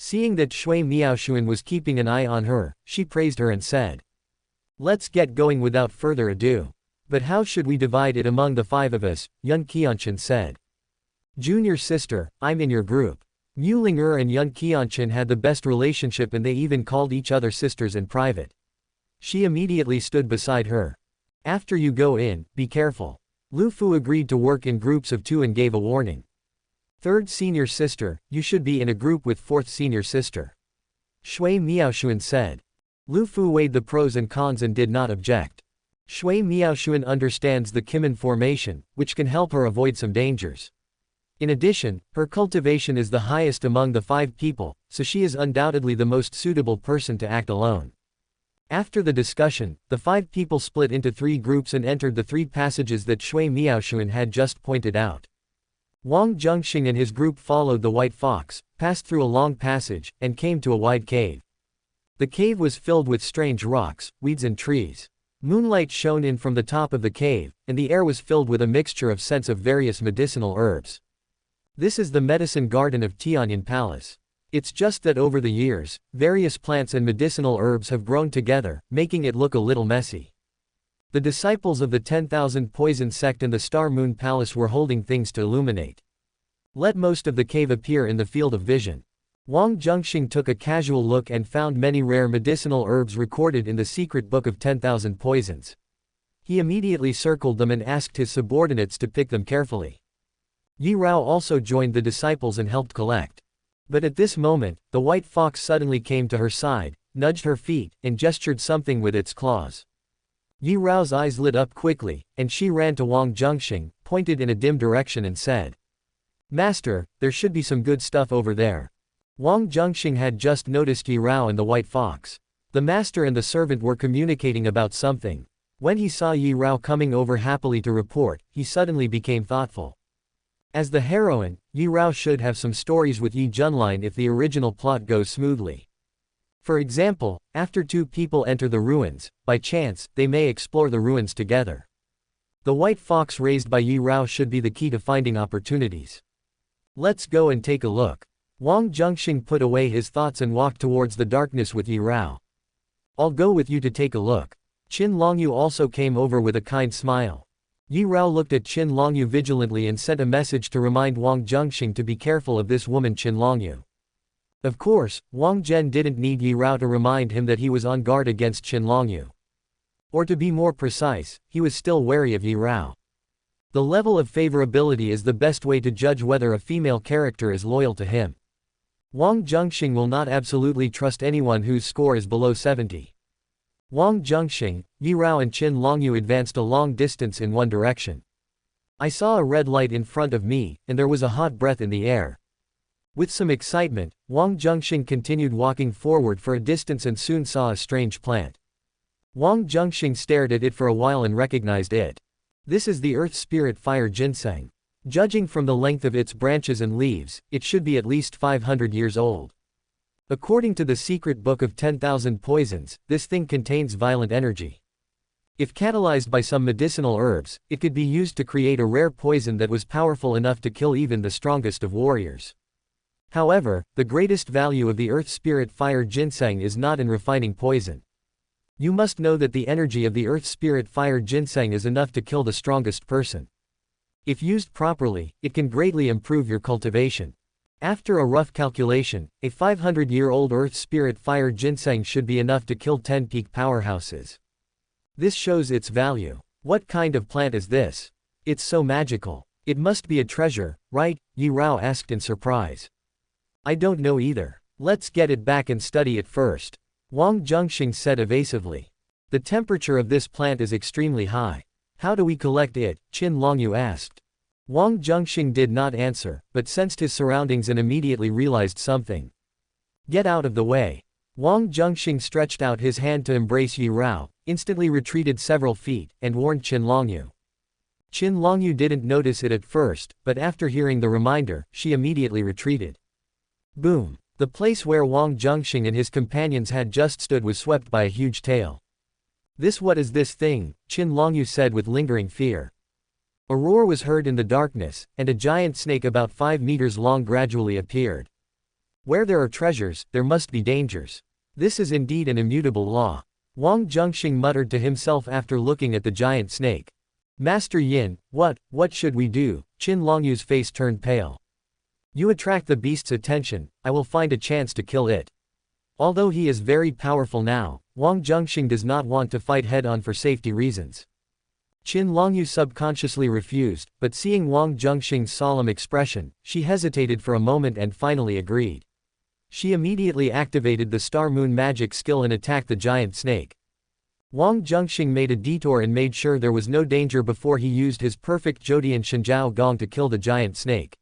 Seeing that Shui Miaoshuan was keeping an eye on her, she praised her and said, "Let's get going without further ado." "But how should we divide it among the 5 of us?" Yun Qianchen said. "Junior sister, I'm in your group." Mu Ling'er and Yun Qianchen had the best relationship and they even called each other sisters in private. She immediately stood beside her. "After you go in, be careful." Lu Fu agreed to work in groups of 2 and gave a warning. "Third senior sister, you should be in a group with 4th senior sister," Shui Miaoshuan said. Lu Fu weighed the pros and cons and did not object. Shui Miaoshuan understands the Kimen formation, which can help her avoid some dangers. In addition, her cultivation is the highest among the 5 people, so she is undoubtedly the most suitable person to act alone. After the discussion, the 5 people split into 3 groups and entered the 3 passages that Shui Miaoshuan had just pointed out. Wang Zhenxing and his group followed the white fox, passed through a long passage, and came to a wide cave. The cave was filled with strange rocks, weeds and trees. Moonlight shone in from the top of the cave, and the air was filled with a mixture of scents of various medicinal herbs. This is the medicine garden of Tianyan Palace. It's just that over the years, various plants and medicinal herbs have grown together, making it look a little messy. The disciples of the 10,000 Poison sect and the Star Moon Palace were holding things to illuminate. Let most of the cave appear in the field of vision. Wang Zhenxing took a casual look and found many rare medicinal herbs recorded in the secret book of 10,000 poisons. He immediately circled them and asked his subordinates to pick them carefully. Yi Rao also joined the disciples and helped collect. But at this moment, the white fox suddenly came to her side, nudged her feet, and gestured something with its claws. Yi Rao's eyes lit up quickly, and she ran to Wang Zhenxing, pointed in a dim direction and said, "Master, there should be some good stuff over there." Wang Zhenxing had just noticed Yi Rao and the white fox. The master and the servant were communicating about something. When he saw Yi Rao coming over happily to report, he suddenly became thoughtful. As the heroine, Yi Rao should have some stories with Yi Junlin if the original plot goes smoothly. For example, after 2 people enter the ruins, by chance, they may explore the ruins together. The white fox raised by Yi Rao should be the key to finding opportunities. Let's go and take a look. Wang Zhenxing put away his thoughts and walked towards the darkness with Yi Rao. "I'll go with you to take a look." Qin Longyu also came over with a kind smile. Yi Rao looked at Qin Longyu vigilantly and sent a message to remind Wang Zhenxing to be careful of this woman Qin Longyu. Of course, Wang Zhen didn't need Yi Rao to remind him that he was on guard against Qin Longyu. Or to be more precise, he was still wary of Yi Rao. The level of favorability is the best way to judge whether a female character is loyal to him. Wang Zhenxing will not absolutely trust anyone whose score is below 70. Wang Zhenxing, Yi Rao and Qin Longyu advanced a long distance in one direction. I saw a red light in front of me, and there was a hot breath in the air. With some excitement, Wang Zhenxing continued walking forward for a distance and soon saw a strange plant. Wang Zhenxing stared at it for a while and recognized it. This is the earth spirit fire ginseng. Judging from the length of its branches and leaves, it should be at least 500 years old. According to the secret book of 10,000 poisons, this thing contains violent energy. If catalyzed by some medicinal herbs, it could be used to create a rare poison that was powerful enough to kill even the strongest of warriors. However, the greatest value of the earth spirit fire ginseng is not in refining poison. You must know that the energy of the earth spirit fire ginseng is enough to kill the strongest person. If used properly, it can greatly improve your cultivation. After a rough calculation, a 500-year-old earth spirit fire ginseng should be enough to kill 10 peak powerhouses. This shows its value. What kind of plant is this? It's so magical. It must be a treasure, right? Yi Rao asked in surprise. I don't know either. Let's get it back and study it first. Wang Zhenxing said evasively. The temperature of this plant is extremely high. How do we collect it? Qin Longyu asked. Wang Zhenxing did not answer, but sensed his surroundings and immediately realized something. Get out of the way. Wang Zhenxing stretched out his hand to embrace Yi Rao, instantly retreated several feet, and warned Qin Longyu. Qin Longyu didn't notice it at first, but after hearing the reminder, she immediately retreated. Boom! The place where Wang Zhenxing and his companions had just stood was swept by a huge tail. What is this thing? Qin Longyu said with lingering fear. A roar was heard in the darkness, and a giant snake about 5 meters long gradually appeared. Where there are treasures, there must be dangers. This is indeed an immutable law. Wang Zhenxing muttered to himself after looking at the giant snake. Master Yin, what should we do? Qin Longyu's face turned pale. You attract the beast's attention, I will find a chance to kill it. Although he is very powerful now, Wang Zhenxing does not want to fight head-on for safety reasons. Qin Longyu subconsciously refused, but seeing Wang Zhenxing's solemn expression, she hesitated for a moment and finally agreed. She immediately activated the Star Moon magic skill and attacked the giant snake. Wang Zhenxing made a detour and made sure there was no danger before he used his perfect Zhodian Shenjiao Gong to kill the giant snake.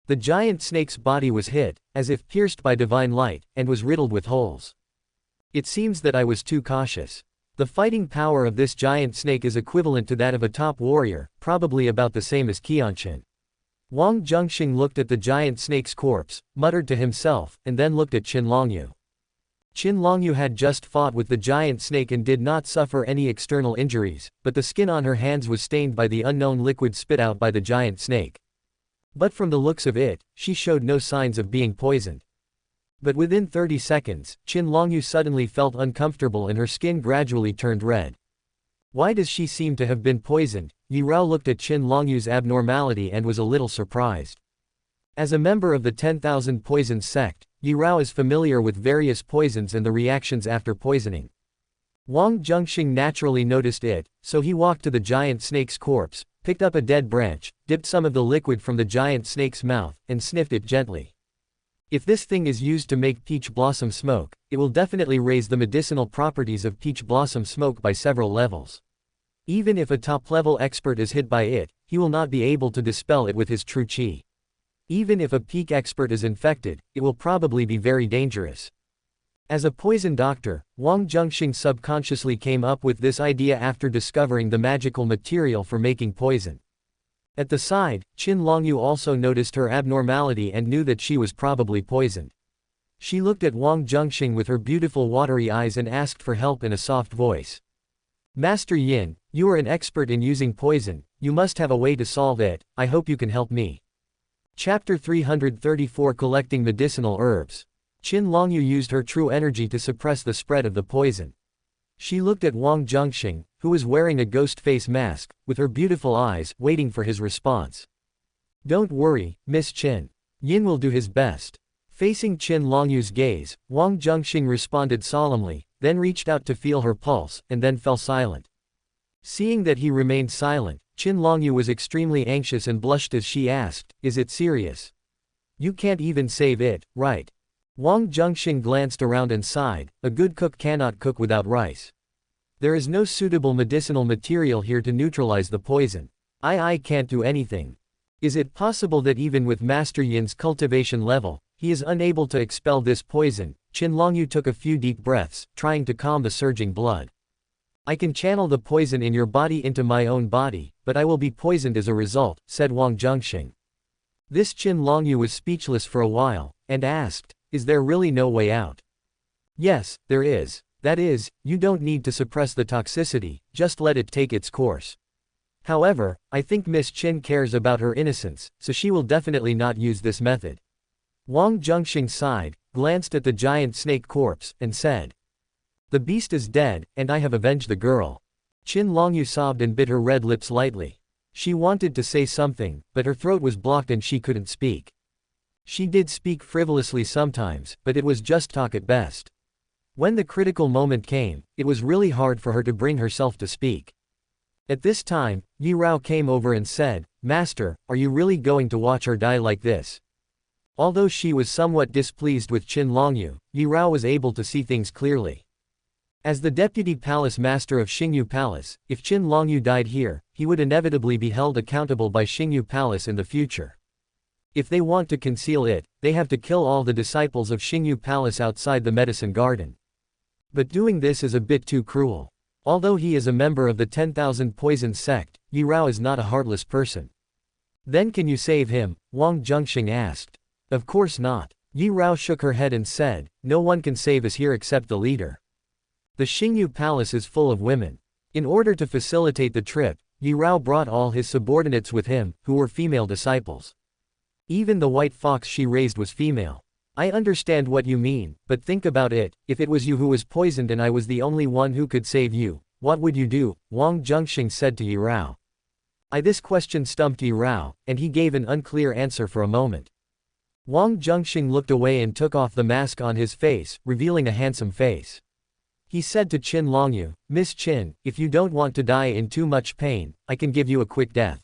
The giant snake's body was hit, as if pierced by divine light, and was riddled with holes. It seems that I was too cautious. The fighting power of this giant snake is equivalent to that of a top warrior, probably about the same as Qianqin. Wang Zhenxing looked at the giant snake's corpse, muttered to himself, and then looked at Qin Longyu. Qin Longyu had just fought with the giant snake and did not suffer any external injuries, but the skin on her hands was stained by the unknown liquid spit out by the giant snake. But from the looks of it, she showed no signs of being poisoned. But within 30 seconds, Qin Longyu suddenly felt uncomfortable and her skin gradually turned red. Why does she seem to have been poisoned? Yi Rao looked at Qin Longyu's abnormality and was a little surprised. As a member of the 10,000 Poisons sect, Yi Rao is familiar with various poisons and the reactions after poisoning. Wang Zhenxing naturally noticed it, so he walked to the giant snake's corpse, picked up a dead branch, dipped some of the liquid from the giant snake's mouth, and sniffed it gently. If this thing is used to make peach blossom smoke, it will definitely raise the medicinal properties of peach blossom smoke by several levels. Even if a top-level expert is hit by it, he will not be able to dispel it with his true qi. Even if a peak expert is infected, it will probably be very dangerous. As a poison doctor, Wang Zhenxing subconsciously came up with this idea after discovering the magical material for making poison. At the side, Qin Longyu also noticed her abnormality and knew that she was probably poisoned. She looked at Wang Zhenxing with her beautiful watery eyes and asked for help in a soft voice. Master Yin, you are an expert in using poison, you must have a way to solve it, I hope you can help me. Chapter 334 Collecting Medicinal Herbs. Qin Longyu used her true energy to suppress the spread of the poison. She looked at Wang Zhenxing, who was wearing a ghost face mask, with her beautiful eyes, waiting for his response. Don't worry, Miss Qin. Yin will do his best. Facing Qin Longyu's gaze, Wang Zhenxing responded solemnly, then reached out to feel her pulse, and then fell silent. Seeing that he remained silent, Qin Longyu was extremely anxious and blushed as she asked, Is it serious? You can't even save it, right? Wang Zhenxing glanced around and sighed, a good cook cannot cook without rice. There is no suitable medicinal material here to neutralize the poison. I can't do anything. Is it possible that even with Master Yin's cultivation level, he is unable to expel this poison? Qin Longyu took a few deep breaths, trying to calm the surging blood. I can channel the poison in your body into my own body, but I will be poisoned as a result, said Wang Zhenxing. This Qin Longyu was speechless for a while, and asked, Is there really no way out? Yes, there is. That is, you don't need to suppress the toxicity, just let it take its course. However, I think Miss Qin cares about her innocence, so she will definitely not use this method. Wang Zhenxing sighed, glanced at the giant snake corpse, and said, The beast is dead, and I have avenged the girl. Qin Longyu sobbed and bit her red lips lightly. She wanted to say something, but her throat was blocked and she couldn't speak. She did speak frivolously sometimes, but it was just talk at best. When the critical moment came, it was really hard for her to bring herself to speak. At this time, Yi Rao came over and said, Master, are you really going to watch her die like this? Although she was somewhat displeased with Qin Longyu, Yi Rao was able to see things clearly. As the deputy palace master of Xingyu Palace, if Qin Longyu died here, he would inevitably be held accountable by Xingyu Palace in the future. If they want to conceal it, they have to kill all the disciples of Xingyu Palace outside the medicine garden. But doing this is a bit too cruel. Although he is a member of the 10,000 Poisons sect, Yi Rao is not a heartless person. Then can you save him? Wang Zhenxing asked. Of course not. Yi Rao shook her head and said, No one can save us here except the leader. The Xingyu Palace is full of women. In order to facilitate the trip, Yi Rao brought all his subordinates with him, who were female disciples. Even the white fox she raised was female. I understand what you mean, but think about it, if it was you who was poisoned and I was the only one who could save you, what would you do? Wang Zhenxing said to Yi Rao. This question stumped Yi Rao, and he gave an unclear answer for a moment. Wang Zhenxing looked away and took off the mask on his face, revealing a handsome face. He said to Qin Longyu, Miss Qin, if you don't want to die in too much pain, I can give you a quick death.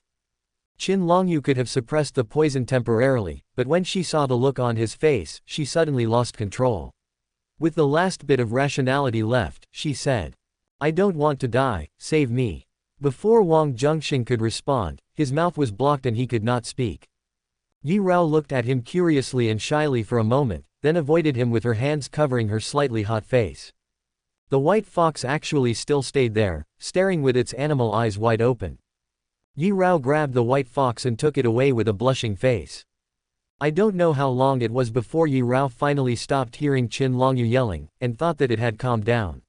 Qin Longyu could have suppressed the poison temporarily, but when she saw the look on his face, she suddenly lost control. With the last bit of rationality left, she said, I don't want to die, save me. Before Wang Zhenxing could respond, his mouth was blocked and he could not speak. Yi Rao looked at him curiously and shyly for a moment, then avoided him with her hands covering her slightly hot face. The white fox actually still stayed there, staring with its animal eyes wide open. Yi Rao grabbed the white fox and took it away with a blushing face. I don't know how long it was before Yi Rao finally stopped hearing Qin Longyu yelling, and thought that it had calmed down.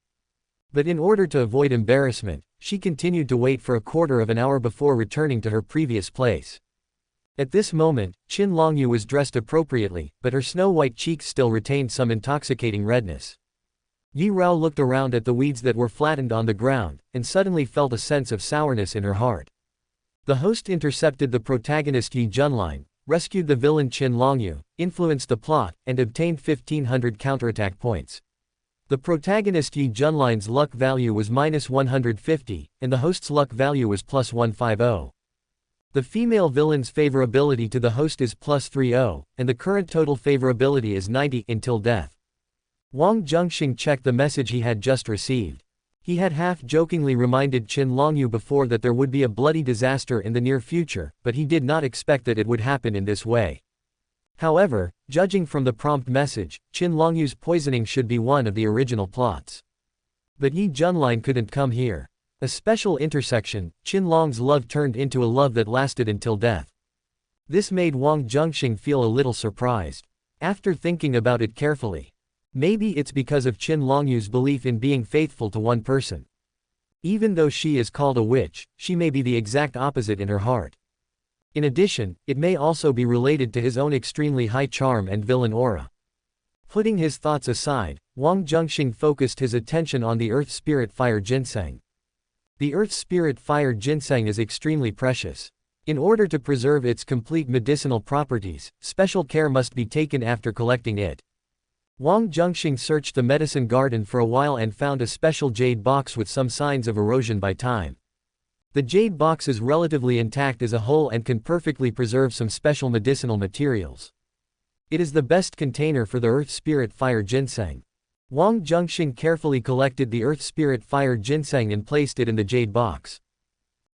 But in order to avoid embarrassment, she continued to wait for a quarter of an hour before returning to her previous place. At this moment, Qin Longyu was dressed appropriately, but her snow-white cheeks still retained some intoxicating redness. Yi Rao looked around at the weeds that were flattened on the ground, and suddenly felt a sense of sourness in her heart. The host intercepted the protagonist Yi Junlin, rescued the villain Qin Longyu, influenced the plot, and obtained 1500 counterattack points. The protagonist Yi Junlin's luck value was -150, and the host's luck value was +150. The female villain's favorability to the host is +30, and the current total favorability is 90 until death. Wang Zhenxing checked the message he had just received. He had half-jokingly reminded Qin Longyu before that there would be a bloody disaster in the near future, but he did not expect that it would happen in this way. However, judging from the prompt message, Qin Longyu's poisoning should be one of the original plots. But Yi Junlin couldn't come here. A special intersection, Qin Long's love turned into a love that lasted until death. This made Wang Zhenxing feel a little surprised. After thinking about it carefully, maybe it's because of Qin Longyu's belief in being faithful to one person. Even though she is called a witch, she may be the exact opposite in her heart. In addition, it may also be related to his own extremely high charm and villain aura. Putting his thoughts aside, Wang Zhenxing focused his attention on the earth spirit fire ginseng. The earth spirit fire ginseng is extremely precious. In order to preserve its complete medicinal properties, special care must be taken after collecting it. Wang Zhenxing searched the medicine garden for a while and found a special jade box with some signs of erosion by time. The jade box is relatively intact as a whole and can perfectly preserve some special medicinal materials. It is the best container for the earth spirit fire ginseng. Wang Zhenxing carefully collected the earth spirit fire ginseng and placed it in the jade box.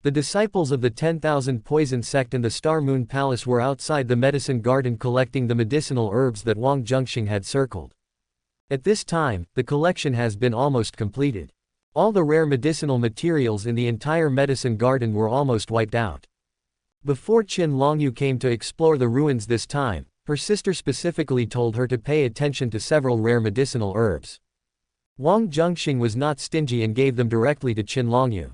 The disciples of the 10,000 Poison sect in the Star Moon Palace were outside the medicine garden collecting the medicinal herbs that Wang Zhenxing had circled. At this time, the collection has been almost completed. All the rare medicinal materials in the entire medicine garden were almost wiped out. Before Qin Longyu came to explore the ruins this time, her sister specifically told her to pay attention to several rare medicinal herbs. Wang Zhenxing was not stingy and gave them directly to Qin Longyu.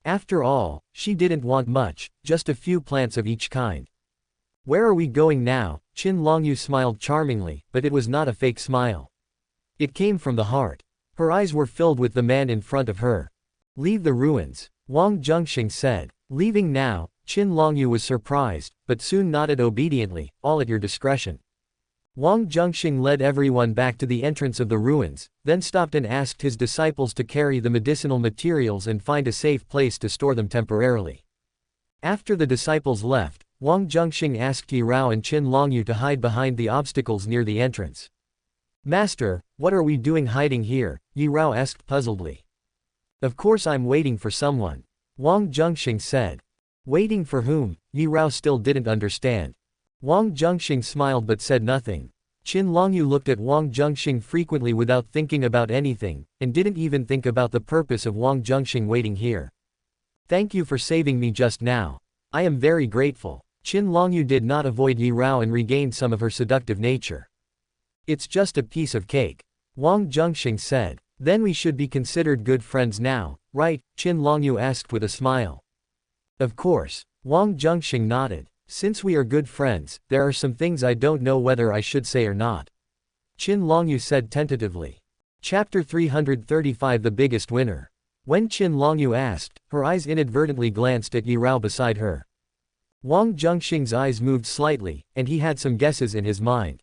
After all, she didn't want much, just a few plants of each kind. Where are we going now? Qin Longyu smiled charmingly, but it was not a fake smile. It came from the heart. Her eyes were filled with the man in front of her. Leave the ruins, Wang Zhenxing said. Leaving now, Qin Longyu was surprised, but soon nodded obediently, all at your discretion. Wang Zhenxing led everyone back to the entrance of the ruins, then stopped and asked his disciples to carry the medicinal materials and find a safe place to store them temporarily. After the disciples left, Wang Zhenxing asked Yi Rao and Qin Longyu to hide behind the obstacles near the entrance. Master, what are we doing hiding here? Yi Rao asked puzzledly. Of course I'm waiting for someone. Wang Zhenxing said. Waiting for whom? Yi Rao still didn't understand. Wang Zhenxing smiled but said nothing. Qin Longyu looked at Wang Zhenxing frequently without thinking about anything, and didn't even think about the purpose of Wang Zhenxing waiting here. Thank you for saving me just now. I am very grateful. Qin Longyu did not avoid Yi Rao and regained some of her seductive nature. It's just a piece of cake. Wang Zhenxing said. Then we should be considered good friends now, right? Qin Longyu asked with a smile. Of course. Wang Zhenxing nodded. Since we are good friends, there are some things I don't know whether I should say or not. Qin Longyu said tentatively. Chapter 335 The Biggest Winner. When Qin Longyu asked, her eyes inadvertently glanced at Yi Rao beside her. Wang Zhenxing's eyes moved slightly, and he had some guesses in his mind.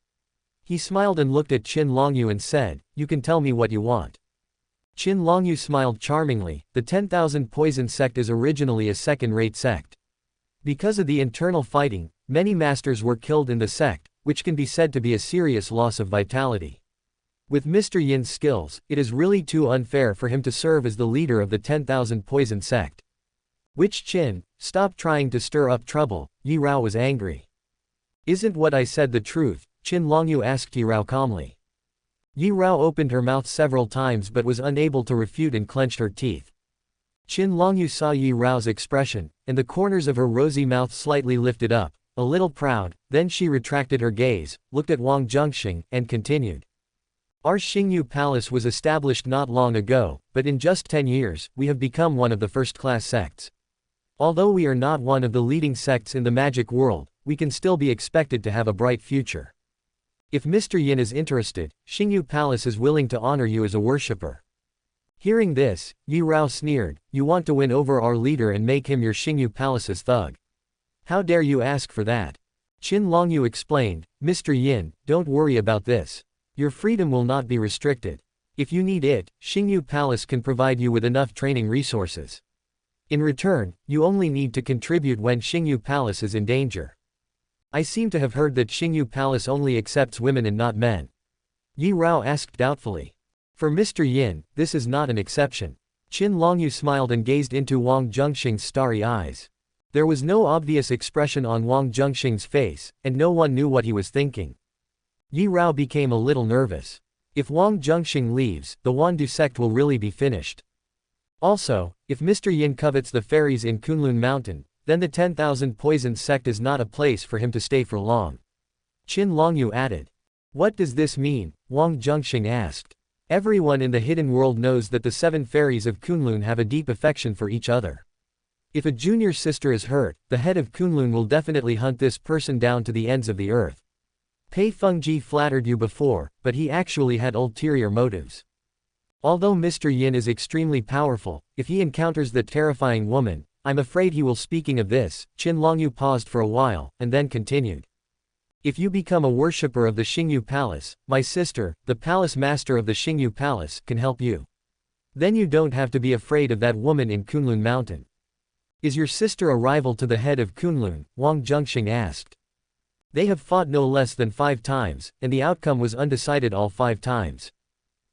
He smiled and looked at Qin Longyu and said, "You can tell me what you want." Qin Longyu smiled charmingly. The 10,000 Poison sect is originally a second-rate sect. Because of the internal fighting, many masters were killed in the sect, which can be said to be a serious loss of vitality. With Mr. Yin's skills, it is really too unfair for him to serve as the leader of the 10,000 Poison sect. Which Qin, stop trying to stir up trouble, Yi Rao was angry. Isn't what I said the truth? Qin Longyu asked Yi Rao calmly. Yi Rao opened her mouth several times but was unable to refute and clenched her teeth. Qin Longyu saw Yi Rao's expression, and the corners of her rosy mouth slightly lifted up, a little proud, then she retracted her gaze, looked at Wang Zhenxing, and continued. Our Xingyu Palace was established not long ago, but in just 10 years, we have become one of the first-class sects. Although we are not one of the leading sects in the magic world, we can still be expected to have a bright future. If Mr. Yin is interested, Xingyu Palace is willing to honor you as a worshipper. Hearing this, Yi Rao sneered, you want to win over our leader and make him your Xingyu Palace's thug. How dare you ask for that? Qin Longyu explained, Mr. Yin, don't worry about this. Your freedom will not be restricted. If you need it, Xingyu Palace can provide you with enough training resources. In return, you only need to contribute when Xingyu Palace is in danger. I seem to have heard that Xingyu Palace only accepts women and not men. Yi Rao asked doubtfully. For Mr. Yin, this is not an exception. Qin Longyu smiled and gazed into Wang Zhenxing's starry eyes. There was no obvious expression on Wang Zhenxing's face, and no one knew what he was thinking. Yi Rao became a little nervous. If Wang Zhenxing leaves, the Wandu sect will really be finished. Also, if Mr. Yin covets the fairies in Kunlun Mountain, then the 10,000 Poison sect is not a place for him to stay for long. Qin Longyu added. What does this mean? Wang Zhenxing asked. Everyone in the hidden world knows that the 7 fairies of Kunlun have a deep affection for each other. If a junior sister is hurt, the head of Kunlun will definitely hunt this person down to the ends of the earth. Pei Fengji flattered you before, but he actually had ulterior motives. Although Mr. Yin is extremely powerful, if he encounters the terrifying woman, I'm afraid he will. Speaking of this, Qin Longyu paused for a while, and then continued. If you become a worshipper of the Xingyu Palace, my sister, the palace master of the Xingyu Palace, can help you. Then you don't have to be afraid of that woman in Kunlun Mountain. Is your sister a rival to the head of Kunlun? Wang Zhenxing asked. They have fought no less than 5 times, and the outcome was undecided all 5 times.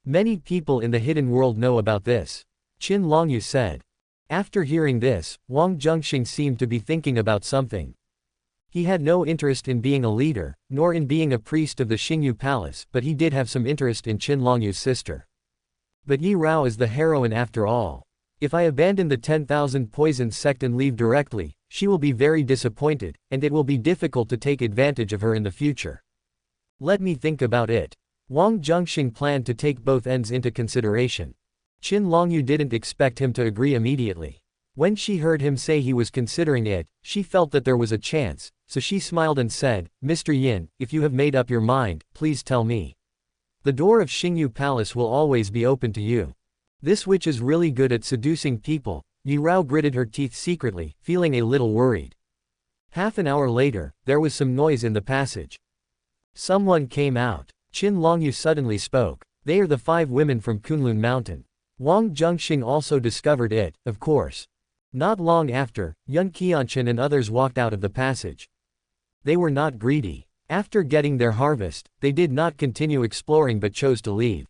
Many people in the hidden world know about this. Qin Longyu said. After hearing this, Wang Zhenxing seemed to be thinking about something. He had no interest in being a leader, nor in being a priest of the Xingyu Palace, but he did have some interest in Qin Longyu's sister. But Yi Rao is the heroine after all. If I abandon the 10,000 Poison sect and leave directly, she will be very disappointed, and it will be difficult to take advantage of her in the future. Let me think about it. Wang Zhenxing planned to take both ends into consideration. Qin Longyu didn't expect him to agree immediately. When she heard him say he was considering it, she felt that there was a chance, so she smiled and said, Mr. Yin, if you have made up your mind, please tell me. The door of Xingyu Palace will always be open to you. This witch is really good at seducing people. Yi Rao gritted her teeth secretly, feeling a little worried. Half an hour later, there was some noise in the passage. Someone came out. Qin Longyu suddenly spoke. They are the 5 women from Kunlun Mountain. Wang Zhenxing also discovered it, of course. Not long after, Yun Qianchen and others walked out of the passage. They were not greedy. After getting their harvest, they did not continue exploring but chose to leave.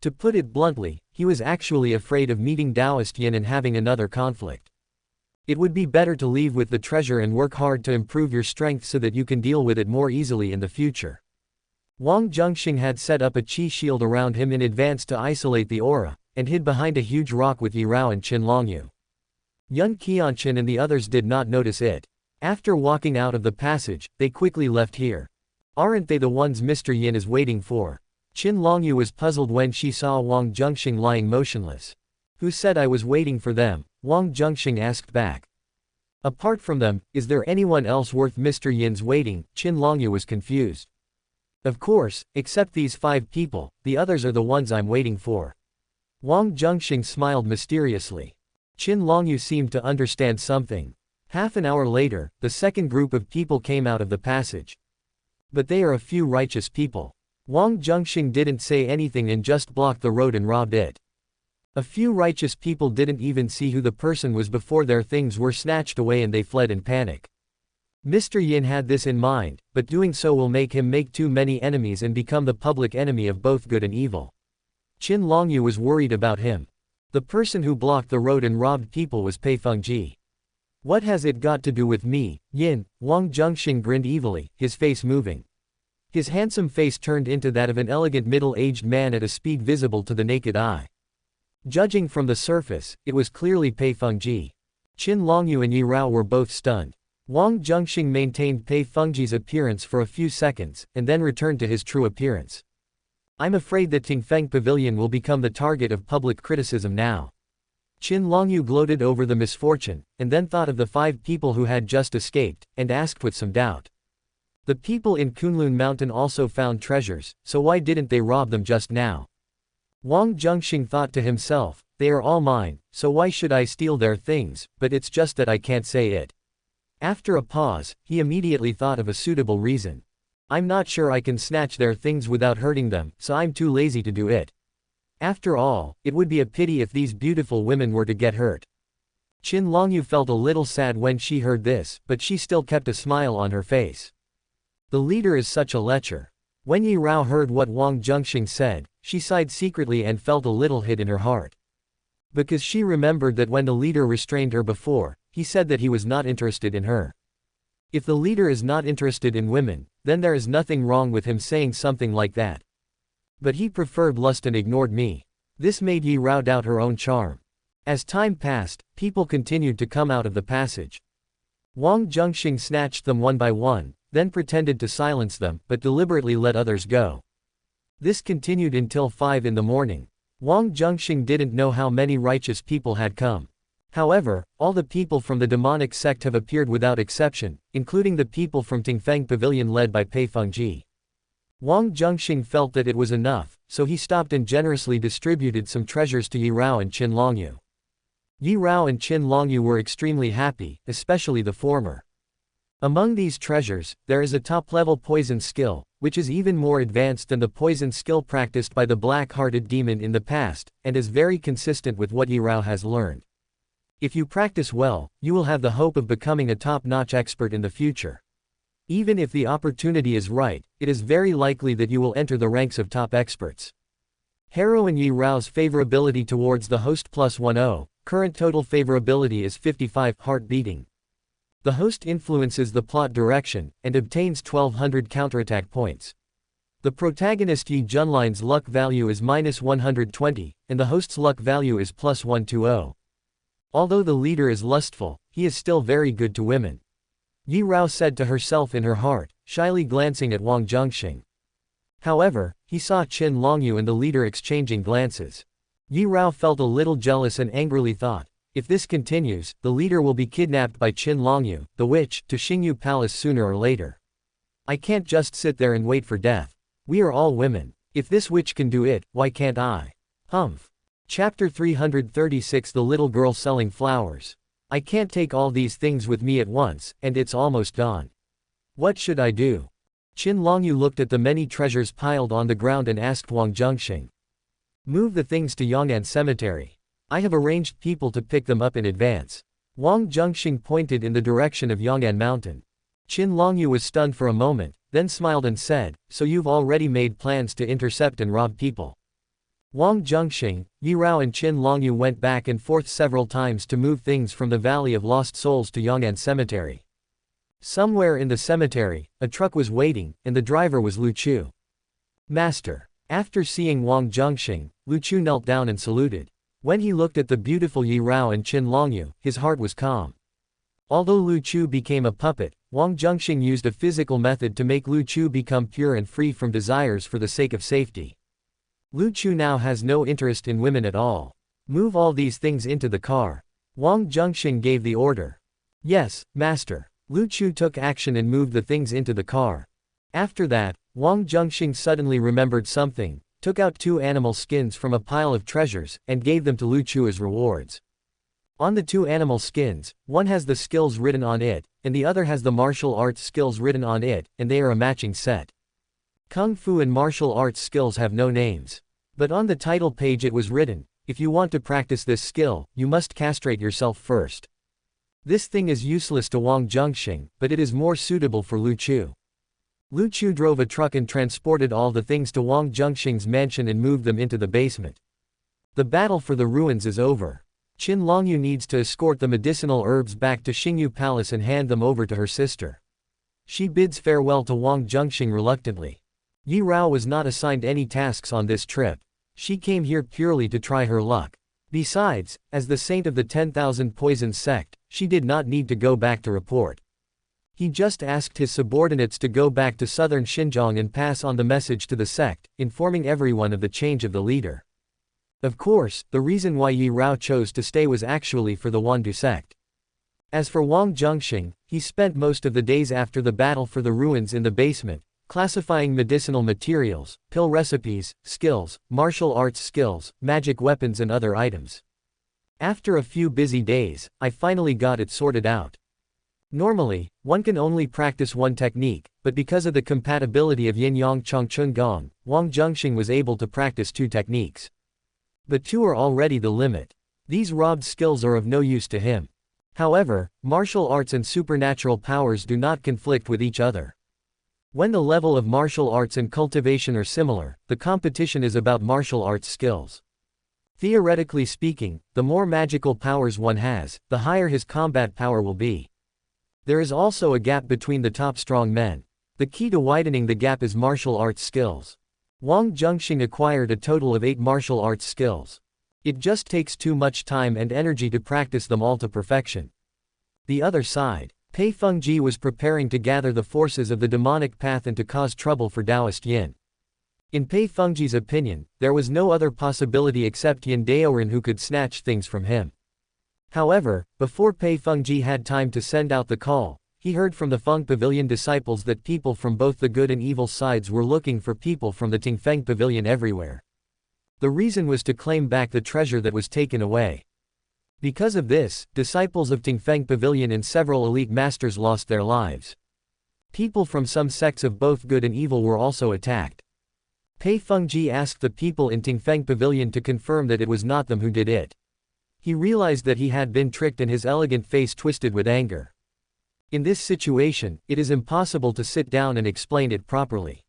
To put it bluntly, he was actually afraid of meeting Taoist Yin and having another conflict. It would be better to leave with the treasure and work hard to improve your strength so that you can deal with it more easily in the future. Wang Zhenxing had set up a qi shield around him in advance to isolate the aura, and hid behind a huge rock with Yi Rao and Qin Longyu. Yun Qianchen and the others did not notice it. After walking out of the passage, they quickly left here. Aren't they the ones Mr. Yin is waiting for? Qin Longyu was puzzled when she saw Wang Zhenxing lying motionless. Who said I was waiting for them? Wang Zhenxing asked back. Apart from them, is there anyone else worth Mr. Yin's waiting? Qin Longyu was confused. Of course, except these 5 people, the others are the ones I'm waiting for. Wang Zhenxing smiled mysteriously. Qin Longyu seemed to understand something. Half an hour later, the second group of people came out of the passage. But they are a few righteous people. Wang Zhenxing didn't say anything and just blocked the road and robbed it. A few righteous people didn't even see who the person was before their things were snatched away and they fled in panic. Mr. Yin had this in mind, but doing so will make him make too many enemies and become the public enemy of both good and evil. Qin Longyu was worried about him. The person who blocked the road and robbed people was Pei Fengji. What has it got to do with me, Yin? Wang Zhenxing grinned evilly, his face moving. His handsome face turned into that of an elegant middle-aged man at a speed visible to the naked eye. Judging from the surface, it was clearly Pei Fengji. Qin Longyu and Yi Rao were both stunned. Wang Zhenxing maintained Pei Fengji's appearance for a few seconds, and then returned to his true appearance. I'm afraid that Tingfeng Pavilion will become the target of public criticism now. Qin Longyu gloated over the misfortune, and then thought of the 5 people who had just escaped, and asked with some doubt. The people in Kunlun Mountain also found treasures, so why didn't they rob them just now? Wang Zhenxing thought to himself, they are all mine, so why should I steal their things, but it's just that I can't say it. After a pause, he immediately thought of a suitable reason. I'm not sure I can snatch their things without hurting them, so I'm too lazy to do it. After all, it would be a pity if these beautiful women were to get hurt. Qin Longyu felt a little sad when she heard this, but she still kept a smile on her face. The leader is such a lecher. When Yi Rao heard what Wang Zhenxing said, she sighed secretly and felt a little hit in her heart. Because she remembered that when the leader restrained her before, he said that he was not interested in her. If the leader is not interested in women, then there is nothing wrong with him saying something like that. But he preferred lust and ignored me. This made Yi Rao doubt her own charm. As time passed, people continued to come out of the passage. Wang Zhenxing snatched them one by one, then pretended to silence them, but deliberately let others go. This continued until 5 in the morning. Wang Zhenxing didn't know how many righteous people had come. However, all the people from the demonic sect have appeared without exception, including the people from Tingfeng Pavilion led by Pei Fengji. Wang Zhenxing felt that it was enough, so he stopped and generously distributed some treasures to Yi Rao and Qin Longyu. Yi Rao and Qin Longyu were extremely happy, especially the former. Among these treasures, there is a top-level poison skill, which is even more advanced than the poison skill practiced by the black-hearted demon in the past, and is very consistent with what Yi Rao has learned. If you practice well, you will have the hope of becoming a top-notch expert in the future. Even if the opportunity is right, it is very likely that you will enter the ranks of top experts. Heroine Yi Rao's favorability towards the host +10, current total favorability is 55, heart beating. The host influences the plot direction, and obtains 1200 counterattack points. The protagonist Yi Junline's luck value is -120, and the host's luck value is +120. Although the leader is lustful, he is still very good to women. Yi Rao said to herself in her heart, shyly glancing at Wang Zhenxing. However, he saw Qin Longyu and the leader exchanging glances. Yi Rao felt a little jealous and angrily thought, if this continues, the leader will be kidnapped by Qin Longyu, the witch, to Xingyu Palace sooner or later. I can't just sit there and wait for death. We are all women. If this witch can do it, why can't I? Humph. Chapter 336 The Little Girl Selling Flowers. I can't take all these things with me at once, and it's almost dawn. What should I do? Qin Longyu looked at the many treasures piled on the ground and asked Wang Zhenxing. Move the things to Yong'an Cemetery. I have arranged people to pick them up in advance. Wang Zhenxing pointed in the direction of Yong'an Mountain. Qin Longyu was stunned for a moment, then smiled and said, so you've already made plans to intercept and rob people. Wang Zhenxing, Yi Rao and Qin Longyu went back and forth several times to move things from the Valley of Lost Souls to Yong'an Cemetery. Somewhere in the cemetery, a truck was waiting, and the driver was Lu Chu. Master. After seeing Wang Zhenxing, Lu Chu knelt down and saluted. When he looked at the beautiful Yi Rao and Qin Longyu, his heart was calm. Although Lu Chu became a puppet, Wang Zhenxing used a physical method to make Lu Chu become pure and free from desires for the sake of safety. Lu Chu now has no interest in women at all. Move all these things into the car. Wang Zhenxing gave the order. Yes, master. Lu Chu took action and moved the things into the car. After that, Wang Zhenxing suddenly remembered something, took out 2 animal skins from a pile of treasures, and gave them to Lu Chu as rewards. On the 2 animal skins, one has the skills written on it, and the other has the martial arts skills written on it, and they are a matching set. Kung Fu and martial arts skills have no names. But on the title page it was written, if you want to practice this skill, you must castrate yourself first. This thing is useless to Wang Zhenxing, but it is more suitable for Lu Chu. Lu Chu drove a truck and transported all the things to Wang Zhenxing's mansion and moved them into the basement. The battle for the ruins is over. Qin Longyu needs to escort the medicinal herbs back to Xingyu Palace and hand them over to her sister. She bids farewell to Wang Zhenxing reluctantly. Yi Rao was not assigned any tasks on this trip. She came here purely to try her luck. Besides, as the saint of the 10,000 Poisons sect, she did not need to go back to report. He just asked his subordinates to go back to southern Xinjiang and pass on the message to the sect, informing everyone of the change of the leader. Of course, the reason why Yi Rao chose to stay was actually for the Wandu sect. As for Wang Zhenxing, he spent most of the days after the battle for the ruins in the basement, classifying medicinal materials, pill recipes, skills, martial arts skills, magic weapons and other items. After a few busy days, I finally got it sorted out. Normally, one can only practice one technique, but because of the compatibility of Yin-Yang Changchun Gong, Wang Zhenxing was able to practice 2 techniques. But 2 are already the limit. These robbed skills are of no use to him. However, martial arts and supernatural powers do not conflict with each other. When the level of martial arts and cultivation are similar, the competition is about martial arts skills. Theoretically speaking, the more magical powers one has, the higher his combat power will be. There is also a gap between the top strong men. The key to widening the gap is martial arts skills. Wang Zhenxing acquired a total of 8 martial arts skills. It just takes too much time and energy to practice them all to perfection. The other side, Pei Fengji was preparing to gather the forces of the demonic path and to cause trouble for Taoist Yin. In Pei Fengji's opinion, there was no other possibility except Yin Daoren who could snatch things from him. However, before Pei Fengji had time to send out the call, he heard from the Feng Pavilion disciples that people from both the good and evil sides were looking for people from the Tingfeng Pavilion everywhere. The reason was to claim back the treasure that was taken away. Because of this, disciples of Tingfeng Pavilion and several elite masters lost their lives. People from some sects of both good and evil were also attacked. Pei Fengji asked the people in Tingfeng Pavilion to confirm that it was not them who did it. He realized that he had been tricked and his elegant face twisted with anger. In this situation, it is impossible to sit down and explain it properly.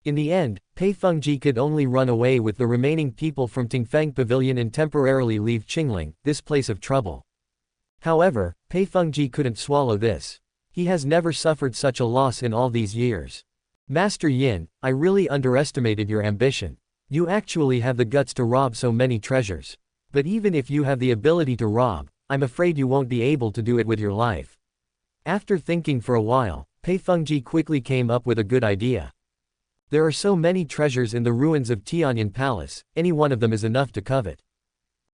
In the end, Pei Fengji could only run away with the remaining people from Tingfeng Pavilion and temporarily leave Qingling, this place of trouble. However, Pei Fengji couldn't swallow this. He has never suffered such a loss in all these years. Master Yin, I really underestimated your ambition. You actually have the guts to rob so many treasures. But even if you have the ability to rob, I'm afraid you won't be able to do it with your life. After thinking for a while, Pei Fengji quickly came up with a good idea. There are so many treasures in the ruins of Tianyan Palace, any one of them is enough to covet.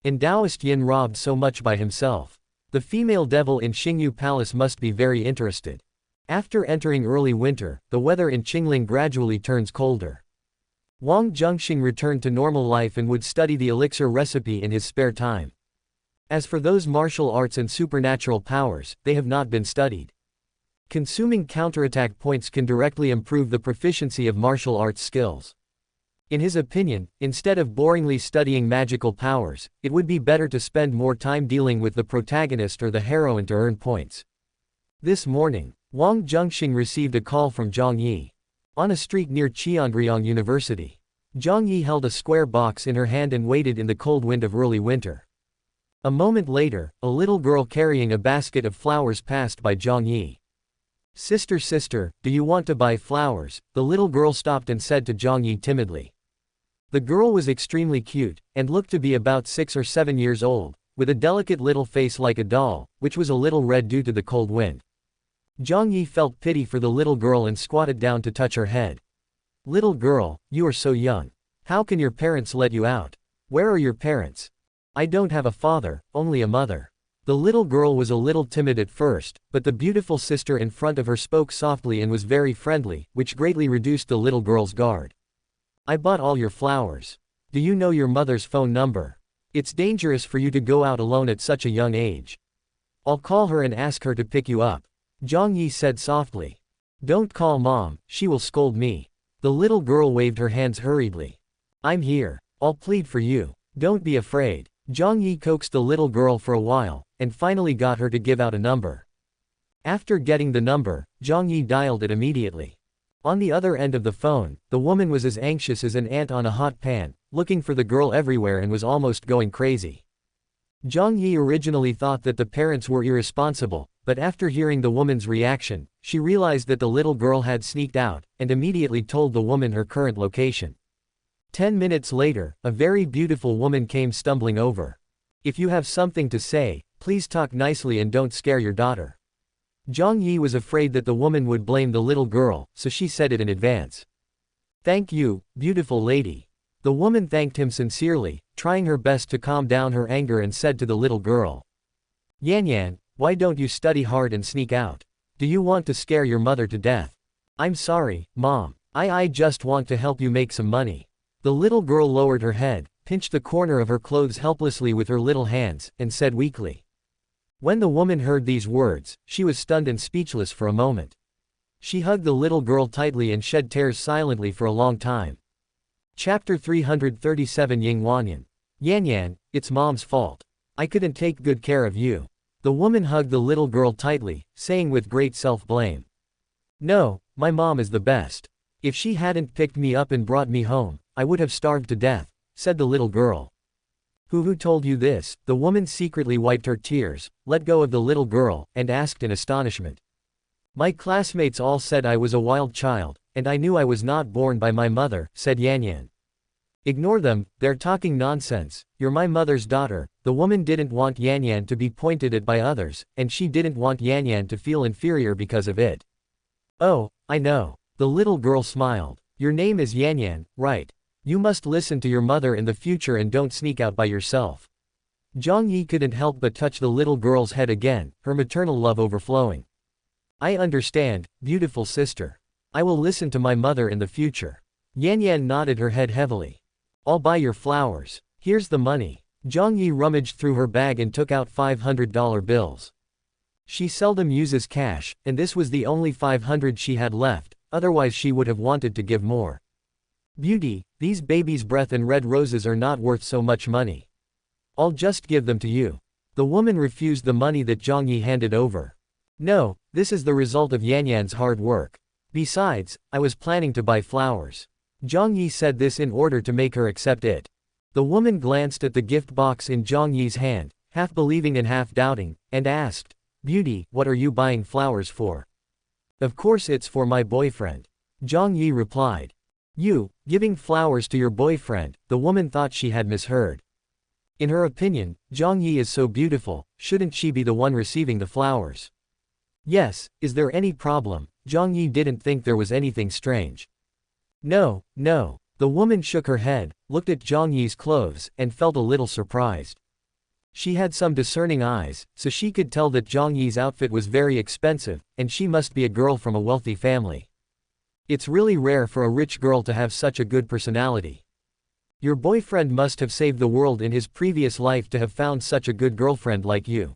And Taoist Yin robbed so much by himself. The female devil in Xingyu Palace must be very interested. After entering early winter, the weather in Qingling gradually turns colder. Wang Zhenxing returned to normal life and would study the elixir recipe in his spare time. As for those martial arts and supernatural powers, they have not been studied. Consuming counterattack points can directly improve the proficiency of martial arts skills. In his opinion, instead of boringly studying magical powers, it would be better to spend more time dealing with the protagonist or the heroine to earn points. This morning, Wang Zhenxing received a call from Zhang Yi. On a street near Qiandriang University, Zhang Yi held a square box in her hand and waited in the cold wind of early winter. A moment later, a little girl carrying a basket of flowers passed by Zhang Yi. Sister, sister, do you want to buy flowers? The little girl stopped and said to Zhang Yi timidly. The girl was extremely cute, and looked to be about 6 or 7 years old, with a delicate little face like a doll, which was a little red due to the cold wind. Zhang Yi felt pity for the little girl and squatted down to touch her head. Little girl, you are so young. How can your parents let you out? Where are your parents? I don't have a father, only a mother. The little girl was a little timid at first, but the beautiful sister in front of her spoke softly and was very friendly, which greatly reduced the little girl's guard. I bought all your flowers. Do you know your mother's phone number? It's dangerous for you to go out alone at such a young age. I'll call her and ask her to pick you up. Zhang Yi said softly. Don't call Mom, she will scold me. The little girl waved her hands hurriedly. I'm here. I'll plead for you. Don't be afraid. Zhang Yi coaxed the little girl for a while, and finally got her to give out a number. After getting the number, Zhang Yi dialed it immediately. On the other end of the phone, the woman was as anxious as an ant on a hot pan, looking for the girl everywhere and was almost going crazy. Zhang Yi originally thought that the parents were irresponsible, but after hearing the woman's reaction, she realized that the little girl had sneaked out, and immediately told the woman her current location. 10 minutes later, a very beautiful woman came stumbling over. If you have something to say, please talk nicely and don't scare your daughter. Zhang Yi was afraid that the woman would blame the little girl, so she said it in advance. Thank you, beautiful lady. The woman thanked him sincerely, trying her best to calm down her anger and said to the little girl. Yan Yan, why don't you study hard and sneak out? Do you want to scare your mother to death? I'm sorry, Mom. I just want to help you make some money. The little girl lowered her head, pinched the corner of her clothes helplessly with her little hands, and said weakly. When the woman heard these words, she was stunned and speechless for a moment. She hugged the little girl tightly and shed tears silently for a long time. Chapter 337 Ying Wanyan. Yan Yan, it's Mom's fault. I couldn't take good care of you. The woman hugged the little girl tightly, saying with great self-blame. No, my mom is the best. If she hadn't picked me up and brought me home, I would have starved to death, said the little girl. Who told you this? The woman secretly wiped her tears, let go of the little girl, and asked in astonishment. My classmates all said I was a wild child, and I knew I was not born by my mother, said Yan Yan. Ignore them, they're talking nonsense. You're my mother's daughter. The woman didn't want Yan Yan to be pointed at by others, and she didn't want Yan Yan to feel inferior because of it. Oh, I know. The little girl smiled. Your name is Yan Yan, right? You must listen to your mother in the future and don't sneak out by yourself. Zhang Yi couldn't help but touch the little girl's head again, her maternal love overflowing. I understand, beautiful sister. I will listen to my mother in the future. Yan Yan nodded her head heavily. I'll buy your flowers. Here's the money. Zhang Yi rummaged through her bag and took out $500 bills. She seldom uses cash, and this was the only 500 she had left, otherwise she would have wanted to give more. Beauty, these baby's breath and red roses are not worth so much money. I'll just give them to you. The woman refused the money that Zhang Yi handed over. No, this is the result of Yan Yan's hard work. Besides, I was planning to buy flowers. Zhang Yi said this in order to make her accept it. The woman glanced at the gift box in Zhang Yi's hand, half believing and half doubting, and asked, Beauty, what are you buying flowers for? Of course it's for my boyfriend. Zhang Yi replied. You, giving flowers to your boyfriend? The woman thought she had misheard. In her opinion, Zhang Yi is so beautiful, shouldn't she be the one receiving the flowers? Yes, is there any problem? Zhang Yi didn't think there was anything strange. No. The woman shook her head, looked at Zhang Yi's clothes, and felt a little surprised. She had some discerning eyes, so she could tell that Zhang Yi's outfit was very expensive, and she must be a girl from a wealthy family. It's really rare for a rich girl to have such a good personality. Your boyfriend must have saved the world in his previous life to have found such a good girlfriend like you.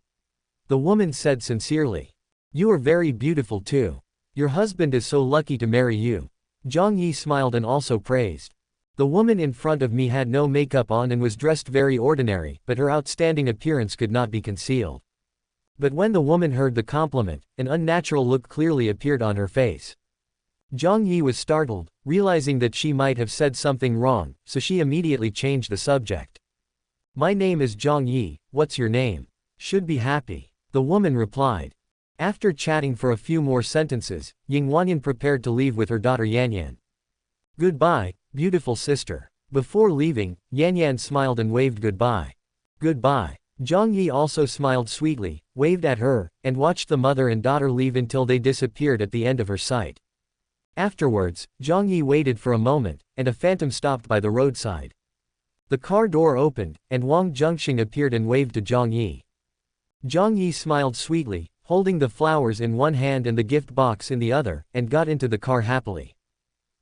The woman said sincerely. You are very beautiful too. Your husband is so lucky to marry you. Zhang Yi smiled and also praised. The woman in front of me had no makeup on and was dressed very ordinary, but her outstanding appearance could not be concealed. But when the woman heard the compliment, an unnatural look clearly appeared on her face. Zhang Yi was startled, realizing that she might have said something wrong, so she immediately changed the subject. My name is Zhang Yi, what's your name? Should be happy. The woman replied. After chatting for a few more sentences, Ying Wanyan prepared to leave with her daughter Yan Yan. Goodbye, beautiful sister. Before leaving, Yan Yan smiled and waved goodbye. Goodbye. Zhang Yi also smiled sweetly, waved at her, and watched the mother and daughter leave until they disappeared at the end of her sight. Afterwards, Zhang Yi waited for a moment, and a phantom stopped by the roadside. The car door opened, and Wang Zhenxing appeared and waved to Zhang Yi. Zhang Yi smiled sweetly, holding the flowers in one hand and the gift box in the other, and got into the car happily.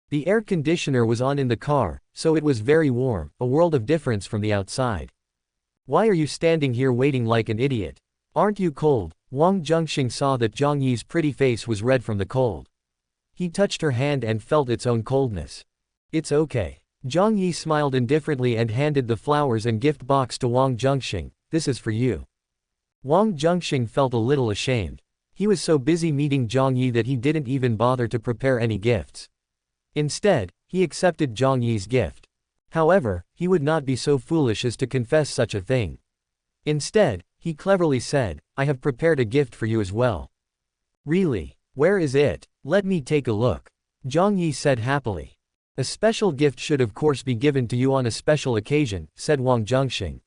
The air conditioner was on in the car, so it was very warm, a world of difference from the outside. Why are you standing here waiting like an idiot? Aren't you cold? Wang Zhenxing saw that Zhang Yi's pretty face was red from the cold. He touched her hand and felt its own coldness. It's okay. Zhang Yi smiled indifferently and handed the flowers and gift box to Wang Zhenxing. This is for you. Wang Zhenxing felt a little ashamed. He was so busy meeting Zhang Yi that he didn't even bother to prepare any gifts. Instead, he accepted Zhang Yi's gift. However, he would not be so foolish as to confess such a thing. Instead, he cleverly said, I have prepared a gift for you as well. Really? Where is it? Let me take a look. Zhang Yi said happily. A special gift should of course be given to you on a special occasion, said Wang Zhenxing.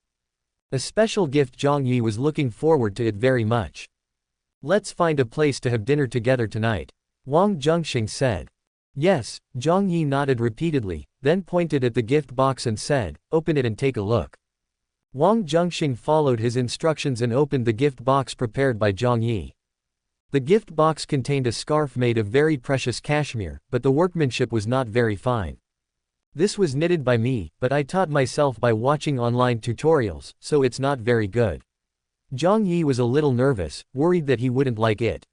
A special gift. Zhang Yi was looking forward to it very much. Let's find a place to have dinner together tonight. Wang Zhenxing said. Yes, Zhang Yi nodded repeatedly, then pointed at the gift box and said, open it and take a look. Wang Zhenxing followed his instructions and opened the gift box prepared by Zhang Yi. The gift box contained a scarf made of very precious cashmere, but the workmanship was not very fine. This was knitted by me, but I taught myself by watching online tutorials, so it's not very good. Zhang Yi was a little nervous, worried that he wouldn't like it.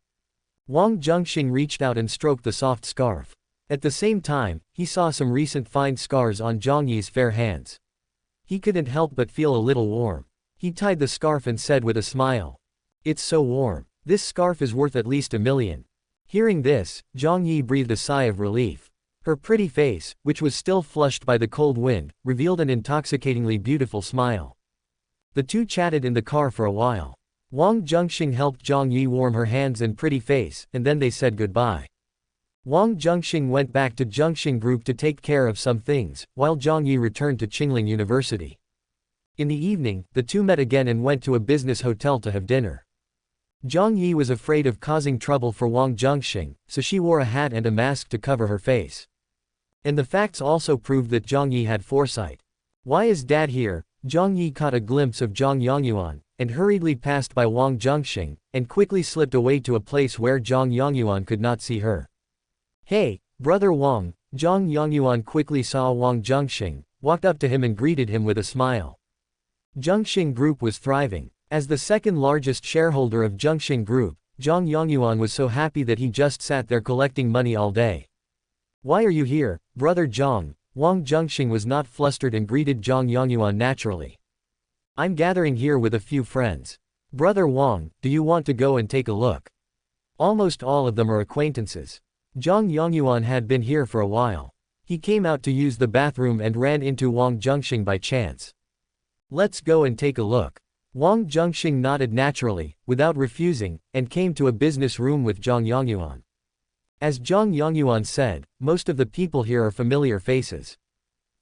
Wang Zhenxing reached out and stroked the soft scarf. At the same time, he saw some recent fine scars on Zhang Yi's fair hands. He couldn't help but feel a little warm. He tied the scarf and said with a smile. It's so warm. This scarf is worth at least $1 million. Hearing this, Zhang Yi breathed a sigh of relief. Her pretty face, which was still flushed by the cold wind, revealed an intoxicatingly beautiful smile. The two chatted in the car for a while. Wang Zhenxing helped Zhang Yi warm her hands and pretty face, and then they said goodbye. Wang Zhenxing went back to Zhenxing Group to take care of some things, while Zhang Yi returned to Qingling University. In the evening, the two met again and went to a business hotel to have dinner. Zhang Yi was afraid of causing trouble for Wang Zhenxing, so she wore a hat and a mask to cover her face. And the facts also proved that Zhang Yi had foresight. Why is Dad here? Zhang Yi caught a glimpse of Zhang Yangyuan, and hurriedly passed by Wang Zhenxing, and quickly slipped away to a place where Zhang Yangyuan could not see her. Hey, brother Wang. Zhang Yangyuan quickly saw Wang Zhenxing, walked up to him and greeted him with a smile. Zhenxing Group was thriving. As the second largest shareholder of Zhenxing Group, Zhang Yangyuan was so happy that he just sat there collecting money all day. Why are you here, brother Zhang? Wang Zhenxing was not flustered and greeted Zhang Yangyuan naturally. I'm gathering here with a few friends. Brother Wang, do you want to go and take a look? Almost all of them are acquaintances. Zhang Yangyuan had been here for a while. He came out to use the bathroom and ran into Wang Zhenxing by chance. Let's go and take a look. Wang Zhenxing nodded naturally, without refusing, and came to a business room with Zhang Yangyuan. As Zhang Yangyuan said, most of the people here are familiar faces.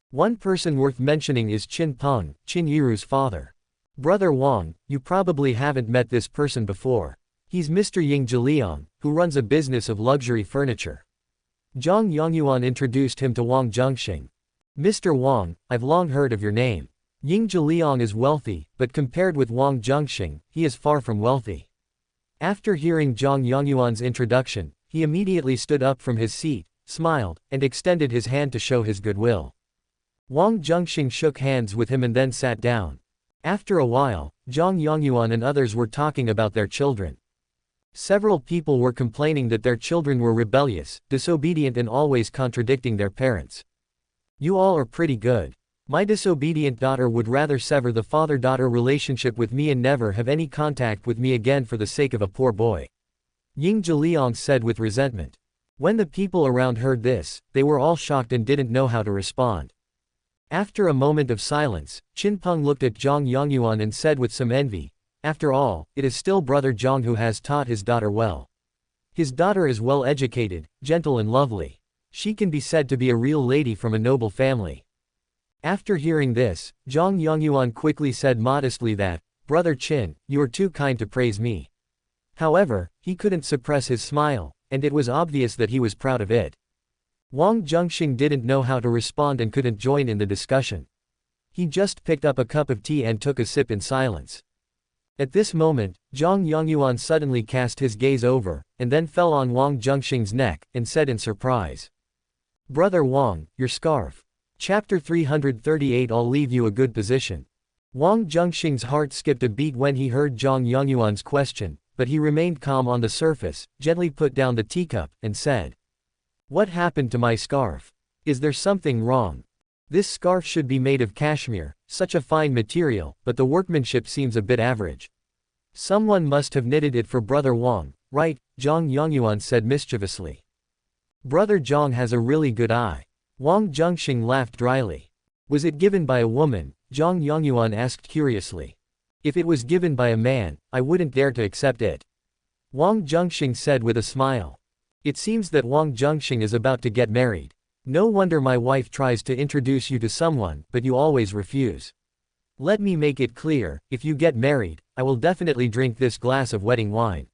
One person worth mentioning is Qin Peng, Qin Yiru's father. Brother Wang, you probably haven't met this person before. He's Mr. Ying Zhiliang, who runs a business of luxury furniture. Zhang Yangyuan introduced him to Wang Zhenxing. Mr. Wang, I've long heard of your name. Ying Zhiliang is wealthy, but compared with Wang Zhenxing, he is far from wealthy. After hearing Zhang Yangyuan's introduction, he immediately stood up from his seat, smiled, and extended his hand to show his goodwill. Wang Zhenxing shook hands with him and then sat down. After a while, Zhang Yangyuan and others were talking about their children. Several people were complaining that their children were rebellious, disobedient and always contradicting their parents. You all are pretty good. My disobedient daughter would rather sever the father-daughter relationship with me and never have any contact with me again for the sake of a poor boy. Ying Zhiliang said with resentment. When the people around heard this, they were all shocked and didn't know how to respond. After a moment of silence, Qin Peng looked at Zhang Yangyuan and said with some envy, after all, it is still brother Zhang who has taught his daughter well. His daughter is well educated, gentle and lovely. She can be said to be a real lady from a noble family. After hearing this, Zhang Yangyuan quickly said modestly that, Brother Qin, you are too kind to praise me. However, he couldn't suppress his smile, and it was obvious that he was proud of it. Wang Zhenxing didn't know how to respond and couldn't join in the discussion. He just picked up a cup of tea and took a sip in silence. At this moment, Zhang Yongyuan suddenly cast his gaze over, and then fell on Wang Zhenxing's neck, and said in surprise. Brother Wang, your scarf. Chapter 338. I'll leave you a good position. Wang Zhenxing's heart skipped a beat when he heard Zhang Yongyuan's question, but he remained calm on the surface, gently put down the teacup, and said. What happened to my scarf? Is there something wrong? This scarf should be made of cashmere, such a fine material, but the workmanship seems a bit average. Someone must have knitted it for Brother Wang, right? Zhang Yongyuan said mischievously. Brother Zhang has a really good eye. Wang Zhenxing laughed dryly. Was it given by a woman? Zhang Yongyuan asked curiously. If it was given by a man, I wouldn't dare to accept it. Wang Zhenxing said with a smile. It seems that Wang Zhenxing is about to get married. No wonder my wife tries to introduce you to someone, but you always refuse. Let me make it clear, if you get married, I will definitely drink this glass of wedding wine.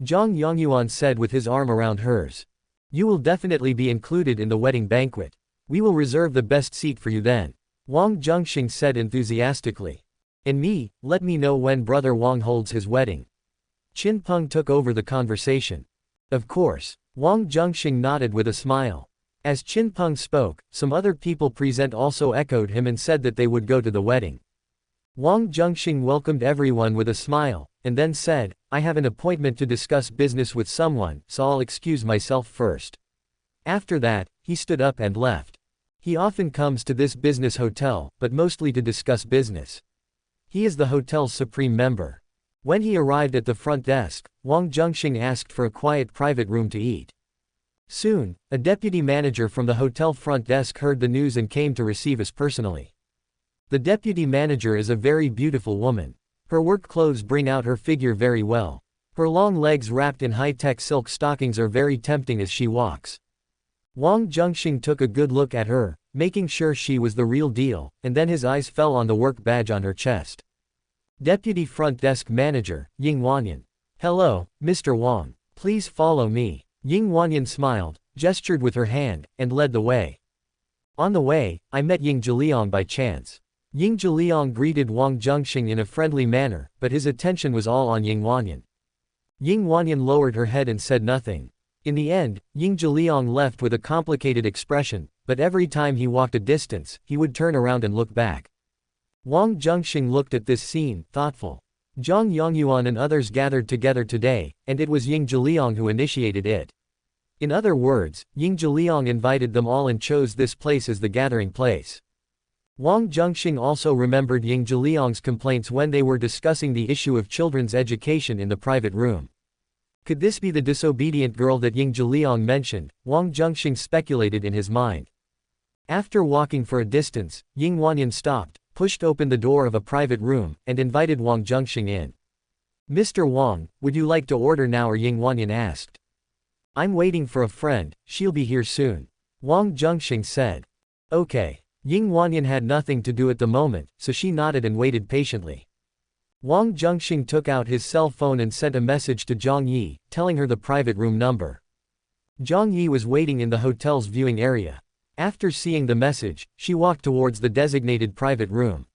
Zhang Yongyuan said with his arm around hers. You will definitely be included in the wedding banquet. We will reserve the best seat for you then. Wang Zhenxing said enthusiastically. And me, let me know when Brother Wang holds his wedding. Qin Peng took over the conversation. Of course. Wang Zhenxing nodded with a smile. As Qin Peng spoke, some other people present also echoed him and said that they would go to the wedding. Wang Zhenxing welcomed everyone with a smile, and then said, I have an appointment to discuss business with someone, so I'll excuse myself first. After that, he stood up and left. He often comes to this business hotel, but mostly to discuss business. He is the hotel's supreme member. When he arrived at the front desk, Wang Zhenxing asked for a quiet private room to eat. Soon, a deputy manager from the hotel front desk heard the news and came to receive us personally. The deputy manager is a very beautiful woman. Her work clothes bring out her figure very well. Her long legs wrapped in high-tech silk stockings are very tempting as she walks. Wang Zhenxing took a good look at her, making sure she was the real deal, and then his eyes fell on the work badge on her chest. Deputy Front Desk Manager, Ying Wanyan. Hello, Mr. Wang. Please follow me. Ying Wanyan smiled, gestured with her hand, and led the way. On the way, I met Ying Zhiliang by chance. Ying Zhiliang greeted Wang Zhenxing in a friendly manner, but his attention was all on Ying Wanyan. Ying Wanyan lowered her head and said nothing. In the end, Ying Zhiliang left with a complicated expression, but every time he walked a distance, he would turn around and look back. Wang Zhenxing looked at this scene, thoughtful. Zhang Yongyuan and others gathered together today, and it was Ying Zhiliang who initiated it. In other words, Ying Zhiliang invited them all and chose this place as the gathering place. Wang Zhenxing also remembered Ying Zhiliang's complaints when they were discussing the issue of children's education in the private room. Could this be the disobedient girl that Ying Zhiliang mentioned? Wang Zhenxing speculated in his mind. After walking for a distance, Ying Wanyan stopped, pushed open the door of a private room, and invited Wang Zhenxing in. Mr. Wang, would you like to order now, or Ying Wanyan asked. I'm waiting for a friend, she'll be here soon. Wang Zhenxing said. Okay. Ying Wanyan had nothing to do at the moment, so she nodded and waited patiently. Wang Zhenxing took out his cell phone and sent a message to Zhang Yi, telling her the private room number. Zhang Yi was waiting in the hotel's viewing area. After seeing the message, she walked towards the designated private room.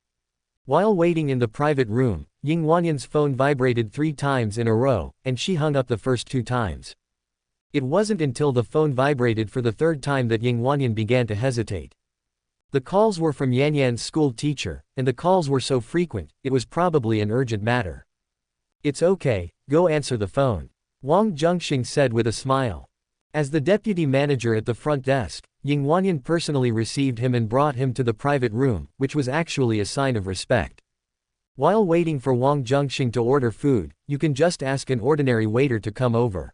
While waiting in the private room, Ying Wanyan's phone vibrated 3 times in a row, and she hung up the first 2 times. It wasn't until the phone vibrated for the 3rd time that Ying Wanyan began to hesitate. The calls were from Yanyan's school teacher, and the calls were so frequent, it was probably an urgent matter. It's okay, go answer the phone. Wang Zhenxing said with a smile. As the deputy manager at the front desk, Ying Wanyan personally received him and brought him to the private room, which was actually a sign of respect. While waiting for Wang Zhenxing to order food, you can just ask an ordinary waiter to come over.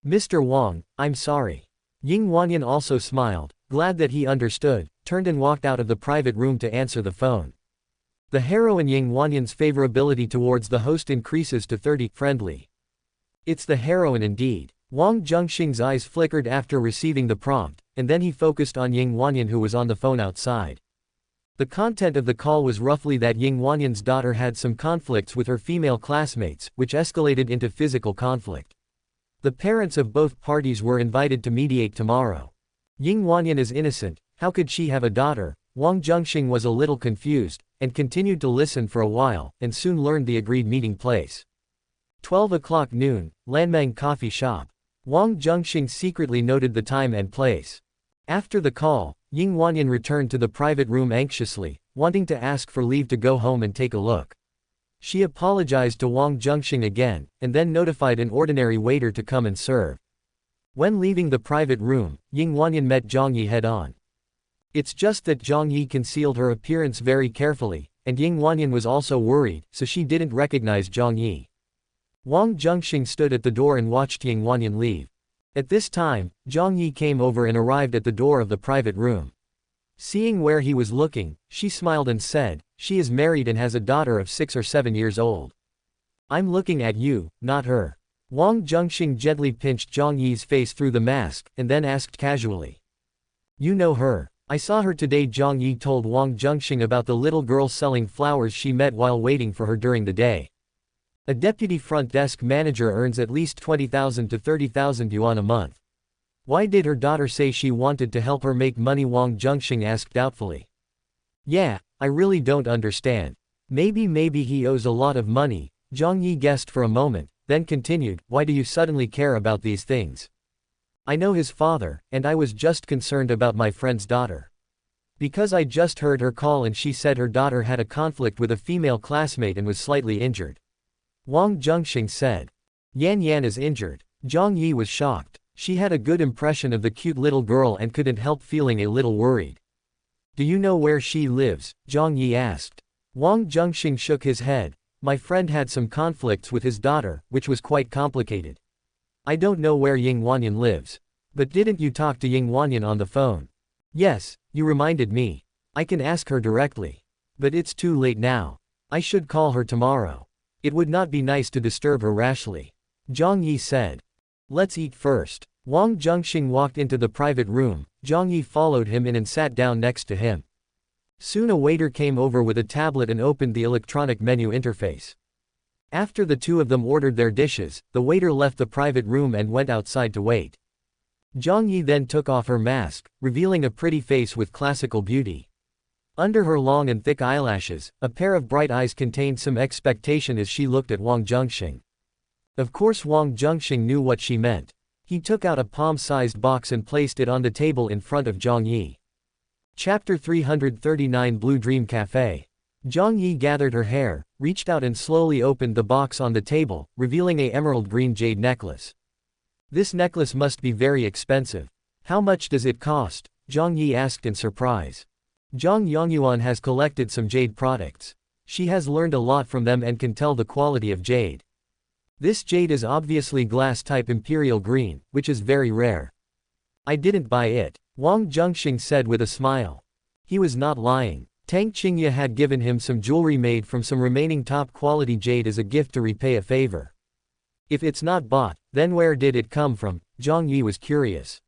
Mr. Wang, I'm sorry. Ying Wanyan also smiled, glad that he understood, turned and walked out of the private room to answer the phone. The heroine Ying Wanyan's favorability towards the host increases to 30, friendly. It's the heroine indeed. Wang Zhenxing's eyes flickered after receiving the prompt, and then he focused on Ying Wanyan, who was on the phone outside. The content of the call was roughly that Ying Wanyan's daughter had some conflicts with her female classmates, which escalated into physical conflict. The parents of both parties were invited to mediate tomorrow. Ying Wanyan is innocent, how could she have a daughter, Wang Zhenxing was a little confused, and continued to listen for a while, and soon learned the agreed meeting place. 12 o'clock noon, Lanmeng Coffee Shop. Wang Zhenxing secretly noted the time and place. After the call, Ying Wanyan returned to the private room anxiously, wanting to ask for leave to go home and take a look. She apologized to Wang Zhenxing again, and then notified an ordinary waiter to come and serve. When leaving the private room, Ying Wanyan met Zhang Yi head-on. It's just that Zhang Yi concealed her appearance very carefully, and Ying Wanyan was also worried, so she didn't recognize Zhang Yi. Wang Zhenxing stood at the door and watched Ying Wanyan leave. At this time, Zhang Yi came over and arrived at the door of the private room. Seeing where he was looking, she smiled and said, "She is married and has a daughter of 6 or 7 years old. I'm looking at you, not her." Wang Zhenxing gently pinched Zhang Yi's face through the mask, and then asked casually. "You know her? I saw her today." Zhang Yi told Wang Zhenxing about the little girl selling flowers she met while waiting for her during the day. A deputy front desk manager earns at least 20,000 to 30,000 yuan a month. Why did her daughter say she wanted to help her make money? Wang Zhenxing asked doubtfully. "Yeah, I really don't understand. Maybe he owes a lot of money." Zhang Yi guessed for a moment, then continued, "Why do you suddenly care about these things? I know his father, and I was just concerned about my friend's daughter. Because I just heard her call and she said her daughter had a conflict with a female classmate and was slightly injured." Wang Zhenxing said. Yan is injured." Zhang Yi was shocked. She had a good impression of the cute little girl and couldn't help feeling a little worried. "Do you know where she lives?" Zhang Yi asked. Wang Zhenxing shook his head. "My friend had some conflicts with his daughter, which was quite complicated. I don't know where Ying Wanyan lives." "But didn't you talk to Ying Wanyan on the phone?" "Yes, you reminded me. I can ask her directly. But it's too late now. I should call her tomorrow. It would not be nice to disturb her rashly." Zhang Yi said. "Let's eat first." Wang Zhenxing walked into the private room. Zhang Yi followed him in and sat down next to him. Soon a waiter came over with a tablet and opened the electronic menu interface. After the two of them ordered their dishes, the waiter left the private room and went outside to wait. Zhang Yi then took off her mask, revealing a pretty face with classical beauty. Under her long and thick eyelashes, a pair of bright eyes contained some expectation as she looked at Wang Zhenxing. Of course Wang Zhenxing knew what she meant. He took out a palm-sized box and placed it on the table in front of Zhang Yi. Chapter 339 Blue Dream Cafe. Zhang Yi gathered her hair, reached out and slowly opened the box on the table, revealing a emerald green jade necklace. "This necklace must be very expensive. How much does it cost?" Zhang Yi asked in surprise. Zhang Yongyuan has collected some jade products. She has learned a lot from them and can tell the quality of jade. This jade is obviously glass type imperial green, which is very rare. "I didn't buy it," Wang Zhenxing said with a smile. He was not lying. Tang Qingye had given him some jewelry made from some remaining top quality jade as a gift to repay a favor. If it's not bought, then where did it come from? Zhang Yi was curious.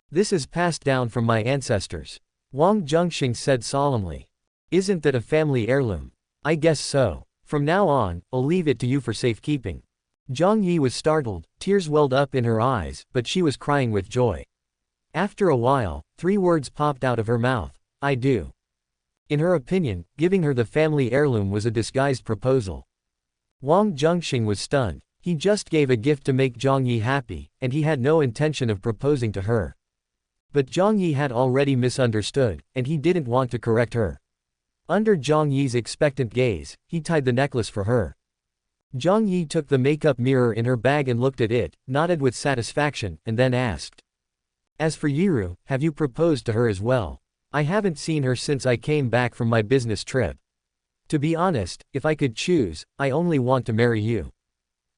"This is passed down from my ancestors," Wang Zhenxing said solemnly. "Isn't that a family heirloom?" "I guess so. From now on, I'll leave it to you for safekeeping." Zhang Yi was startled, tears welled up in her eyes, but she was crying with joy. After a while, 3 words popped out of her mouth: "I do." In her opinion, giving her the family heirloom was a disguised proposal. Wang Zhenxing was stunned. He just gave a gift to make Zhang Yi happy, and he had no intention of proposing to her. But Zhang Yi had already misunderstood, and he didn't want to correct her. Under Zhang Yi's expectant gaze, he tied the necklace for her. Zhang Yi took the makeup mirror in her bag and looked at it, nodded with satisfaction, and then asked. "As for Yiru, have you proposed to her as well? I haven't seen her since I came back from my business trip. To be honest, if I could choose, I only want to marry you,"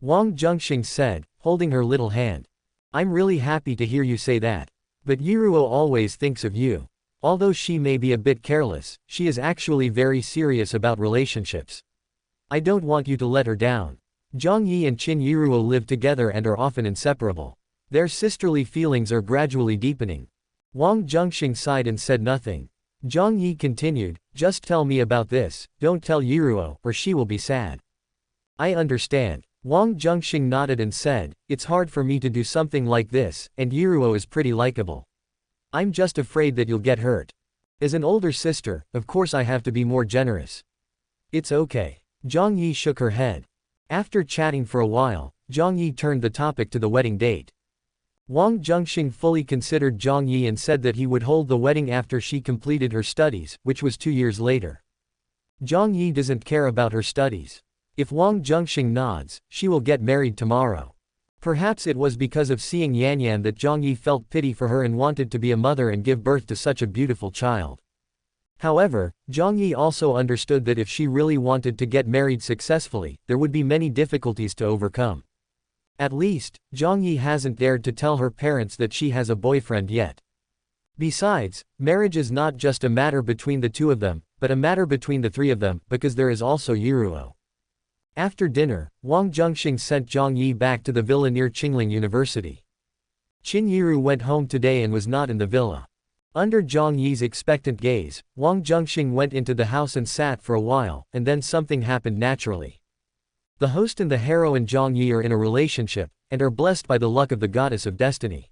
Wang Zhenxing said, holding her little hand. "I'm really happy to hear you say that. But Yiruo always thinks of you. Although she may be a bit careless, she is actually very serious about relationships. I don't want you to let her down." Zhang Yi and Qin Yiruo live together and are often inseparable. Their sisterly feelings are gradually deepening. Wang Zhenxing sighed and said nothing. Zhang Yi continued, "Just tell me about this, don't tell Yiruo, or she will be sad." "I understand." Wang Zhenxing nodded and said, "It's hard for me to do something like this, and Yiruo is pretty likable. I'm just afraid that you'll get hurt." As an older sister, of course I have to be more generous. It's okay. Zhang Yi shook her head. After chatting for a while, Zhang Yi turned the topic to the wedding date. Wang Zhenxing fully considered Zhang Yi and said that he would hold the wedding after she completed her studies, which was 2 years later. Zhang Yi doesn't care about her studies. If Wang Zhenxing nods, she will get married tomorrow. Perhaps it was because of seeing Yan Yan that Zhang Yi felt pity for her and wanted to be a mother and give birth to such a beautiful child. However, Zhang Yi also understood that if she really wanted to get married successfully, there would be many difficulties to overcome. At least, Zhang Yi hasn't dared to tell her parents that she has a boyfriend yet. Besides, marriage is not just a matter between the two of them, but a matter between the three of them, because there is also Yiruo. After dinner, Wang Zhenxing sent Zhang Yi back to the villa near Qingling University. Qin Yiru went home today and was not in the villa. Under Zhang Yi's expectant gaze, Wang Zhenxing went into the house and sat for a while, and then something happened naturally. The host and the heroine Zhang Yi are in a relationship, and are blessed by the luck of the goddess of destiny.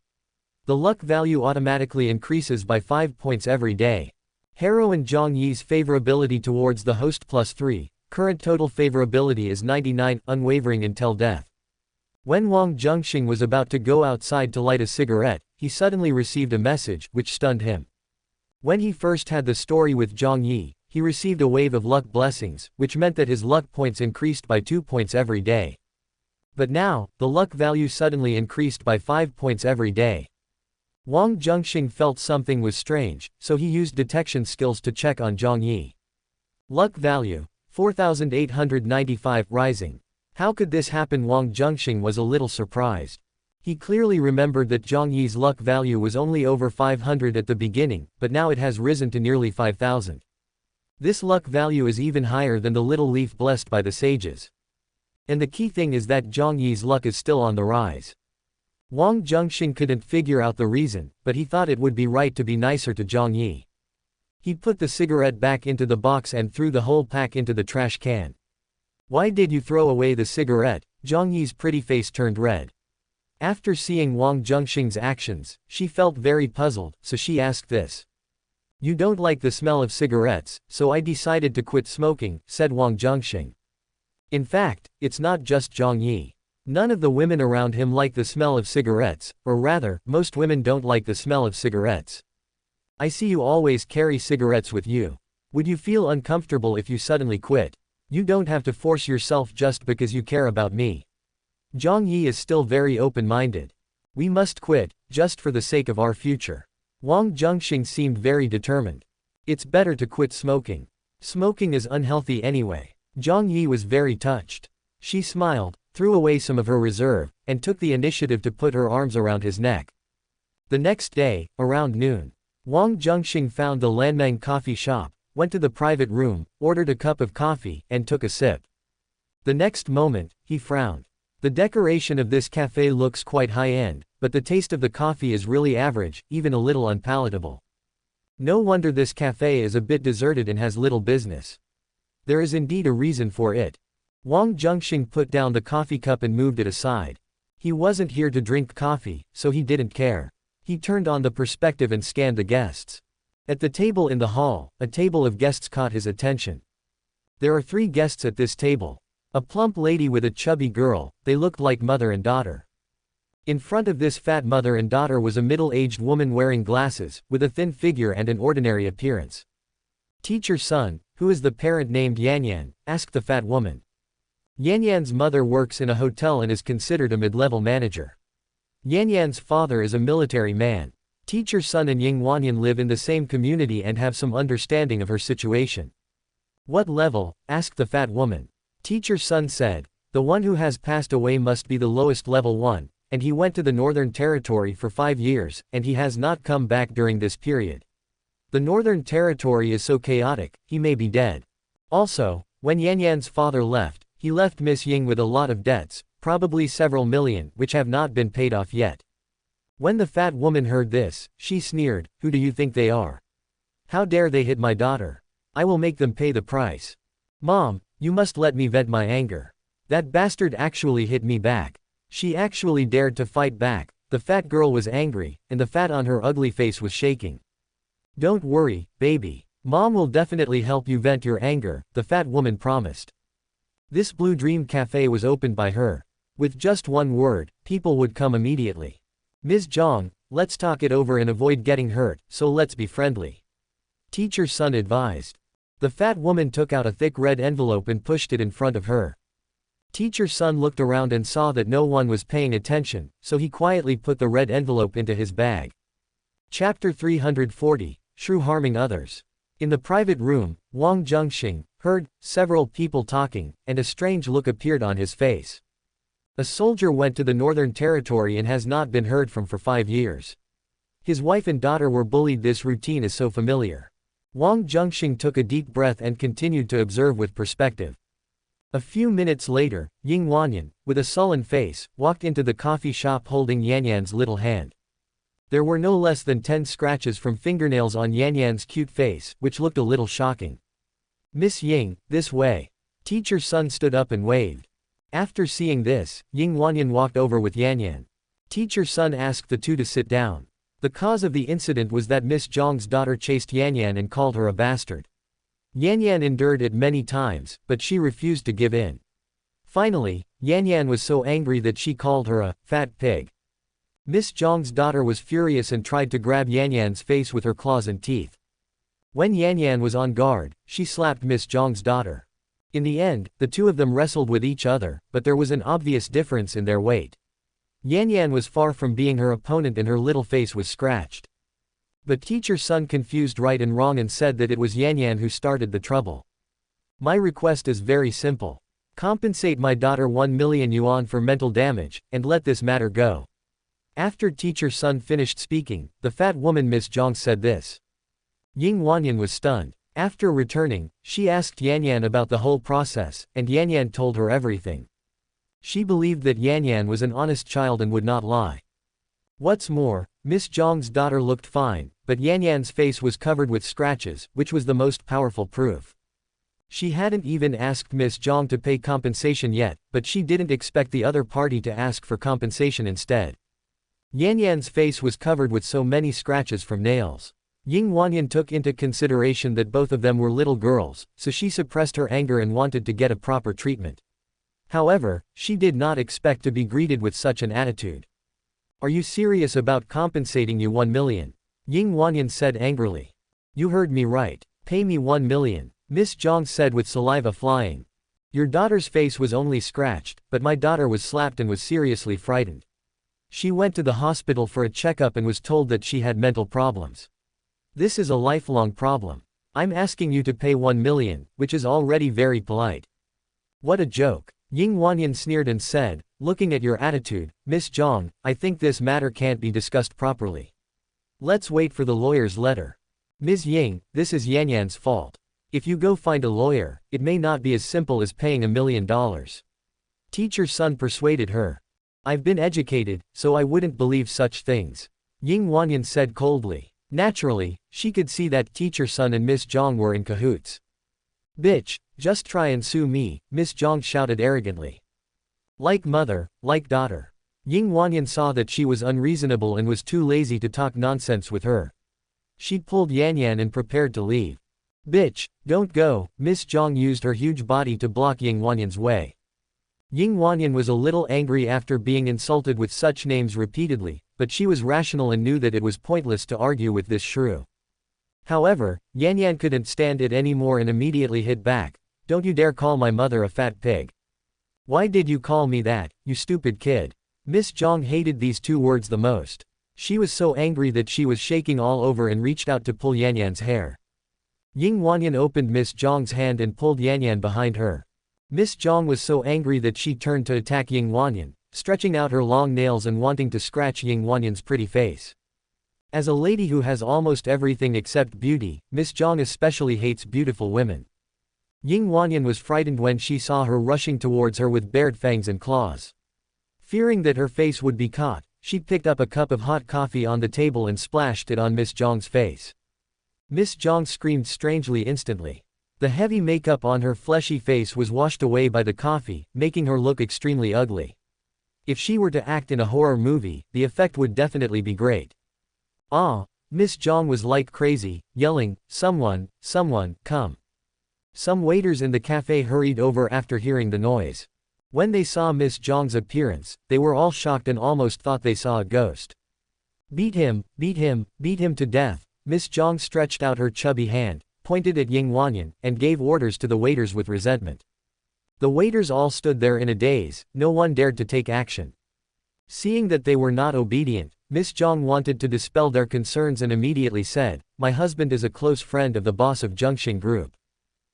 The luck value automatically increases by 5 points every day. Heroine Zhang Yi's favorability towards the host +3, current total favorability is 99, unwavering until death. When Wang Zhenxing was about to go outside to light a cigarette, he suddenly received a message, which stunned him. When he first had the story with Zhang Yi, he received a wave of luck blessings, which meant that his luck points increased by 2 points every day. But now, the luck value suddenly increased by 5 points every day. Wang Zhenxing felt something was strange, so he used detection skills to check on Zhang Yi. Luck value 4,895, rising. How could this happen? Wang Zhenxing was a little surprised. He clearly remembered that Zhang Yi's luck value was only over 500 at the beginning, but now it has risen to nearly 5,000. This luck value is even higher than the little leaf blessed by the sages. And the key thing is that Zhang Yi's luck is still on the rise. Wang Zhenxing couldn't figure out the reason, but he thought it would be right to be nicer to Zhang Yi. He put the cigarette back into the box and threw the whole pack into the trash can. Why did you throw away the cigarette? Zhang Yi's pretty face turned red. After seeing Wang Zhenxing's actions, she felt very puzzled, so she asked this. You don't like the smell of cigarettes, so I decided to quit smoking, said Wang Zhenxing. In fact, it's not just Zhang Yi. None of the women around him like the smell of cigarettes, or rather, most women don't like the smell of cigarettes. I see you always carry cigarettes with you. Would you feel uncomfortable if you suddenly quit? You don't have to force yourself just because you care about me. Zhang Yi is still very open-minded. We must quit, just for the sake of our future. Wang Zhenxing seemed very determined. It's better to quit smoking. Smoking is unhealthy anyway. Zhang Yi was very touched. She smiled, threw away some of her reserve, and took the initiative to put her arms around his neck. The next day, around noon, Wang Zhenxing found the Lanmeng coffee shop, went to the private room, ordered a cup of coffee, and took a sip. The next moment, he frowned. The decoration of this cafe looks quite high-end, but the taste of the coffee is really average, even a little unpalatable. No wonder this cafe is a bit deserted and has little business. There is indeed a reason for it. Wang Zhenxing put down the coffee cup and moved it aside. He wasn't here to drink coffee, so he didn't care. He turned on the perspective and scanned the guests. At the table in the hall, a table of guests caught his attention. There are 3 guests at this table. A plump lady with a chubby girl, they looked like mother and daughter. In front of this fat mother and daughter was a middle-aged woman wearing glasses, with a thin figure and an ordinary appearance. Teacher's son, who is the parent named Yan Yan? Asked the fat woman. Yan Yan's mother works in a hotel and is considered a mid-level manager. Yan Yan's father is a military man. Teacher's son and Ying Wanyan live in the same community and have some understanding of her situation. What level? Asked the fat woman. Teacher's son said, the one who has passed away must be the lowest level 1, and he went to the Northern Territory for 5 years, and he has not come back during this period. The Northern Territory is so chaotic, he may be dead. Also, when Yan Yan's father left, he left Miss Ying with a lot of debts, probably several million, which have not been paid off yet. When the fat woman heard this, she sneered, who do you think they are? How dare they hit my daughter? I will make them pay the price. Mom, you must let me vent my anger. That bastard actually hit me back. She actually dared to fight back. The fat girl was angry, and the fat on her ugly face was shaking. Don't worry, baby. Mom will definitely help you vent your anger, the fat woman promised. This Blue Dream Cafe was opened by her. With just one word, people would come immediately. Ms. Zhang, let's talk it over and avoid getting hurt, so let's be friendly. Teacher Sun advised. The fat woman took out a thick red envelope and pushed it in front of her. Teacher Sun looked around and saw that no one was paying attention, so he quietly put the red envelope into his bag. Chapter 340, Shrew Harming Others. In the private room, Wang Zhenxing heard several people talking, and a strange look appeared on his face. A soldier went to the Northern Territory and has not been heard from for 5 years. His wife and daughter were bullied. This routine is so familiar. Wang Zhenxing took a deep breath and continued to observe with perspective. A few minutes later, Ying Wanyan, with a sullen face, walked into the coffee shop holding Yan Yan's little hand. There were no less than 10 scratches from fingernails on Yan Yan's cute face, which looked a little shocking. Miss Ying, this way. Teacher Sun stood up and waved. After seeing this, Ying Wanyan walked over with Yan Yan. Teacher Sun asked the two to sit down. The cause of the incident was that Miss Zhang's daughter chased Yan Yan and called her a bastard. Yan Yan endured it many times, but she refused to give in. Finally, Yan Yan was so angry that she called her a fat pig. Miss Zhang's daughter was furious and tried to grab Yan Yan's face with her claws and teeth. When Yan Yan was on guard, she slapped Miss Zhang's daughter. In the end, the two of them wrestled with each other, but there was an obvious difference in their weight. Yan Yan was far from being her opponent and her little face was scratched. But Teacher Sun confused right and wrong and said that it was Yan Yan who started the trouble. My request is very simple. Compensate my daughter 1 million yuan for mental damage, and let this matter go. After Teacher Sun finished speaking, the fat woman Miss Zhang said this. Ying Wanyan was stunned. After returning, she asked Yan Yan about the whole process, and Yan Yan told her everything. She believed that Yan Yan was an honest child and would not lie. What's more, Miss Zhang's daughter looked fine, but Yan Yan's face was covered with scratches, which was the most powerful proof. She hadn't even asked Miss Zhang to pay compensation yet, but she didn't expect the other party to ask for compensation instead. Yan Yan's face was covered with so many scratches from nails. Ying Wanyan took into consideration that both of them were little girls, so she suppressed her anger and wanted to get a proper treatment. However, she did not expect to be greeted with such an attitude. Are you serious about compensating you 1 million? Ying Wanyan said angrily. You heard me right. Pay me 1 million. Miss Zhang said with saliva flying. Your daughter's face was only scratched, but my daughter was slapped and was seriously frightened. She went to the hospital for a checkup and was told that she had mental problems. This is a lifelong problem. I'm asking you to pay 1 million, which is already very polite. What a joke. Ying Wanyan sneered and said, looking at your attitude, Miss Zhang, I think this matter can't be discussed properly. Let's wait for the lawyer's letter. Ms. Ying, this is Yan Yan's fault. If you go find a lawyer, it may not be as simple as paying $1 million. Teacher Sun persuaded her. I've been educated, so I wouldn't believe such things. Ying Wanyan said coldly. Naturally, she could see that Teacher Sun and Miss Zhang were in cahoots. Bitch, just try and sue me, Miss Zhang shouted arrogantly. Like mother, like daughter. Ying Wanyan saw that she was unreasonable and was too lazy to talk nonsense with her. She pulled Yan Yan and prepared to leave. Bitch, don't go, Miss Zhang used her huge body to block Ying Wanyan's way. Ying Wanyan was a little angry after being insulted with such names repeatedly, but she was rational and knew that it was pointless to argue with this shrew. However, Yan Yan couldn't stand it anymore and immediately hit back. Don't you dare call my mother a fat pig. Why did you call me that, you stupid kid? Miss Zhang hated these two words the most. She was so angry that she was shaking all over and reached out to pull Yan Yan's hair. Ying Wanyan opened Miss Zhang's hand and pulled Yan Yan behind her. Miss Zhang was so angry that she turned to attack Ying Wanyan, stretching out her long nails and wanting to scratch Ying Wanyan's pretty face. As a lady who has almost everything except beauty, Miss Zhang especially hates beautiful women. Ying Wanyan was frightened when she saw her rushing towards her with bared fangs and claws. Fearing that her face would be caught, she picked up a cup of hot coffee on the table and splashed it on Miss Zhang's face. Miss Zhang screamed strangely instantly. The heavy makeup on her fleshy face was washed away by the coffee, making her look extremely ugly. If she were to act in a horror movie, the effect would definitely be great. Ah, Miss Zhang was like crazy, yelling, "Someone, someone, come." Some waiters in the cafe hurried over after hearing the noise. When they saw Miss Zhang's appearance, they were all shocked and almost thought they saw a ghost. "Beat him, beat him, beat him to death." Miss Zhang stretched out her chubby hand, pointed at Ying Wanyan, and gave orders to the waiters with resentment. The waiters all stood there in a daze, no one dared to take action. Seeing that they were not obedient, Miss Zhang wanted to dispel their concerns and immediately said, "My husband is a close friend of the boss of Zhenxing Group.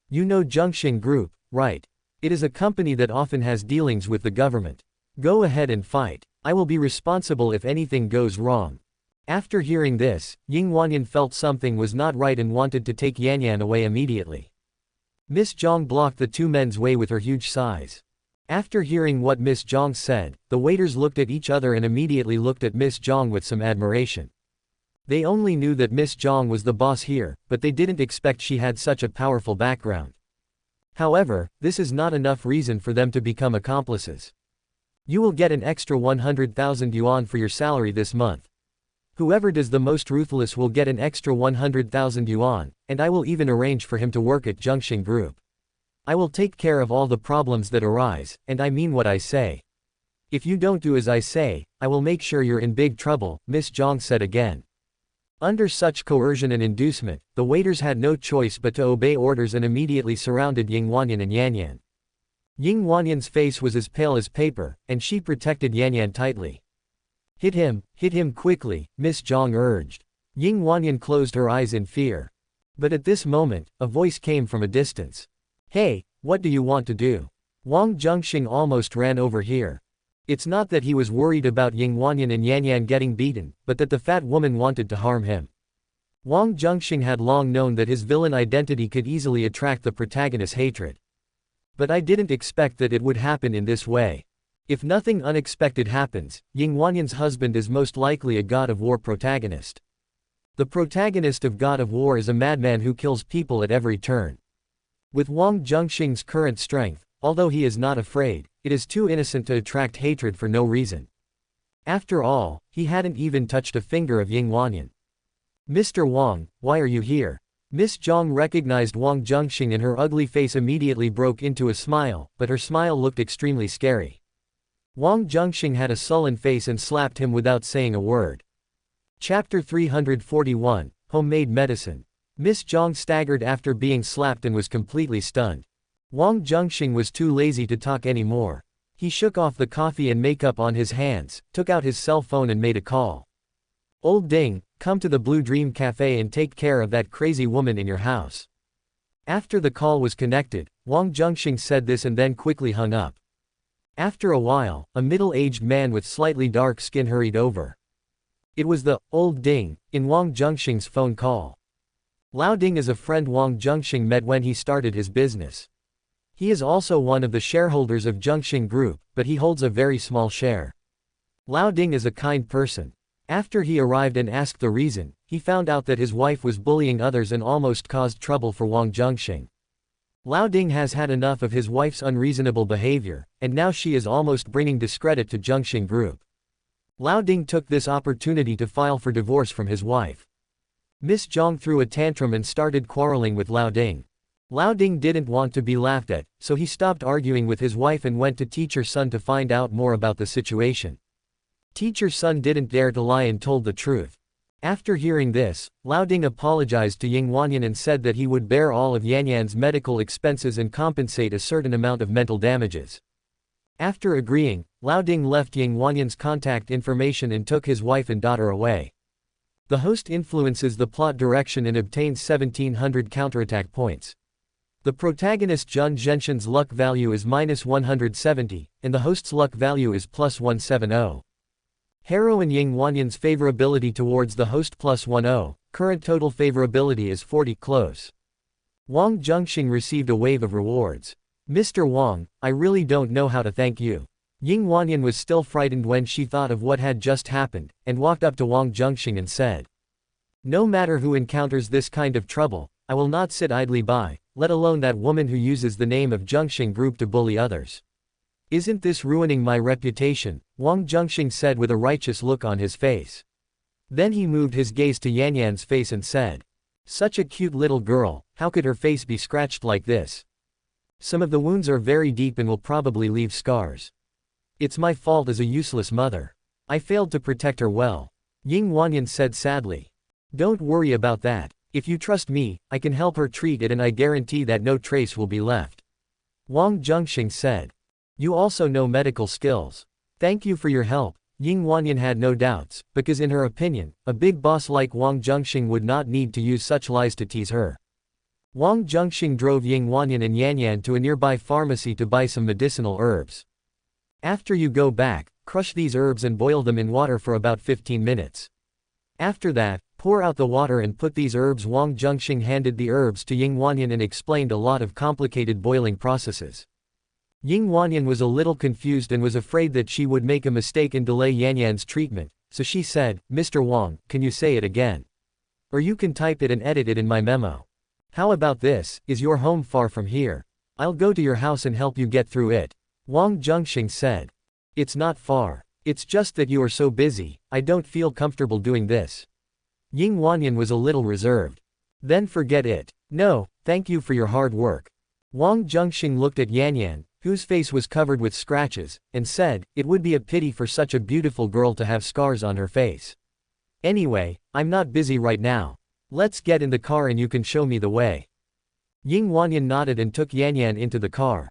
You know Zhenxing Group, right? It is a company that often has dealings with the government. Go ahead and fight. I will be responsible if anything goes wrong." After hearing this, Ying Wanyan felt something was not right and wanted to take Yanyan away immediately. Miss Zhang blocked the two men's way with her huge size. After hearing what Miss Zhang said, the waiters looked at each other and immediately looked at Miss Zhang with some admiration. They only knew that Miss Zhang was the boss here, but they didn't expect she had such a powerful background. However, this is not enough reason for them to become accomplices. "You will get an extra 100,000 yuan for your salary this month. Whoever does the most ruthless will get an extra 100,000 yuan, and I will even arrange for him to work at Zhenxing Group. I will take care of all the problems that arise, and I mean what I say. If you don't do as I say, I will make sure you're in big trouble," Miss Zhang said again. Under such coercion and inducement, the waiters had no choice but to obey orders and immediately surrounded Ying Wanyan and Yanyan. Ying Wanyan's face was as pale as paper, and she protected Yanyan tightly. Hit him quickly," Miss Zhang urged. Ying Wanyan closed her eyes in fear. But at this moment, a voice came from a distance. "Hey, what do you want to do?" Wang Zhenxing almost ran over here. It's not that he was worried about Ying Wanyan and Yanyan getting beaten, but that the fat woman wanted to harm him. Wang Zhenxing had long known that his villain identity could easily attract the protagonist's hatred. But I didn't expect that it would happen in this way. If nothing unexpected happens, Ying Wanyan's husband is most likely a God of War protagonist. The protagonist of God of War is a madman who kills people at every turn. With Wang Zhenxing's current strength, although he is not afraid, it is too innocent to attract hatred for no reason. After all, he hadn't even touched a finger of Ying Wanyan. "Mr. Wang, why are you here?" Miss Zhang recognized Wang Zhenxing and her ugly face immediately broke into a smile, but her smile looked extremely scary. Wang Zhenxing had a sullen face and slapped him without saying a word. Chapter 341, Homemade Medicine. Miss Zhang staggered after being slapped and was completely stunned. Wang Zhenxing was too lazy to talk anymore. He shook off the coffee and makeup on his hands, took out his cell phone and made a call. "Old Ding, come to the Blue Dream Cafe and take care of that crazy woman in your house." After the call was connected, Wang Zhenxing said this and then quickly hung up. After a while, a middle-aged man with slightly dark skin hurried over. It was the "Old Ding" in Wang Zhenxing's phone call. Lao Ding is a friend Wang Zhenxing met when he started his business. He is also one of the shareholders of Zhenxing Group, but he holds a very small share. Lao Ding is a kind person. After he arrived and asked the reason, he found out that his wife was bullying others and almost caused trouble for Wang Zhenxing. Lao Ding has had enough of his wife's unreasonable behavior, and now she is almost bringing discredit to Zhenxing Group. Lao Ding took this opportunity to file for divorce from his wife. Miss Zhang threw a tantrum and started quarreling with Lao Ding. Lao Ding didn't want to be laughed at, so he stopped arguing with his wife and went to Teacher Sun to find out more about the situation. Teacher Sun didn't dare to lie and told the truth. After hearing this, Lao Ding apologized to Ying Wanyan and said that he would bear all of Yanyan's medical expenses and compensate a certain amount of mental damages. After agreeing, Lao Ding left Ying Wanyan's contact information and took his wife and daughter away. The host influences the plot direction and obtains 1700 counterattack points. The protagonist Wang Zhenxing's luck value is -170, and the host's luck value is +170. Heroine Ying Wanyan's favorability towards the host +10, current total favorability is 40 close. Wang Zhenxing received a wave of rewards. "Mr. Wang, I really don't know how to thank you." Ying Wanyan was still frightened when she thought of what had just happened, and walked up to Wang Zhenxing and said, "No matter who encounters this kind of trouble, I will not sit idly by, let alone that woman who uses the name of Zhenxing Group to bully others. Isn't this ruining my reputation?" Wang Zhenxing said with a righteous look on his face. Then he moved his gaze to Yan Yan's face and said, "Such a cute little girl, how could her face be scratched like this? Some of the wounds are very deep and will probably leave scars. It's my fault as a useless mother. I failed to protect her well." Ying Wanyan said sadly. "Don't worry about that. If you trust me, I can help her treat it and I guarantee that no trace will be left." Wang Zhenxing said. "You also know medical skills. Thank you for your help." Ying Wanyan had no doubts, because in her opinion, a big boss like Wang Zhenxing would not need to use such lies to tease her. Wang Zhenxing drove Ying Wanyan and Yan Yan to a nearby pharmacy to buy some medicinal herbs. "After you go back, crush these herbs and boil them in water for about 15 minutes. After that, pour out the water and put these herbs." Wang Zhenxing handed the herbs to Ying Wanyan and explained a lot of complicated boiling processes. Ying Wanyan was a little confused and was afraid that she would make a mistake and delay Yan Yan's treatment, so she said, "Mr. Wang, can you say it again? Or you can type it and edit it in my memo. How about this, is your home far from here? I'll go to your house and help you get through it." Wang Zhenxing said. "It's not far. It's just that you are so busy, I don't feel comfortable doing this." Ying Wanyan was a little reserved. "Then forget it. No, thank you for your hard work." Wang Zhenxing looked at Yan Yan, whose face was covered with scratches, and said, "It would be a pity for such a beautiful girl to have scars on her face. Anyway, I'm not busy right now. Let's get in the car and you can show me the way." Ying Wanyan nodded and took Yan Yan into the car.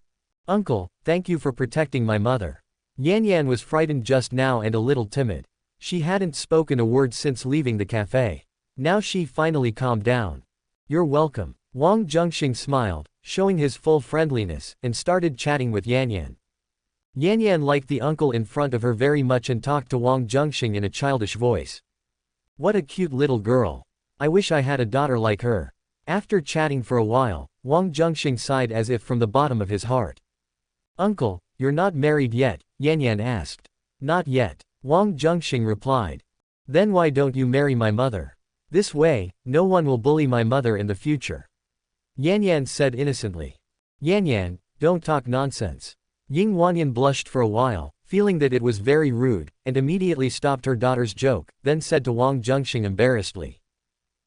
"Uncle, thank you for protecting my mother." Yan Yan was frightened just now and a little timid. She hadn't spoken a word since leaving the cafe. Now she finally calmed down. "You're welcome." Wang Zhenxing smiled, showing his full friendliness, and started chatting with Yan Yan. Yan Yan liked the uncle in front of her very much and talked to Wang Zhenxing in a childish voice. "What a cute little girl. I wish I had a daughter like her." After chatting for a while, Wang Zhenxing sighed as if from the bottom of his heart. "Uncle, you're not married yet?" Yan Yan asked. "Not yet," Wang Zhenxing replied. "Then why don't you marry my mother? This way, no one will bully my mother in the future." Yan Yan said innocently. "Yan Yan, don't talk nonsense." Ying Wanyan blushed for a while, feeling that it was very rude, and immediately stopped her daughter's joke, then said to Wang Zhenxing embarrassedly.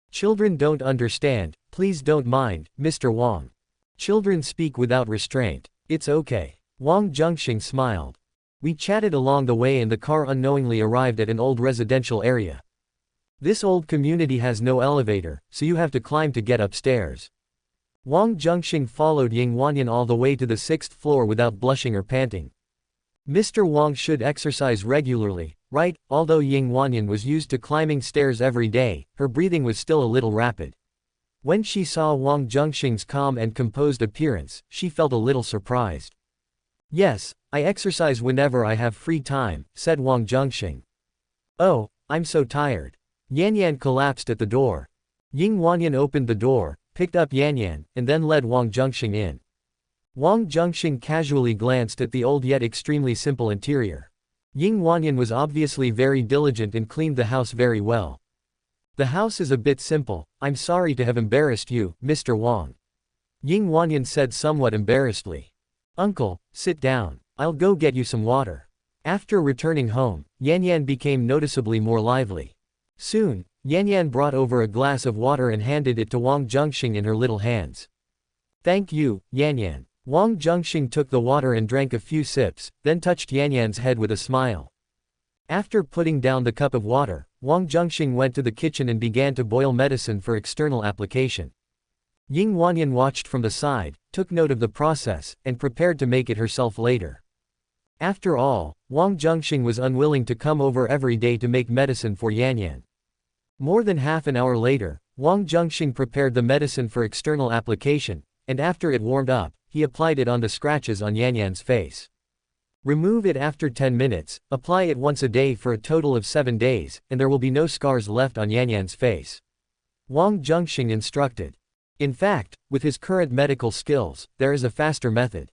"Children don't understand, please don't mind, Mr. Wang. Children speak without restraint. It's okay." Wang Zhenxing smiled. We chatted along the way and the car unknowingly arrived at an old residential area. This old community has no elevator, so you have to climb to get upstairs. Wang Zhenxing followed Ying Wanyan all the way to the 6th floor without blushing or panting. Mr. Wang should exercise regularly, right? Although Ying Wanyan was used to climbing stairs every day, her breathing was still a little rapid. When she saw Wang Zhenxing's calm and composed appearance, she felt a little surprised. "Yes, I exercise whenever I have free time," said Wang Zhenxing. "Oh, I'm so tired." Yan Yan collapsed at the door. Ying Wanyan opened the door, picked up Yan Yan, and then led Wang Zhenxing in. Wang Zhenxing casually glanced at the old yet extremely simple interior. Ying Wanyan was obviously very diligent and cleaned the house very well. "The house is a bit simple, I'm sorry to have embarrassed you, Mr. Wang." Ying Wanyan said somewhat embarrassedly. "Uncle, sit down. I'll go get you some water." After returning home, Yan Yan became noticeably more lively. Soon, Yan Yan brought over a glass of water and handed it to Wang Zhenxing in her little hands. "Thank you, Yan Yan." Wang Zhenxing took the water and drank a few sips, then touched Yan Yan's head with a smile. After putting down the cup of water, Wang Zhenxing went to the kitchen and began to boil medicine for external application. Ying Wanyan watched from the side, took note of the process, and prepared to make it herself later. After all, Wang Zhenxing was unwilling to come over every day to make medicine for Yan Yan. More than half an hour later, Wang Zhenxing prepared the medicine for external application, and after it warmed up, he applied it on the scratches on Yan Yan's face. Remove it after 10 minutes, apply it once a day for a total of 7 days, and there will be no scars left on Yan Yan's face. Wang Zhenxing instructed. In fact, with his current medical skills, there is a faster method.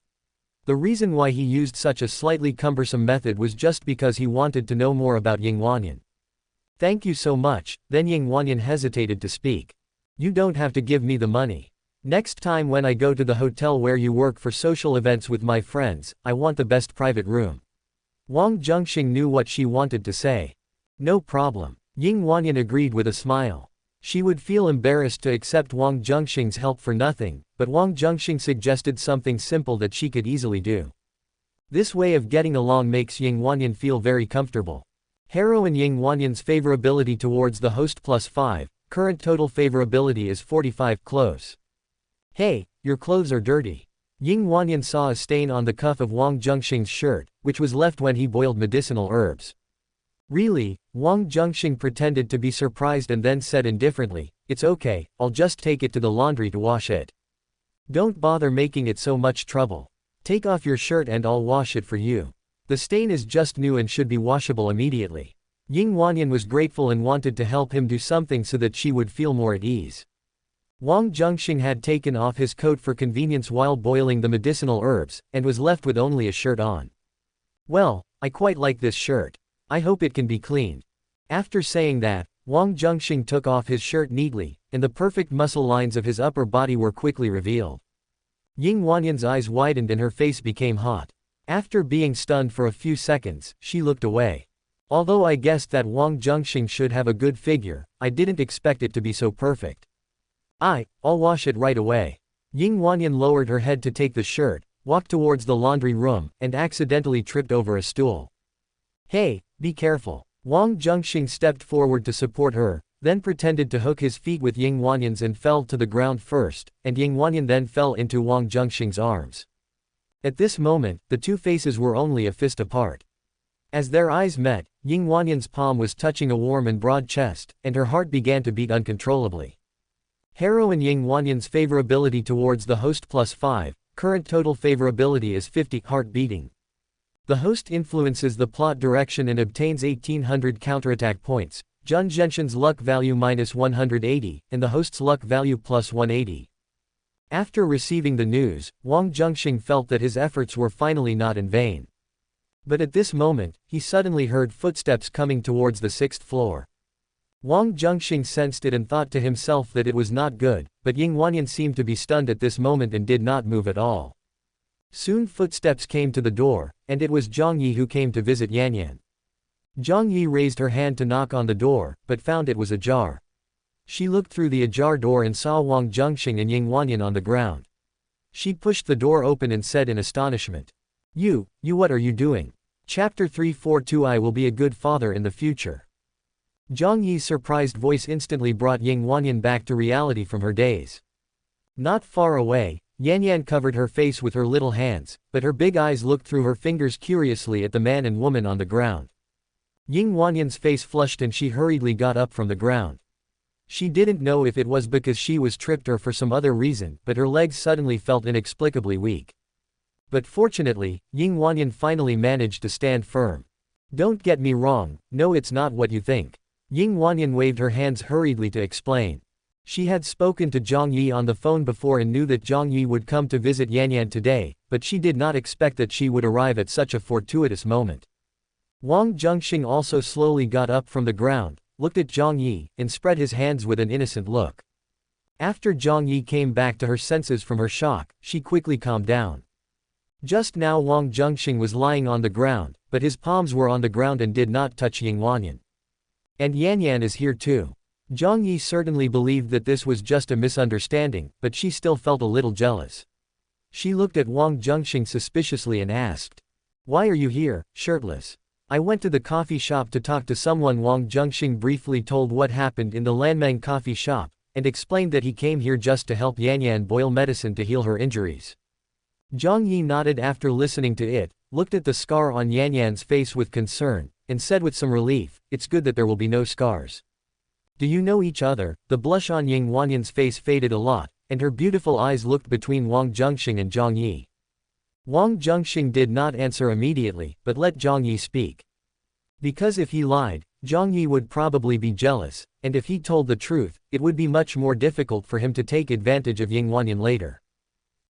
The reason why he used such a slightly cumbersome method was just because he wanted to know more about Ying Wanyan. "Thank you so much." Then Ying Wanyan hesitated to speak. "You don't have to give me the money. Next time when I go to the hotel where you work for social events with my friends, I want the best private room." Wang Zhenxing knew what she wanted to say. "No problem." Ying Wanyan agreed with a smile. She would feel embarrassed to accept Wang Zhenxing's help for nothing, but Wang Zhenxing suggested something simple that she could easily do. This way of getting along makes Ying Wanyan feel very comfortable. Heroine Ying Wanyan's favorability towards the host +5, current total favorability is 45 close. Hey, your clothes are dirty. Ying Wanyan saw a stain on the cuff of Wang Zhenxing's shirt, which was left when he boiled medicinal herbs. Really? Wang Zhenxing pretended to be surprised and then said indifferently, "It's okay, I'll just take it to the laundry to wash it. Don't bother making it so much trouble. Take off your shirt and I'll wash it for you. The stain is just new and should be washable immediately." Ying Wanyan was grateful and wanted to help him do something so that she would feel more at ease. Wang Zhenxing had taken off his coat for convenience while boiling the medicinal herbs, and was left with only a shirt on. "Well, I quite like this shirt. I hope it can be cleaned." After saying that, Wang Zhenxing took off his shirt neatly, and the perfect muscle lines of his upper body were quickly revealed. Ying Wanyan's eyes widened and her face became hot. After being stunned for a few seconds, she looked away. "Although I guessed that Wang Zhenxing should have a good figure, I didn't expect it to be so perfect. I'll wash it right away." Ying Wanyan lowered her head to take the shirt, walked towards the laundry room, and accidentally tripped over a stool. "Hey, be careful." Wang Zhenxing stepped forward to support her, then pretended to hook his feet with Ying Wanyan's and fell to the ground first, and Ying Wanyan then fell into Wang Zhenxing's arms. At this moment, the two faces were only a fist apart. As their eyes met, Ying Wanyan's palm was touching a warm and broad chest, and her heart began to beat uncontrollably. Heroine Ying Wanyan's favorability towards the host +5, current total favorability is 50, heart beating. The host influences the plot direction and obtains 1800 counterattack points, Wang Zhenxing's luck value -180, and the host's luck value +180. After receiving the news, Wang Zhenxing felt that his efforts were finally not in vain. But at this moment, he suddenly heard footsteps coming towards the 6th floor. Wang Zhenxing sensed it and thought to himself that it was not good, but Ying Wanyan seemed to be stunned at this moment and did not move at all. Soon footsteps came to the door, and it was Zhang Yi who came to visit Yanyan. Zhang Yi raised her hand to knock on the door, but found it was ajar. She looked through the ajar door and saw Wang Zhenxing and Ying Wanyan on the ground. She pushed the door open and said in astonishment, You what are you doing? Chapter 342 I will be a good father in the future." Zhang Yi's surprised voice instantly brought Ying Wanyan back to reality from her daze. Not far away, Yanyan covered her face with her little hands, but her big eyes looked through her fingers curiously at the man and woman on the ground. Ying Wanyan's face flushed and she hurriedly got up from the ground. She didn't know if it was because she was tripped or for some other reason, but her legs suddenly felt inexplicably weak. But fortunately, Ying Wanyan finally managed to stand firm. "Don't get me wrong, no, it's not what you think." Ying Wanyan waved her hands hurriedly to explain. She had spoken to Zhang Yi on the phone before and knew that Zhang Yi would come to visit Yanyan today, but she did not expect that she would arrive at such a fortuitous moment. Wang Zhenxing also slowly got up from the ground, looked at Zhang Yi, and spread his hands with an innocent look. After Zhang Yi came back to her senses from her shock, she quickly calmed down. Just now Wang Zhenxing was lying on the ground, but his palms were on the ground and did not touch Ying Wanyan. "And Yanyan is here too." Zhang Yi certainly believed that this was just a misunderstanding, but she still felt a little jealous. She looked at Wang Zhenxing suspiciously and asked, "Why are you here, shirtless?" "I went to the coffee shop to talk to someone." Wang Zhenxing briefly told what happened in the Lanmeng coffee shop, and explained that he came here just to help Yanyan boil medicine to heal her injuries. Zhang Yi nodded after listening to it, looked at the scar on Yanyan's face with concern, and said with some relief, "It's good that there will be no scars." "Do you know each other?" The blush on Ying Wanyan's face faded a lot, and her beautiful eyes looked between Wang Zhenxing and Zhang Yi. Wang Zhenxing did not answer immediately, but let Zhang Yi speak. Because if he lied, Zhang Yi would probably be jealous, and if he told the truth, it would be much more difficult for him to take advantage of Ying Wanyan later.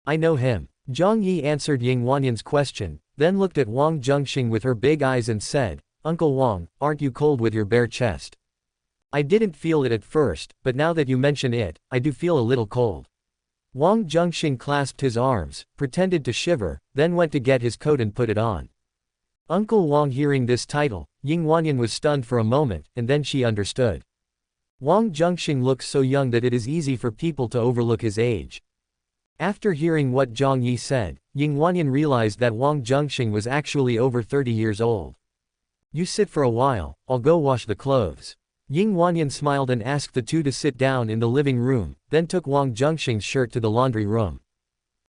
"I know him." Zhang Yi answered Ying Wanyan's question, then looked at Wang Zhenxing with her big eyes and said, "Uncle Wang, aren't you cold with your bare chest?" "I didn't feel it at first, but now that you mention it, I do feel a little cold." Wang Zhenxing clasped his arms, pretended to shiver, then went to get his coat and put it on. Uncle Wang. Hearing this title, Ying Wanyan was stunned for a moment, and then she understood. Wang Zhenxing looks so young that it is easy for people to overlook his age. After hearing what Zhang Yi said, Ying Wanyan realized that Wang Zhenxing was actually over 30 years old. You sit for a while, I'll go wash the clothes. Ying Wanyan smiled and asked the two to sit down in the living room, then took Wang Zhenxing's shirt to the laundry room.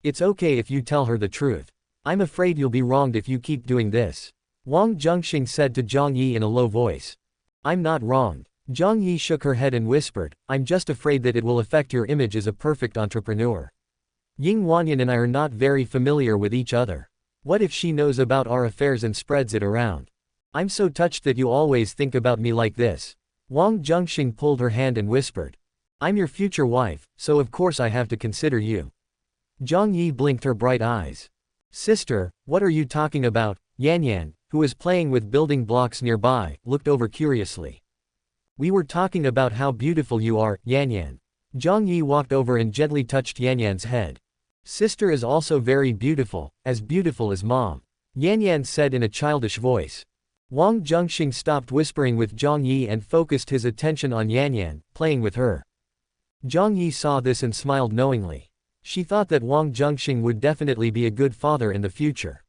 It's okay if you tell her the truth. I'm afraid you'll be wronged if you keep doing this. Wang Zhenxing said to Zhang Yi in a low voice. I'm not wronged. Zhang Yi shook her head and whispered, I'm just afraid that it will affect your image as a perfect entrepreneur. Ying Wanyan and I are not very familiar with each other. What if she knows about our affairs and spreads it around? I'm so touched that you always think about me like this. Wang Zhenxing pulled her hand and whispered. I'm your future wife, so of course I have to consider you. Zhang Yi blinked her bright eyes. Sister, what are you talking about? Yan Yan, who was playing with building blocks nearby, looked over curiously. We were talking about how beautiful you are, Yan Yan. Zhang Yi walked over and gently touched Yan Yan's head. Sister is also very beautiful as Mom. Yan Yan said in a childish voice. Wang Zhenxing stopped whispering with Zhang Yi and focused his attention on Yan Yan, playing with her. Zhang Yi saw this and smiled knowingly. She thought that Wang Zhenxing would definitely be a good father in the future.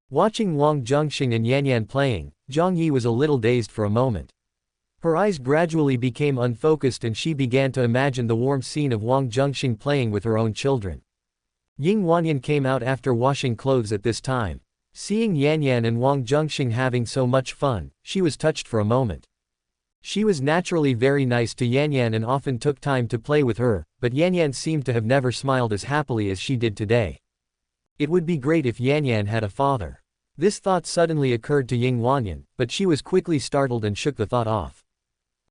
Watching Wang Zhenxing and Yan Yan playing, Zhang Yi was a little dazed for a moment. Her eyes gradually became unfocused and she began to imagine the warm scene of Wang Zhenxing playing with her own children. Ying Wanyan came out after washing clothes at this time. Seeing Yan Yan and Wang Zhenxing having so much fun, she was touched for a moment. She was naturally very nice to Yan Yan and often took time to play with her, but Yan Yan seemed to have never smiled as happily as she did today. It would be great if Yan Yan had a father. This thought suddenly occurred to Ying Wanyan, but she was quickly startled and shook the thought off.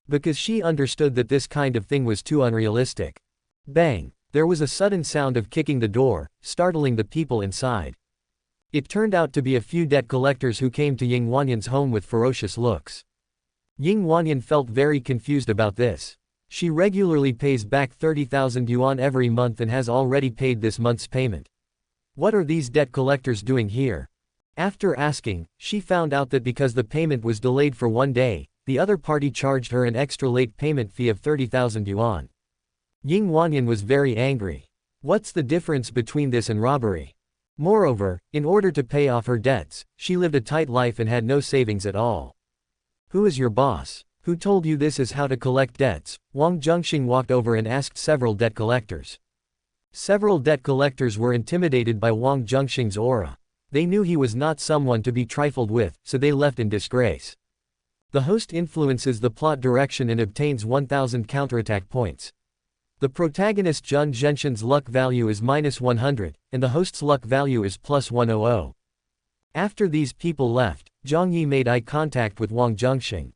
Because she understood that this kind of thing was too unrealistic. Bang! There was a sudden sound of kicking the door, startling the people inside. It turned out to be a few debt collectors who came to Ying Wanyan's home with ferocious looks. Ying Wanyan felt very confused about this. She regularly pays back 30,000 yuan every month and has already paid this month's payment. What are these debt collectors doing here? After asking, she found out that because the payment was delayed for 1 day, the other party charged her an extra late payment fee of 30,000 yuan. Ying Wanyan was very angry. What's the difference between this and robbery? Moreover, in order to pay off her debts, she lived a tight life and had no savings at all. Who is your boss? Who told you this is how to collect debts? Wang Zhenxing walked over and asked several debt collectors. Several debt collectors were intimidated by Wang Zhenxing's aura. They knew he was not someone to be trifled with, so they left in disgrace. The host influences the plot direction and obtains 1000 counterattack points. The protagonist Wang Zhenxing's luck value is -100, and the host's luck value is +100. After these people left, Zhang Yi made eye contact with Wang Zhenxing.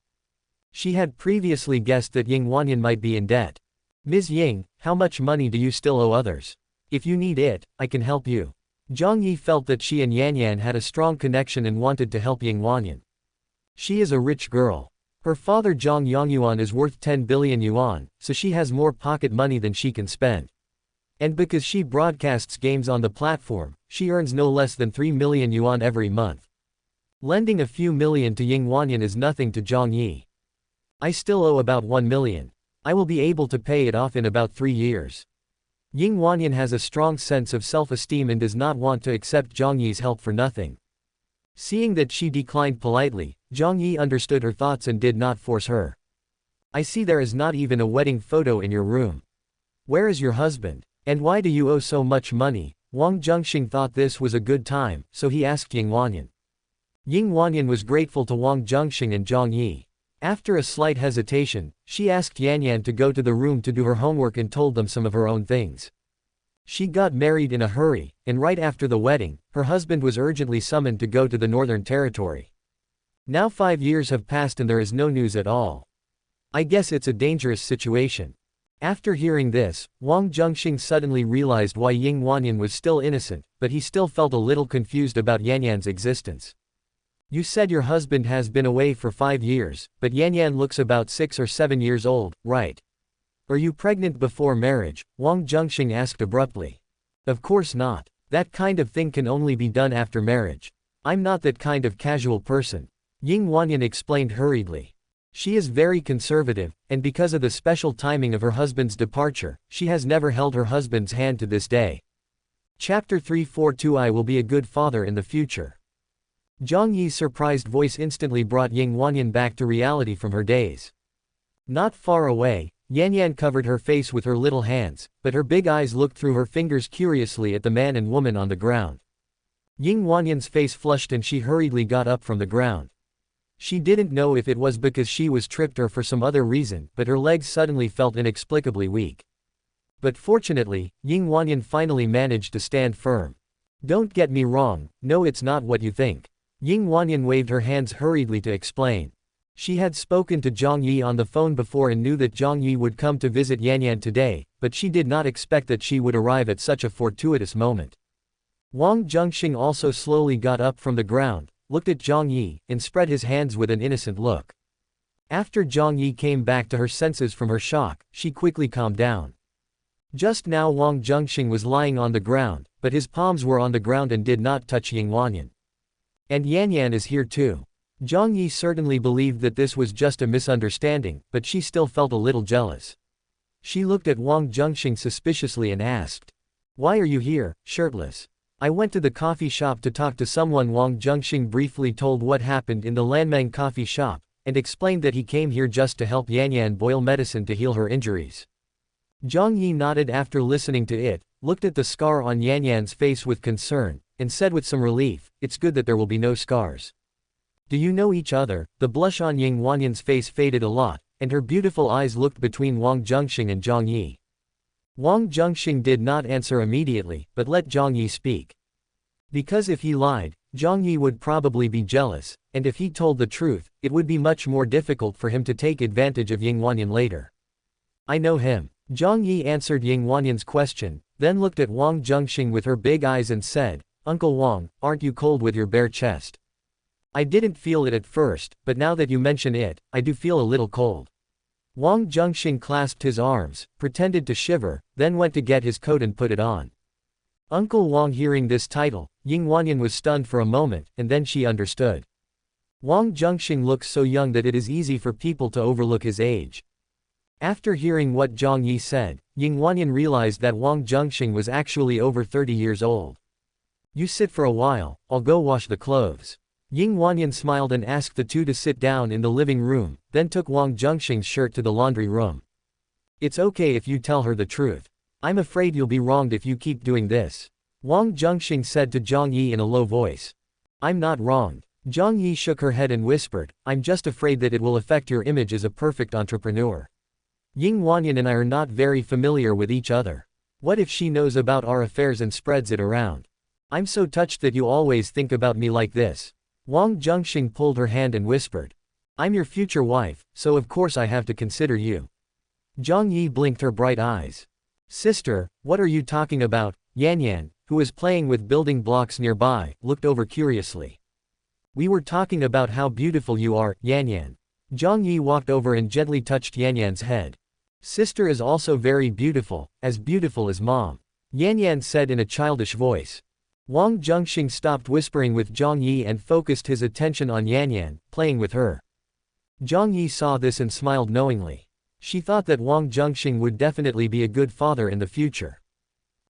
She had previously guessed that Ying Wanyan might be in debt. Ms. Ying, how much money do you still owe others? If you need it, I can help you. Zhang Yi felt that she and Yan Yan had a strong connection and wanted to help Ying Wanyan. She is a rich girl. Her father Zhang Yongyuan is worth 10 billion yuan, so she has more pocket money than she can spend. And because she broadcasts games on the platform, she earns no less than 3 million yuan every month. Lending a few million to Ying Wanyan is nothing to Zhang Yi. I still owe about 1 million. I will be able to pay it off in about 3 years. Ying Wanyan has a strong sense of self-esteem and does not want to accept Zhang Yi's help for nothing. Seeing that she declined politely, Zhang Yi understood her thoughts and did not force her. I see there is not even a wedding photo in your room. Where is your husband? And why do you owe so much money? Wang Zhenxing thought this was a good time, so he asked Ying Wanyan. Ying Wanyan was grateful to Wang Zhenxing and Zhang Yi. After a slight hesitation, she asked Yan Yan to go to the room to do her homework and told them some of her own things. She got married in a hurry, and right after the wedding, her husband was urgently summoned to go to the Northern Territory. Now 5 years have passed and there is no news at all. I guess it's a dangerous situation. After hearing this, Wang Zhenxing suddenly realized why Ying Wanyan was still innocent, but he still felt a little confused about Yan Yan's existence. You said your husband has been away for 5 years, but Yan Yan looks about 6 or 7 years old, right? Are you pregnant before marriage? Wang Zhenxing asked abruptly. Of course not. That kind of thing can only be done after marriage. I'm not that kind of casual person. Ying Wanyan explained hurriedly. She is very conservative, and because of the special timing of her husband's departure, she has never held her husband's hand to this day. Chapter 342 I will be a good father in the future. Zhang Yi's surprised voice instantly brought Ying Wanyan back to reality from her daze. Not far away, Yan Yan covered her face with her little hands, but her big eyes looked through her fingers curiously at the man and woman on the ground. Ying Wanyan's face flushed and she hurriedly got up from the ground. She didn't know if it was because she was tripped or for some other reason, but her legs suddenly felt inexplicably weak. But fortunately, Ying Wanyan finally managed to stand firm. Don't get me wrong, no, it's not what you think. Ying Wanyan waved her hands hurriedly to explain. She had spoken to Zhang Yi on the phone before and knew that Zhang Yi would come to visit Yan Yan today, but she did not expect that she would arrive at such a fortuitous moment. Wang Zhenxing also slowly got up from the ground, looked at Zhang Yi, and spread his hands with an innocent look. After Zhang Yi came back to her senses from her shock, she quickly calmed down. Just now Wang Zhenxing was lying on the ground, but his palms were on the ground and did not touch Ying Wanyan. And Yan Yan is here too. Zhang Yi certainly believed that this was just a misunderstanding, but she still felt a little jealous. She looked at Wang Zhenxing suspiciously and asked, "Why are you here, shirtless?" "I went to the coffee shop to talk to someone." Wang Zhenxing briefly told what happened in the Lanmeng coffee shop, and explained that he came here just to help Yan Yan boil medicine to heal her injuries. Zhang Yi nodded after listening to it, looked at the scar on Yan Yan's face with concern, and said with some relief, "It's good that there will be no scars." "Do you know each other?" The blush on Ying Wanyan's face faded a lot, and her beautiful eyes looked between Wang Zhenxing and Zhang Yi. Wang Zhenxing did not answer immediately, but let Zhang Yi speak. Because if he lied, Zhang Yi would probably be jealous, and if he told the truth, it would be much more difficult for him to take advantage of Ying Wanyan later. "I know him." Zhang Yi answered Ying Wanyan's question, then looked at Wang Zhenxing with her big eyes and said, "Uncle Wang, aren't you cold with your bare chest?" "I didn't feel it at first, but now that you mention it, I do feel a little cold." Wang Zhenxing clasped his arms, pretended to shiver, then went to get his coat and put it on. Uncle Wang. Hearing this title, Ying Wanyan was stunned for a moment, and then she understood. Wang Zhenxing looks so young that it is easy for people to overlook his age. After hearing what Zhang Yi said, Ying Wanyan realized that Wang Zhenxing was actually over 30 years old. "You sit for a while, I'll go wash the clothes." Ying Wanyan smiled and asked the two to sit down in the living room, then took Wang Zhenxing's shirt to the laundry room. "It's okay if you tell her the truth. I'm afraid you'll be wronged if you keep doing this," Wang Zhenxing said to Zhang Yi in a low voice. "I'm not wronged." Zhang Yi shook her head and whispered, "I'm just afraid that it will affect your image as a perfect entrepreneur. Ying Wanyan and I are not very familiar with each other. What if she knows about our affairs and spreads it around? I'm so touched that you always think about me like this." Wang Zhenxing pulled her hand and whispered, "I'm your future wife, so of course I have to consider you." Zhang Yi blinked her bright eyes. "Sister, what are you talking about?" Yan Yan, who was playing with building blocks nearby, looked over curiously. "We were talking about how beautiful you are, Yan Yan." Zhang Yi walked over and gently touched Yan Yan's head. "Sister is also very beautiful as Mom," Yan Yan said in a childish voice. Wang Zhenxing stopped whispering with Zhang Yi and focused his attention on Yan Yan, playing with her. Zhang Yi saw this and smiled knowingly. She thought that Wang Zhenxing would definitely be a good father in the future.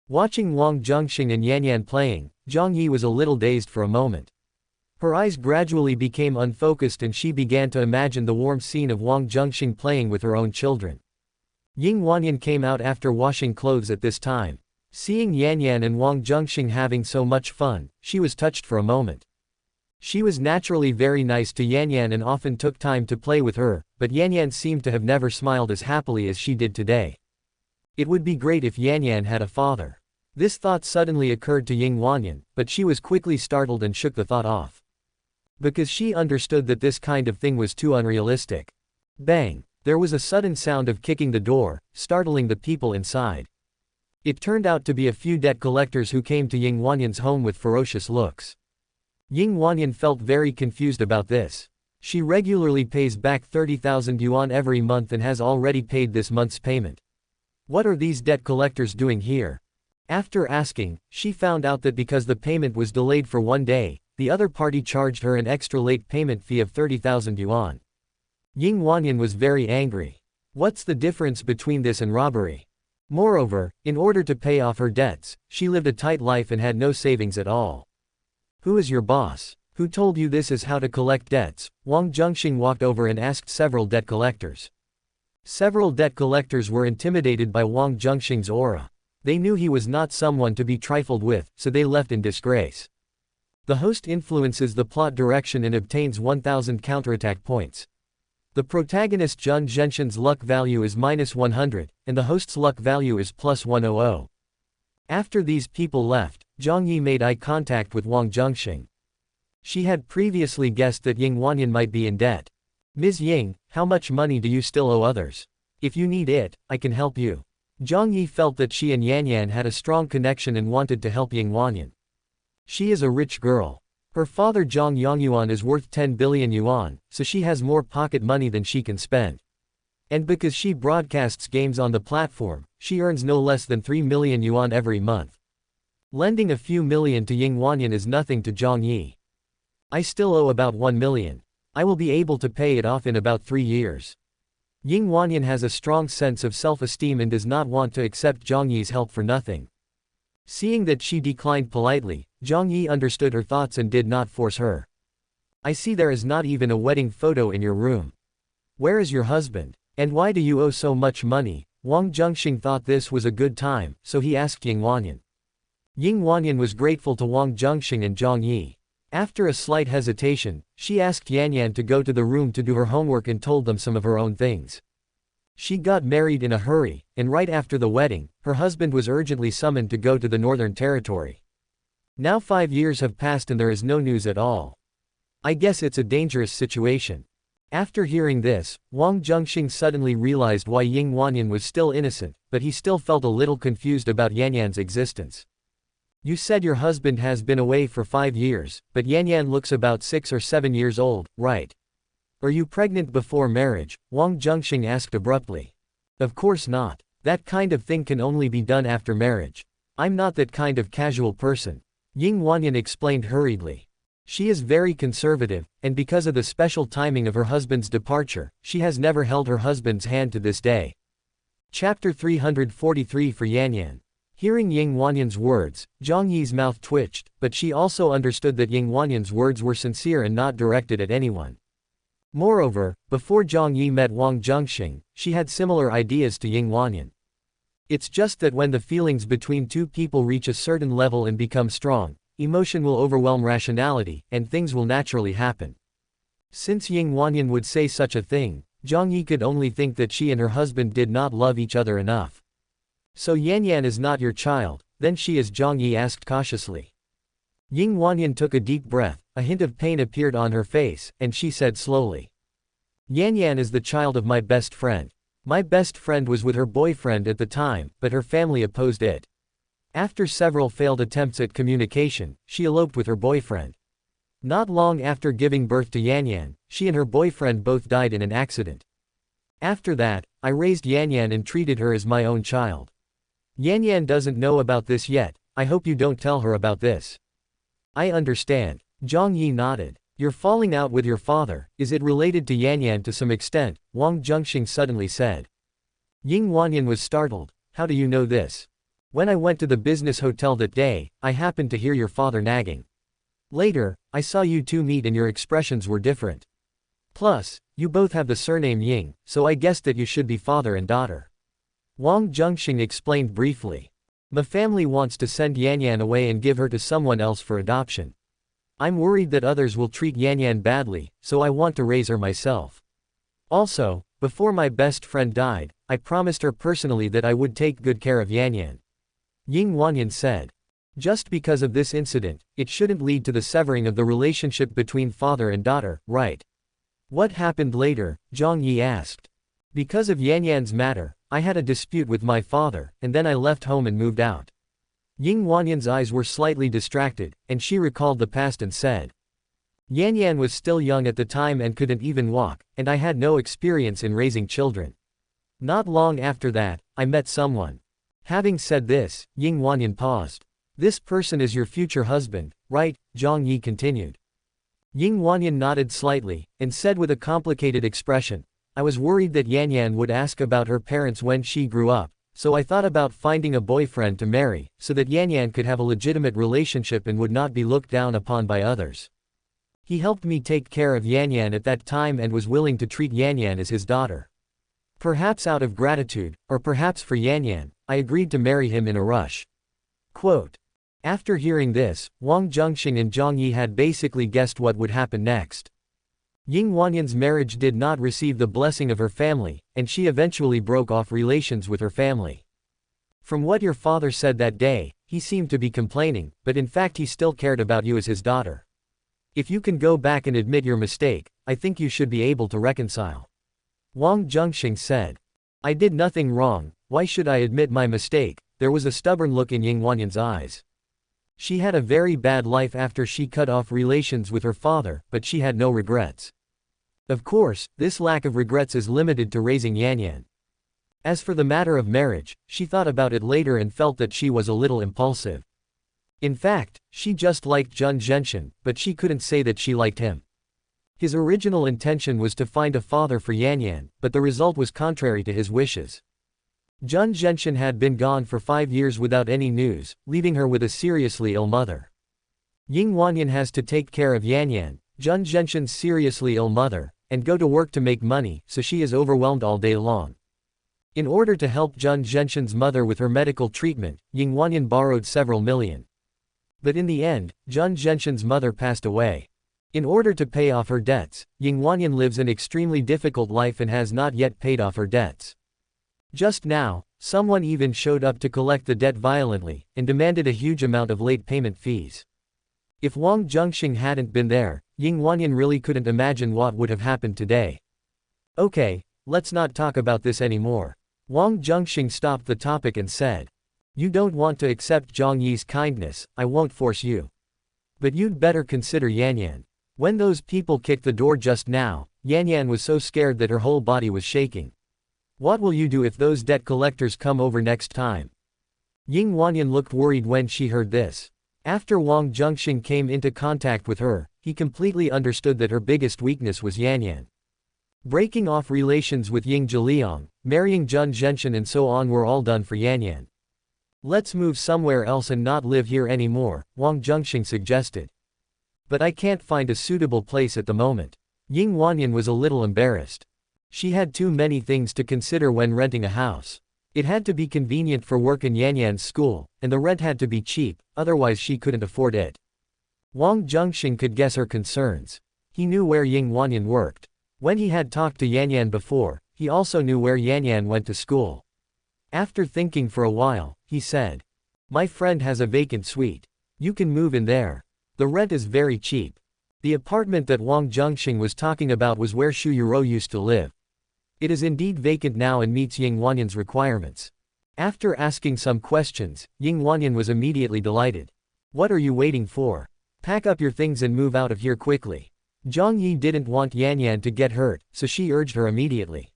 Watching Wang Zhenxing and Yan Yan playing, Zhang Yi was a little dazed for a moment. Her eyes gradually became unfocused and she began to imagine the warm scene of Wang Zhenxing playing with her own children. Ying Wanyan came out after washing clothes at this time. Seeing Yan Yan and Wang Zhenxing having so much fun, she was touched for a moment. She was naturally very nice to Yan Yan and often took time to play with her, but Yan Yan seemed to have never smiled as happily as she did today. It would be great if Yan Yan had a father. This thought suddenly occurred to Ying Wanyan, but she was quickly startled and shook the thought off. Because she understood that this kind of thing was too unrealistic. Bang! There was a sudden sound of kicking the door, startling the people inside. It turned out to be a few debt collectors who came to Ying Wanyan's home with ferocious looks. Ying Wanyan felt very confused about this. She regularly pays back 30,000 yuan every month and has already paid this month's payment. What are these debt collectors doing here? After asking, she found out that because the payment was delayed for one day, The other party charged her an extra late payment fee of 30,000 yuan. Ying Wanyan was very angry. What's the difference between this and robbery? Moreover, in order to pay off her debts, she lived a tight life and had no savings at all. Who is your boss? Who told you this is how to collect debts? Wang Zhenxing walked over and asked several debt collectors. Several debt collectors were intimidated by Wang Zhenxing's aura. They knew he was not someone to be trifled with, so they left in disgrace. The host influences the plot direction and obtains 1000 counterattack points. The protagonist Wang Zhenxing's luck value is -100, and the host's luck value is +100. After these people left, Zhang Yi made eye contact with Wang Zhenxing. She had previously guessed that Ying Wanyan might be in debt. Ms. Ying, how much money do you still owe others? If you need it, I can help you. Zhang Yi felt that she and Yanyan had a strong connection and wanted to help Ying Wanyan. She is a rich girl. Her father Zhang Yongyuan is worth 10 billion yuan, so she has more pocket money than she can spend. And because she broadcasts games on the platform, she earns no less than 3 million yuan every month. Lending a few million to Ying Wanyan is nothing to Zhang Yi. I still owe about 1 million. I will be able to pay it off in about 3 years. Ying Wanyan has a strong sense of self-esteem and does not want to accept Zhang Yi's help for nothing. Seeing that she declined politely, Zhang Yi understood her thoughts and did not force her. I see there is not even a wedding photo in your room. Where is your husband? And why do you owe so much money? Wang Zhenxing thought this was a good time, so he asked Ying Wanyan. Ying Wanyan was grateful to Wang Zhenxing and Zhang Yi. After a slight hesitation, she asked Yanyan to go to the room to do her homework and told them some of her own things. She got married in a hurry, and right after the wedding, her husband was urgently summoned to go to the Northern Territory. Now 5 years have passed and there is no news at all. I guess it's a dangerous situation. After hearing this, Wang Zhenxing suddenly realized why Ying Wanyan was still innocent, but he still felt a little confused about Yanyan's existence. You said your husband has been away for 5 years, but Yanyan looks about 6 or 7 years old, right? Are you pregnant before marriage? Wang Zhenxing asked abruptly. Of course not. That kind of thing can only be done after marriage. I'm not that kind of casual person. Ying Wanyan explained hurriedly. She is very conservative, and because of the special timing of her husband's departure, she has never held her husband's hand to this day. Chapter 343 for Yanyan. Hearing Ying Wanyan's words, Zhang Yi's mouth twitched, but she also understood that Ying Wanyan's words were sincere and not directed at anyone. Moreover, before Zhang Yi met Wang Zhenxing, she had similar ideas to Ying Wanyan. It's just that when the feelings between two people reach a certain level and become strong, emotion will overwhelm rationality, and things will naturally happen. Since Ying Wanyan would say such a thing, Zhang Yi could only think that she and her husband did not love each other enough. So Yanyan is not your child, then she is? Zhang Yi asked cautiously. Ying Wanyan took a deep breath, a hint of pain appeared on her face, and she said slowly. Yanyan is the child of my best friend. My best friend was with her boyfriend at the time, but her family opposed it. After several failed attempts at communication, she eloped with her boyfriend. Not long after giving birth to Yanyan, she and her boyfriend both died in an accident. After that, I raised Yanyan and treated her as my own child. Yanyan doesn't know about this yet. I hope you don't tell her about this. I understand. Zhang Yi nodded. You're falling out with your father, is it related to Yanyan to some extent? Wang Zhenxing suddenly said. Ying Wanyan was startled. How do you know this? When I went to the business hotel that day, I happened to hear your father nagging. Later, I saw you two meet and your expressions were different. Plus, you both have the surname Ying, so I guessed that you should be father and daughter. Wang Zhenxing explained briefly. My family wants to send Yanyan away and give her to someone else for adoption. I'm worried that others will treat Yanyan badly, so I want to raise her myself. Also, before my best friend died, I promised her personally that I would take good care of Yanyan. Ying Wanyan said. Just because of this incident, it shouldn't lead to the severing of the relationship between father and daughter, right? What happened later? Zhang Yi asked. Because of Yanyan's matter, I had a dispute with my father, and then I left home and moved out. Ying Wanyan's eyes were slightly distracted, and she recalled the past and said. Yanyan was still young at the time and couldn't even walk, and I had no experience in raising children. Not long after that, I met someone. Having said this, Ying Wanyan paused. This person is your future husband, right? Zhang Yi continued. Ying Wanyan nodded slightly, and said with a complicated expression, I was worried that Yan Yan would ask about her parents when she grew up, so I thought about finding a boyfriend to marry, so that Yan Yan could have a legitimate relationship and would not be looked down upon by others. He helped me take care of Yan Yan at that time and was willing to treat Yan Yan as his daughter. Perhaps out of gratitude, or perhaps for Yan Yan, I agreed to marry him in a rush. Quote. After hearing this, Wang Zhenxing and Zhang Yi had basically guessed what would happen next. Ying Wanyan's marriage did not receive the blessing of her family, and she eventually broke off relations with her family. From what your father said that day, he seemed to be complaining, but in fact he still cared about you as his daughter. If you can go back and admit your mistake, I think you should be able to reconcile. Wang Zhenxing said. I did nothing wrong, why should I admit my mistake? There was a stubborn look in Ying Wanyan's eyes. She had a very bad life after she cut off relations with her father, but she had no regrets. Of course, this lack of regrets is limited to raising Yan Yan. As for the matter of marriage, she thought about it later and felt that she was a little impulsive. In fact, she just liked Wang Zhenxing, but she couldn't say that she liked him. His original intention was to find a father for Yan Yan, but the result was contrary to his wishes. Wang Zhenxing had been gone for 5 years without any news, leaving her with a seriously ill mother. Ying Wanyan has to take care of Yan Yan, Wang Zhenxing's seriously ill mother, and go to work to make money, so she is overwhelmed all day long. In order to help Wang Zhenxing's mother with her medical treatment, Ying Wanyan borrowed several million. But in the end, Wang Zhenxing's mother passed away. In order to pay off her debts, Ying Wanyan lives an extremely difficult life and has not yet paid off her debts. Just now, someone even showed up to collect the debt violently, and demanded a huge amount of late payment fees. If Wang Zhenxing hadn't been there, Ying Wanyan really couldn't imagine what would have happened today. Okay, let's not talk about this anymore. Wang Zhenxing stopped the topic and said. You don't want to accept Zhang Yi's kindness, I won't force you. But you'd better consider Yan Yan. When those people kicked the door just now, Yan Yan was so scared that her whole body was shaking. What will you do if those debt collectors come over next time? Ying Wanyan looked worried when she heard this. After Wang Zhenxing came into contact with her, he completely understood that her biggest weakness was Yan Yan. Breaking off relations with Ying Zhiliang, marrying Wang Zhenxing and so on were all done for Yan Yan. Let's move somewhere else and not live here anymore, Wang Zhenxing suggested. But I can't find a suitable place at the moment. Ying Wanyan was a little embarrassed. She had too many things to consider when renting a house. It had to be convenient for work in Yan Yan's school, and the rent had to be cheap, otherwise she couldn't afford it. Wang Zhenxing could guess her concerns. He knew where Ying Wanyan worked. When he had talked to Yan Yan before, he also knew where Yan Yan went to school. After thinking for a while, he said. My friend has a vacant suite. You can move in there. The rent is very cheap. The apartment that Wang Zhenxing was talking about was where Xu Yuro used to live. It is indeed vacant now and meets Ying Wanyan's requirements. After asking some questions, Ying Wanyan was immediately delighted. What are you waiting for? Pack up your things and move out of here quickly. Zhang Yi didn't want Yan Yan to get hurt, so she urged her immediately.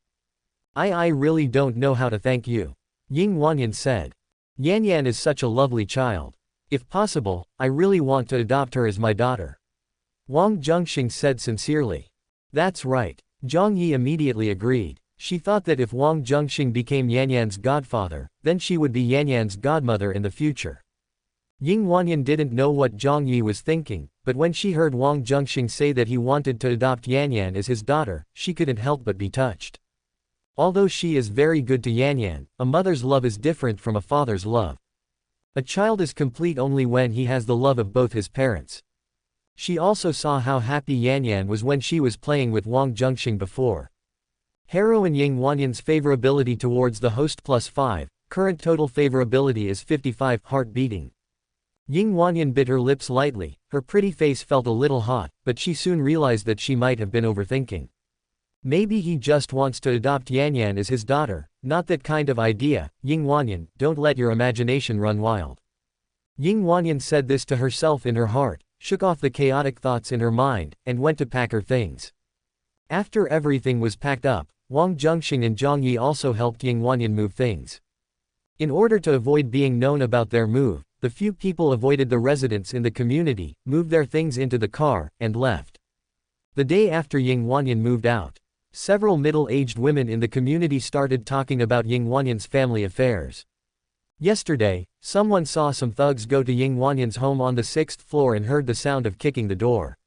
I really don't know how to thank you. Ying Wanyan said. Yan Yan is such a lovely child. If possible, I really want to adopt her as my daughter. Wang Zhenxing said sincerely. That's right. Zhang Yi immediately agreed. She thought that if Wang Zhenxing became Yan Yan's godfather, then she would be Yan Yan's godmother in the future. Ying Wanyan didn't know what Zhang Yi was thinking, but when she heard Wang Zhenxing say that he wanted to adopt Yan Yan as his daughter, she couldn't help but be touched. Although she is very good to Yan Yan, a mother's love is different from a father's love. A child is complete only when he has the love of both his parents. She also saw how happy Yan Yan was when she was playing with Wang Zhenxing before. Heroine Ying Wanyan's favorability towards the host +5, current total favorability is 55, heart beating. Ying Wanyan bit her lips lightly, her pretty face felt a little hot, but she soon realized that she might have been overthinking. Maybe he just wants to adopt Yan Yan as his daughter, not that kind of idea. Ying Wanyan, don't let your imagination run wild. Ying Wanyan said this to herself in her heart, shook off the chaotic thoughts in her mind, and went to pack her things. After everything was packed up, Wang Zhenxing and Zhang Yi also helped Ying Wanyan move things. In order to avoid being known about their move, The few people avoided the residents in the community, moved their things into the car, and left. The day after Ying Wanyan moved out, several middle-aged women in the community started talking about Ying Wanyan's family affairs. Yesterday, someone saw some thugs go to Ying Wanyan's home on the 6th floor and heard the sound of kicking the door.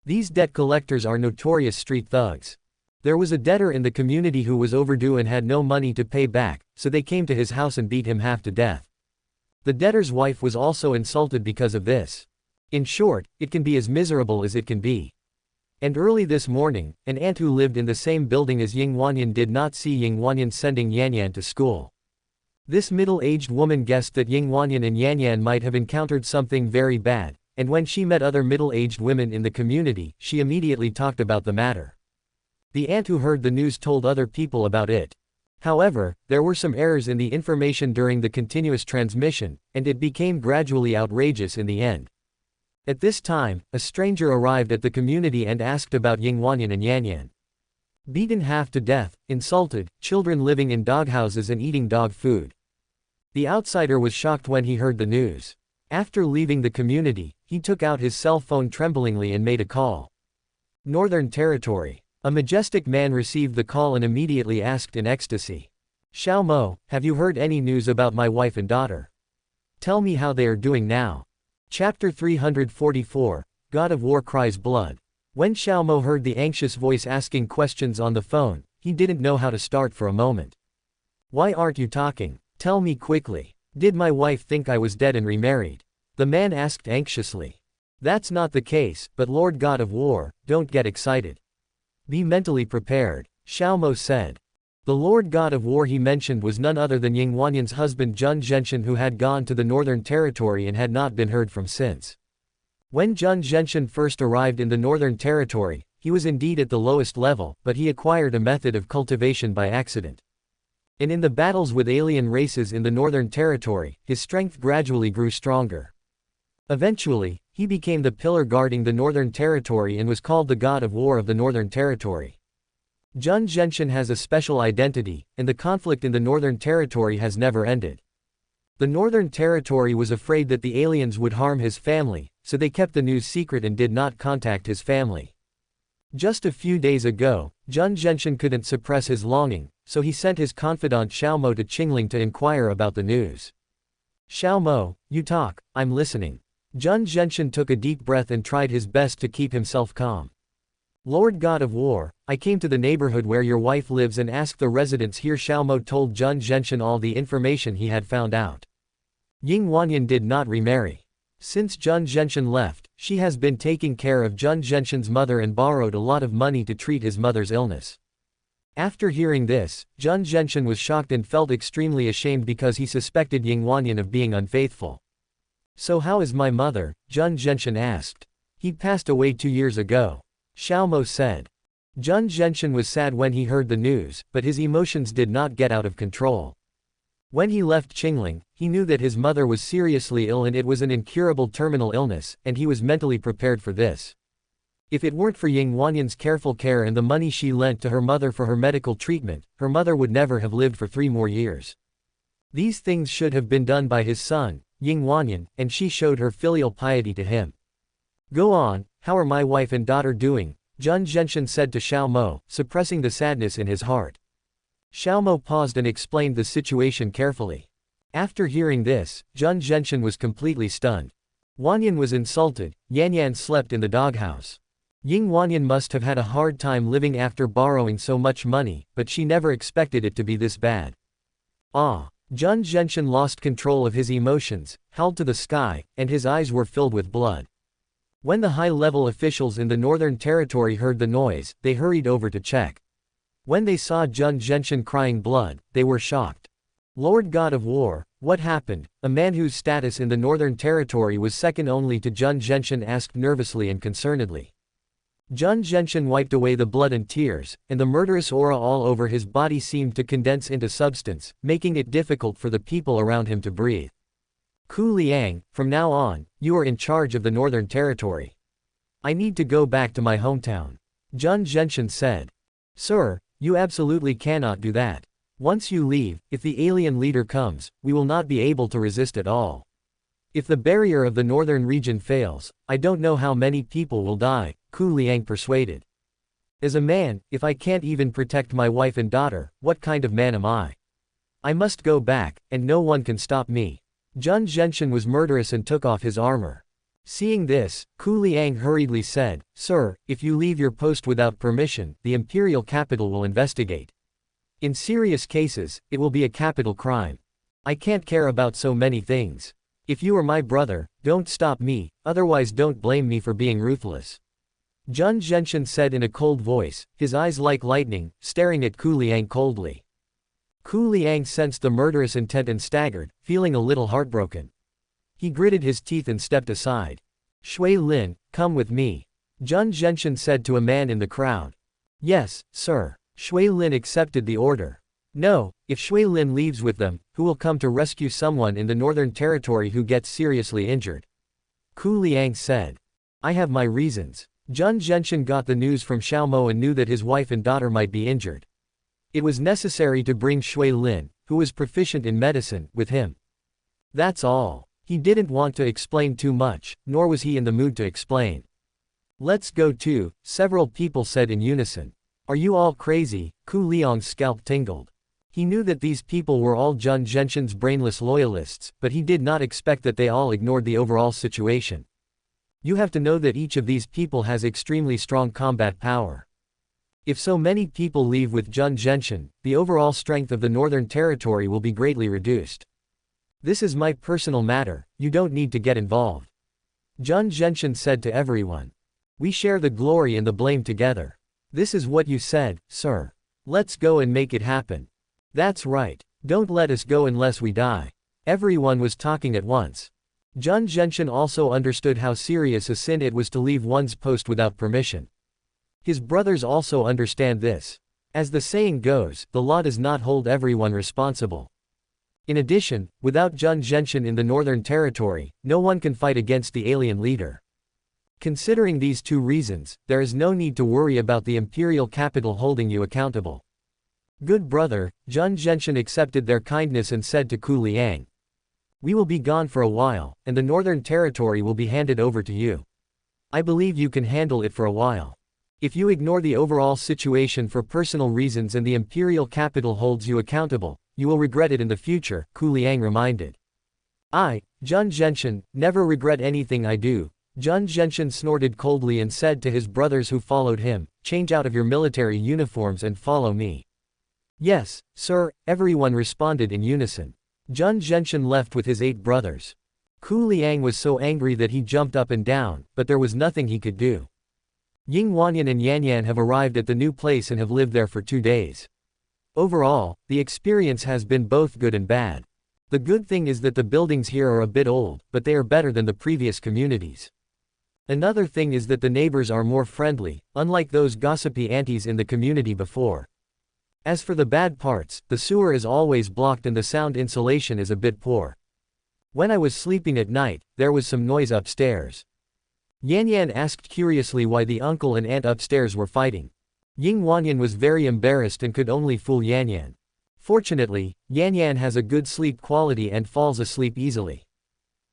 These debt collectors are notorious street thugs. There was a debtor in the community who was overdue and had no money to pay back, so they came to his house and beat him half to death. The debtor's wife was also insulted because of this. In short, it can be as miserable as it can be. And early this morning, an aunt who lived in the same building as Ying Wanyan did not see Ying Wanyan sending Yanyan to school. This middle-aged woman guessed that Ying Wanyan and Yanyan might have encountered something very bad, and when she met other middle-aged women in the community, she immediately talked about the matter. The aunt who heard the news told other people about it. However, there were some errors in the information during the continuous transmission, and it became gradually outrageous in the end. At this time, a stranger arrived at the community and asked about Ying Wanyan and Yanyan. Beaten half to death, insulted, children living in doghouses and eating dog food. The outsider was shocked when he heard the news. After leaving the community, he took out his cell phone tremblingly and made a call. Northern Territory. A majestic man received the call and immediately asked in ecstasy. "Xiao Mo, have you heard any news about my wife and daughter? Tell me how they are doing now." Chapter 344, God of War Cries Blood. When Xiao Mo heard the anxious voice asking questions on the phone, he didn't know how to start for a moment. "Why aren't you talking? Tell me quickly. Did my wife think I was dead and remarried?" The man asked anxiously. "That's not the case, but Lord God of War, don't get excited. Be mentally prepared," Xiao Mo said. The Lord God of War he mentioned was none other than Ying Wanyan's husband Wang Zhenxing, who had gone to the Northern Territory and had not been heard from since. When Wang Zhenxing first arrived in the Northern Territory, he was indeed at the lowest level, but he acquired a method of cultivation by accident. And in the battles with alien races in the Northern Territory, his strength gradually grew stronger. Eventually, he became the pillar guarding the Northern Territory and was called the God of War of the Northern Territory. Wang Zhenxing has a special identity, and the conflict in the Northern Territory has never ended. The Northern Territory was afraid that the aliens would harm his family, so they kept the news secret and did not contact his family. Just a few days ago, Wang Zhenxing couldn't suppress his longing, so he sent his confidant Xiao Mo to Qingling to inquire about the news. "Xiao Mo, you talk, I'm listening." Wang Zhenxing took a deep breath and tried his best to keep himself calm. "Lord God of War, I came to the neighborhood where your wife lives and asked the residents here." Xiao Mo told Wang Zhenxing all the information he had found out. Ying Wanyan did not remarry. Since Wang Zhenxing left, she has been taking care of Wang Zhenxing's mother and borrowed a lot of money to treat his mother's illness. After hearing this, Wang Zhenxing was shocked and felt extremely ashamed because he suspected Ying Wanyan of being unfaithful. "So how is my mother?" Wang Zhenxing asked. "He passed away 2 years ago," Xiao Mo said. Wang Zhenxing was sad when he heard the news, but his emotions did not get out of control. When he left Qingling, he knew that his mother was seriously ill and it was an incurable terminal illness, and he was mentally prepared for this. If it weren't for Ying Wanyan's careful care and the money she lent to her mother for her medical treatment, her mother would never have lived for 3 more years. These things should have been done by his son, Ying Wanyan, and she showed her filial piety to him. "Go on, how are my wife and daughter doing?" Wang Zhenxing said to Xiao Mo, suppressing the sadness in his heart. Xiao Mo paused and explained the situation carefully. After hearing this, Wang Zhenxing was completely stunned. Wanyan was insulted, Yanyan slept in the doghouse. Ying Wanyan must have had a hard time living after borrowing so much money, but she never expected it to be this bad. Ah! Wang Zhenxing lost control of his emotions, howled to the sky, and his eyes were filled with blood. When the high-level officials in the Northern Territory heard the noise, they hurried over to check. When they saw Wang Zhenxing crying blood, they were shocked. "Lord God of War, what happened?" A man whose status in the Northern Territory was second only to Wang Zhenxing asked nervously and concernedly. Wang Zhenxing wiped away the blood and tears, and the murderous aura all over his body seemed to condense into substance, making it difficult for the people around him to breathe. "Ku Liang, from now on, you are in charge of the Northern Territory. I need to go back to my hometown," Wang Zhenxing said. "Sir, you absolutely cannot do that. Once you leave, if the alien leader comes, we will not be able to resist at all." If the barrier of the northern region fails, I don't know how many people will die, Ku Liang persuaded. As a man, if I can't even protect my wife and daughter, what kind of man am I? I must go back, and no one can stop me. Wang Zhenxing was murderous and took off his armor. Seeing this, Ku Liang hurriedly said, Sir, if you leave your post without permission, the imperial capital will investigate. In serious cases, it will be a capital crime. I can't care about so many things. If you are my brother, don't stop me, otherwise don't blame me for being ruthless. Wang Zhenxing said in a cold voice, his eyes like lightning, staring at Ku Liang coldly. Ku Liang sensed the murderous intent and staggered, feeling a little heartbroken. He gritted his teeth and stepped aside. Shui Lin, come with me. Wang Zhenxing said to a man in the crowd. Yes, sir. Shui Lin accepted the order. No, if Shui Lin leaves with them, who will come to rescue someone in the northern territory who gets seriously injured? Ku Liang said. I have my reasons. Wang Zhenxing got the news from Xiaomo and knew that his wife and daughter might be injured. It was necessary to bring Shui Lin, who was proficient in medicine, with him. That's all. He didn't want to explain too much, nor was he in the mood to explain. Let's go too, several people said in unison. Are you all crazy? Ku Liang's scalp tingled. He knew that these people were all Wang Zhenxing's brainless loyalists, but he did not expect that they all ignored the overall situation. You have to know that each of these people has extremely strong combat power. If so many people leave with Wang Zhenxing, the overall strength of the northern territory will be greatly reduced. This is my personal matter, you don't need to get involved. Wang Zhenxing said to everyone. We share the glory and the blame together. This is what you said, sir. Let's go and make it happen. That's right. Don't let us go unless we die. Everyone was talking at once. Wang Zhenxing also understood how serious a sin it was to leave one's post without permission. His brothers also understand this. As the saying goes, the law does not hold everyone responsible. In addition, without Wang Zhenxing in the northern territory, no one can fight against the alien leader. Considering these two reasons, there is no need to worry about the imperial capital holding you accountable. Good brother, Wang Zhenxing accepted their kindness and said to Ku Liang. We will be gone for a while, and the northern territory will be handed over to you. I believe you can handle it for a while. If you ignore the overall situation for personal reasons and the imperial capital holds you accountable, you will regret it in the future, Ku Liang reminded. I, Wang Zhenxing, never regret anything I do. Wang Zhenxing snorted coldly and said to his brothers who followed him, change out of your military uniforms and follow me. Yes, sir, everyone responded in unison. Wang Zhenxing left with his 8 brothers. Ku Liang was so angry that he jumped up and down, but there was nothing he could do. Ying Wanyan and Yanyan have arrived at the new place and have lived there for 2 days. Overall, the experience has been both good and bad. The good thing is that the buildings here are a bit old, but they are better than the previous communities. Another thing is that the neighbors are more friendly, unlike those gossipy aunties in the community before. As for the bad parts, the sewer is always blocked and the sound insulation is a bit poor. When I was sleeping at night, there was some noise upstairs. Yanyan asked curiously why the uncle and aunt upstairs were fighting. Ying Wanyan was very embarrassed and could only fool Yanyan. Fortunately, Yanyan has a good sleep quality and falls asleep easily.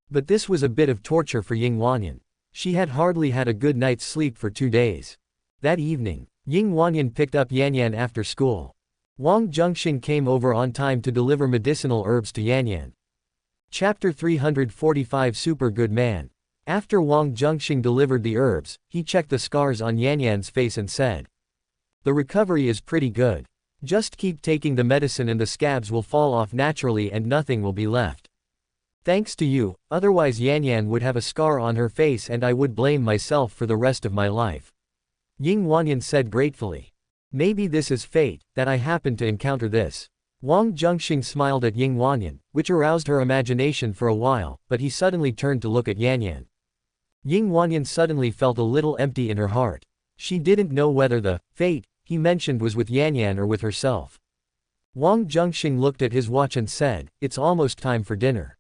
But this was a bit of torture for Ying Wanyan. She had hardly had a good night's sleep for 2 days. That evening, Ying Wanyan picked up Yanyan after school. Wang Zhenxing came over on time to deliver medicinal herbs to Yanyan. Chapter 345 Super Good Man. After Wang Zhenxing delivered the herbs, he checked the scars on Yanyan's face and said. The recovery is pretty good. Just keep taking the medicine and the scabs will fall off naturally and nothing will be left. Thanks to you, otherwise Yanyan would have a scar on her face and I would blame myself for the rest of my life. Ying Wanyan said gratefully. Maybe this is fate, that I happened to encounter this. Wang Zhenxing smiled at Ying Wanyan, which aroused her imagination for a while, but he suddenly turned to look at Yanyan. Ying Wanyan suddenly felt a little empty in her heart. She didn't know whether the fate he mentioned was with Yanyan or with herself. Wang Zhenxing looked at his watch and said, it's almost time for dinner.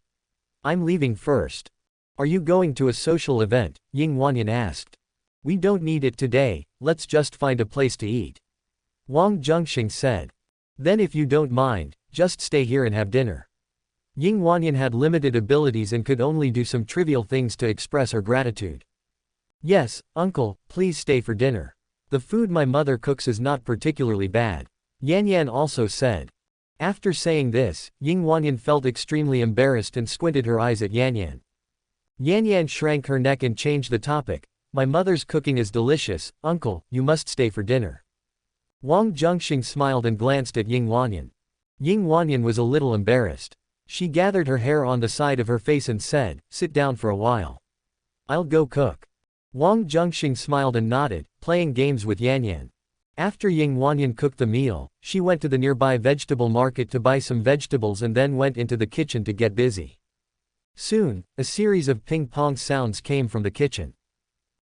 I'm leaving first. Are you going to a social event? Ying Wanyan asked. We don't need it today, let's just find a place to eat. Wang Zhenxing said. Then if you don't mind, just stay here and have dinner. Ying Wanyan had limited abilities and could only do some trivial things to express her gratitude. Yes, uncle, please stay for dinner. The food my mother cooks is not particularly bad. Yan Yan also said. After saying this, Ying Wanyan felt extremely embarrassed and squinted her eyes at Yan Yan. Yan Yan shrank her neck and changed the topic. My mother's cooking is delicious, uncle, you must stay for dinner. Wang Zhenxing smiled and glanced at Ying Wanyan. Ying Wanyan was a little embarrassed. She gathered her hair on the side of her face and said, sit down for a while. I'll go cook. Wang Zhenxing smiled and nodded, playing games with Yan Yan. After Ying Wanyan cooked the meal, she went to the nearby vegetable market to buy some vegetables and then went into the kitchen to get busy. Soon, a series of ping-pong sounds came from the kitchen.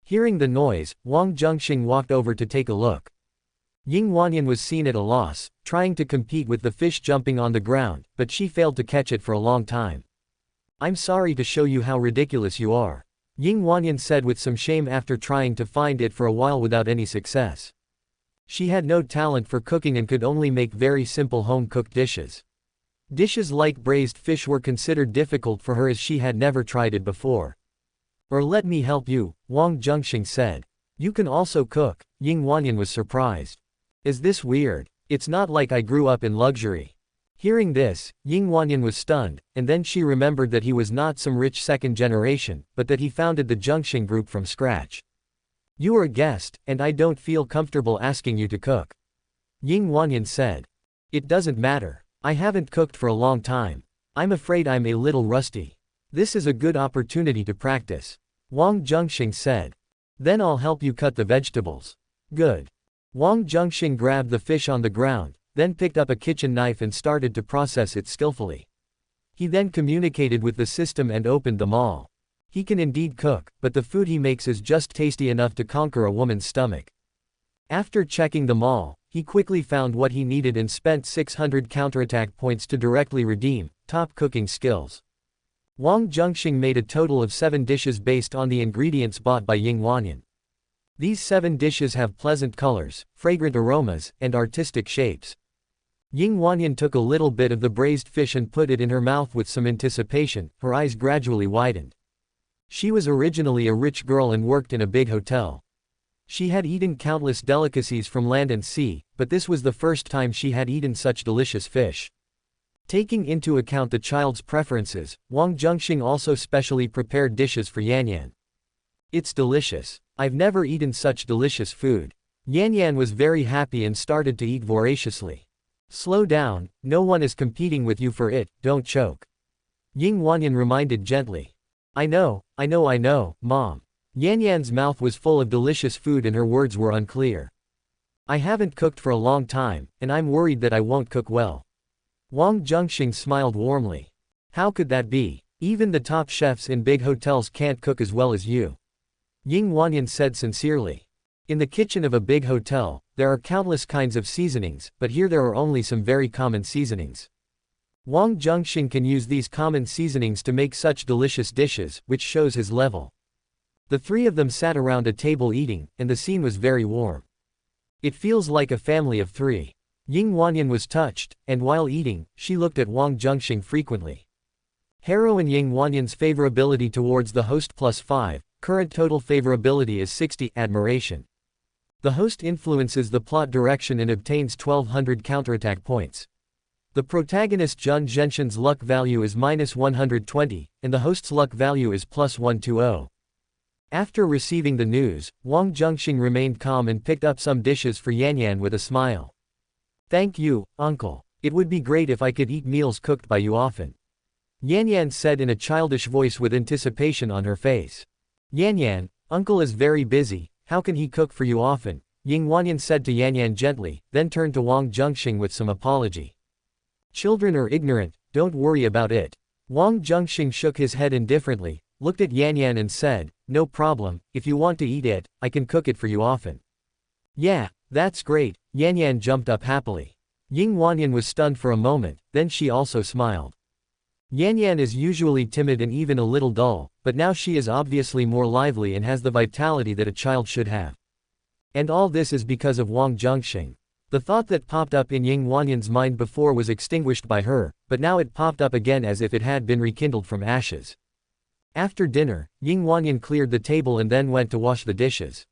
Hearing the noise, Wang Zhenxing walked over to take a look. Ying Wanyan was seen at a loss, trying to compete with the fish jumping on the ground, but she failed to catch it for a long time. I'm sorry to show you how ridiculous you are, Ying Wanyan said with some shame after trying to find it for a while without any success. She had no talent for cooking and could only make very simple home-cooked dishes. Dishes like braised fish were considered difficult for her as she had never tried it before. Or let me help you, Wang Zhenxing said. You can also cook, Ying Wanyan was surprised. Is this weird? It's not like I grew up in luxury. Hearing this, Ying Wanyan was stunned, and then she remembered that he was not some rich second generation, but that he founded the Zhenxing group from scratch. You are a guest, and I don't feel comfortable asking you to cook. Ying Wanyan said. It doesn't matter. I haven't cooked for a long time. I'm afraid I'm a little rusty. This is a good opportunity to practice. Wang Zhenxing said. Then I'll help you cut the vegetables. Good. Wang Zhenxing grabbed the fish on the ground, then picked up a kitchen knife and started to process it skillfully. He then communicated with the system and opened them all. He can indeed cook, but the food he makes is just tasty enough to conquer a woman's stomach. After checking them all, he quickly found what he needed and spent 600 counterattack points to directly redeem top cooking skills. Wang Zhenxing made a total of 7 dishes based on the ingredients bought by Ying Wanyan. These 7 dishes have pleasant colors, fragrant aromas, and artistic shapes. Ying Wanyan took a little bit of the braised fish and put it in her mouth with some anticipation. Her eyes gradually widened. She was originally a rich girl and worked in a big hotel. She had eaten countless delicacies from land and sea, but this was the first time she had eaten such delicious fish. Taking into account the child's preferences, Wang Zhenxing also specially prepared dishes for Yan Yan. It's delicious. I've never eaten such delicious food. Yan Yan was very happy and started to eat voraciously. Slow down, no one is competing with you for it, don't choke. Ying Wanyan reminded gently. I know, Mom. Yan Yan's mouth was full of delicious food and her words were unclear. I haven't cooked for a long time, and I'm worried that I won't cook well. Wang Zhenxing smiled warmly. How could that be? Even the top chefs in big hotels can't cook as well as you. Ying Wanyan said sincerely. In the kitchen of a big hotel, there are countless kinds of seasonings, but here there are only some very common seasonings. Wang Zhenxing can use these common seasonings to make such delicious dishes, which shows his level. The 3 of them sat around a table eating, and the scene was very warm. It feels like a family of 3. Ying Wanyan was touched, and while eating, she looked at Wang Zhenxing frequently. Heroine Ying Wanyan's favorability towards the host +5, current total favorability is 60, admiration. The host influences the plot direction and obtains 1200 counterattack points. The protagonist Wang Zhenxing's luck value is -120, and the host's luck value is +120. After receiving the news, Wang Zhenxing remained calm and picked up some dishes for Yan Yan with a smile. Thank you, uncle. It would be great if I could eat meals cooked by you often. Yan Yan said in a childish voice with anticipation on her face. Yan Yan, uncle is very busy, how can he cook for you often? Ying Wanyan said to Yan Yan gently, then turned to Wang Zhenxing with some apology. Children are ignorant, don't worry about it. Wang Zhenxing shook his head indifferently, looked at Yan Yan and said, no problem, if you want to eat it, I can cook it for you often. Yeah, that's great, Yan Yan jumped up happily. Ying Wanyan was stunned for a moment, then she also smiled. Yan Yan is usually timid and even a little dull, but now she is obviously more lively and has the vitality that a child should have. And all this is because of Wang Zhenxing. The thought that popped up in Ying Wanyan's mind before was extinguished by her, but now it popped up again as if it had been rekindled from ashes. After dinner, Ying Wanyan cleared the table and then went to wash the dishes.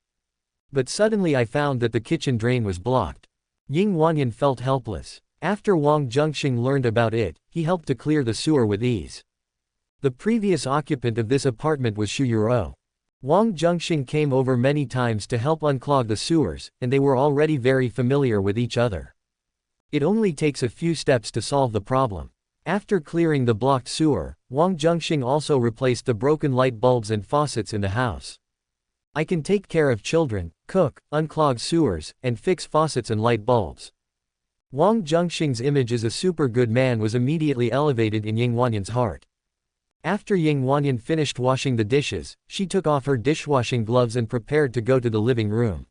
But suddenly I found that the kitchen drain was blocked. Ying Wanyan felt helpless. After Wang Zhenxing learned about it, he helped to clear the sewer with ease. The previous occupant of this apartment was Xu Yuro. Wang Zhenxing came over many times to help unclog the sewers, and they were already very familiar with each other. It only takes a few steps to solve the problem. After clearing the blocked sewer, Wang Zhenxing also replaced the broken light bulbs and faucets in the house. I can take care of children, cook, unclog sewers, and fix faucets and light bulbs. Wang Zhenxing's image as a super good man was immediately elevated in Ying Wanyan's heart. After Ying Wanyan finished washing the dishes, she took off her dishwashing gloves and prepared to go to the living room.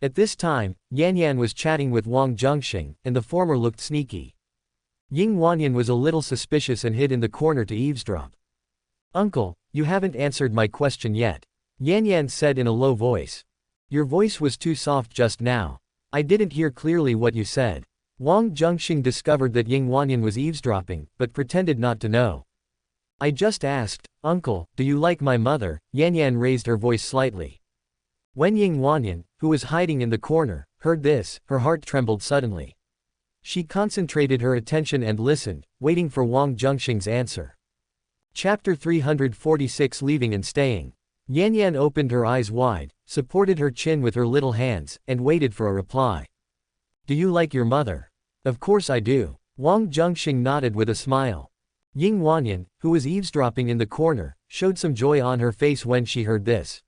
At this time, Yan Yan was chatting with Wang Zhenxing, and the former looked sneaky. Ying Wanyan was a little suspicious and hid in the corner to eavesdrop. "Uncle, you haven't answered my question yet," Yan Yan said in a low voice. "Your voice was too soft just now. I didn't hear clearly what you said." Wang Zhenxing discovered that Ying Wanyan was eavesdropping, but pretended not to know. "I just asked, Uncle, do you like my mother?" Yan Yan raised her voice slightly. When Ying Wanyan, who was hiding in the corner, heard this, her heart trembled suddenly. She concentrated her attention and listened, waiting for Wang Zhenxing's answer. Chapter 346 Leaving and Staying. Yan Yan opened her eyes wide, supported her chin with her little hands, and waited for a reply. "Do you like your mother?" "Of course I do." Wang Zhenxing nodded with a smile. Ying Wanyan, who was eavesdropping in the corner, showed some joy on her face when she heard this.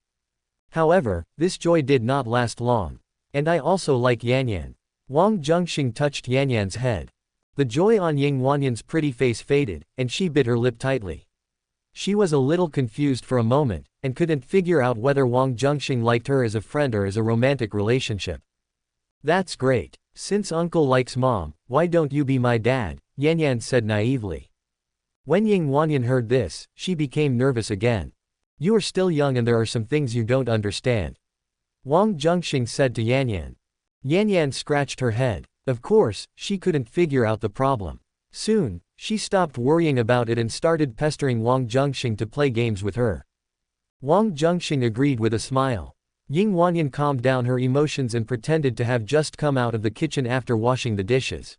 However, this joy did not last long. "And I also like Yan Yan." Wang Zhenxing touched Yan Yan's head. The joy on Ying Wanyan's pretty face faded, and she bit her lip tightly. She was a little confused for a moment, and couldn't figure out whether Wang Zhenxing liked her as a friend or as a romantic relationship. "That's great. Since uncle likes mom, why don't you be my dad?" Yan Yan said naively. When Ying Wanyan heard this, she became nervous again. "You are still young and there are some things you don't understand," Wang Zhenxing said to Yan Yan. Yan Yan scratched her head. Of course, she couldn't figure out the problem. Soon, she stopped worrying about it and started pestering Wang Zhenxing to play games with her. Wang Zhenxing agreed with a smile. Ying Wanyan calmed down her emotions and pretended to have just come out of the kitchen after washing the dishes.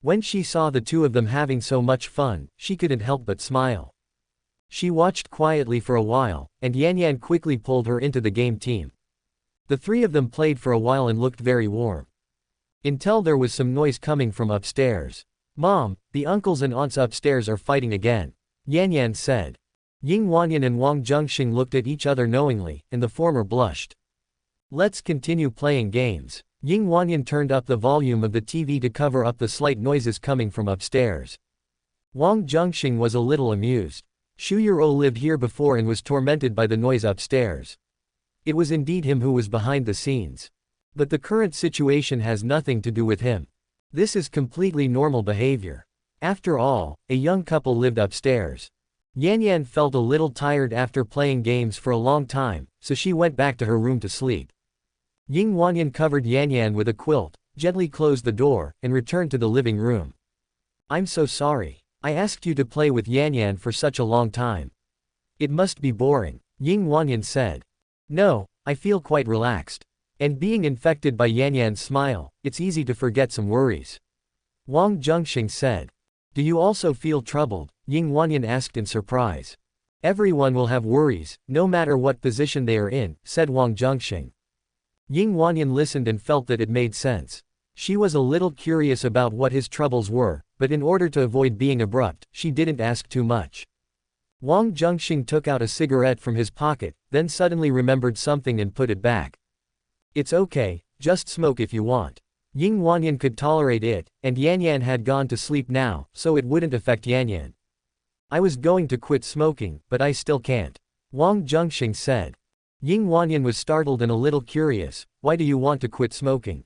When she saw the two of them having so much fun, she couldn't help but smile. She watched quietly for a while, and Yan Yan quickly pulled her into the game team. The three of them played for a while and looked very warm. Until there was some noise coming from upstairs. "Mom, the uncles and aunts upstairs are fighting again," Yan Yan said. Ying Wanyan and Wang Zhenxing looked at each other knowingly, and the former blushed. "Let's continue playing games." Ying Wanyan turned up the volume of the TV to cover up the slight noises coming from upstairs. Wang Zhenxing was a little amused. Xu Yuro lived here before and was tormented by the noise upstairs. It was indeed him who was behind the scenes. But the current situation has nothing to do with him. This is completely normal behavior. After all, a young couple lived upstairs. Yan Yan felt a little tired after playing games for a long time, so she went back to her room to sleep. Ying Wanyan covered Yan Yan with a quilt, gently closed the door, and returned to the living room. "I'm so sorry. I asked you to play with Yan Yan for such a long time. It must be boring," Ying Wanyan said. "No, I feel quite relaxed. And being infected by Yan Yan's smile, it's easy to forget some worries," Wang Zhenxing said. "Do you also feel troubled?" Ying Wanyan asked in surprise. "Everyone will have worries, no matter what position they are in," said Wang Zhenxing. Ying Wanyan listened and felt that it made sense. She was a little curious about what his troubles were, but in order to avoid being abrupt, she didn't ask too much. Wang Zhenxing took out a cigarette from his pocket, then suddenly remembered something and put it back. "It's okay, just smoke if you want." Ying Wanyan could tolerate it, and Yan Yan had gone to sleep now, so it wouldn't affect Yan Yan. "I was going to quit smoking, but I still can't," Wang Zhenxing said. Ying Wanyan was startled and a little curious. "Why do you want to quit smoking?"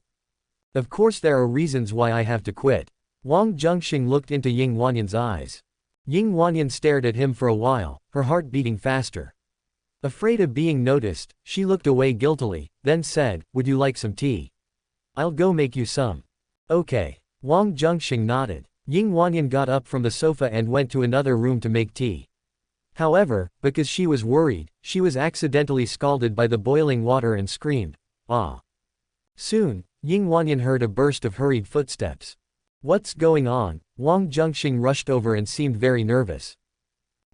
"Of course there are reasons why I have to quit." Wang Zhenxing looked into Ying Wanyan's eyes. Ying Wanyan stared at him for a while, her heart beating faster. Afraid of being noticed, she looked away guiltily, then said, "Would you like some tea?" I'll go make you some. Okay. Wang Zhenxing nodded. Ying Wanyan got up from the sofa and went to another room to make tea. However, because she was worried, she was accidentally scalded by the boiling water and screamed, "Ah!" Soon, Ying Wanyan heard a burst of hurried footsteps. "What's going on?" Wang Zhenxing rushed over and seemed very nervous.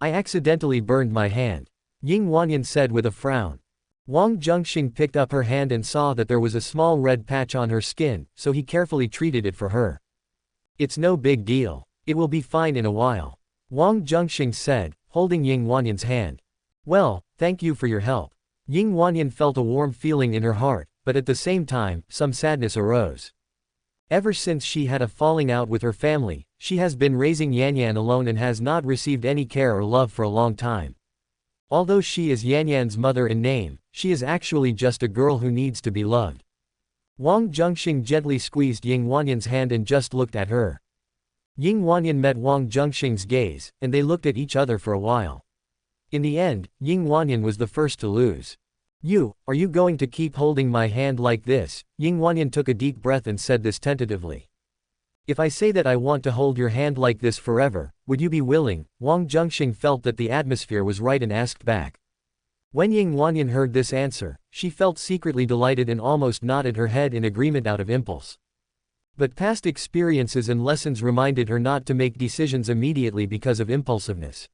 "I accidentally burned my hand," Ying Wanyan said with a frown. Wang Zhenxing picked up her hand and saw that there was a small red patch on her skin, so he carefully treated it for her. "It's no big deal. It will be fine in a while," Wang Zhenxing said, holding Ying Wanyan's hand. "Well, thank you for your help." Ying Wanyan felt a warm feeling in her heart, but at the same time, some sadness arose. Ever since she had a falling out with her family, she has been raising Yanyan alone and has not received any care or love for a long time. Although she is Yanyan's mother in name, she is actually just a girl who needs to be loved. Wang Zhenxing gently squeezed Ying Wanyan's hand and just looked at her. Ying Wanyan met Wang Zhenxing's gaze, and they looked at each other for a while. In the end, Ying Wanyan was the first to lose. Are you going to keep holding my hand like this?" Ying Wanyan took a deep breath and said this tentatively. "If I say that I want to hold your hand like this forever, would you be willing?" Wang Zhenxing felt that the atmosphere was right and asked back. When Ying Wanyan heard this answer, she felt secretly delighted and almost nodded her head in agreement out of impulse. But past experiences and lessons reminded her not to make decisions immediately because of impulsiveness.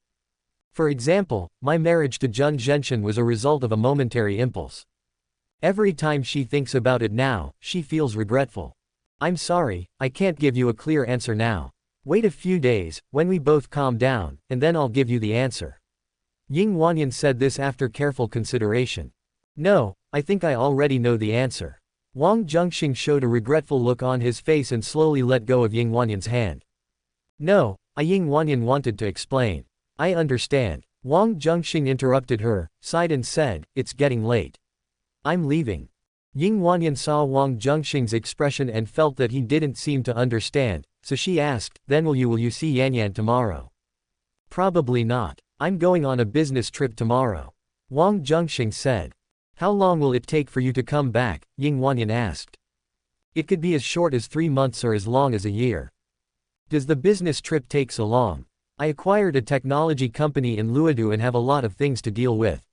For example, my marriage to Wang Zhenxing was a result of a momentary impulse. Every time she thinks about it now, she feels regretful. "I'm sorry, I can't give you a clear answer now. Wait a few days, when we both calm down, and then I'll give you the answer." Ying Wanyan said this after careful consideration. "No, I think I already know the answer." Wang Zhenxing showed a regretful look on his face and slowly let go of Ying Wanyan's hand. "No, Ying Wanyan wanted to explain. "I understand." Wang Zhenxing interrupted her, sighed and said, "It's getting late. I'm leaving." Ying Wanyan saw Wang Zhenxing's expression and felt that he didn't seem to understand, so she asked, "Then will you see Yanyan tomorrow?" "Probably not. I'm going on a business trip tomorrow," Wang Zhenxing said. "How long will it take for you to come back?" Ying Wanyan asked. "It could be as short as 3 months or as long as a year." "Does the business trip take so long? I acquired a technology company in Luodu and have a lot of things to deal with."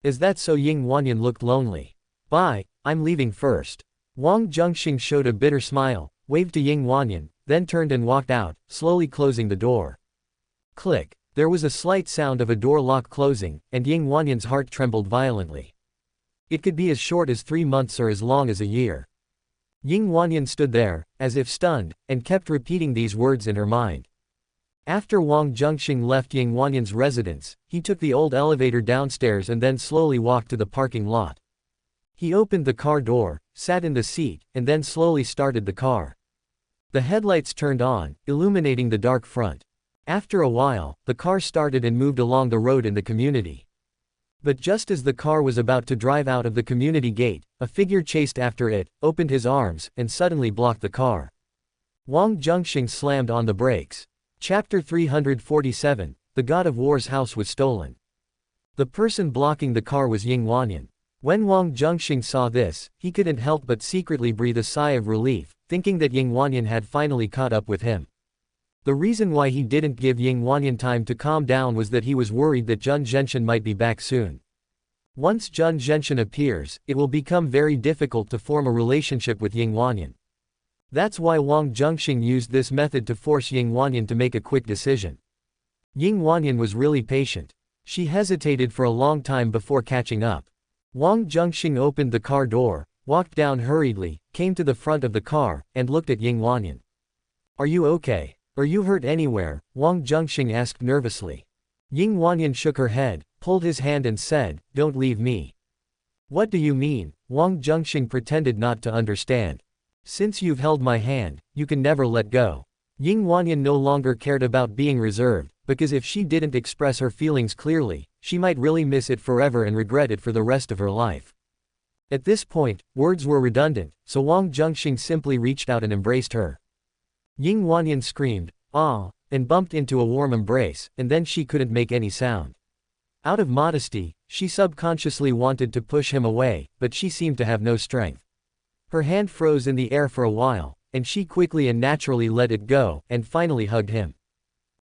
"Is that so?" Ying Wanyan looked lonely. "Bye, I'm leaving first." Wang Zhenxing showed a bitter smile, waved to Ying Wanyan, then turned and walked out, slowly closing the door. Click. There was a slight sound of a door lock closing, and Ying Wanyan's heart trembled violently. It could be as short as 3 months or as long as a year. Ying Wanyan stood there, as if stunned, and kept repeating these words in her mind. After Wang Zhenxing left Ying Wanyan's residence, he took the old elevator downstairs and then slowly walked to the parking lot. He opened the car door, sat in the seat, and then slowly started the car. The headlights turned on, illuminating the dark front. After a while, the car started and moved along the road in the community. But just as the car was about to drive out of the community gate, a figure chased after it, opened his arms, and suddenly blocked the car. Wang Zhenxing slammed on the brakes. Chapter 347, The God of War's house was stolen. The person blocking the car was Ying Wanyan. When Wang Zhenxing saw this, he couldn't help but secretly breathe a sigh of relief, thinking that Ying Wanyan had finally caught up with him. The reason why he didn't give Ying Wanyan time to calm down was that he was worried that Wang Zhenxing might be back soon. Once Wang Zhenxing appears, it will become very difficult to form a relationship with Ying Wanyan. That's why Wang Zhenxing used this method to force Ying Wanyan to make a quick decision. Ying Wanyan was really patient. She hesitated for a long time before catching up. Wang Zhenxing opened the car door, walked down hurriedly, came to the front of the car, and looked at Ying Wanyan. "Are you okay? Are you hurt anywhere?" Wang Zhenxing asked nervously. Ying Wanyan shook her head, pulled his hand and said, "Don't leave me." "What do you mean?" Wang Zhenxing pretended not to understand. "Since you've held my hand, you can never let go." Ying Wanyan no longer cared about being reserved, because if she didn't express her feelings clearly, she might really miss it forever and regret it for the rest of her life. At this point, words were redundant, so Wang Zhenxing simply reached out and embraced her. Ying Wanyan screamed, "Ah!" and bumped into a warm embrace, and then she couldn't make any sound. Out of modesty, she subconsciously wanted to push him away, but she seemed to have no strength. Her hand froze in the air for a while, and she quickly and naturally let it go, and finally hugged him.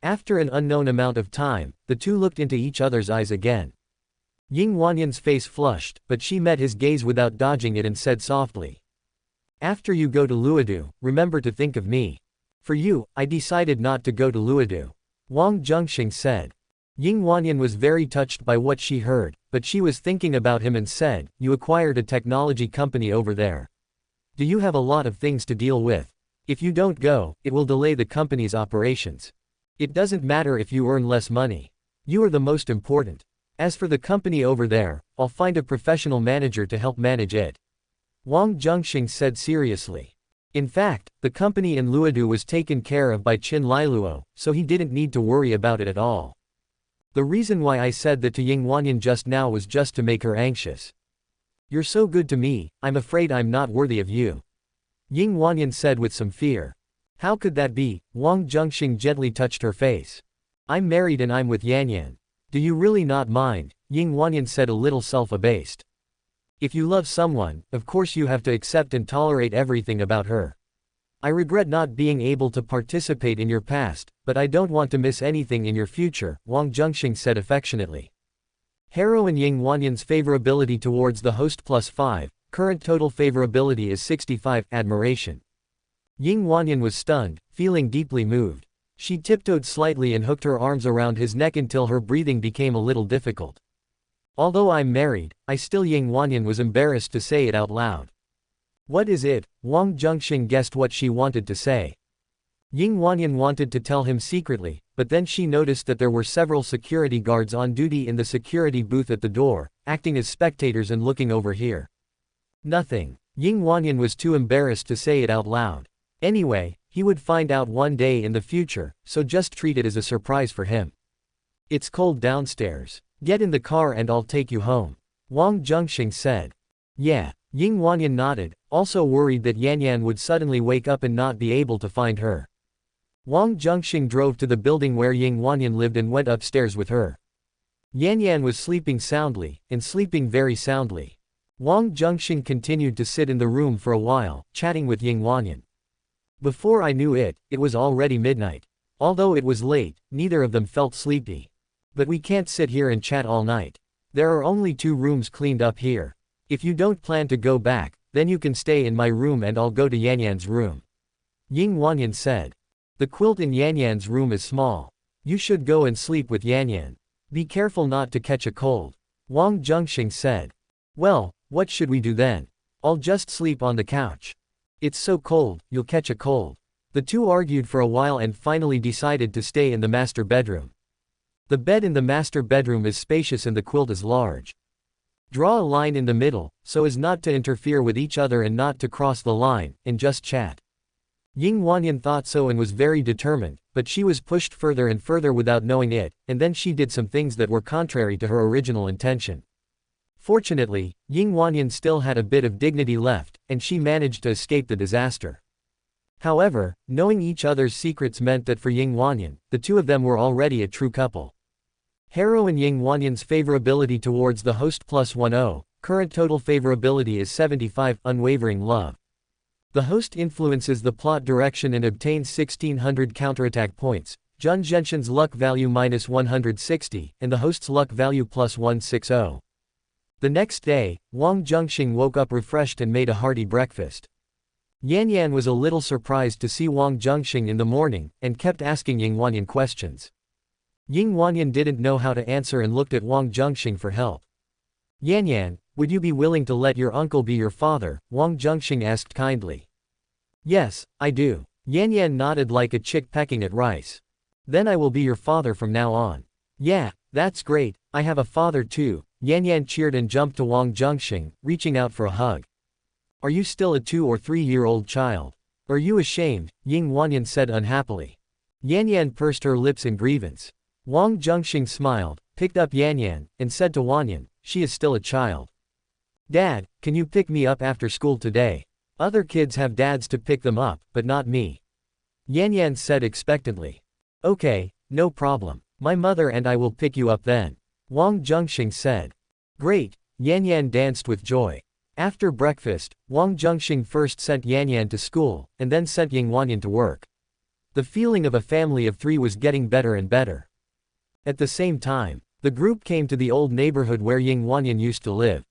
After an unknown amount of time, the two looked into each other's eyes again. Ying Wanyan's face flushed, but she met his gaze without dodging it and said softly. After you go to Luodu, remember to think of me. For you, I decided not to go to Luodu. Wang Zhenxing said. Ying Wanyan was very touched by what she heard, but she was thinking about him and said, you acquired a technology company over there. Do you have a lot of things to deal with? If you don't go, it will delay the company's operations. It doesn't matter if you earn less money. You are the most important. As for the company over there, I'll find a professional manager to help manage it. Wang Zhenxing said seriously. In fact, the company in Luodu was taken care of by Qin Liluo, so he didn't need to worry about it at all. The reason why I said that to Ying Wanyan just now was just to make her anxious. You're so good to me, I'm afraid I'm not worthy of you. Ying Wanyan said with some fear. How could that be? Wang Zhenxing gently touched her face. I'm married and I'm with Yanyan. Do you really not mind? Ying Wanyan said a little self-abased. If you love someone, of course you have to accept and tolerate everything about her. I regret not being able to participate in your past, but I don't want to miss anything in your future, Wang Zhenxing said affectionately. Heroine Ying Wanyan's favorability towards the host +5, current total favorability is 65, admiration. Ying Wanyan was stunned, feeling deeply moved. She tiptoed slightly and hooked her arms around his neck until her breathing became a little difficult. Although I'm married, I still Ying Wanyan was embarrassed to say it out loud. What is it? Wang Zhenxing guessed what she wanted to say. Ying Wanyan wanted to tell him secretly, but then she noticed that there were several security guards on duty in the security booth at the door, acting as spectators and looking over here. Nothing. Ying Wanyan was too embarrassed to say it out loud. Anyway, he would find out one day in the future, so just treat it as a surprise for him. It's cold downstairs. Get in the car and I'll take you home. Wang Zhenxing said. Yeah. Ying Wanyan nodded, also worried that Yanyan would suddenly wake up and not be able to find her. Wang Zhenxing drove to the building where Ying Wanyan lived and went upstairs with her. Yanyan was sleeping soundly, and sleeping very soundly. Wang Zhenxing continued to sit in the room for a while, chatting with Ying Wanyan. Before I knew it, it was already midnight. Although it was late, neither of them felt sleepy. But we can't sit here and chat all night. There are only 2 rooms cleaned up here. If you don't plan to go back, then you can stay in my room and I'll go to Yanyan's room. Ying Wanyan said. The quilt in Yanyan's room is small. You should go and sleep with Yanyan. Be careful not to catch a cold. Wang Zhenxing said. Well, what should we do then? I'll just sleep on the couch. It's so cold, you'll catch a cold. The two argued for a while and finally decided to stay in the master bedroom. The bed in the master bedroom is spacious and the quilt is large. Draw a line in the middle, so as not to interfere with each other and not to cross the line, and just chat. Ying Wanyan thought so and was very determined, but she was pushed further and further without knowing it, and then she did some things that were contrary to her original intention. Fortunately, Ying Wanyan still had a bit of dignity left, and she managed to escape the disaster. However, knowing each other's secrets meant that for Ying Wanyan, the two of them were already a true couple. Heroine Ying Wanyan's favorability towards the host +10, current total favorability is 75, unwavering love. The host influences the plot direction and obtains 1600 counterattack points, Wang Zhenxing's luck value -160, and the host's luck value +160. The next day, Wang Zhenxing woke up refreshed and made a hearty breakfast. Yanyan was a little surprised to see Wang Zhenxing in the morning, and kept asking Ying Wanyan questions. Ying Wanyan didn't know how to answer and looked at Wang Zhenxing for help. Yanyan, would you be willing to let your uncle be your father? Wang Zhenxing asked kindly. Yes, I do. Yanyan nodded like a chick pecking at rice. Then I will be your father from now on. Yeah, that's great, I have a father too. Yanyan cheered and jumped to Wang Zhenxing, reaching out for a hug. Are you still a 2 or 3-year-old child? Are you ashamed? Ying Wanyan said unhappily. Yanyan pursed her lips in grievance. Wang Zhenxing smiled, picked up Yanyan, and said to Wanyan, she is still a child. Dad, can you pick me up after school today? Other kids have dads to pick them up, but not me. Yanyan said expectantly. Okay, no problem. My mother and I will pick you up then. Wang Zhenxing said. Great. Yanyan danced with joy. After breakfast, Wang Zhenxing first sent Yan Yan to school, and then sent Ying Wanyan to work. The feeling of a family of three was getting better and better. At the same time, the group came to the old neighborhood where Ying Wanyan used to live.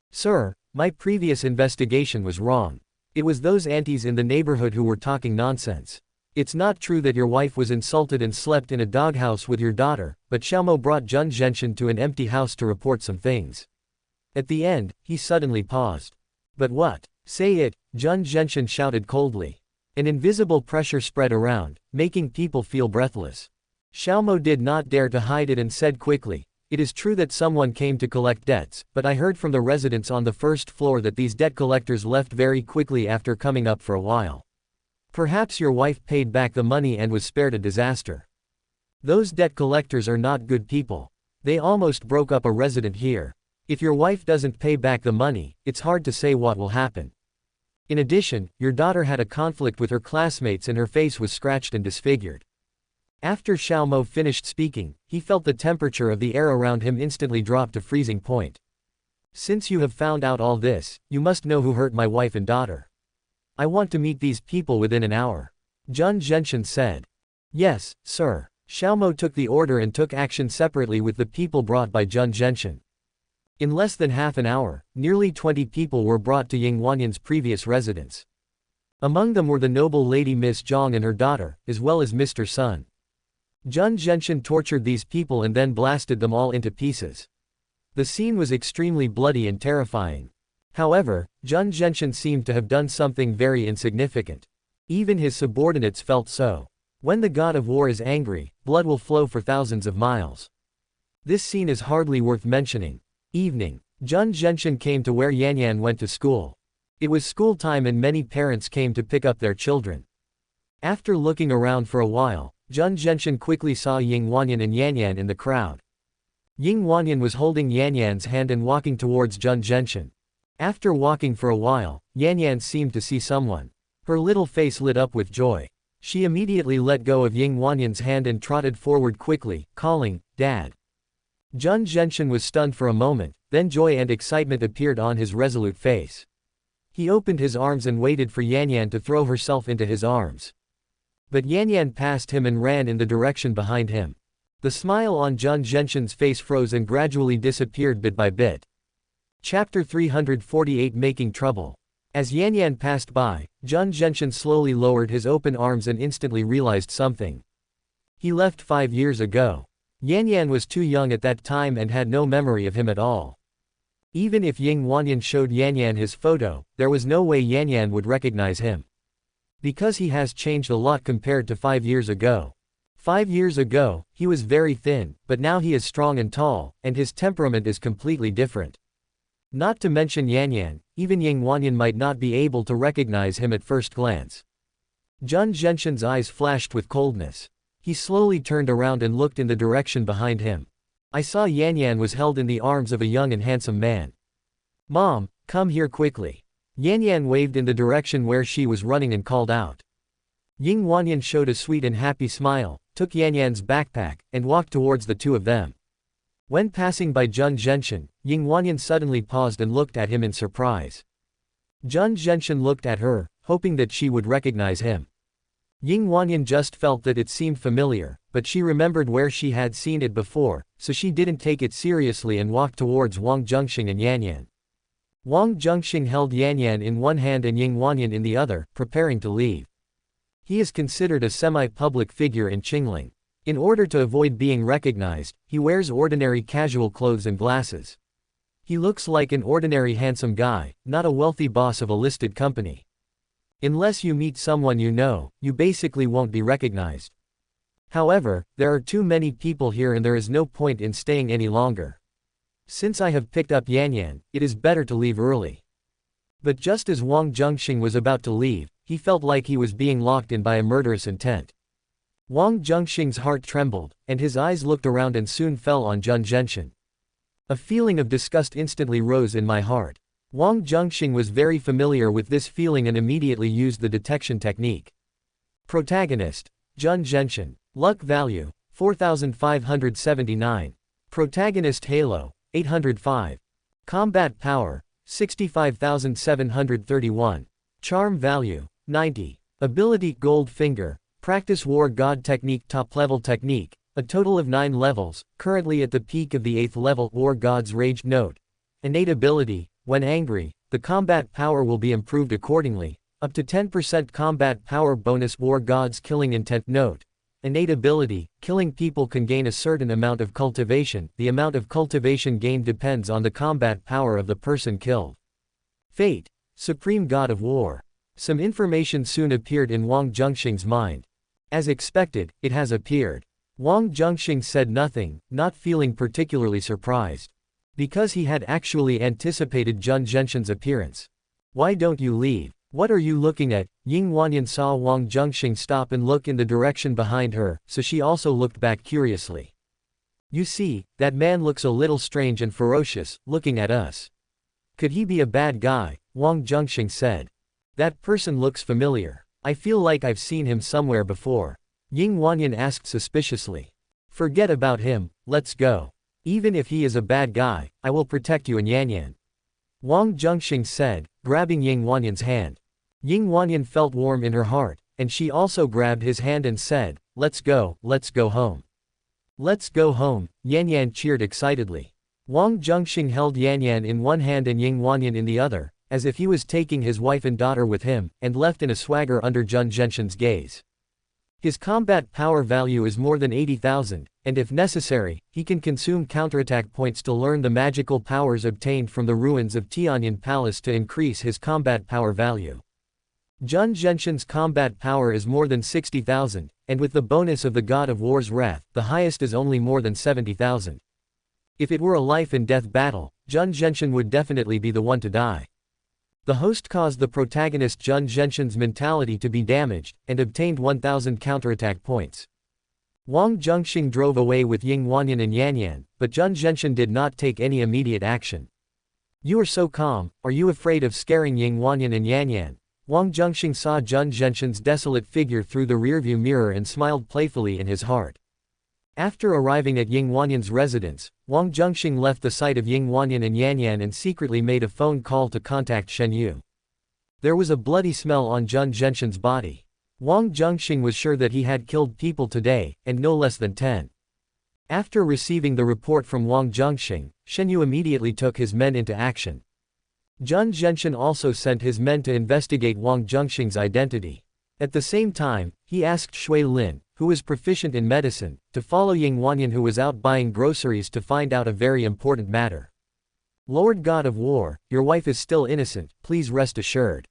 "Sir, my previous investigation was wrong. It was those aunties in the neighborhood who were talking nonsense. It's not true that your wife was insulted and slept in a doghouse with your daughter, but Xiaomo brought Zhen Zhenxin to an empty house to report some things." At the end, he suddenly paused. "But what? Say it," Zhen Zhenxin shouted coldly. An invisible pressure spread around, making people feel breathless. Xiaomo did not dare to hide it and said quickly, "It is true that someone came to collect debts, but I heard from the residents on the first floor that these debt collectors left very quickly after coming up for a while. Perhaps your wife paid back the money and was spared a disaster. Those debt collectors are not good people. They almost broke up a resident here. If your wife doesn't pay back the money, it's hard to say what will happen. In addition, your daughter had a conflict with her classmates and her face was scratched and disfigured." After Xiaomo finished speaking, he felt the temperature of the air around him instantly drop to freezing point. "Since you have found out all this, you must know who hurt my wife and daughter. I want to meet these people within an hour," Zhen Zhenxin said. "Yes, sir." Xiaomo took the order and took action separately with the people brought by Zhen Zhenxin. In less than half an hour, nearly 20 people were brought to Ying Wanyan's previous residence. Among them were the noble lady Miss Zhang and her daughter, as well as Mr. Sun. Zhen Zhenxin tortured these people and then blasted them all into pieces. The scene was extremely bloody and terrifying. However, Zhen Zhenxin seemed to have done something very insignificant. Even his subordinates felt so. When the god of war is angry, blood will flow for thousands of miles. This scene is hardly worth mentioning. Evening. Zhen Zhenxin came to where Yan Yan went to school. It was school time and many parents came to pick up their children. After looking around for a while, Zhen Zhenxin quickly saw Ying Wanyan and Yan Yan in the crowd. Ying Wanyan was holding Yan Yan's hand and walking towards Zhen Zhenxin. After walking for a while, Yan Yan seemed to see someone. Her little face lit up with joy. She immediately let go of Ying Wanyan's hand and trotted forward quickly, calling, "Dad." Zhen Zhenxin was stunned for a moment, then joy and excitement appeared on his resolute face. He opened his arms and waited for Yan Yan to throw herself into his arms. But Yan Yan passed him and ran in the direction behind him. The smile on Zhen Zhenxin's face froze and gradually disappeared bit by bit. Chapter 348 Making Trouble. As Yan Yan passed by, Zhen Zhenxin slowly lowered his open arms and instantly realized something. He left 5 years ago. Yan Yan was too young at that time and had no memory of him at all. Even if Ying Wanyan showed Yan Yan his photo, there was no way Yan Yan would recognize him. Because he has changed a lot compared to 5 years ago. 5 years ago, he was very thin, but now he is strong and tall, and his temperament is completely different. Not to mention Yan Yan, even Ying Wanyan might not be able to recognize him at first glance. Zhen Zhenxin's eyes flashed with coldness. He slowly turned around and looked in the direction behind him. I saw Yan Yan was held in the arms of a young and handsome man. "Mom, come here quickly." Yan Yan waved in the direction where she was running and called out. Ying Wanyan showed a sweet and happy smile, took Yan Yan's backpack, and walked towards the two of them. When passing by Zhen Zhenxin, Ying Wanyan suddenly paused and looked at him in surprise. Zhen Zhenxin looked at her, hoping that she would recognize him. Ying Wanyan just felt that it seemed familiar, but she remembered where she had seen it before, so she didn't take it seriously and walked towards Wang Zhenxing and Yan Yan. Wang Zhenxing held Yan Yan in one hand and Ying Wanyan in the other, preparing to leave. He is considered a semi-public figure in Qingling. In order to avoid being recognized, he wears ordinary casual clothes and glasses. He looks like an ordinary handsome guy, not a wealthy boss of a listed company. Unless you meet someone you know, you basically won't be recognized. However, there are too many people here and there is no point in staying any longer. Since I have picked up Yan Yan, it is better to leave early. But just as Wang Zhenxing was about to leave, he felt like he was being locked in by a murderous intent. Wang Zhenxing's heart trembled, and his eyes looked around and soon fell on Zhen Zhenxin. A feeling of disgust instantly rose in my heart. Wang Zhenxing was very familiar with this feeling and immediately used the detection technique. Protagonist: Zhen Zhenxin. Luck value: 4579. Protagonist Halo: 805. Combat power: 65,731. Charm value, 90. Ability Gold Finger. Practice War God Technique Top Level Technique. A total of 9 levels, currently at the peak of the 8th level War God's Rage Note. Innate ability, when angry, the combat power will be improved accordingly. Up to 10% combat power bonus War God's Killing Intent Note. Innate ability, killing people can gain a certain amount of cultivation. The amount of cultivation gained depends on the combat power of the person killed. Fate, Supreme God of War. Some information soon appeared in Wang Zhenxing's mind. As expected, it has appeared. Wang Zhenxing said nothing, not feeling particularly surprised. Because he had actually anticipated Wang Zhenxing's appearance. Why don't you leave? What are you looking at? Ying Wanyan saw Wang Zhenxing stop and look in the direction behind her, so she also looked back curiously. You see, that man looks a little strange and ferocious, looking at us. Could he be a bad guy? Wang Zhenxing said. That person looks familiar. I feel like I've seen him somewhere before. Ying Wanyan asked suspiciously. Forget about him, let's go. Even if he is a bad guy, I will protect you and Yanyan. Wang Zhenxing said, grabbing Ying Wanyan's hand. Ying Wanyan felt warm in her heart, and she also grabbed his hand and said, let's go home. Let's go home, Yanyan cheered excitedly. Wang Zhenxing held Yanyan in one hand and Ying Wanyan in the other, as if he was taking his wife and daughter with him, and left in a swagger under Wang Zhenxing's gaze. His combat power value is more than 80,000, and if necessary, he can consume counterattack points to learn the magical powers obtained from the ruins of Tianyan Palace to increase his combat power value. Wang Zhenxing's combat power is more than 60,000, and with the bonus of the God of War's Wrath, the highest is only more than 70,000. If it were a life-and-death battle, Wang Zhenxing would definitely be the one to die. The host caused the protagonist Wang Zhenxing's mentality to be damaged, and obtained 1,000 counterattack points. Wang Zhenxing drove away with Ying Wanyan and Yanyan, but Wang Zhenxing did not take any immediate action. You are so calm, are you afraid of scaring Ying Wanyan and Yanyan? Wang Zhenxing saw Wang Zhenxing's desolate figure through the rearview mirror and smiled playfully in his heart. After arriving at Ying Wanyan's residence, Wang Zhenxing left the sight of Ying Wanyan and Yanyan and secretly made a phone call to contact Shen Yu. There was a bloody smell on Wang Zhenxing's body. Wang Zhenxing was sure that he had killed people today, and no less than 10. After receiving the report from Wang Zhenxing, Shen Yu immediately took his men into action. Wang Zhenxing also sent his men to investigate Wang Zhenxing's identity. At the same time, he asked Shui Lin, who was proficient in medicine, to follow Ying Wanyan, who was out buying groceries, to find out a very important matter. Lord God of War, your wife is still innocent, please rest assured.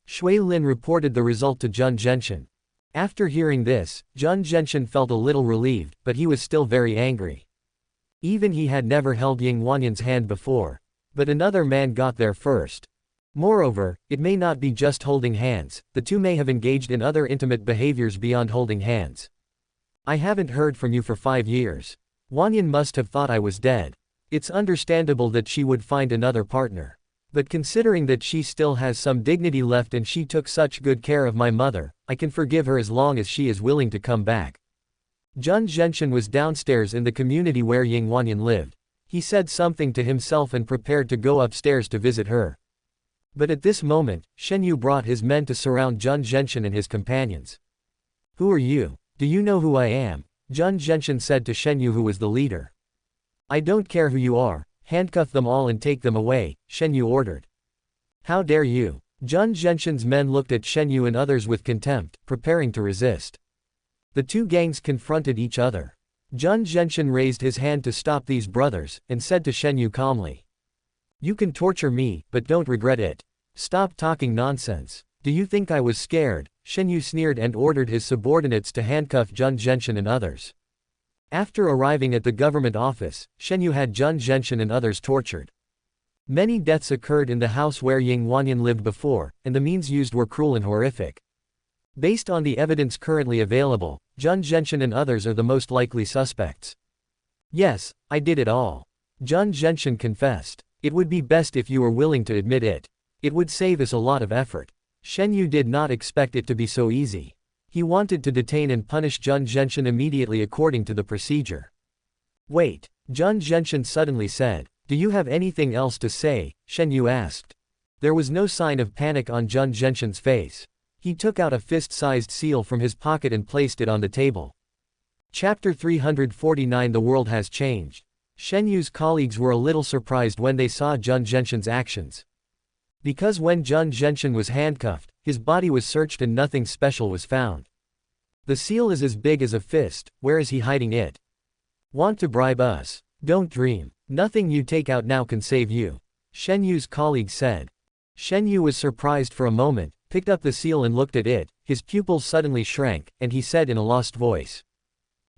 Shui Lin reported the result to Wang Zhenxing. After hearing this, Wang Zhenxing felt a little relieved, but he was still very angry. Even he had never held Ying Wanyan's hand before. But another man got there first. Moreover, it may not be just holding hands, the two may have engaged in other intimate behaviors beyond holding hands. I haven't heard from you for 5 years. Wanyan must have thought I was dead. It's understandable that she would find another partner. But considering that she still has some dignity left and she took such good care of my mother, I can forgive her as long as she is willing to come back. Wang Zhenxing was downstairs in the community where Ying Wanyan lived. He said something to himself and prepared to go upstairs to visit her. But at this moment, Shen Yu brought his men to surround Wang Zhenxing and his companions. Who are you? Do you know who I am? Wang Zhenxing said to Shen Yu, who was the leader. I don't care who you are, handcuff them all and take them away, Shen Yu ordered. How dare you? Wang Zhenxing's men looked at Shen Yu and others with contempt, preparing to resist. The two gangs confronted each other. Wang Zhenxing raised his hand to stop these brothers, and said to Shen Yu calmly. You can torture me, but don't regret it. Stop talking nonsense. Do you think I was scared? Shen Yu sneered and ordered his subordinates to handcuff Wang Zhenxing and others. After arriving at the government office, Shen Yu had Wang Zhenxing and others tortured. Many deaths occurred in the house where Ying Wanyan lived before, and the means used were cruel and horrific. Based on the evidence currently available, Wang Zhenxing and others are the most likely suspects. Yes, I did it all. Wang Zhenxing confessed. It would be best if you were willing to admit it. It would save us a lot of effort. Shen Yu did not expect it to be so easy. He wanted to detain and punish Wang Zhenxing immediately according to the procedure. Wait, Wang Zhenxing suddenly said. Do you have anything else to say? Shen Yu asked. There was no sign of panic on Wang Zhenxing's face. He took out a fist-sized seal from his pocket and placed it on the table. Chapter 349 The world has changed. Shen Yu's colleagues were a little surprised when they saw Wang Zhenxing's actions. Because when Wang Zhenxing was handcuffed, his body was searched and nothing special was found. The seal is as big as a fist, where is he hiding it? Want to bribe us? Don't dream. Nothing you take out now can save you, Shen Yu's colleague said. Shen Yu was surprised for a moment, picked up the seal and looked at it, his pupils suddenly shrank, and he said in a lost voice.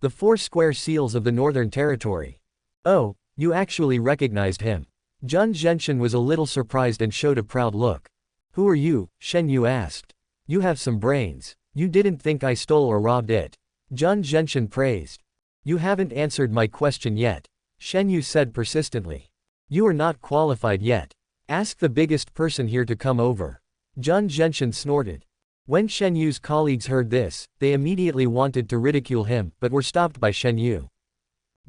The 4 square seals of the Northern Territory. Oh, you actually recognized him. Wang Zhenxing was a little surprised and showed a proud look. Who are you? Shen Yu asked. You have some brains. You didn't think I stole or robbed it. Wang Zhenxing praised. You haven't answered my question yet, Shen Yu said persistently. You are not qualified yet. Ask the biggest person here to come over. Wang Zhenxing snorted. When Shen Yu's colleagues heard this, they immediately wanted to ridicule him, but were stopped by Shen Yu.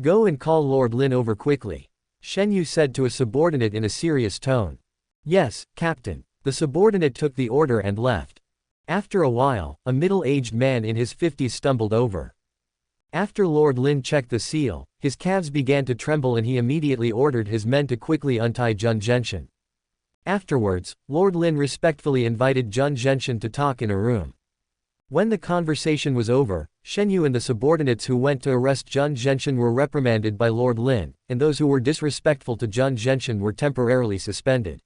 Go and call Lord Lin over quickly, Shen Yu said to a subordinate in a serious tone. Yes, Captain. The subordinate took the order and left. After a while, a middle-aged man in his 50s stumbled over. After Lord Lin checked the seal, his calves began to tremble and he immediately ordered his men to quickly untie Wang Zhenxing. Afterwards, Lord Lin respectfully invited Wang Zhenxing to talk in a room. When the conversation was over, Shen Yu and the subordinates who went to arrest Wang Zhenxing were reprimanded by Lord Lin, and those who were disrespectful to Wang Zhenxing were temporarily suspended.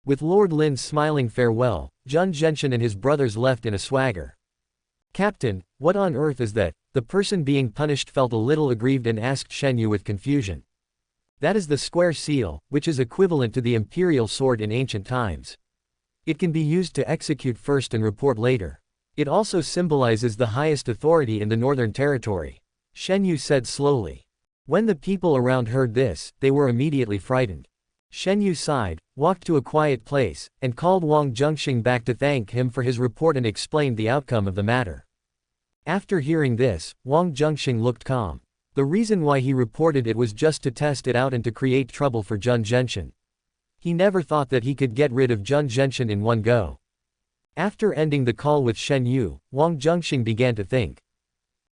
With Lord Lin's smiling farewell, Wang Zhenxing and his brothers left in a swagger. Captain, what on earth is that? The person being punished felt a little aggrieved and asked Shen Yu with confusion. That is the square seal, which is equivalent to the imperial sword in ancient times. It can be used to execute first and report later. It also symbolizes the highest authority in the Northern Territory, Shen Yu said slowly. When the people around heard this, they were immediately frightened. Shen Yu sighed, walked to a quiet place, and called Wang Zhenxing back to thank him for his report and explained the outcome of the matter. After hearing this, Wang Zhenxing looked calm. The reason why he reported it was just to test it out and to create trouble for Wang Zhenxing. He never thought that he could get rid of Wang Zhenxing in one go. After ending the call with Shen Yu, Wang Zhenxing began to think.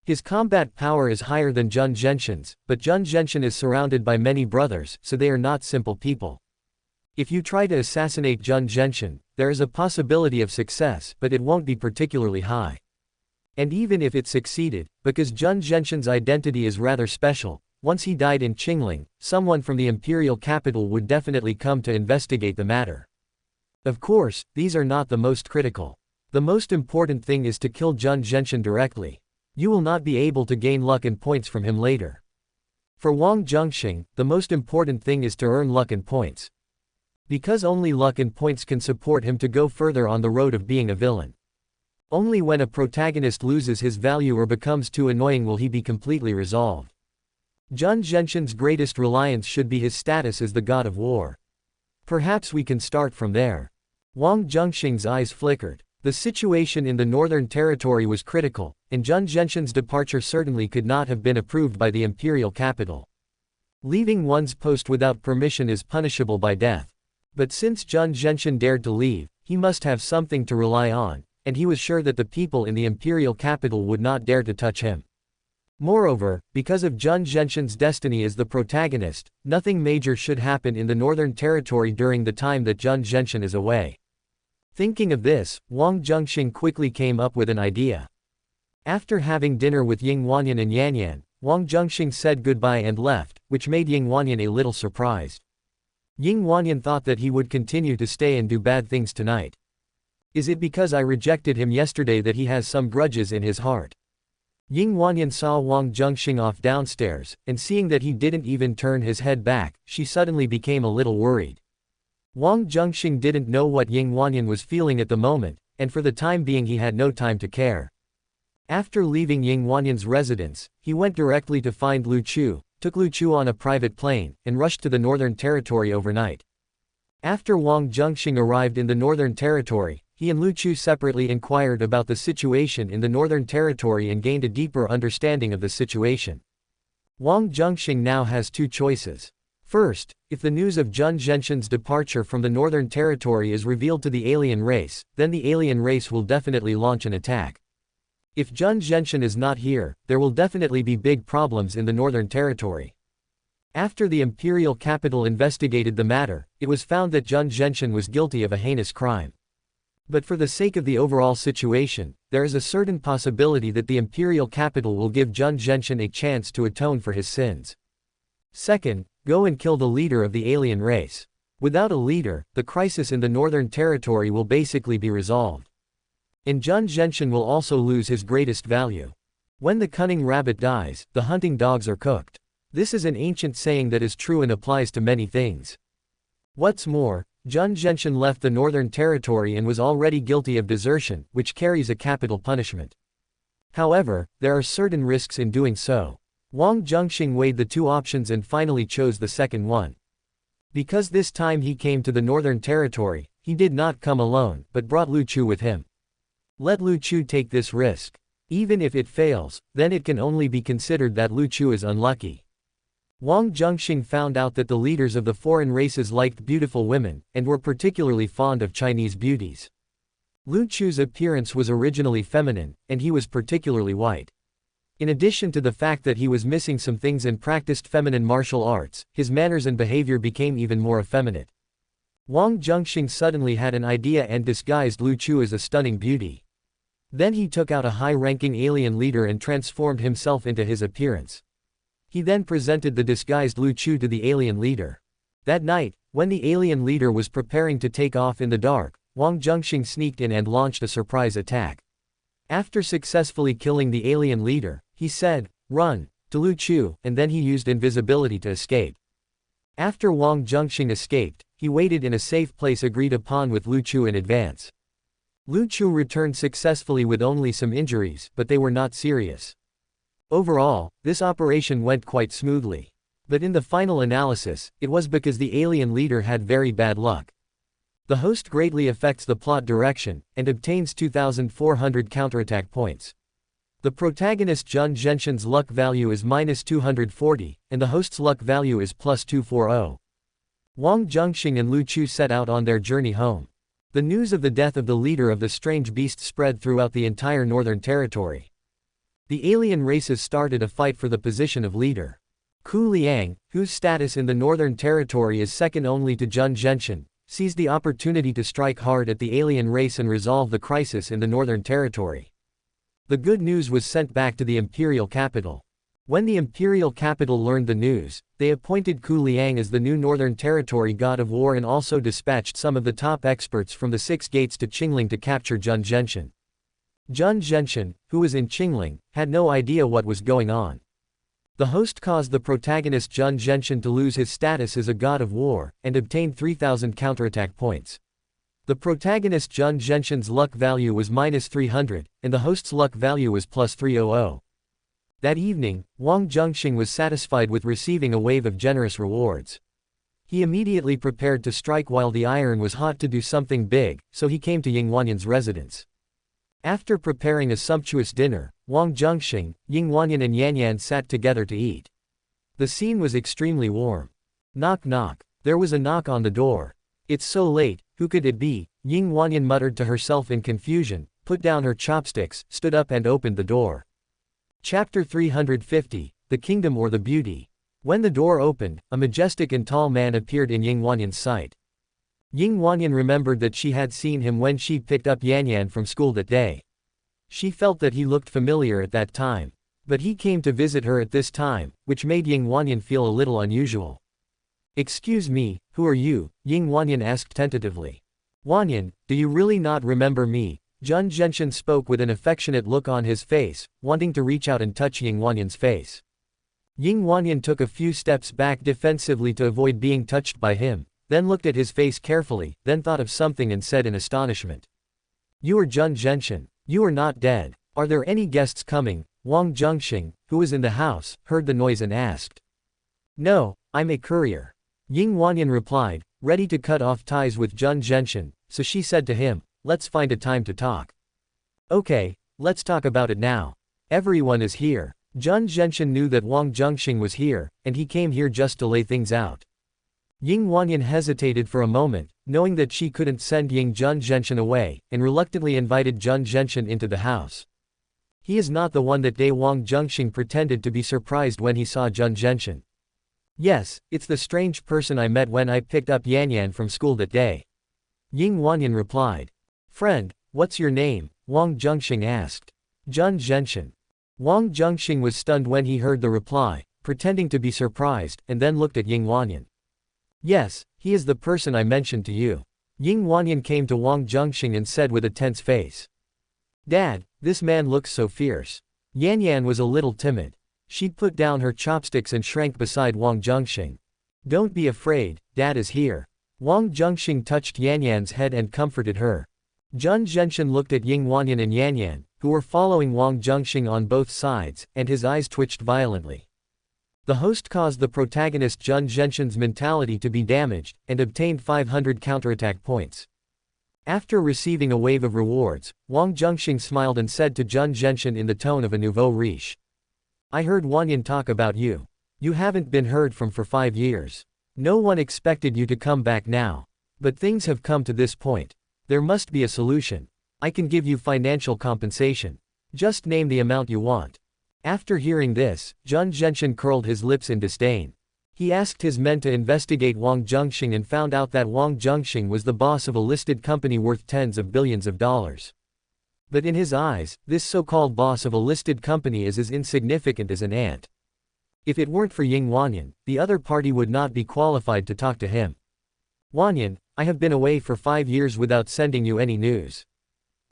His combat power is higher than Wang Zhenxing's, but Wang Zhenxing is surrounded by many brothers, so they are not simple people. If you try to assassinate Wang Zhenxing, there is a possibility of success, but it won't be particularly high. And even if it succeeded, because Wang Zhenxing's identity is rather special, once he died in Qingling, someone from the imperial capital would definitely come to investigate the matter. Of course, these are not the most critical. The most important thing is to kill Wang Zhenxing directly. You will not be able to gain luck and points from him later. For Wang Zhenxing, the most important thing is to earn luck and points. Because only luck and points can support him to go further on the road of being a villain. Only when a protagonist loses his value or becomes too annoying will he be completely resolved. Wang Zhenxing's greatest reliance should be his status as the god of war. Perhaps we can start from there. Wang Zhenxing's eyes flickered. The situation in the Northern Territory was critical, and Wang Zhenxing's departure certainly could not have been approved by the imperial capital. Leaving one's post without permission is punishable by death. But since Wang Zhenxing dared to leave, he must have something to rely on, and he was sure that the people in the imperial capital would not dare to touch him. Moreover, because of Wang Zhenxing's destiny as the protagonist, nothing major should happen in the Northern Territory during the time that Wang Zhenxing is away. Thinking of this, Wang Zhenxing quickly came up with an idea. After having dinner with Ying Wanyan and Yan Yan, Wang Zhenxing said goodbye and left, which made Ying Wanyan a little surprised. Ying Wanyan thought that he would continue to stay and do bad things tonight. Is it because I rejected him yesterday that he has some grudges in his heart? Ying Wanyan saw Wang Zhenxing off downstairs, and seeing that he didn't even turn his head back, she suddenly became a little worried. Wang Zhenxing didn't know what Ying Wanyan was feeling at the moment, and for the time being he had no time to care. After leaving Ying Wanyan's residence, he went directly to find Lu Chu, took Lu Chu on a private plane, and rushed to the Northern Territory overnight. After Wang Zhenxing arrived in the Northern Territory, he and Lu Chu separately inquired about the situation in the Northern Territory and gained a deeper understanding of the situation. Wang Zhenxing now has two choices. First, if the news of Wang Zhenxing's departure from the Northern Territory is revealed to the alien race, then the alien race will definitely launch an attack. If Wang Zhenxing is not here, there will definitely be big problems in the Northern Territory. After the imperial capital investigated the matter, it was found that Wang Zhenxing was guilty of a heinous crime. But for the sake of the overall situation, there is a certain possibility that the imperial capital will give Wang Zhenxing a chance to atone for his sins. Second, go and kill the leader of the alien race. Without a leader, the crisis in the Northern Territory will basically be resolved. And Wang Zhenxing will also lose his greatest value. When the cunning rabbit dies, the hunting dogs are cooked. This is an ancient saying that is true and applies to many things. What's more, Wang Zhenxing left the Northern Territory and was already guilty of desertion, which carries a capital punishment. However, there are certain risks in doing so. Wang Zhenxing weighed the two options and finally chose the second one. Because this time he came to the Northern Territory, he did not come alone, but brought Lu Chu with him. Let Lu Chu take this risk. Even if it fails, then it can only be considered that Lu Chu is unlucky. Wang Zhenxing found out that the leaders of the foreign races liked beautiful women, and were particularly fond of Chinese beauties. Lu Chu's appearance was originally feminine, and he was particularly white. In addition to the fact that he was missing some things and practiced feminine martial arts, his manners and behavior became even more effeminate. Wang Zhenxing suddenly had an idea and disguised Lu Chu as a stunning beauty. Then he took out a high-ranking alien leader and transformed himself into his appearance. He then presented the disguised Lu Chu to the alien leader. That night, when the alien leader was preparing to take off in the dark, Wang Zhenxing sneaked in and launched a surprise attack. After successfully killing the alien leader, he said, "Run," to Lu Chu, and then he used invisibility to escape. After Wang Zhenxing escaped, he waited in a safe place agreed upon with Lu Chu in advance. Lu Chu returned successfully with only some injuries, but they were not serious. Overall, this operation went quite smoothly. But in the final analysis, it was because the alien leader had very bad luck. The host greatly affects the plot direction, and obtains 2,400 counterattack points. The protagonist Wang Zhenxing's luck value is -240, and the host's luck value is +240. Wang Zhenxing and Lu Chu set out on their journey home. The news of the death of the leader of the strange beast spread throughout the entire Northern Territory. The alien races started a fight for the position of leader. Ku Liang, whose status in the Northern Territory is second only to Wang Zhenxing, seized the opportunity to strike hard at the alien race and resolve the crisis in the Northern Territory. The good news was sent back to the imperial capital. When the imperial capital learned the news, they appointed Ku Liang as the new Northern Territory god of war and also dispatched some of the top experts from the Six Gates to Qingling to capture Wang Zhenxing. Wang Zhenxing, who was in Qingling, had no idea what was going on. The host caused the protagonist Wang Zhenxing to lose his status as a god of war, and obtained 3,000 counterattack points. The protagonist Wang Zhenxing's luck value was -300, and the host's luck value was +300. That evening, Wang Zhenxing was satisfied with receiving a wave of generous rewards. He immediately prepared to strike while the iron was hot to do something big, so he came to Ying Wanyan's residence. After preparing a sumptuous dinner, Wang Zhenxing, Ying Wanyan and Yan Yan sat together to eat. The scene was extremely warm. Knock knock. There was a knock on the door. It's so late, who could it be? Ying Wanyan muttered to herself in confusion, put down her chopsticks, stood up and opened the door. Chapter 350, The Kingdom or the Beauty. When the door opened, a majestic and tall man appeared in Ying Wanyan's sight. Ying Wanyan remembered that she had seen him when she picked up Yan Yan from school that day. She felt that he looked familiar at that time. But he came to visit her at this time, which made Ying Wanyan feel a little unusual. "Excuse me, who are you?" Ying Wanyan asked tentatively. "Wanyan, do you really not remember me?" Wang Zhenxing spoke with an affectionate look on his face, wanting to reach out and touch Ying Wanyan's face. Ying Wanyan took a few steps back defensively to avoid being touched by him, then looked at his face carefully, then thought of something and said in astonishment. "You are Wang Zhenxing. You are not dead. Are there any guests coming?" Wang Zhenxing, who was in the house, heard the noise and asked. "No, I'm a courier." Ying Wanyan replied, ready to cut off ties with Wang Zhenxing, so she said to him, "Let's find a time to talk." "Okay, let's talk about it now. Everyone is here." Wang Zhenxing knew that Wang Zhenxing was here, and he came here just to lay things out. Ying Wanyan hesitated for a moment, knowing that she couldn't send Jun Zhenxin away, and reluctantly invited Jun Zhenxin into the house. He is not the one that day. Wang Zhenxing pretended to be surprised when he saw Jun Zhenxin. Yes, it's the strange person I met when I picked up Yan from school that day. Ying Wanyan replied. Friend, what's your name? Wang Zhenxing asked. Jun Zhenxin. Wang Zhenxing was stunned when he heard the reply, pretending to be surprised, and then looked at Ying Wanyan. Yes, he is the person I mentioned to you. Ying Wanyan came to Wang Zhenxing and said with a tense face. Dad, this man looks so fierce. Yan was a little timid. She'd put down her chopsticks and shrank beside Wang Zhenxing. Don't be afraid, Dad is here. Wang Zhenxing touched Yan's head and comforted her. Jun Zhenxin looked at Ying Wanyan and Yan, who were following Wang Zhenxing on both sides, and his eyes twitched violently. The host caused the protagonist Jun Zhenxin's mentality to be damaged, and obtained 500 counterattack points. After receiving a wave of rewards, Wang Zhenxing smiled and said to Jun Zhenxin in the tone of a nouveau riche. I heard Wanyan talk about you. You haven't been heard from for 5 years. No one expected you to come back now. But things have come to this point. There must be a solution. I can give you financial compensation. Just name the amount you want. After hearing this, Jun Zhenxin curled his lips in disdain. He asked his men to investigate Wang Zhenxing and found out that Wang Zhenxing was the boss of a listed company worth tens of billions of dollars. But in his eyes, this so-called boss of a listed company is as insignificant as an ant. If it weren't for Ying Wanyan, the other party would not be qualified to talk to him. Wanyan, I have been away for 5 years without sending you any news.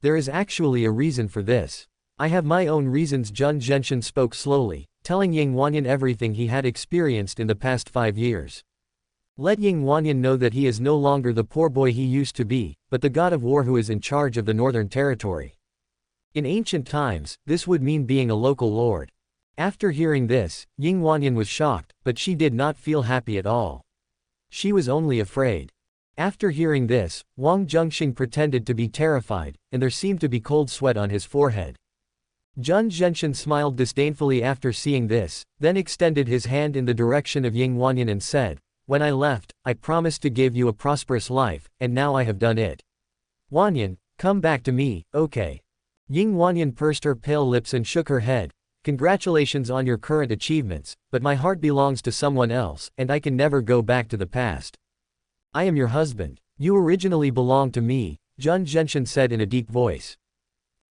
There is actually a reason for this. I have my own reasons. Jun Zhenxin spoke slowly, telling Ying Wanyan everything he had experienced in the past 5 years. Let Ying Wanyan know that he is no longer the poor boy he used to be, but the god of war who is in charge of the Northern Territory. In ancient times, this would mean being a local lord. After hearing this, Ying Wanyan was shocked, but she did not feel happy at all. She was only afraid. After hearing this, Wang Zhenxing pretended to be terrified, and there seemed to be cold sweat on his forehead. Jun Zhenxin smiled disdainfully after seeing this, then extended his hand in the direction of Ying Wanyan and said, When I left, I promised to give you a prosperous life, and now I have done it. Wanyan, come back to me, okay. Ying Wanyan pursed her pale lips and shook her head. Congratulations on your current achievements, but my heart belongs to someone else, and I can never go back to the past. I am your husband. You originally belonged to me, Jun Zhenxin said in a deep voice.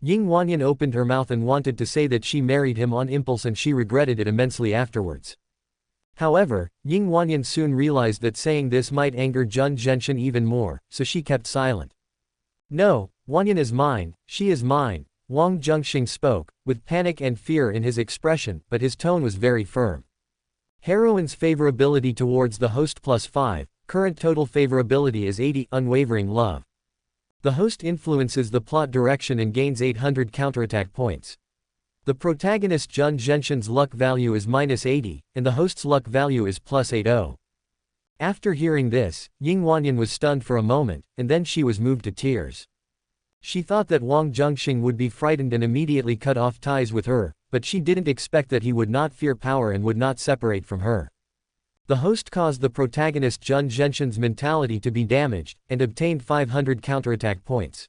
Ying Wanyan opened her mouth and wanted to say that she married him on impulse and she regretted it immensely afterwards. However, Ying Wanyan soon realized that saying this might anger Jun Zhenxin even more, so she kept silent. No, Wanyan is mine, she is mine, Wang Zhenxing spoke, with panic and fear in his expression, but his tone was very firm. Heroine's favorability towards the host +5, current total favorability is 80, unwavering love. The host influences the plot direction and gains 800 counterattack points. The protagonist Jun Zhenxin's luck value is -80, and the host's luck value is +80. After hearing this, Ying Wanyan was stunned for a moment, and then she was moved to tears. She thought that Wang Zhenxing would be frightened and immediately cut off ties with her, but she didn't expect that he would not fear power and would not separate from her. The host caused the protagonist Jun Zhenxin's mentality to be damaged, and obtained 500 counterattack points.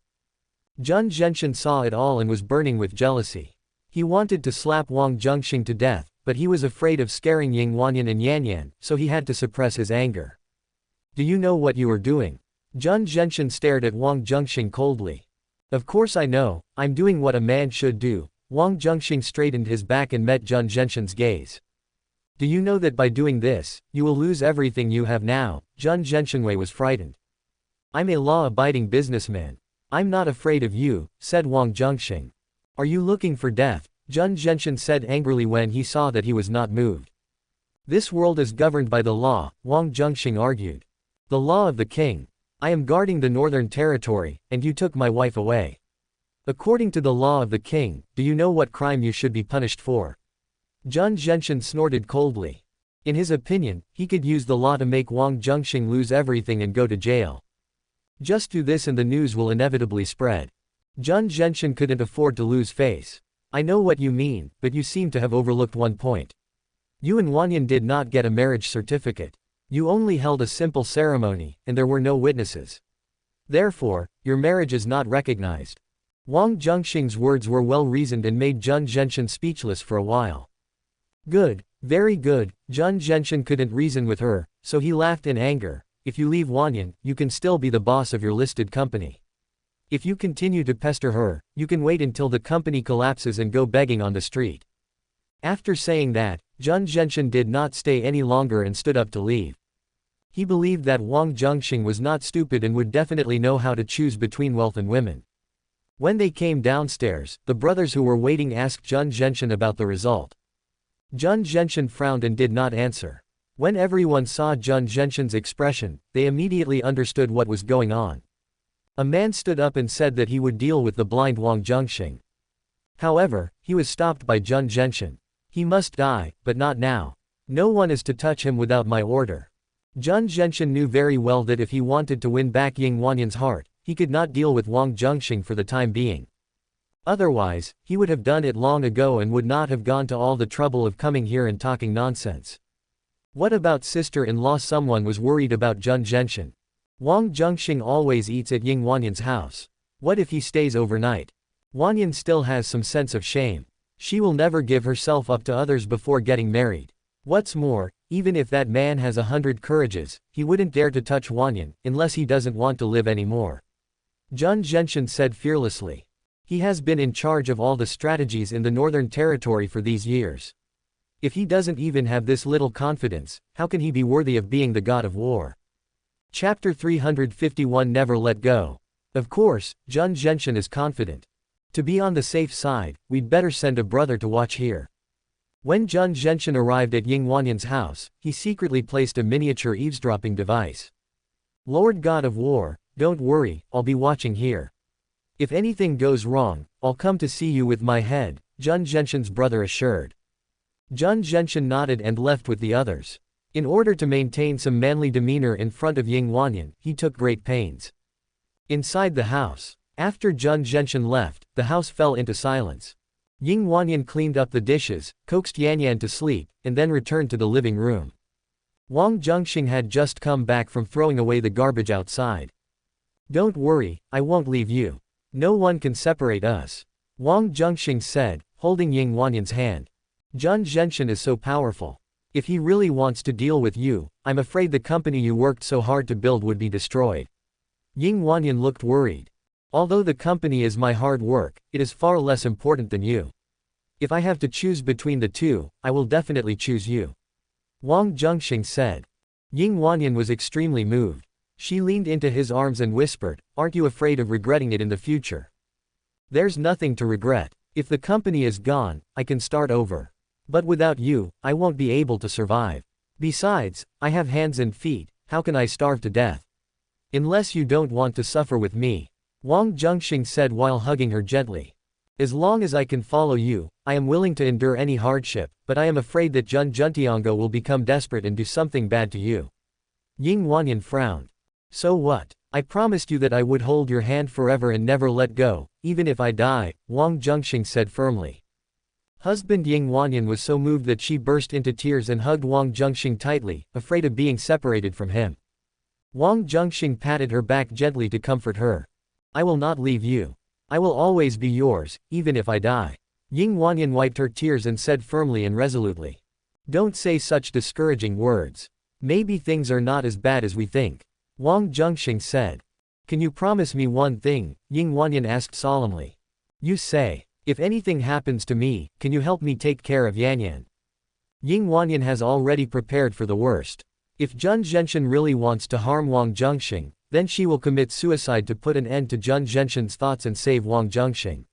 Jun Zhenxin saw it all and was burning with jealousy. He wanted to slap Wang Zhenxing to death, but he was afraid of scaring Ying Wanyan and Yan, so he had to suppress his anger. Do you know what you are doing? Jun Zhenxin stared at Wang Zhenxing coldly. Of course I know, I'm doing what a man should do. Wang Zhenxing straightened his back and met Jun Zhenxin's gaze. Do you know that by doing this, you will lose everything you have now? Jun Zhenxin was frightened. I'm a law-abiding businessman. I'm not afraid of you, said Wang Zhenxing. Are you looking for death? Jun Zhenxin said angrily when he saw that he was not moved. This world is governed by the law, Wang Zhenxing argued. The law of the king. I am guarding the Northern Territory, and you took my wife away. According to the law of the king, do you know what crime you should be punished for? Jun Zhenxin snorted coldly. In his opinion, he could use the law to make Wang Zhenxing lose everything and go to jail. Just do this and the news will inevitably spread. Jun Zhenxin couldn't afford to lose face. I know what you mean, but you seem to have overlooked one point. You and Wanyan did not get a marriage certificate. You only held a simple ceremony, and there were no witnesses. Therefore, your marriage is not recognized. Wang Zhenxing's words were well reasoned and made Wang Zhenxing speechless for a while. Good, very good, Wang Zhenxing couldn't reason with her, so he laughed in anger. If you leave Wanyan, you can still be the boss of your listed company. If you continue to pester her, you can wait until the company collapses and go begging on the street. After saying that, Wang Zhenxing did not stay any longer and stood up to leave. He believed that Wang Zhenxing was not stupid and would definitely know how to choose between wealth and women. When they came downstairs, the brothers who were waiting asked Wang Zhenxing about the result. Wang Zhenxing frowned and did not answer. When everyone saw Wang Zhenxing's expression, they immediately understood what was going on. A man stood up and said that he would deal with the blind Wang Zhenxing. However, he was stopped by Wang Zhenxing. He must die, but not now. No one is to touch him without my order. Wang Zhenxing knew very well that if he wanted to win back Ying Wanyan's heart, he could not deal with Wang Zhenxing for the time being. Otherwise, he would have done it long ago and would not have gone to all the trouble of coming here and talking nonsense. What about sister-in-law? Someone was worried about Wang Zhenxing. Wang Zhenxing always eats at Ying Wanyan's house. What if he stays overnight? Wanyan still has some sense of shame. She will never give herself up to others before getting married. What's more, even if that man has 100 courages, he wouldn't dare to touch Wanyan, unless he doesn't want to live anymore. Wang Zhenxing said fearlessly. He has been in charge of all the strategies in the Northern Territory for these years. If he doesn't even have this little confidence, how can he be worthy of being the god of war? Chapter 351 Never Let Go. Of course, Wang Zhenxing is confident. To be on the safe side, we'd better send a brother to watch here. When Wang Zhenxing arrived at Ying Wanyan's house, he secretly placed a miniature eavesdropping device. Lord God of War, don't worry, I'll be watching here. If anything goes wrong, I'll come to see you with my head, Wang Zhenxing's brother assured. Wang Zhenxing nodded and left with the others. In order to maintain some manly demeanor in front of Ying Wanyan, he took great pains. Inside the house, after Wang Zhenxing left, the house fell into silence. Ying Wanyan cleaned up the dishes, coaxed Yanyan to sleep, and then returned to the living room. Wang Zhenxing had just come back from throwing away the garbage outside. Don't worry, I won't leave you. No one can separate us. Wang Zhenxing said, holding Ying Wanyan's hand. Wang Zhenxing is so powerful. If he really wants to deal with you, I'm afraid the company you worked so hard to build would be destroyed. Ying Wanyan looked worried. Although the company is my hard work, it is far less important than you. If I have to choose between the two, I will definitely choose you. Wang Zhenxing said. Ying Wanyan was extremely moved. She leaned into his arms and whispered, aren't you afraid of regretting it in the future? There's nothing to regret. If the company is gone, I can start over. But without you, I won't be able to survive. Besides, I have hands and feet, how can I starve to death? Unless you don't want to suffer with me. Wang Zhenxing said while hugging her gently. As long as I can follow you, I am willing to endure any hardship, but I am afraid that Jun Juntiango will become desperate and do something bad to you. Ying Wanyan frowned. So what? I promised you that I would hold your hand forever and never let go, even if I die, Wang Zhenxing said firmly. Husband Ying Wanyan was so moved that she burst into tears and hugged Wang Zhenxing tightly, afraid of being separated from him. Wang Zhenxing patted her back gently to comfort her. I will not leave you. I will always be yours, even if I die. Ying Wanyan wiped her tears and said firmly and resolutely. Don't say such discouraging words. Maybe things are not as bad as we think. Wang Zhenxing said. Can you promise me one thing? Ying Wanyan asked solemnly. You say. If anything happens to me, can you help me take care of Yanyan? Ying Wanyan has already prepared for the worst. If Wang Zhenxing really wants to harm Wang Zhenxing, then she will commit suicide to put an end to Wang Zhenxing's thoughts and save Wang Zhenxing.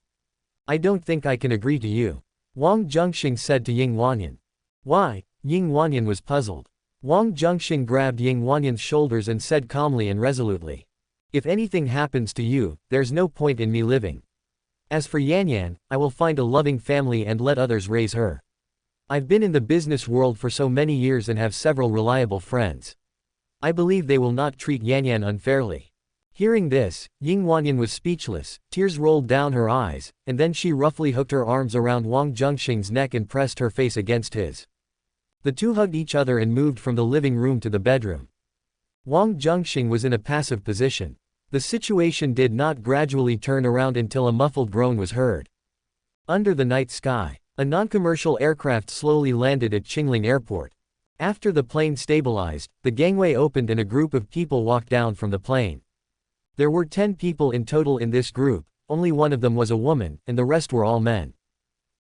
I don't think I can agree to you. Wang Zhenxing said to Ying Wanyan. Why? Ying Wanyan was puzzled. Wang Zhenxing grabbed Ying Wanyan's shoulders and said calmly and resolutely. If anything happens to you, there's no point in me living. As for Yanyan, I will find a loving family and let others raise her. I've been in the business world for so many years and have several reliable friends. I believe they will not treat Yanyan unfairly. Hearing this, Ying Wanyan was speechless, tears rolled down her eyes, and then she roughly hooked her arms around Wang Zhenxing's neck and pressed her face against his. The two hugged each other and moved from the living room to the bedroom. Wang Zhenxing was in a passive position. The situation did not gradually turn around until a muffled groan was heard. Under the night sky, a non-commercial aircraft slowly landed at Qingling Airport. After the plane stabilized, the gangway opened and a group of people walked down from the plane. There were 10 people in total in this group, only one of them was a woman, and the rest were all men.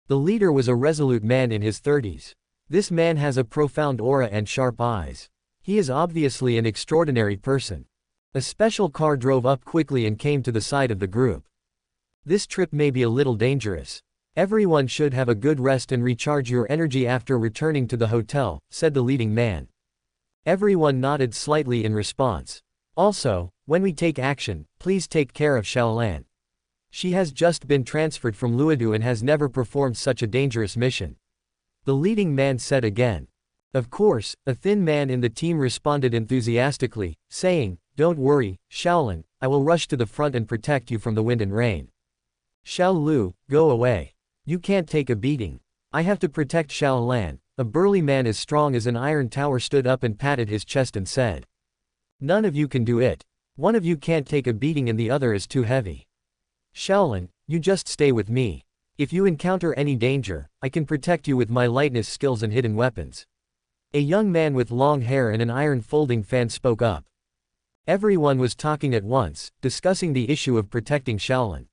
The leader was a resolute man in his 30s. This man has a profound aura and sharp eyes. He is obviously an extraordinary person. A special car drove up quickly and came to the side of the group. This trip may be a little dangerous. Everyone should have a good rest and recharge your energy after returning to the hotel, said the leading man. Everyone nodded slightly in response. Also, when we take action, please take care of Xiaolan. She has just been transferred from Luodu and has never performed such a dangerous mission. The leading man said again. Of course, a thin man in the team responded enthusiastically, saying, "Don't worry, Xiaolan, I will rush to the front and protect you from the wind and rain." "Xiao Lu, go away. You can't take a beating. I have to protect Xiaolan." A burly man as strong as an iron tower stood up and patted his chest and said. "None of you can do it. One of you can't take a beating and the other is too heavy. Xiaolan, you just stay with me. If you encounter any danger, I can protect you with my lightness skills and hidden weapons." A young man with long hair and an iron folding fan spoke up. Everyone was talking at once, discussing the issue of protecting Xiaolan.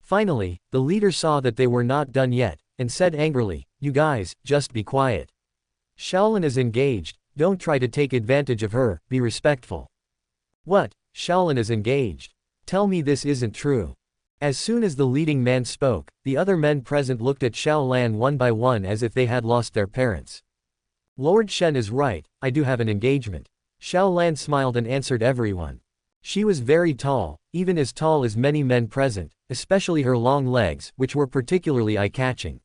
Finally, the leader saw that they were not done yet, and said angrily, "You guys, just be quiet. Xiaolan is engaged, don't try to take advantage of her, be respectful." "What, Xiaolan is engaged? Tell me this isn't true." As soon as the leading man spoke, the other men present looked at Xiaolan one by one as if they had lost their parents. "Lord Shen is right, I do have an engagement." Xiaolan smiled and answered everyone. She was very tall, even as tall as many men present, especially her long legs, which were particularly eye-catching.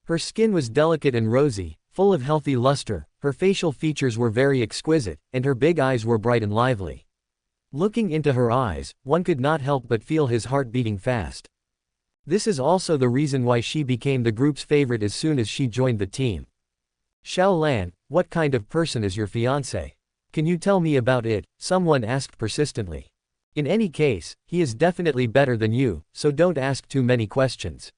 Her skin was delicate and rosy, full of healthy luster, her facial features were very exquisite, and her big eyes were bright and lively. Looking into her eyes, one could not help but feel his heart beating fast. This is also the reason why she became the group's favorite as soon as she joined the team. "Xiaolan, what kind of person is your fiancé? Can you tell me about it?" someone asked persistently. "In any case, he is definitely better than you, so don't ask too many questions."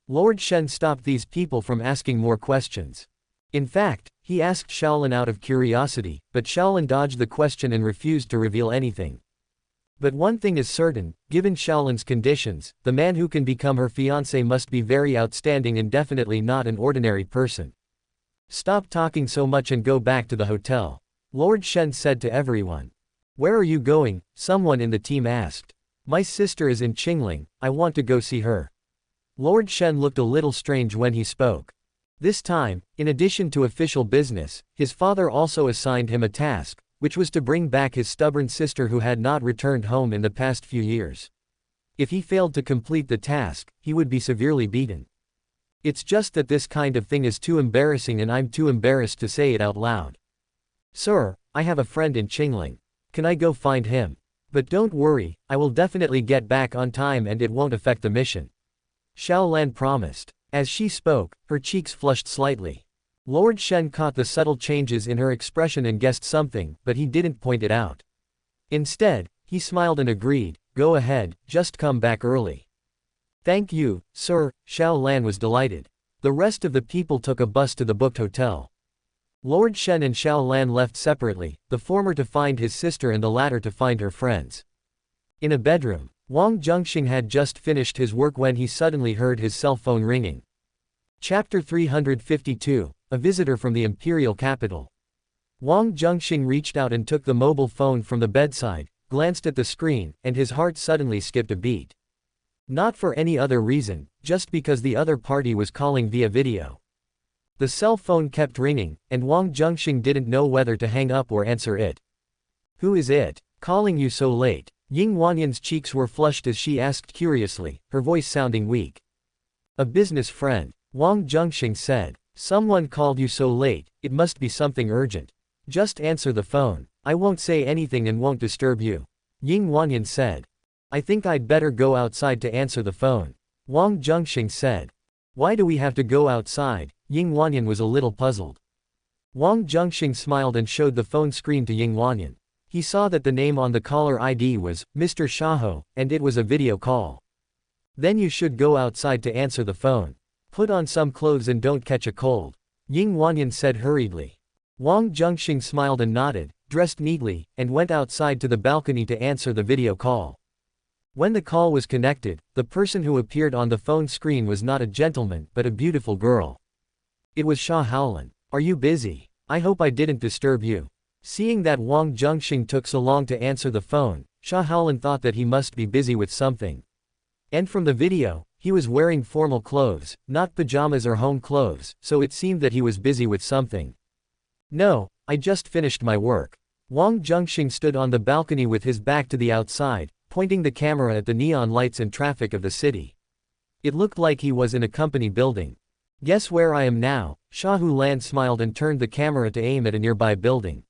Lord Shen stopped these people from asking more questions. In fact, he asked Xiaolan out of curiosity, but Xiaolan dodged the question and refused to reveal anything. But one thing is certain, given Xiaolan's conditions, the man who can become her fiancé must be very outstanding and definitely not an ordinary person. "Stop talking so much and go back to the hotel," Lord Shen said to everyone. "Where are you going?" someone in the team asked. "My sister is in Qingling, I want to go see her." Lord Shen looked a little strange when he spoke. This time, in addition to official business, his father also assigned him a task, which was to bring back his stubborn sister who had not returned home in the past few years. If he failed to complete the task, he would be severely beaten. It's just that this kind of thing is too embarrassing and I'm too embarrassed to say it out loud. "Sir, I have a friend in Qingling. Can I go find him? But don't worry, I will definitely get back on time and it won't affect the mission," Xiaolan promised. As she spoke, her cheeks flushed slightly. Lord Shen caught the subtle changes in her expression and guessed something, but he didn't point it out. Instead, he smiled and agreed, "Go ahead, just come back early." "Thank you, sir," Xiaolan was delighted. The rest of the people took a bus to the booked hotel. Lord Shen and Xiaolan left separately, the former to find his sister and the latter to find her friends. In a bedroom, Wang Zhenxing had just finished his work when he suddenly heard his cell phone ringing. Chapter 352, A Visitor from the Imperial Capital. Wang Zhenxing reached out and took the mobile phone from the bedside, glanced at the screen, and his heart suddenly skipped a beat. Not for any other reason, just because the other party was calling via video. The cell phone kept ringing, and Wang Zhenxing didn't know whether to hang up or answer it. "Who is it, calling you so late?" Ying Wanyan's cheeks were flushed as she asked curiously, her voice sounding weak. "A business friend," Wang Zhenxing said. "Someone called you so late, it must be something urgent. Just answer the phone. I won't say anything and won't disturb you," Ying Wanyan said. "I think I'd better go outside to answer the phone," Wang Zhenxing said. "Why do we have to go outside?" Ying Wanyan was a little puzzled. Wang Zhenxing smiled and showed the phone screen to Ying Wanyan. He saw that the name on the caller ID was Mr. Shaho, and it was a video call. Then you should go outside to answer the phone. Put on some clothes and don't catch a cold, Ying Wanyan said hurriedly. Wang Zhenxing smiled and nodded, dressed neatly, and went outside to the balcony to answer the video call. When the call was connected, the person who appeared on the phone screen was not a gentleman but a beautiful girl. It was Xia Haolan. Are you busy? I hope I didn't disturb you. Seeing that Wang Zhenxing took so long to answer the phone, Xia Haolan thought that he must be busy with something. And from the video, he was wearing formal clothes, not pajamas or home clothes, so it seemed that he was busy with something. No, I just finished my work. Wang Zhenxing stood on the balcony with his back to the outside, pointing the camera at the neon lights and traffic of the city. It looked like he was in a company building. Guess where I am now? Xia Hulan smiled and turned the camera to aim at a nearby building.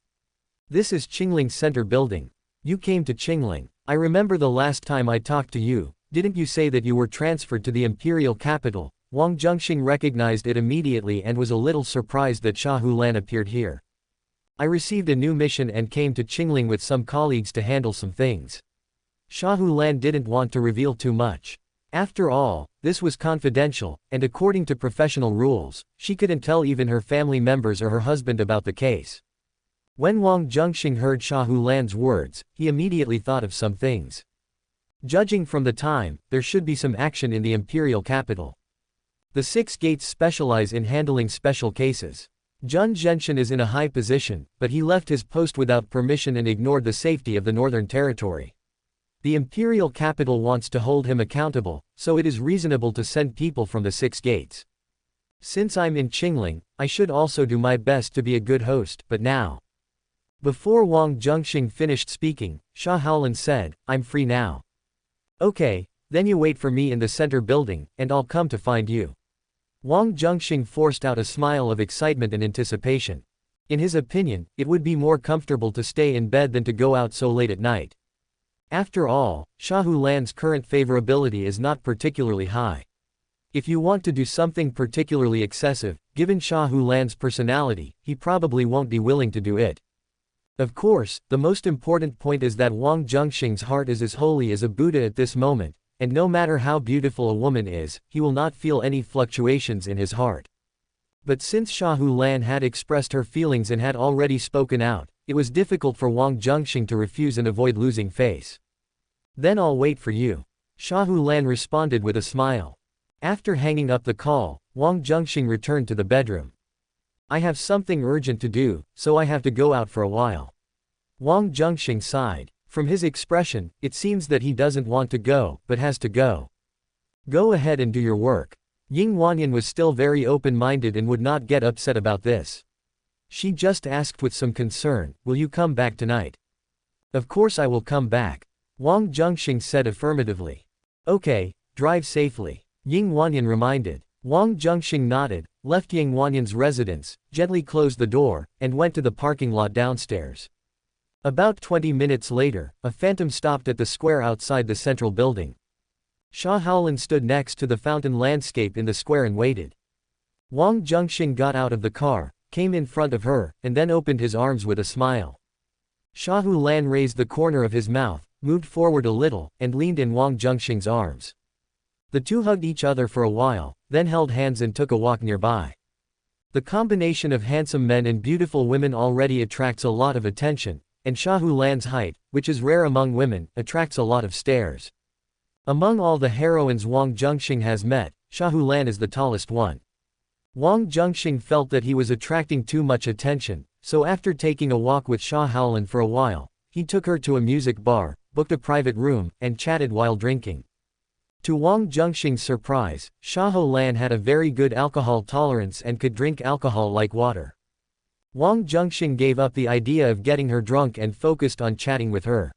This is Qingling Center building. You came to Qingling. I remember the last time I talked to you, didn't you say that you were transferred to the imperial capital? Wang Zhenxing recognized it immediately and was a little surprised that Xia Hulan appeared here. I received a new mission and came to Qingling with some colleagues to handle some things. Xia Hulan didn't want to reveal too much. After all, this was confidential, and according to professional rules, she couldn't tell even her family members or her husband about the case. When Wang Zhenxing heard Xia Hulan's words, he immediately thought of some things. Judging from the time, there should be some action in the imperial capital. The 6 gates specialize in handling special cases. Wang Zhenxing is in a high position, but he left his post without permission and ignored the safety of the northern territory. The imperial capital wants to hold him accountable, so it is reasonable to send people from the 6 gates. Since I'm in Qingling, I should also do my best to be a good host, but now. Before Wang Zhenxing finished speaking, Xia Haolan said, I'm free now. Okay, then you wait for me in the center building, and I'll come to find you. Wang Zhenxing forced out a smile of excitement and anticipation. In his opinion, it would be more comfortable to stay in bed than to go out so late at night. After all, Xia Hulan's current favorability is not particularly high. If you want to do something particularly excessive, given Xia Hulan's personality, he probably won't be willing to do it. Of course, the most important point is that Wang Zhenxing's heart is as holy as a Buddha at this moment, and no matter how beautiful a woman is, he will not feel any fluctuations in his heart. But since Xia Hulan had expressed her feelings and had already spoken out, it was difficult for Wang Zhenxing to refuse and avoid losing face. Then I'll wait for you. Xia Hulan responded with a smile. After hanging up the call, Wang Zhenxing returned to the bedroom. I have something urgent to do, so I have to go out for a while. Wang Zhenxing sighed. From his expression, it seems that he doesn't want to go, but has to go. Go ahead and do your work. Ying Wanyan was still very open-minded and would not get upset about this. She just asked with some concern, will you come back tonight? Of course I will come back. Wang Zhenxing said affirmatively. Okay, drive safely, Ying Wanyan reminded. Wang Zhenxing nodded, left Ying Wanyan's residence, gently closed the door, and went to the parking lot downstairs. About 20 minutes later, a phantom stopped at the square outside the central building. Xia Haolan stood next to the fountain landscape in the square and waited. Wang Zhenxing got out of the car, came in front of her, and then opened his arms with a smile. Xia Hulan raised the corner of his mouth, moved forward a little, and leaned in Wang Zhenxing's arms. The two hugged each other for a while, then held hands and took a walk nearby. The combination of handsome men and beautiful women already attracts a lot of attention, and Xia Hulan's height, which is rare among women, attracts a lot of stares. Among all the heroines Wang Zhenxing has met, Xia Hulan is the tallest one. Wang Zhenxing felt that he was attracting too much attention, so after taking a walk with Xia Haolan for a while, he took her to a music bar, booked a private room, and chatted while drinking. To Wang Zhenxing's surprise, Xia Haolan had a very good alcohol tolerance and could drink alcohol like water. Wang Zhenxing gave up the idea of getting her drunk and focused on chatting with her.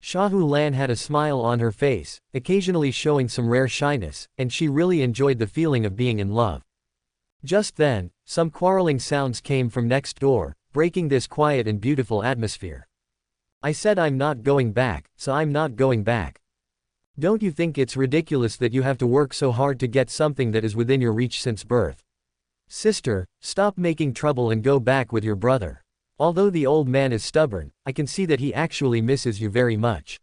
Xia Hulan had a smile on her face, occasionally showing some rare shyness, and she really enjoyed the feeling of being in love. Just then, some quarreling sounds came from next door, breaking this quiet and beautiful atmosphere. I said I'm not going back, so I'm not going back. Don't you think it's ridiculous that you have to work so hard to get something that is within your reach since birth? Sister, stop making trouble and go back with your brother. Although the old man is stubborn, I can see that he actually misses you very much.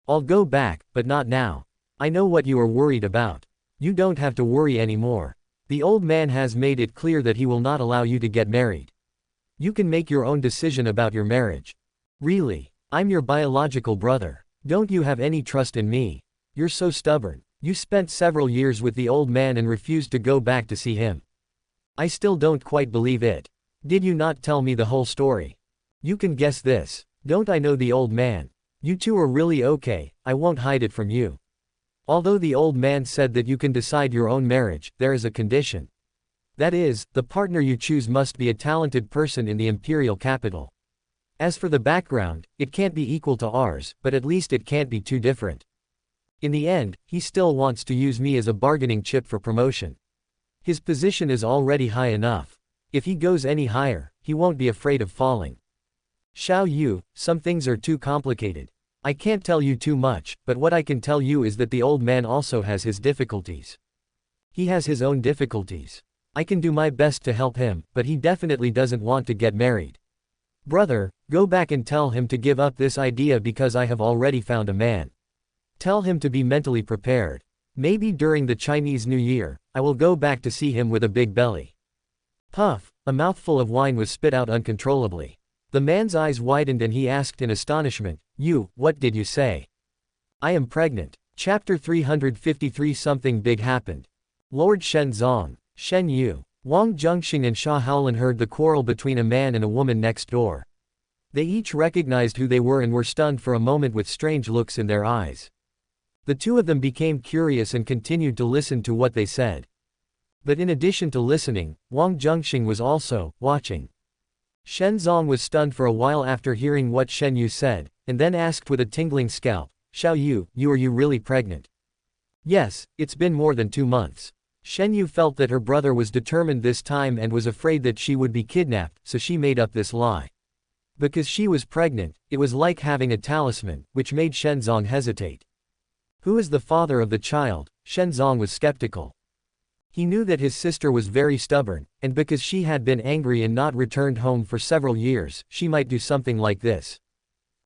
I'll go back, but not now. I know what you are worried about. You don't have to worry anymore. The old man has made it clear that he will not allow you to get married. You can make your own decision about your marriage. Really? I'm your biological brother. Don't you have any trust in me? You're so stubborn. You spent several years with the old man and refused to go back to see him. I still don't quite believe it. Did you not tell me the whole story? You can guess this. Don't I know the old man? You two are really okay, I won't hide it from you. Although the old man said that you can decide your own marriage, there is a condition. That is, the partner you choose must be a talented person in the imperial capital. As for the background, it can't be equal to ours, but at least it can't be too different. In the end, he still wants to use me as a bargaining chip for promotion. His position is already high enough. If he goes any higher, he won't be afraid of falling. Xiao Yu, some things are too complicated. I can't tell you too much, but what I can tell you is that the old man also has his difficulties. He has his own difficulties. I can do my best to help him, but he definitely doesn't want to get married. Brother, go back and tell him to give up this idea because I have already found a man. Tell him to be mentally prepared. Maybe during the Chinese New Year, I will go back to see him with a big belly. Puff, a mouthful of wine was spit out uncontrollably. The man's eyes widened and he asked in astonishment, "You, what did you say?" "I am pregnant." Chapter 353. Something big happened. Lord Shenzong, Shen Yu, Wang Zhenxing and Sha Haolin heard the quarrel between a man and a woman next door. They each recognized who they were and were stunned for a moment with strange looks in their eyes. The two of them became curious and continued to listen to what they said. But in addition to listening, Wang Zhenxing was also watching. Shenzong was stunned for a while after hearing what Shen Yu said, and then asked with a tingling scalp, "Xiao Yu, are you really pregnant?" "Yes, it's been more than 2 months." Shen Yu felt that her brother was determined this time and was afraid that she would be kidnapped, so she made up this lie. Because she was pregnant, it was like having a talisman, which made Shenzong hesitate. Who is the father of the child? Shenzong was skeptical. He knew that his sister was very stubborn, and because she had been angry and not returned home for several years, she might do something like this.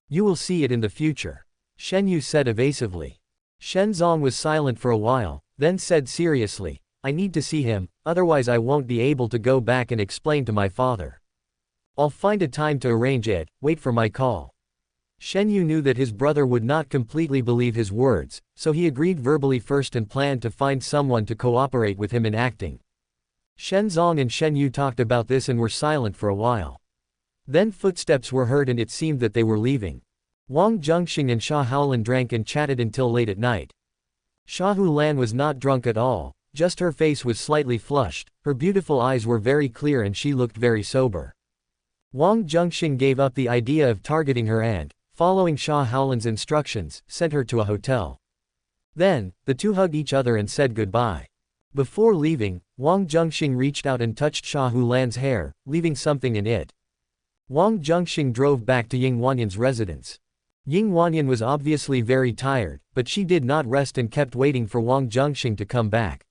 "You will see it in the future," Shen Yu said evasively. Shenzong was silent for a while, then said seriously, "I need to see him, otherwise I won't be able to go back and explain to my father. I'll find a time to arrange it, wait for my call." Shen Yu knew that his brother would not completely believe his words, so he agreed verbally first and planned to find someone to cooperate with him in acting. Shenzong and Shen Yu talked about this and were silent for a while. Then footsteps were heard and it seemed that they were leaving. Wang Zhenxing and Sha Haolin drank and chatted until late at night. Sha Hulan was not drunk at all, just her face was slightly flushed, her beautiful eyes were very clear and she looked very sober. Wang Zhenxing gave up the idea of targeting her and, following Sha Haolin's instructions, sent her to a hotel. Then, the two hugged each other and said goodbye. Before leaving, Wang Zhenxing reached out and touched Sha Hulan's hair, leaving something in it. Wang Zhenxing drove back to Ying Wanyan's residence. Ying Wanyan was obviously very tired, but she did not rest and kept waiting for Wang Zhenxing to come back.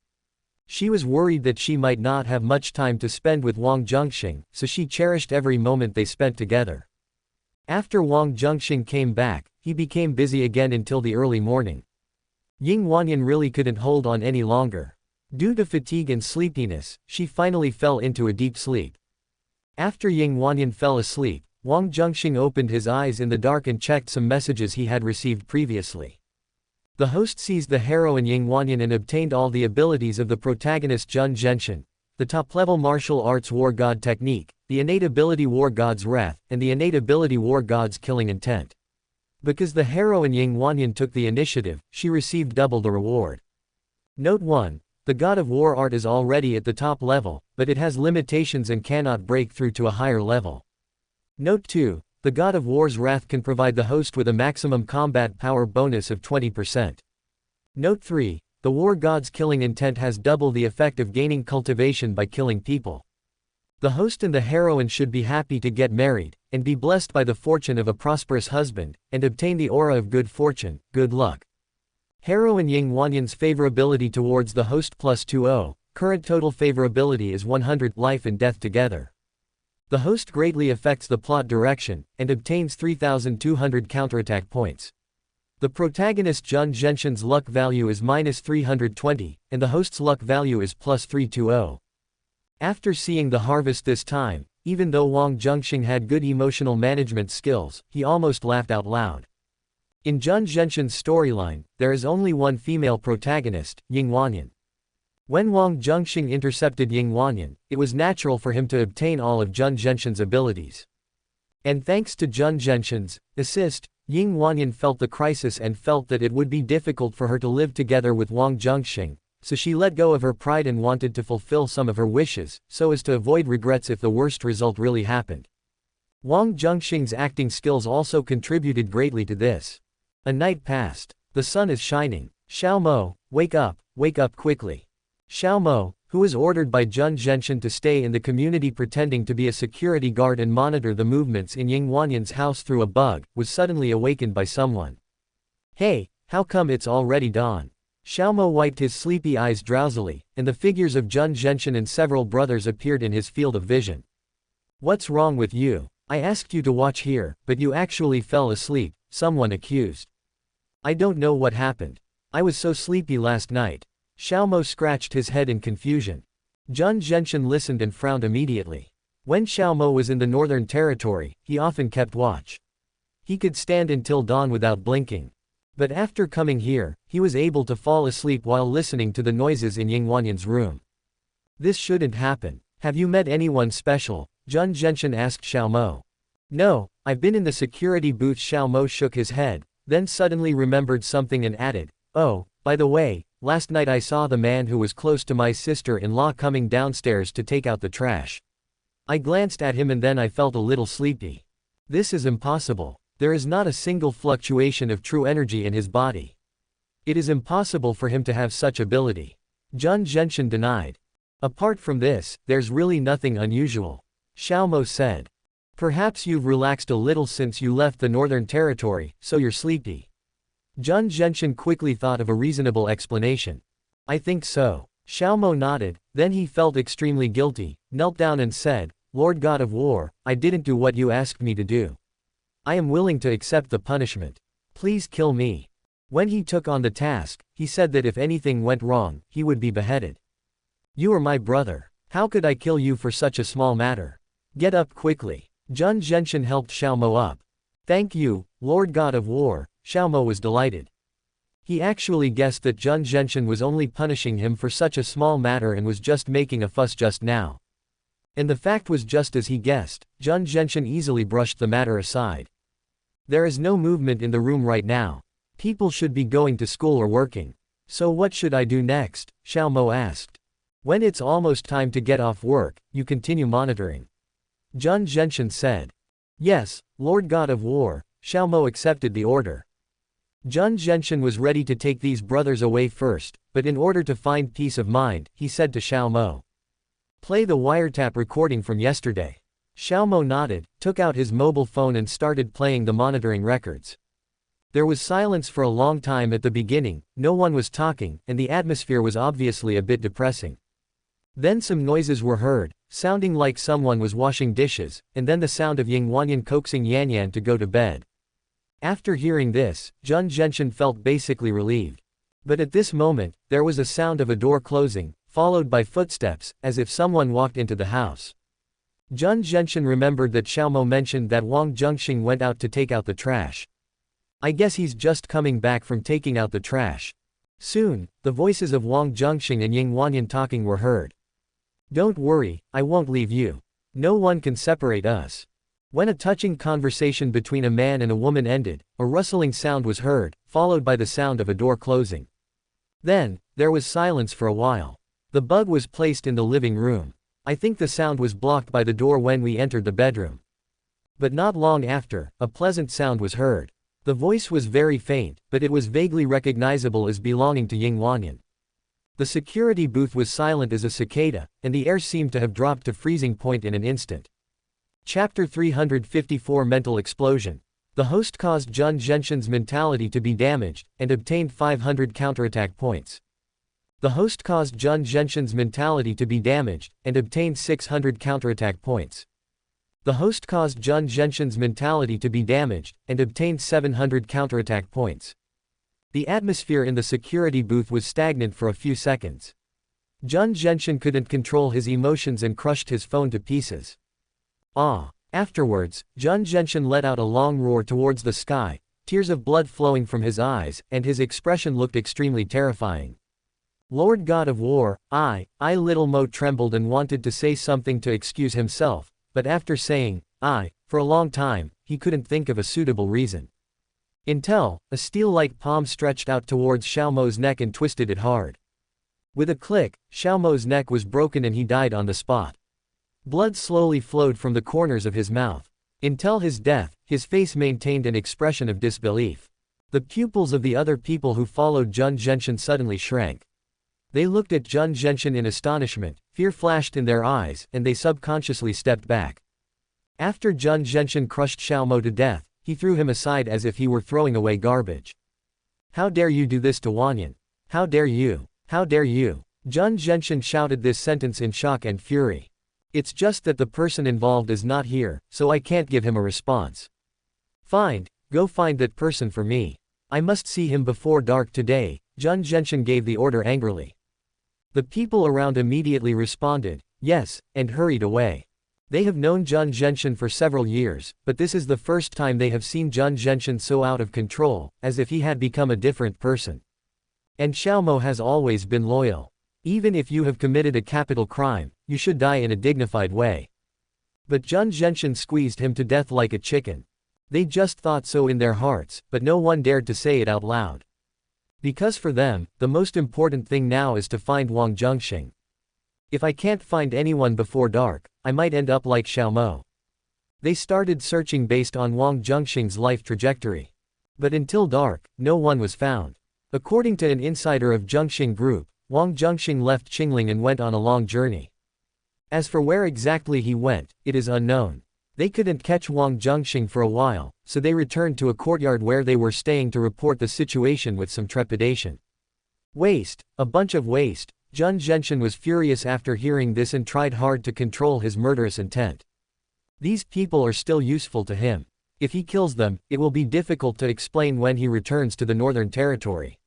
She was worried that she might not have much time to spend with Wang Zhenxing, so she cherished every moment they spent together. After Wang Zhenxing came back, he became busy again until the early morning. Ying Wanyan really couldn't hold on any longer. Due to fatigue and sleepiness, she finally fell into a deep sleep. After Ying Wanyan fell asleep, Wang Zhenxing opened his eyes in the dark and checked some messages he had received previously. The host seized the heroine Ying Wanyan and obtained all the abilities of the protagonist Wang Zhenxing, the top-level martial arts war god technique, the innate ability War God's Wrath, and the innate ability War God's Killing Intent. Because the heroine Ying Wanyan took the initiative, she received double the reward. Note 1. The God of War art is already at the top level, but it has limitations and cannot break through to a higher level. Note 2. The God of War's Wrath can provide the host with a maximum combat power bonus of 20%. Note 3. The War God's Killing Intent has double the effect of gaining cultivation by killing people. The host and the heroine should be happy to get married, and be blessed by the fortune of a prosperous husband, and obtain the aura of good fortune, good luck. Heroine Ying Wanyan's favorability towards the host +20, Current total favorability is 100, life and death together. The host greatly affects the plot direction, and obtains 3,200 counterattack points. The protagonist Wang Zhenxing's luck value is -320, and the host's luck value is +320. After seeing the harvest this time, even though Wang Zhenxing had good emotional management skills, he almost laughed out loud. In Wang Zhenxing's storyline, there is only one female protagonist, Ying Wanyan. When Wang Zhenxing intercepted Ying Wanyan, it was natural for him to obtain all of Wang Zhenxing's abilities. And thanks to Wang Zhenxing's assist, Ying Wanyan felt the crisis and felt that it would be difficult for her to live together with Wang Zhenxing, so she let go of her pride and wanted to fulfill some of her wishes, so as to avoid regrets if the worst result really happened. Wang Zhenxing's acting skills also contributed greatly to this. A night passed. The sun is shining. Xiao Mo, wake up quickly. Xiao Mo, who was ordered by Wang Zhenxing to stay in the community pretending to be a security guard and monitor the movements in Ying Wanyan's house through a bug, was suddenly awakened by someone. Hey, how come it's already dawn? Xiao Mo wiped his sleepy eyes drowsily, and the figures of Wang Zhenxing and several brothers appeared in his field of vision. What's wrong with you? I asked you to watch here, but you actually fell asleep, someone accused. I don't know what happened. I was so sleepy last night. Xiao Mo scratched his head in confusion. Wang Zhenxing listened and frowned immediately. When Xiao Mo was in the Northern Territory, he often kept watch. He could stand until dawn without blinking. But after coming here, he was able to fall asleep while listening to the noises in Ying Wanyan's room. This shouldn't happen. Have you met anyone special? Wang Zhenxing asked Xiao Mo. No, I've been in the security booth. Xiao Mo shook his head, then suddenly remembered something and added, oh, by the way, last night I saw the man who was close to my sister-in-law coming downstairs to take out the trash. I glanced at him and then I felt a little sleepy. This is impossible. There is not a single fluctuation of true energy in his body. It is impossible for him to have such ability. Wang Zhenxing denied. Apart from this, there's really nothing unusual. Xiao Mo said. Perhaps you've relaxed a little since you left the Northern Territory, so you're sleepy. Wang Zhenxing quickly thought of a reasonable explanation. I think so. Xiao Mo nodded, then he felt extremely guilty, knelt down and said, Lord God of War, I didn't do what you asked me to do. I am willing to accept the punishment. Please kill me. When he took on the task, he said that if anything went wrong, he would be beheaded. You are my brother. How could I kill you for such a small matter? Get up quickly. Wang Zhenxing helped Xiao Mo up. Thank you, Lord God of War. Xiao Mo was delighted. He actually guessed that Wang Zhenxing was only punishing him for such a small matter and was just making a fuss just now. And the fact was just as he guessed. Wang Zhenxing easily brushed the matter aside. There is no movement in the room right now. People should be going to school or working. So what should I do next? Xiao Mo asked. When it's almost time to get off work, you continue monitoring. Wang Zhenxing said. Yes, Lord God of War. Xiao Mo accepted the order. Wang Zhenxing was ready to take these brothers away first, but in order to find peace of mind, he said to Xiao Mo. Play the wiretap recording from yesterday. Xiao Mo nodded, took out his mobile phone and started playing the monitoring records. There was silence for a long time at the beginning, no one was talking, and the atmosphere was obviously a bit depressing. Then some noises were heard, sounding like someone was washing dishes, and then the sound of Ying Wanyan coaxing Yan Yan to go to bed. After hearing this, Wang Zhenxing felt basically relieved. But at this moment, there was a sound of a door closing, followed by footsteps, as if someone walked into the house. Wang Zhenxing remembered that Xiao Mo mentioned that Wang Zhenxing went out to take out the trash. I guess he's just coming back from taking out the trash. Soon, the voices of Wang Zhenxing and Ying Wanyan talking were heard. Don't worry, I won't leave you. No one can separate us. When a touching conversation between a man and a woman ended, a rustling sound was heard, followed by the sound of a door closing. Then, there was silence for a while. The bug was placed in the living room. I think the sound was blocked by the door when we entered the bedroom. But not long after, a pleasant sound was heard. The voice was very faint, but it was vaguely recognizable as belonging to Ying Wanyan. The security booth was silent as a cicada, and the air seemed to have dropped to freezing point in an instant. Chapter 354 Mental Explosion. The host caused Wang Zhenxing's mentality to be damaged, and obtained 500 counterattack points. The host caused Wang Zhenxing's mentality to be damaged, and obtained 600 counterattack points. The host caused Wang Zhenxing's mentality to be damaged, and obtained 700 counterattack points. The atmosphere in the security booth was stagnant for a few seconds. Wang Zhenxing couldn't control his emotions and crushed his phone to pieces. Afterwards, Wang Zhenxing let out a long roar towards the sky, tears of blood flowing from his eyes, and his expression looked extremely terrifying. Lord God of War, Little Mo trembled and wanted to say something to excuse himself, but after saying, for a long time, he couldn't think of a suitable reason. Until, a steel-like palm stretched out towards Xiao Mo's neck and twisted it hard. With a click, Xiao Mo's neck was broken and he died on the spot. Blood slowly flowed from the corners of his mouth. Until his death, his face maintained an expression of disbelief. The pupils of the other people who followed Wang Zhenxing suddenly shrank. They looked at Wang Zhenxing in astonishment, fear flashed in their eyes, and they subconsciously stepped back. After Wang Zhenxing crushed Xiao Mo to death, he threw him aside as if he were throwing away garbage. "How dare you do this to Wanyan? How dare you? How dare you?" Wang Zhenxing shouted this sentence in shock and fury. "It's just that the person involved is not here, so I can't give him a response." "Fine, go find that person for me. I must see him before dark today," Wang Zhenxing gave the order angrily. The people around immediately responded, "Yes," and hurried away. They have known Wang Zhenxing for several years, but this is the first time they have seen Wang Zhenxing so out of control, as if he had become a different person. And Xiao Mo has always been loyal. Even if you have committed a capital crime, you should die in a dignified way. But Wang Zhenxing squeezed him to death like a chicken. They just thought so in their hearts, but no one dared to say it out loud. Because for them, the most important thing now is to find Wang Zhenxing. If I can't find anyone before dark, I might end up like Xiao Mo. They started searching based on Wang Zhenxing's life trajectory. But until dark, no one was found. According to an insider of Zhenxing Group, Wang Zhenxing left Qingling and went on a long journey. As for where exactly he went, it is unknown. They couldn't catch Wang Zhenxing for a while, so they returned to a courtyard where they were staying to report the situation with some trepidation. Waste, a bunch of waste. Wang Zhenxing was furious after hearing this and tried hard to control his murderous intent. These people are still useful to him. If he kills them, it will be difficult to explain when he returns to the Northern Territory.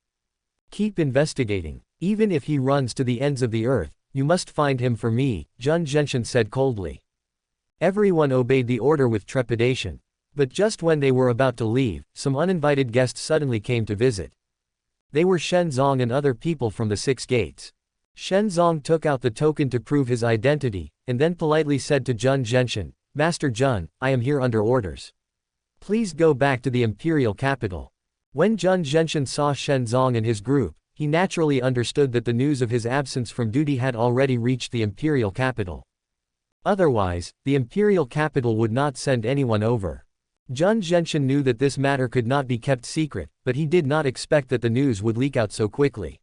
Keep investigating. Even if he runs to the ends of the earth, you must find him for me, Wang Zhenxing said coldly. Everyone obeyed the order with trepidation. But just when they were about to leave, some uninvited guests suddenly came to visit. They were Shen Zong and other people from the Six Gates. Shen Zong took out the token to prove his identity, and then politely said to Wang Zhenxing, "Master Zhen, I am here under orders. Please go back to the imperial capital." When Wang Zhenxing saw Shen Zong and his group, he naturally understood that the news of his absence from duty had already reached the imperial capital. Otherwise, the imperial capital would not send anyone over. Wang Zhenxing knew that this matter could not be kept secret, but he did not expect that the news would leak out so quickly.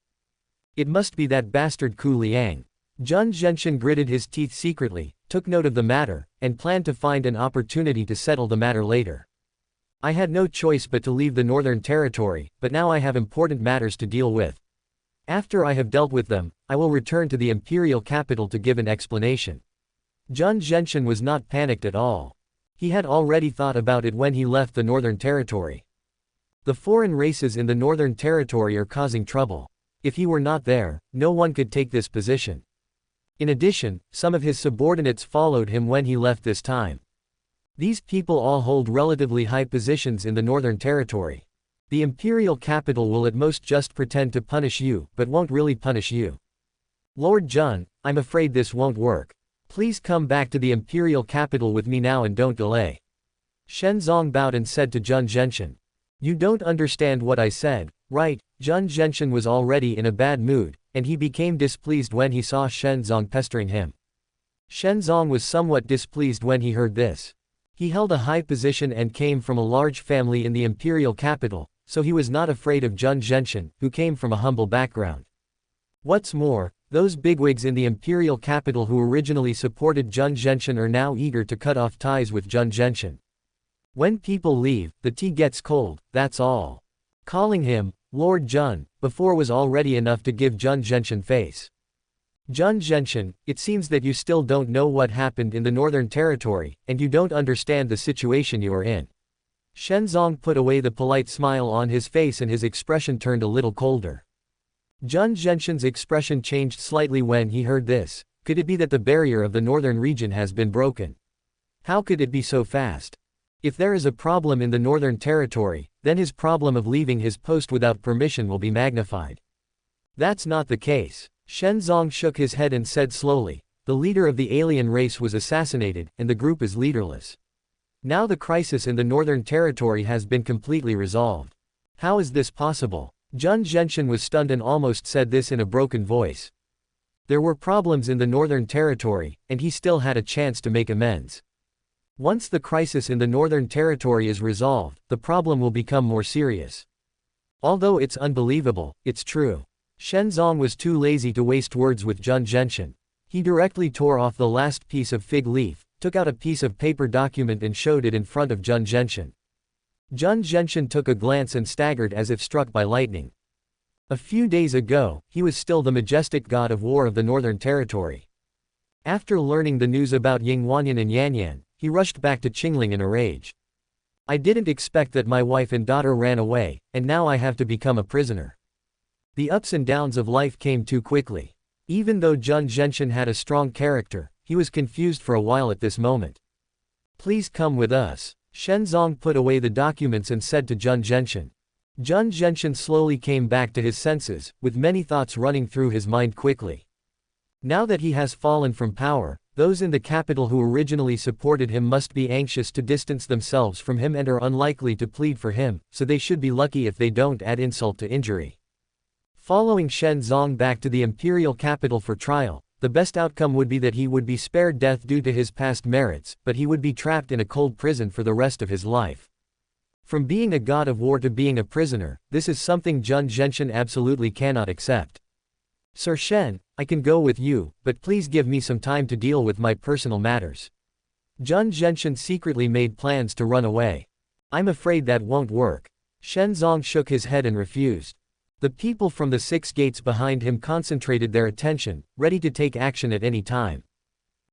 It must be that bastard Ku Liang. Wang Zhenxing gritted his teeth secretly, took note of the matter, and planned to find an opportunity to settle the matter later. I had no choice but to leave the Northern Territory, but now I have important matters to deal with. After I have dealt with them, I will return to the imperial capital to give an explanation. Wang Zhenxing was not panicked at all. He had already thought about it when he left the Northern Territory. The foreign races in the Northern Territory are causing trouble. If he were not there, no one could take this position. In addition, some of his subordinates followed him when he left this time. These people all hold relatively high positions in the Northern Territory. The imperial capital will at most just pretend to punish you, but won't really punish you. Lord Zhen, I'm afraid this won't work. Please come back to the imperial capital with me now and don't delay. Shen Zong bowed and said to Wang Zhenxing. You don't understand what I said, right? Wang Zhenxing was already in a bad mood, and he became displeased when he saw Shen Zong pestering him. Shen Zong was somewhat displeased when he heard this. He held a high position and came from a large family in the imperial capital, so he was not afraid of Wang Zhenxing, who came from a humble background. What's more, those bigwigs in the imperial capital who originally supported Wang Zhenxing are now eager to cut off ties with Wang Zhenxing. When people leave, the tea gets cold, that's all. Calling him, Lord Jun, before was already enough to give Jun Zhenxin face. Jun Zhenxin, it seems that you still don't know what happened in the Northern Territory, and you don't understand the situation you are in. Shenzong put away the polite smile on his face and his expression turned a little colder. Jun Zhenxin's expression changed slightly when he heard this. Could it be that the barrier of the northern region has been broken? How could it be so fast? If there is a problem in the Northern Territory, then his problem of leaving his post without permission will be magnified. That's not the case. Shenzong shook his head and said slowly, the leader of the alien race was assassinated, and the group is leaderless. Now the crisis in the Northern Territory has been completely resolved. How is this possible? Jun Zhenxin was stunned and almost said this in a broken voice. There were problems in the Northern Territory, and he still had a chance to make amends. Once the crisis in the Northern Territory is resolved, the problem will become more serious. Although it's unbelievable, it's true. Shenzong was too lazy to waste words with Jun Zhenxin. He directly tore off the last piece of fig leaf, took out a piece of paper document and showed it in front of Jun Zhenxin. Jun Zhenxin took a glance and staggered as if struck by lightning. A few days ago, he was still the majestic god of war of the Northern Territory. After learning the news about Ying Wanyan and Yanyan, he rushed back to Qingling in a rage. I didn't expect that my wife and daughter ran away, and now I have to become a prisoner. The ups and downs of life came too quickly. Even though Jun Zhenxin had a strong character, he was confused for a while at this moment. Please come with us. Shenzong put away the documents and said to Jun Zhenxin. Jun Zhenxin slowly came back to his senses, with many thoughts running through his mind quickly. Now that he has fallen from power, those in the capital who originally supported him must be anxious to distance themselves from him and are unlikely to plead for him, so they should be lucky if they don't add insult to injury. Following Shenzong back to the imperial capital for trial, the best outcome would be that he would be spared death due to his past merits, but he would be trapped in a cold prison for the rest of his life. From being a god of war to being a prisoner, this is something Jun Zhenxin absolutely cannot accept. Sir Shen, I can go with you, but please give me some time to deal with my personal matters. Jun Zhenxin secretly made plans to run away. I'm afraid that won't work. Shenzong shook his head and refused. The people from the 6 gates behind him concentrated their attention, ready to take action at any time.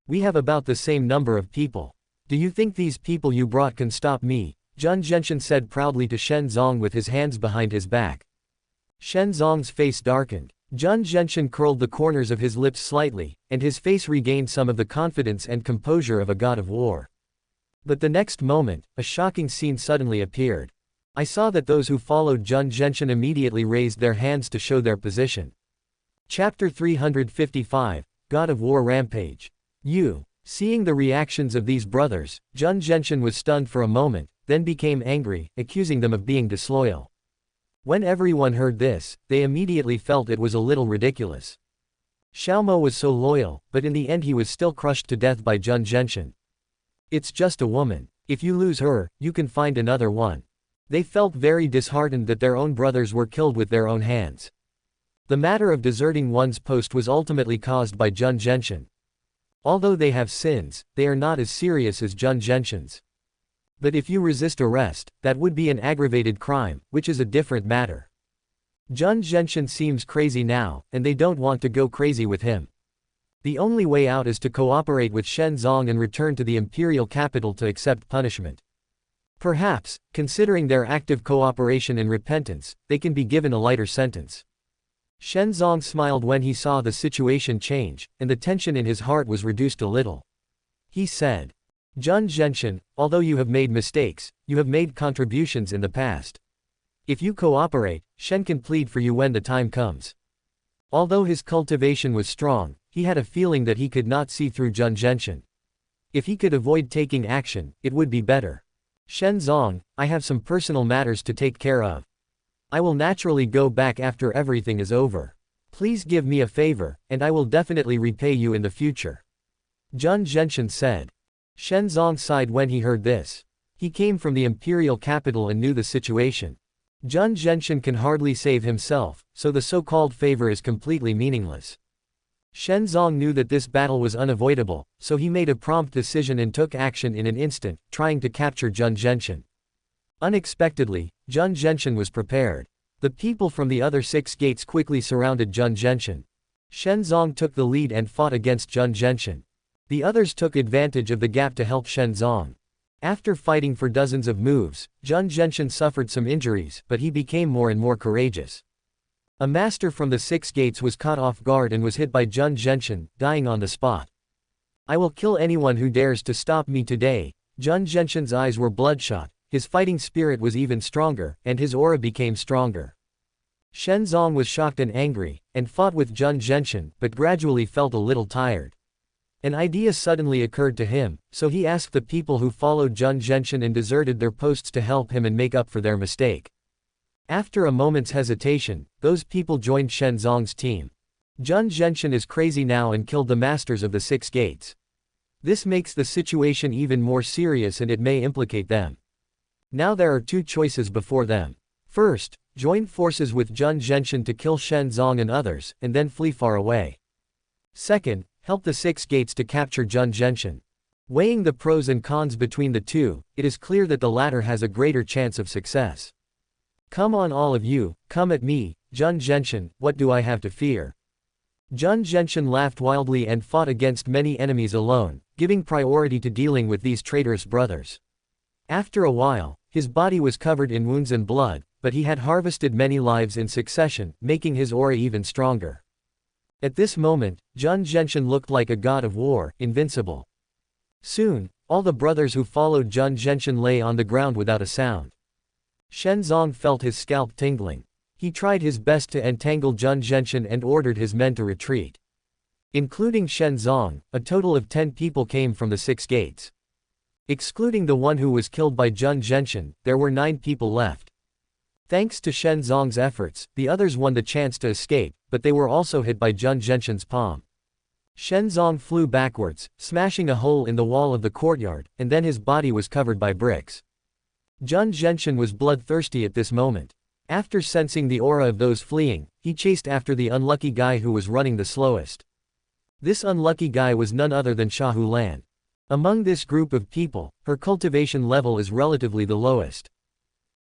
We have about the same number of people. Do you think these people you brought can stop me? Jun Zhenxin said proudly to Shenzong with his hands behind his back. Shenzong's face darkened. Jun Zhenxin curled the corners of his lips slightly, and his face regained some of the confidence and composure of a god of war. But the next moment, a shocking scene suddenly appeared. I saw that those who followed Jun Zhenxin immediately raised their hands to show their position. Chapter 355, God of War Rampage. Seeing the reactions of these brothers, Jun Zhenxin was stunned for a moment, then became angry, accusing them of being disloyal. When everyone heard this, they immediately felt it was a little ridiculous. Xiaomo was so loyal, but in the end he was still crushed to death by Jun Zhenxin. It's just a woman. If you lose her, you can find another one. They felt very disheartened that their own brothers were killed with their own hands. The matter of deserting one's post was ultimately caused by Jun Zhenxin. Although they have sins, they are not as serious as Jun Zhenxin's. But if you resist arrest, that would be an aggravated crime, which is a different matter. Jun Zhenxin seems crazy now, and they don't want to go crazy with him. The only way out is to cooperate with Shenzong and return to the imperial capital to accept punishment. Perhaps, considering their active cooperation and repentance, they can be given a lighter sentence. Shenzong smiled when he saw the situation change, and the tension in his heart was reduced a little. He said, Jun Zhenxin, although you have made mistakes, you have made contributions in the past. If you cooperate, Shen can plead for you when the time comes. Although his cultivation was strong, he had a feeling that he could not see through Jun Zhenxin. If he could avoid taking action, it would be better. Shenzong, I have some personal matters to take care of. I will naturally go back after everything is over. Please give me a favor, and I will definitely repay you in the future. Jun Zhenxin said. Shenzong sighed when he heard this. He came from the imperial capital and knew the situation. Jun Zhenxin can hardly save himself, so the so-called favor is completely meaningless. Shenzong knew that this battle was unavoidable, so he made a prompt decision and took action in an instant, trying to capture Jun Zhenxin. Unexpectedly, Jun Zhenxin was prepared. The people from the other 6 gates quickly surrounded Wang Zhenxing. Shenzong took the lead and fought against Wang Zhenxing. The others took advantage of the gap to help Shenzong. After fighting for dozens of moves, Wang Zhenxing suffered some injuries, but he became more and more courageous. A master from the 6 gates was caught off guard and was hit by Wang Zhenxing, dying on the spot. "I will kill anyone who dares to stop me today." Wang Zhenxing's eyes were bloodshot, his fighting spirit was even stronger, and his aura became stronger. Shenzong was shocked and angry, and fought with Wang Zhenxing, but gradually felt a little tired. An idea suddenly occurred to him, so he asked the people who followed Wang Zhenxing and deserted their posts to help him and make up for their mistake. After a moment's hesitation, those people joined Shenzong's team. Wang Zhenxing is crazy now and killed the masters of the 6 gates. This makes the situation even more serious and it may implicate them. Now there are 2 choices before them. First, join forces with Wang Zhenxing to kill Shenzong and others, and then flee far away. Second, help the 6 gates to capture Wang Zhenxing. Weighing the pros and cons between the 2, it is clear that the latter has a greater chance of success. "Come on all of you, come at me, Wang Zhenxing, what do I have to fear?" Wang Zhenxing laughed wildly and fought against many enemies alone, giving priority to dealing with these traitorous brothers. After a while, his body was covered in wounds and blood, but he had harvested many lives in succession, making his aura even stronger. At this moment, Wang Zhenxing looked like a god of war, invincible. Soon, all the brothers who followed Wang Zhenxing lay on the ground without a sound. Shenzong felt his scalp tingling. He tried his best to entangle Wang Zhenxing and ordered his men to retreat. Including Shenzong, a total of 10 people came from the 6 gates. Excluding the one who was killed by Wang Zhenxing, there were 9 people left. Thanks to Shenzong's efforts, the others won the chance to escape, but they were also hit by Wang Zhenxing's palm. Shenzong flew backwards, smashing a hole in the wall of the courtyard, and then his body was covered by bricks. Wang Zhenxing was bloodthirsty at this moment. After sensing the aura of those fleeing, he chased after the unlucky guy who was running the slowest. This unlucky guy was none other than Xiahou Lan. Among this group of people, her cultivation level is relatively the lowest.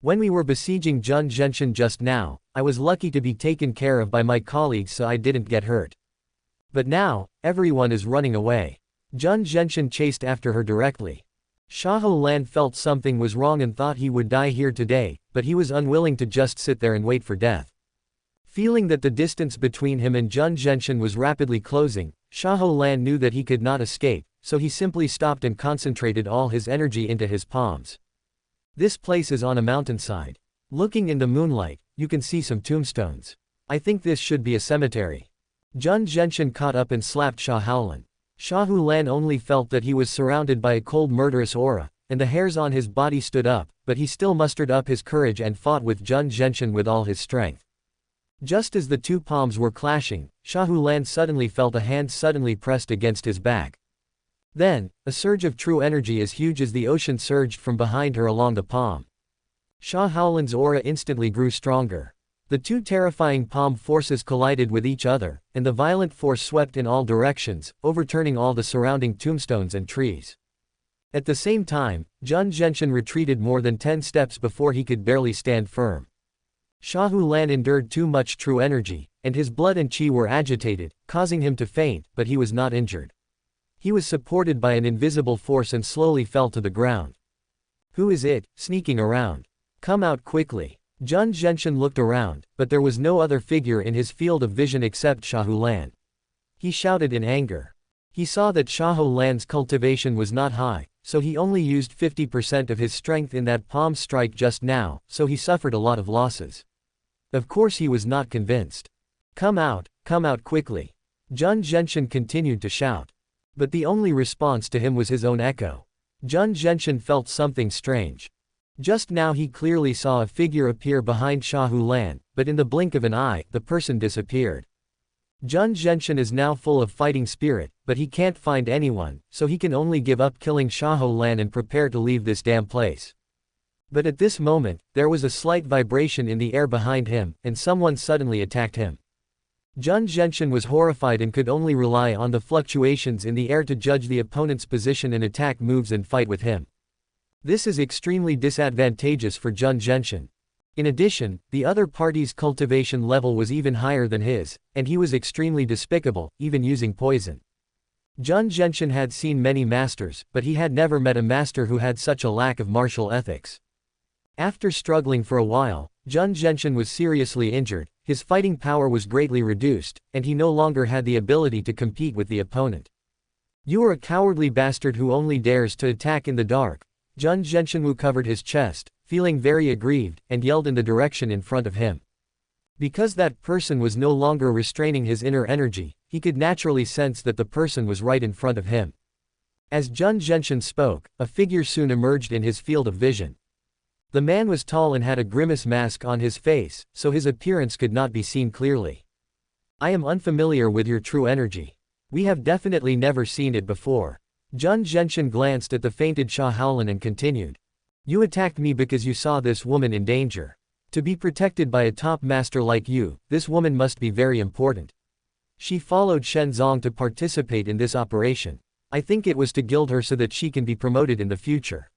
When we were besieging Wang Zhenxing just now, I was lucky to be taken care of by my colleagues so I didn't get hurt. But now, everyone is running away. Wang Zhenxing chased after her directly. Xiahou Lan felt something was wrong and thought he would die here today, but he was unwilling to just sit there and wait for death. Feeling that the distance between him and Wang Zhenxing was rapidly closing, Xiahou Lan knew that he could not escape, so he simply stopped and concentrated all his energy into his palms. This place is on a mountainside. Looking in the moonlight, you can see some tombstones. I think this should be a cemetery. Wang Zhenxing caught up and slapped Xiahou Lan. Xiahou Lan only felt that he was surrounded by a cold murderous aura, and the hairs on his body stood up, but he still mustered up his courage and fought with Wang Zhenxing with all his strength. Just as the 2 palms were clashing, Xiahou Lan suddenly felt a hand suddenly pressed against his back. Then, a surge of true energy as huge as the ocean surged from behind her along the palm. Xiahou Lan's aura instantly grew stronger. The 2 terrifying palm forces collided with each other, and the violent force swept in all directions, overturning all the surrounding tombstones and trees. At the same time, Wang Zhenxing retreated more than 10 steps before he could barely stand firm. Xiahou Lan endured too much true energy, and his blood and qi were agitated, causing him to faint, but he was not injured. He was supported by an invisible force and slowly fell to the ground. "Who is it, sneaking around? Come out quickly." Wang Zhenxing looked around, but there was no other figure in his field of vision except Xiahou Lan. He shouted in anger. He saw that Xiahou Lan's cultivation was not high, so he only used 50% of his strength in that palm strike just now, so he suffered a lot of losses. Of course he was not convinced. Come out quickly." Wang Zhenxing continued to shout. But the only response to him was his own echo. Wang Zhenxing felt something strange. Just now he clearly saw a figure appear behind Xiahou Lan, but in the blink of an eye, the person disappeared. Wang Zhenxing is now full of fighting spirit, but he can't find anyone, so he can only give up killing Xiahou Lan and prepare to leave this damn place. But at this moment, there was a slight vibration in the air behind him, and someone suddenly attacked him. Wang Zhenxing was horrified and could only rely on the fluctuations in the air to judge the opponent's position and attack moves and fight with him. This is extremely disadvantageous for Wang Zhenxing. In addition, the other party's cultivation level was even higher than his, and he was extremely despicable, even using poison. Wang Zhenxing had seen many masters, but he had never met a master who had such a lack of martial ethics. After struggling for a while, Wang Zhenxing was seriously injured, his fighting power was greatly reduced, and he no longer had the ability to compete with the opponent. "You are a cowardly bastard who only dares to attack in the dark." Wang Zhenxing covered his chest, feeling very aggrieved, and yelled in the direction in front of him. Because that person was no longer restraining his inner energy, he could naturally sense that the person was right in front of him. As Wang Zhenxing spoke, a figure soon emerged in his field of vision. The man was tall and had a grimace mask on his face, so his appearance could not be seen clearly. "I am unfamiliar with your true energy. We have definitely never seen it before." Wang Zhenxing glanced at the fainted Sha Haolan and continued. "You attacked me because you saw this woman in danger. To be protected by a top master like you, this woman must be very important. She followed Shen Zong to participate in this operation. I think it was to gild her so that she can be promoted in the future."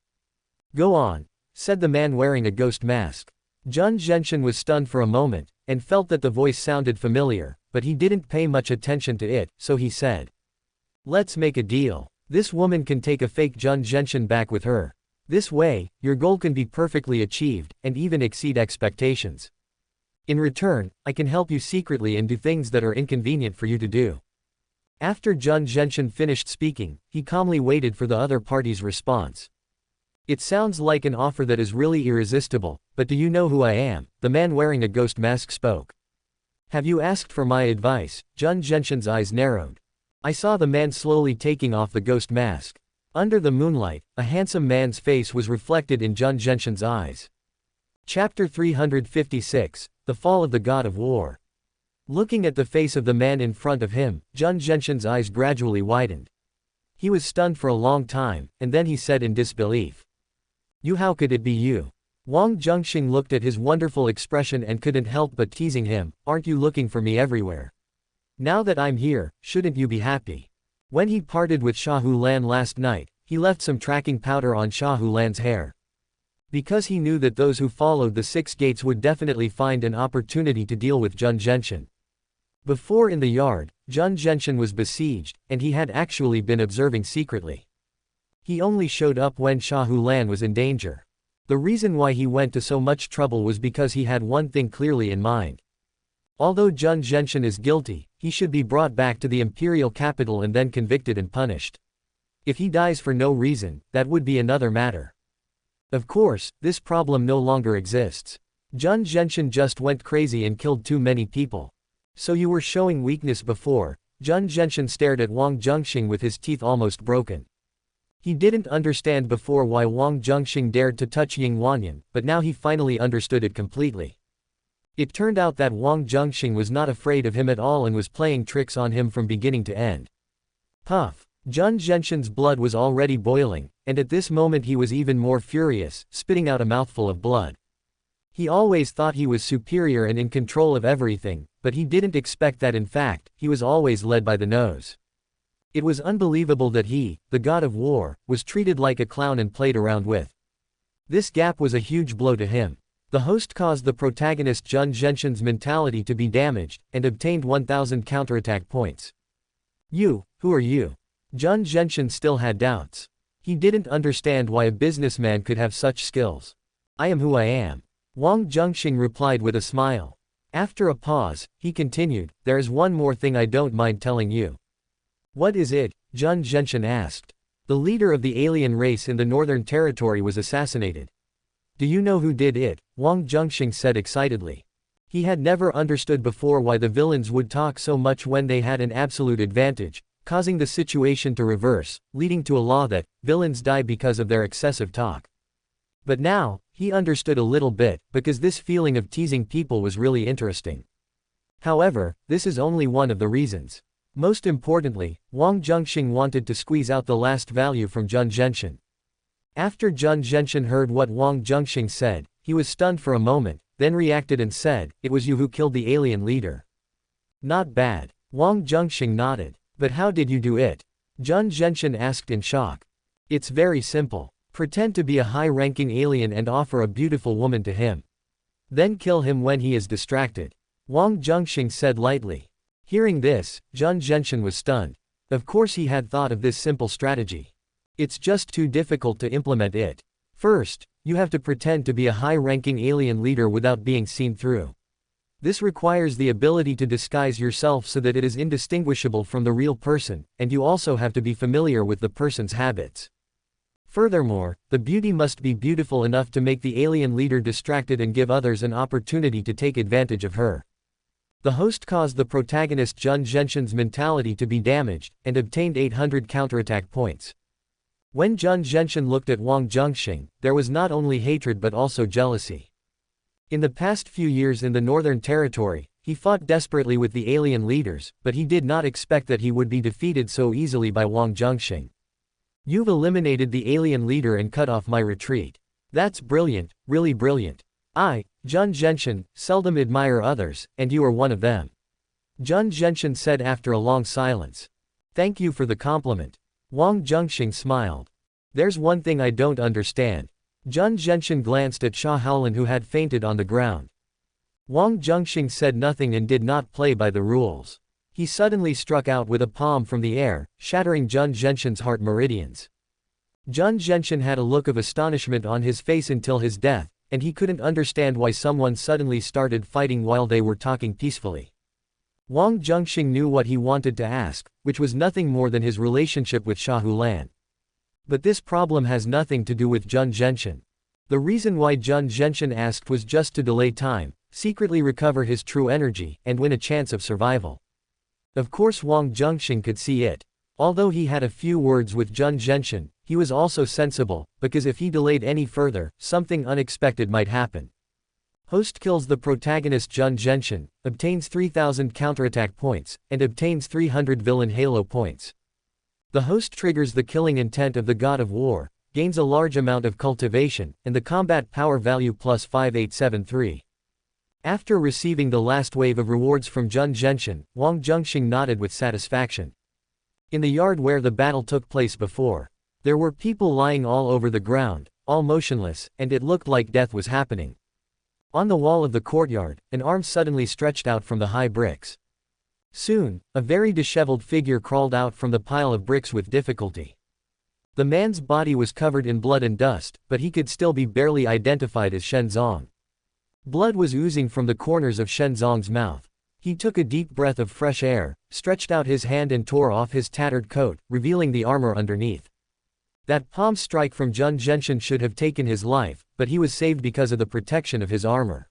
"Go on," said the man wearing a ghost mask. Wang Zhenxing was stunned for a moment, and felt that the voice sounded familiar, but he didn't pay much attention to it, so he said, "Let's make a deal. This woman can take a fake Wang Zhenxing back with her. This way, your goal can be perfectly achieved, and even exceed expectations. In return, I can help you secretly and do things that are inconvenient for you to do." After Wang Zhenxing finished speaking, he calmly waited for the other party's response. "It sounds like an offer that is really irresistible, but do you know who I am?" The man wearing a ghost mask spoke. "Have you asked for my advice?" Wang Zhenxing's eyes narrowed. I saw the man slowly taking off the ghost mask. Under the moonlight, a handsome man's face was reflected in Wang Zhenxing's eyes. Chapter 356, The Fall of the God of War. Looking at the face of the man in front of him, Wang Zhenxing's eyes gradually widened. He was stunned for a long time, and then he said in disbelief, "You, how could it be you?" Wang Zhenxing looked at his wonderful expression and couldn't help but teasing him, "Aren't you looking for me everywhere? Now that I'm here, shouldn't you be happy?" When he parted with Sha Hulan last night, he left some tracking powder on Sha Hulan's hair. Because he knew that those who followed the six gates would definitely find an opportunity to deal with Wang Zhenxing. Before in the yard, Wang Zhenxing was besieged, and he had actually been observing secretly. He only showed up when Sha Hulan was in danger. The reason why he went to so much trouble was because he had one thing clearly in mind. Although Wang Zhenxing is guilty, he should be brought back to the imperial capital and then convicted and punished. If he dies for no reason, that would be another matter. Of course, this problem no longer exists. Wang Zhenxing just went crazy and killed too many people. "So you were showing weakness before." Wang Zhenxing stared at Wang Zhenxing with his teeth almost broken. He didn't understand before why Wang Zhenxing dared to touch Ying Wanyan, but now he finally understood it completely. It turned out that Wang Zhenxing was not afraid of him at all and was playing tricks on him from beginning to end. Puff! Wang Zhenxing's blood was already boiling, and at this moment he was even more furious, spitting out a mouthful of blood. He always thought he was superior and in control of everything, but he didn't expect that in fact, he was always led by the nose. It was unbelievable that he, the god of war, was treated like a clown and played around with. This gap was a huge blow to him. The host caused the protagonist Wang Zhenxing's mentality to be damaged, and obtained 1000 counterattack points. "You, who are you?" Wang Zhenxing still had doubts. He didn't understand why a businessman could have such skills. "I am who I am." Wang Zhenxing replied with a smile. After a pause, he continued, "There is one more thing I don't mind telling you." "What is it?" Wang Zhenxing asked. "The leader of the alien race in the Northern Territory was assassinated." "Do you know who did it?" Wang Zhenxing said excitedly. He had never understood before why the villains would talk so much when they had an absolute advantage, causing the situation to reverse, leading to a law that villains die because of their excessive talk. But now, he understood a little bit, because this feeling of teasing people was really interesting. However, this is only one of the reasons. Most importantly, Wang Zhenxing wanted to squeeze out the last value from Wang Zhenxing. After Wang Zhenxing heard what Wang Zhenxing said, he was stunned for a moment, then reacted and said, "It was you who killed the alien leader." "Not bad." Wang Zhenxing nodded. "But how did you do it?" Wang Zhenxing asked in shock. "It's very simple. Pretend to be a high-ranking alien and offer a beautiful woman to him. Then kill him when he is distracted. Wang Zhenxing said lightly. Hearing this, Wang Zhenxing was stunned. Of course he had thought of this simple strategy. It's just too difficult to implement it. First, you have to pretend to be a high-ranking alien leader without being seen through. This requires the ability to disguise yourself so that it is indistinguishable from the real person, and you also have to be familiar with the person's habits. Furthermore, the beauty must be beautiful enough to make the alien leader distracted and give others an opportunity to take advantage of her. The host caused the protagonist Wang Zhenxing's mentality to be damaged, and obtained 800 counterattack points. When Wang Zhenxing looked at Wang Zhenxing, there was not only hatred but also jealousy. In the past few years in the Northern Territory, he fought desperately with the alien leaders, but he did not expect that he would be defeated so easily by Wang Zhenxing. You've eliminated the alien leader and cut off my retreat. That's brilliant, really brilliant. I, Wang Zhenxing, seldom admire others, and you are one of them. Wang Zhenxing said after a long silence. Thank you for the compliment. Wang Zhenxing smiled. There's one thing I don't understand. Wang Zhenxing glanced at Sha Haolin who had fainted on the ground. Wang Zhenxing said nothing and did not play by the rules. He suddenly struck out with a palm from the air, shattering Wang Zhenxing's heart meridians. Wang Zhenxing had a look of astonishment on his face until his death, and he couldn't understand why someone suddenly started fighting while they were talking peacefully. Wang Zhenxing knew what he wanted to ask, which was nothing more than his relationship with Sha Hulan. But this problem has nothing to do with Wang Zhenxing. The reason why Wang Zhenxing asked was just to delay time, secretly recover his true energy, and win a chance of survival. Of course Wang Zhenxing could see it. Although he had a few words with Wang Zhenxing, he was also sensible, because if he delayed any further, something unexpected might happen. Host kills the protagonist Wang Zhenxing, obtains 3000 counterattack points, and obtains 300 villain halo points. The host triggers the killing intent of the god of war, gains a large amount of cultivation, and the combat power value plus 5873. After receiving the last wave of rewards from Wang Zhenxing, Wang Zhenxing nodded with satisfaction. In the yard where the battle took place before, there were people lying all over the ground, all motionless, and it looked like death was happening. On the wall of the courtyard, an arm suddenly stretched out from the high bricks. Soon, a very disheveled figure crawled out from the pile of bricks with difficulty. The man's body was covered in blood and dust, but he could still be barely identified as Shenzong. Blood was oozing from the corners of Shenzong's mouth. He took a deep breath of fresh air, stretched out his hand and tore off his tattered coat, revealing the armor underneath. That palm strike from Wang Zhenxing should have taken his life, but he was saved because of the protection of his armor.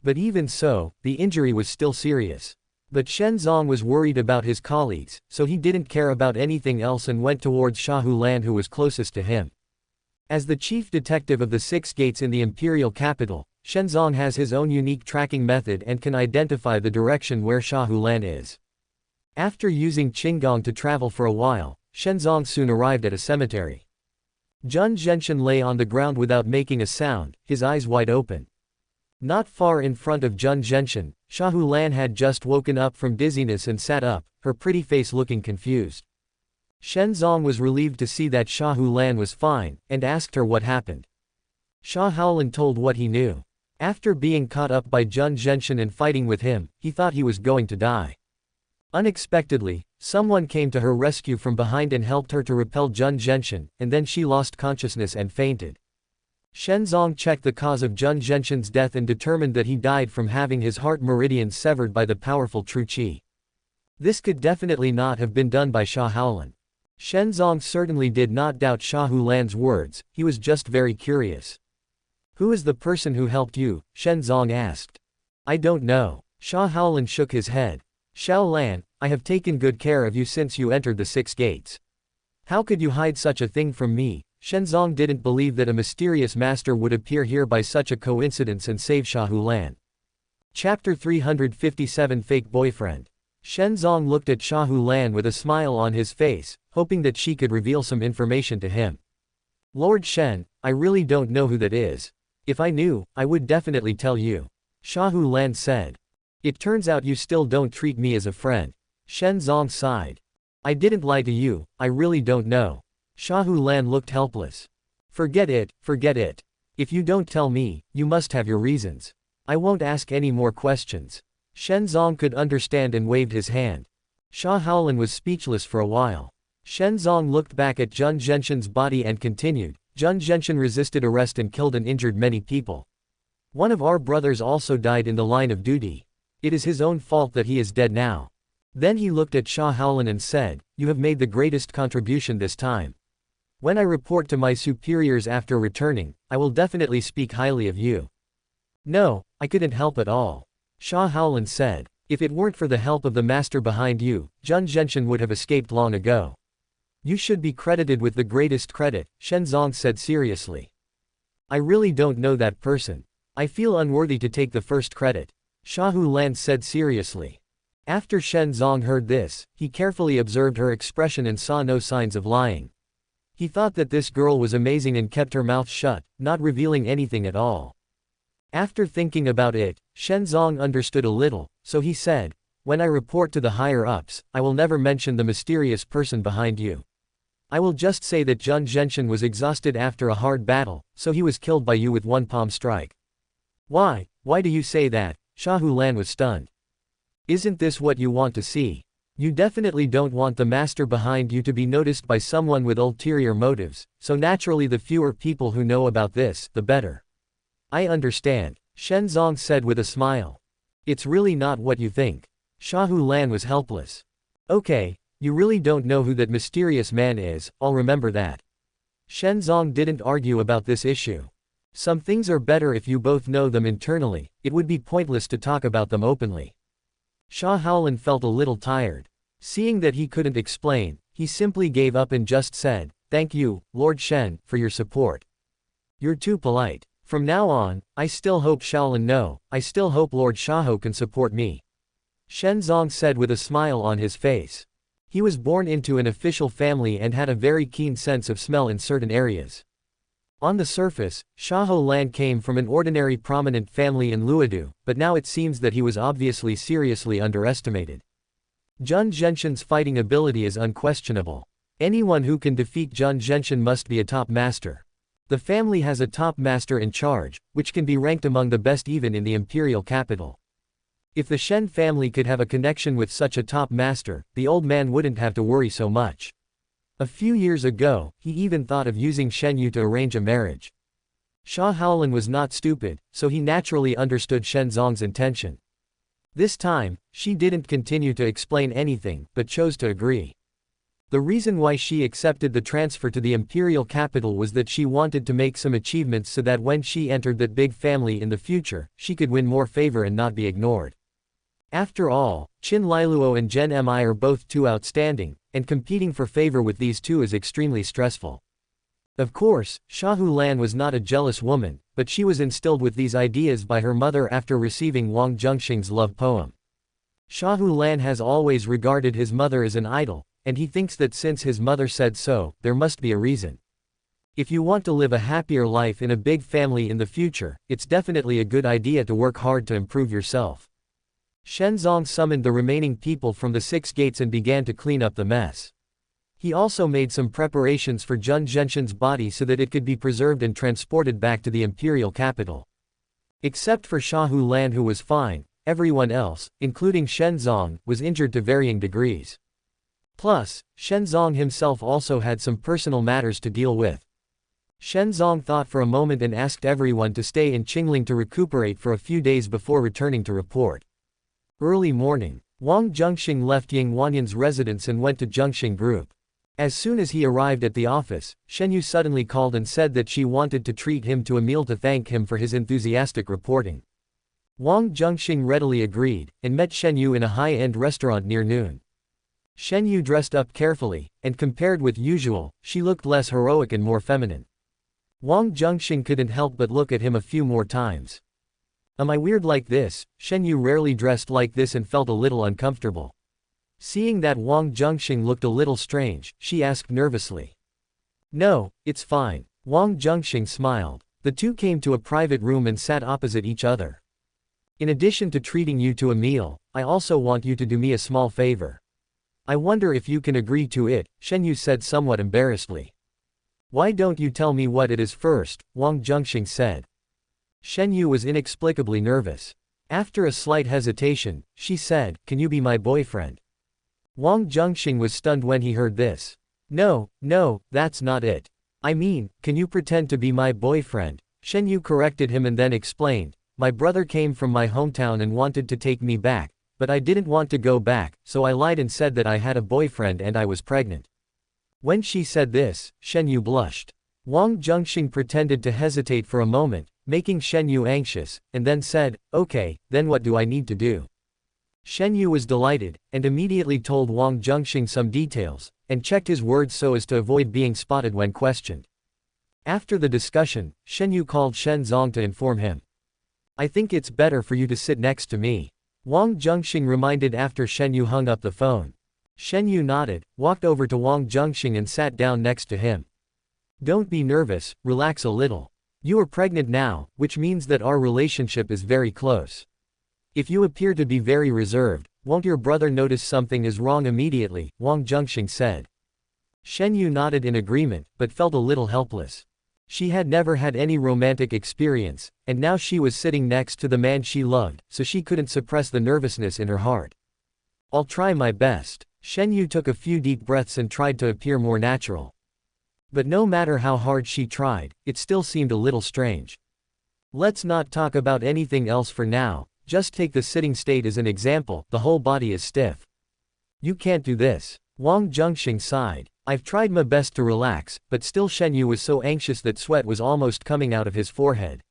But even so, the injury was still serious. But Shenzong was worried about his colleagues, so he didn't care about anything else and went towards Sha Hulan who was closest to him. As the chief detective of the 6 gates in the imperial capital, Shenzong has his own unique tracking method and can identify the direction where Sha Hulan is. After using Qinggong to travel for a while, Shenzong soon arrived at a cemetery. Wang Zhenxing lay on the ground without making a sound, his eyes wide open. Not far in front of Wang Zhenxing, Sha Hulan had just woken up from dizziness and sat up, her pretty face looking confused. Shenzong was relieved to see that Sha Hulan was fine, and asked her what happened. Sha Haolin told what he knew. After being caught up by Wang Zhenxing and fighting with him, he thought he was going to die. Unexpectedly, someone came to her rescue from behind and helped her to repel Wang Zhenxing, and then she lost consciousness and fainted. Shenzong checked the cause of Wang Zhenxing's death and determined that he died from having his heart meridians severed by the powerful true qi. This could definitely not have been done by Sha Haolin. Shenzong certainly did not doubt Sha Hulan's words, he was just very curious. Who is the person who helped you? Shenzong asked. I don't know. Sha Haolin shook his head. Xiao Lan, I have taken good care of you since you entered the 6 gates. How could you hide such a thing from me? Shenzong didn't believe that a mysterious master would appear here by such a coincidence and save Sha Hulan. Chapter 357 Fake Boyfriend. Shenzong looked at Sha Hulan with a smile on his face, hoping that she could reveal some information to him. Lord Shen, I really don't know who that is. If I knew, I would definitely tell you. Sha Hulan said. It turns out you still don't treat me as a friend. Shenzong sighed. I didn't lie to you, I really don't know. Sha Hulan looked helpless. Forget it, forget it. If you don't tell me, you must have your reasons. I won't ask any more questions. Shen Zong could understand and waved his hand. Sha Haolin was speechless for a while. Shen Zong looked back at Zheng Zhenxin's body and continued, Zheng Zhenxin resisted arrest and killed and injured many people. One of our brothers also died in the line of duty. It is his own fault that he is dead now. Then he looked at Sha Haolin and said, you have made the greatest contribution this time. When I report to my superiors after returning, I will definitely speak highly of you. No, I couldn't help at all. Sha Haolin said, if it weren't for the help of the master behind you, Zheng Zhenxin would have escaped long ago. You should be credited with the greatest credit, Shen Zong said seriously. I really don't know that person. I feel unworthy to take the first credit. Sha Hulan said seriously. After Shen Zong heard this, he carefully observed her expression and saw no signs of lying. He thought that this girl was amazing and kept her mouth shut, not revealing anything at all. After thinking about it, Shen Zong understood a little, so he said, when I report to the higher-ups, I will never mention the mysterious person behind you. I will just say that Zheng Zhenxin was exhausted after a hard battle, so he was killed by you with one palm strike. Why do you say that? Sha Hulan was stunned. Isn't this what you want to see? You definitely don't want the master behind you to be noticed by someone with ulterior motives, so naturally the fewer people who know about this, the better. I understand, Shen Zong said with a smile. It's really not what you think. Sha Hulan was helpless. Okay, you really don't know who that mysterious man is, I'll remember that. Shen Zong didn't argue about this issue. Some things are better if you both know them internally, it would be pointless to talk about them openly. Sha Haolin felt a little tired. Seeing that he couldn't explain, he simply gave up and just said, thank you, Lord Shen, for your support. You're too polite. From now on, I still hope Shaolin no, I still hope Lord Shaho can support me. Shen Zong said with a smile on his face. He was born into an official family and had a very keen sense of smell in certain areas. On the surface, Shaho Lan came from an ordinary prominent family in Luodu, but now it seems that he was obviously seriously underestimated. Zheng Zhenxin's fighting ability is unquestionable. Anyone who can defeat Zheng Zhenxin must be a top master. The family has a top master in charge, which can be ranked among the best even in the imperial capital. If the Shen family could have a connection with such a top master, the old man wouldn't have to worry so much. A few years ago, he even thought of using Shen Yu to arrange a marriage. Sha Haolin was not stupid, so he naturally understood Shen Zong's intention. This time, she didn't continue to explain anything, but chose to agree. The reason why she accepted the transfer to the imperial capital was that she wanted to make some achievements so that when she entered that big family in the future, she could win more favor and not be ignored. After all, Qin Liluo and Zhen Mi are both too outstanding, and competing for favor with these two is extremely stressful. Of course, Sha Hulan was not a jealous woman, but she was instilled with these ideas by her mother after receiving Wang Zhenxing's love poem. Sha Hulan has always regarded his mother as an idol, and he thinks that since his mother said so, there must be a reason. If you want to live a happier life in a big family in the future, it's definitely a good idea to work hard to improve yourself. Shen Zong summoned the remaining people from the 6 gates and began to clean up the mess. He also made some preparations for Zheng Zhenxin's body so that it could be preserved and transported back to the imperial capital. Except for Sha Hulan, who was fine, everyone else, including Shen Zong, was injured to varying degrees. Plus, Shen Zong himself also had some personal matters to deal with. Shen Zong thought for a moment and asked everyone to stay in Qingling to recuperate for a few days before returning to report. Early morning, Wang Zhenxing left Ying Wanyan's residence and went to Zhenxing Group. As soon as he arrived at the office, Shen Yu suddenly called and said that she wanted to treat him to a meal to thank him for his enthusiastic reporting. Wang Zhenxing readily agreed, and met Shen Yu in a high-end restaurant near noon. Shen Yu dressed up carefully, and compared with usual, she looked less heroic and more feminine. Wang Zhenxing couldn't help but look at him a few more times. Am I weird like this? Shen Yu rarely dressed like this and felt a little uncomfortable. Seeing that Wang Zhenxing looked a little strange, she asked nervously. No, it's fine. Wang Zhenxing smiled. The two came to a private room and sat opposite each other. In addition to treating you to a meal, I also want you to do me a small favor. I wonder if you can agree to it, Shen Yu said somewhat embarrassedly. Why don't you tell me what it is first? Wang Zhenxing said. Shen Yu was inexplicably nervous. After a slight hesitation, she said, "Can you be my boyfriend?" Wang Zhenxing was stunned when he heard this. No, that's not it. I mean, can you pretend to be my boyfriend?" Shen Yu corrected him and then explained, "My brother came from my hometown and wanted to take me back, but I didn't want to go back, so I lied and said that I had a boyfriend and I was pregnant." When she said this, Shen Yu blushed. Wang Zhenxing pretended to hesitate for a moment, making Shen Yu anxious, and then said, "Okay, then what do I need to do?" Shen Yu was delighted, and immediately told Wang Zhenxing some details, and checked his words so as to avoid being spotted when questioned. After the discussion, Shen Yu called Shen Zong to inform him. "I think it's better for you to sit next to me," Wang Zhenxing reminded after Shen Yu hung up the phone. Shen Yu nodded, walked over to Wang Zhenxing and sat down next to him. "Don't be nervous, relax a little. You are pregnant now, which means that our relationship is very close. If you appear to be very reserved, won't your brother notice something is wrong immediately?" Wang Zhenxing said. Shen Yu nodded in agreement, but felt a little helpless. She had never had any romantic experience, and now she was sitting next to the man she loved, so she couldn't suppress the nervousness in her heart. "I'll try my best." Shen Yu took a few deep breaths and tried to appear more natural. But no matter how hard she tried, it still seemed a little strange. "Let's not talk about anything else for now, just take the sitting state as an example, the whole body is stiff." "You can't do this." Wang Zhenxing sighed. "I've tried my best to relax, but still." Shen Yu was so anxious that sweat was almost coming out of his forehead.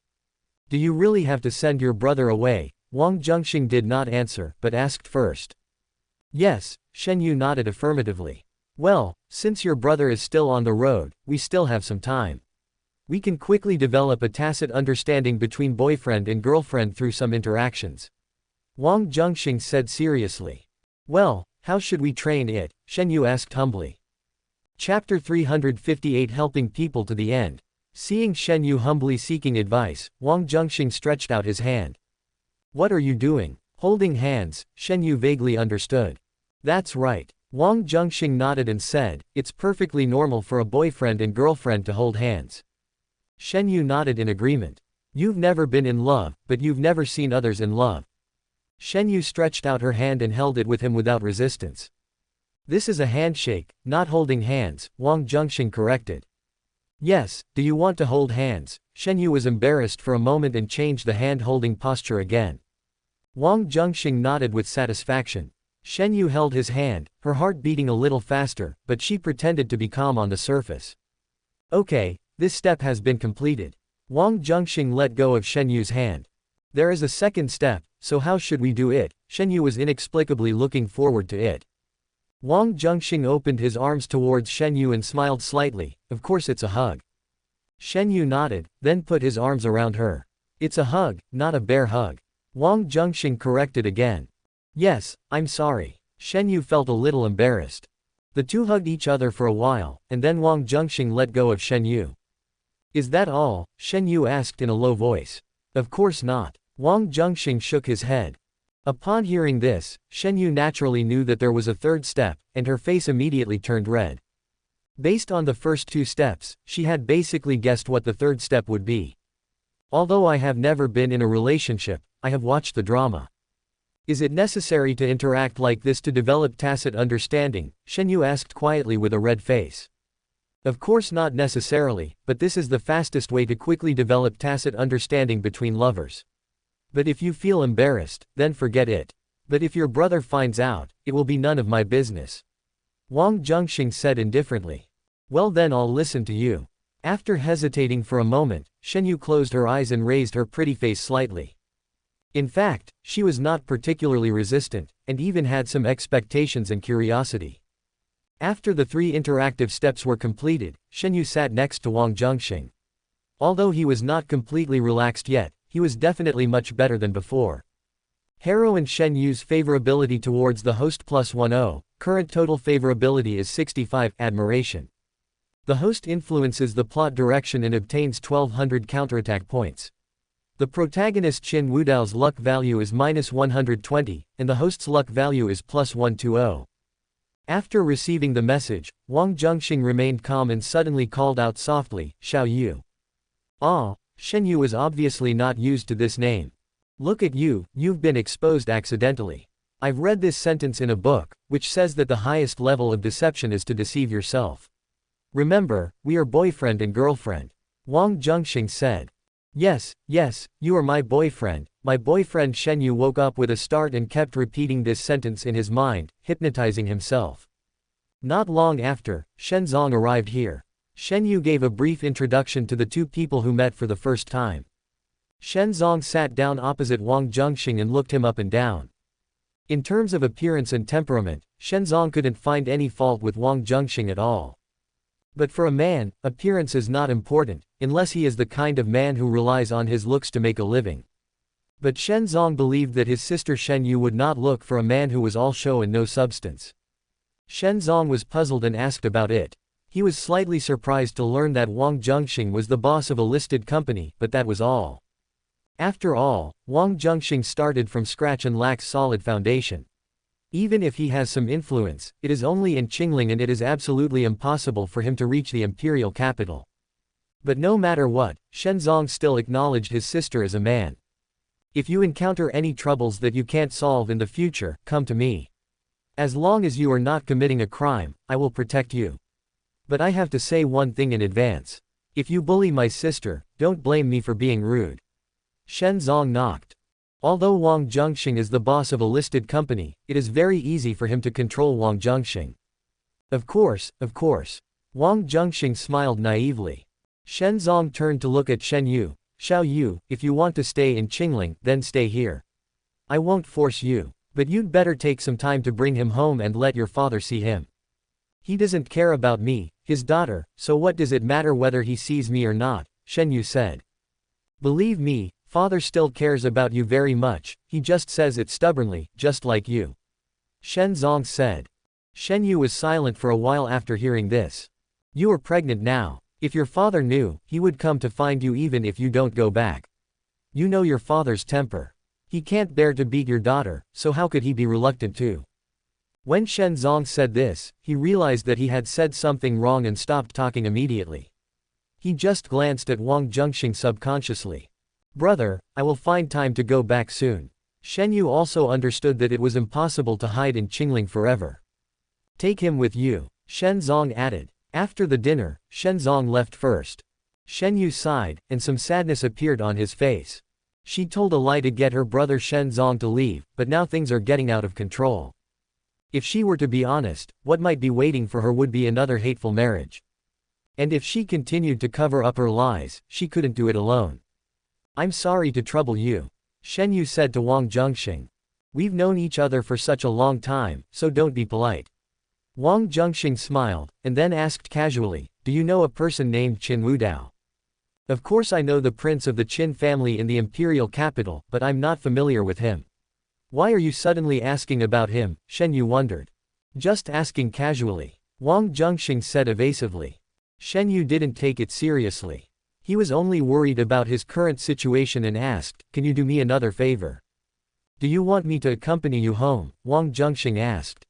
"Do you really have to send your brother away?" Wang Zhenxing did not answer, but asked first. "Yes," Shen Yu nodded affirmatively. "Well, since your brother is still on the road, we still have some time. We can quickly develop a tacit understanding between boyfriend and girlfriend through some interactions," Wang Zhenxing said seriously. "Well, how should we train it?" Shen Yu asked humbly. Chapter 358 Helping People to the End. Seeing Shen Yu humbly seeking advice, Wang Zhenxing stretched out his hand. "What are you doing?" "Holding hands," Shen Yu vaguely understood. "That's right." Wang Zhenxing nodded and said, "It's perfectly normal for a boyfriend and girlfriend to hold hands." Shen Yu nodded in agreement. "You've never been in love, but you've never seen others in love." Shen Yu stretched out her hand and held it with him without resistance. "This is a handshake, not holding hands," Wang Zhenxing corrected. "Yes, do you want to hold hands?" Shen Yu was embarrassed for a moment and changed the hand-holding posture again. Wang Zhenxing nodded with satisfaction. Shen Yu held his hand, her heart beating a little faster, but she pretended to be calm on the surface. "Okay, this step has been completed." Wang Zhenxing let go of Shen Yu's hand. "There is a second step, so how should we do it?" Shen Yu was inexplicably looking forward to it. Wang Zhenxing opened his arms towards Shen Yu and smiled slightly. "Of course it's a hug." Shen Yu nodded, then put his arms around her. "It's a hug, not a bear hug," Wang Zhenxing corrected again. "Yes, I'm sorry." Shen Yu felt a little embarrassed. The two hugged each other for a while, and then Wang Zhenxing let go of Shen Yu. "Is that all?" Shen Yu asked in a low voice. "Of course not." Wang Zhenxing shook his head. Upon hearing this, Shen Yu naturally knew that there was a third step, and her face immediately turned red. Based on the first two steps, she had basically guessed what the third step would be. "Although I have never been in a relationship, I have watched the drama. Is it necessary to interact like this to develop tacit understanding?" Shen Yu asked quietly with a red face. "Of course not necessarily, but this is the fastest way to quickly develop tacit understanding between lovers. But if you feel embarrassed, then forget it. But if your brother finds out, it will be none of my business," Wang Zhenxing said indifferently. "Well then I'll listen to you." After hesitating for a moment, Shen Yu closed her eyes and raised her pretty face slightly. In fact, she was not particularly resistant, and even had some expectations and curiosity. After the three interactive steps were completed, Shen Yu sat next to Wang Zhenxing. Although he was not completely relaxed yet, he was definitely much better than before. Heroine Shen Yu's favorability towards the host +10, current total favorability is 65, admiration. The host influences the plot direction and obtains 1200 counterattack points. The protagonist Qin Wudao's luck value is -120, and the host's luck value is +120. After receiving the message, Wang Zhenxing remained calm and suddenly called out softly, "Xiao Yu." "Ah!" Shen Yu was obviously not used to this name. Look at you, you've been exposed accidentally. I've read this sentence in a book, which says that the highest level of deception is to deceive yourself. Remember, we are boyfriend and girlfriend. Wang Zhenxing said. Yes, yes, you are my boyfriend. My boyfriend. Shen Yu woke up with a start and kept repeating this sentence in his mind, hypnotizing himself. Not long after, Shen Zong arrived here. Shen Yu gave a brief introduction to the two people who met for the first time. Shen Zong sat down opposite Wang Zhenxing and looked him up and down. In terms of appearance and temperament, Shen Zong couldn't find any fault with Wang Zhenxing at all. But for a man, appearance is not important, unless he is the kind of man who relies on his looks to make a living. But Shen Zong believed that his sister Shen Yu would not look for a man who was all show and no substance. Shen Zong was puzzled and asked about it. He was slightly surprised to learn that Wang Zhenxing was the boss of a listed company, but that was all. After all, Wang Zhenxing started from scratch and lacks solid foundation. Even if he has some influence, it is only in Qingling and it is absolutely impossible for him to reach the imperial capital. But no matter what, Shen Zong still acknowledged his sister as a man. If you encounter any troubles that you can't solve in the future, come to me. As long as you are not committing a crime, I will protect you. But I have to say one thing in advance. If you bully my sister, don't blame me for being rude. Shen Zong knocked. Although Wang Zhenxing is the boss of a listed company, it is very easy for him to control Wang Zhenxing. Of course, of course. Wang Zhenxing smiled naively. Shen Zong turned to look at Shen Yu. Xiao Yu, if you want to stay in Qingling, then stay here. I won't force you. But you'd better take some time to bring him home and let your father see him. He doesn't care about me, his daughter, so what does it matter whether he sees me or not, Shen Yu said. Believe me, father still cares about you very much, he just says it stubbornly, just like you. Shen Zong said. Shen Yu was silent for a while after hearing this. You are pregnant now. If your father knew, he would come to find you even if you don't go back. You know your father's temper. He can't bear to beat your daughter, so how could he be reluctant to? When Shen Zong said this, he realized that he had said something wrong and stopped talking immediately. He just glanced at Wang Zhenxing subconsciously. Brother, I will find time to go back soon. Shen Yu also understood that it was impossible to hide in Qingling forever. Take him with you, Shen Zong added. After the dinner, Shen Zong left first. Shen Yu sighed, and some sadness appeared on his face. She told a lie to get her brother Shen Zong to leave, but now things are getting out of control. If she were to be honest, what might be waiting for her would be another hateful marriage. And if she continued to cover up her lies, she couldn't do it alone. I'm sorry to trouble you, Shen Yu said to Wang Zhenxing. We've known each other for such a long time, so don't be polite. Wang Zhenxing smiled, and then asked casually, do you know a person named Qin Wudao? Of course I know the prince of the Qin family in the imperial capital, but I'm not familiar with him. Why are you suddenly asking about him, Shen Yu wondered. Just asking casually, Wang Zhenxing said evasively. Shen Yu didn't take it seriously. He was only worried about his current situation and asked, can you do me another favor? Do you want me to accompany you home? Wang Zhenxing asked.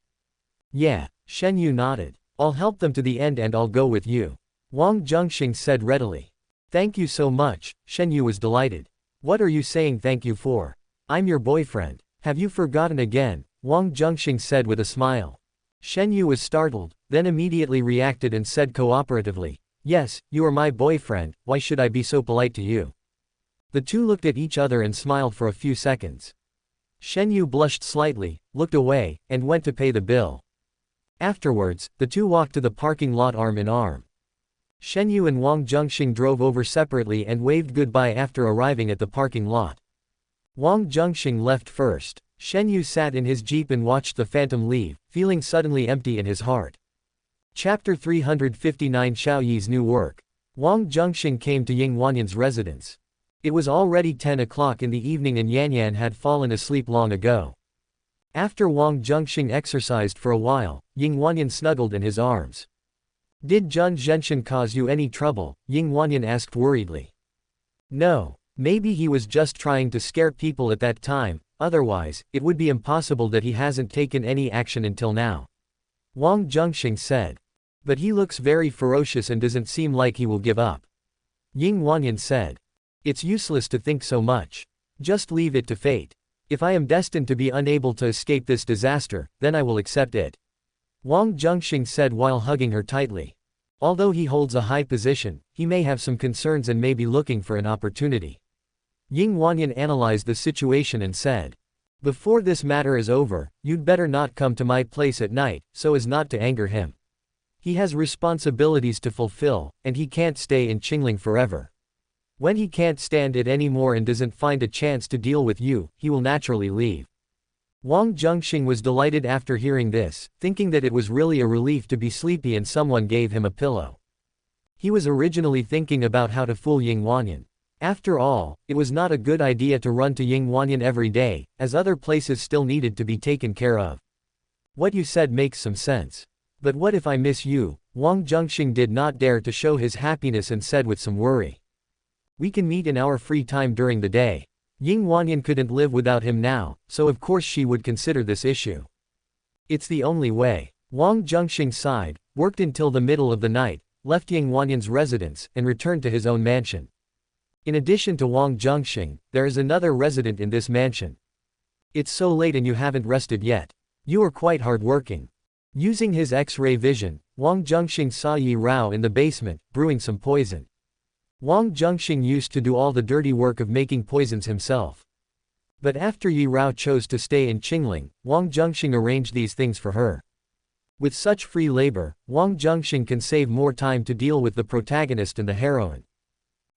Yeah, Shen Yu nodded. I'll help them to the end and I'll go with you. Wang Zhenxing said readily. Thank you so much, Shen Yu was delighted. What are you saying thank you for? I'm your boyfriend. Have you forgotten again? Wang Zhenxing said with a smile. Shen Yu was startled, then immediately reacted and said cooperatively, yes, you are my boyfriend, why should I be so polite to you? The two looked at each other and smiled for a few seconds. Shen Yu blushed slightly, looked away, and went to pay the bill. Afterwards, the two walked to the parking lot arm in arm. Shen Yu and Wang Zhenxing drove over separately and waved goodbye after arriving at the parking lot. Wang Zhenxing left first. Shen Yu sat in his jeep and watched the phantom leave, feeling suddenly empty in his heart. Chapter 359 Xiao Yi's new work. Wang Zhenxing came to Ying Wanyan's residence. It was already 10 o'clock in the evening and Yanyan had fallen asleep long ago. After Wang Zhenxing exercised for a while, Ying Wanyan snuggled in his arms. Did Zhen Zhenxian cause you any trouble? Ying Wanyan asked worriedly. No, maybe he was just trying to scare people at that time, otherwise, it would be impossible that he hasn't taken any action until now. Wang Zhenxing said. But he looks very ferocious and doesn't seem like he will give up. Ying Wanyan said. It's useless to think so much. Just leave it to fate. If I am destined to be unable to escape this disaster, then I will accept it. Wang Zhenxing said while hugging her tightly. Although he holds a high position, he may have some concerns and may be looking for an opportunity. Ying Wanyan analyzed the situation and said, "Before this matter is over, you'd better not come to my place at night, so as not to anger him. He has responsibilities to fulfill, and he can't stay in Qingling forever. When he can't stand it anymore and doesn't find a chance to deal with you, he will naturally leave." Wang Zhenxing was delighted after hearing this, thinking that it was really a relief to be sleepy and someone gave him a pillow. He was originally thinking about how to fool Ying Wanyan. After all, it was not a good idea to run to Ying Wanyan every day, as other places still needed to be taken care of. "What you said makes some sense. But what if I miss you?" Wang Zhenxing did not dare to show his happiness and said with some worry. "We can meet in our free time during the day." Ying Wanyan couldn't live without him now, so of course she would consider this issue. "It's the only way." Wang Zhenxing sighed, worked until the middle of the night, left Ying Wanyan's residence, and returned to his own mansion. In addition to Wang Zhenxing, there is another resident in this mansion. "It's so late and you haven't rested yet. You are quite hardworking." Using his X-ray vision, Wang Zhenxing saw Yi Rao in the basement, brewing some poison. Wang Zhenxing used to do all the dirty work of making poisons himself. But after Yi Rao chose to stay in Qingling, Wang Zhenxing arranged these things for her. With such free labor, Wang Zhenxing can save more time to deal with the protagonist and the heroine.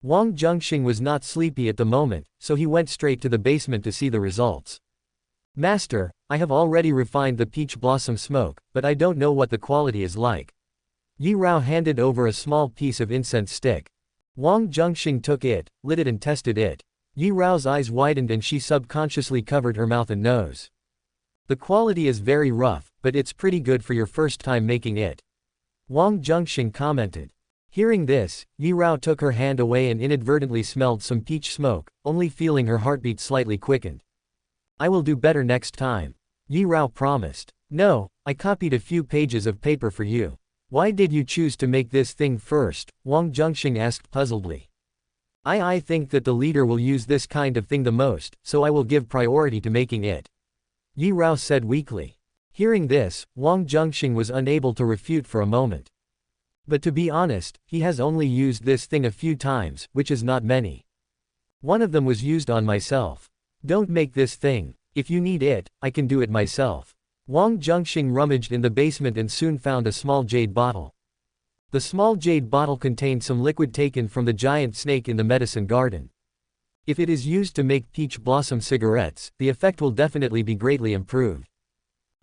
Wang Zhenxing was not sleepy at the moment, so he went straight to the basement to see the results. "Master, I have already refined the peach blossom smoke, but I don't know what the quality is like." Yi Rao handed over a small piece of incense stick. Wang Zhenxing took it, lit it and tested it. Yi Rao's eyes widened and she subconsciously covered her mouth and nose. "The quality is very rough, but it's pretty good for your first time making it," Wang Zhenxing commented. Hearing this, Yi Rao took her hand away and inadvertently smelled some peach smoke, only feeling her heartbeat slightly quickened. "I will do better next time," Yi Rao promised. "No, I copied a few pages of paper for you. Why did you choose to make this thing first?" Wang Zhenxing asked puzzledly. I think that the leader will use this kind of thing the most, so I will give priority to making it," Yi Rao said weakly. Hearing this, Wang Zhenxing was unable to refute for a moment. "But to be honest, he has only used this thing a few times, which is not many. One of them was used on myself. Don't make this thing. If you need it, I can do it myself." Wang Zhenxing rummaged in the basement and soon found a small jade bottle. The small jade bottle contained some liquid taken from the giant snake in the medicine garden. If it is used to make peach blossom cigarettes, the effect will definitely be greatly improved.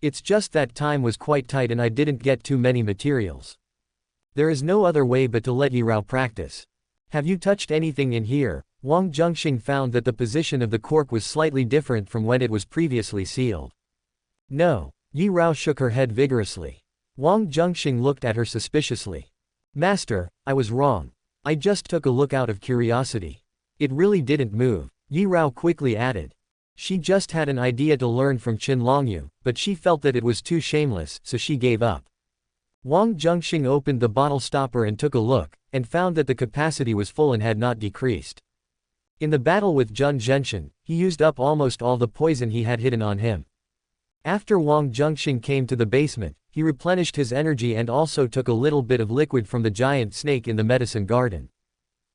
It's just that time was quite tight and I didn't get too many materials. There is no other way but to let Yi Rao practice. "Have you touched anything in here?" Wang Zhenxing found that the position of the cork was slightly different from when it was previously sealed. "No." Yi Rao shook her head vigorously. Wang Zhenxing looked at her suspiciously. "Master, I was wrong. I just took a look out of curiosity. It really didn't move," Yi Rao quickly added. She just had an idea to learn from Qin Longyu, but she felt that it was too shameless, so she gave up. Wang Zhenxing opened the bottle stopper and took a look, and found that the capacity was full and had not decreased. In the battle with Wang Zhenxing, he used up almost all the poison he had hidden on him. After Wang Zhenxing came to the basement, he replenished his energy and also took a little bit of liquid from the giant snake in the medicine garden.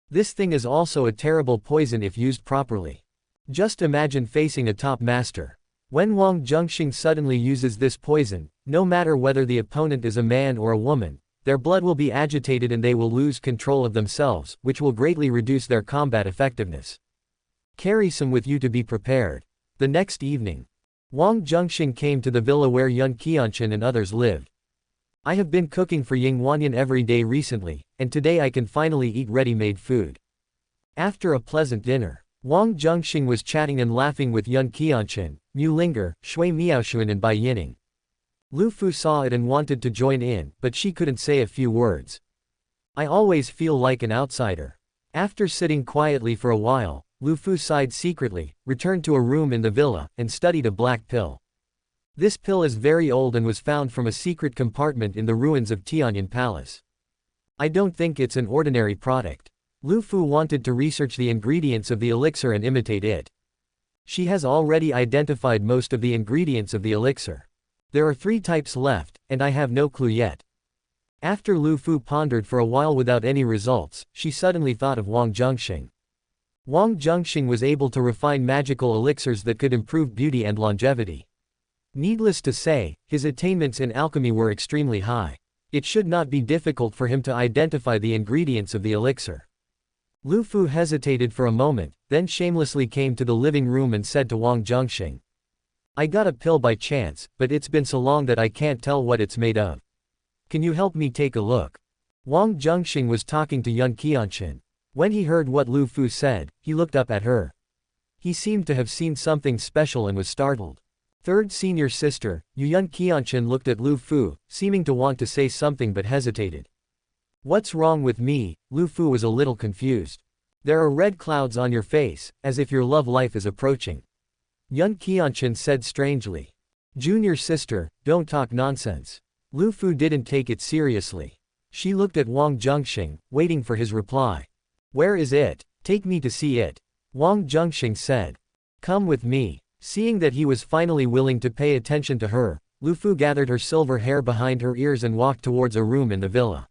This thing is also a terrible poison if used properly. Just imagine facing a top master. When Wang Zhenxing suddenly uses this poison, no matter whether the opponent is a man or a woman, their blood will be agitated and they will lose control of themselves, which will greatly reduce their combat effectiveness. Carry some with you to be prepared. The next evening, Wang Zhenxing came to the villa where Yun Qianchen and others lived. "I have been cooking for Ying Wanyan every day recently, and today I can finally eat ready-made food." After a pleasant dinner, Wang Zhenxing was chatting and laughing with Yun Qianchen, Mu Linger, Shui Miaoshuan and Bai Yining. Lu Fu saw it and wanted to join in, but she couldn't say a few words. "I always feel like an outsider." After sitting quietly for a while, Lu Fu sighed secretly, returned to a room in the villa, and studied a black pill. This pill is very old and was found from a secret compartment in the ruins of Tianyan Palace. "I don't think it's an ordinary product." Lu Fu wanted to research the ingredients of the elixir and imitate it. She has already identified most of the ingredients of the elixir. There are 3 types left, and I have no clue yet. After Lu Fu pondered for a while without any results, she suddenly thought of Wang Zhenxing. Wang Zhenxing was able to refine magical elixirs that could improve beauty and longevity. Needless to say, his attainments in alchemy were extremely high. It should not be difficult for him to identify the ingredients of the elixir. Lu Fu hesitated for a moment, then shamelessly came to the living room and said to Wang Zhenxing, "I got a pill by chance, but it's been so long that I can't tell what it's made of. Can you help me take a look?" Wang Zhenxing was talking to Yun Qianqun. When he heard what Lu Fu said, he looked up at her. He seemed to have seen something special and was startled. Third senior sister, Yun Qianqun looked at Lu Fu, seeming to want to say something but hesitated. "What's wrong with me?" Lu Fu was a little confused. "There are red clouds on your face, as if your love life is approaching," Yun Qianqun said strangely. "Junior sister, don't talk nonsense." Lu Fu didn't take it seriously. She looked at Wang Zhenxing, waiting for his reply. "Where is it? Take me to see it," Wang Zhenxing said. "Come with me." Seeing that he was finally willing to pay attention to her, Lu Fu gathered her silver hair behind her ears and walked towards a room in the villa.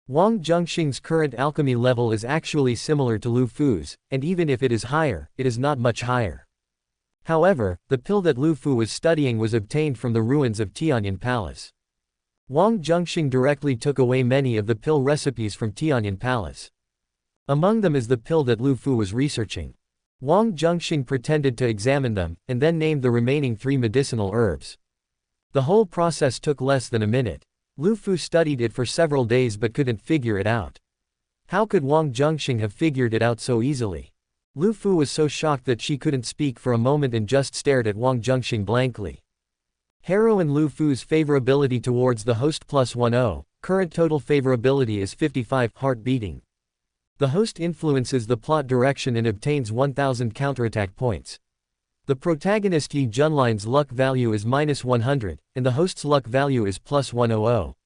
Wang Zhenxing's current alchemy level is actually similar to Lu Fu's, and even if it is higher, it is not much higher. However, the pill that Lu Fu was studying was obtained from the ruins of Tianyan Palace. Wang Zhenxing directly took away many of the pill recipes from Tianyan Palace. Among them is the pill that Lu Fu was researching. Wang Zhenxing pretended to examine them, and then named the remaining 3 medicinal herbs. The whole process took less than a minute. Lu Fu studied it for several days but couldn't figure it out. How could Wang Zhenxing have figured it out so easily? Lu Fu was so shocked that she couldn't speak for a moment and just stared at Wang Zhenxing blankly. Heroine Lu Fu's favorability towards the host +10, current total favorability is 55, heart beating. The host influences the plot direction and obtains 1000 counterattack points. The protagonist Yi Junline's luck value is -100, and the host's luck value is +100.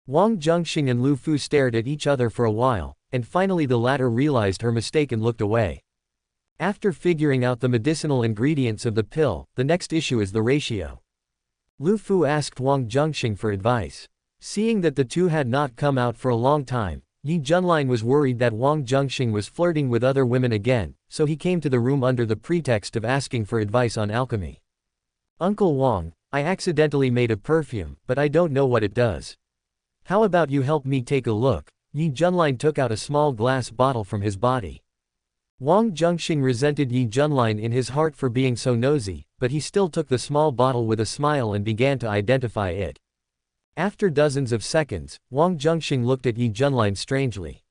Wang Zhenxing and Lu Fu stared at each other for a while, and finally the latter realized her mistake and looked away. After figuring out the medicinal ingredients of the pill, the next issue is the ratio. Lu Fu asked Wang Zhenxing for advice. Seeing that the two had not come out for a long time, Yi Junline was worried that Wang Zhenxing was flirting with other women again, so he came to the room under the pretext of asking for advice on alchemy. "Uncle Wang, I accidentally made a perfume, but I don't know what it does. How about you help me take a look?" Yi Junline took out a small glass bottle from his body. Wang Zhenxing resented Yi Junline in his heart for being so nosy, but he still took the small bottle with a smile and began to identify it. After dozens of seconds, Wang Zhenxing looked at Yi Junline strangely.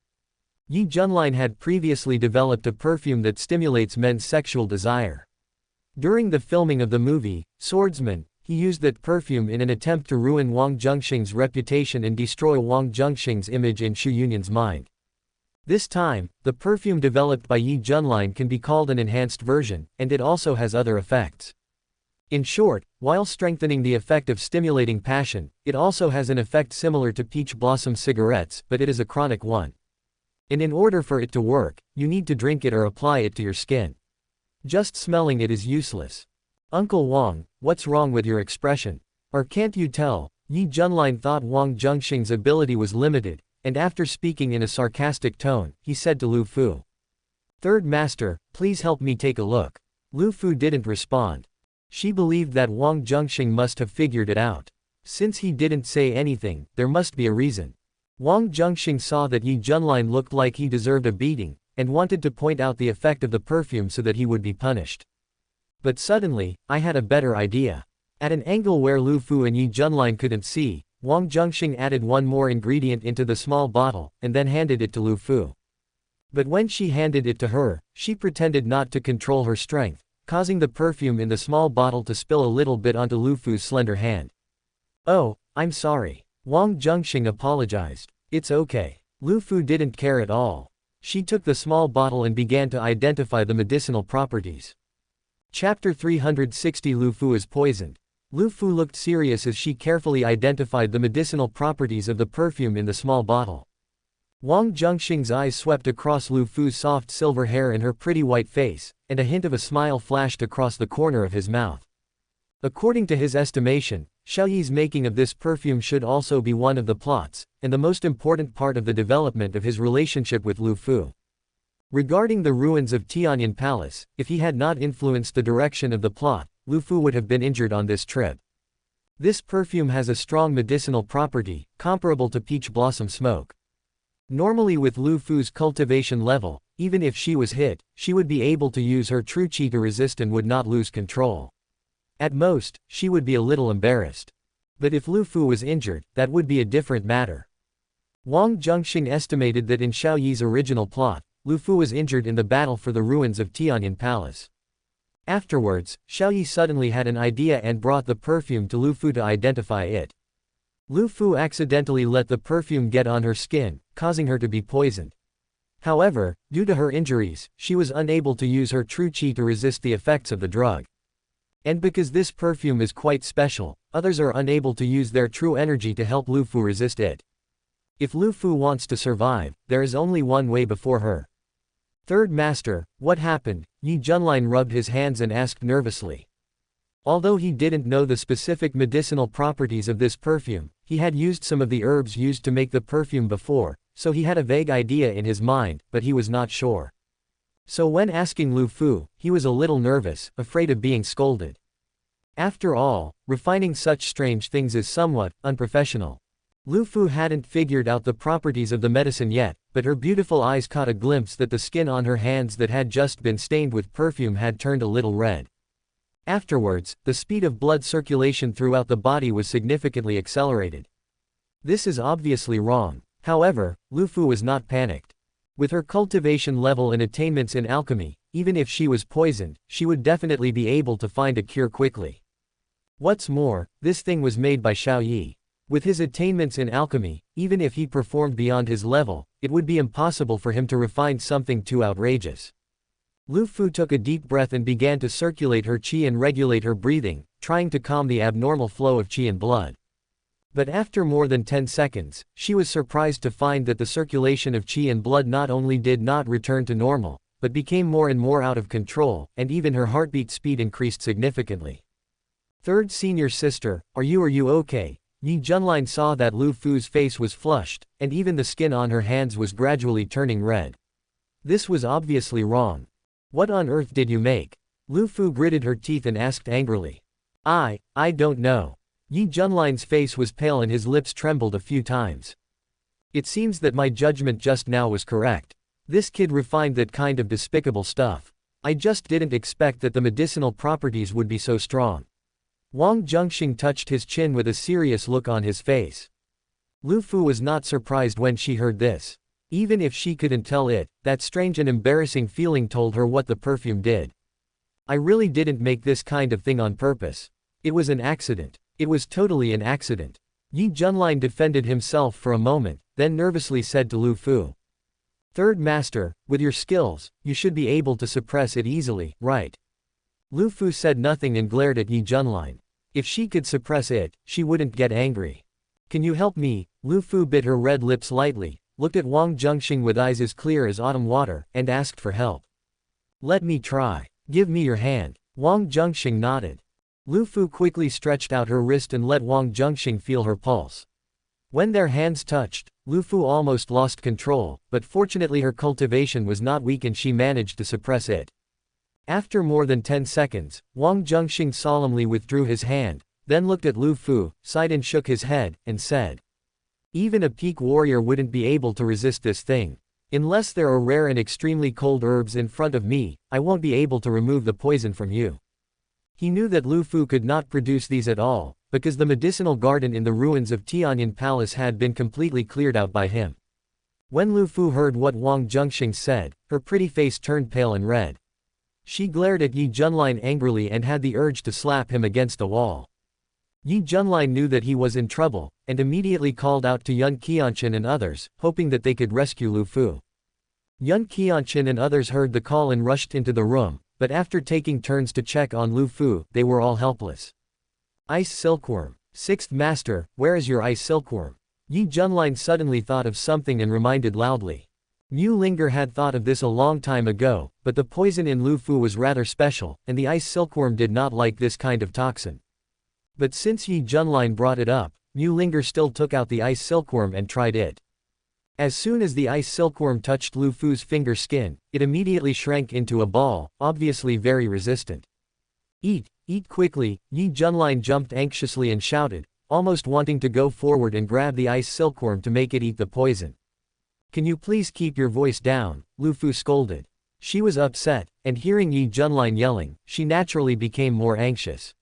Yi Junline had previously developed a perfume that stimulates men's sexual desire. During the filming of the movie, Swordsman, he used that perfume in an attempt to ruin Wang Zhenxing's reputation and destroy Wang Zhenxing's image in Xu Yunyan's mind. This time, the perfume developed by Yi Junline can be called an enhanced version, and it also has other effects. In short, while strengthening the effect of stimulating passion, it also has an effect similar to peach blossom cigarettes, but it is a chronic one. And in order for it to work, you need to drink it or apply it to your skin. Just smelling it is useless. "Uncle Wang, what's wrong with your expression? Or can't you tell?" Yi Junline thought Wang Zhenxing's ability was limited, and after speaking in a sarcastic tone, he said to Lu Fu, "Third master, please help me take a look." Lu Fu didn't respond. She believed that Wang Zhenxing must have figured it out. Since he didn't say anything, there must be a reason. Wang Zhenxing saw that Yi Junline looked like he deserved a beating, and wanted to point out the effect of the perfume so that he would be punished. But suddenly, I had a better idea. At an angle where Lu Fu and Yi Junline couldn't see, Wang Zhenxing added one more ingredient into the small bottle, and then handed it to Lu Fu. But when she handed it to her, she pretended not to control her strength, causing the perfume in the small bottle to spill a little bit onto Lu Fu's slender hand. "Oh, I'm sorry." Wang Zhenxing apologized. "It's okay." Lu Fu didn't care at all. She took the small bottle and began to identify the medicinal properties. Chapter 360 Lu Fu is poisoned. Lu Fu looked serious as she carefully identified the medicinal properties of the perfume in the small bottle. Wang Zhenxing's eyes swept across Lu Fu's soft silver hair and her pretty white face, and a hint of a smile flashed across the corner of his mouth. According to his estimation, Xiaoyi's making of this perfume should also be one of the plots, and the most important part of the development of his relationship with Lu Fu. Regarding the ruins of Tianyan Palace, if he had not influenced the direction of the plot, Lu Fu would have been injured on this trip. This perfume has a strong medicinal property, comparable to peach blossom smoke. Normally with Lu Fu's cultivation level, even if she was hit, she would be able to use her true qi to resist and would not lose control. At most, she would be a little embarrassed. But if Lu Fu was injured, that would be a different matter. Wang Zhenxing estimated that in Xiaoyi's original plot, Lu Fu was injured in the battle for the ruins of Tianyan Palace. Afterwards, Xiaoyi suddenly had an idea and brought the perfume to Lu Fu to identify it. Lu Fu accidentally let the perfume get on her skin, causing her to be poisoned. However, due to her injuries, she was unable to use her true qi to resist the effects of the drug. And because this perfume is quite special, others are unable to use their true energy to help Lu Fu resist it. If Lu Fu wants to survive, there is only one way before her. Third Master, what happened? Yi Junlin rubbed his hands and asked nervously. Although he didn't know the specific medicinal properties of this perfume, he had used some of the herbs used to make the perfume before, so he had a vague idea in his mind, but he was not sure. So when asking Lu Fu, he was a little nervous, afraid of being scolded. After all, refining such strange things is somewhat unprofessional. Lu Fu hadn't figured out the properties of the medicine yet, but her beautiful eyes caught a glimpse that the skin on her hands that had just been stained with perfume had turned a little red. Afterwards, the speed of blood circulation throughout the body was significantly accelerated. This is obviously wrong. However, Lu Fu was not panicked. With her cultivation level and attainments in alchemy, even if she was poisoned, she would definitely be able to find a cure quickly. What's more, this thing was made by Xiaoyi. With his attainments in alchemy, even if he performed beyond his level, it would be impossible for him to refine something too outrageous. Lu Fu took a deep breath and began to circulate her qi and regulate her breathing, trying to calm the abnormal flow of qi and blood. But after more than 10 seconds, she was surprised to find that the circulation of qi and blood not only did not return to normal, but became more and more out of control, and even her heartbeat speed increased significantly. Third Senior Sister, are you okay? Yi Junlin saw that Lu Fu's face was flushed, and even the skin on her hands was gradually turning red. This was obviously wrong. What on earth did you make? Lu Fu gritted her teeth and asked angrily. I don't know. Yi Junlin's face was pale and his lips trembled a few times. It seems that my judgment just now was correct. This kid refined that kind of despicable stuff. I just didn't expect that the medicinal properties would be so strong. Wang Zhenxing touched his chin with a serious look on his face. Lu Fu was not surprised when she heard this. Even if she couldn't tell it, that strange and embarrassing feeling told her what the perfume did. I really didn't make this kind of thing on purpose. It was an accident. It was totally an accident. Yi Junlin defended himself for a moment, then nervously said to Lu Fu. Third Master, with your skills, you should be able to suppress it easily, right? Lu Fu said nothing and glared at Yi Junlin. If she could suppress it, she wouldn't get angry. Can you help me? Lu Fu bit her red lips lightly, looked at Wang Zhenxing with eyes as clear as autumn water, and asked for help. Let me try. Give me your hand. Wang Zhenxing nodded. Lu Fu quickly stretched out her wrist and let Wang Zhenxing feel her pulse. When their hands touched, Lu Fu almost lost control, but fortunately her cultivation was not weak and she managed to suppress it. After more than 10 seconds, Wang Zhenxing solemnly withdrew his hand, then looked at Lu Fu, sighed and shook his head, and said. Even a peak warrior wouldn't be able to resist this thing. Unless there are rare and extremely cold herbs in front of me, I won't be able to remove the poison from you. He knew that Lu Fu could not produce these at all, because the medicinal garden in the ruins of Tianyan Palace had been completely cleared out by him. When Lu Fu heard what Wang Zhenxing said, her pretty face turned pale and red. She glared at Yi Junlin angrily and had the urge to slap him against a wall. Yi Junlin knew that he was in trouble, and immediately called out to Yun Qianchen and others, hoping that they could rescue Lu Fu. Yun Qianchen and others heard the call and rushed into the room, but after taking turns to check on Lu Fu, they were all helpless. Ice Silkworm. Sixth Master, where is your ice silkworm? Yi Junlin suddenly thought of something and reminded loudly. Mu Linger had thought of this a long time ago, but the poison in Lu Fu was rather special, and the ice silkworm did not like this kind of toxin. But since Yi Junlin brought it up, Mu Linger still took out the ice silkworm and tried it. As soon as the ice silkworm touched Lu Fu's finger skin, it immediately shrank into a ball, obviously very resistant. Eat quickly, Yi Junlin jumped anxiously and shouted, almost wanting to go forward and grab the ice silkworm to make it eat the poison. Can you please keep your voice down, Lu Fu scolded. She was upset, and hearing Yi Junlin yelling, she naturally became more anxious.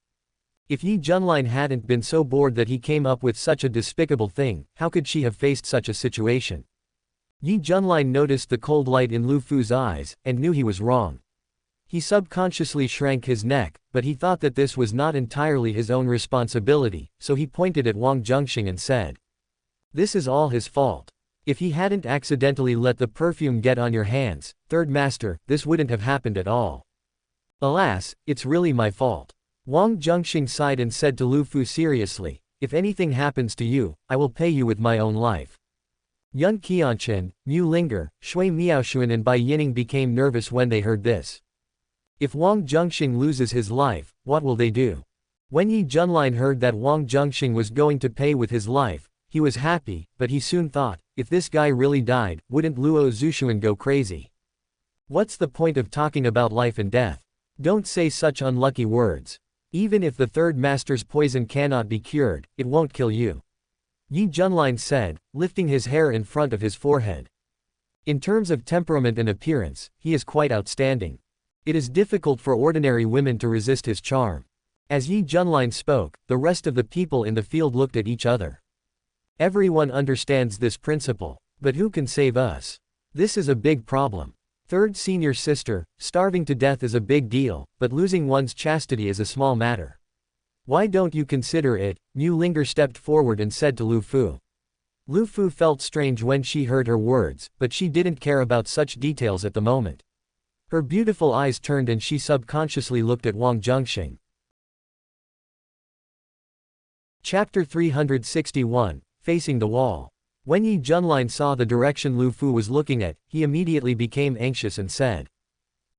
If Yi Junlin hadn't been so bored that he came up with such a despicable thing, how could she have faced such a situation? Yi Junlin noticed the cold light in Lu Fu's eyes, and knew he was wrong. He subconsciously shrank his neck, but he thought that this was not entirely his own responsibility, so he pointed at Wang Zhenxing and said, "This is all his fault. If he hadn't accidentally let the perfume get on your hands, Third Master, this wouldn't have happened at all. Alas, it's really my fault." Wang Zhenxing sighed and said to Lu Fu seriously, "If anything happens to you, I will pay you with my own life." Yun Qianchen, Mu Linger, Shui Miaoshuan and Bai Yining became nervous when they heard this. If Wang Zhenxing loses his life, what will they do? When Yi Junlin heard that Wang Zhenxing was going to pay with his life, he was happy, but he soon thought, if this guy really died, wouldn't Luo Zhuxuan go crazy? What's the point of talking about life and death? Don't say such unlucky words. Even if the Third Master's poison cannot be cured, it won't kill you. Yi Junlin said, lifting his hair in front of his forehead. In terms of temperament and appearance, he is quite outstanding. It is difficult for ordinary women to resist his charm. As Yi Junlin spoke, the rest of the people in the field looked at each other. Everyone understands this principle, but who can save us? This is a big problem. Third senior sister, starving to death is a big deal, but losing one's chastity is a small matter. Why don't you consider it? Mu Linger stepped forward and said to Lu Fu. Lu Fu felt strange when she heard her words, but she didn't care about such details at the moment. Her beautiful eyes turned and she subconsciously looked at Wang Zhenxing. Chapter 361, Facing the Wall. When Yi Junlin saw the direction Lu Fu was looking at, he immediately became anxious and said,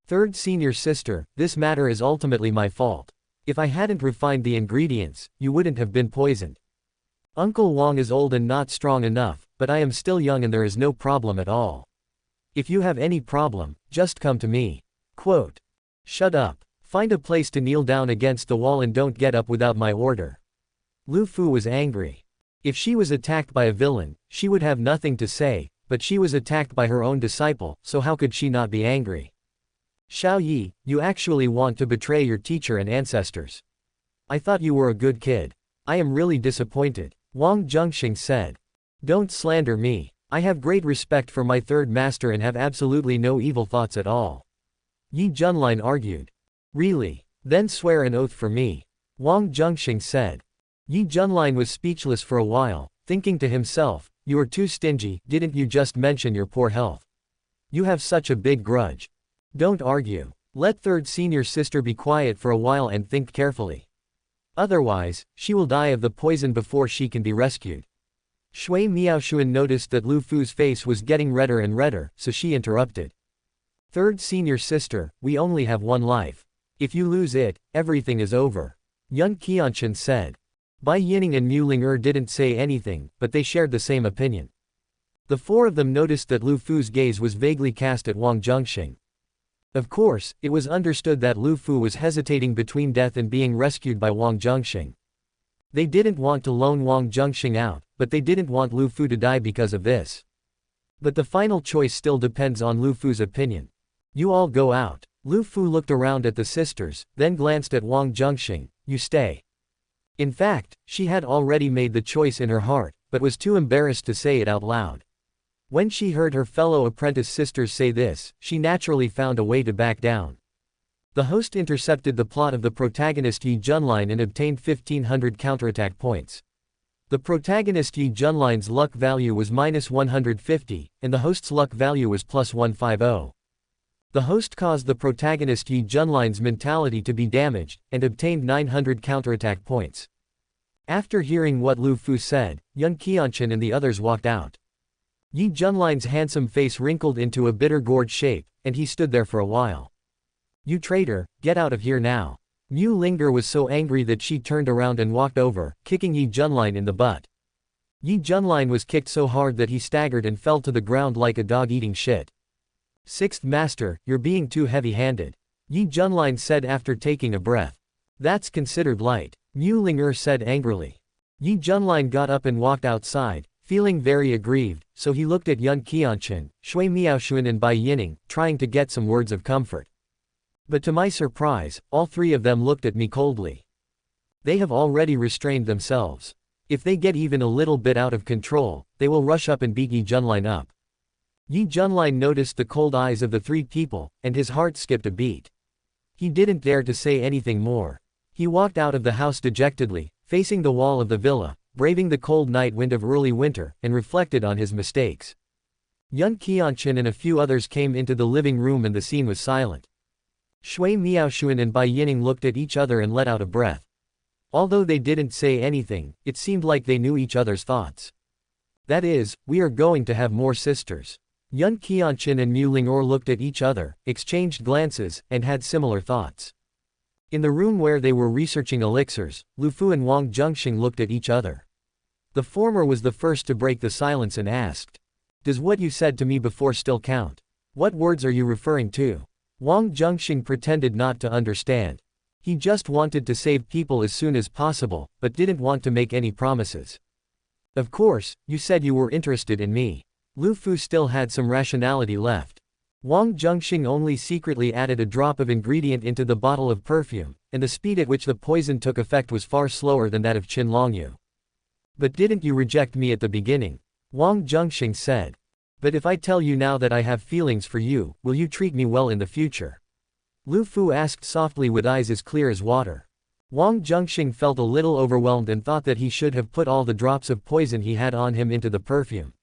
"Third senior sister, this matter is ultimately my fault. If I hadn't refined the ingredients, you wouldn't have been poisoned. Uncle Wang is old and not strong enough, but I am still young and there is no problem at all. If you have any problem, just come to me." Quote. Shut up. Find a place to kneel down against the wall and don't get up without my order. Lu Fu was angry. If she was attacked by a villain, she would have nothing to say, but she was attacked by her own disciple, so how could she not be angry? Xiao Yi, you actually want to betray your teacher and ancestors. I thought you were a good kid. I am really disappointed. Wang Zhenxing said. Don't slander me. I have great respect for my third master and have absolutely no evil thoughts at all. Yi Junlin argued. Really? Then swear an oath for me. Wang Zhenxing said. Yi Junlin was speechless for a while, thinking to himself, you are too stingy, didn't you just mention your poor health? You have such a big grudge. Don't argue. Let third senior sister be quiet for a while and think carefully. Otherwise, she will die of the poison before she can be rescued. Shui Miaoshuan noticed that Lu Fu's face was getting redder and redder, so she interrupted. Third senior sister, we only have one life. If you lose it, everything is over. Yun Qianchen said. Bai Yining and Mu Linger didn't say anything, but they shared the same opinion. The four of them noticed that Lu Fu's gaze was vaguely cast at Wang Zhenxing. Of course, it was understood that Lu Fu was hesitating between death and being rescued by Wang Zhenxing. They didn't want to loan Wang Zhenxing out, but they didn't want Lu Fu to die because of this. But the final choice still depends on Lu Fu's opinion. You all go out. Lu Fu looked around at the sisters, then glanced at Wang Zhenxing. You stay. In fact, she had already made the choice in her heart, but was too embarrassed to say it out loud. When she heard her fellow apprentice sisters say this, she naturally found a way to back down. The host intercepted the plot of the protagonist Yi Junlin and obtained 1500 counterattack points. The protagonist Yi Junlin's luck value was -150, and the host's luck value was +150. The host caused the protagonist Yi Junlin's mentality to be damaged, and obtained 900 counterattack points. After hearing what Lu Fu said, young Qianqun and the others walked out. Yi Junline's handsome face wrinkled into a bitter gourd shape, and he stood there for a while. You traitor, get out of here now. Mu Linger was so angry that she turned around and walked over, kicking Yi Junline in the butt. Yi Junline was kicked so hard that he staggered and fell to the ground like a dog eating shit. Sixth Master, you're being too heavy-handed. Yi Junline said after taking a breath. That's considered light, Mu Linger said angrily. Yi Junline got up and walked outside, feeling very aggrieved, so he looked at Yun Qianqun, Shui Miaoshuan and Bai Yining, trying to get some words of comfort. But to my surprise, all three of them looked at me coldly. They have already restrained themselves. If they get even a little bit out of control, they will rush up and beat Yi Junline up. Yi Junline noticed the cold eyes of the three people, and his heart skipped a beat. He didn't dare to say anything more. He walked out of the house dejectedly, facing the wall of the villa, braving the cold night wind of early winter, and reflected on his mistakes. Yun Qianqun and a few others came into the living room and the scene was silent. Shui Miaoshuan and Bai Yining looked at each other and let out a breath. Although they didn't say anything, it seemed like they knew each other's thoughts. That is, we are going to have more sisters. Yun Qianqun and Mu Linger looked at each other, exchanged glances, and had similar thoughts. In the room where they were researching elixirs, Lu Fu and Wang Zhenxing looked at each other. The former was the first to break the silence and asked, "Does what you said to me before still count? What words are you referring to?" Wang Zhenxing pretended not to understand. He just wanted to save people as soon as possible, but didn't want to make any promises. Of course, you said you were interested in me. Lu Fu still had some rationality left. Wang Zhenxing only secretly added a drop of ingredient into the bottle of perfume, and the speed at which the poison took effect was far slower than that of Qin Longyu. But didn't you reject me at the beginning? Wang Zhenxing said. But if I tell you now that I have feelings for you, will you treat me well in the future? Lu Fu asked softly with eyes as clear as water. Wang Zhenxing felt a little overwhelmed and thought that he should have put all the drops of poison he had on him into the perfume.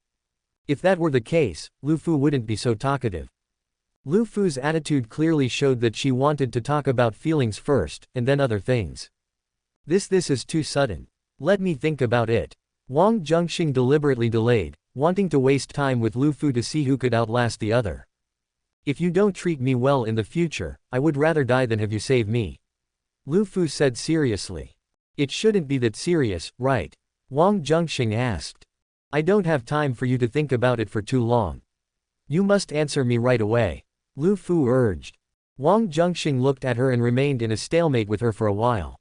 If that were the case, Lu Fu wouldn't be so talkative. Lu Fu's attitude clearly showed that she wanted to talk about feelings first, and then other things. This is too sudden. Let me think about it. Wang Zhenxing deliberately delayed, wanting to waste time with Lu Fu to see who could outlast the other. If you don't treat me well in the future, I would rather die than have you save me. Lu Fu said seriously. It shouldn't be that serious, right? Wang Zhenxing asked. I don't have time for you to think about it for too long. You must answer me right away. Lu Fu urged. Wang Zhenxing looked at her and remained in a stalemate with her for a while.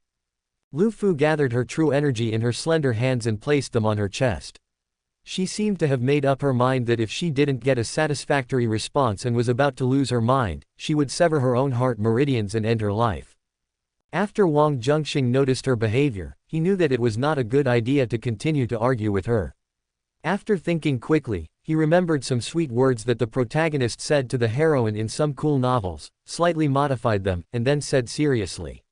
Lu Fu gathered her true energy in her slender hands and placed them on her chest. She seemed to have made up her mind that if she didn't get a satisfactory response and was about to lose her mind, she would sever her own heart meridians and end her life. After Wang Zhenxing noticed her behavior, he knew that it was not a good idea to continue to argue with her. After thinking quickly, he remembered some sweet words that the protagonist said to the heroine in some cool novels, slightly modified them, and then said seriously.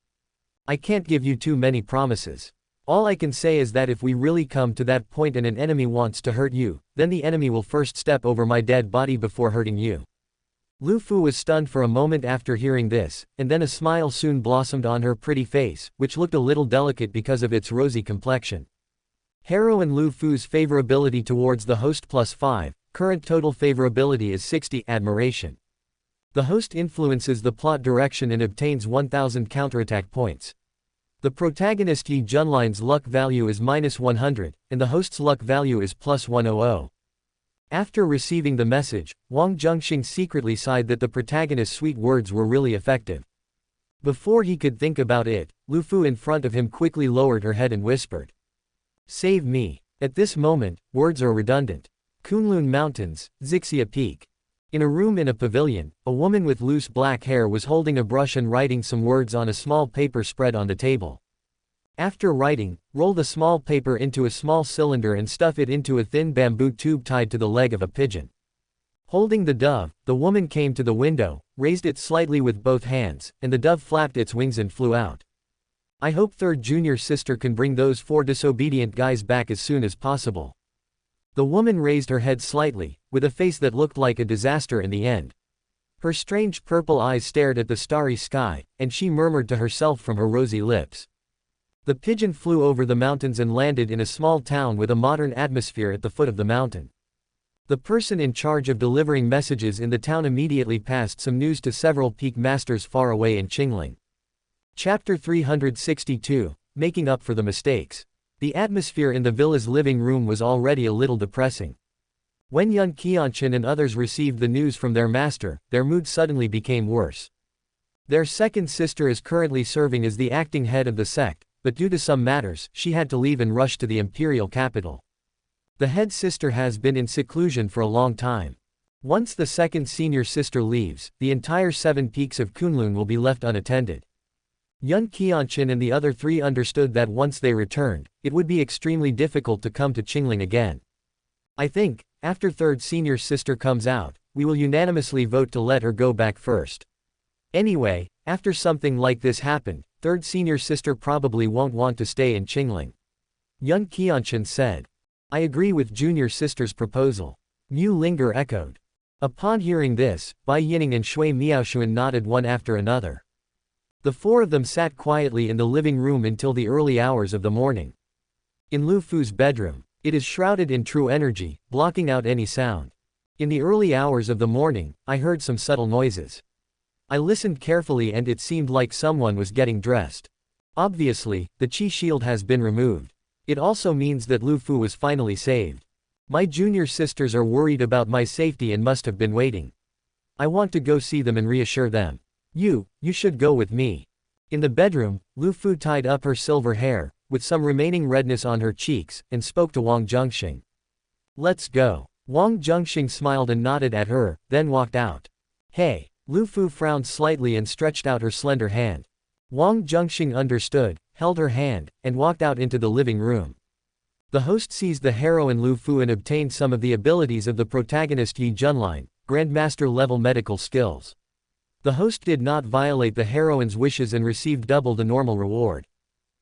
I can't give you too many promises. All I can say is that if we really come to that point and an enemy wants to hurt you, then the enemy will first step over my dead body before hurting you. Lu Fu was stunned for a moment after hearing this, and then a smile soon blossomed on her pretty face, which looked a little delicate because of its rosy complexion. Heroine Lu Fu's favorability towards the host +5, current total favorability is 60 admiration. The host influences the plot direction and obtains 1000 counterattack points. The protagonist Yi Junline's luck value is -100, and the host's luck value is +100. After receiving the message, Wang Zhenxing secretly sighed that the protagonist's sweet words were really effective. Before he could think about it, Lu Fu in front of him quickly lowered her head and whispered. Save me. At this moment, words are redundant. Kunlun Mountains, Zixia Peak. In a room in a pavilion, a woman with loose black hair was holding a brush and writing some words on a small paper spread on the table. After writing, roll the small paper into a small cylinder and stuff it into a thin bamboo tube tied to the leg of a pigeon. Holding the dove, the woman came to the window, raised it slightly with both hands, and the dove flapped its wings and flew out. I hope third junior sister can bring those 4 disobedient guys back as soon as possible. The woman raised her head slightly, with a face that looked like a disaster in the end. Her strange purple eyes stared at the starry sky, and she murmured to herself from her rosy lips. The pigeon flew over the mountains and landed in a small town with a modern atmosphere at the foot of the mountain. The person in charge of delivering messages in the town immediately passed some news to several peak masters far away in Qingling. Chapter 362, Making Up for the Mistakes. The atmosphere in the villa's living room was already a little depressing. When Yun Qianqun and others received the news from their master, their mood suddenly became worse. Their second sister is currently serving as the acting head of the sect, but due to some matters, she had to leave and rush to the imperial capital. The head sister has been in seclusion for a long time. Once the second senior sister leaves, the entire 7 peaks of Kunlun will be left unattended. Yun Qianqun and the other 3 understood that once they returned, it would be extremely difficult to come to Qingling again. I think, after third senior sister comes out, we will unanimously vote to let her go back first. Anyway, after something like this happened, third senior sister probably won't want to stay in Qingling. Yun Qianqun said. I agree with junior sister's proposal. Mu Linger echoed. Upon hearing this, Bai Yining and Shui Miaoshuan nodded one after another. The 4 of them sat quietly in the living room until the early hours of the morning. In Lu Fu's bedroom, it is shrouded in true energy, blocking out any sound. In the early hours of the morning, I heard some subtle noises. I listened carefully and it seemed like someone was getting dressed. Obviously, the Qi shield has been removed. It also means that Lu Fu was finally saved. My junior sisters are worried about my safety and must have been waiting. I want to go see them and reassure them. You should go with me. In the bedroom, Lu Fu tied up her silver hair, with some remaining redness on her cheeks, and spoke to Wang Zhenxing. Let's go. Wang Zhenxing smiled and nodded at her, then walked out. Hey. Lu Fu frowned slightly and stretched out her slender hand. Wang Zhenxing understood, held her hand, and walked out into the living room. The host seized the heroine Lu Fu and obtained some of the abilities of the protagonist Yi Junlin, Grandmaster level medical skills. The host did not violate the heroine's wishes and received double the normal reward.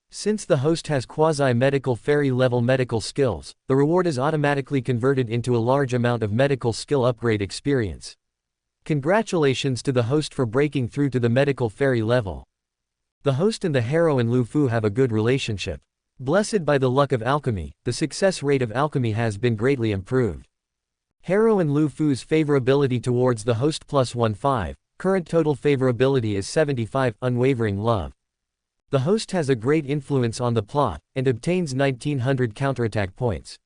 Since the host has quasi-medical fairy level medical skills, the reward is automatically converted into a large amount of medical skill upgrade experience. Congratulations to the host for breaking through to the medical fairy level. The host and the heroine Lu Fu have a good relationship. Blessed by the luck of alchemy, the success rate of alchemy has been greatly improved. Heroine Lu Fu's favorability towards the host +15, current total favorability is 75, unwavering love. The host has a great influence on the plot, and obtains 1900 counterattack points.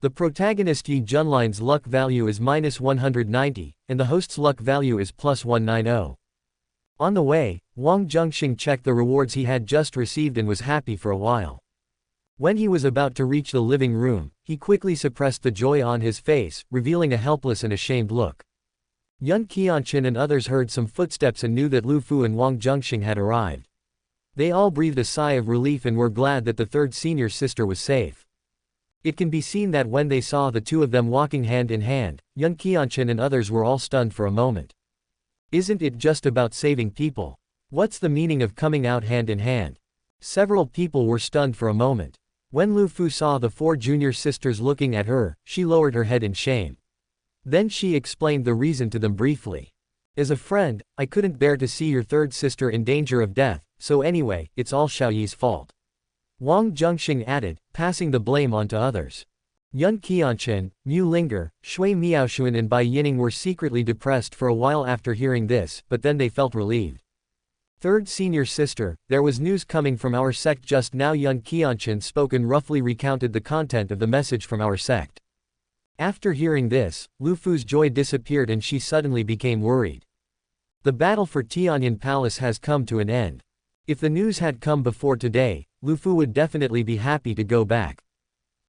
The protagonist Yi Junlin's luck value is -190, and the host's luck value is +190. On the way, Wang Zhenxing checked the rewards he had just received and was happy for a while. When he was about to reach the living room, he quickly suppressed the joy on his face, revealing a helpless and ashamed look. Yun Qianqun and others heard some footsteps and knew that Lu Fu and Wang Zhenxing had arrived. They all breathed a sigh of relief and were glad that the third senior sister was safe. It can be seen that when they saw the 2 of them walking hand in hand, Yun Qianqun and others were all stunned for a moment. Isn't it just about saving people? What's the meaning of coming out hand in hand? Several people were stunned for a moment. When Lu Fu saw the 4 junior sisters looking at her, she lowered her head in shame. Then she explained the reason to them briefly. As a friend, I couldn't bear to see your third sister in danger of death, so anyway, it's all Xiaoyi's fault. Wang Zhenxing added, passing the blame on to others. Yun Qianqun, Mu Linger, Shui Miaoshuan and Bai Yining were secretly depressed for a while after hearing this, but then they felt relieved. Third senior sister, there was news coming from our sect just now. Yun Qianqun spoke and roughly recounted the content of the message from our sect. After hearing this, Lu Fu's joy disappeared and she suddenly became worried. The battle for Tianyan Palace has come to an end. If the news had come before today, Lu Fu would definitely be happy to go back.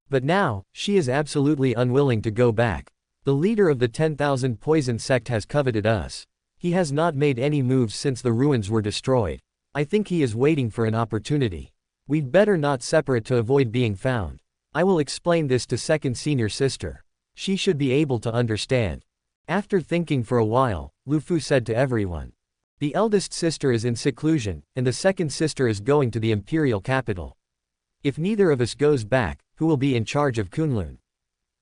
But now, she is absolutely unwilling to go back. The leader of the 10,000 poison sect has coveted us. He has not made any moves since the ruins were destroyed. I think he is waiting for an opportunity. We'd better not separate to avoid being found. I will explain this to second senior sister. She should be able to understand. After thinking for a while, Lu Fu said to everyone. The eldest sister is in seclusion, and the second sister is going to the imperial capital. If neither of us goes back, who will be in charge of Kunlun?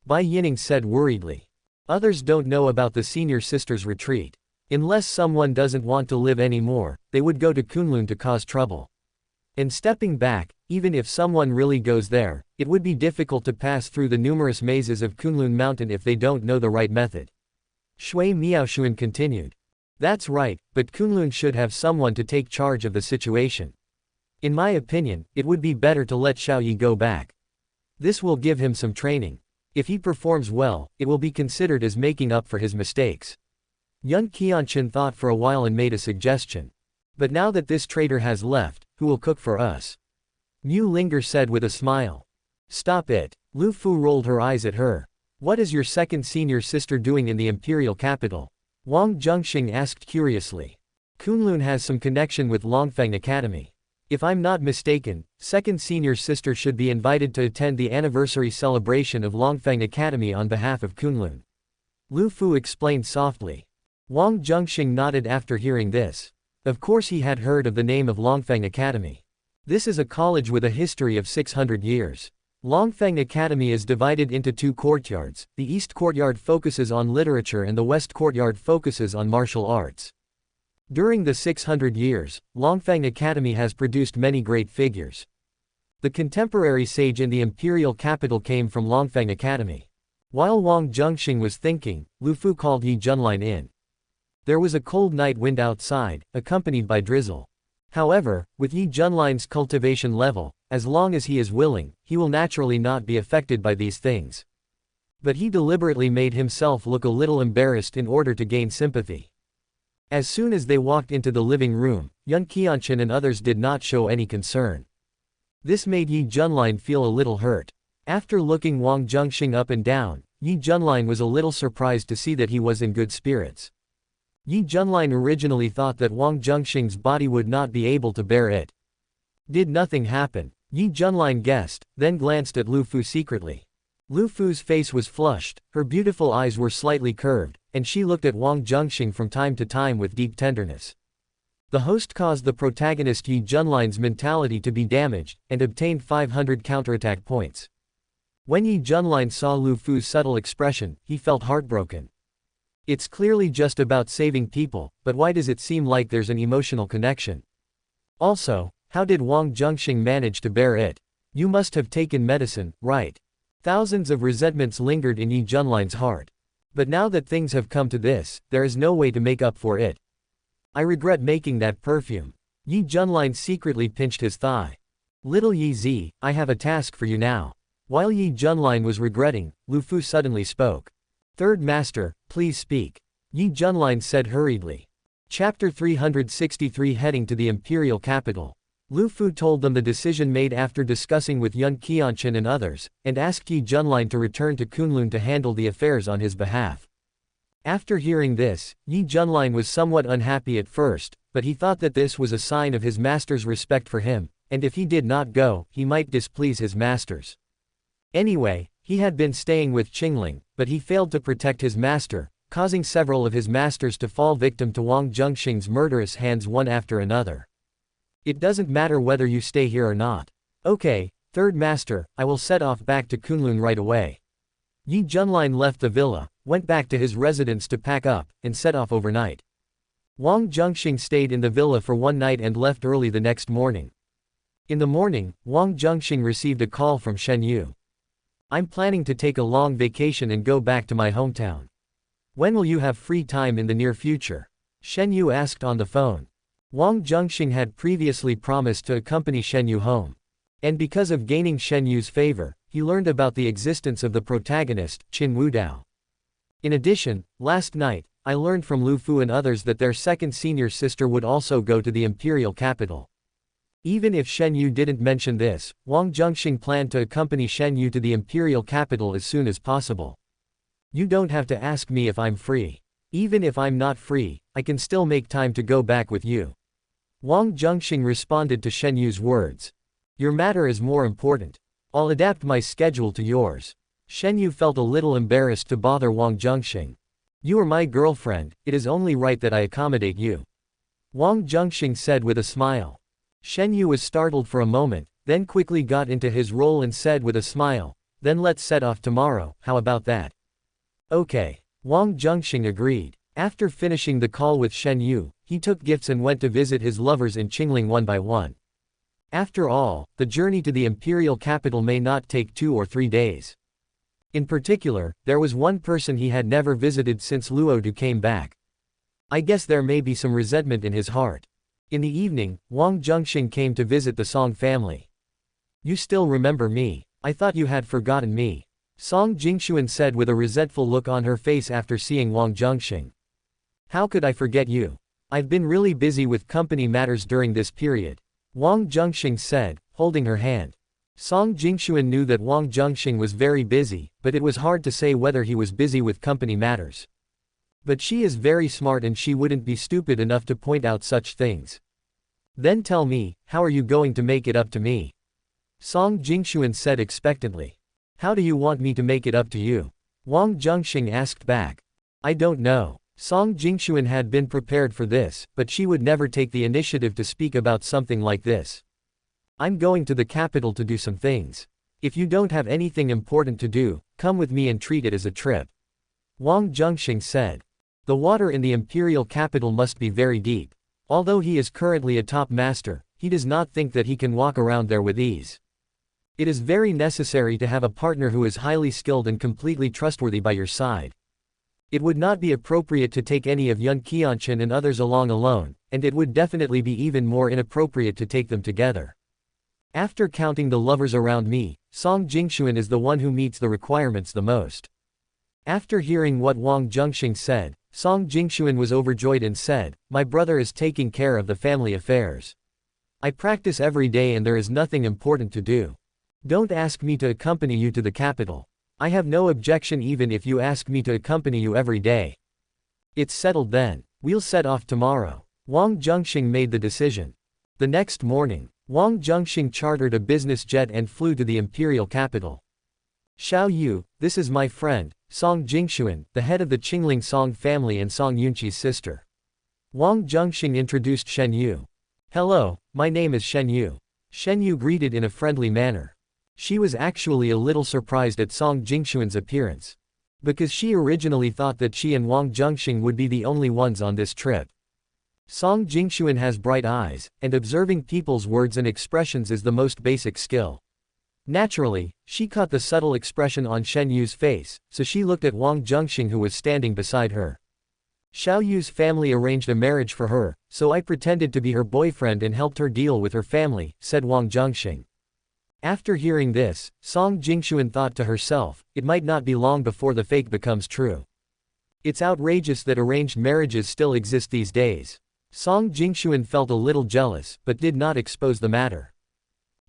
Bai Yining said worriedly. Others don't know about the senior sister's retreat. Unless someone doesn't want to live anymore, they would go to Kunlun to cause trouble. And stepping back, Even if someone really goes there, it would be difficult to pass through the numerous mazes of Kunlun Mountain if they don't know the right method. Shui Miaoshuan continued. That's right, but Kunlun should have someone to take charge of the situation. In my opinion, it would be better to let Xiaoyi go back. This will give him some training. If he performs well, it will be considered as making up for his mistakes. Yun Qianqun thought for a while and made a suggestion. But now that this traitor has left, who will cook for us? Mu Linger said with a smile. Stop it. Lu Fu rolled her eyes at her. What is your second senior sister doing in the imperial capital? Wang Zhenxing asked curiously. Kunlun has some connection with Longfeng Academy. If I'm not mistaken, second senior sister should be invited to attend the anniversary celebration of Longfeng Academy on behalf of Kunlun. Lu Fu explained softly. Wang Zhenxing nodded after hearing this. Of course he had heard of the name of Longfeng Academy. This is a college with a history of 600 years. Longfeng Academy is divided into two courtyards. The east courtyard focuses on literature and the west courtyard focuses on martial arts. During the 600 years, Longfeng Academy has produced many great figures. The contemporary sage in the imperial capital came from Longfeng Academy. While Wang Zhenxing was thinking, Lu Fu called Yi Junlin in. There was a cold night wind outside, accompanied by drizzle. However, with Yi Junlin's cultivation level, as long as he is willing, he will naturally not be affected by these things. But he deliberately made himself look a little embarrassed in order to gain sympathy. As soon as they walked into the living room, Yun Qianqun and others did not show any concern. This made Yi Junlin feel a little hurt. After looking Wang Zhenxing up and down, Yi Junlin was a little surprised to see that he was in good spirits. Yi Junlin originally thought that Wang Zhenxing's body would not be able to bear it. Did nothing happen? Yi Junlin guessed, then glanced at Lu Fu secretly. Lu Fu's face was flushed, her beautiful eyes were slightly curved, and she looked at Wang Zhenxing from time to time with deep tenderness. The host caused the protagonist Yi Junlin's mentality to be damaged, and obtained 500 counterattack points. When Yi Junlin saw Lu Fu's subtle expression, he felt heartbroken. It's clearly just about saving people, but why does it seem like there's an emotional connection? Also, how did Wang Zhenxing manage to bear it? You must have taken medicine, right? Thousands of resentments lingered in Yi Junlin's heart. But now that things have come to this, there is no way to make up for it. I regret making that perfume. Yi Junlin secretly pinched his thigh. Little Yi Zi, I have a task for you now. While Yi Junlin was regretting, Lu Fu suddenly spoke. Third Master, please speak. Yi Junlin said hurriedly. Chapter 363 Heading to the Imperial Capital. Lu Fu told them the decision made after discussing with Yun Qianqun and others, and asked Yi Junlin to return to Kunlun to handle the affairs on his behalf. After hearing this, Yi Junlin was somewhat unhappy at first, but he thought that this was a sign of his master's respect for him, and if he did not go, he might displease his masters. Anyway, he had been staying with Qingling, but he failed to protect his master, causing several of his masters to fall victim to Wang Zhenxing's murderous hands one after another. It doesn't matter whether you stay here or not. Okay, Third Master, I will set off back to Kunlun right away. Yi Junlin left the villa, went back to his residence to pack up, and set off overnight. Wang Zhenxing stayed in the villa for one night and left early the next morning. In the morning, Wang Zhenxing received a call from Shen Yu. I'm planning to take a long vacation and go back to my hometown. When will you have free time in the near future? Shen Yu asked on the phone. Wang Zhenxing had previously promised to accompany Shen Yu home. And because of gaining Shen Yu's favor, he learned about the existence of the protagonist, Qin Wudao. In addition, last night, I learned from Lu Fu and others that their second senior sister would also go to the imperial capital. Even if Shen Yu didn't mention this, Wang Zhenxing planned to accompany Shen Yu to the imperial capital as soon as possible. You don't have to ask me if I'm free. Even if I'm not free, I can still make time to go back with you. Wang Zhenxing responded to Shen Yu's words. Your matter is more important. I'll adapt my schedule to yours. Shen Yu felt a little embarrassed to bother Wang Zhenxing. You are my girlfriend, it is only right that I accommodate you. Wang Zhenxing said with a smile. Shen Yu was startled for a moment, then quickly got into his role and said with a smile, then let's set off tomorrow, how about that? Okay. Wang Zhenxing agreed. After finishing the call with Shen Yu, he took gifts and went to visit his lovers in Qingling one by one. After all, the journey to the imperial capital may not take 2 or 3 days. In particular, there was one person he had never visited since Luo Du came back. I guess there may be some resentment in his heart. In the evening, Wang Zhenxing came to visit the Song family. You still remember me. I thought you had forgotten me. Song Jingxuan said with a resentful look on her face after seeing Wang Zhenxing. How could I forget you? I've been really busy with company matters during this period. Wang Zhenxing said, holding her hand. Song Jingxuan knew that Wang Zhenxing was very busy, but it was hard to say whether he was busy with company matters. But she is very smart and she wouldn't be stupid enough to point out such things. Then tell me, how are you going to make it up to me? Song Jingxuan said expectantly. How do you want me to make it up to you? Wang Zhenxing asked back. I don't know. Song Jingxuan had been prepared for this, but she would never take the initiative to speak about something like this. I'm going to the capital to do some things. If you don't have anything important to do, come with me and treat it as a trip. Wang Zhenxing said. The water in the imperial capital must be very deep. Although he is currently a top master, he does not think that he can walk around there with ease. It is very necessary to have a partner who is highly skilled and completely trustworthy by your side. It would not be appropriate to take any of Yun Qianchen and others along alone, and it would definitely be even more inappropriate to take them together. After counting the lovers around me, Song Jingxuan is the one who meets the requirements the most. After hearing what Wang Zhenxing said, Song Jingxuan was overjoyed and said, my brother is taking care of the family affairs. I practice every day and there is nothing important to do. Don't ask me to accompany you to the capital. I have no objection even if you ask me to accompany you every day. It's settled then. We'll set off tomorrow. Wang Zhenxing made the decision. The next morning, Wang Zhenxing chartered a business jet and flew to the imperial capital. Xiao Yu, this is my friend, Song Jingxuan, the head of the Qingling Song family and Song Yunqi's sister. Wang Zhenxing introduced Shen Yu. Hello, my name is Shen Yu. Shen Yu greeted in a friendly manner. She was actually a little surprised at Song Jingxuan's appearance. Because she originally thought that she and Wang Zhenxing would be the only ones on this trip. Song Jingxuan has bright eyes, and observing people's words and expressions is the most basic skill. Naturally, she caught the subtle expression on Shen Yu's face, so she looked at Wang Zhenxing who was standing beside her. Xiao Yu's family arranged a marriage for her, so I pretended to be her boyfriend and helped her deal with her family, said Wang Zhenxing. After hearing this, Song Jingxuan thought to herself, it might not be long before the fake becomes true. It's outrageous that arranged marriages still exist these days. Song Jingxuan felt a little jealous, but did not expose the matter.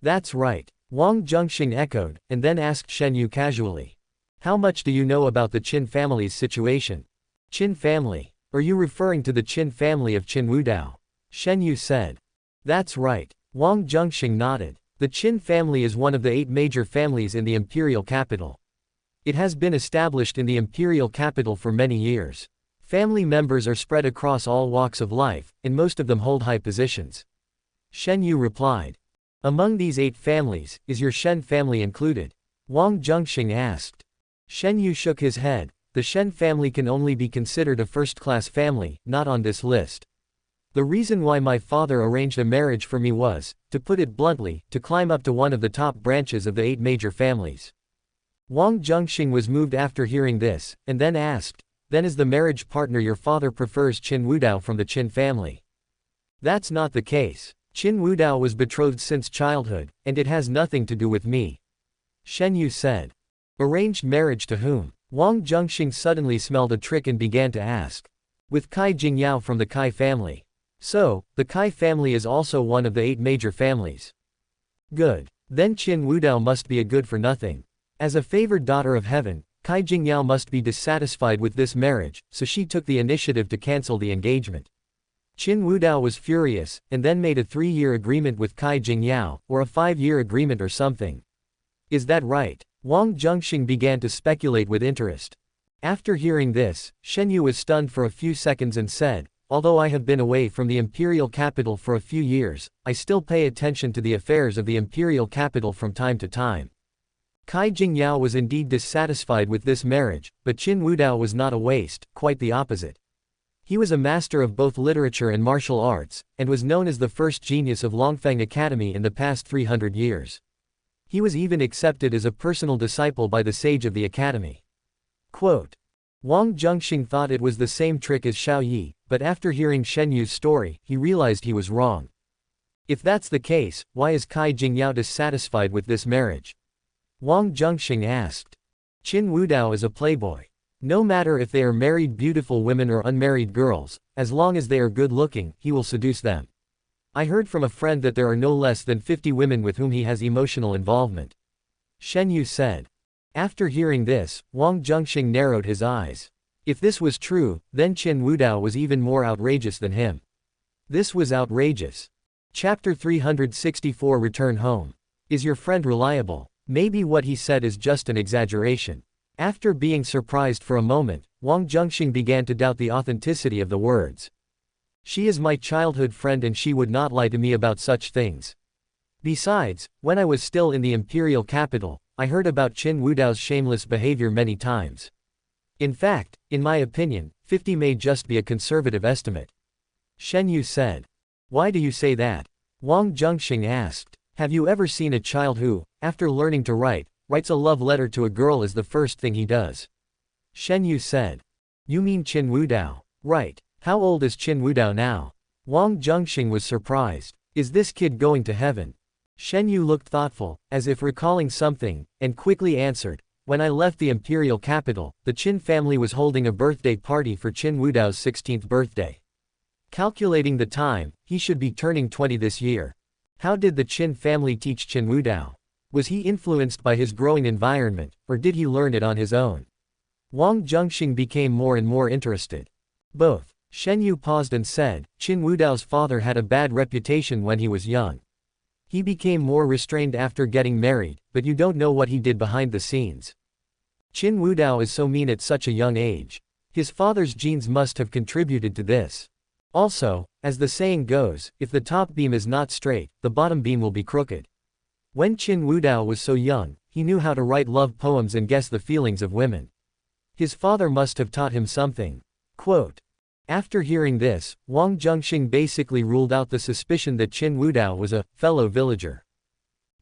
That's right, Wang Zhenxing echoed, and then asked Shen Yu casually. How much do you know about the Qin family's situation? Qin family? Are you referring to the Qin family of Qin Wudao? Shen Yu said. That's right. Wang Zhenxing nodded. The Qin family is one of the 8 major families in the imperial capital. It has been established in the imperial capital for many years. Family members are spread across all walks of life, and most of them hold high positions. Shen Yu replied. Among these 8 families, is your Shen family included? Wang Zhenxing asked. Shen Yu shook his head. The Shen family can only be considered a first-class family, not on this list. The reason why my father arranged a marriage for me was, to put it bluntly, to climb up to one of the top branches of the 8 major families. Wang Zhenxing was moved after hearing this, and then asked, then is the marriage partner your father prefers Qin Wudao from the Qin family? That's not the case. Qin Wudao was betrothed since childhood, and it has nothing to do with me. Shen Yu said. Arranged marriage to whom? Wang Zhenxing suddenly smelled a trick and began to ask. With Kai Jingyao from the Kai family. So, the Kai family is also one of the 8 major families. Good. Then Qin Wudao must be a good for nothing. As a favored daughter of heaven, Kai Jingyao must be dissatisfied with this marriage, so she took the initiative to cancel the engagement. Qin Wudao was furious, and then made a 3-year agreement with Kai Jingyao, or a 5-year agreement or something. Is that right? Wang Zhenxing began to speculate with interest. After hearing this, Shen Yu was stunned for a few seconds and said, although I have been away from the imperial capital for a few years, I still pay attention to the affairs of the imperial capital from time to time. Kai Jingyao was indeed dissatisfied with this marriage, but Qin Wudao was not a waste, quite the opposite. He was a master of both literature and martial arts, and was known as the first genius of Longfeng Academy in the past 300 years. He was even accepted as a personal disciple by the sage of the academy. Quote, Wang Zhenxing thought it was the same trick as Xiao Yi, but after hearing Shen Yu's story, he realized he was wrong. If that's the case, why is Kai Jingyao dissatisfied with this marriage? Wang Zhenxing asked. Qin Wudao is a playboy. No matter if they are married beautiful women or unmarried girls, as long as they are good-looking, he will seduce them. I heard from a friend that there are no less than 50 women with whom he has emotional involvement. Shen Yu said. After hearing this, Wang Zhenxing narrowed his eyes. If this was true, then Qin Wudao was even more outrageous than him. This was outrageous. Chapter 364 Return Home. Is your friend reliable? Maybe what he said is just an exaggeration. After being surprised for a moment, Wang Zhenxing began to doubt the authenticity of the words. She is my childhood friend and she would not lie to me about such things. Besides, when I was still in the imperial capital, I heard about Qin Wudao's shameless behavior many times. In fact, in my opinion, 50 may just be a conservative estimate. Shen Yu said. Why do you say that? Wang Zhenxing asked. Have you ever seen a child who, after learning to write, writes a love letter to a girl as the first thing he does? Shen Yu said. You mean Qin Wudao? Right. How old is Qin Wudao now? Wang Zhenxing was surprised. Is this kid going to heaven? Shen Yu looked thoughtful, as if recalling something, and quickly answered, when I left the imperial capital, the Qin family was holding a birthday party for Qin Wudao's 16th birthday. Calculating the time, he should be turning 20 this year. How did the Qin family teach Qin Wudao? Was he influenced by his growing environment, or did he learn it on his own? Wang Zhenxing became more and more interested. Both. Shen Yu paused and said, Qin Wudao's father had a bad reputation when he was young. He became more restrained after getting married, but you don't know what he did behind the scenes. Qin Wudao is so mean at such a young age. His father's genes must have contributed to this. Also, as the saying goes, if the top beam is not straight, the bottom beam will be crooked. When Qin Wudao was so young, he knew how to write love poems and guess the feelings of women. His father must have taught him something. Quote. After hearing this, Wang Zhenxing basically ruled out the suspicion that Qin Wudao was a fellow villager.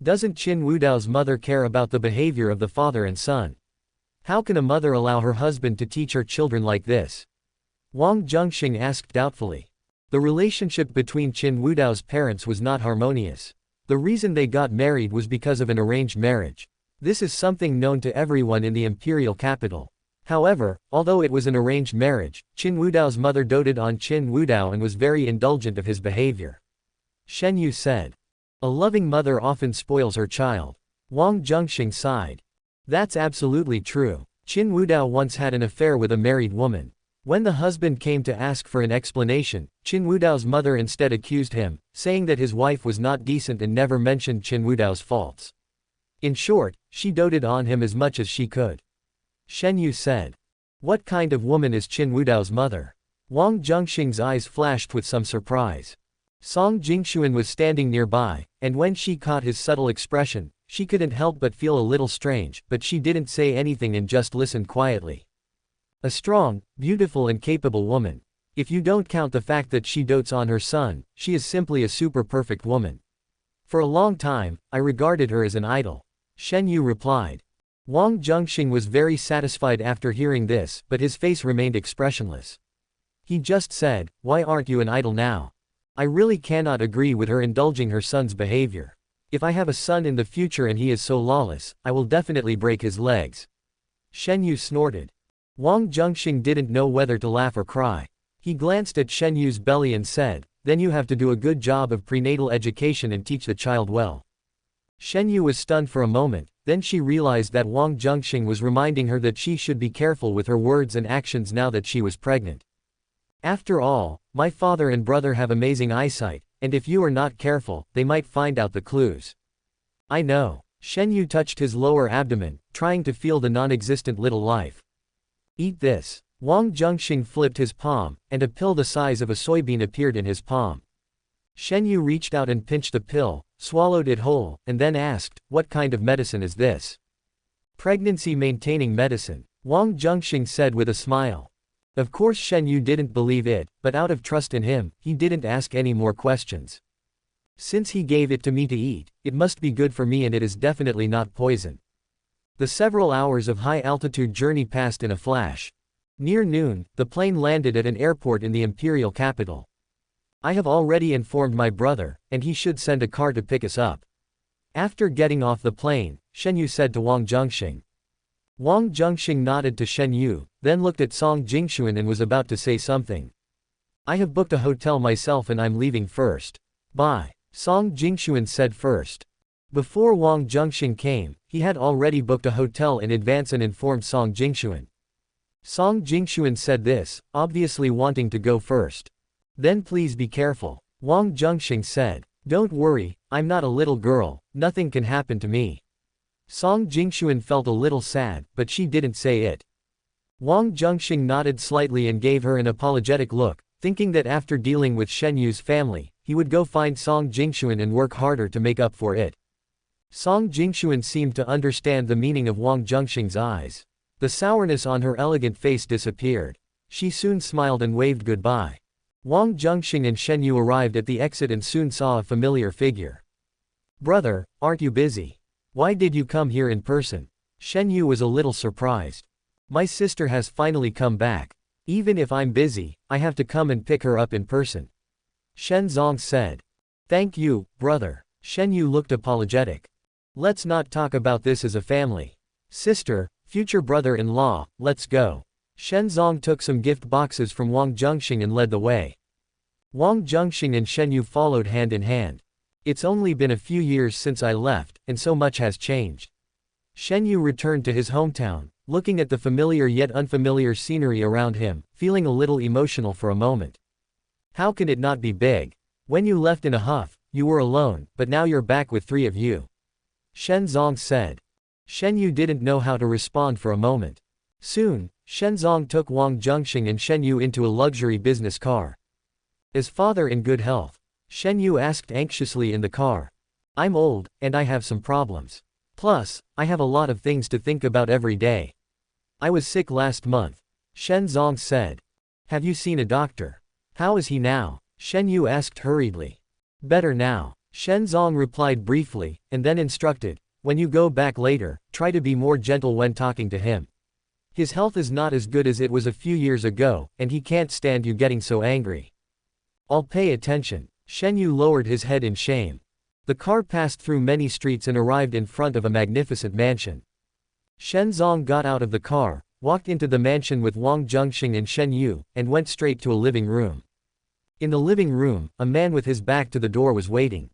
Doesn't Qin Wudao's mother care about the behavior of the father and son? How can a mother allow her husband to teach her children like this? Wang Zhenxing asked doubtfully. The relationship between Qin Wudao's parents was not harmonious. The reason they got married was because of an arranged marriage. This is something known to everyone in the imperial capital. However, although it was an arranged marriage, Qin Wudao's mother doted on Qin Wudao and was very indulgent of his behavior. Shen Yu said. A loving mother often spoils her child. Wang Zhenxing sighed. That's absolutely true. Qin Wudao once had an affair with a married woman. When the husband came to ask for an explanation, Qin Wudao's mother instead accused him, saying that his wife was not decent and never mentioned Qin Wudao's faults. In short, she doted on him as much as she could. Shen Yu said. What kind of woman is Qin Wudao's mother? Wang Zhenxing's eyes flashed with some surprise. Song Jingxuan was standing nearby, and when she caught his subtle expression, she couldn't help but feel a little strange, but she didn't say anything and just listened quietly. A strong, beautiful and capable woman. If you don't count the fact that she dotes on her son, she is simply a super perfect woman. For a long time, I regarded her as an idol. Shen Yu replied. Wang Zhenxing was very satisfied after hearing this, but his face remained expressionless. He just said, why aren't you an idol now? I really cannot agree with her indulging her son's behavior. If I have a son in the future and he is so lawless, I will definitely break his legs. Shen Yu snorted. Wang Zhenxing didn't know whether to laugh or cry. He glanced at Shen Yu's belly and said, then you have to do a good job of prenatal education and teach the child well. Shen Yu was stunned for a moment, then she realized that Wang Zhenxing was reminding her that she should be careful with her words and actions now that she was pregnant. After all, my father and brother have amazing eyesight, and if you are not careful, they might find out the clues. I know. Shen Yu touched his lower abdomen, trying to feel the non-existent little life. Eat this. Wang Zhenxing flipped his palm, and a pill the size of a soybean appeared in his palm. Shen Yu reached out and pinched the pill, swallowed it whole, and then asked, what kind of medicine is this? Pregnancy maintaining medicine. Wang Zhenxing said with a smile. Of course Shen Yu didn't believe it, but out of trust in him, he didn't ask any more questions. Since he gave it to me to eat, it must be good for me and it is definitely not poison. The several hours of high-altitude journey passed in a flash. Near noon, the plane landed at an airport in the imperial capital. I have already informed my brother, and he should send a car to pick us up. After getting off the plane, Shen Yu said to Wang Zhenxing. Wang Zhenxing nodded to Shen Yu, then looked at Song Jingxuan and was about to say something. I have booked a hotel myself and I'm leaving first. Bye. Song Jingxuan said first. Before Wang Zhenxing came, he had already booked a hotel in advance and informed Song Jingxuan. Song Jingxuan said this, obviously wanting to go first. Then please be careful. Wang Zhenxing said. Don't worry, I'm not a little girl, nothing can happen to me. Song Jingxuan felt a little sad, but she didn't say it. Wang Zhenxing nodded slightly and gave her an apologetic look, thinking that after dealing with Shen Yu's family, he would go find Song Jingxuan and work harder to make up for it. Song Jingxuan seemed to understand the meaning of Wang Zhenxing's eyes. The sourness on her elegant face disappeared. She soon smiled and waved goodbye. Wang Zhenxing and Shen Yu arrived at the exit and soon saw a familiar figure. Brother, aren't you busy? Why did you come here in person? Shen Yu was a little surprised. My sister has finally come back. Even if I'm busy, I have to come and pick her up in person. Shen Zong said. Thank you, brother. Shen Yu looked apologetic. Let's not talk about this as a family. Sister, future brother-in-law, let's go. Shen Zong took some gift boxes from Wang Zhenxing and led the way. Wang Zhenxing and Shen Yu followed hand in hand. It's only been a few years since I left, and so much has changed. Shen Yu returned to his hometown, looking at the familiar yet unfamiliar scenery around him, feeling a little emotional for a moment. How can it not be big? When you left in a huff, you were alone, but now you're back with 3 of you. Shen Zong said. Shen Yu didn't know how to respond for a moment. Soon, Shen Zong took Wang Zhenxing and Shen Yu into a luxury business car. Is father in good health? Shen Yu asked anxiously in the car. I'm old, and I have some problems. Plus, I have a lot of things to think about every day. I was sick last month. Shen Zong said. Have you seen a doctor? How is he now? Shen Yu asked hurriedly. Better now. Shen Zong replied briefly, and then instructed, when you go back later, try to be more gentle when talking to him. His health is not as good as it was a few years ago, and he can't stand you getting so angry. I'll pay attention. Shen Yu lowered his head in shame. The car passed through many streets and arrived in front of a magnificent mansion. Shen Zong got out of the car, walked into the mansion with Wang Zhenxing and Shen Yu, and went straight to a living room. In the living room, a man with his back to the door was waiting.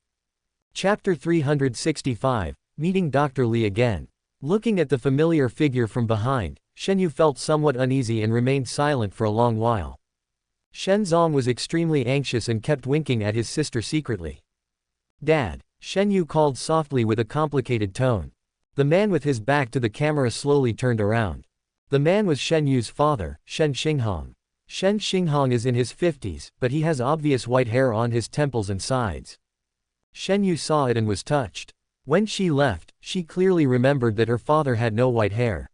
Chapter 365, Meeting Dr. Li again. Looking at the familiar figure from behind, Shen Yu felt somewhat uneasy and remained silent for a long while. Shen Zong was extremely anxious and kept winking at his sister secretly. Dad, Shen Yu called softly with a complicated tone. The man with his back to the camera slowly turned around. The man was Shen Yu's father, Shen Xinghong. Shen Xinghong is in his 50s, but he has obvious white hair on his temples and sides. Shen Yu saw it and was touched. When she left, she clearly remembered that her father had no white hair.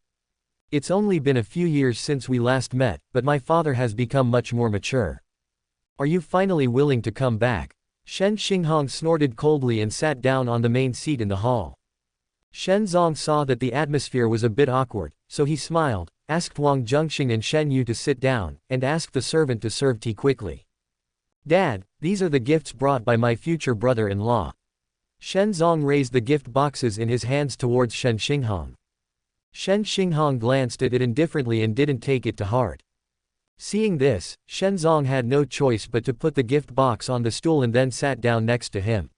It's only been a few years since we last met, but my father has become much more mature. Are you finally willing to come back? Shen Xinghong snorted coldly and sat down on the main seat in the hall. Shen Zong saw that the atmosphere was a bit awkward, so he smiled, asked Wang Zhenxing and Shen Yu to sit down, and asked the servant to serve tea quickly. Dad, these are the gifts brought by my future brother-in-law. Shen Zong raised the gift boxes in his hands towards Shen Xinghong. Shen Xinghong glanced at it indifferently and didn't take it to heart. Seeing this, Shen Zong had no choice but to put the gift box on the stool and then sat down next to him.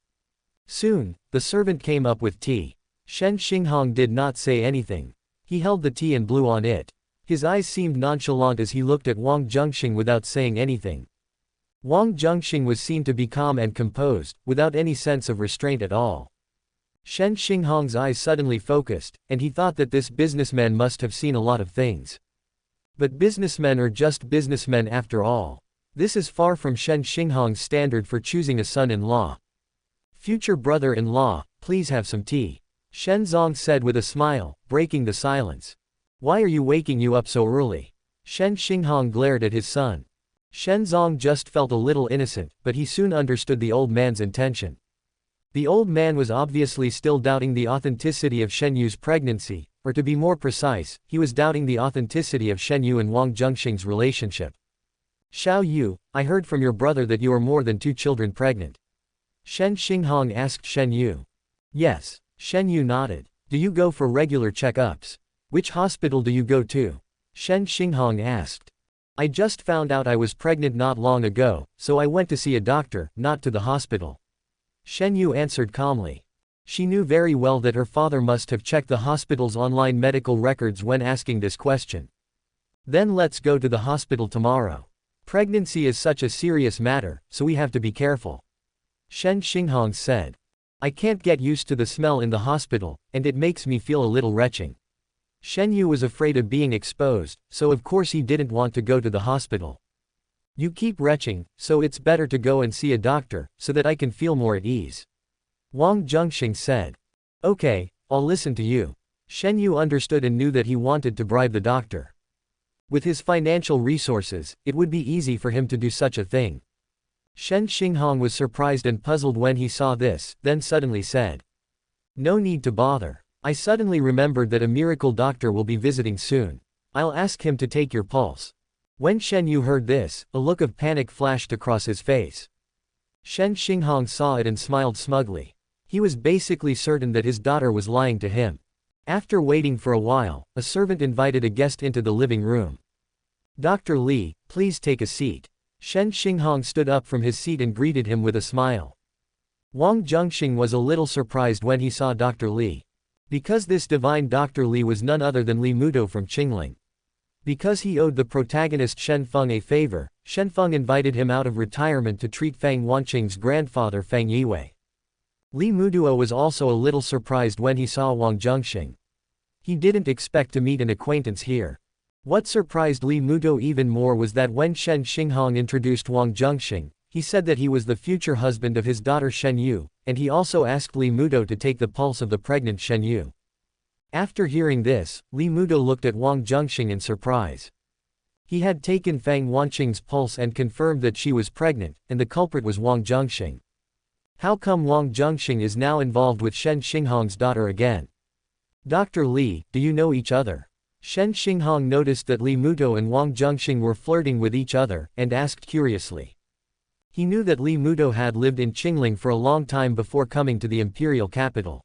Soon, the servant came up with tea. Shen Xinghong did not say anything. He held the tea and blew on it. His eyes seemed nonchalant as he looked at Wang Zhenxing without saying anything. Wang Zhenxing was seen to be calm and composed, without any sense of restraint at all. Shen Xinghong's eyes suddenly focused, and he thought that this businessman must have seen a lot of things. But businessmen are just businessmen after all. This is far from Shen Xinghong's standard for choosing a son-in-law. Future brother-in-law, please have some tea. Shen Zong said with a smile, breaking the silence. Why are you waking you up so early? Shen Xinghong glared at his son. Shen Zong just felt a little innocent, but he soon understood the old man's intention. The old man was obviously still doubting the authenticity of Shen Yu's pregnancy, or to be more precise, he was doubting the authenticity of Shen Yu and Wang Zhenxing's relationship. Xiao Yu, I heard from your brother that you are more than 2 children pregnant. Shen Xinghong asked Shen Yu. Yes. Shen Yu nodded. Do you go for regular checkups? Which hospital do you go to? Shen Xinghong asked. I just found out I was pregnant not long ago, so I went to see a doctor, not to the hospital. Shen Yu answered calmly. She knew very well that her father must have checked the hospital's online medical records when asking this question. Then let's go to the hospital tomorrow. Pregnancy is such a serious matter, so we have to be careful. Shen Xinghong said. I can't get used to the smell in the hospital, and it makes me feel a little retching. Shen Yu was afraid of being exposed, so of course he didn't want to go to the hospital. You keep retching, so it's better to go and see a doctor, so that I can feel more at ease. Wang Zhenxing said. Okay, I'll listen to you. Shen Yu understood and knew that he wanted to bribe the doctor. With his financial resources, it would be easy for him to do such a thing. Shen Xinghong was surprised and puzzled when he saw this, then suddenly said. No need to bother. I suddenly remembered that a miracle doctor will be visiting soon. I'll ask him to take your pulse. When Shen Yu heard this, a look of panic flashed across his face. Shen Xinghong saw it and smiled smugly. He was basically certain that his daughter was lying to him. After waiting for a while, a servant invited a guest into the living room. Dr. Li, please take a seat. Shen Xinghong stood up from his seat and greeted him with a smile. Wang Zhenxing was a little surprised when he saw Dr. Li. Because this divine Dr. Li was none other than Li Mudo from Qingling. Because he owed the protagonist Shen Feng a favor, Shen Feng invited him out of retirement to treat Fang Wanqing's grandfather Fang Yiwei. Li Muduo was also a little surprised when he saw Wang Zhenxing. He didn't expect to meet an acquaintance here. What surprised Li Mudo even more was that when Shen Xinghong introduced Wang Zhenxing, he said that he was the future husband of his daughter Shen Yu, and he also asked Li Mudo to take the pulse of the pregnant Shen Yu. After hearing this, Li Mudo looked at Wang Zhenxing in surprise. He had taken Fang Wanqing's pulse and confirmed that she was pregnant, and the culprit was Wang Zhenxing. How come Wang Zhenxing is now involved with Shen Xinghong's daughter again? Dr. Li, do you know each other? Shen Xinghong noticed that Li Mudo and Wang Zhenxing were flirting with each other, and asked curiously. He knew that Li Mudo had lived in Qingling for a long time before coming to the imperial capital.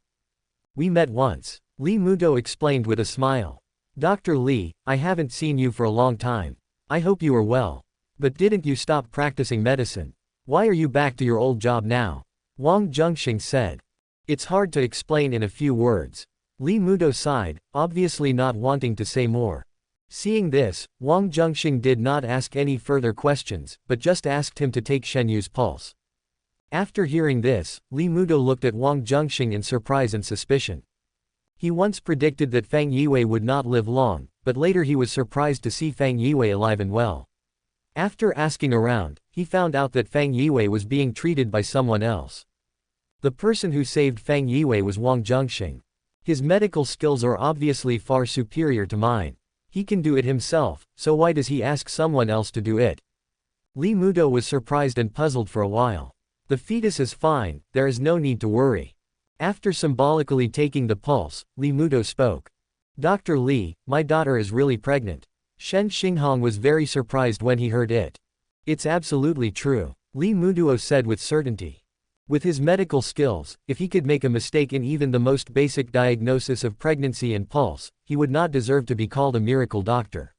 We met once. Li Mudo explained with a smile. Dr. Li, I haven't seen you for a long time. I hope you are well. But didn't you stop practicing medicine? Why are you back to your old job now? Wang Zhenxing said. It's hard to explain in a few words. Li Mudo sighed, obviously not wanting to say more. Seeing this, Wang Zhenxing did not ask any further questions, but just asked him to take Shen Yu's pulse. After hearing this, Li Mudo looked at Wang Zhenxing in surprise and suspicion. He once predicted that Fang Yiwei would not live long, but later he was surprised to see Fang Yiwei alive and well. After asking around, he found out that Fang Yiwei was being treated by someone else. The person who saved Fang Yiwei was Wang Zhenxing. His medical skills are obviously far superior to mine. He can do it himself, so why does he ask someone else to do it? Li Mudo was surprised and puzzled for a while. The fetus is fine, there is no need to worry. After symbolically taking the pulse, Li Mudo spoke. Dr. Li, my daughter is really pregnant. Shen Xinghong was very surprised when he heard it. It's absolutely true, Li Muduo said with certainty. With his medical skills, if he could make a mistake in even the most basic diagnosis of pregnancy and pulse, he would not deserve to be called a miracle doctor.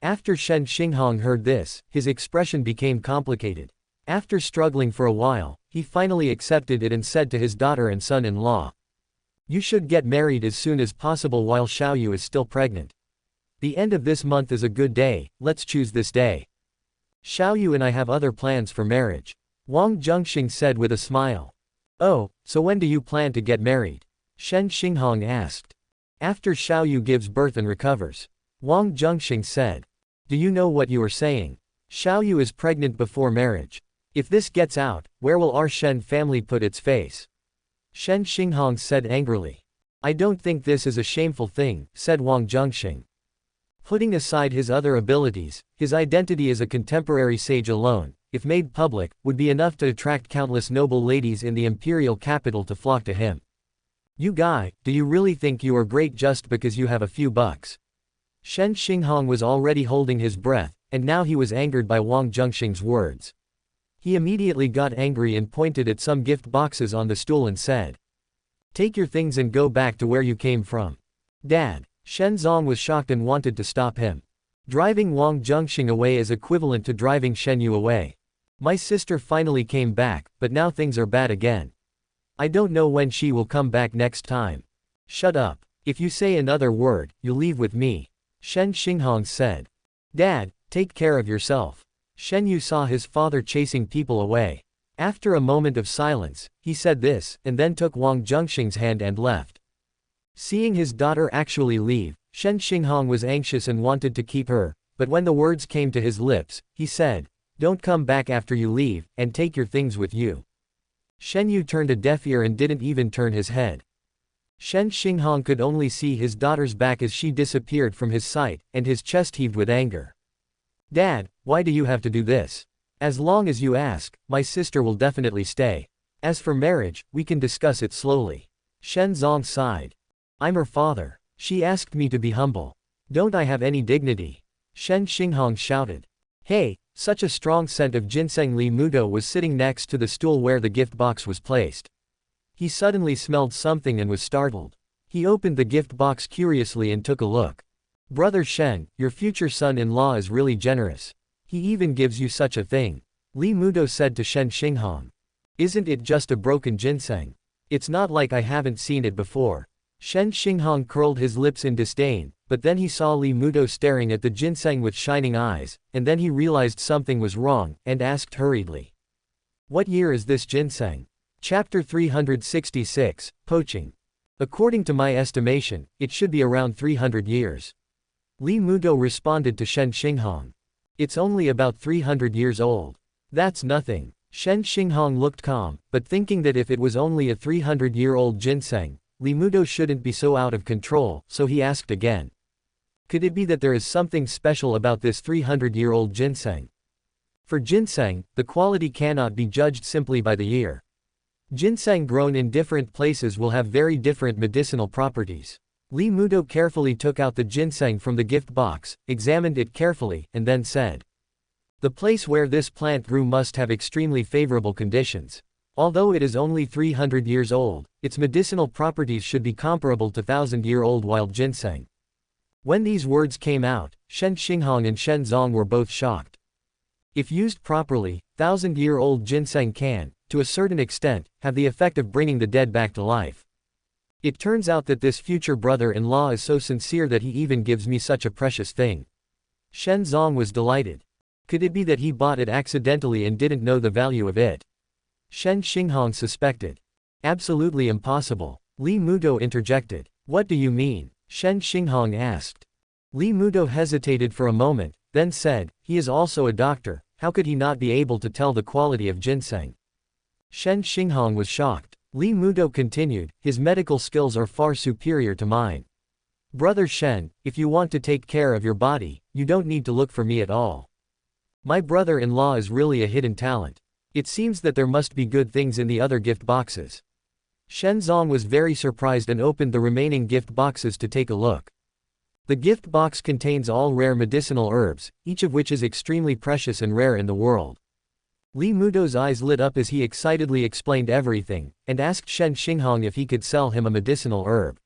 After Shen Xinghong heard this, his expression became complicated. After struggling for a while, he finally accepted it and said to his daughter and son-in-law. You should get married as soon as possible while Xiaoyu is still pregnant. The end of this month is a good day, let's choose this day. Xiaoyu and I have other plans for marriage. Wang Zhenxing said with a smile. Oh, so when do you plan to get married? Shen Xinghong asked. After Xiaoyu gives birth and recovers. Wang Zhenxing said. Do you know what you are saying? Xiaoyu is pregnant before marriage. If this gets out, where will our Shen family put its face? Shen Xinghong said angrily. I don't think this is a shameful thing, said Wang Zhenxing. Putting aside his other abilities, his identity as a contemporary sage alone, if made public, would be enough to attract countless noble ladies in the imperial capital to flock to him. You guy, do you really think you are great just because you have a few bucks? Shen Xinghong was already holding his breath, and now he was angered by Wang Zhenxing's words. He immediately got angry and pointed at some gift boxes on the stool and said, "Take your things and go back to where you came from." Dad. Shen Zong was shocked and wanted to stop him. Driving Wang Zhenxing away is equivalent to driving Shen Yu away. My sister finally came back, but now things are bad again. I don't know when she will come back next time. Shut up. If you say another word, you'll leave with me. Shen Xinghong said. Dad, take care of yourself. Shen Yu saw his father chasing people away. After a moment of silence, he said this, and then took Wang Zhenxing's hand and left. Seeing his daughter actually leave, Shen Xinghong was anxious and wanted to keep her, but when the words came to his lips, he said, "Don't come back after you leave, and take your things with you." Shen Yu turned a deaf ear and didn't even turn his head. Shen Xinghong could only see his daughter's back as she disappeared from his sight, and his chest heaved with anger. Dad, why do you have to do this? As long as you ask, my sister will definitely stay. As for marriage, we can discuss it slowly. Shen Zong sighed. I'm her father. She asked me to be humble. Don't I have any dignity? Shen Xinghong shouted. Hey, such a strong scent of ginseng. Li Mudo was sitting next to the stool where the gift box was placed. He suddenly smelled something and was startled. He opened the gift box curiously and took a look. Brother Shen, your future son-in-law is really generous. He even gives you such a thing. Li Mudo said to Shen Xinghong. Isn't it just a broken ginseng? It's not like I haven't seen it before. Shen Xinghong curled his lips in disdain, but then he saw Li Mudo staring at the ginseng with shining eyes, and then he realized something was wrong, and asked hurriedly. What year is this ginseng? Chapter 366, Poaching. According to my estimation, it should be around 300 years. Li Mudo responded to Shen Xinghong. It's only about 300 years old. That's nothing. Shen Xinghong looked calm, but thinking that if it was only a 300-year-old ginseng, Li Mudo shouldn't be so out of control, so he asked again. Could it be that there is something special about this 300-year-old ginseng? For ginseng, the quality cannot be judged simply by the year. Ginseng grown in different places will have very different medicinal properties. Li Mudo carefully took out the ginseng from the gift box, examined it carefully, and then said. The place where this plant grew must have extremely favorable conditions. Although it is only 300 years old, its medicinal properties should be comparable to 1,000-year-old wild ginseng. When these words came out, Shen Xinghong and Shen Zong were both shocked. If used properly, 1,000-year-old ginseng can, to a certain extent, have the effect of bringing the dead back to life. It turns out that this future brother-in-law is so sincere that he even gives me such a precious thing. Shen Zong was delighted. Could it be that he bought it accidentally and didn't know the value of it? Shen Xinghong suspected. Absolutely impossible. Li Mudo interjected. What do you mean? Shen Xinghong asked. Li Mudo hesitated for a moment, then said, he is also a doctor, how could he not be able to tell the quality of ginseng? Shen Xinghong was shocked. Li Mudo continued, his medical skills are far superior to mine. Brother Shen, if you want to take care of your body, you don't need to look for me at all. My brother-in-law is really a hidden talent. It seems that there must be good things in the other gift boxes. Shen Zong was very surprised and opened the remaining gift boxes to take a look. The gift box contains all rare medicinal herbs, each of which is extremely precious and rare in the world. Li Mudo's eyes lit up as he excitedly explained everything, and asked Shen Xinghong if he could sell him a medicinal herb.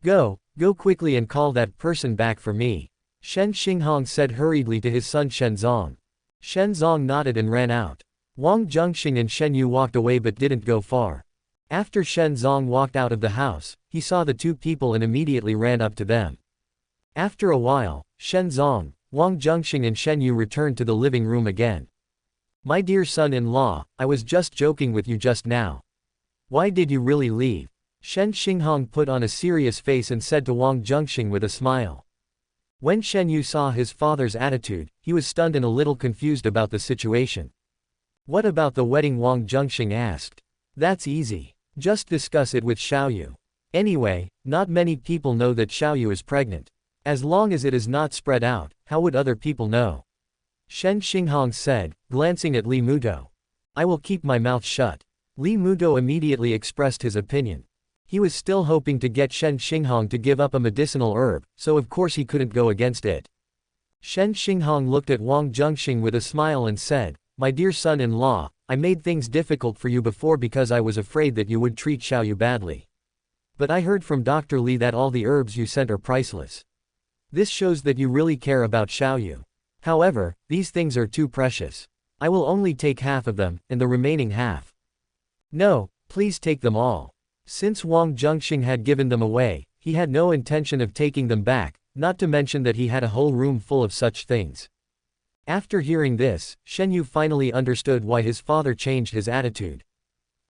Go quickly and call that person back for me. Shen Xinghong said hurriedly to his son Shen Zong. Shen Zong nodded and ran out. Wang Zhenxing and Shen Yu walked away but didn't go far. After Shen Zong walked out of the house, he saw the two people and immediately ran up to them. After a while, Shen Zong, Wang Zhenxing and Shen Yu returned to the living room again. My dear son-in-law, I was just joking with you just now. Why did you really leave? Shen Xinghong put on a serious face and said to Wang Zhenxing with a smile. When Shen Yu saw his father's attitude, he was stunned and a little confused about the situation. What about the wedding? Wang Zhenxing asked. That's easy. Just discuss it with Xiaoyu. Anyway, not many people know that Xiaoyu is pregnant. As long as it is not spread out, how would other people know? Shen Xinghong said, glancing at Li Muto. I will keep my mouth shut. Li Muto immediately expressed his opinion. He was still hoping to get Shen Xinghong to give up a medicinal herb, so of course he couldn't go against it. Shen Xinghong looked at Wang Zhenxing with a smile and said, My dear son-in-law, I made things difficult for you before because I was afraid that you would treat Xiaoyu badly. But I heard from Dr. Li that all the herbs you sent are priceless. This shows that you really care about Xiaoyu. However, these things are too precious. I will only take half of them, and the remaining half. No, please take them all. Since Wang Zhenxing had given them away, he had no intention of taking them back, not to mention that he had a whole room full of such things. After hearing this, Shen Yu finally understood why his father changed his attitude.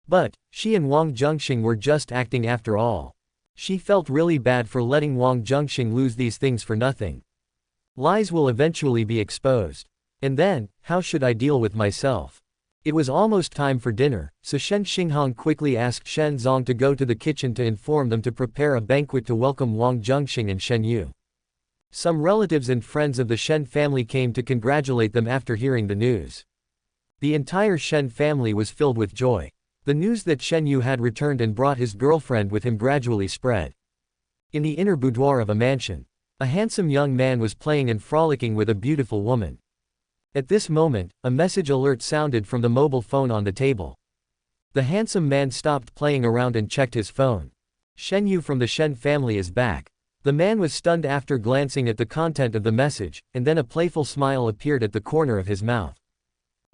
But, she and Wang Zhenxing were just acting after all. She felt really bad for letting Wang Zhenxing lose these things for nothing. Lies will eventually be exposed. And then, how should I deal with myself? It was almost time for dinner, so Shen Xinghong quickly asked Shen Zong to go to the kitchen to inform them to prepare a banquet to welcome Wang Zhenxing and Shen Yu. Some relatives and friends of the Shen family came to congratulate them after hearing the news. The entire Shen family was filled with joy. The news that Shen Yu had returned and brought his girlfriend with him gradually spread. In the inner boudoir of a mansion, a handsome young man was playing and frolicking with a beautiful woman. At this moment, a message alert sounded from the mobile phone on the table. The handsome man stopped playing around and checked his phone. Shen Yu from the Shen family is back. The man was stunned after glancing at the content of the message, and then a playful smile appeared at the corner of his mouth.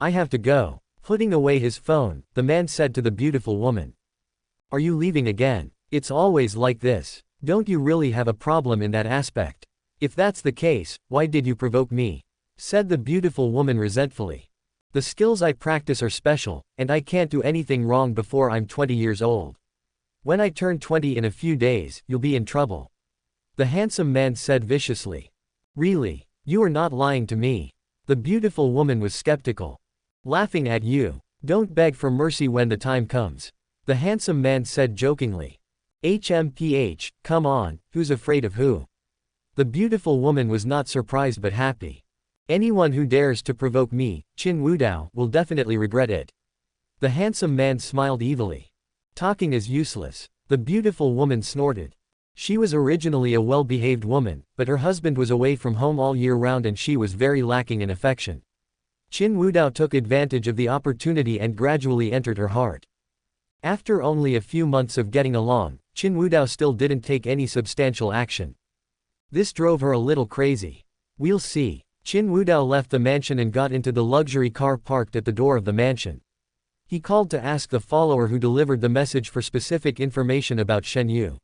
I have to go. Putting away his phone, the man said to the beautiful woman. Are you leaving again? It's always like this. Don't you really have a problem in that aspect? If that's the case, why did you provoke me? Said the beautiful woman resentfully. The skills I practice are special, and I can't do anything wrong before I'm 20 years old. When I turn 20 in a few days, you'll be in trouble. The handsome man said viciously. Really? You are not lying to me. The beautiful woman was skeptical. Laughing at you. Don't beg for mercy when the time comes. The handsome man said jokingly. HMPH, come on, who's afraid of who? The beautiful woman was not surprised but happy. Anyone who dares to provoke me, Qin Wudao, will definitely regret it. The handsome man smiled evilly. Talking is useless. The beautiful woman snorted. She was originally a well-behaved woman, but her husband was away from home all year round and she was very lacking in affection. Qin Wudao took advantage of the opportunity and gradually entered her heart. After only a few months of getting along, Qin Wudao still didn't take any substantial action. This drove her a little crazy. We'll see. Qin Wudao left the mansion and got into the luxury car parked at the door of the mansion. He called to ask the follower who delivered the message for specific information about Shen Yu.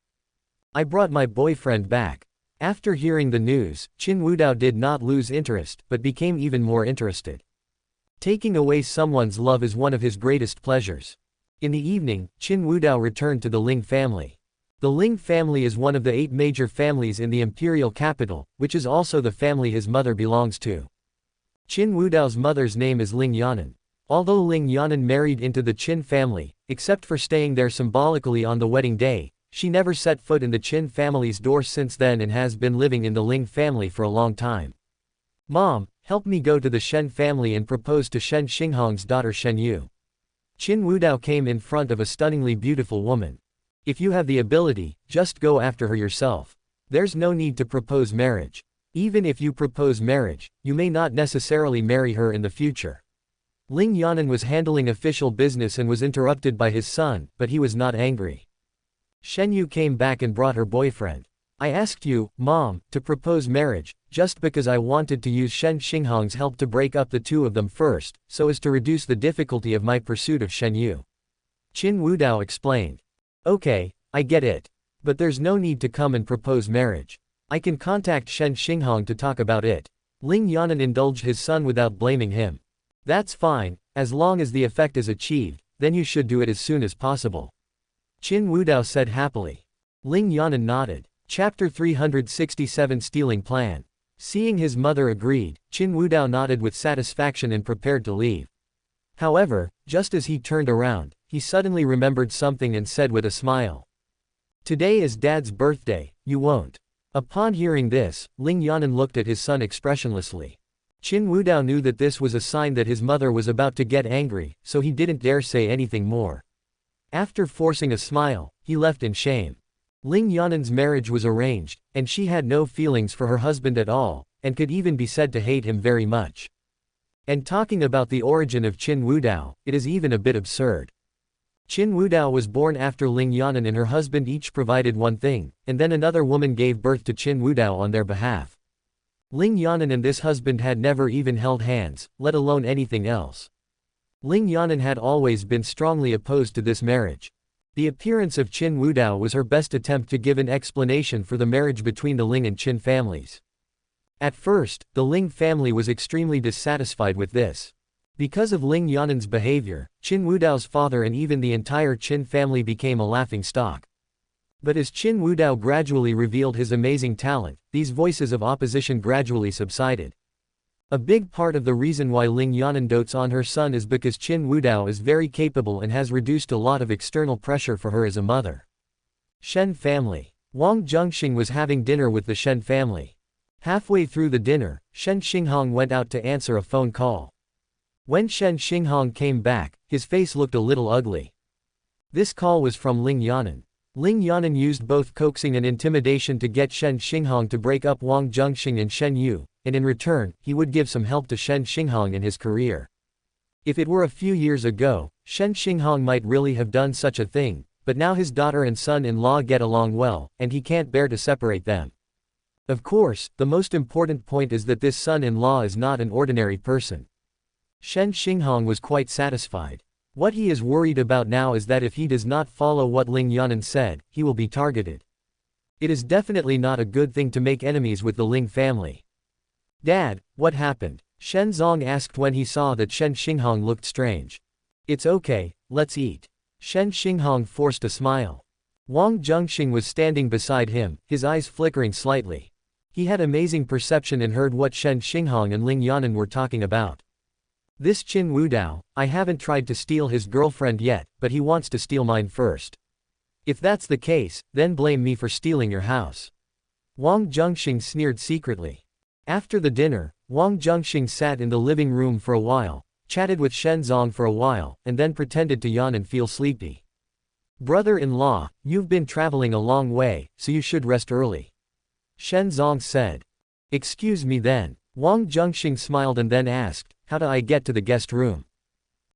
I brought my boyfriend back. After hearing the news, Qin Wudao did not lose interest, but became even more interested. Taking away someone's love is one of his greatest pleasures. In the evening, Qin Wudao returned to the Ling family. The Ling family is one of the 8 major families in the imperial capital, which is also the family his mother belongs to. Qin Wudao's mother's name is Ling Yanan. Although Ling Yanan married into the Qin family, except for staying there symbolically on the wedding day, she never set foot in the Qin family's door since then and has been living in the Ling family for a long time. Mom, help me go to the Shen family and propose to Shen Xinghong's daughter Shen Yu. Qin Wudao came in front of a stunningly beautiful woman. If you have the ability, just go after her yourself. There's no need to propose marriage. Even if you propose marriage, you may not necessarily marry her in the future. Ling Yanan was handling official business and was interrupted by his son, but he was not angry. Shen Yu came back and brought her boyfriend. I asked you, Mom, to propose marriage, just because I wanted to use Shen Xinghong's help to break up the two of them first, so as to reduce the difficulty of my pursuit of Shen Yu. Qin Wudao explained. Okay, I get it. But there's no need to come and propose marriage. I can contact Shen Xinghong to talk about it. Ling Yanan indulged his son without blaming him. That's fine, as long as the effect is achieved, then you should do it as soon as possible. Qin Wudao said happily. Ling Yanan nodded. Chapter 367 Stealing Plan. Seeing his mother agreed, Qin Wudao nodded with satisfaction and prepared to leave. However, just as he turned around, he suddenly remembered something and said with a smile. Today is Dad's birthday, you won't. Upon hearing this, Ling Yanan looked at his son expressionlessly. Qin Wudao knew that this was a sign that his mother was about to get angry, so he didn't dare say anything more. After forcing a smile, he left in shame. Ling Yanan's marriage was arranged, and she had no feelings for her husband at all, and could even be said to hate him very much. And talking about the origin of Qin Wudao, it is even a bit absurd. Qin Wudao was born after Ling Yanan and her husband each provided one thing, and then another woman gave birth to Qin Wudao on their behalf. Ling Yanan and this husband had never even held hands, let alone anything else. Ling Yanan had always been strongly opposed to this marriage. The appearance of Qin Wudao was her best attempt to give an explanation for the marriage between the Ling and Qin families. At first, the Ling family was extremely dissatisfied with this. Because of Ling Yanan's behavior, Qin Wudao's father and even the entire Qin family became a laughingstock. But as Qin Wudao gradually revealed his amazing talent, these voices of opposition gradually subsided. A big part of the reason why Ling Yanan dotes on her son is because Qin Wudao is very capable and has reduced a lot of external pressure for her as a mother. Shen family. Wang Zhenxing was having dinner with the Shen family. Halfway through the dinner, Shen Xinghong went out to answer a phone call. When Shen Xinghong came back, his face looked a little ugly. This call was from Ling Yanan. Ling Yanan used both coaxing and intimidation to get Shen Xinghong to break up Wang Zhenxing and Shen Yu, and in return, he would give some help to Shen Xinghong in his career. If it were a few years ago, Shen Xinghong might really have done such a thing, but now his daughter and son-in-law get along well, and he can't bear to separate them. Of course, the most important point is that this son-in-law is not an ordinary person. Shen Xinghong was quite satisfied. What he is worried about now is that if he does not follow what Ling Yanan said, he will be targeted. It is definitely not a good thing to make enemies with the Ling family. Dad, what happened? Shen Zong asked when he saw that Shen Xinghong looked strange. It's okay, let's eat. Shen Xinghong forced a smile. Wang Zhenxing was standing beside him, his eyes flickering slightly. He had amazing perception and heard what Shen Xinghong and Ling Yanan were talking about. This Qin Wudao, I haven't tried to steal his girlfriend yet, but he wants to steal mine first. If that's the case, then blame me for stealing your house. Wang Zhenxing sneered secretly. After the dinner, Wang Zhenxing sat in the living room for a while, chatted with Shen Zong for a while, and then pretended to yawn and feel sleepy. Brother-in-law, you've been traveling a long way, so you should rest early. Shen Zong said. Excuse me then. Wang Zhenxing smiled and then asked, how do I get to the guest room?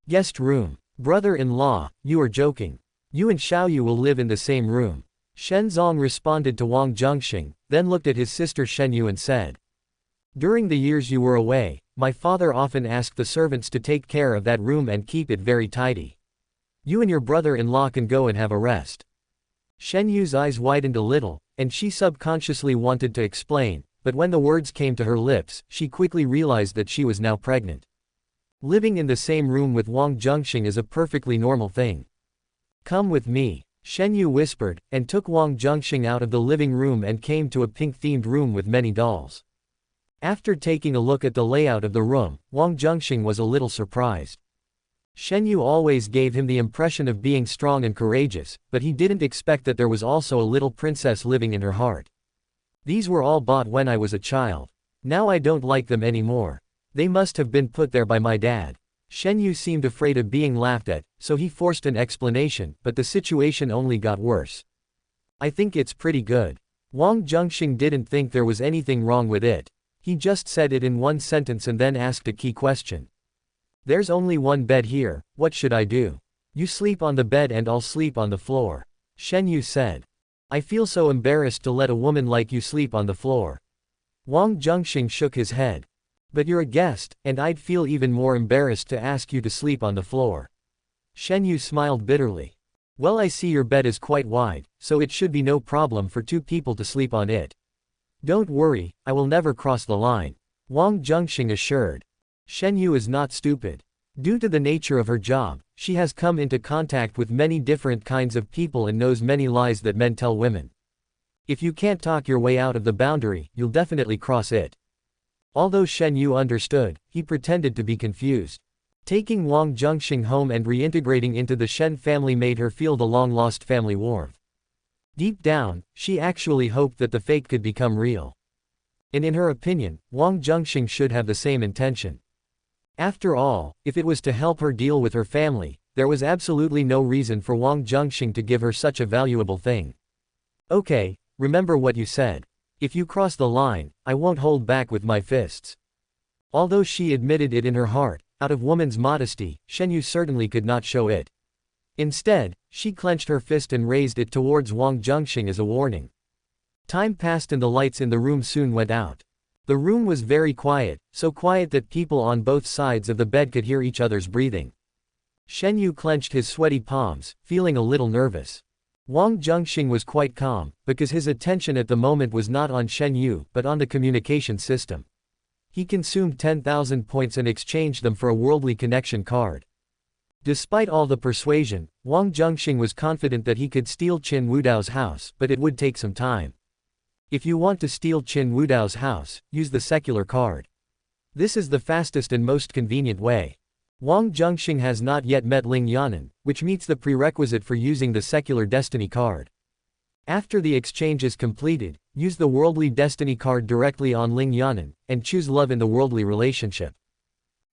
Guest room. Brother-in-law, you are joking. You and Xiaoyu will live in the same room. Shen Zong responded to Wang Zhenxing, then looked at his sister Shen Yu and said. During the years you were away, my father often asked the servants to take care of that room and keep it very tidy. You and your brother-in-law can go and have a rest. Shen Yu's eyes widened a little, and she subconsciously wanted to explain, but when the words came to her lips, she quickly realized that she was now pregnant. Living in the same room with Wang Zhenxing is a perfectly normal thing. Come with me, Shen Yu whispered, and took Wang Zhenxing out of the living room and came to a pink-themed room with many dolls. After taking a look at the layout of the room, Wang Zhenxing was a little surprised. Shen Yu always gave him the impression of being strong and courageous, but he didn't expect that there was also a little princess living in her heart. These were all bought when I was a child. Now I don't like them anymore. They must have been put there by my dad. Shen Yu seemed afraid of being laughed at, so he forced an explanation, but the situation only got worse. I think it's pretty good. Wang Zhenxing didn't think there was anything wrong with it. He just said it in one sentence and then asked a key question. There's only one bed here, what should I do? You sleep on the bed and I'll sleep on the floor. Shen Yu said. I feel so embarrassed to let a woman like you sleep on the floor. Wang Zhenxing shook his head. But you're a guest, and I'd feel even more embarrassed to ask you to sleep on the floor. Shen Yu smiled bitterly. Well, I see your bed is quite wide, so it should be no problem for two people to sleep on it. Don't worry, I will never cross the line. Wang Zhenxing assured. Shen Yu is not stupid. Due to the nature of her job, she has come into contact with many different kinds of people and knows many lies that men tell women. If you can't talk your way out of the boundary, you'll definitely cross it. Although Shen Yu understood, he pretended to be confused. Taking Wang Zhenxing home and reintegrating into the Shen family made her feel the long-lost family warmth. Deep down, she actually hoped that the fake could become real. And in her opinion, Wang Zhenxing should have the same intention. After all, if it was to help her deal with her family, there was absolutely no reason for Wang Zhenxing to give her such a valuable thing. Okay, remember what you said. If you cross the line, I won't hold back with my fists. Although she admitted it in her heart, out of woman's modesty, Shen Yu certainly could not show it. Instead, she clenched her fist and raised it towards Wang Zhenxing as a warning. Time passed and the lights in the room soon went out. The room was very quiet, so quiet that people on both sides of the bed could hear each other's breathing. Shen Yu clenched his sweaty palms, feeling a little nervous. Wang Zhenxing was quite calm, because his attention at the moment was not on Shen Yu but on the communication system. He consumed 10,000 points and exchanged them for a worldly connection card. Despite all the persuasion, Wang Zhenxing was confident that he could steal Qin Wudao's house, but it would take some time. If you want to steal Qin Wudao's house, use the secular card. This is the fastest and most convenient way. Wang Zhenxing has not yet met Ling Yanan, which meets the prerequisite for using the secular destiny card. After the exchange is completed, use the worldly destiny card directly on Ling Yanan, and choose love in the worldly relationship.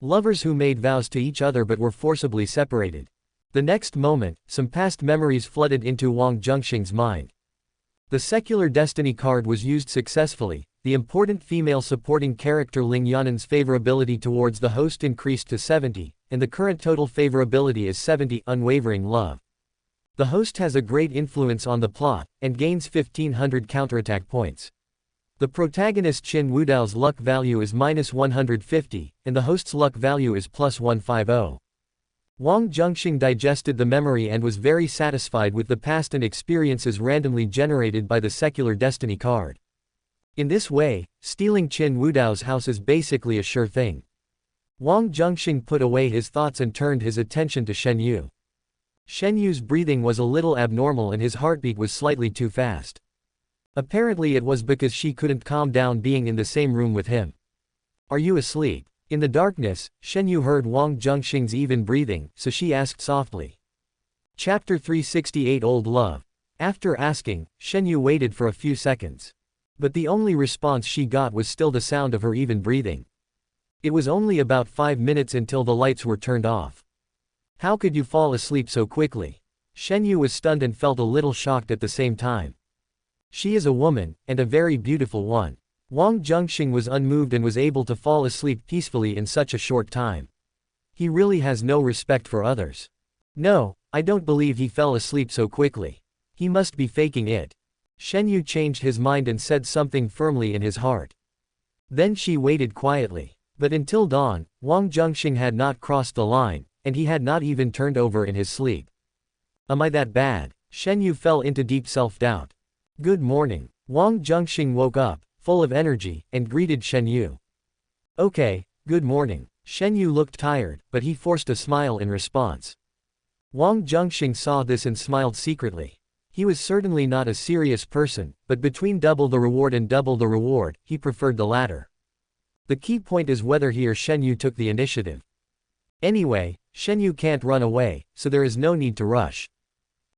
Lovers who made vows to each other but were forcibly separated. The next moment, some past memories flooded into Wang Zhenxing's mind. The secular destiny card was used successfully. The important female supporting character Ling Yanan's favorability towards the host increased to 70, and the current total favorability is 70, unwavering love. The host has a great influence on the plot, and gains 1500 counterattack points. The protagonist Qin Wudao's luck value is -150, and the host's luck value is +150. Wang Zhenxing digested the memory and was very satisfied with the past and experiences randomly generated by the secular destiny card. In this way, stealing Qin Wudao's house is basically a sure thing. Wang Zhenxing put away his thoughts and turned his attention to Shen Yu. Shen Yu's breathing was a little abnormal and his heartbeat was slightly too fast. Apparently it was because she couldn't calm down being in the same room with him. Are you asleep? In the darkness, Shen Yu heard Wang Zhenxing's even breathing, so she asked softly. Chapter 368 Old Love. After asking, Shen Yu waited for a few seconds. But the only response she got was still the sound of her even breathing. It was only about 5 minutes until the lights were turned off. How could you fall asleep so quickly? Shen Yu was stunned and felt a little shocked at the same time. She is a woman, and a very beautiful one. Wang Zhenxing was unmoved and was able to fall asleep peacefully in such a short time. He really has no respect for others. No, I don't believe he fell asleep so quickly. He must be faking it. Shen Yu changed his mind and said something firmly in his heart. Then she waited quietly. But until dawn, Wang Zhenxing had not crossed the line, and he had not even turned over in his sleep. Am I that bad? Shen Yu fell into deep self-doubt. Good morning. Wang Zhenxing woke up, full of energy, and greeted Shen Yu. Okay, good morning. Shen Yu looked tired, but he forced a smile in response. Wang Zhenxing saw this and smiled secretly. He was certainly not a serious person, but between double the reward and double the reward, he preferred the latter. The key point is whether he or Shen Yu took the initiative. Anyway, Shen Yu can't run away, so there is no need to rush.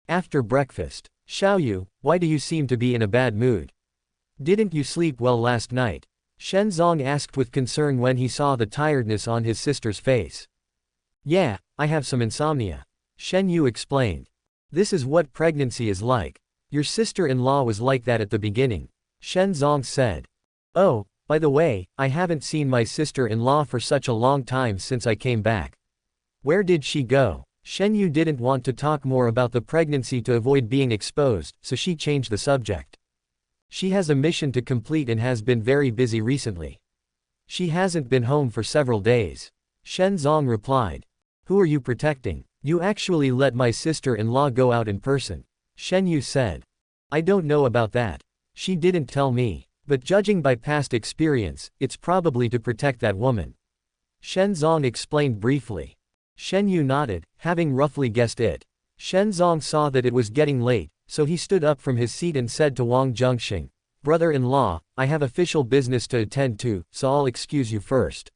After breakfast, Xiaoyu, why do you seem to be in a bad mood? Didn't you sleep well last night? Shen Zong asked with concern when he saw the tiredness on his sister's face. Yeah, I have some insomnia. Shen Yu explained. This is what pregnancy is like. Your sister-in-law was like that at the beginning. Shen Zong said. Oh, by the way, I haven't seen my sister-in-law for such a long time since I came back. Where did she go? Shen Yu didn't want to talk more about the pregnancy to avoid being exposed, so she changed the subject. She has a mission to complete and has been very busy recently. She hasn't been home for several days. Shen Zong replied. Who are you protecting? You actually let my sister-in-law go out in person. Shen Yu said. I don't know about that. She didn't tell me. But judging by past experience, it's probably to protect that woman. Shen Zong explained briefly. Shen Yu nodded, having roughly guessed it. Shen Zong saw that it was getting late, so he stood up from his seat and said to Wang Zhenxing, Brother-in-law, I have official business to attend to, so I'll excuse you first.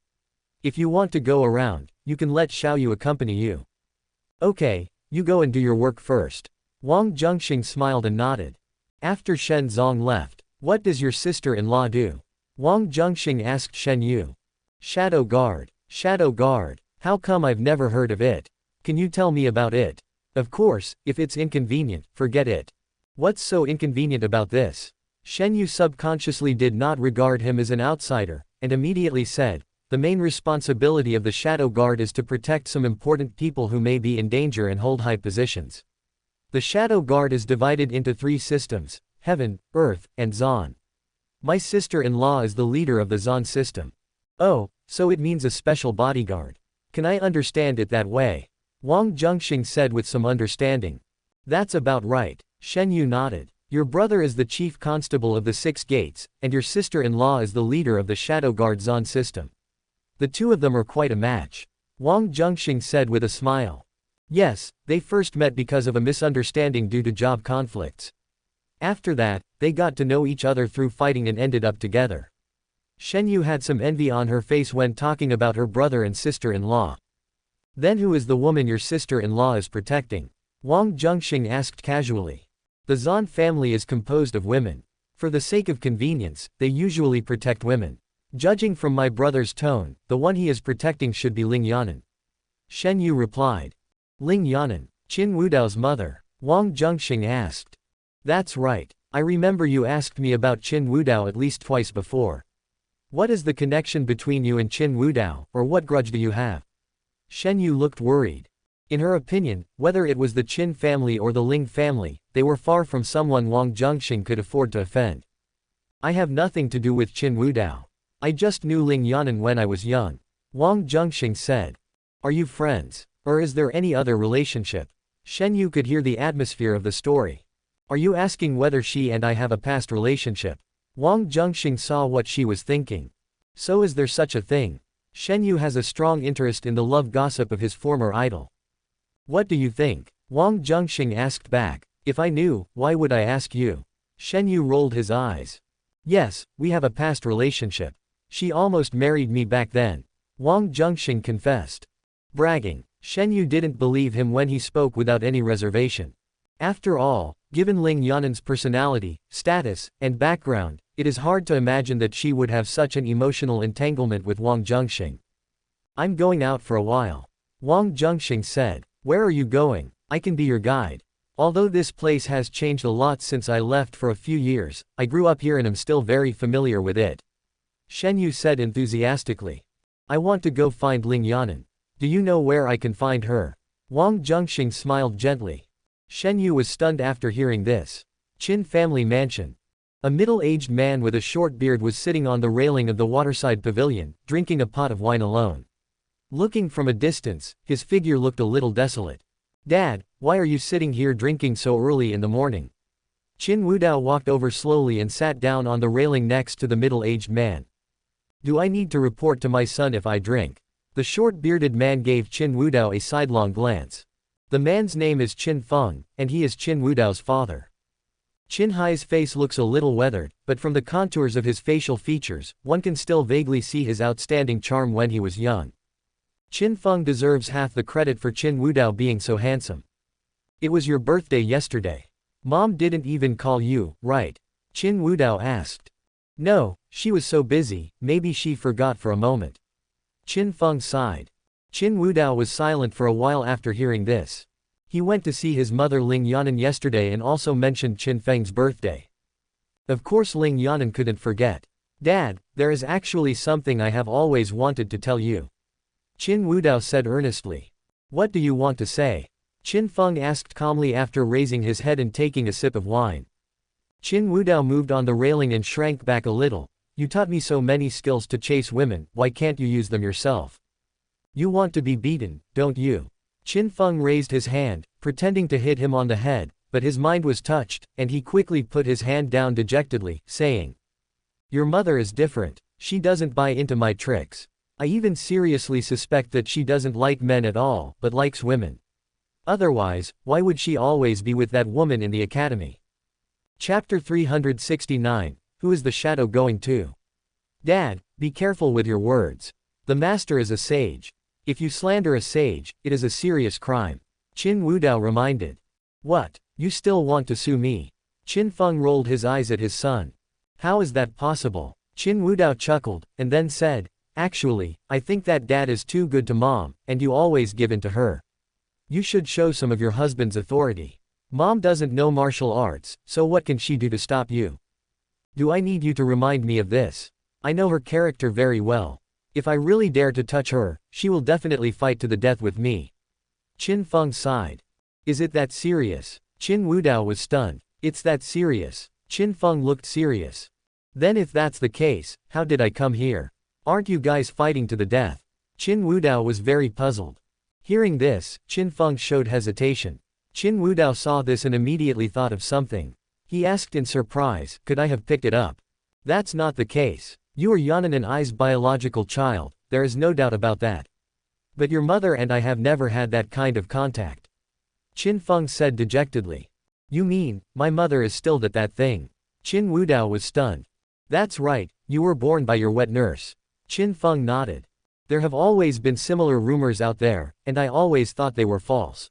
If you want to go around, you can let Xiaoyu accompany you. Okay, you go and do your work first. Wang Zhenxing smiled and nodded. After Shen Zong left, what does your sister-in-law do? Wang Zhenxing asked Shen Yu. Shadow Guard. Shadow Guard. How come I've never heard of it? Can you tell me about it? Of course, if it's inconvenient, forget it. What's so inconvenient about this? Shen Yu subconsciously did not regard him as an outsider, and immediately said, the main responsibility of the Shadow Guard is to protect some important people who may be in danger and hold high positions. The Shadow Guard is divided into 3 systems: Heaven, Earth, and Zon. My sister-in-law is the leader of the Zon system. Oh, so it means a special bodyguard. Can I understand it that way? Wang Zhenxing said with some understanding. That's about right. Shen Yu nodded. Your brother is the chief constable of the 6 gates, and your sister-in-law is the leader of the Shadow Guard Zon system. The 2 of them are quite a match. Wang Zhenxing said with a smile. Yes, they first met because of a misunderstanding due to job conflicts. After that, they got to know each other through fighting and ended up together. Shen Yu had some envy on her face when talking about her brother and sister-in-law. Then who is the woman your sister-in-law is protecting? Wang Zhenxing asked casually. The Zan family is composed of women. For the sake of convenience, they usually protect women. Judging from my brother's tone, the one he is protecting should be Ling Yanan. Shen Yu replied. Ling Yanan, Qin Wudao's mother? Wang Zhenxing asked. That's right. I remember you asked me about Qin Wudao at least twice before. What is the connection between you and Qin Wudao, or what grudge do you have? Shen Yu looked worried. In her opinion, whether it was the Qin family or the Ling family, they were far from someone Wang Zhenxing could afford to offend. I have nothing to do with Qin Wudao. I just knew Ling Yanan when I was young. Wang Zhenxing said. Are you friends? Or is there any other relationship? Shen Yu could hear the atmosphere of the story. Are you asking whether she and I have a past relationship? Wang Zhenxing saw what she was thinking. So is there such a thing? Shen Yu has a strong interest in the love gossip of his former idol. What do you think? Wang Zhenxing asked back. If I knew, why would I ask you? Shen Yu rolled his eyes. Yes, we have a past relationship. She almost married me back then. Wang Zhenxing confessed. Bragging. Shen Yu didn't believe him when he spoke without any reservation. After all, given Ling Yanan's personality, status, and background, it is hard to imagine that she would have such an emotional entanglement with Wang Zhenxing. I'm going out for a while. Wang Zhenxing said. Where are you going? I can be your guide. Although this place has changed a lot since I left for a few years, I grew up here and am still very familiar with it. Shen Yu said enthusiastically. I want to go find Ling Yanan. Do you know where I can find her? Wang Zhenxing smiled gently. Shen Yu was stunned after hearing this. Qin family mansion. A middle-aged man with a short beard was sitting on the railing of the waterside pavilion, drinking a pot of wine alone. Looking from a distance, his figure looked a little desolate. Dad, why are you sitting here drinking so early in the morning? Qin Wudao walked over slowly and sat down on the railing next to the middle-aged man. Do I need to report to my son if I drink? The short-bearded man gave Qin Wudao a sidelong glance. The man's name is Qin Feng, and he is Qin Wudao's father. Qin Hai's face looks a little weathered, but from the contours of his facial features, one can still vaguely see his outstanding charm when he was young. Qin Feng deserves half the credit for Qin Wudao being so handsome. It was your birthday yesterday. Mom didn't even call you, right? Qin Wudao asked. No, she was so busy, maybe she forgot for a moment. Qin Feng sighed. Qin Wudao was silent for a while after hearing this. He went to see his mother Ling Yanan yesterday and also mentioned Qin Feng's birthday. Of course Ling Yanan couldn't forget. Dad, there is actually something I have always wanted to tell you. Qin Wudao said earnestly. What do you want to say? Qin Feng asked calmly after raising his head and taking a sip of wine. Qin Wudao moved on the railing and shrank back a little. You taught me so many skills to chase women, why can't you use them yourself? You want to be beaten, don't you? Qin Feng raised his hand, pretending to hit him on the head, but his mind was touched, and he quickly put his hand down dejectedly, saying. Your mother is different. She doesn't buy into my tricks. I even seriously suspect that she doesn't like men at all, but likes women. Otherwise, why would she always be with that woman in the academy? Chapter 369, Who is the shadow going to? Dad, be careful with your words. The master is a sage. If you slander a sage, it is a serious crime. Qin Wudao reminded. What, you still want to sue me? Qin Feng rolled his eyes at his son. How is that possible? Qin Wudao chuckled, and then said, actually, I think that dad is too good to mom, and you always give in to her. You should show some of your husband's authority. Mom doesn't know martial arts, so what can she do to stop you? Do I need you to remind me of this? I know her character very well. If I really dare to touch her, she will definitely fight to the death with me. Qin Feng sighed. Is it that serious? Qin Wudao was stunned. It's that serious. Qin Feng looked serious. Then if that's the case, how did I come here? Aren't you guys fighting to the death? Qin Wudao was very puzzled. Hearing this, Qin Feng showed hesitation. Qin Wudao saw this and immediately thought of something. He asked in surprise, could I have picked it up? That's not the case. You are Yanan and I's biological child, there is no doubt about that. But your mother and I have never had that kind of contact. Qin Feng said dejectedly. You mean, my mother is still that thing? Qin Wudao was stunned. That's right, you were born by your wet nurse. Qin Feng nodded. There have always been similar rumors out there, and I always thought they were false.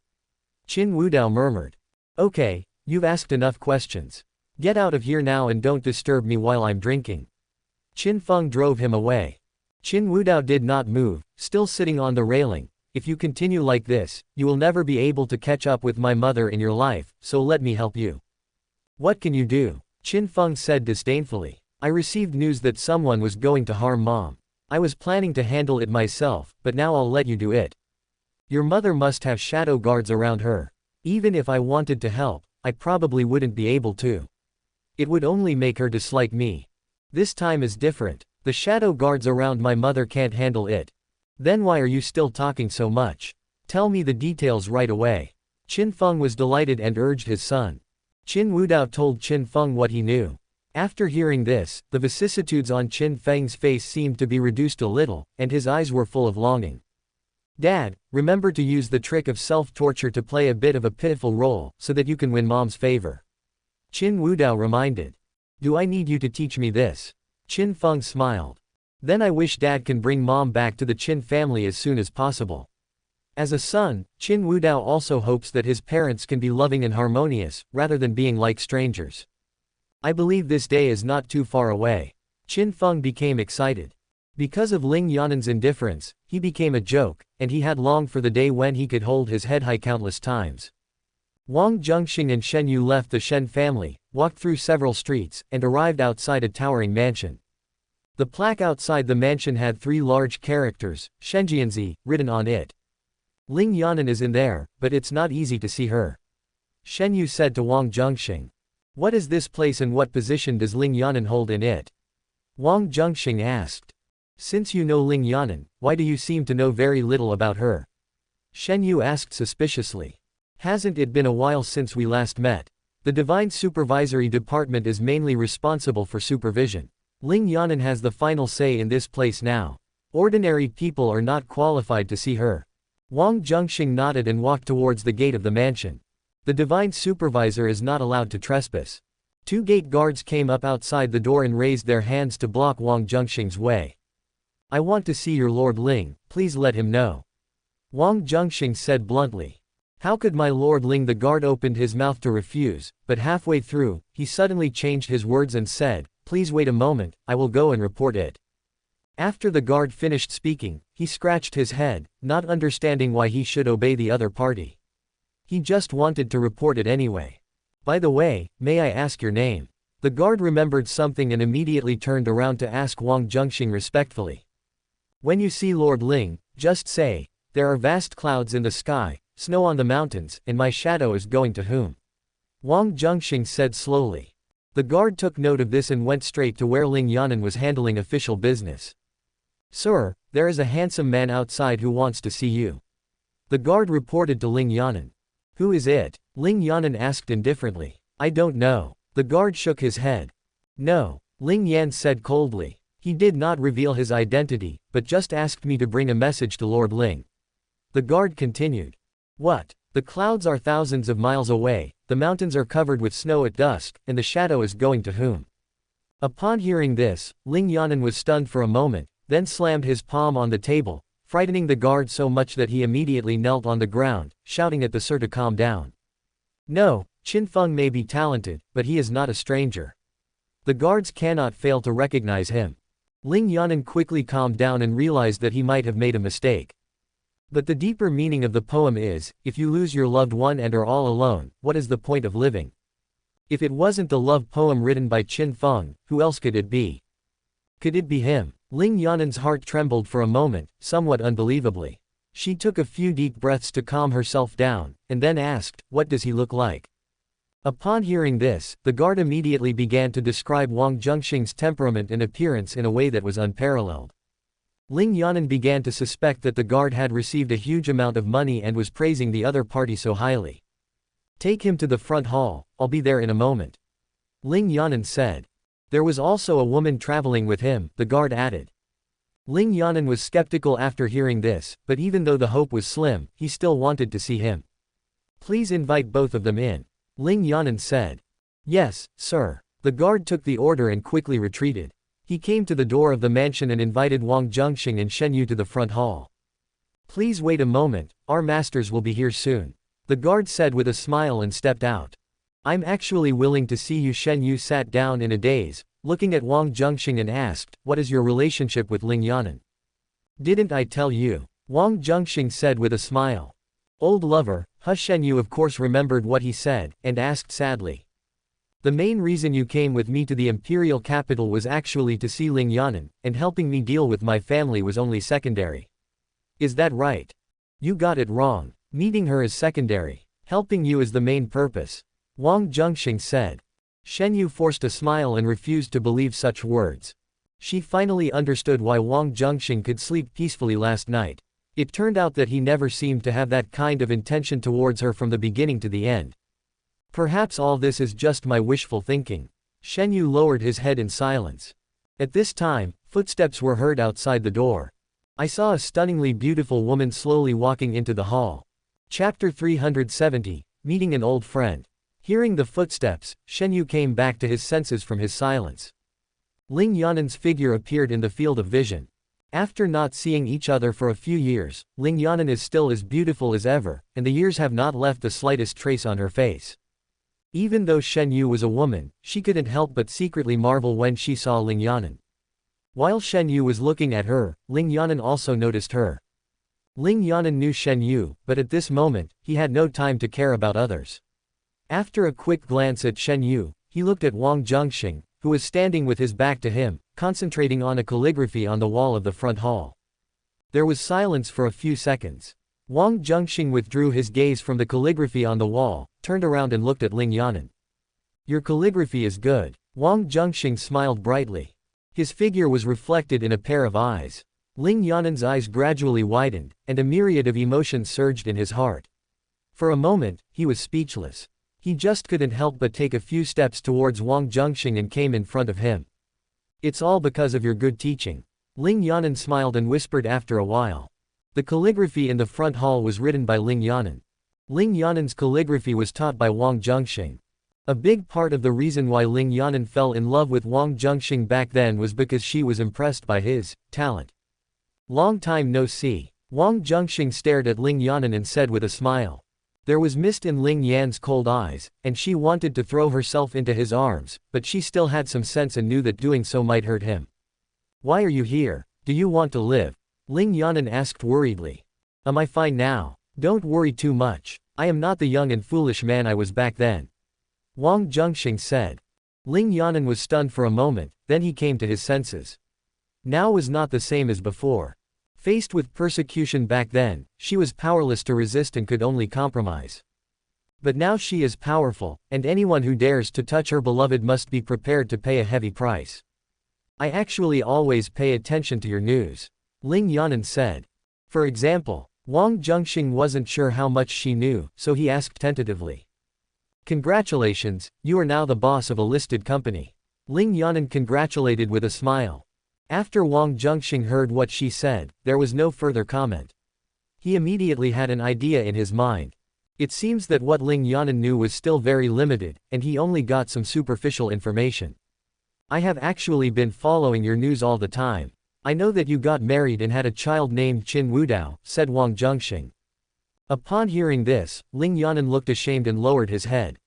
Qin Wudao murmured. Okay, you've asked enough questions. Get out of here now and don't disturb me while I'm drinking. Qin Feng drove him away. Qin Wudao did not move, still sitting on the railing. If you continue like this, you will never be able to catch up with my mother in your life, so let me help you. What can you do? Qin Feng said disdainfully. I received news that someone was going to harm mom. I was planning to handle it myself, but now I'll let you do it. Your mother must have shadow guards around her. Even if I wanted to help, I probably wouldn't be able to. It would only make her dislike me. This time is different. The shadow guards around my mother can't handle it. Then why are you still talking so much? Tell me the details right away. Qin Feng was delighted and urged his son. Qin Wudao told Qin Feng what he knew. After hearing this, the vicissitudes on Qin Feng's face seemed to be reduced a little, and his eyes were full of longing. Dad, remember to use the trick of self-torture to play a bit of a pitiful role, so that you can win mom's favor. Qin Wudao reminded. Do I need you to teach me this? Qin Feng smiled. Then I wish Dad can bring mom back to the Qin family as soon as possible. As a son, Qin Wudao also hopes that his parents can be loving and harmonious, rather than being like strangers. I believe this day is not too far away. Qin Feng became excited. Because of Ling Yanan's indifference, he became a joke, and he had longed for the day when he could hold his head high countless times. Wang Zhenxing and Shen Yu left the Shen family, walked through several streets, and arrived outside a towering mansion. The plaque outside the mansion had 3 large characters, Shenjianzi, written on it. Ling Yanan is in there, but it's not easy to see her. Shen Yu said to Wang Zhenxing. What is this place and what position does Ling Yanan hold in it? Wang Zhenxing asked. Since you know Ling Yanan, why do you seem to know very little about her? Shen Yu asked suspiciously. Hasn't it been a while since we last met? The Divine Supervisory Department is mainly responsible for supervision. Ling Yanan has the final say in this place now. Ordinary people are not qualified to see her. Wang Zhenxing nodded and walked towards the gate of the mansion. The Divine Supervisor is not allowed to trespass. 2 gate guards came up outside the door and raised their hands to block Wang Zhenxing's way. I want to see your Lord Ling, please let him know. Wang Zhenxing said bluntly. How could my Lord Ling? The guard opened his mouth to refuse, but halfway through, he suddenly changed his words and said, please wait a moment, I will go and report it. After the guard finished speaking, he scratched his head, not understanding why he should obey the other party. He just wanted to report it anyway. By the way, may I ask your name? The guard remembered something and immediately turned around to ask Wang Zhenxing respectfully. When you see Lord Ling, just say, there are vast clouds in the sky, snow on the mountains, and my shadow is going to whom? Wang Zhenxing said slowly. The guard took note of this and went straight to where Ling Yanan was handling official business. Sir, there is a handsome man outside who wants to see you. The guard reported to Ling Yanan. Who is it? Ling Yanan asked indifferently. I don't know. The guard shook his head. No, Ling Yan said coldly. He did not reveal his identity, but just asked me to bring a message to Lord Ling. The guard continued. What? The clouds are thousands of miles away, the mountains are covered with snow at dusk, and the shadow is going to whom? Upon hearing this, Ling Yanan was stunned for a moment, then slammed his palm on the table, frightening the guard so much that he immediately knelt on the ground, shouting at the sir to calm down. No, Qin Feng may be talented, but he is not a stranger. The guards cannot fail to recognize him. Ling Yanan quickly calmed down and realized that he might have made a mistake. But the deeper meaning of the poem is, if you lose your loved one and are all alone, what is the point of living? If it wasn't the love poem written by Qin Feng, who else could it be? Could it be him? Ling Yanan's heart trembled for a moment, somewhat unbelievably. She took a few deep breaths to calm herself down, and then asked, "What does he look like?" Upon hearing this, the guard immediately began to describe Wang Zhenxing's temperament and appearance in a way that was unparalleled. Ling Yanan began to suspect that the guard had received a huge amount of money and was praising the other party so highly. "Take him to the front hall, I'll be there in a moment," Ling Yanan said. "There was also a woman traveling with him," the guard added. Ling Yanan was skeptical after hearing this, but even though the hope was slim, he still wanted to see him. "Please invite both of them in," Ling Yanan said. "Yes, sir." The guard took the order and quickly retreated. He came to the door of the mansion and invited Wang Zhenxing and Shen Yu to the front hall. "Please wait a moment, our masters will be here soon," the guard said with a smile and stepped out. "I'm actually willing to see you." Shen Yu sat down in a daze, looking at Wang Zhenxing and asked, "What is your relationship with Ling Yanan?" "Didn't I tell you?" Wang Zhenxing said with a smile. "Old lover." Shen Yu of course remembered what he said, and asked sadly. "The main reason you came with me to the imperial capital was actually to see Ling Yanan, and helping me deal with my family was only secondary. Is that right?" "You got it wrong. Meeting her is secondary. Helping you is the main purpose," Wang Zhenxing said. Shen Yu forced a smile and refused to believe such words. She finally understood why Wang Zhenxing could sleep peacefully last night. It turned out that he never seemed to have that kind of intention towards her from the beginning to the end. "Perhaps all this is just my wishful thinking." Shen Yu lowered his head in silence. At this time, footsteps were heard outside the door. I saw a stunningly beautiful woman slowly walking into the hall. Chapter 370, Meeting an Old Friend. Hearing the footsteps, Shen Yu came back to his senses from his silence. Ling Yanan's figure appeared in the field of vision. After not seeing each other for a few years, Ling Yanan is still as beautiful as ever, and the years have not left the slightest trace on her face. Even though Shen Yu was a woman, she couldn't help but secretly marvel when she saw Ling Yanan. While Shen Yu was looking at her, Ling Yanan also noticed her. Ling Yanan knew Shen Yu, but at this moment, he had no time to care about others. After a quick glance at Shen Yu, he looked at Wang Zhenxing, who was standing with his back to him, concentrating on a calligraphy on the wall of the front hall. There was silence for a few seconds. Wang Zhenxing withdrew his gaze from the calligraphy on the wall, turned around and looked at Ling Yanan. "Your calligraphy is good." Wang Zhenxing smiled brightly. His figure was reflected in a pair of eyes. Ling Yanan's eyes gradually widened, and a myriad of emotions surged in his heart. For a moment, he was speechless. He just couldn't help but take a few steps towards Wang Zhenxing and came in front of him. "It's all because of your good teaching." Ling Yanan smiled and whispered after a while. The calligraphy in the front hall was written by Ling Yanan. Ling Yanan's calligraphy was taught by Wang Zhenxing. A big part of the reason why Ling Yanan fell in love with Wang Zhenxing back then was because she was impressed by his talent. "Long time no see." Wang Zhenxing stared at Ling Yanan and said with a smile. There was mist in Ling Yan's cold eyes, and she wanted to throw herself into his arms, but she still had some sense and knew that doing so might hurt him. "Why are you here? Do you want to live?" Ling Yanan asked worriedly. "Am I fine now? Don't worry too much. I am not the young and foolish man I was back then," Wang Zhenxing said. Ling Yanan was stunned for a moment, then he came to his senses. Now was not the same as before. Faced with persecution back then, she was powerless to resist and could only compromise. But now she is powerful, and anyone who dares to touch her beloved must be prepared to pay a heavy price. "I actually always pay attention to your news," Ling Yanan said. For example, Wang Zhenxing wasn't sure how much she knew, so he asked tentatively. "Congratulations, you are now the boss of a listed company." Ling Yanan congratulated with a smile. After Wang Zhenxing heard what she said, there was no further comment. He immediately had an idea in his mind. It seems that what Ling Yanan knew was still very limited, and he only got some superficial information. "I have actually been following your news all the time. I know that you got married and had a child named Qin Wudao," said Wang Zhenxing. Upon hearing this, Ling Yanan looked ashamed and lowered his head.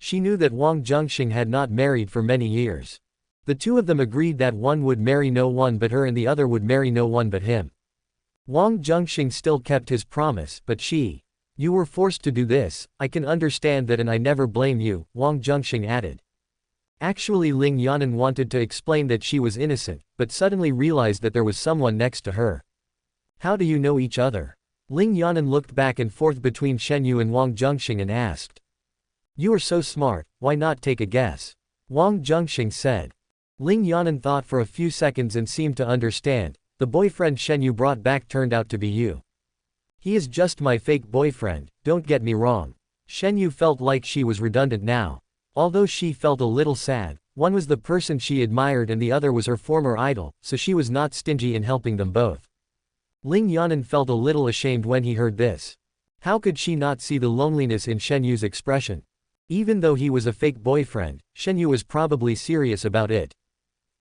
She knew that Wang Zhenxing had not married for many years. The two of them agreed that one would marry no one but her and the other would marry no one but him. Wang Zhenxing still kept his promise, but she. You were forced to do this, I can understand that and I never blame you, Wang Zhenxing added. Actually Ling Yanan wanted to explain that she was innocent, but suddenly realized that there was someone next to her. How do you know each other? Ling Yanan looked back and forth between Shen Yu and Wang Zhenxing and asked. You are so smart, why not take a guess? Wang Zhenxing said. Ling Yanan thought for a few seconds and seemed to understand. The boyfriend Shen Yu brought back turned out to be you. He is just my fake boyfriend, don't get me wrong. Shen Yu felt like she was redundant now. Although she felt a little sad, one was the person she admired and the other was her former idol, so she was not stingy in helping them both. Ling Yanan felt a little ashamed when he heard this. How could she not see the loneliness in Shen Yu's expression? Even though he was a fake boyfriend, Shen Yu was probably serious about it.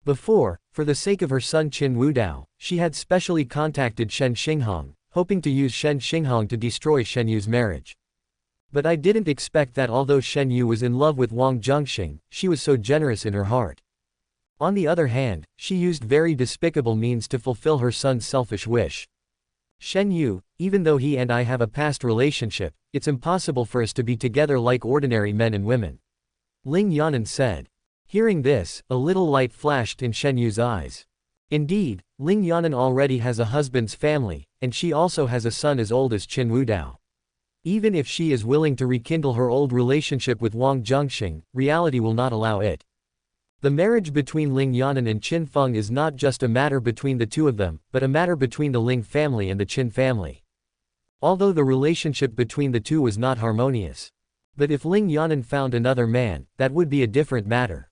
Before, for the sake of her son Qin Wudao, she had specially contacted Shen Xinghong, hoping to use Shen Xinghong to destroy Shen Yu's marriage. But I didn't expect that although Shen Yu was in love with Wang Zhenxing, she was so generous in her heart. On the other hand, she used very despicable means to fulfill her son's selfish wish. Shen Yu, even though he and I have a past relationship, it's impossible for us to be together like ordinary men and women. Ling Yanan said. Hearing this, a little light flashed in Shen Yu's eyes. Indeed, Ling Yanan already has a husband's family, and she also has a son as old as Qin Wudao. Even if she is willing to rekindle her old relationship with Wang Zhenxing, reality will not allow it. The marriage between Ling Yanan and Qin Feng is not just a matter between the two of them, but a matter between the Ling family and the Qin family. Although the relationship between the two was not harmonious. But if Ling Yanan found another man, that would be a different matter.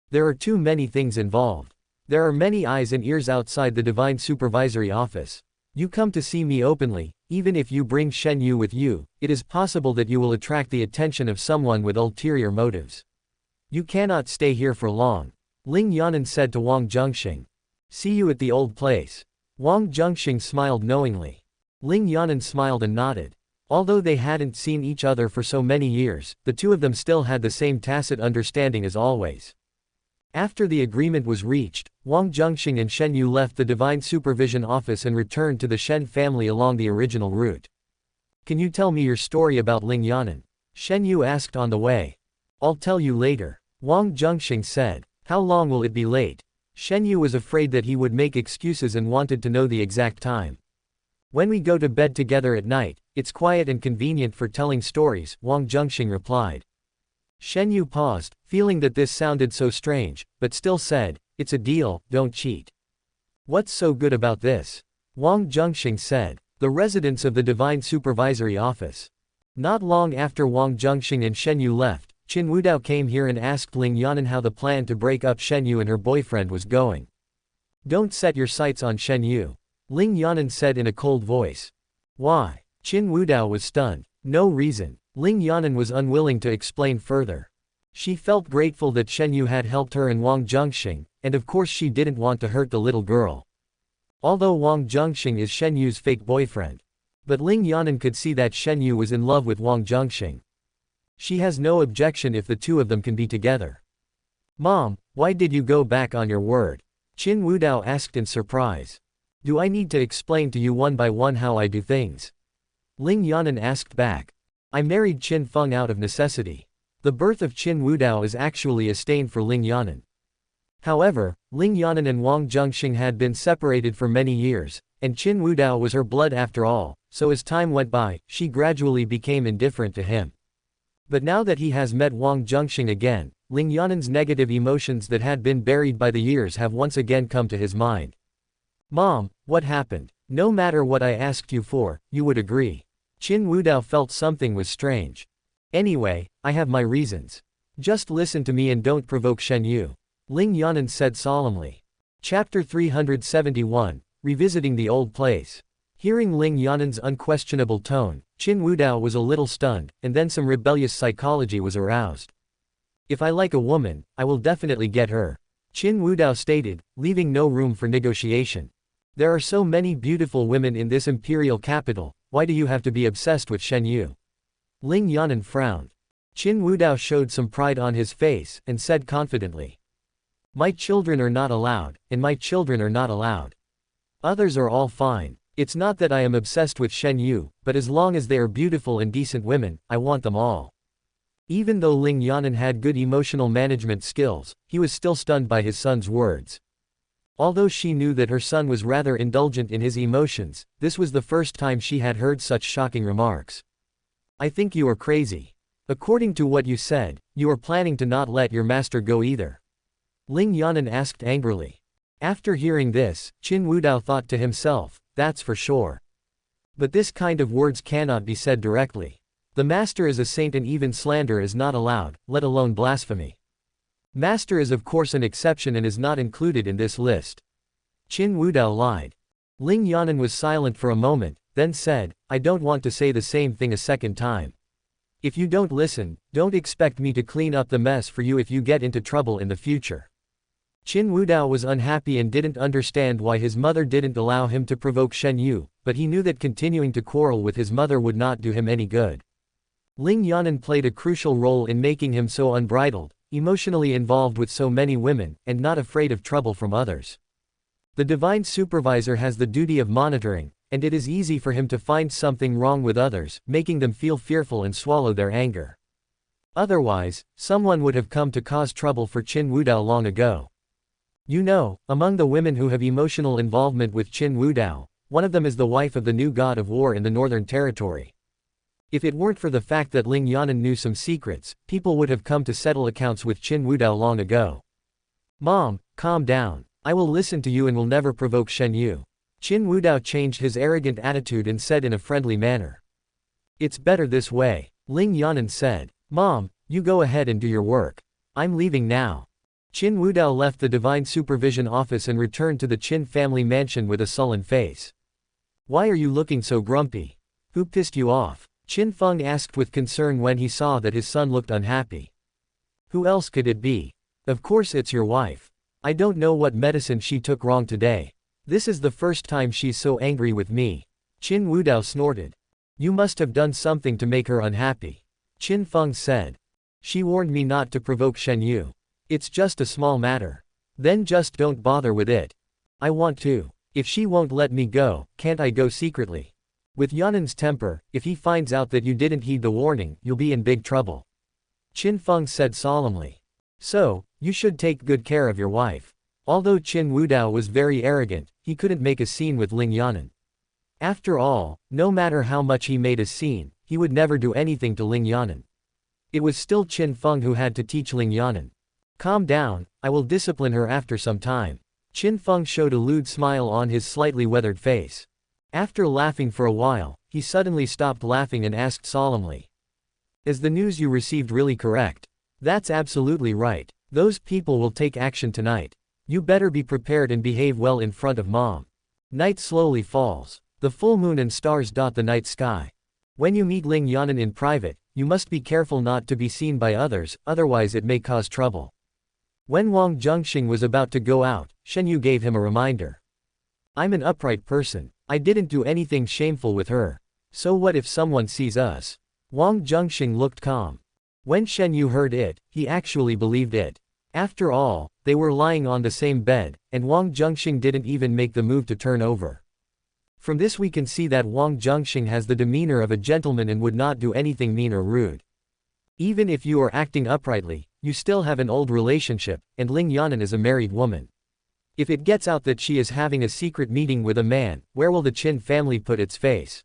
There are too many things involved. There are many eyes and ears outside the Divine Supervisory Office. You come to see me openly, even if you bring Shen Yu with you, it is possible that you will attract the attention of someone with ulterior motives. You cannot stay here for long. Ling Yanan said to Wang Zhenxing. See you at the old place. Wang Zhenxing smiled knowingly. Ling Yanan smiled and nodded. Although they hadn't seen each other for so many years, the two of them still had the same tacit understanding as always. After the agreement was reached, Wang Zhenxing and Shen Yu left the Divine Supervision Office and returned to the Shen family along the original route. Can you tell me your story about Ling Yanan? Shen Yu asked on the way. I'll tell you later. Wang Zhenxing said. How long will it be late? Shen Yu was afraid that he would make excuses and wanted to know the exact time. When we go to bed together at night, it's quiet and convenient for telling stories, Wang Zhenxing replied. Shen Yu paused, feeling that this sounded so strange, but still said, it's a deal, don't cheat. What's so good about this? Wang Zhenxing said. The residence of the Divine Supervisory Office. Not long after Wang Zhenxing and Shen Yu left, Qin Wudao came here and asked Ling Yanan how the plan to break up Shen Yu and her boyfriend was going. Don't set your sights on Shen Yu. Ling Yanan said in a cold voice. Why? Qin Wudao was stunned. No reason. Ling Yanan was unwilling to explain further. She felt grateful that Shen Yu had helped her and Wang Zhenxing, and of course she didn't want to hurt the little girl. Although Wang Zhenxing is Shen Yu's fake boyfriend. But Ling Yanan could see that Shen Yu was in love with Wang Zhenxing. She has no objection if the two of them can be together. Mom, why did you go back on your word? Qin Wudao asked in surprise. Do I need to explain to you one by one how I do things? Ling Yanan asked back. I married Qin Feng out of necessity. The birth of Qin Wudao is actually a stain for Ling Yanan. However, Ling Yanan and Wang Zhenxing had been separated for many years, and Qin Wudao was her blood after all, so as time went by, she gradually became indifferent to him. But now that he has met Wang Zhenxing again, Ling Yanan's negative emotions that had been buried by the years have once again come to his mind. Mom, what happened? No matter what I asked you for, you would agree. Qin Wudao felt something was strange. Anyway, I have my reasons. Just listen to me and don't provoke Shen Yu. Ling Yanan said solemnly. Chapter 371, Revisiting the Old Place. Hearing Ling Yanan's unquestionable tone, Qin Wudao was a little stunned, and then some rebellious psychology was aroused. If I like a woman, I will definitely get her. Qin Wudao stated, leaving no room for negotiation. There are so many beautiful women in this imperial capital, why do you have to be obsessed with Shen Yu? Ling Yanan frowned. Qin Wudao showed some pride on his face, and said confidently. My children are not allowed, and my children are not allowed. Others are all fine. It's not that I am obsessed with Shen Yu, but as long as they are beautiful and decent women, I want them all. Even though Ling Yanan had good emotional management skills, he was still stunned by his son's words. Although she knew that her son was rather indulgent in his emotions, this was the first time she had heard such shocking remarks. I think you are crazy. According to what you said, you are planning to not let your master go either. Ling Yanan asked angrily. After hearing this, Qin Wudao thought to himself, that's for sure. But this kind of words cannot be said directly. The master is a saint and even slander is not allowed, let alone blasphemy. Master is of course an exception and is not included in this list. Qin Wudao lied. Ling Yanan was silent for a moment, then said, I don't want to say the same thing a second time. If you don't listen, don't expect me to clean up the mess for you if you get into trouble in the future. Qin Wudao was unhappy and didn't understand why his mother didn't allow him to provoke Shen Yu, but he knew that continuing to quarrel with his mother would not do him any good. Ling Yanan played a crucial role in making him so unbridled, emotionally involved with so many women, and not afraid of trouble from others. The divine supervisor has the duty of monitoring, and it is easy for him to find something wrong with others, making them feel fearful and swallow their anger. Otherwise, someone would have come to cause trouble for Qin Wudao long ago. You know, among the women who have emotional involvement with Qin Wudao, one of them is the wife of the new god of war in the Northern Territory. If it weren't for the fact that Ling Yanan knew some secrets, people would have come to settle accounts with Qin Wudao long ago. Mom, calm down. I will listen to you and will never provoke Shen Yu. Qin Wudao changed his arrogant attitude and said in a friendly manner. It's better this way. Ling Yanan said. Mom, you go ahead and do your work. I'm leaving now. Qin Wudao left the divine supervision office and returned to the Qin family mansion with a sullen face. Why are you looking so grumpy? Who pissed you off? Qin Feng asked with concern when he saw that his son looked unhappy. Who else could it be? Of course it's your wife. I don't know what medicine she took wrong today. This is the first time she's so angry with me. Qin Wudao snorted. You must have done something to make her unhappy. Qin Feng said. She warned me not to provoke Shen Yu. It's just a small matter. Then just don't bother with it. I want to. If she won't let me go, can't I go secretly? With Yanan's temper, if he finds out that you didn't heed the warning, you'll be in big trouble. Qin Feng said solemnly. So, you should take good care of your wife. Although Qin Wudao was very arrogant, he couldn't make a scene with Ling Yanan. After all, no matter how much he made a scene, he would never do anything to Ling Yanan. It was still Qin Feng who had to teach Ling Yanan. Calm down, I will discipline her after some time. Qin Feng showed a lewd smile on his slightly weathered face. After laughing for a while, he suddenly stopped laughing and asked solemnly. Is the news you received really correct? That's absolutely right. Those people will take action tonight. You better be prepared and behave well in front of Mom. Night slowly falls. The full moon and stars dot the night sky. When you meet Ling Yanan in private, you must be careful not to be seen by others, otherwise it may cause trouble. When Wang Zhenxing was about to go out, Shen Yu gave him a reminder. I'm an upright person. I didn't do anything shameful with her. So what if someone sees us? Wang Zhenxing looked calm. When Shen Yu heard it, he actually believed it. After all, they were lying on the same bed, and Wang Zhenxing didn't even make the move to turn over. From this we can see that Wang Zhenxing has the demeanor of a gentleman and would not do anything mean or rude. Even if you are acting uprightly, you still have an old relationship, and Ling Yanan is a married woman. If it gets out that she is having a secret meeting with a man, where will the Qin family put its face?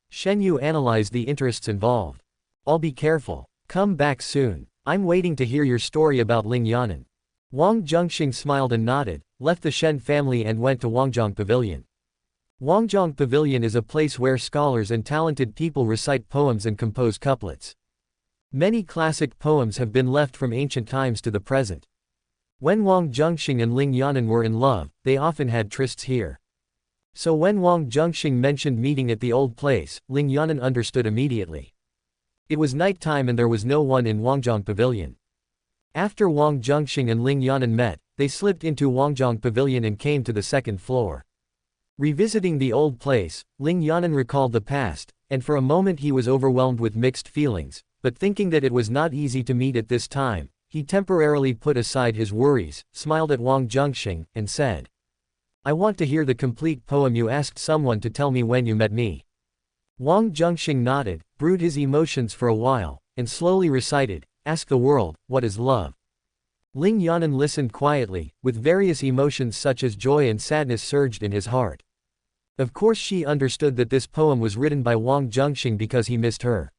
Shen Yu analyzed the interests involved. I'll be careful. Come back soon. I'm waiting to hear your story about Ling Yanan. Wang Zhenxing smiled and nodded, left the Shen family and went to Wangjiang Pavilion. Wangjiang Pavilion is a place where scholars and talented people recite poems and compose couplets. Many classic poems have been left from ancient times to the present. When Wang Zhenxing and Ling Yanan were in love, they often had trysts here. So when Wang Zhenxing mentioned meeting at the old place, Ling Yanan understood immediately. It was night time and there was no one in Wangjiang Pavilion. After Wang Zhenxing and Ling Yanan met, they slipped into Wangjiang Pavilion and came to the second floor. Revisiting the old place, Ling Yanan recalled the past, and for a moment he was overwhelmed with mixed feelings, but thinking that it was not easy to meet at this time, he temporarily put aside his worries, smiled at Wang Zhenxing, and said, "I want to hear the complete poem you asked someone to tell me when you met me." Wang Zhenxing nodded, brewed his emotions for a while, and slowly recited, "Ask the world, what is love?" Ling Yanan listened quietly, with various emotions such as joy and sadness surged in his heart. Of course she understood that this poem was written by Wang Zhenxing because he missed her.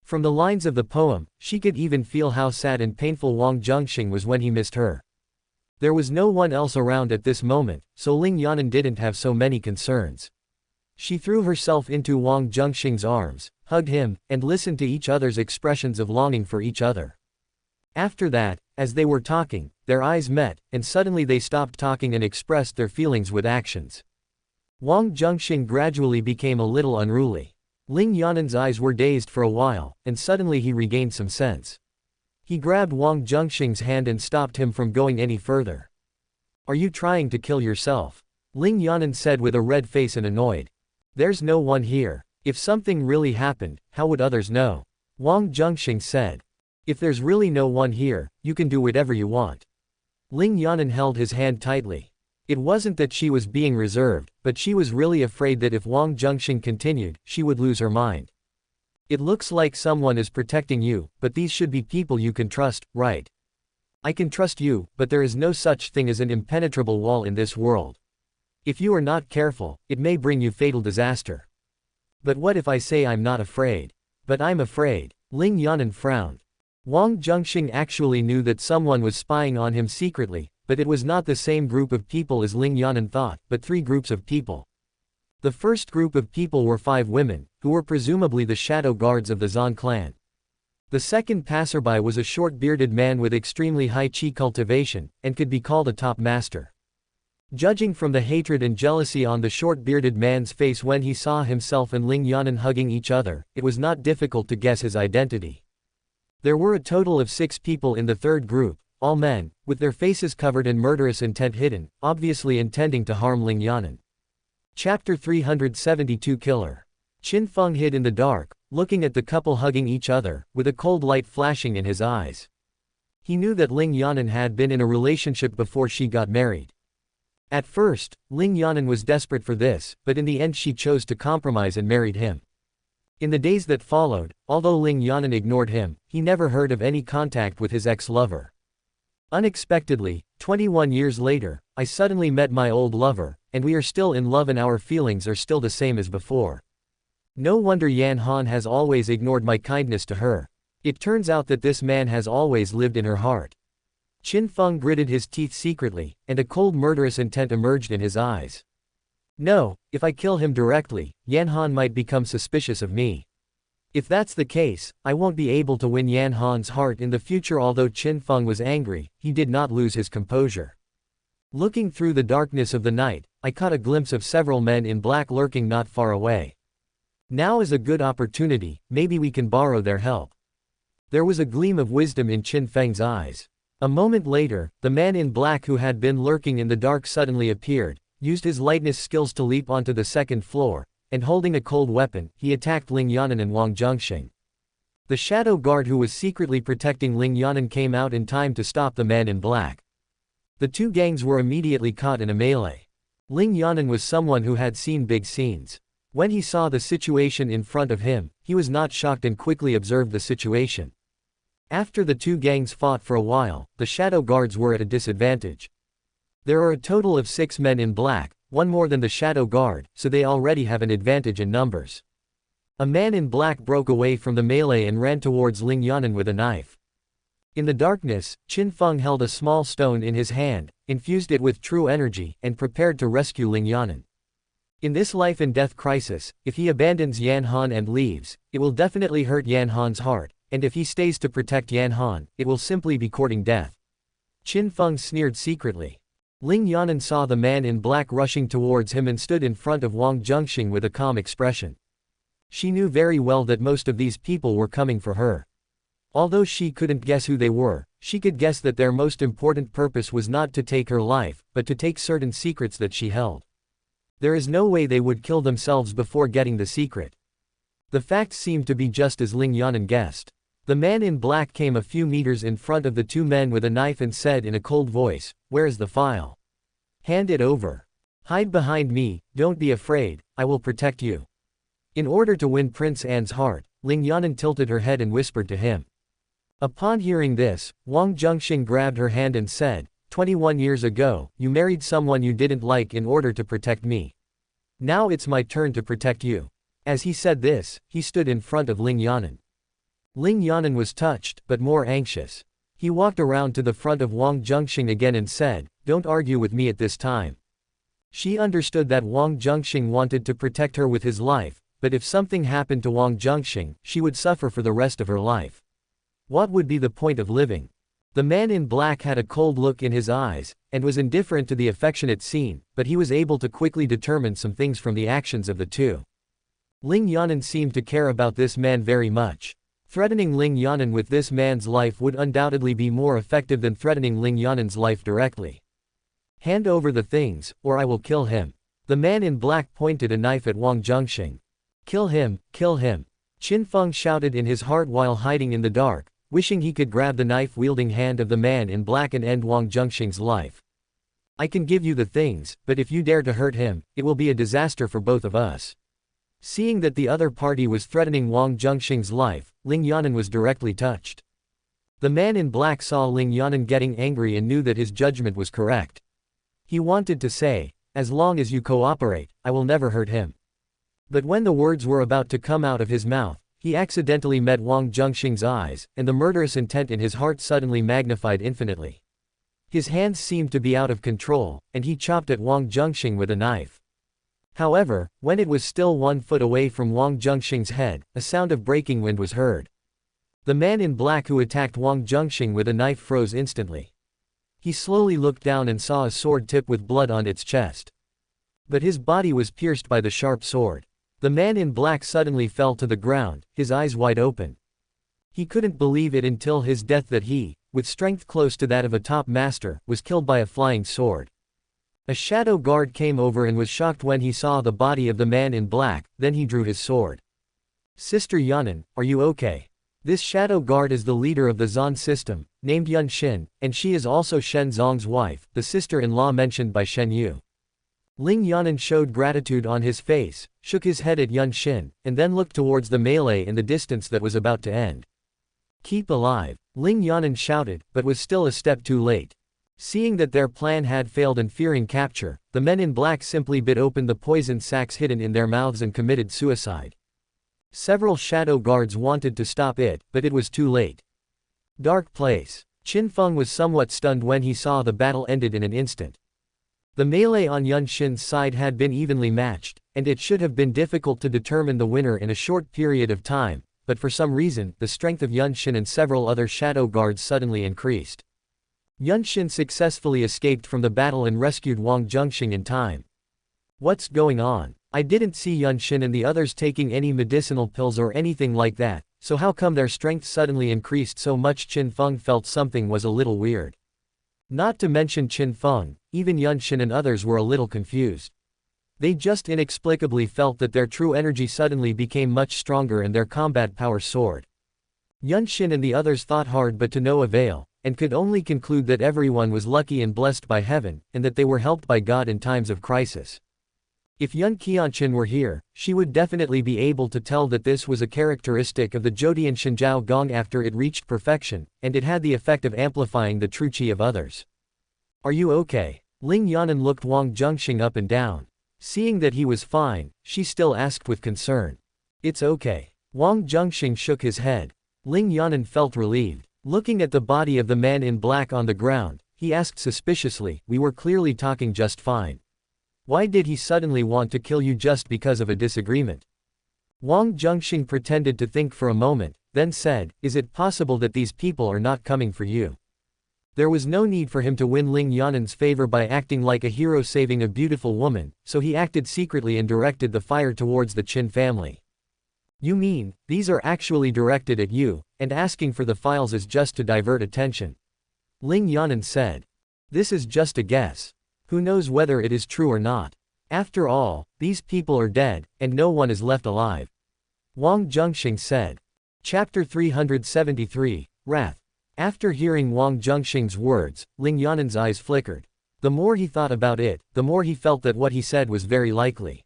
From the lines of the poem, she could even feel how sad and painful Wang Zhenxing was when he missed her. There was no one else around at this moment, so Ling Yanan didn't have so many concerns. She threw herself into Wang Zhenxing's arms, hugged him, and listened to each other's expressions of longing for each other. After that, as they were talking, their eyes met, and suddenly they stopped talking and expressed their feelings with actions. Wang Zhenxing gradually became a little unruly. Ling Yanan's eyes were dazed for a while, and suddenly he regained some sense. He grabbed Wang Zhenxing's hand and stopped him from going any further. "Are you trying to kill yourself?" Ling Yanan said with a red face and annoyed. "There's no one here. If something really happened, how would others know?" Wang Zhenxing said. "If there's really no one here, you can do whatever you want." Ling Yanan held his hand tightly. It wasn't that she was being reserved, but she was really afraid that if Wang Zhenxing continued, she would lose her mind. "It looks like someone is protecting you, but these should be people you can trust, right? I can trust you, but there is no such thing as an impenetrable wall in this world. If you are not careful, it may bring you fatal disaster." "But what if I say I'm not afraid?" "But I'm afraid." Ling Yanan frowned. Wang Zhenxing actually knew that someone was spying on him secretly, but it was not the same group of people as Ling Yanan thought, but three groups of people. The first group of people were 5 women, who were presumably the shadow guards of the Zan clan. The second passerby was a short bearded man with extremely high qi cultivation, and could be called a top master. Judging from the hatred and jealousy on the short-bearded man's face when he saw himself and Ling Yanan hugging each other, it was not difficult to guess his identity. There were a total of 6 people in the third group, all men, with their faces covered and murderous intent hidden, obviously intending to harm Ling Yanan. Chapter 372 Killer. Qin Feng hid in the dark, looking at the couple hugging each other, with a cold light flashing in his eyes. He knew that Ling Yanan had been in a relationship before she got married. At first, Ling Yanan was desperate for this, but in the end she chose to compromise and married him. In the days that followed, although Ling Yanan ignored him, he never heard of any contact with his ex-lover. Unexpectedly, 21 years later, I suddenly met my old lover, and we are still in love and our feelings are still the same as before. No wonder Yan Han has always ignored my kindness to her. It turns out that this man has always lived in her heart. Qin Feng gritted his teeth secretly, and a cold murderous intent emerged in his eyes. No, if I kill him directly, Yan Han might become suspicious of me. If that's the case, I won't be able to win Yan Han's heart in the future. Although Qin Feng was angry, he did not lose his composure. Looking through the darkness of the night, I caught a glimpse of several men in black lurking not far away. Now is a good opportunity, maybe we can borrow their help. There was a gleam of wisdom in Qin Feng's eyes. A moment later, the man in black who had been lurking in the dark suddenly appeared, used his lightness skills to leap onto the second floor, and holding a cold weapon, he attacked Ling Yanan and Wang Zhenxing. The shadow guard who was secretly protecting Ling Yanan came out in time to stop the man in black. The two gangs were immediately caught in a melee. Ling Yanan was someone who had seen big scenes. When he saw the situation in front of him, he was not shocked and quickly observed the situation. After the two gangs fought for a while, the shadow guards were at a disadvantage. There are a total of 6 men in black, one more than the shadow guard, so they already have an advantage in numbers. A man in black broke away from the melee and ran towards Ling Yanan with a knife. In the darkness, Qin Feng held a small stone in his hand, infused it with true energy, and prepared to rescue Ling Yanan. In this life and death crisis, if he abandons Yan Han and leaves, it will definitely hurt Yan Han's heart. And if he stays to protect Yan Han, it will simply be courting death. Qin Feng sneered secretly. Ling Yanan saw the man in black rushing towards him and stood in front of Wang Zhenxing with a calm expression. She knew very well that most of these people were coming for her. Although she couldn't guess who they were, she could guess that their most important purpose was not to take her life, but to take certain secrets that she held. There is no way they would kill themselves before getting the secret. The facts seemed to be just as Ling Yanan guessed. The man in black came a few meters in front of the two men with a knife and said in a cold voice, "Where is the file? Hand it over. Hide behind me, don't be afraid, I will protect you." In order to win Prince An's heart, Ling Yanan tilted her head and whispered to him. Upon hearing this, Wang Zhenxing grabbed her hand and said, 21 years ago, you married someone you didn't like in order to protect me. Now it's my turn to protect you. As he said this, he stood in front of Ling Yanan. Ling Yanan was touched, but more anxious. He walked around to the front of Wang Zhenxing again and said, "Don't argue with me at this time." She understood that Wang Zhenxing wanted to protect her with his life, but if something happened to Wang Zhenxing, she would suffer for the rest of her life. What would be the point of living? The man in black had a cold look in his eyes, and was indifferent to the affectionate scene, but he was able to quickly determine some things from the actions of the two. Ling Yanan seemed to care about this man very much. Threatening Ling Yanan with this man's life would undoubtedly be more effective than threatening Ling Yanan's life directly. Hand over the things, or I will kill him. The man in black pointed a knife at Wang Zhenxing. Kill him, kill him. Qin Feng shouted in his heart while hiding in the dark, wishing he could grab the knife-wielding hand of the man in black and end Wang Zhenxing's life. I can give you the things, but if you dare to hurt him, it will be a disaster for both of us. Seeing that the other party was threatening Wang Zhenxing's life, Ling Yanan was directly touched. The man in black saw Ling Yanan getting angry and knew that his judgment was correct. He wanted to say, as long as you cooperate, I will never hurt him. But when the words were about to come out of his mouth, he accidentally met Wang Zhenxing's eyes, and the murderous intent in his heart suddenly magnified infinitely. His hands seemed to be out of control, and he chopped at Wang Zhenxing with a knife. However, when it was still 1 foot away from Wang Zhenxing's head, a sound of breaking wind was heard. The man in black who attacked Wang Zhenxing with a knife froze instantly. He slowly looked down and saw a sword tip with blood on its chest. But his body was pierced by the sharp sword. The man in black suddenly fell to the ground, his eyes wide open. He couldn't believe it until his death that he, with strength close to that of a top master, was killed by a flying sword. A shadow guard came over and was shocked when he saw the body of the man in black, then he drew his sword. Sister Yanan, are you okay? This shadow guard is the leader of the Zan system, named Yun Xin, and she is also Shen Zong's wife, the sister-in-law mentioned by Shen Yu. Ling Yanan showed gratitude on his face, shook his head at Yun Xin, and then looked towards the melee in the distance that was about to end. Keep alive, Ling Yanan shouted, but was still a step too late. Seeing that their plan had failed and fearing capture, the men in black simply bit open the poison sacs hidden in their mouths and committed suicide. Several shadow guards wanted to stop it, but it was too late. Dark place. Qin Feng was somewhat stunned when he saw the battle ended in an instant. The melee on Yun Xin's side had been evenly matched, and it should have been difficult to determine the winner in a short period of time, but for some reason, the strength of Yun Xin and several other shadow guards suddenly increased. Yun Xin successfully escaped from the battle and rescued Wang Zhenxing in time. What's going on? I didn't see Yun Xin and the others taking any medicinal pills or anything like that, so how come their strength suddenly increased so much? Qin Feng felt something was a little weird. Not to mention Qin Feng, even Yun Xin and others were a little confused. They just inexplicably felt that their true energy suddenly became much stronger and their combat power soared. Yun Xin and the others thought hard but to no avail, and could only conclude that everyone was lucky and blessed by heaven, and that they were helped by God in times of crisis. If Yun Qianqin were here, she would definitely be able to tell that this was a characteristic of the Zhodian Shenjiao Gong after it reached perfection, and it had the effect of amplifying the true qi of others. Are you okay? Ling Yanan looked Wang Zhenxing up and down. Seeing that he was fine, she still asked with concern. It's okay. Wang Zhenxing shook his head. Ling Yanan felt relieved. Looking at the body of the man in black on the ground, he asked suspiciously, we were clearly talking just fine. Why did he suddenly want to kill you just because of a disagreement? Wang Zhenxing pretended to think for a moment, then said, is it possible that these people are not coming for you? There was no need for him to win Ling Yanan's favor by acting like a hero saving a beautiful woman, so he acted secretly and directed the fire towards the Qin family. You mean, these are actually directed at you, and asking for the files is just to divert attention? Ling Yanan said. This is just a guess. Who knows whether it is true or not? After all, these people are dead, and no one is left alive. Wang Zhenxing said. Chapter 373, Wrath. After hearing Wang Zhenxing's words, Ling Yanan's eyes flickered. The more he thought about it, the more he felt that what he said was very likely.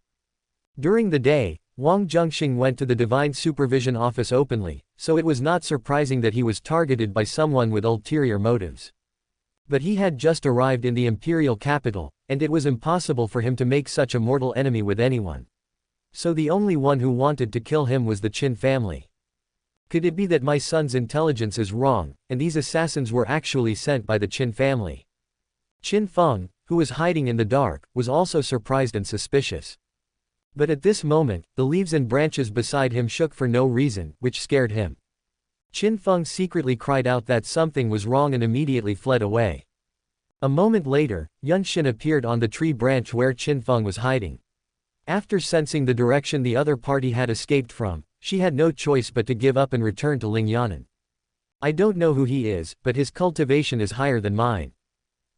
During the day, Wang Zhenxing went to the Divine Supervision Office openly, so it was not surprising that he was targeted by someone with ulterior motives. But he had just arrived in the imperial capital, and it was impossible for him to make such a mortal enemy with anyone. So the only one who wanted to kill him was the Qin family. Could it be that my son's intelligence is wrong, and these assassins were actually sent by the Qin family? Qin Feng, who was hiding in the dark, was also surprised and suspicious. But at this moment, the leaves and branches beside him shook for no reason, which scared him. Qin Feng secretly cried out that something was wrong and immediately fled away. A moment later, Yun Xin appeared on the tree branch where Qin Feng was hiding. After sensing the direction the other party had escaped from, she had no choice but to give up and return to Ling Yanan. I don't know who he is, but his cultivation is higher than mine.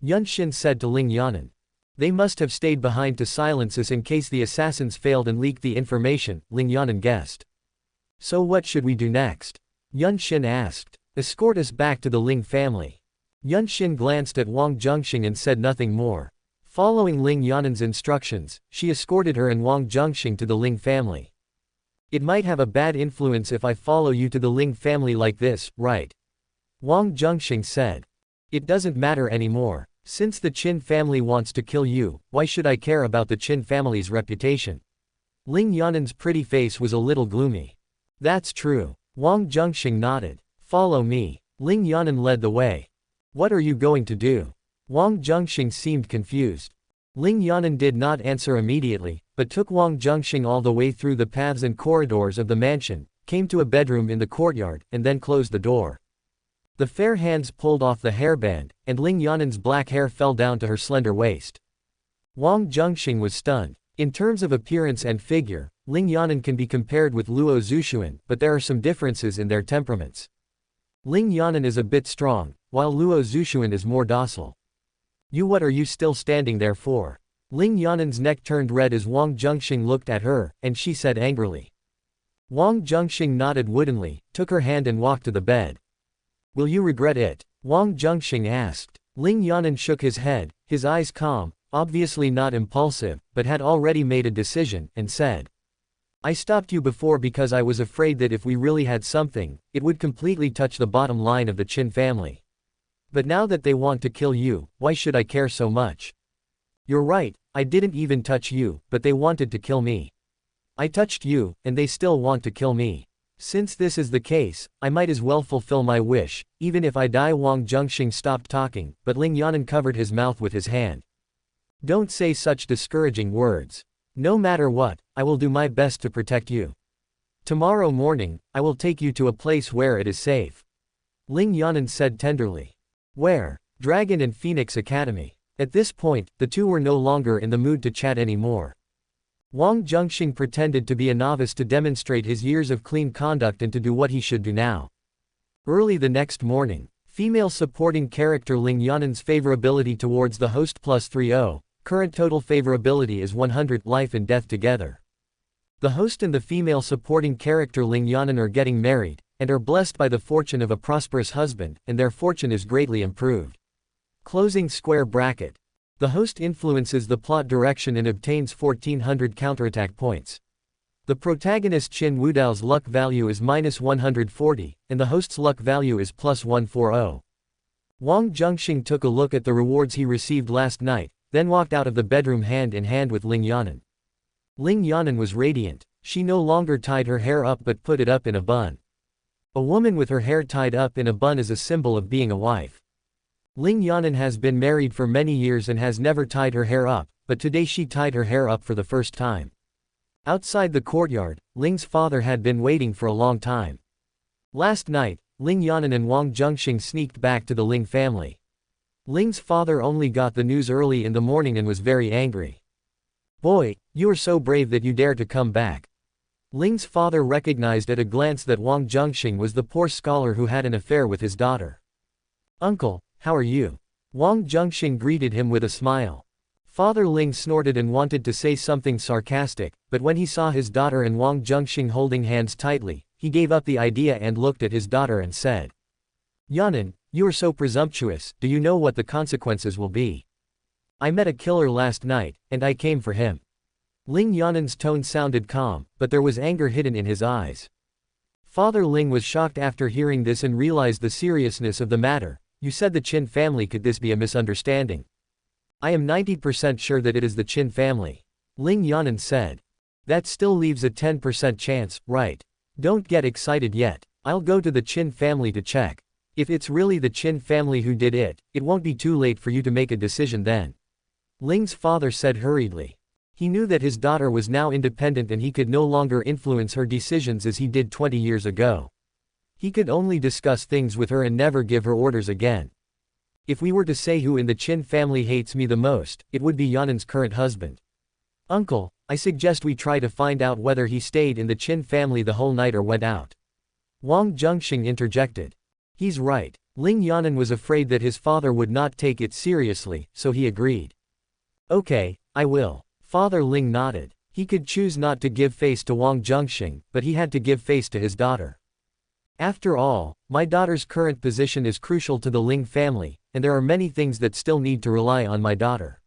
Yun Xin said to Ling Yanan. They must have stayed behind to silence us in case the assassins failed and leaked the information, Ling Yanan guessed. So what should we do next? Yun Xin asked. Escort us back to the Ling family. Yun Xin glanced at Wang Zhenxing and said nothing more. Following Ling Yanan's instructions, she escorted her and Wang Zhenxing to the Ling family. It might have a bad influence if I follow you to the Ling family like this, right? Wang Zhenxing said. It doesn't matter anymore. Since the Qin family wants to kill you, why should I care about the Qin family's reputation? Ling Yanan's pretty face was a little gloomy. That's true. Wang Zhenxing nodded. Follow me. Ling Yanan led the way. What are you going to do? Wang Zhenxing seemed confused. Ling Yanan did not answer immediately, but took Wang Zhenxing all the way through the paths and corridors of the mansion, came to a bedroom in the courtyard, and then closed the door. The fair hands pulled off the hairband, and Ling Yanan's black hair fell down to her slender waist. Wang Zhenxing was stunned. In terms of appearance and figure, Ling Yanan can be compared with Luo Zhuxuan, but there are some differences in their temperaments. Ling Yanan is a bit strong, while Luo Zhuxuan is more docile. What are you still standing there for? Ling Yanan's neck turned red as Wang Zhenxing looked at her, and she said angrily. Wang Zhenxing nodded woodenly, took her hand and walked to the bed. Will you regret it? Wang Zhenxing asked. Ling Yanan shook his head, his eyes calm, obviously not impulsive, but had already made a decision, and said. I stopped you before because I was afraid that if we really had something, it would completely touch the bottom line of the Qin family. But now that they want to kill you, why should I care so much? You're right, I didn't even touch you, but they wanted to kill me. I touched you, and they still want to kill me. Since this is the case, I might as well fulfill my wish, even if I die. Wang Zhenxing stopped talking, but Ling Yanan covered his mouth with his hand. Don't say such discouraging words. No matter what, I will do my best to protect you. Tomorrow morning, I will take you to a place where it is safe. Ling Yanan said tenderly. Where? Dragon and Phoenix Academy. At this point, the two were no longer in the mood to chat anymore. Wang Zhenxing pretended to be a novice to demonstrate his years of clean conduct and to do what he should do now. Early the next morning, female supporting character Ling Yanan's favorability towards the host +30, current total favorability is 100, life and death together. The host and the female supporting character Ling Yanan are getting married, and are blessed by the fortune of a prosperous husband, and their fortune is greatly improved. Closing square bracket. The host influences the plot direction and obtains 1400 counterattack points. The protagonist Qin Wudao's luck value is -140, and the host's luck value is +140. Wang Zhenxing took a look at the rewards he received last night, then walked out of the bedroom hand in hand with Ling Yanan. Ling Yanan was radiant. She no longer tied her hair up but put it up in a bun. A woman with her hair tied up in a bun is a symbol of being a wife. Ling Yanan has been married for many years and has never tied her hair up, but today she tied her hair up for the first time. Outside the courtyard, Ling's father had been waiting for a long time. Last night, Ling Yanan and Wang Zhenxing sneaked back to the Ling family. Ling's father only got the news early in the morning and was very angry. Boy, you are so brave that you dare to come back. Ling's father recognized at a glance that Wang Zhenxing was the poor scholar who had an affair with his daughter. Uncle, how are you? Wang Zhenxing greeted him with a smile. Father Ling snorted and wanted to say something sarcastic, but when he saw his daughter and Wang Zhenxing holding hands tightly, he gave up the idea and looked at his daughter and said, Yanan, you are so presumptuous, do you know what the consequences will be? I met a killer last night, and I came for him. Ling Yanan's tone sounded calm, but there was anger hidden in his eyes. Father Ling was shocked after hearing this and realized the seriousness of the matter. You said the Qin family, could this be a misunderstanding? I am 90% sure that it is the Qin family. Ling Yanan said. That still leaves a 10% chance, right? Don't get excited yet. I'll go to the Qin family to check. If it's really the Qin family who did it, it won't be too late for you to make a decision then. Ling's father said hurriedly. He knew that his daughter was now independent and he could no longer influence her decisions as he did 20 years ago. He could only discuss things with her and never give her orders again. If we were to say who in the Qin family hates me the most, it would be Yanan's current husband. Uncle, I suggest we try to find out whether he stayed in the Qin family the whole night or went out. Wang Zhenxing interjected. He's right. Ling Yanan was afraid that his father would not take it seriously, so he agreed. Okay, I will. Father Ling nodded. He could choose not to give face to Wang Zhenxing, but he had to give face to his daughter. After all, my daughter's current position is crucial to the Ling family, and there are many things that still need to rely on my daughter.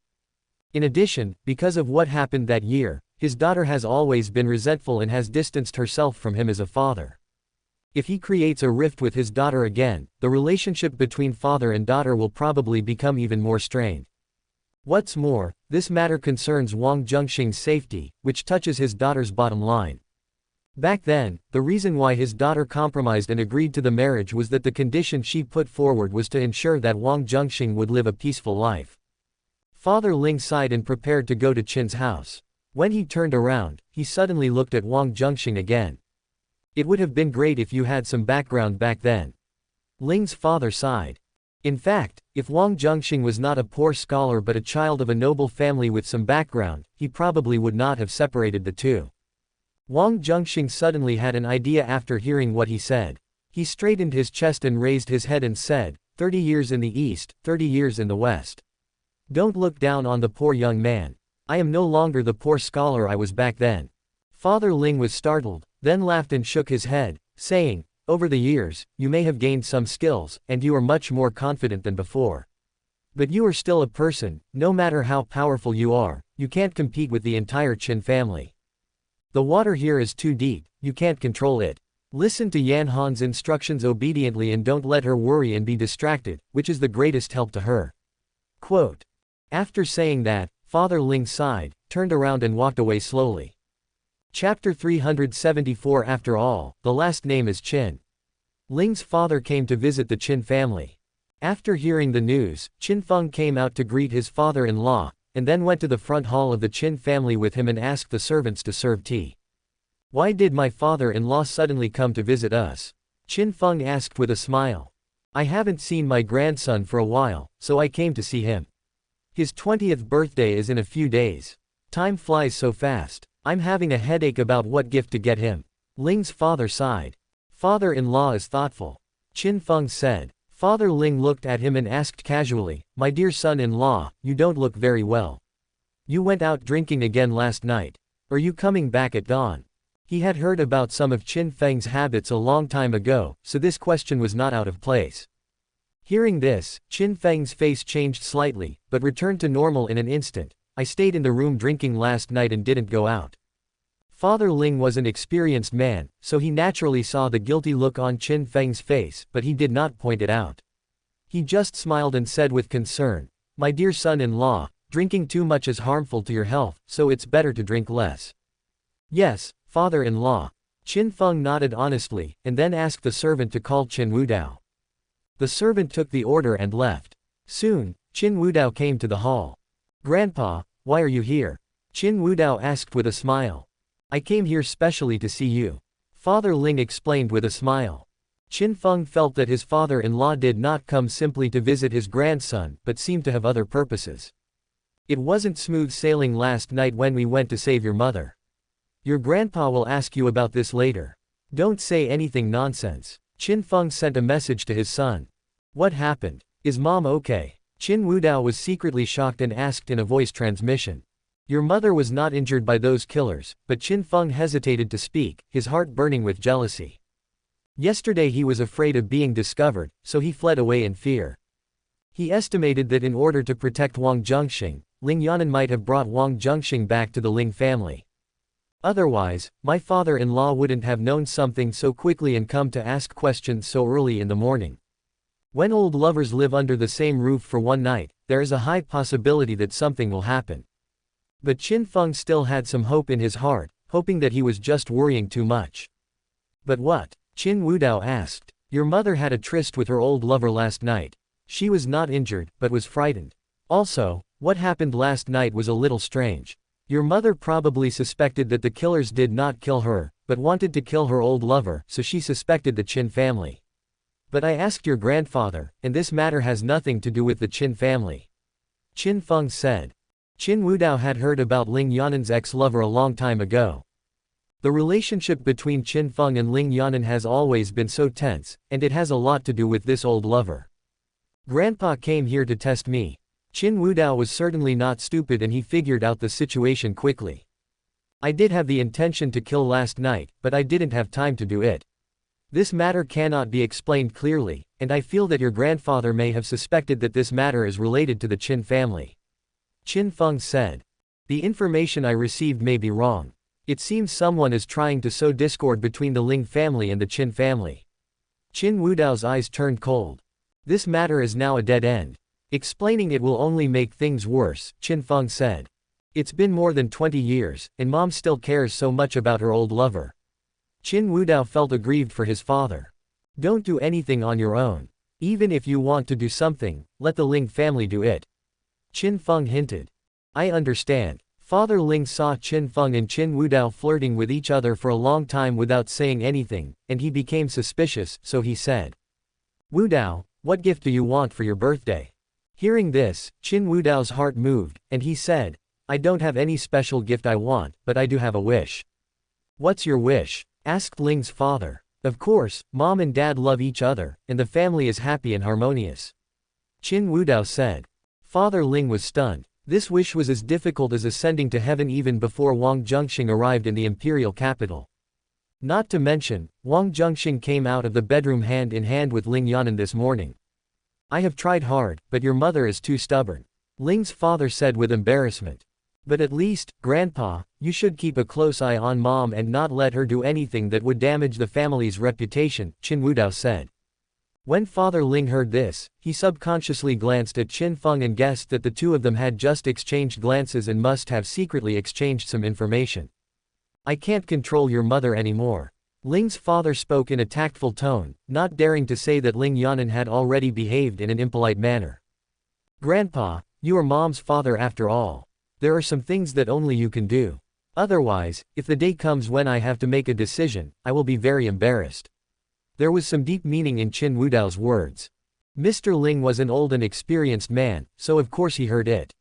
In addition, because of what happened that year, his daughter has always been resentful and has distanced herself from him as a father. If he creates a rift with his daughter again, the relationship between father and daughter will probably become even more strained. What's more, this matter concerns Wang Zhenxing's safety, which touches his daughter's bottom line. Back then, the reason why his daughter compromised and agreed to the marriage was that the condition she put forward was to ensure that Wang Zhenxing would live a peaceful life. Father Ling sighed and prepared to go to Qin's house. When he turned around, he suddenly looked at Wang Zhenxing again. It would have been great if you had some background back then. Ling's father sighed. In fact, if Wang Zhenxing was not a poor scholar but a child of a noble family with some background, he probably would not have separated the two. Wang Zhenxing suddenly had an idea after hearing what he said. He straightened his chest and raised his head and said, 30 years in the east, 30 years in the west. Don't look down on the poor young man. I am no longer the poor scholar I was back then. Father Ling was startled, then laughed and shook his head, saying, over the years, you may have gained some skills, and you are much more confident than before. But you are still a person, no matter how powerful you are, you can't compete with the entire Qin family. The water here is too deep, you can't control it. Listen to Yan Han's instructions obediently and don't let her worry and be distracted, which is the greatest help to her. Quote. After saying that, Father Ling sighed, turned around and walked away slowly. Chapter 374. After all, the last name is Qin. Ling's father came to visit the Qin family. After hearing the news, Qin Feng came out to greet his father-in-law, and then went to the front hall of the Qin family with him and asked the servants to serve tea. Why did my father-in-law suddenly come to visit us? Qin Feng asked with a smile. I haven't seen my grandson for a while, so I came to see him. His 20th birthday is in a few days. Time flies so fast. I'm having a headache about what gift to get him. Ling's father sighed. Father-in-law is thoughtful. Qin Feng said. Father Ling looked at him and asked casually, my dear son-in-law, you don't look very well. You went out drinking again last night. Are you coming back at dawn? He had heard about some of Qin Feng's habits a long time ago, so this question was not out of place. Hearing this, Qin Feng's face changed slightly, but returned to normal in an instant. I stayed in the room drinking last night and didn't go out. Father Ling was an experienced man, so he naturally saw the guilty look on Qin Feng's face, but he did not point it out. He just smiled and said with concern, my dear son-in-law, drinking too much is harmful to your health, so it's better to drink less. Yes, father-in-law. Qin Feng nodded honestly, and then asked the servant to call Qin Wudao. The servant took the order and left. Soon, Qin Wudao came to the hall. Grandpa, why are you here? Qin Wudao asked with a smile. I came here specially to see you. Father Ling explained with a smile. Qin Feng felt that his father-in-law did not come simply to visit his grandson, but seemed to have other purposes. It wasn't smooth sailing last night when we went to save your mother. Your grandpa will ask you about this later. Don't say anything nonsense. Qin Feng sent a message to his son. What happened? Is mom okay? Qin Wudao was secretly shocked and asked in a voice transmission. Your mother was not injured by those killers, but Qin Feng hesitated to speak, his heart burning with jealousy. Yesterday he was afraid of being discovered, so he fled away in fear. He estimated that in order to protect Wang Zhenxing, Ling Yanran might have brought Wang Zhenxing back to the Ling family. Otherwise, my father-in-law wouldn't have known something so quickly and come to ask questions so early in the morning. When old lovers live under the same roof for one night, there is a high possibility that something will happen. But Qin Feng still had some hope in his heart, hoping that he was just worrying too much. But what? Qin Wudao asked. Your mother had a tryst with her old lover last night. She was not injured, but was frightened. Also, what happened last night was a little strange. Your mother probably suspected that the killers did not kill her, but wanted to kill her old lover, so she suspected the Qin family. But I asked your grandfather, and this matter has nothing to do with the Qin family. Qin Feng said. Qin Wudao had heard about Ling Yanran's ex-lover a long time ago. The relationship between Qin Feng and Ling Yanran has always been so tense, and it has a lot to do with this old lover. Grandpa came here to test me. Qin Wudao was certainly not stupid and he figured out the situation quickly. I did have the intention to kill last night, but I didn't have time to do it. This matter cannot be explained clearly, and I feel that your grandfather may have suspected that this matter is related to the Qin family. Qin Feng said. The information I received may be wrong. It seems someone is trying to sow discord between the Ling family and the Qin family. Qin Wudao's eyes turned cold. This matter is now a dead end. Explaining it will only make things worse, Qin Feng said. It's been more than 20 years, and mom still cares so much about her old lover. Qin Wudao felt aggrieved for his father. Don't do anything on your own. Even if you want to do something, let the Ling family do it. Qin Feng hinted. I understand. Father Ling saw Qin Feng and Qin Wudao flirting with each other for a long time without saying anything, and he became suspicious, so he said. Wudao, what gift do you want for your birthday? Hearing this, Qin Wudao's heart moved, and he said, I don't have any special gift I want, but I do have a wish. What's your wish? Asked Ling's father. Of course, mom and dad love each other, and the family is happy and harmonious. Qin Wudao said. Father Ling was stunned. This wish was as difficult as ascending to heaven even before Wang Zhenxing arrived in the imperial capital. Not to mention, Wang Zhenxing came out of the bedroom hand in hand with Ling Yanran this morning. I have tried hard, but your mother is too stubborn. Ling's father said with embarrassment. But at least, Grandpa, you should keep a close eye on mom and not let her do anything that would damage the family's reputation, Qin Wudao said. When Father Ling heard this, he subconsciously glanced at Qin Feng and guessed that the two of them had just exchanged glances and must have secretly exchanged some information. I can't control your mother anymore. Ling's father spoke in a tactful tone, not daring to say that Ling Yanran had already behaved in an impolite manner. Grandpa, you are mom's father after all. There are some things that only you can do. Otherwise, if the day comes when I have to make a decision, I will be very embarrassed. There was some deep meaning in Qin Wudao's words. Mr. Ling was an old and experienced man, so of course he heard it.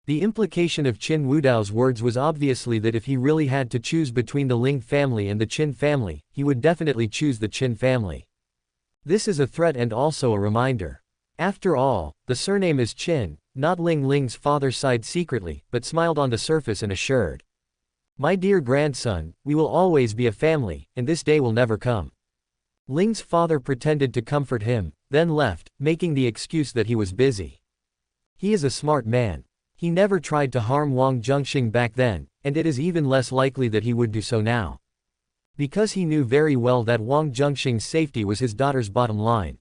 The implication of Qin Wudao's words was obviously that if he really had to choose between the Ling family and the Qin family, he would definitely choose the Qin family. This is a threat and also a reminder. After all, the surname is Qin, not Ling. Ling's father sighed secretly, but smiled on the surface and assured. My dear grandson, we will always be a family, and this day will never come. Ling's father pretended to comfort him, then left, making the excuse that he was busy. He is a smart man. He never tried to harm Wang Zhenxing back then, and it is even less likely that he would do so now. Because he knew very well that Wang Zhenxing's safety was his daughter's bottom line.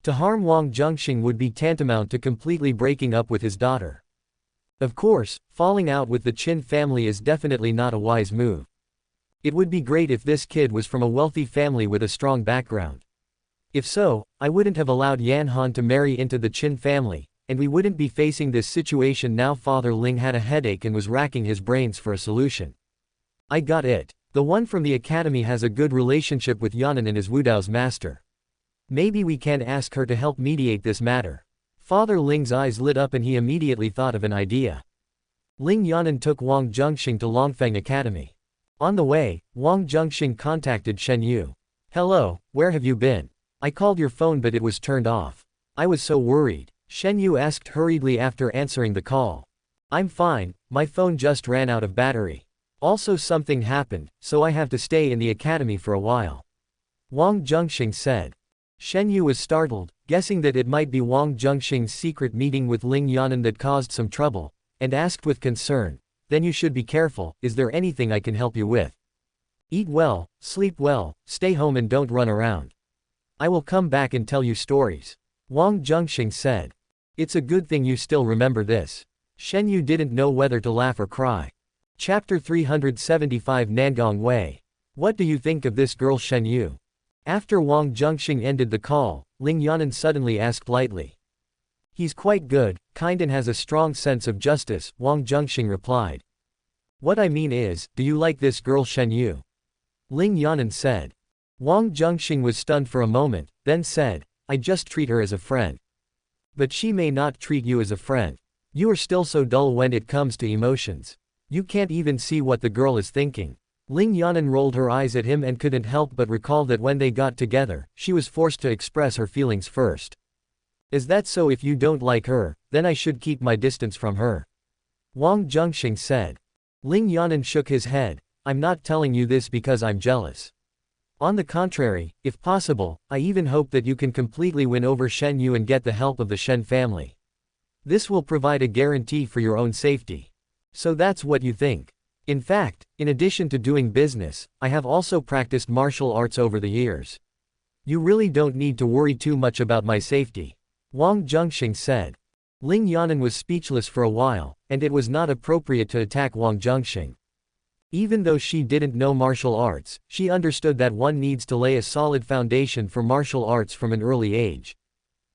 To harm Wang Zhenxing would be tantamount to completely breaking up with his daughter. Of course, falling out with the Qin family is definitely not a wise move. It would be great if this kid was from a wealthy family with a strong background. If so, I wouldn't have allowed Yan Han to marry into the Qin family, and we wouldn't be facing this situation now. Father Ling had a headache and was racking his brains for a solution. I got it. The one from the academy has a good relationship with Yanran and is Wudao's master. Maybe we can ask her to help mediate this matter. Father Ling's eyes lit up and he immediately thought of an idea. Ling Yanran took Wang Zhenxing to Longfeng Academy. On the way, Wang Zhenxing contacted Shen Yu. Hello, where have you been? I called your phone but it was turned off. I was so worried. Shen Yu asked hurriedly after answering the call. I'm fine, my phone just ran out of battery. Also something happened, so I have to stay in the academy for a while. Wang Zhenxing said. Shen Yu was startled, guessing that it might be Wang Zhenxing's secret meeting with Ling Yanan that caused some trouble, and asked with concern, "Then you should be careful, is there anything I can help you with? Eat well, sleep well, stay home and don't run around. I will come back and tell you stories," Wang Zhenxing said. "It's a good thing you still remember this." Shen Yu didn't know whether to laugh or cry. Chapter 375 Nangong Wei. What do you think of this girl Shen Yu? After Wang Zhenxing ended the call, Ling Yanan suddenly asked lightly. "He's quite good, kind and has a strong sense of justice," Wang Zhenxing replied. "What I mean is, do you like this girl Shen Yu?" Ling Yanan said. Wang Zhenxing was stunned for a moment, then said, "I just treat her as a friend." "But she may not treat you as a friend. You are still so dull when it comes to emotions. You can't even see what the girl is thinking." Ling Yanan rolled her eyes at him and couldn't help but recall that when they got together, she was forced to express her feelings first. "Is that so? If you don't like her, then I should keep my distance from her," Wang Zhenxing said. Ling Yanan shook his head. "I'm not telling you this because I'm jealous. On the contrary, if possible, I even hope that you can completely win over Shen Yu and get the help of the Shen family. This will provide a guarantee for your own safety. So that's what you think. In fact, in addition to doing business, I have also practiced martial arts over the years. You really don't need to worry too much about my safety," Wang Zhenxing said. Ling Yanan was speechless for a while, and it was not appropriate to attack Wang Zhenxing. Even though she didn't know martial arts, she understood that one needs to lay a solid foundation for martial arts from an early age.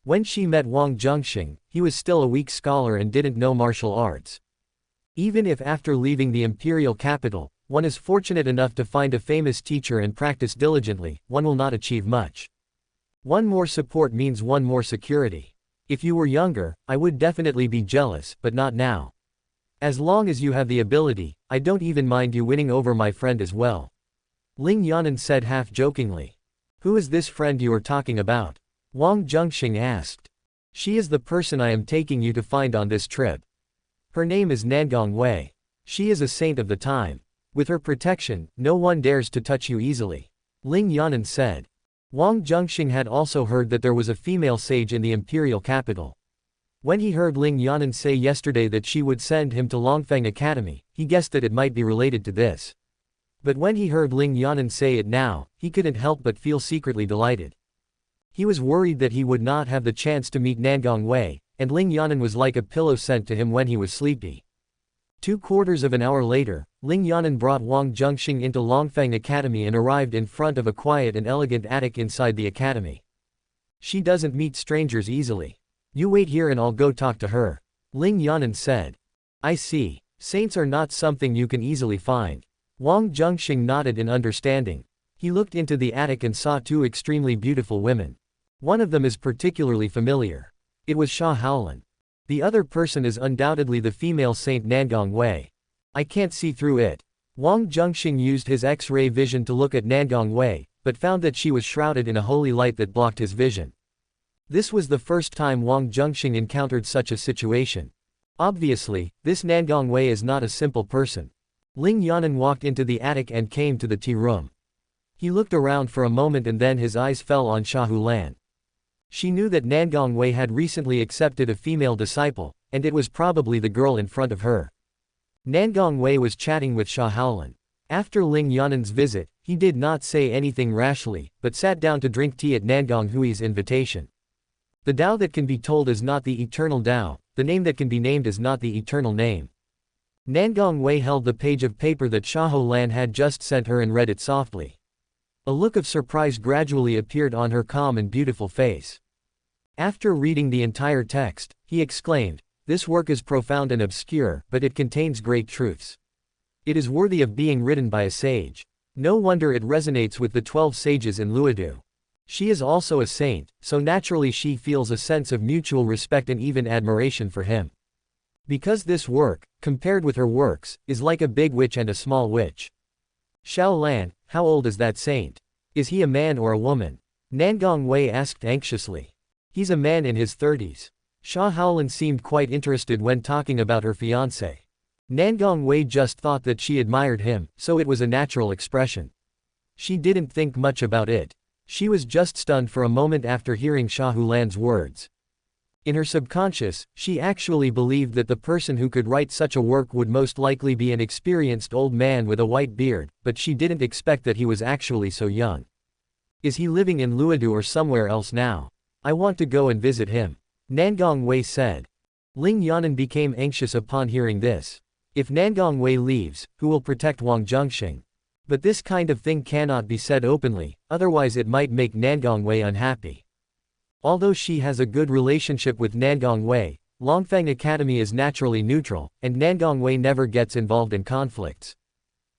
When she met Wang Zhenxing, he was still a weak scholar and didn't know martial arts. Even if after leaving the imperial capital, one is fortunate enough to find a famous teacher and practice diligently, one will not achieve much. One more support means one more security. If you were younger, I would definitely be jealous, but not now. As long as you have the ability, I don't even mind you winning over my friend as well," Ling Yanan said half-jokingly. "Who is this friend you are talking about?" Wang Zhenxing asked. "She is the person I am taking you to find on this trip. Her name is Nangong Wei. She is a saint of the time. With her protection, no one dares to touch you easily," Ling Yanan said. Wang Zhenxing had also heard that there was a female sage in the imperial capital. When he heard Ling Yanan say yesterday that she would send him to Longfeng Academy, he guessed that it might be related to this. But when he heard Ling Yanan say it now, he couldn't help but feel secretly delighted. He was worried that he would not have the chance to meet Nangong Wei, and Ling Yanan was like a pillow sent to him when he was sleepy. 2/4 of an hour later, Ling Yanan brought Wang Zhenxing into Longfeng Academy and arrived in front of a quiet and elegant attic inside the academy. "She doesn't meet strangers easily. You wait here and I'll go talk to her," Ling Yanan said. "I see. Saints are not something you can easily find." Wang Zhenxing nodded in understanding. He looked into the attic and saw two extremely beautiful women. One of them is particularly familiar. It was Sha Haolan. The other person is undoubtedly the female saint Nangong Wei. "I can't see through it." Wang Zhenxing used his X-ray vision to look at Nangong Wei, but found that she was shrouded in a holy light that blocked his vision. This was the first time Wang Zhenxing encountered such a situation. Obviously, this Nangong Wei is not a simple person. Ling Yanan walked into the attic and came to the tea room. He looked around for a moment and then his eyes fell on Sha Hulan. She knew that Nangong Wei had recently accepted a female disciple, and it was probably the girl in front of her. Nangong Wei was chatting with Sha Haolan. After Ling Yanan's visit, he did not say anything rashly, but sat down to drink tea at Nangong Hui's invitation. The Tao that can be told is not the eternal Tao, the name that can be named is not the eternal name. Nangong Wei held the page of paper that Sha Haolan had just sent her and read it softly. A look of surprise gradually appeared on her calm and beautiful face. After reading the entire text, he exclaimed, "This work is profound and obscure, but it contains great truths. It is worthy of being written by a sage. No wonder it resonates with the 12 sages in Luodu. She is also a saint, so naturally she feels a sense of mutual respect and even admiration for him. Because this work, compared with her works, is like a big witch and a small witch." "Xiao Lan, how old is that saint? Is he a man or a woman?" Nangong Wei asked anxiously. "He's a man in his 30s. Sha Haolan seemed quite interested when talking about her fiancé. Nangong Wei just thought that she admired him, so it was a natural expression. She didn't think much about it. She was just stunned for a moment after hearing Sha Hulan's words. In her subconscious, she actually believed that the person who could write such a work would most likely be an experienced old man with a white beard, but she didn't expect that he was actually so young. Is he living in Luodu or somewhere else now? I want to go and visit him. Nangong Wei said. Ling Yanan became anxious upon hearing this. If Nangong Wei leaves, who will protect Wang Zhenxing? But this kind of thing cannot be said openly, otherwise it might make Nangong Wei unhappy. Although she has a good relationship with Nangong Wei, Longfang Academy is naturally neutral, and Nangong Wei never gets involved in conflicts.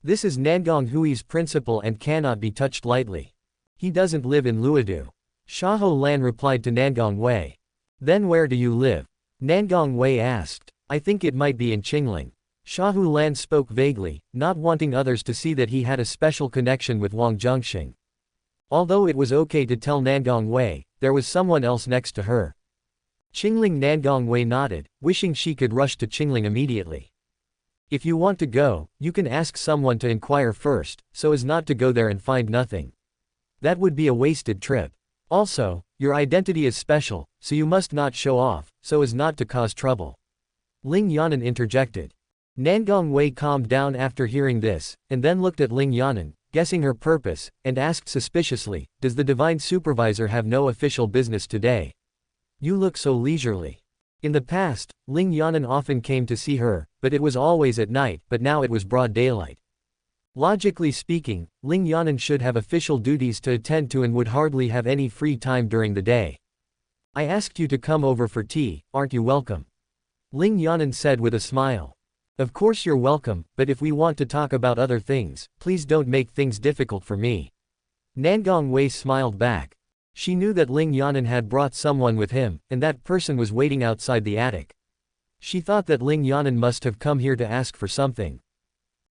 This is Nangong Hui's principle and cannot be touched lightly. He doesn't live in Luodu. Sha Hulan replied to Nangong Wei. Then where do you live? Nangong Wei asked. I think it might be in Qingling. Sha Hulan spoke vaguely, not wanting others to see that he had a special connection with Wang Zhenxing. Although it was okay to tell Nangong Wei, there was someone else next to her. Qingling. Nangong Wei nodded, wishing she could rush to Qingling immediately. If you want to go, you can ask someone to inquire first, so as not to go there and find nothing. That would be a wasted trip. Also, your identity is special, so you must not show off, so as not to cause trouble. Ling Yanan interjected. Nangong Wei calmed down after hearing this, and then looked at Ling Yanan, guessing her purpose, and asked suspiciously, does the divine supervisor have no official business today? You look so leisurely. In the past, Ling Yanan often came to see her, but it was always at night, but now it was broad daylight. Logically speaking, Ling Yanan should have official duties to attend to and would hardly have any free time during the day. I asked you to come over for tea, aren't you welcome? Ling Yanan said with a smile. Of course you're welcome, but if we want to talk about other things, please don't make things difficult for me. Nangong Wei smiled back. She knew that Ling Yanan had brought someone with him, and that person was waiting outside the attic. She thought that Ling Yanan must have come here to ask for something.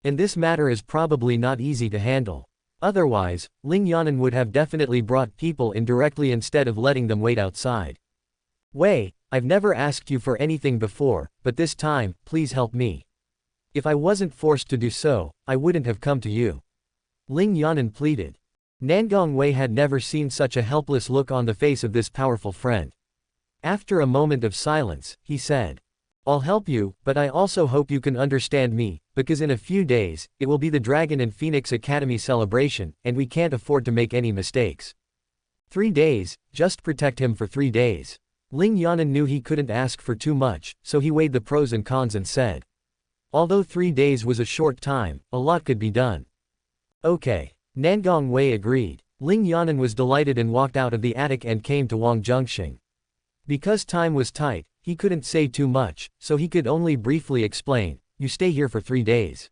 And this matter is probably not easy to handle. Otherwise, Ling Yanan would have definitely brought people in directly instead of letting them wait outside. Wei, I've never asked you for anything before, but this time, please help me. If I wasn't forced to do so, I wouldn't have come to you. Ling Yanan pleaded. Nangong Wei had never seen such a helpless look on the face of this powerful friend. After a moment of silence, he said. I'll help you, but I also hope you can understand me, because in a few days, it will be the Dragon and Phoenix Academy celebration, and we can't afford to make any mistakes. 3 days, just protect him for 3 days. Ling Yanan knew he couldn't ask for too much, so he weighed the pros and cons and said. Although 3 days was a short time, a lot could be done. Okay. Nangong Wei agreed. Ling Yanan was delighted and walked out of the attic and came to Wang Zhenxing. Because time was tight, he couldn't say too much, so he could only briefly explain, you stay here for 3 days.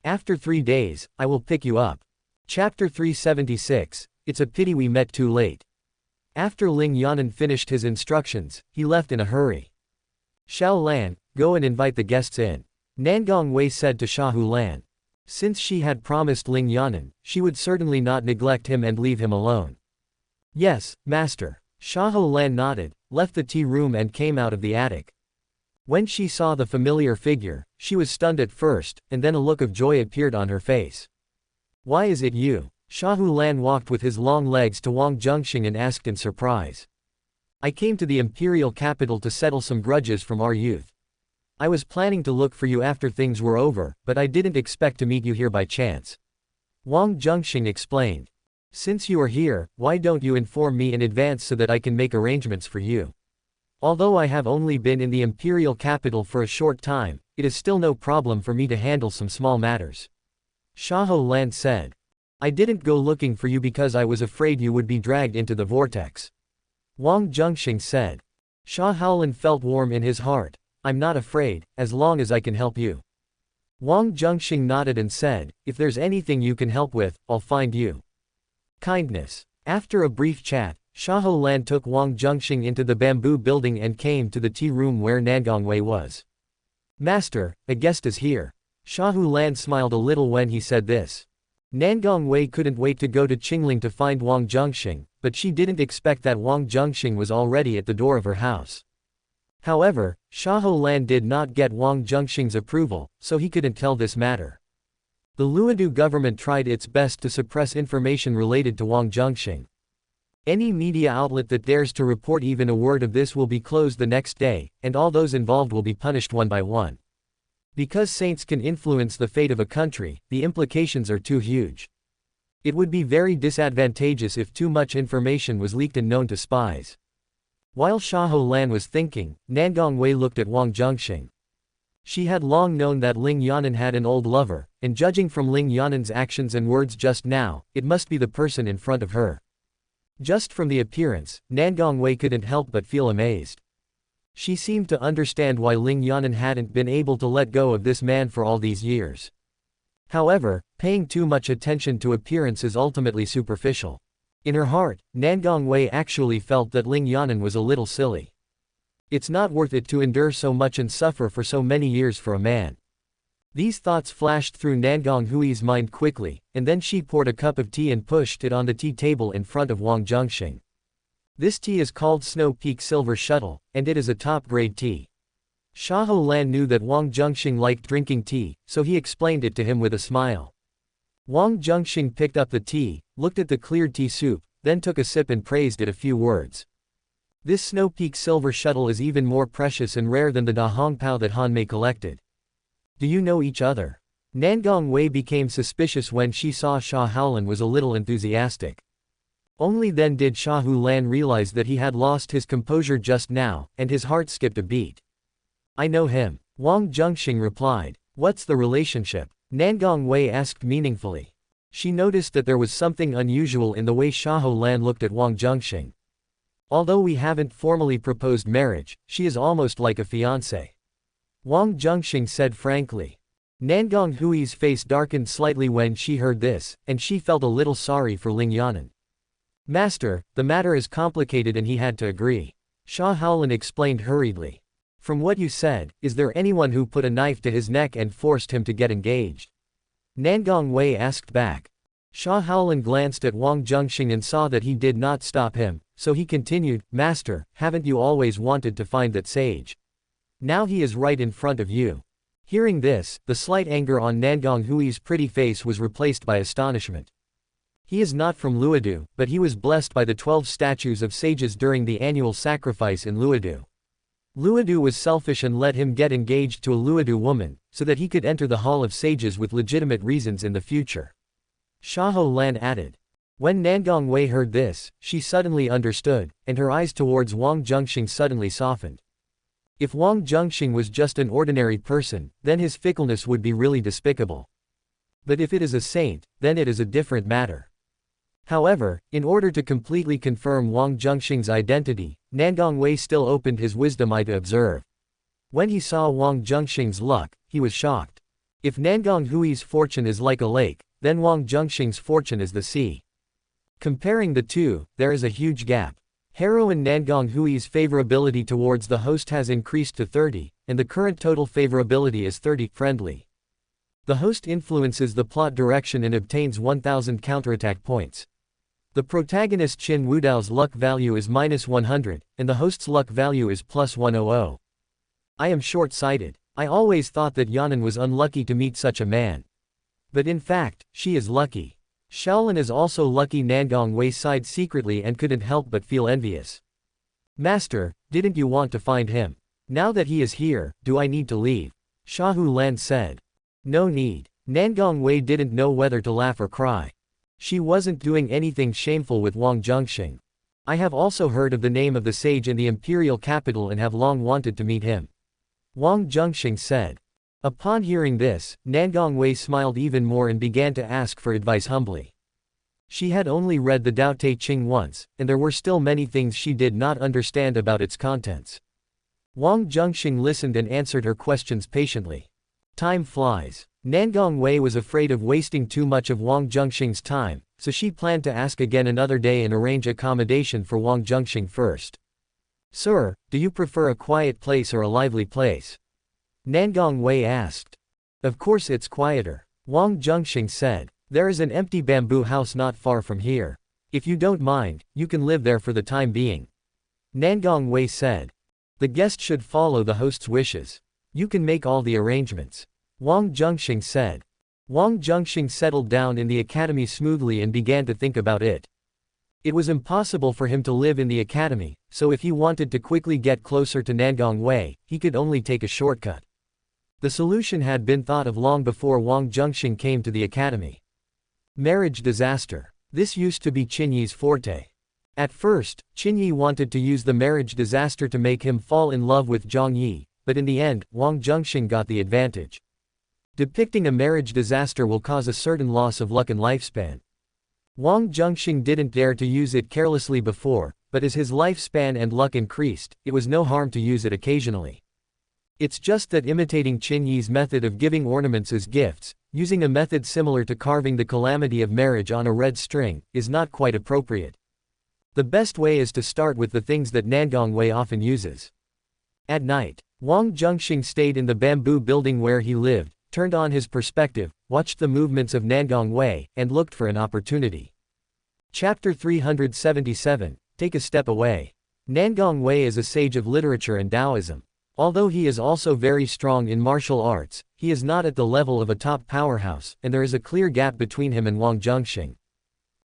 After 3 days, I will pick you up. Chapter 376, It's a pity we met too late. After Ling Yanan finished his instructions, he left in a hurry. Xiao Lan, go and invite the guests in. Nangong Wei said to Sha Hulan. Since she had promised Ling Yanan, she would certainly not neglect him and leave him alone. Yes, master. Sha Hulan nodded, left the tea room and came out of the attic. When she saw the familiar figure, she was stunned at first, and then a look of joy appeared on her face. Why is it you? Sha Hulan walked with his long legs to Wang Zhenxing and asked in surprise. I came to the imperial capital to settle some grudges from our youth. I was planning to look for you after things were over, but I didn't expect to meet you here by chance. Wang Zhenxing explained. Since you are here, why don't you inform me in advance so that I can make arrangements for you? Although I have only been in the imperial capital for a short time, it is still no problem for me to handle some small matters. Sha Hulan said. I didn't go looking for you because I was afraid you would be dragged into the vortex. Wang Zhenxing said. Sha Hulan felt warm in his heart. I'm not afraid, as long as I can help you. Wang Zhenxing nodded and said, if there's anything you can help with, I'll find you. Kindness. After a brief chat, Sha Hulan took Wang Zhenxing into the bamboo building and came to the tea room where Nangong Wei was. Master, a guest is here. Sha Hulan smiled a little when he said this. Nangong Wei couldn't wait to go to Qingling to find Wang Zhenxing, but she didn't expect that Wang Zhenxing was already at the door of her house. However, Sha Hulan did not get Wang Zhenxing's approval, so he couldn't tell this matter. The Luodu government tried its best to suppress information related to Wang Zhenxing. Any media outlet that dares to report even a word of this will be closed the next day, and all those involved will be punished one by one. Because saints can influence the fate of a country, the implications are too huge. It would be very disadvantageous if too much information was leaked and known to spies. While Xiahou Lan was thinking, Nangong Wei looked at Wang Zhenxing. She had long known that Ling Yanan had an old lover, and judging from Ling Yanan's actions and words just now, it must be the person in front of her. Just from the appearance, Nangong Wei couldn't help but feel amazed. She seemed to understand why Ling Yanan hadn't been able to let go of this man for all these years. However, paying too much attention to appearance is ultimately superficial. In her heart, Nangong Wei actually felt that Ling Yanan was a little silly. It's not worth it to endure so much and suffer for so many years for a man. These thoughts flashed through Nangong Hui's mind quickly, and then she poured a cup of tea and pushed it on the tea table in front of Wang Zhenxing. This tea is called Snow Peak Silver Shuttle, and it is a top-grade tea. Xiahou Lan knew that Wang Zhenxing liked drinking tea, so he explained it to him with a smile. Wang Zhenxing picked up the tea, looked at the cleared tea soup, then took a sip and praised it a few words. This Snow Peak Silver Shuttle is even more precious and rare than the Da Hong Pao that Han Mei collected. Do you know each other? Nangong Wei became suspicious when she saw Xiahou Lan was a little enthusiastic. Only then did Xiahou Lan realize that he had lost his composure just now, and his heart skipped a beat. I know him, Wang Zhenxing replied. What's the relationship? Nangong Wei asked meaningfully. She noticed that there was something unusual in the way Xiahou Lan looked at Wang Zhenxing. Although we haven't formally proposed marriage, she is almost like a fiancé. Wang Zhenxing said frankly. Nangong Hui's face darkened slightly when she heard this, and she felt a little sorry for Ling Yanan. Master, the matter is complicated and he had to agree. Xiahou Lan explained hurriedly. From what you said, is there anyone who put a knife to his neck and forced him to get engaged? Nangong Wei asked back. Xiahou Lan glanced at Wang Zhenxing and saw that he did not stop him, so he continued, Master, haven't you always wanted to find that sage? Now he is right in front of you. Hearing this, the slight anger on Nangong Hui's pretty face was replaced by astonishment. He is not from Luodu, but he was blessed by the 12 statues of sages during the annual sacrifice in Luodu. Luodu was selfish and let him get engaged to a Luodu woman, so that he could enter the Hall of Sages with legitimate reasons in the future. Xiahou Lan added. When Nangong Wei heard this, she suddenly understood, and her eyes towards Wang Zhenxing suddenly softened. If Wang Zhenxing was just an ordinary person, then his fickleness would be really despicable. But if it is a saint, then it is a different matter. However, in order to completely confirm Wang Zhenxing's identity, Nangong Wei still opened his wisdom eye to observe. When he saw Wang Zhenxing's luck, he was shocked. If Nangong Hui's fortune is like a lake, then Wang Zhenxing's fortune is the sea. Comparing the two, there is a huge gap. Heroine Nangong Hui's favorability towards the host has increased to 30, and the current total favorability is 30, friendly. The host influences the plot direction and obtains 1000 counterattack points. The protagonist Qin Wudao's luck value is -100, and the host's luck value is +100. I am short-sighted. I always thought that Yanan was unlucky to meet such a man. But in fact, she is lucky. Shaolin is also lucky. Nangong Wei sighed secretly and couldn't help but feel envious. Master, didn't you want to find him? Now that he is here, do I need to leave? Xiahou Lan said. No need. Nangong Wei didn't know whether to laugh or cry. She wasn't doing anything shameful with Wang Zhenxing. I have also heard of the name of the sage in the imperial capital and have long wanted to meet him. Wang Zhenxing said. Upon hearing this, Nangong Wei smiled even more and began to ask for advice humbly. She had only read the Tao Te Ching once, and there were still many things she did not understand about its contents. Wang Zhenxing listened and answered her questions patiently. Time flies. Nangong Wei was afraid of wasting too much of Wang Zhenxing's time, so she planned to ask again another day and arrange accommodation for Wang Zhenxing first. Sir, do you prefer a quiet place or a lively place? Nangong Wei asked. Of course it's quieter. Wang Zhenxing said. There is an empty bamboo house not far from here. If you don't mind, you can live there for the time being. Nangong Wei said. The guest should follow the host's wishes. You can make all the arrangements. Wang Zhenxing said. Wang Zhenxing settled down in the academy smoothly and began to think about it. It was impossible for him to live in the academy, so if he wanted to quickly get closer to Nangong Wei, he could only take a shortcut. The solution had been thought of long before Wang Zhenxing came to the academy. Marriage disaster. This used to be Qinyi's forte. At first, Qinyi wanted to use the marriage disaster to make him fall in love with Zhang Yi, but in the end, Wang Zhenxing got the advantage. Depicting a marriage disaster will cause a certain loss of luck and lifespan. Wang Zhenxing didn't dare to use it carelessly before, but as his lifespan and luck increased, it was no harm to use it occasionally. It's just that imitating Qinyi's method of giving ornaments as gifts, using a method similar to carving the calamity of marriage on a red string, is not quite appropriate. The best way is to start with the things that Nangong Wei often uses. At night, Wang Zhenxing stayed in the bamboo building where he lived, turned on his perspective, watched the movements of Nangong Wei, and looked for an opportunity. Chapter 377, Take a Step Away. Nangong Wei is a sage of literature and Taoism. Although he is also very strong in martial arts, he is not at the level of a top powerhouse, and there is a clear gap between him and Wang Zhenxing.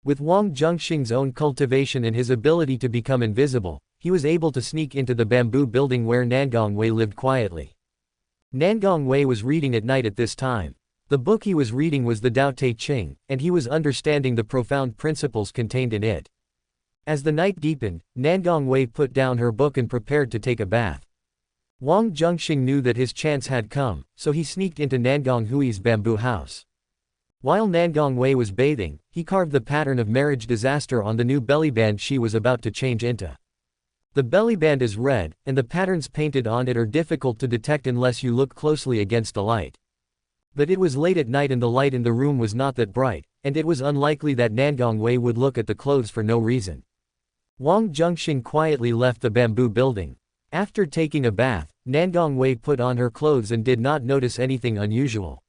With Wang Zhenxing's own cultivation and his ability to become invisible, he was able to sneak into the bamboo building where Nangong Wei lived quietly. Nangong Wei was reading at night at this time. The book he was reading was the Tao Te Ching, and he was understanding the profound principles contained in it. As the night deepened, Nangong Wei put down her book and prepared to take a bath. Wang Zhenxing knew that his chance had come, so he sneaked into Nangong Hui's bamboo house. While Nangong Wei was bathing, he carved the pattern of marriage disaster on the new bellyband she was about to change into. The bellyband is red, and the patterns painted on it are difficult to detect unless you look closely against the light. But it was late at night and the light in the room was not that bright, and it was unlikely that Nangong Wei would look at the clothes for no reason. Wang Zhenxing quietly left the bamboo building. After taking a bath, Nangong Wei put on her clothes and did not notice anything unusual.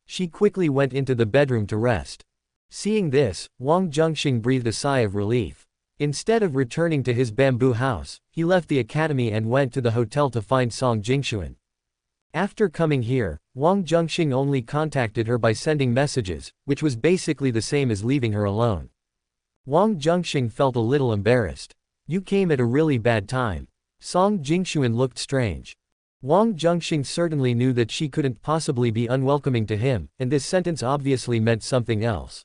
She quickly went into the bedroom to rest. Seeing this, Wang Zhenxing breathed a sigh of relief. Instead of returning to his bamboo house, he left the academy and went to the hotel to find Song Jingxuan. After coming here, Wang Zhenxing only contacted her by sending messages, which was basically the same as leaving her alone. Wang Zhenxing felt a little embarrassed. You came at a really bad time. Song Jingxuan looked strange. Wang Zhenxing certainly knew that she couldn't possibly be unwelcoming to him, and this sentence obviously meant something else.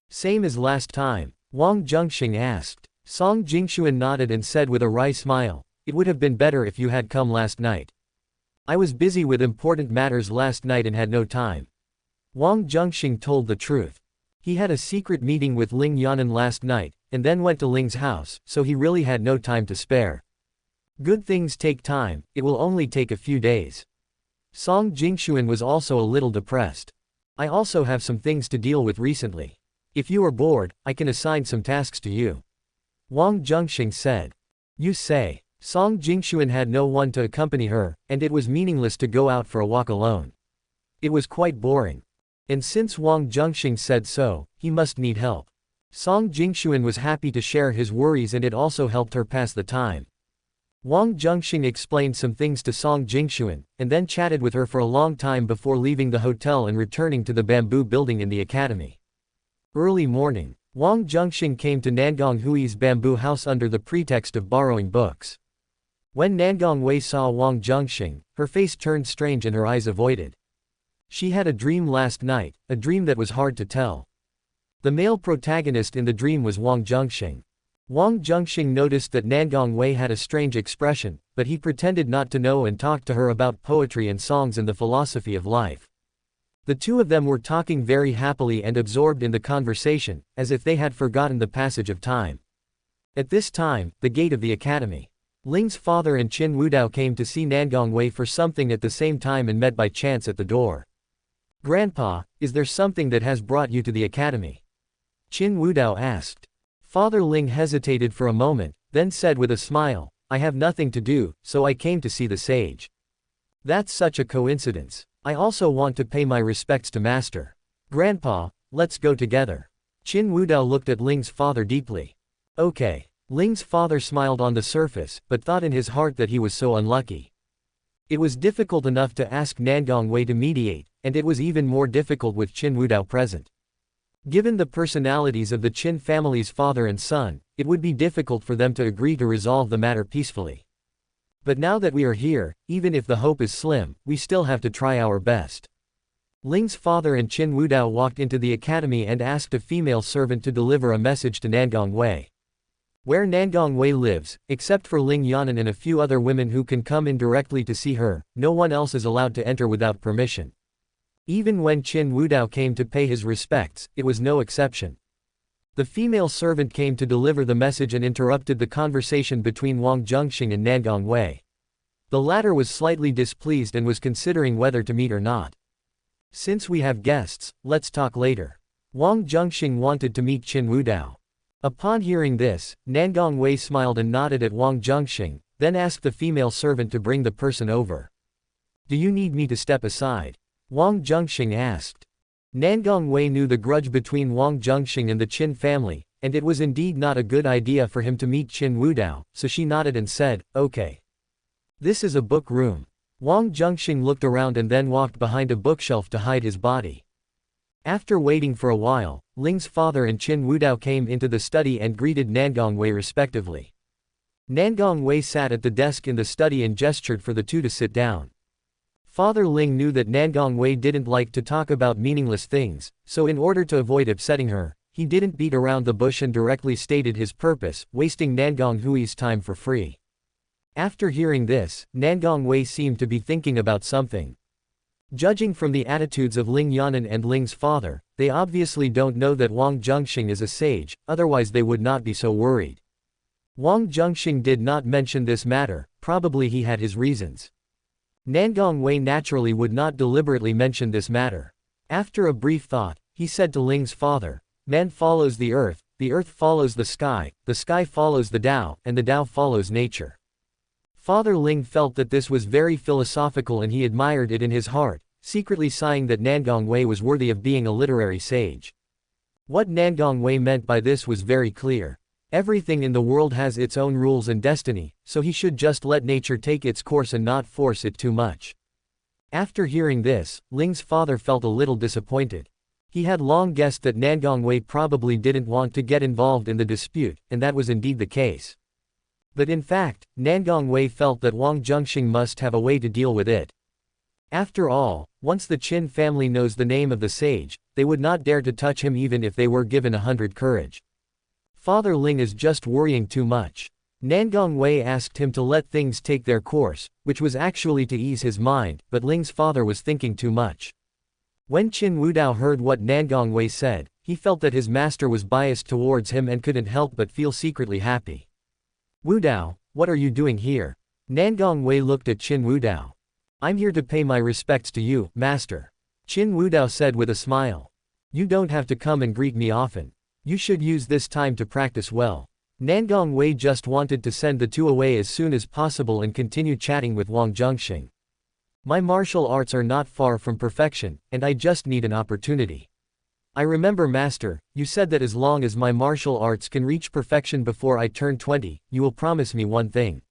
Same as last time? Wang Zhenxing asked. Song Jingxuan nodded and said with a wry smile, "It would have been better if you had come last night. I was busy with important matters last night and had no time." Wang Zhenxing told the truth. He had a secret meeting with Ling Yanan last night, and then went to Ling's house, so he really had no time to spare. Good things take time, it will only take a few days. Song Jingxuan was also a little depressed. I also have some things to deal with recently. If you are bored, I can assign some tasks to you. Wang Zhenxing said. You say. Song Jingxuan had no one to accompany her, and it was meaningless to go out for a walk alone. It was quite boring. And since Wang Zhenxing said so, he must need help. Song Jingxuan was happy to share his worries and it also helped her pass the time. Wang Zhenxing explained some things to Song Jingxuan, and then chatted with her for a long time before leaving the hotel and returning to the bamboo building in the academy. Early morning, Wang Zhenxing came to Nangong Hui's bamboo house under the pretext of borrowing books. When Nangong Wei saw Wang Zhenxing, her face turned strange and her eyes avoided. She had a dream last night, a dream that was hard to tell. The male protagonist in the dream was Wang Zhenxing. Wang Zhenxing noticed that Nangong Wei had a strange expression, but he pretended not to know and talked to her about poetry and songs and the philosophy of life. The two of them were talking very happily and absorbed in the conversation, as if they had forgotten the passage of time. At this time, the gate of the academy. Ling's father and Qin Wudao came to see Nangong Wei for something at the same time and met by chance at the door. Grandpa, is there something that has brought you to the academy? Qin Wudao asked. Father Ling hesitated for a moment, then said with a smile, I have nothing to do, so I came to see the sage. That's such a coincidence. I also want to pay my respects to Master. Grandpa, let's go together. Qin Wudao looked at Ling's father deeply. Okay. Ling's father smiled on the surface, but thought in his heart that he was so unlucky. It was difficult enough to ask Nangong Wei to mediate, and it was even more difficult with Qin Wudao present. Given the personalities of the Qin family's father and son, it would be difficult for them to agree to resolve the matter peacefully. But now that we are here, even if the hope is slim, we still have to try our best. Ling's father and Qin Wudao walked into the academy and asked a female servant to deliver a message to Nangong Wei. Where Nangong Wei lives, except for Ling Yanan and a few other women who can come in directly to see her, no one else is allowed to enter without permission. Even when Qin Wudao came to pay his respects, it was no exception. The female servant came to deliver the message and interrupted the conversation between Wang Zhenxing and Nangong Wei. The latter was slightly displeased and was considering whether to meet or not. Since we have guests, let's talk later. Wang Zhenxing wanted to meet Qin Wudao. Upon hearing this, Nangong Wei smiled and nodded at Wang Zhenxing, then asked the female servant to bring the person over. Do you need me to step aside? Wang Zhenxing asked. Nangong Wei knew the grudge between Wang Zhenxing and the Qin family, and it was indeed not a good idea for him to meet Qin Wudao, so she nodded and said, okay. This is a book room. Wang Zhenxing looked around and then walked behind a bookshelf to hide his body. After waiting for a while, Ling's father and Qin Wudao came into the study and greeted Nangong Wei respectively. Nangong Wei sat at the desk in the study and gestured for the two to sit down. Father Ling knew that Nangong Wei didn't like to talk about meaningless things, so in order to avoid upsetting her, he didn't beat around the bush and directly stated his purpose, wasting Nangong Hui's time for free. After hearing this, Nangong Wei seemed to be thinking about something. Judging from the attitudes of Ling Yanan and Ling's father, they obviously don't know that Wang Zhenxing is a sage, otherwise they would not be so worried. Wang Zhenxing did not mention this matter, probably he had his reasons. Nangong Wei naturally would not deliberately mention this matter. After a brief thought, he said to Ling's father, man follows the earth follows the sky follows the Tao, and the Tao follows nature. Father Ling felt that this was very philosophical and he admired it in his heart, secretly sighing that Nangong Wei was worthy of being a literary sage. What Nangong Wei meant by this was very clear. Everything in the world has its own rules and destiny, so he should just let nature take its course and not force it too much. After hearing this, Ling's father felt a little disappointed. He had long guessed that Nangong Wei probably didn't want to get involved in the dispute, and that was indeed the case. But in fact, Nangong Wei felt that Wang Zhenxing must have a way to deal with it. After all, once the Qin family knows the name of the sage, they would not dare to touch him even if they were given 100 courage. Father Ling is just worrying too much. Nangong Wei asked him to let things take their course, which was actually to ease his mind, but Ling's father was thinking too much. When Qin Wudao heard what Nangong Wei said, he felt that his master was biased towards him and couldn't help but feel secretly happy. Wudao, what are you doing here? Nangong Wei looked at Qin Wudao. I'm here to pay my respects to you, master. Qin Wudao said with a smile. You don't have to come and greet me often. You should use this time to practice well. Nangong Wei just wanted to send the two away as soon as possible and continue chatting with Wang Zhenxing. My martial arts are not far from perfection, and I just need an opportunity. I remember master, you said that as long as my martial arts can reach perfection before I turn 20, you will promise me one thing.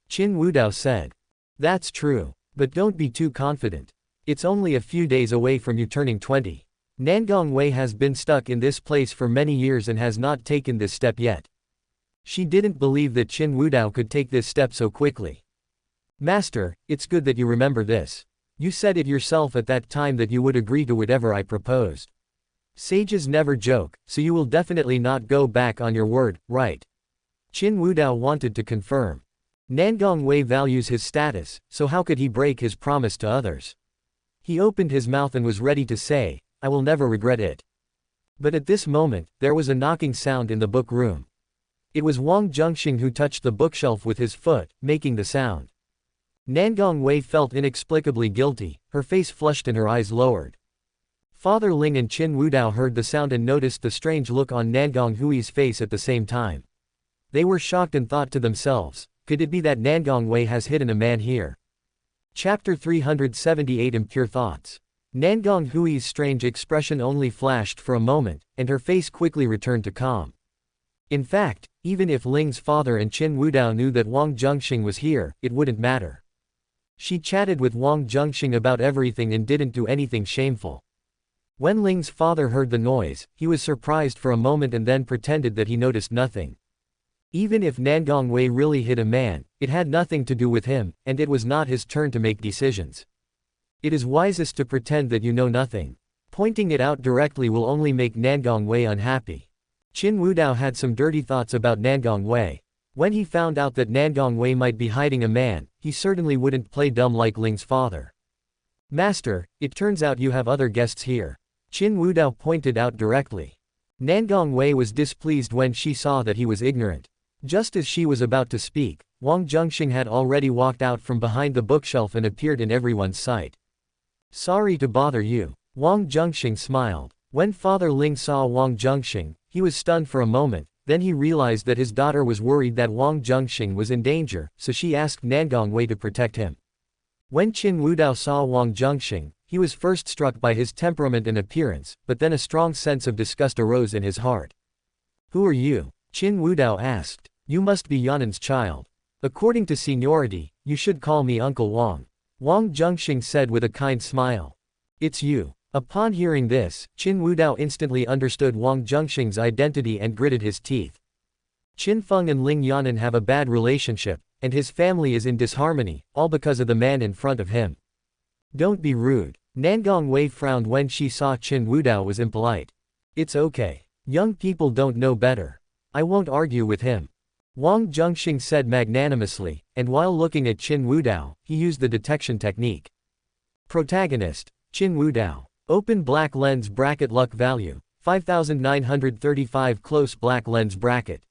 Qin Wudao said. That's true. But don't be too confident. It's only a few days away from you turning 20. Nangong Wei has been stuck in this place for many years and has not taken this step yet. She didn't believe that Qin Wudao could take this step so quickly. Master, it's good that you remember this. You said it yourself at that time that you would agree to whatever I proposed. Sages never joke, so you will definitely not go back on your word, right? Qin Wudao wanted to confirm. Nangong Wei values his status, so how could he break his promise to others? He opened his mouth and was ready to say, I will never regret it. But at this moment, there was a knocking sound in the book room. It was Wang Zhenxing who touched the bookshelf with his foot, making the sound. Nangong Wei felt inexplicably guilty, her face flushed and her eyes lowered. Father Ling and Qin Wudao heard the sound and noticed the strange look on Nangong Hui's face at the same time. They were shocked and thought to themselves, could it be that Nangong Wei has hidden a man here? Chapter 378 Impure Thoughts. Nangong Hui's strange expression only flashed for a moment, and her face quickly returned to calm. In fact, even if Ling's father and Qin Wudao knew that Wang Zhenxing was here, it wouldn't matter. She chatted with Wang Zhenxing about everything and didn't do anything shameful. When Ling's father heard the noise, he was surprised for a moment and then pretended that he noticed nothing. Even if Nangong Wei really hit a man, it had nothing to do with him, and it was not his turn to make decisions. It is wisest to pretend that you know nothing. Pointing it out directly will only make Nangong Wei unhappy. Qin Wudao had some dirty thoughts about Nangong Wei. When he found out that Nangong Wei might be hiding a man, he certainly wouldn't play dumb like Ling's father. Master, it turns out you have other guests here. Qin Wudao pointed out directly. Nangong Wei was displeased when she saw that he was ignorant. Just as she was about to speak, Wang Zhenxing had already walked out from behind the bookshelf and appeared in everyone's sight. Sorry to bother you. Wang Zhenxing smiled. When Father Ling saw Wang Zhenxing, he was stunned for a moment, then he realized that his daughter was worried that Wang Zhenxing was in danger, so she asked Nangong Wei to protect him. When Qin Wudao saw Wang Zhenxing, he was first struck by his temperament and appearance, but then a strong sense of disgust arose in his heart. Who are you? Qin Wudao asked. You must be Yanan's child. According to seniority, you should call me Uncle Wang. Wang Zhenxing said with a kind smile. It's you. Upon hearing this, Qin Wudao instantly understood Wang Zhenxing's identity and gritted his teeth. Qin Feng and Ling Yanan have a bad relationship, and his family is in disharmony, all because of the man in front of him. Don't be rude. Nangong Wei frowned when she saw Qin Wudao was impolite. It's okay. Young people don't know better. I won't argue with him. Wang Zhenxing said magnanimously, and while looking at Qin Wudao, he used the detection technique. Protagonist, Qin Wudao. Open black lens bracket luck value, 5935 close black lens bracket.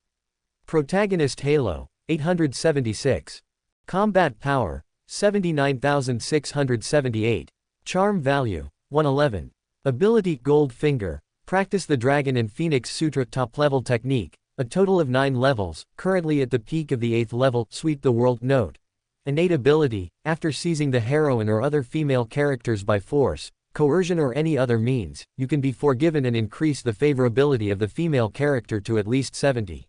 Protagonist Halo, 876. Combat power, 79,678. Charm value, 111. Ability Gold Finger, practice the Dragon and Phoenix Sutra top level technique. A total of 9 levels, currently at the peak of the 8th level, sweep the world. Note. Innate ability, after seizing the heroine or other female characters by force, coercion or any other means, you can be forgiven and increase the favorability of the female character to at least 70.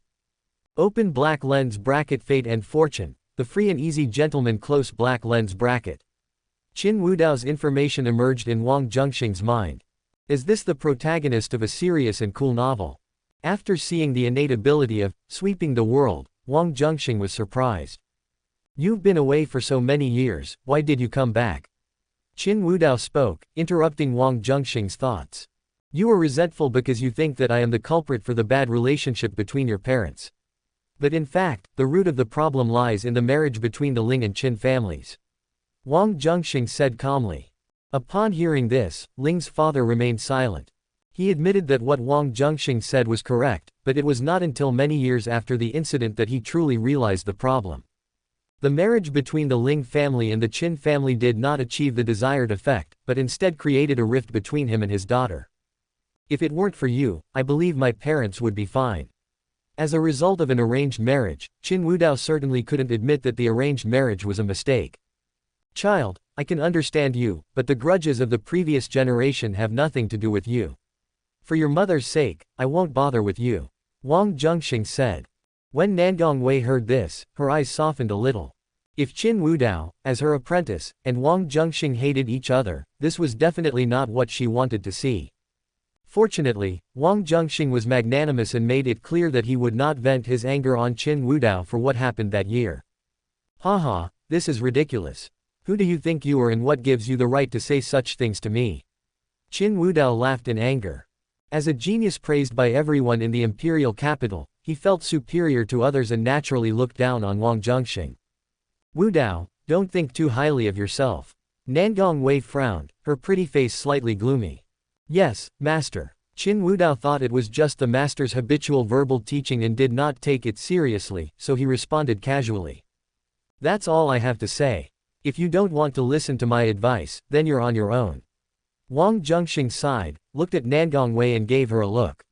Open black lens bracket Fate and Fortune, the free and easy gentleman close black lens bracket. Qin Wudao's information emerged in Wang Zhenxing's mind. Is this the protagonist of a serious and cool novel? After seeing the innate ability of sweeping the world, Wang Zhenxing was surprised. You've been away for so many years, why did you come back? Qin Wudao spoke, interrupting Wang Zhenxing's thoughts. You are resentful because you think that I am the culprit for the bad relationship between your parents. But in fact, the root of the problem lies in the marriage between the Ling and Qin families. Wang Zhenxing said calmly. Upon hearing this, Ling's father remained silent. He admitted that what Wang Zhenxing said was correct, but it was not until many years after the incident that he truly realized the problem. The marriage between the Ling family and the Qin family did not achieve the desired effect, but instead created a rift between him and his daughter. If it weren't for you, I believe my parents would be fine. As a result of an arranged marriage, Qin Wudao certainly couldn't admit that the arranged marriage was a mistake. Child, I can understand you, but the grudges of the previous generation have nothing to do with you. For your mother's sake, I won't bother with you. Wang Zhenxing said. When Nangong Wei heard this, her eyes softened a little. If Qin Wudao, as her apprentice, and Wang Zhenxing hated each other, this was definitely not what she wanted to see. Fortunately, Wang Zhenxing was magnanimous and made it clear that he would not vent his anger on Qin Wudao for what happened that year. Haha, this is ridiculous. Who do you think you are and what gives you the right to say such things to me? Qin Wudao laughed in anger. As a genius praised by everyone in the imperial capital, he felt superior to others and naturally looked down on Wang Zhenxing. Wudao, don't think too highly of yourself. Nangong Wei frowned, her pretty face slightly gloomy. Yes, master. Qin Wudao thought it was just the master's habitual verbal teaching and did not take it seriously, so he responded casually. That's all I have to say. If you don't want to listen to my advice, then you're on your own. Wang Zhenxing sighed, looked at Nangong Wei and gave her a look.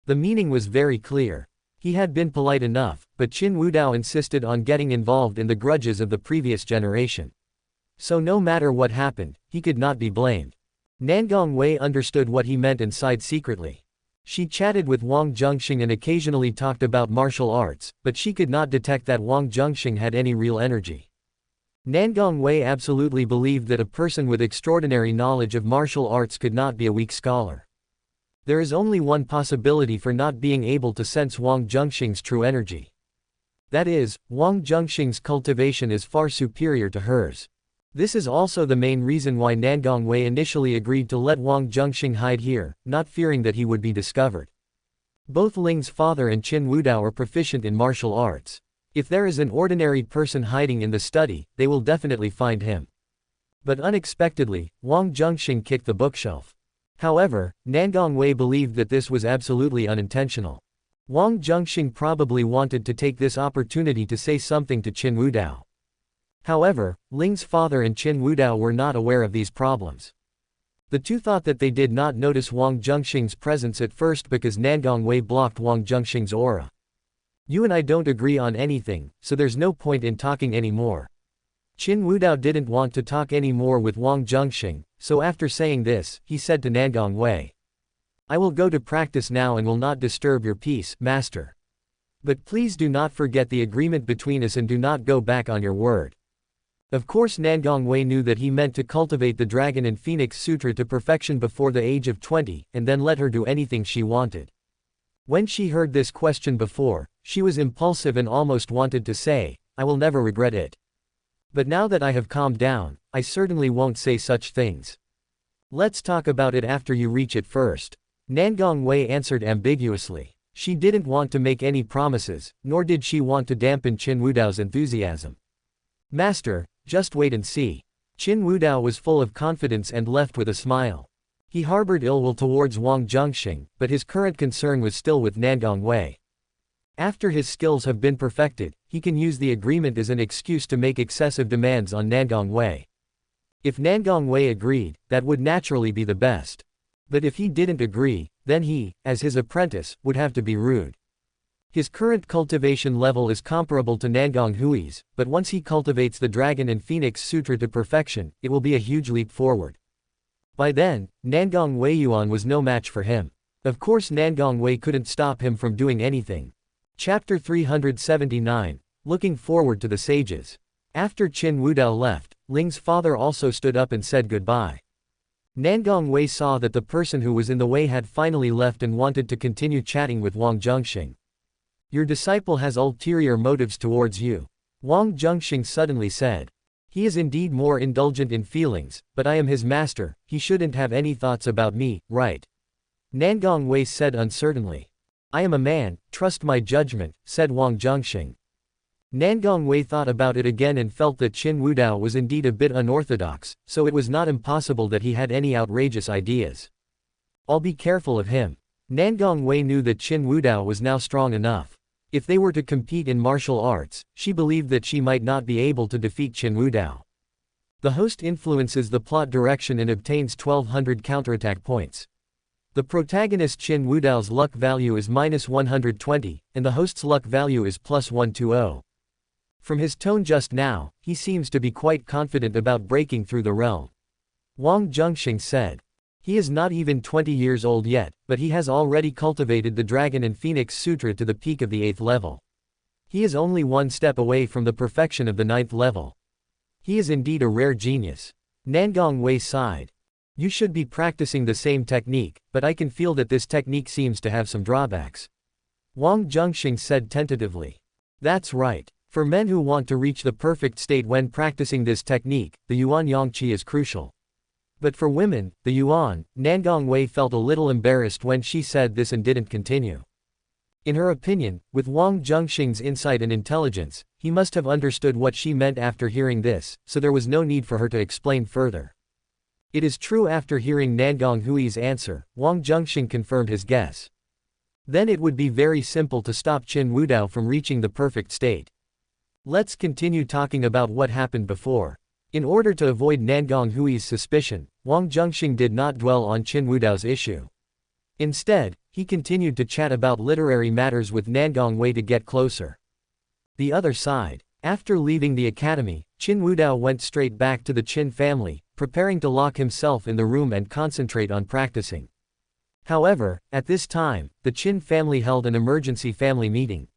The meaning was very clear. He had been polite enough, but Qin Wudao insisted on getting involved in the grudges of the previous generation. So no matter what happened, he could not be blamed. Nangong Wei understood what he meant and sighed secretly. She chatted with Wang Zhenxing and occasionally talked about martial arts, but she could not detect that Wang Zhenxing had any real energy. Nangong Wei absolutely believed that a person with extraordinary knowledge of martial arts could not be a weak scholar. There is only one possibility for not being able to sense Wang Zhenxing's true energy. That is, Wang Zhenxing's cultivation is far superior to hers. This is also the main reason why Nangong Wei initially agreed to let Wang Zhenxing hide here, not fearing that he would be discovered. Both Ling's father and Qin Wudao are proficient in martial arts. If there is an ordinary person hiding in the study, they will definitely find him. But unexpectedly, Wang Zhenxing kicked the bookshelf. However, Nangong Wei believed that this was absolutely unintentional. Wang Zhenxing probably wanted to take this opportunity to say something to Qin Wudao. However, Ling's father and Qin Wudao were not aware of these problems. The two thought that they did not notice Wang Zhenxing's presence at first because Nangong Wei blocked Wang Zhenxing's aura. You and I don't agree on anything, so there's no point in talking anymore. Qin Wudao didn't want to talk anymore with Wang Zhenxing, so after saying this, he said to Nangong Wei, I will go to practice now and will not disturb your peace, master. But please do not forget the agreement between us and do not go back on your word. Of course Nangong Wei knew that he meant to cultivate the Dragon and Phoenix Sutra to perfection before the age of 20, and then let her do anything she wanted. When she heard this question before, she was impulsive and almost wanted to say, I will never regret it. But now that I have calmed down, I certainly won't say such things. Let's talk about it after you reach it first. Nangong Wei answered ambiguously. She didn't want to make any promises, nor did she want to dampen Qin Wudao's enthusiasm. Master, just wait and see. Qin Wudao was full of confidence and left with a smile. He harbored ill will towards Wang Zhenxing, but his current concern was still with Nangong Wei. After his skills have been perfected, he can use the agreement as an excuse to make excessive demands on Nangong Wei. If Nangong Wei agreed, that would naturally be the best. But if he didn't agree, then he, as his apprentice, would have to be rude. His current cultivation level is comparable to Nangong Hui's, but once he cultivates the Dragon and Phoenix Sutra to perfection, it will be a huge leap forward. By then, Nangong Wei Yuan was no match for him. Of course Nangong Wei couldn't stop him from doing anything. Chapter 379, Looking Forward to the Sages. After Qin Wudao left, Ling's father also stood up and said goodbye. Nangong Wei saw that the person who was in the way had finally left and wanted to continue chatting with Wang Zhenxing. Your disciple has ulterior motives towards you. Wang Zhenxing suddenly said. He is indeed more indulgent in feelings, but I am his master, he shouldn't have any thoughts about me, right? Nangong Wei said uncertainly. I am a man, trust my judgment, said Wang Zhenxing. Nangong Wei thought about it again and felt that Qin Wudao was indeed a bit unorthodox, so it was not impossible that he had any outrageous ideas. I'll be careful of him. Nangong Wei knew that Qin Wudao was now strong enough. If they were to compete in martial arts, she believed that she might not be able to defeat Qin Wudao. The host influences the plot direction and obtains 1200 counterattack points. The protagonist Qin Wudao's luck value is -120, and the host's luck value is +120. From his tone just now, he seems to be quite confident about breaking through the realm. Wang Zhenxing said. He is not even 20 years old yet, but he has already cultivated the Dragon and Phoenix Sutra to the peak of the 8th level. He is only one step away from the perfection of the 9th level. He is indeed a rare genius. Nangong Wei sighed. You should be practicing the same technique, but I can feel that this technique seems to have some drawbacks. Wang Zhenxing said tentatively. That's right. For men who want to reach the perfect state when practicing this technique, the Yuan Yangqi is crucial. But for women, the Yuan, Nangong Wei felt a little embarrassed when she said this and didn't continue. In her opinion, with Wang Zhenxing's insight and intelligence, he must have understood what she meant after hearing this, so there was no need for her to explain further. It is true after hearing Nangong Hui's answer, Wang Zhenxing confirmed his guess. Then it would be very simple to stop Qin Wudao from reaching the perfect state. Let's continue talking about what happened before. In order to avoid Nangong Hui's suspicion, Wang Zhenxing did not dwell on Qin Wudao's issue. Instead, he continued to chat about literary matters with Nangong Wei to get closer. The other side. After leaving the academy, Qin Wudao went straight back to the Qin family, preparing to lock himself in the room and concentrate on practicing. However, at this time, the Qin family held an emergency family meeting.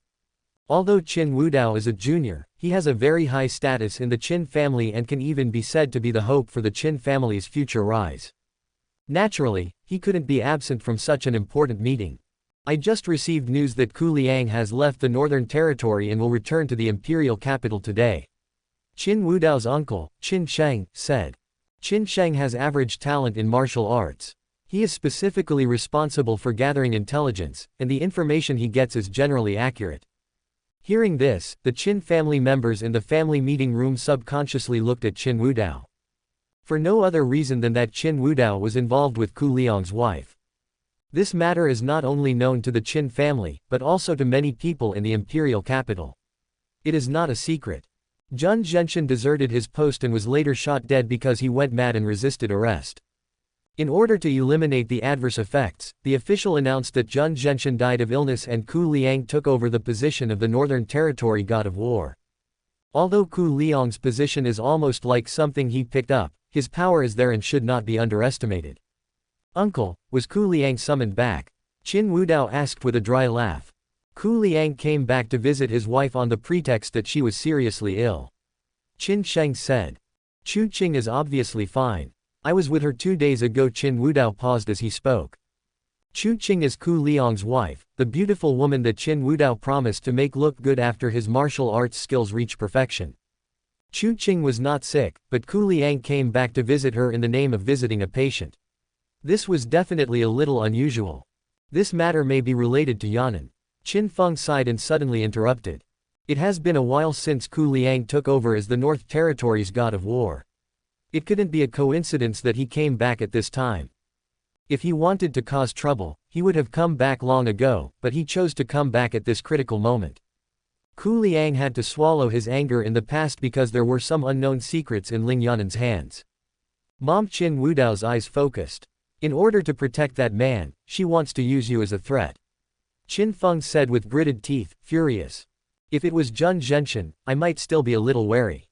Although Qin Wudao is a junior, he has a very high status in the Qin family and can even be said to be the hope for the Qin family's future rise. Naturally, he couldn't be absent from such an important meeting. I just received news that Ku Liang has left the Northern Territory and will return to the imperial capital today. Qin Wudao's uncle, Qin Sheng, said. Qin Sheng has average talent in martial arts. He is specifically responsible for gathering intelligence, and the information he gets is generally accurate. Hearing this, the Qin family members in the family meeting room subconsciously looked at Qin Wudao. For no other reason than that Qin Wudao was involved with Ku Liang's wife. This matter is not only known to the Qin family, but also to many people in the imperial capital. It is not a secret. Wang Zhenxing deserted his post and was later shot dead because he went mad and resisted arrest. In order to eliminate the adverse effects, the official announced that Wang Zhenxing died of illness and Ku Liang took over the position of the Northern Territory God of War. Although Ku Liang's position is almost like something he picked up, his power is there and should not be underestimated. Uncle, was Ku Liang summoned back? Qin Wudao asked with a dry laugh. Ku Liang came back to visit his wife on the pretext that she was seriously ill. Qin Sheng said. Chu Qing is obviously fine. I was with her 2 days ago. Qin Wudao paused as he spoke. Chu Qing is Ku Liang's wife, the beautiful woman that Qin Wudao promised to make look good after his martial arts skills reach perfection. Chu Qing was not sick, but Ku Liang came back to visit her in the name of visiting a patient. This was definitely a little unusual. This matter may be related to Yan'an. Qin Feng sighed and suddenly interrupted. It has been a while since Ku Liang took over as the North Territory's God of War. It couldn't be a coincidence that he came back at this time. If he wanted to cause trouble, he would have come back long ago, but he chose to come back at this critical moment. Ku Liang had to swallow his anger in the past because there were some unknown secrets in Ling Yan'an's hands. Mom Qin Wudao's eyes focused. In order to protect that man, she wants to use you as a threat. Qin Feng said with gritted teeth, furious. If it was Wang Zhenxing, I might still be a little wary.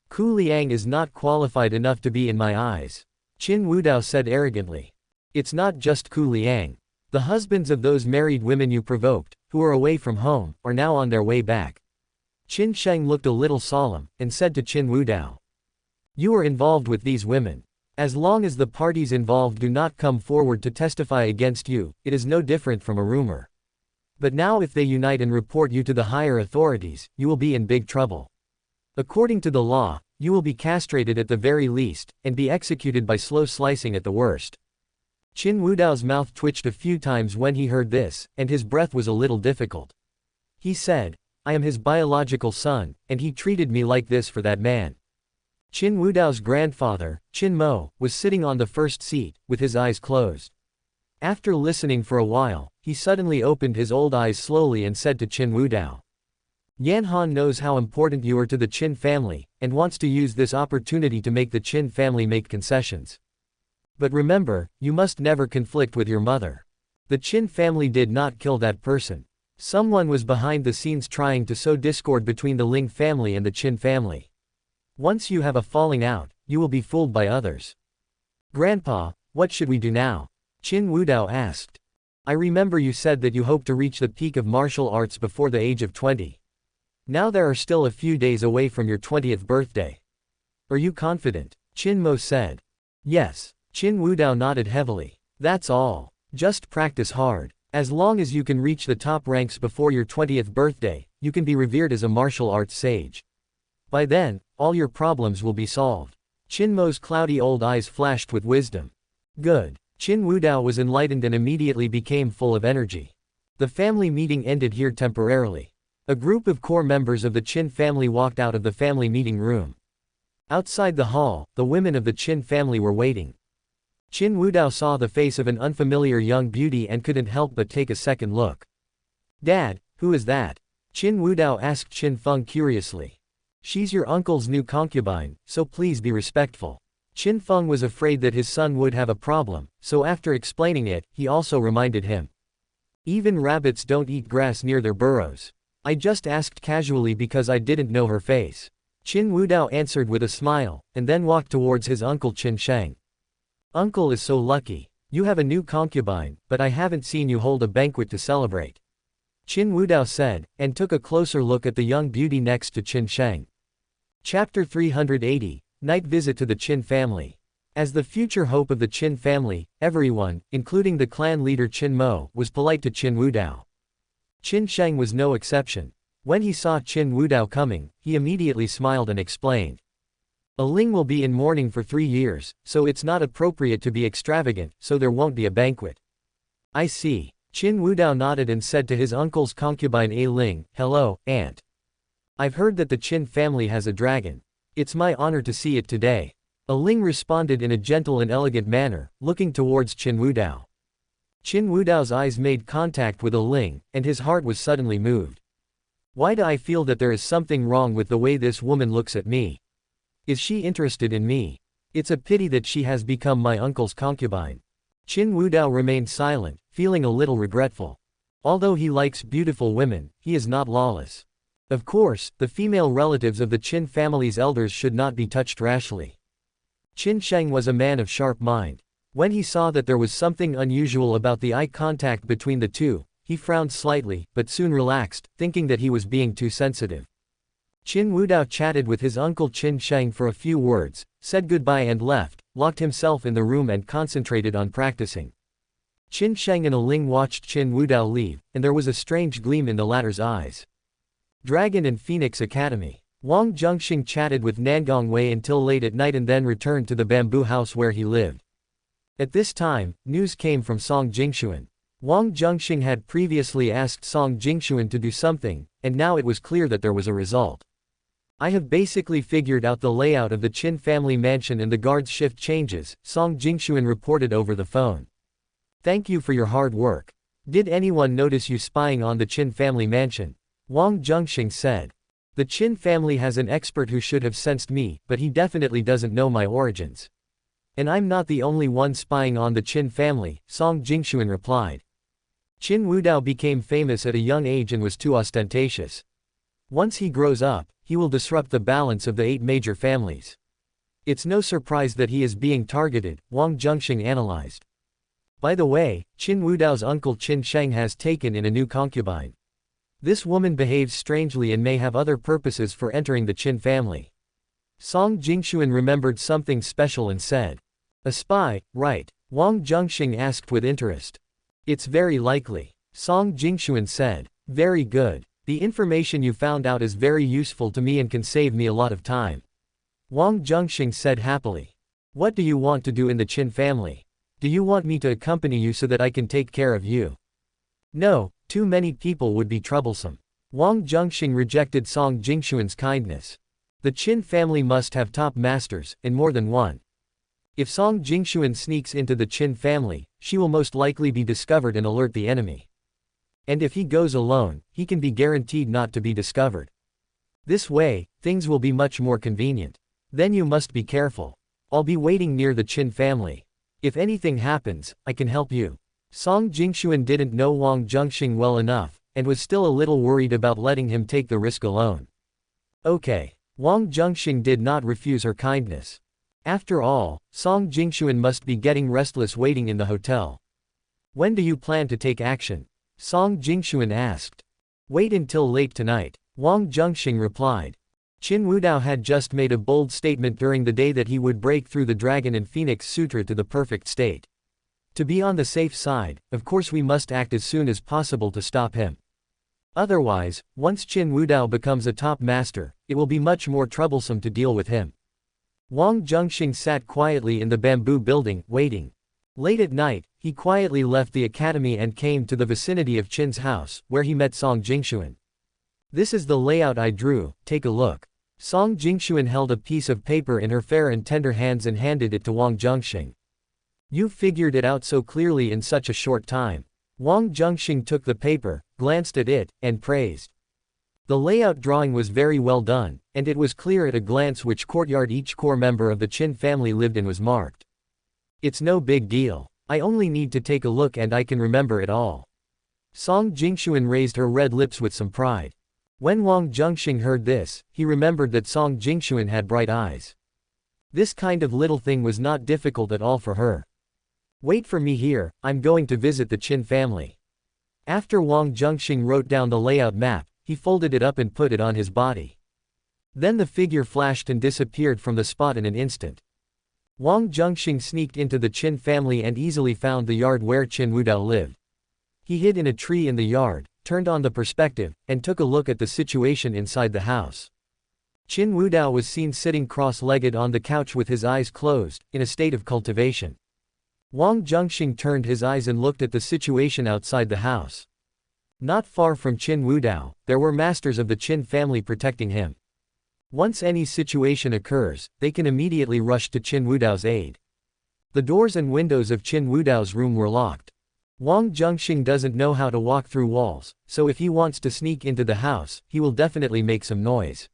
Ku Liang is not qualified enough to be in my eyes. Qin Wudao said arrogantly. It's not just Ku Liang. The husbands of those married women you provoked, who are away from home, are now on their way back. Qin Sheng looked a little solemn, and said to Qin Wudao. You are involved with these women. As long as the parties involved do not come forward to testify against you, it is no different from a rumor. But now if they unite and report you to the higher authorities, you will be in big trouble. According to the law, you will be castrated at the very least, and be executed by slow slicing at the worst. Qin Wudao's mouth twitched a few times when he heard this, and his breath was a little difficult. He said, I am his biological son, and he treated me like this for that man. Qin Wudao's grandfather, Qin Mo, was sitting on the first seat, with his eyes closed. After listening for a while, he suddenly opened his old eyes slowly and said to Qin Wudao. Yan Han knows how important you are to the Qin family, and wants to use this opportunity to make the Qin family make concessions. But remember, you must never conflict with your mother. The Qin family did not kill that person. Someone was behind the scenes trying to sow discord between the Ling family and the Qin family. Once you have a falling out, you will be fooled by others. Grandpa, what should we do now? Qin Wudao asked. I remember you said that you hope to reach the peak of martial arts before the age of 20. Now there are still a few days away from your 20th birthday. Are you confident? Qin Mo said. Yes. Qin Wudao nodded heavily. That's all. Just practice hard. As long as you can reach the top ranks before your 20th birthday, you can be revered as a martial arts sage. By then, all your problems will be solved. Qin Mo's cloudy old eyes flashed with wisdom. Good. Qin Wudao was enlightened and immediately became full of energy. The family meeting ended here temporarily. A group of core members of the Qin family walked out of the family meeting room. Outside the hall, the women of the Qin family were waiting. Qin Wudao saw the face of an unfamiliar young beauty and couldn't help but take a second look. Dad, who is that? Qin Wudao asked Qin Feng curiously. She's your uncle's new concubine, so please be respectful. Qin Feng was afraid that his son would have a problem, so after explaining it, he also reminded him. Even rabbits don't eat grass near their burrows. I just asked casually because I didn't know her face. Qin Wudao answered with a smile, and then walked towards his uncle Qin Sheng. Uncle is so lucky. You have a new concubine, but I haven't seen you hold a banquet to celebrate. Qin Wudao said, and took a closer look at the young beauty next to Qin Sheng. Chapter 380, Night Visit to the Qin Family. As the future hope of the Qin family, everyone, including the clan leader Qin Mo, was polite to Qin Wudao. Qin Sheng was no exception. When he saw Qin Wudao coming, he immediately smiled and explained. A Ling will be in mourning for 3 years, so it's not appropriate to be extravagant, so there won't be a banquet. I see. Qin Wudao nodded and said to his uncle's concubine A Ling, hello, aunt. I've heard that the Qin family has a dragon. It's my honor to see it today. A Ling responded in a gentle and elegant manner, looking towards Qin Wudao. Qin Wudao's eyes made contact with A Ling, and his heart was suddenly moved. Why do I feel that there is something wrong with the way this woman looks at me? Is she interested in me? It's a pity that she has become my uncle's concubine. Qin Wudao remained silent, feeling a little regretful. Although he likes beautiful women, he is not lawless. Of course, the female relatives of the Qin family's elders should not be touched rashly. Qin Sheng was a man of sharp mind. When he saw that there was something unusual about the eye contact between the two, he frowned slightly, but soon relaxed, thinking that he was being too sensitive. Qin Wudao chatted with his uncle Qin Sheng for a few words, said goodbye and left, locked himself in the room and concentrated on practicing. Qin Sheng and A Ling watched Qin Wudao leave, and there was a strange gleam in the latter's eyes. Dragon and Phoenix Academy. Wang Zhenxing chatted with Nangong Wei until late at night and then returned to the bamboo house where he lived. At this time, news came from Song Jingxuan. Wang Zhenxing had previously asked Song Jingxuan to do something, and now it was clear that there was a result. I have basically figured out the layout of the Qin family mansion and the guard's shift changes, Song Jingxuan reported over the phone. Thank you for your hard work. Did anyone notice you spying on the Qin family mansion? Wang Zhenxing said. The Qin family has an expert who should have sensed me, but he definitely doesn't know my origins. And I'm not the only one spying on the Qin family, Song Jingxuan replied. Qin Wudao became famous at a young age and was too ostentatious. Once he grows up, he will disrupt the balance of the 8 major families. It's no surprise that he is being targeted, Wang Zhenxing analyzed. By the way, Qin Wudao's uncle Qin Sheng has taken in a new concubine. This woman behaves strangely and may have other purposes for entering the Qin family. Song Jingxuan remembered something special and said. A spy, right? Wang Zhenxing asked with interest. It's very likely. Song Jingxuan said. Very good. The information you found out is very useful to me and can save me a lot of time. Wang Zhenxing said happily. What do you want to do in the Qin family? Do you want me to accompany you so that I can take care of you? No, too many people would be troublesome. Wang Zhenxing rejected Song Jingxuan's kindness. The Qin family must have top masters, and more than one. If Song Jingxuan sneaks into the Qin family, she will most likely be discovered and alert the enemy. And if he goes alone, he can be guaranteed not to be discovered. This way, things will be much more convenient. Then you must be careful. I'll be waiting near the Qin family. If anything happens, I can help you. Song Jingxuan didn't know Wang Zhenxing well enough, and was still a little worried about letting him take the risk alone. Okay. Wang Zhenxing did not refuse her kindness. After all, Song Jingxuan must be getting restless waiting in the hotel. When do you plan to take action? Song Jingxuan asked. Wait until late tonight, Wang Zhenxing replied. Qin Wudao had just made a bold statement during the day that he would break through the Dragon and Phoenix Sutra to the perfect state. To be on the safe side, of course we must act as soon as possible to stop him. Otherwise, once Qin Wudao becomes a top master, it will be much more troublesome to deal with him. Wang Zhenxing sat quietly in the bamboo building, waiting. Late at night, he quietly left the academy and came to the vicinity of Qin's house, where he met Song Jingxuan. This is the layout I drew, take a look. Song Jingxuan held a piece of paper in her fair and tender hands and handed it to Wang Zhenxing. You figured it out so clearly in such a short time. Wang Zhenxing took the paper, glanced at it, and praised. The layout drawing was very well done, and it was clear at a glance which courtyard each core member of the Qin family lived in was marked. It's no big deal. I only need to take a look and I can remember it all. Song Jingxuan raised her red lips with some pride. When Wang Zhenxing heard this, he remembered that Song Jingxuan had bright eyes. This kind of little thing was not difficult at all for her. Wait for me here, I'm going to visit the Qin family. After Wang Zhenxing wrote down the layout map, he folded it up and put it on his body. Then the figure flashed and disappeared from the spot in an instant. Wang Zhenxing sneaked into the Qin family and easily found the yard where Qin Wudao lived. He hid in a tree in the yard, turned on the perspective, and took a look at the situation inside the house. Qin Wudao was seen sitting cross-legged on the couch with his eyes closed, in a state of cultivation. Wang Zhenxing turned his eyes and looked at the situation outside the house. Not far from Qin Wudao, there were masters of the Qin family protecting him. Once any situation occurs, they can immediately rush to Qin Wudao's aid. The doors and windows of Qin Wudao's room were locked. Wang Zhenxing doesn't know how to walk through walls, so if he wants to sneak into the house, he will definitely make some noise.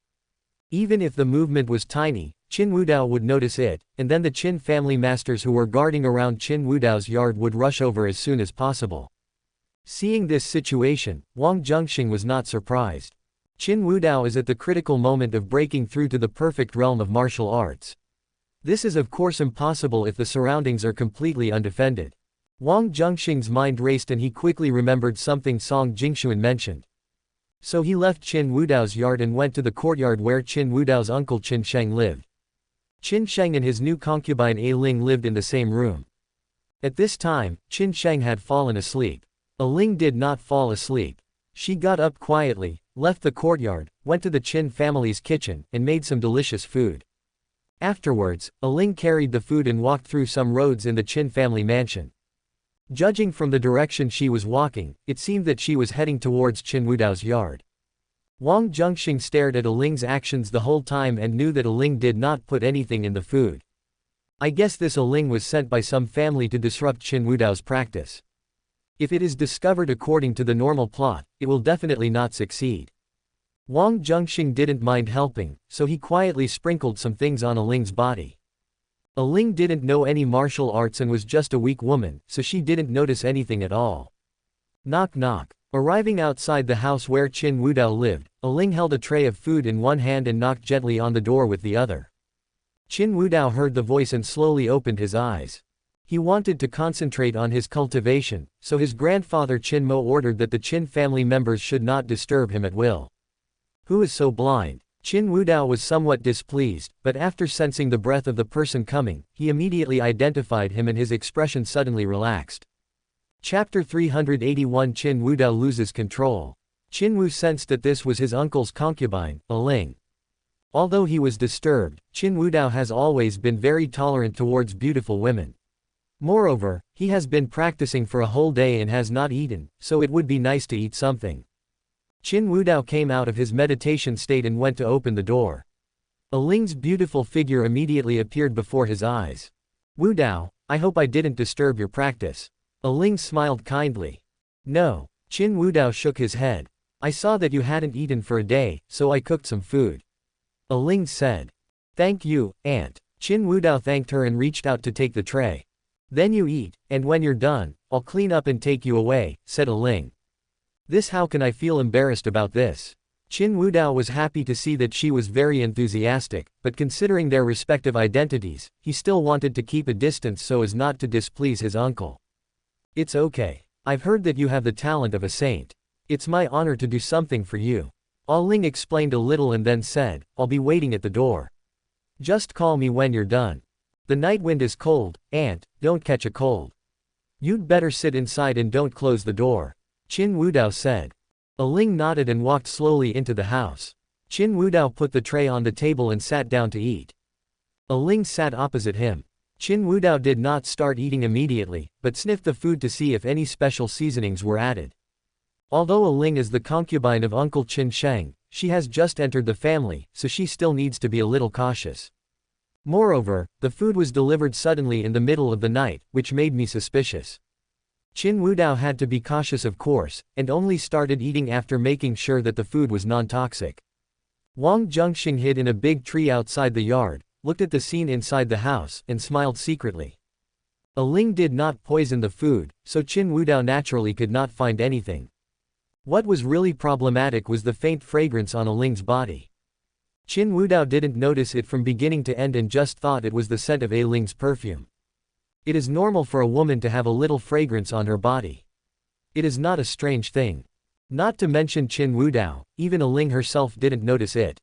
Even if the movement was tiny, Qin Wudao would notice it, and then the Qin family masters who were guarding around Qin Wudao's yard would rush over as soon as possible. Seeing this situation, Wang Zhenxing was not surprised. Qin Wudao is at the critical moment of breaking through to the perfect realm of martial arts. This is of course impossible if the surroundings are completely undefended. Wang Zhenxing's mind raced and he quickly remembered something Song Jingshuan mentioned. So he left Qin Wudao's yard and went to the courtyard where Qin Wudao's uncle Qin Sheng lived. Qin Sheng and his new concubine A Ling lived in the same room. At this time, Qin Sheng had fallen asleep. A Ling did not fall asleep. She got up quietly, left the courtyard, went to the Qin family's kitchen, and made some delicious food. Afterwards, A Ling carried the food and walked through some roads in the Qin family mansion. Judging from the direction she was walking, it seemed that she was heading towards Qin Wudao's yard. Wang Zhenxing stared at A Ling's actions the whole time and knew that A Ling did not put anything in the food. I guess this A Ling was sent by some family to disrupt Qin Wudao's practice. If it is discovered according to the normal plot, it will definitely not succeed. Wang Zhenxing didn't mind helping, so he quietly sprinkled some things on A Ling's body. A Ling didn't know any martial arts and was just a weak woman, so she didn't notice anything at all. Knock knock. Arriving outside the house where Qin Wudao lived, A Ling held a tray of food in one hand and knocked gently on the door with the other. Qin Wudao heard the voice and slowly opened his eyes. He wanted to concentrate on his cultivation, so his grandfather Qin Mo ordered that the Qin family members should not disturb him at will. Who is so blind? Qin Wudao was somewhat displeased, but after sensing the breath of the person coming, he immediately identified him and his expression suddenly relaxed. Chapter 381 Qin Wudao loses control. Qin Wu sensed that this was his uncle's concubine, A Ling. Although he was disturbed, Qin Wudao has always been very tolerant towards beautiful women. Moreover, he has been practicing for a whole day and has not eaten, so it would be nice to eat something. Qin Wudao came out of his meditation state and went to open the door. A Ling's beautiful figure immediately appeared before his eyes. Wudao, I hope I didn't disturb your practice. A Ling smiled kindly. No. Qin Wudao shook his head. I saw that you hadn't eaten for a day, so I cooked some food. A Ling said. Thank you, aunt. Qin Wudao thanked her and reached out to take the tray. Then you eat, and when you're done, I'll clean up and take you away, said A Ling. This how can I feel embarrassed about this? Qin Wudao was happy to see that she was very enthusiastic, but considering their respective identities, he still wanted to keep a distance so as not to displease his uncle. It's okay. I've heard that you have the talent of a saint. It's my honor to do something for you. A Ling explained a little and then said, I'll be waiting at the door. Just call me when you're done. The night wind is cold, aunt, don't catch a cold. You'd better sit inside and don't close the door. Qin Wudao said. A Ling nodded and walked slowly into the house. Qin Wudao put the tray on the table and sat down to eat. A Ling sat opposite him. Qin Wudao did not start eating immediately, but sniffed the food to see if any special seasonings were added. Although A Ling is the concubine of Uncle Qin Sheng, she has just entered the family, so she still needs to be a little cautious. Moreover, the food was delivered suddenly in the middle of the night, which made me suspicious. Qin Wudao had to be cautious of course, and only started eating after making sure that the food was non-toxic. Wang Zhenxing hid in a big tree outside the yard, looked at the scene inside the house, and smiled secretly. A Ling did not poison the food, so Qin Wudao naturally could not find anything. What was really problematic was the faint fragrance on A Ling's body. Qin Wudao didn't notice it from beginning to end and just thought it was the scent of A Ling's perfume. It is normal for a woman to have a little fragrance on her body. It is not a strange thing. Not to mention Qin Wudao, even Aling herself didn't notice it.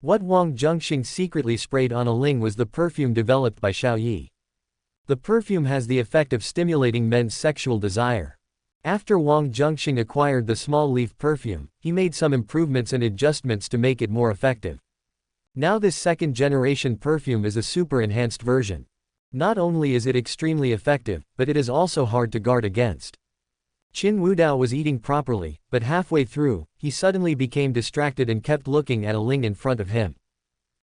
What Wang Zhenxing secretly sprayed on Aling was the perfume developed by Xiao Yi. The perfume has the effect of stimulating men's sexual desire. After Wang Zhenxing acquired the small leaf perfume, he made some improvements and adjustments to make it more effective. Now this second generation perfume is a super enhanced version. Not only is it extremely effective, but it is also hard to guard against. Qin Wudao was eating properly, but halfway through, he suddenly became distracted and kept looking at Aling in front of him.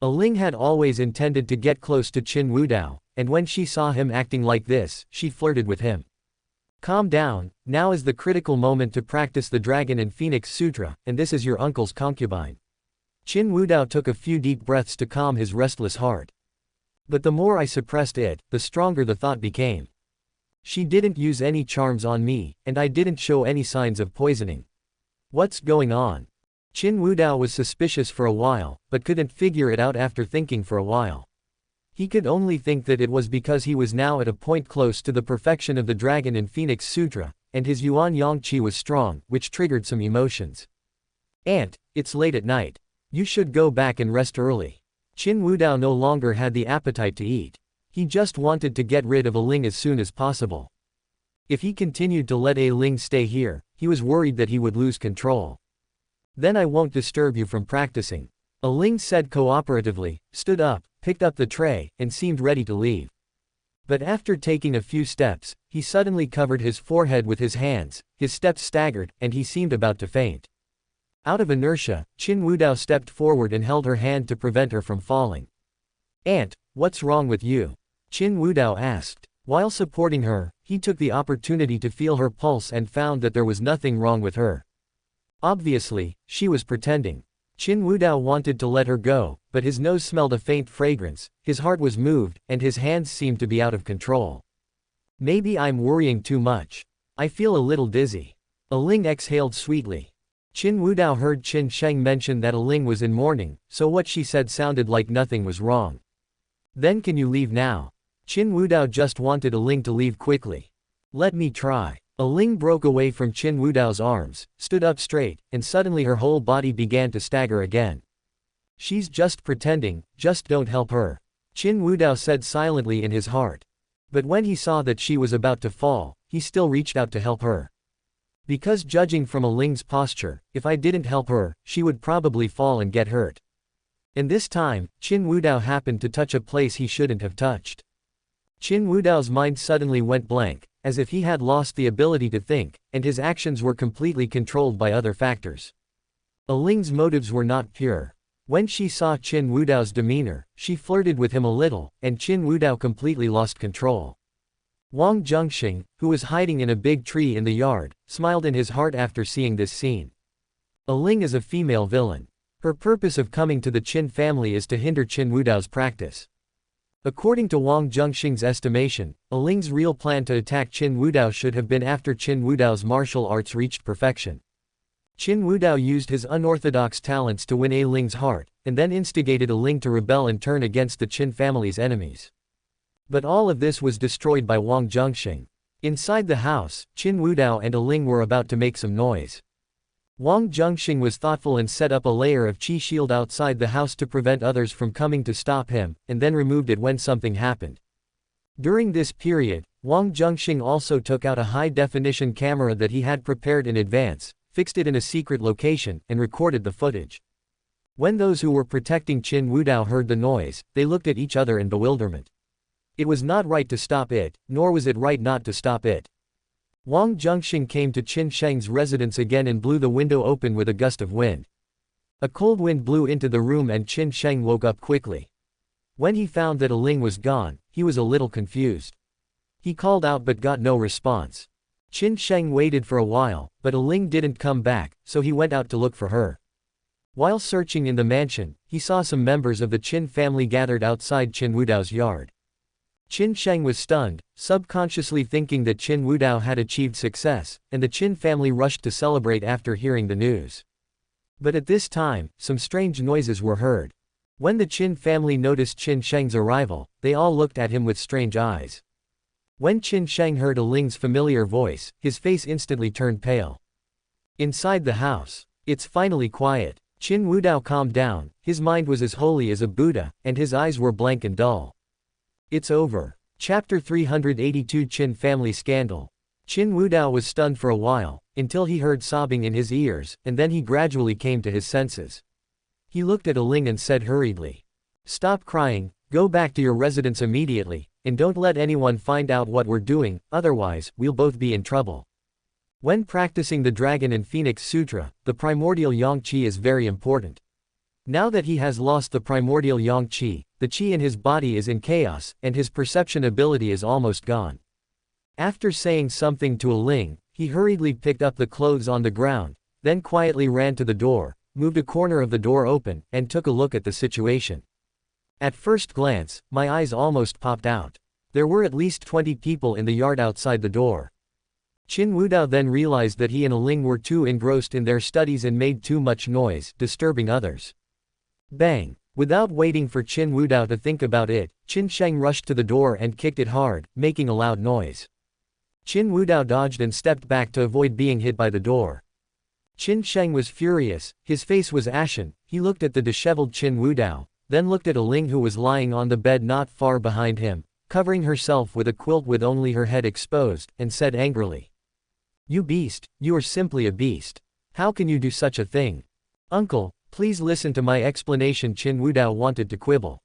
Aling had always intended to get close to Qin Wudao, and when she saw him acting like this, she flirted with him. Calm down, now is the critical moment to practice the Dragon and Phoenix Sutra, and this is your uncle's concubine. Qin Wudao took a few deep breaths to calm his restless heart. But the more I suppressed it, the stronger the thought became. She didn't use any charms on me, and I didn't show any signs of poisoning. What's going on? Qin Wudao was suspicious for a while, but couldn't figure it out after thinking for a while. He could only think that it was because he was now at a point close to the perfection of the Dragon and Phoenix Sutra, and his Yuan Yang Qi was strong, which triggered some emotions. Aunt, it's late at night. You should go back and rest early. Qin Wudao no longer had the appetite to eat. He just wanted to get rid of Aling as soon as possible. If he continued to let Aling stay here, he was worried that he would lose control. Then I won't disturb you from practicing. Aling said cooperatively, stood up, picked up the tray, and seemed ready to leave. But after taking a few steps, he suddenly covered his forehead with his hands, his steps staggered, and he seemed about to faint. Out of inertia, Qin Wudao stepped forward and held her hand to prevent her from falling. Aunt, what's wrong with you? Qin Wudao asked. While supporting her, he took the opportunity to feel her pulse and found that there was nothing wrong with her. Obviously, she was pretending. Qin Wudao wanted to let her go, but his nose smelled a faint fragrance, his heart was moved, and his hands seemed to be out of control. Maybe I'm worrying too much. I feel a little dizzy. Aling exhaled sweetly. Qin Wudao heard Qin Sheng mention that Aling was in mourning, so what she said sounded like nothing was wrong. Then can you leave now? Qin Wudao just wanted Aling to leave quickly. Let me try. Aling broke away from Qin Wudao's arms, stood up straight, and suddenly her whole body began to stagger again. She's just pretending, just don't help her. Qin Wudao said silently in his heart. But when he saw that she was about to fall, he still reached out to help her. Because judging from Aling's posture, if I didn't help her, she would probably fall and get hurt. And this time, Qin Wudao happened to touch a place he shouldn't have touched. Qin Wudao's mind suddenly went blank, as if he had lost the ability to think, and his actions were completely controlled by other factors. Aling's motives were not pure. When she saw Qin Wudao's demeanor, she flirted with him a little, and Qin Wudao completely lost control. Wang Zhenxing, who was hiding in a big tree in the yard, smiled in his heart after seeing this scene. Aling is a female villain. Her purpose of coming to the Qin family is to hinder Qin Wudao's practice. According to Wang Zhenxing's estimation, Aling's real plan to attack Qin Wudao should have been after Qin Wudao's martial arts reached perfection. Qin Wudao used his unorthodox talents to win Aling's heart, and then instigated Aling to rebel and turn against the Qin family's enemies. But all of this was destroyed by Wang Zhenxing. Inside the house, Qin Wudao and Aling were about to make some noise. Wang Zhenxing was thoughtful and set up a layer of qi shield outside the house to prevent others from coming to stop him, and then removed it when something happened. During this period, Wang Zhenxing also took out a high-definition camera that he had prepared in advance, fixed it in a secret location, and recorded the footage. When those who were protecting Qin Wudao heard the noise, they looked at each other in bewilderment. It was not right to stop it, nor was it right not to stop it. Wang Zhenxing came to Qin Sheng's residence again and blew the window open with a gust of wind. A cold wind blew into the room and Qin Sheng woke up quickly. When he found that Aling was gone, he was a little confused. He called out but got no response. Qin Sheng waited for a while, but Aling didn't come back, so he went out to look for her. While searching in the mansion, he saw some members of the Qin family gathered outside Qin Wudao's yard. Qin Sheng was stunned, subconsciously thinking that Qin Wudao had achieved success, and the Qin family rushed to celebrate after hearing the news. But at this time, some strange noises were heard. When the Qin family noticed Qin Sheng's arrival, they all looked at him with strange eyes. When Qin Sheng heard a Ling's familiar voice, his face instantly turned pale. Inside the house. It's finally quiet. Qin Wudao calmed down, his mind was as holy as a Buddha, and his eyes were blank and dull. It's over. Chapter 382 Qin Family Scandal. Qin Wudao was stunned for a while, until he heard sobbing in his ears, and then he gradually came to his senses. He looked at Ling and said hurriedly. Stop crying, go back to your residence immediately, and don't let anyone find out what we're doing, otherwise, we'll both be in trouble. When practicing the Dragon and Phoenix Sutra, the primordial Yang Qi is very important. Now that he has lost the primordial Yang Qi, the Qi in his body is in chaos, and his perception ability is almost gone. After saying something to Ling, he hurriedly picked up the clothes on the ground, then quietly ran to the door, moved a corner of the door open, and took a look at the situation. At first glance, my eyes almost popped out. There were at least 20 people in the yard outside the door. Qin Wudao then realized that he and Ling were too engrossed in their studies and made too much noise, disturbing others. Bang! Without waiting for Qin Wudao to think about it, Qin Sheng rushed to the door and kicked it hard, making a loud noise. Qin Wudao dodged and stepped back to avoid being hit by the door. Qin Sheng was furious, his face was ashen, he looked at the disheveled Qin Wudao, then looked at Ling who was lying on the bed not far behind him, covering herself with a quilt with only her head exposed, and said angrily. You beast, you are simply a beast. How can you do such a thing? Uncle, please listen to my explanation. Qin Wudao wanted to quibble.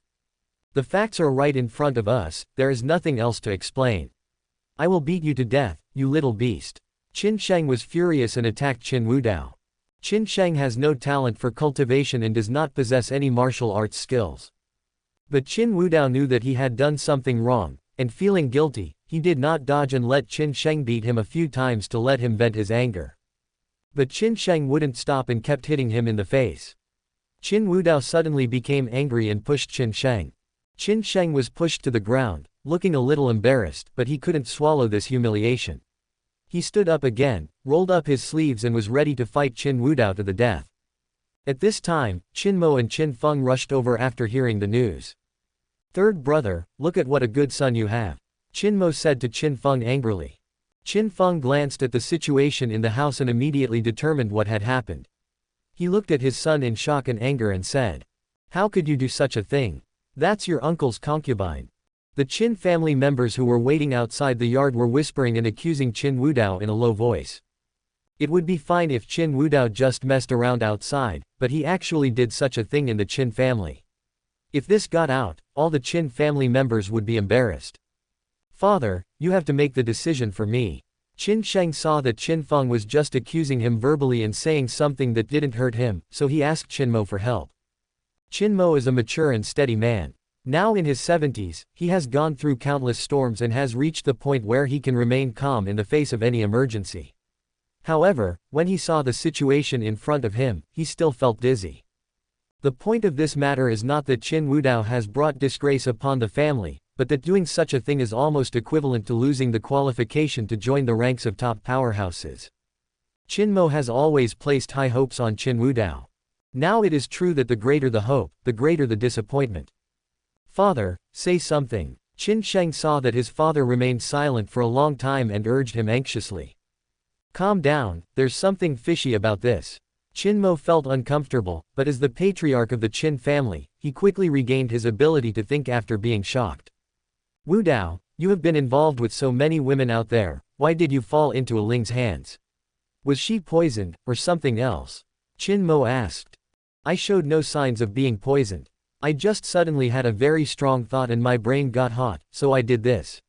The facts are right in front of us, there is nothing else to explain. I will beat you to death, you little beast. Qin Sheng was furious and attacked Qin Wudao. Qin Sheng has no talent for cultivation and does not possess any martial arts skills. But Qin Wudao knew that he had done something wrong, and feeling guilty, he did not dodge and let Qin Sheng beat him a few times to let him vent his anger. But Qin Sheng wouldn't stop and kept hitting him in the face. Qin Wudao suddenly became angry and pushed Qin Sheng. Qin Sheng was pushed to the ground, looking a little embarrassed, but he couldn't swallow this humiliation. He stood up again, rolled up his sleeves and was ready to fight Qin Wudao to the death. At this time, Qin Mo and Qin Feng rushed over after hearing the news. Third brother, look at what a good son you have. Qin Mo said to Qin Feng angrily. Qin Feng glanced at the situation in the house and immediately determined what had happened. He looked at his son in shock and anger and said, how could you do such a thing? That's your uncle's concubine. The Qin family members who were waiting outside the yard were whispering and accusing Qin Wudao in a low voice. It would be fine if Qin Wudao just messed around outside, but he actually did such a thing in the Qin family. If this got out, all the Qin family members would be embarrassed. Father, you have to make the decision for me. Qin Sheng saw that Qin Feng was just accusing him verbally and saying something that didn't hurt him, so he asked Qin Mo for help. Qin Mo is a mature and steady man. Now in his 70s, he has gone through countless storms and has reached the point where he can remain calm in the face of any emergency. However, when he saw the situation in front of him, he still felt dizzy. The point of this matter is not that Qin Wudao has brought disgrace upon the family, but that doing such a thing is almost equivalent to losing the qualification to join the ranks of top powerhouses. Qin Mo has always placed high hopes on Qin Wudao. Now it is true that the greater the hope, the greater the disappointment. Father, say something. Qin Sheng saw that his father remained silent for a long time and urged him anxiously. Calm down, there's something fishy about this. Qin Mo felt uncomfortable, but as the patriarch of the Qin family, he quickly regained his ability to think after being shocked. Wudao, you have been involved with so many women out there, why did you fall into Ling's hands? Was she poisoned, or something else? Qin Mo asked. I showed no signs of being poisoned. I just suddenly had a very strong thought and my brain got hot, so I did this.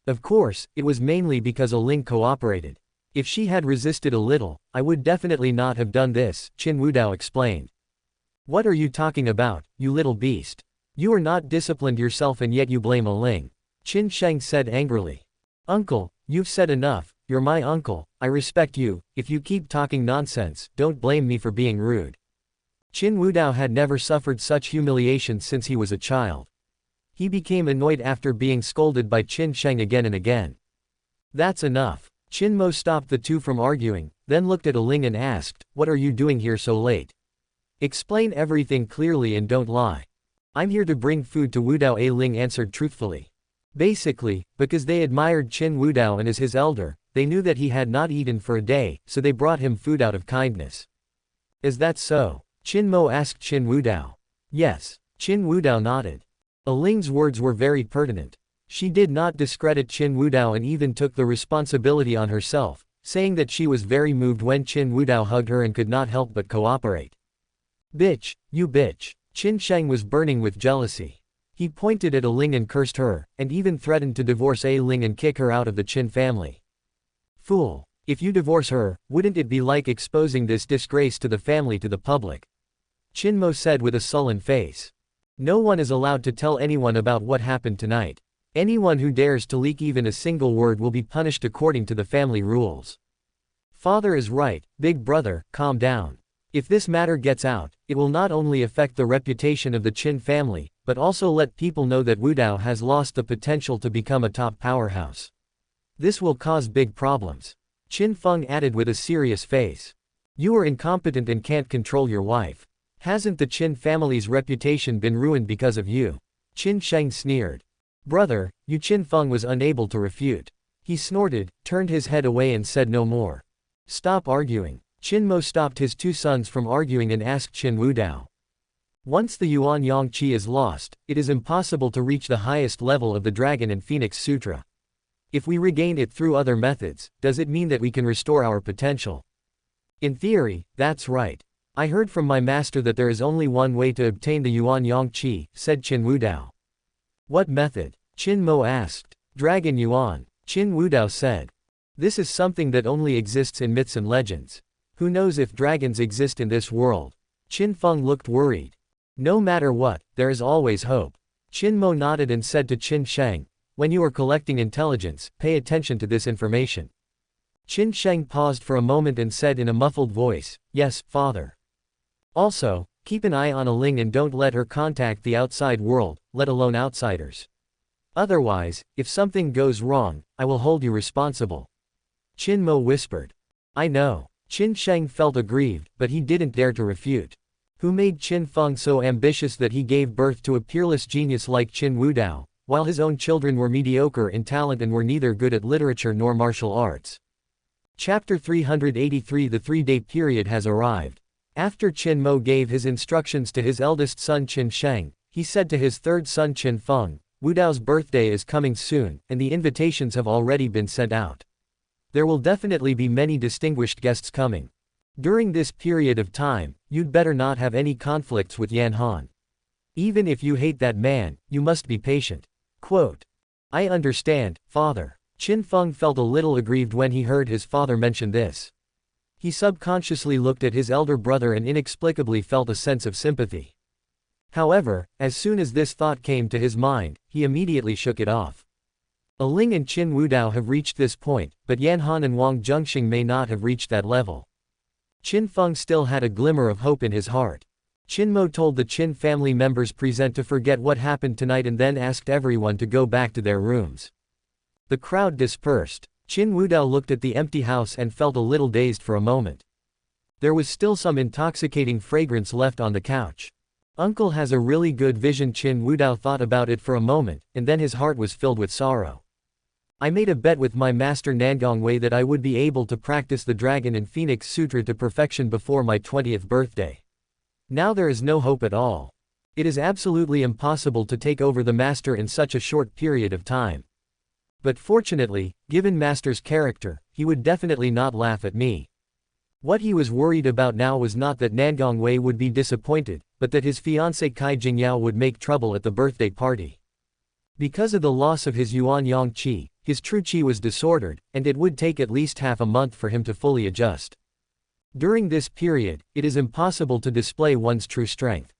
Of course, it was mainly because Ling cooperated. If she had resisted a little, I would definitely not have done this, Qin Wudao explained. What are you talking about, you little beast? You are not disciplined yourself and yet you blame Ling. Qin Sheng said angrily. Uncle, you've said enough, you're my uncle, I respect you, if you keep talking nonsense, don't blame me for being rude. Qin Wudao had never suffered such humiliation since he was a child. He became annoyed after being scolded by Qin Sheng again and again. That's enough. Qin Mo stopped the two from arguing, then looked at Ling and asked, what are you doing here so late? Explain everything clearly and don't lie. I'm here to bring food to Wudao. Ling answered truthfully. Basically, because they admired Qin Wudao and as his elder, they knew that he had not eaten for a day, so they brought him food out of kindness. Is that so? Qin Mo asked Qin Wudao. Yes. Qin Wudao nodded. Ling's words were very pertinent. She did not discredit Qin Wudao and even took the responsibility on herself, saying that she was very moved when Qin Wudao hugged her and could not help but cooperate. Bitch, you bitch. Qin Sheng was burning with jealousy. He pointed at Ling and cursed her, and even threatened to divorce Ling and kick her out of the Qin family. Fool. If you divorce her, wouldn't it be like exposing this disgrace to the family to the public? Qin Mo said with a sullen face. No one is allowed to tell anyone about what happened tonight. Anyone who dares to leak even a single word will be punished according to the family rules. Father is right, big brother, calm down. If this matter gets out, it will not only affect the reputation of the Qin family, but also let people know that Wudao has lost the potential to become a top powerhouse. This will cause big problems. Qin Feng added with a serious face. You are incompetent and can't control your wife. Hasn't the Qin family's reputation been ruined because of you? Qin Sheng sneered. Brother, Yu Qin Feng was unable to refute. He snorted, turned his head away and said no more. Stop arguing. Qin Mo stopped his two sons from arguing and asked Qin Wudao. Once the Yuan Yang Qi is lost, it is impossible to reach the highest level of the Dragon and Phoenix Sutra. If we regain it through other methods, does it mean that we can restore our potential? In theory, that's right. I heard from my master that there is only one way to obtain the Yuan Yang Qi, said Qin Wudao. What method? Qin Mo asked. Dragon Yuan. Qin Wudao said. This is something that only exists in myths and legends. Who knows if dragons exist in this world? Qin Feng looked worried. No matter what, there is always hope. Qin Mo nodded and said to Qin Sheng, when you are collecting intelligence, pay attention to this information. Qin Sheng paused for a moment and said in a muffled voice, yes, father. Also, keep an eye on Ling and don't let her contact the outside world, let alone outsiders. Otherwise, if something goes wrong, I will hold you responsible. Qin Mo whispered. I know. Qin Sheng felt aggrieved, but he didn't dare to refute. Who made Qin Feng so ambitious that he gave birth to a peerless genius like Qin Wudao, while his own children were mediocre in talent and were neither good at literature nor martial arts? Chapter 383. The 3-day period has arrived. After Qin Mo gave his instructions to his eldest son Qin Sheng, he said to his third son Qin Feng, Wudao's birthday is coming soon, and the invitations have already been sent out. There will definitely be many distinguished guests coming. During this period of time, you'd better not have any conflicts with Yan Han. Even if you hate that man, you must be patient. Quote. I understand, father. Qin Feng felt a little aggrieved when he heard his father mention this. He subconsciously looked at his elder brother and inexplicably felt a sense of sympathy. However, as soon as this thought came to his mind, he immediately shook it off. Ling and Qin Wudao have reached this point, but Yan Han and Wang Zhenxing may not have reached that level. Qin Feng still had a glimmer of hope in his heart. Qin Mo told the Qin family members present to forget what happened tonight and then asked everyone to go back to their rooms. The crowd dispersed. Qin Wudao looked at the empty house and felt a little dazed for a moment. There was still some intoxicating fragrance left on the couch. Uncle has a really good vision. Qin Wudao thought about it for a moment, and then his heart was filled with sorrow. I made a bet with my master Nangong Wei that I would be able to practice the Dragon and Phoenix Sutra to perfection before my 20th birthday. Now there is no hope at all. It is absolutely impossible to take over the master in such a short period of time. But fortunately, given master's character, he would definitely not laugh at me. What he was worried about now was not that Nangong Wei would be disappointed, but that his fiancée Kai Jingyao would make trouble at the birthday party. Because of the loss of his Yuan Yang Qi, his true Qi was disordered, and it would take at least half a month for him to fully adjust. During this period, it is impossible to display one's true strength.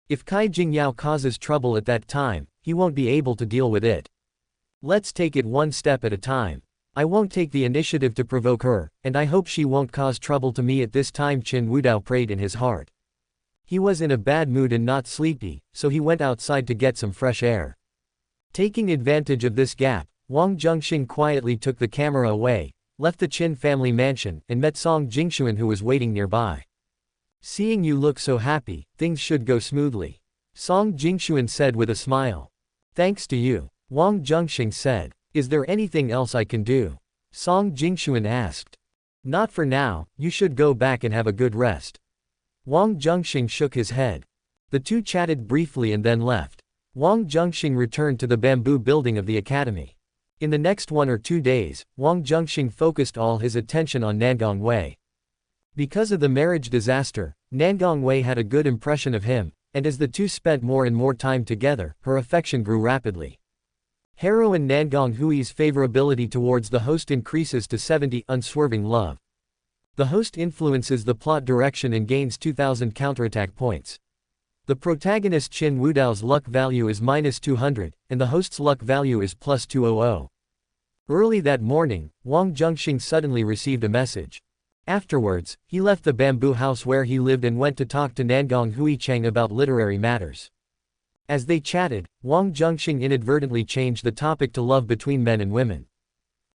If Kai Jingyao causes trouble at that time, he won't be able to deal with it. Let's take it one step at a time. I won't take the initiative to provoke her, and I hope she won't cause trouble to me at this time. Qin Wudao prayed in his heart. He was in a bad mood and not sleepy, so he went outside to get some fresh air. Taking advantage of this gap, Wang Zhenxing quietly took the camera away, left the Qin family mansion, and met Song Jingshuan who was waiting nearby. Seeing you look so happy, things should go smoothly. Song Jingshuan said with a smile. Thanks to you. Wang Zhenxing said. Is there anything else I can do? Song Jingxuan asked. Not for now, you should go back and have a good rest. Wang Zhenxing shook his head. The two chatted briefly and then left. Wang Zhenxing returned to the bamboo building of the academy. In the next 1 or 2 days, Wang Zhenxing focused all his attention on Nangong Wei. Because of the marriage disaster, Nangong Wei had a good impression of him, and as the two spent more and more time together, her affection grew rapidly. Heroine Nangong Hui's favorability towards the host increases to 70, unswerving love. The host influences the plot direction and gains 2000 counterattack points. The protagonist Qin Wudao's luck value is -200, and the host's luck value is +200. Early that morning, Wang Zhenxing suddenly received a message. Afterwards, he left the bamboo house where he lived and went to talk to Nangong Hui Cheng about literary matters. As they chatted, Wang Zhenxing inadvertently changed the topic to love between men and women.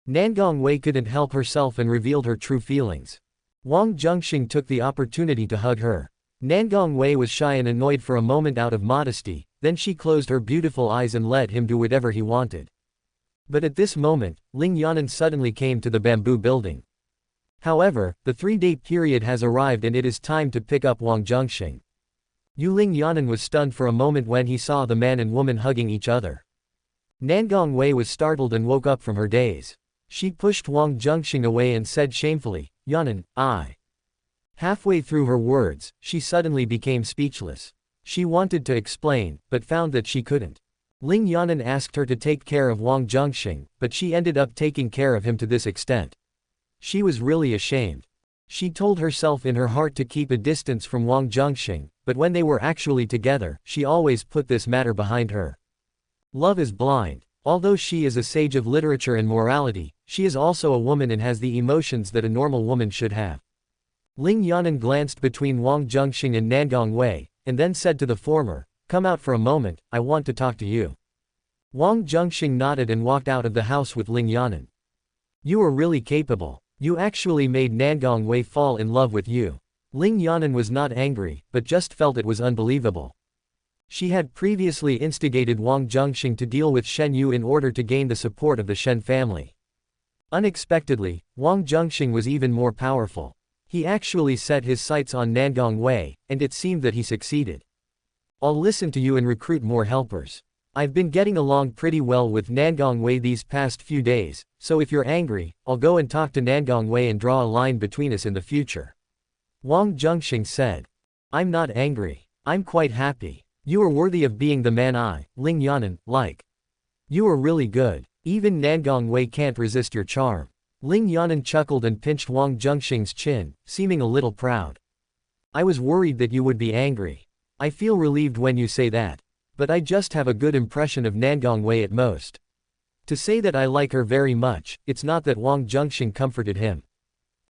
Nangong Wei couldn't help herself and revealed her true feelings. Wang Zhenxing took the opportunity to hug her. Nangong Wei was shy and annoyed for a moment out of modesty, then she closed her beautiful eyes and let him do whatever he wanted. But at this moment, Ling Yanan suddenly came to the bamboo building. However, the 3-day period has arrived and it is time to pick up Wang Zhenxing. Ling Yanan was stunned for a moment when he saw the man and woman hugging each other. Nangong Wei was startled and woke up from her daze. She pushed Wang Zhenxing away and said shamefully, Yanan, I. Halfway through her words, she suddenly became speechless. She wanted to explain, but found that she couldn't. Ling Yanan asked her to take care of Wang Zhenxing, but she ended up taking care of him to this extent. She was really ashamed. She told herself in her heart to keep a distance from Wang Zhenxing, but when they were actually together, she always put this matter behind her. Love is blind. Although she is a sage of literature and morality, she is also a woman and has the emotions that a normal woman should have. Ling Yanan glanced between Wang Zhenxing and Nangong Wei, and then said to the former, "Come out for a moment, I want to talk to you." Wang Zhenxing nodded and walked out of the house with Ling Yanan. You are really capable. You actually made Nangong Wei fall in love with you. Ling Yanan was not angry, but just felt it was unbelievable. She had previously instigated Wang Zhenxing to deal with Shen Yu in order to gain the support of the Shen family. Unexpectedly, Wang Zhenxing was even more powerful. He actually set his sights on Nangong Wei, and it seemed that he succeeded. I'll listen to you and recruit more helpers. I've been getting along pretty well with Nangong Wei these past few days, so if you're angry, I'll go and talk to Nangong Wei and draw a line between us in the future. Wang Zhenxing said. I'm not angry. I'm quite happy. You are worthy of being the man I, Ling Yanan, like. You are really good. Even Nangong Wei can't resist your charm. Ling Yanan chuckled and pinched Wang Zhenxing's chin, seeming a little proud. I was worried that you would be angry. I feel relieved when you say that. But I just have a good impression of Nangong Wei at most. To say that I like her very much, it's not that Wang Zhenxing comforted him.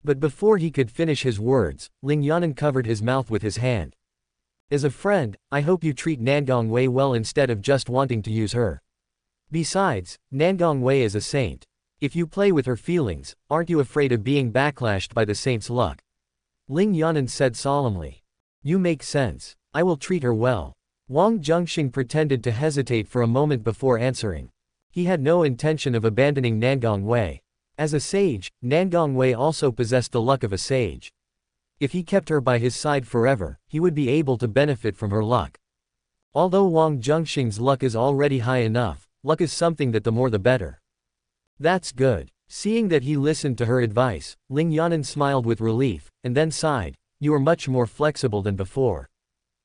But before he could finish his words, Ling Yanan covered his mouth with his hand. As a friend, I hope you treat Nangong Wei well instead of just wanting to use her. Besides, Nangong Wei is a saint. If you play with her feelings, aren't you afraid of being backlashed by the saint's luck? Ling Yanan said solemnly. You make sense. I will treat her well. Wang Zhenxing pretended to hesitate for a moment before answering. He had no intention of abandoning Nangong Wei. As a sage, Nangong Wei also possessed the luck of a sage. If he kept her by his side forever, he would be able to benefit from her luck. Although Wang Zhenxing's luck is already high enough, luck is something that the more the better. That's good. Seeing that he listened to her advice, Ling Yanan smiled with relief, and then sighed. You are much more flexible than before.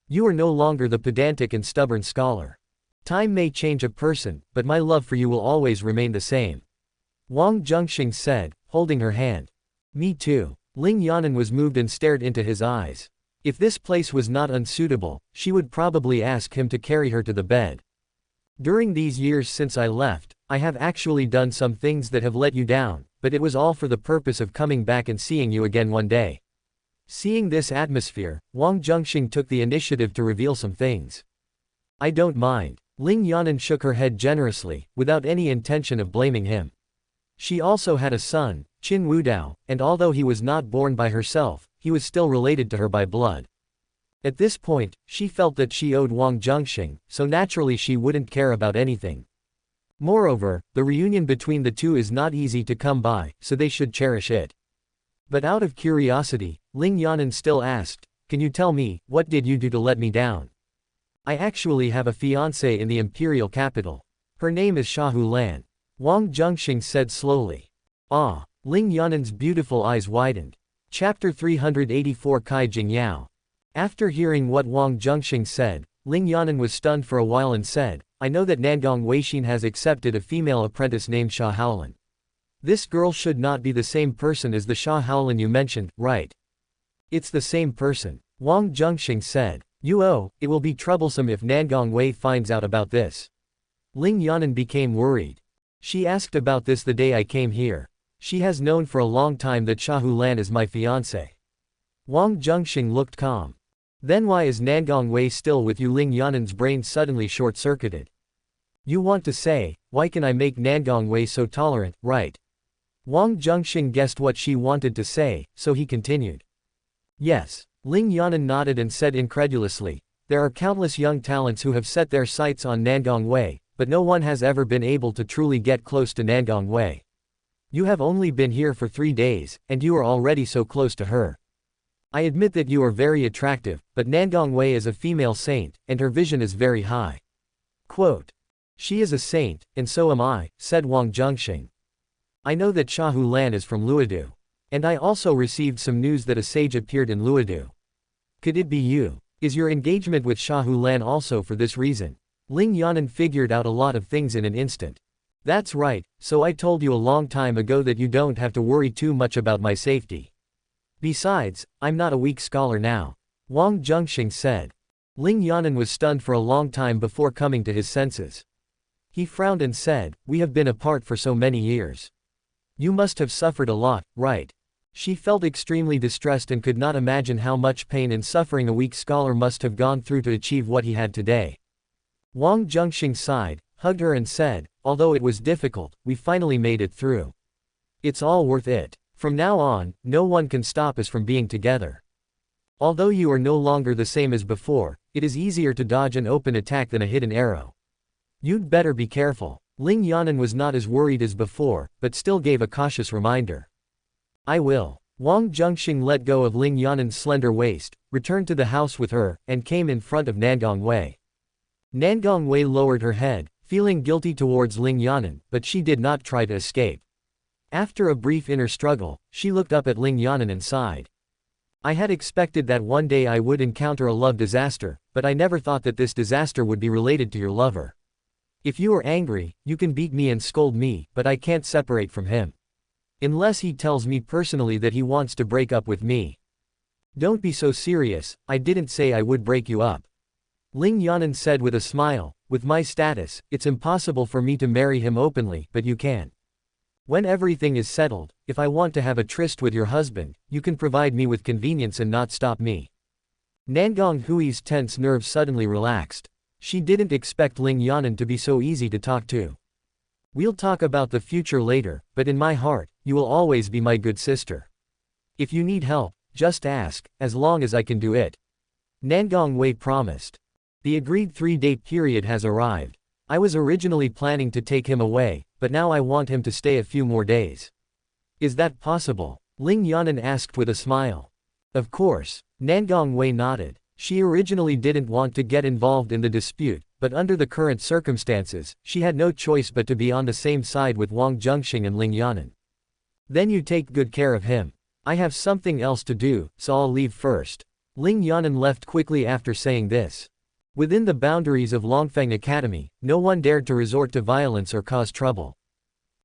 You are no longer the pedantic and stubborn scholar. Time may change a person, but my love for you will always remain the same. Wang Zhenxing said, holding her hand. Me too. Ling Yanan was moved and stared into his eyes. If this place was not unsuitable, she would probably ask him to carry her to the bed. During these years since I left, I have actually done some things that have let you down, but it was all for the purpose of coming back and seeing you again one day. Seeing this atmosphere, Wang Zhenxing took the initiative to reveal some things. I don't mind. Ling Yanan shook her head generously, without any intention of blaming him. She also had a son, Qin Wudao, and although he was not born by herself, he was still related to her by blood. At this point, she felt that she owed Wang Zhenxing, so naturally she wouldn't care about anything. Moreover, the reunion between the two is not easy to come by, so they should cherish it. But out of curiosity, Ling Yanan still asked, "Can you tell me, what did you do to let me down? I actually have a fiancée in the imperial capital. Her name is Shahu Lan." Wang Zhenxing said slowly. Ah! Ling Yanan's beautiful eyes widened. Chapter 384 Kai Jingyao. After hearing what Wang Zhenxing said, Ling Yanan was stunned for a while and said, "I know that Nangong Weixin has accepted a female apprentice named Sha Haolin. This girl should not be the same person as the Sha Haolin you mentioned, right?" "It's the same person," Wang Zhenxing said. It will be troublesome if Nangong Wei finds out about this." Ling Yanan became worried. "She asked about this the day I came here. She has known for a long time that Shahu Lan is my fiancé." Wang Zhenxing looked calm. "Then why is Nangong Wei still with you?" Ling Yanan's brain suddenly short-circuited. "You want to say, why can I make Nangong Wei so tolerant, right?" Wang Zhenxing guessed what she wanted to say, so he continued. "Yes." Ling Yanan nodded and said incredulously, "There are countless young talents who have set their sights on Nangong Wei, but no one has ever been able to truly get close to Nangong Wei. You have only been here for 3 days, and you are already so close to her. I admit that you are very attractive, but Nangong Wei is a female saint, and her vision is very high." Quote. "She is a saint, and so am I," said Wang Zhenxing. "I know that Shahu Lan is from Luodu. And I also received some news that a sage appeared in Luodu. Could it be you? Is your engagement with Shahu Lan also for this reason?" Ling Yanan figured out a lot of things in an instant. "That's right, so I told you a long time ago that you don't have to worry too much about my safety. Besides, I'm not a weak scholar now," Wang Zhenxing said. Ling Yanan was stunned for a long time before coming to his senses. He frowned and said, "We have been apart for so many years. You must have suffered a lot, right?" She felt extremely distressed and could not imagine how much pain and suffering a weak scholar must have gone through to achieve what he had today. Wang Zhenxing sighed, hugged her and said, "Although it was difficult, we finally made it through. It's all worth it. From now on, no one can stop us from being together. Although you are no longer the same as before, it is easier to dodge an open attack than a hidden arrow. You'd better be careful." Ling Yanan was not as worried as before, but still gave a cautious reminder. "I will." Wang Zhenxing let go of Ling Yanan's slender waist, returned to the house with her, and came in front of Nangong Wei. Nangong Wei lowered her head, feeling guilty towards Ling Yanan, but she did not try to escape. After a brief inner struggle, she looked up at Ling Yanan and sighed. "I had expected that one day I would encounter a love disaster, but I never thought that this disaster would be related to your lover. If you are angry, you can beat me and scold me, but I can't separate from him. Unless he tells me personally that he wants to break up with me." "Don't be so serious, I didn't say I would break you up." Ling Yanan said with a smile, "With my status, it's impossible for me to marry him openly, but you can. When everything is settled, if I want to have a tryst with your husband, you can provide me with convenience and not stop me." Nangong Hui's tense nerves suddenly relaxed. She didn't expect Ling Yanan to be so easy to talk to. "We'll talk about the future later, but in my heart, you will always be my good sister. If you need help, just ask, as long as I can do it." Nangong Wei promised. "The agreed 3-day period has arrived. I was originally planning to take him away, but now I want him to stay a few more days." "Is that possible?" Ling Yanan asked with a smile. "Of course." Nangong Wei nodded. She originally didn't want to get involved in the dispute, but under the current circumstances, she had no choice but to be on the same side with Wang Zhenxing and Ling Yanan. "Then you take good care of him. I have something else to do, so I'll leave first." Ling Yanan left quickly after saying this. Within the boundaries of Longfeng Academy, no one dared to resort to violence or cause trouble.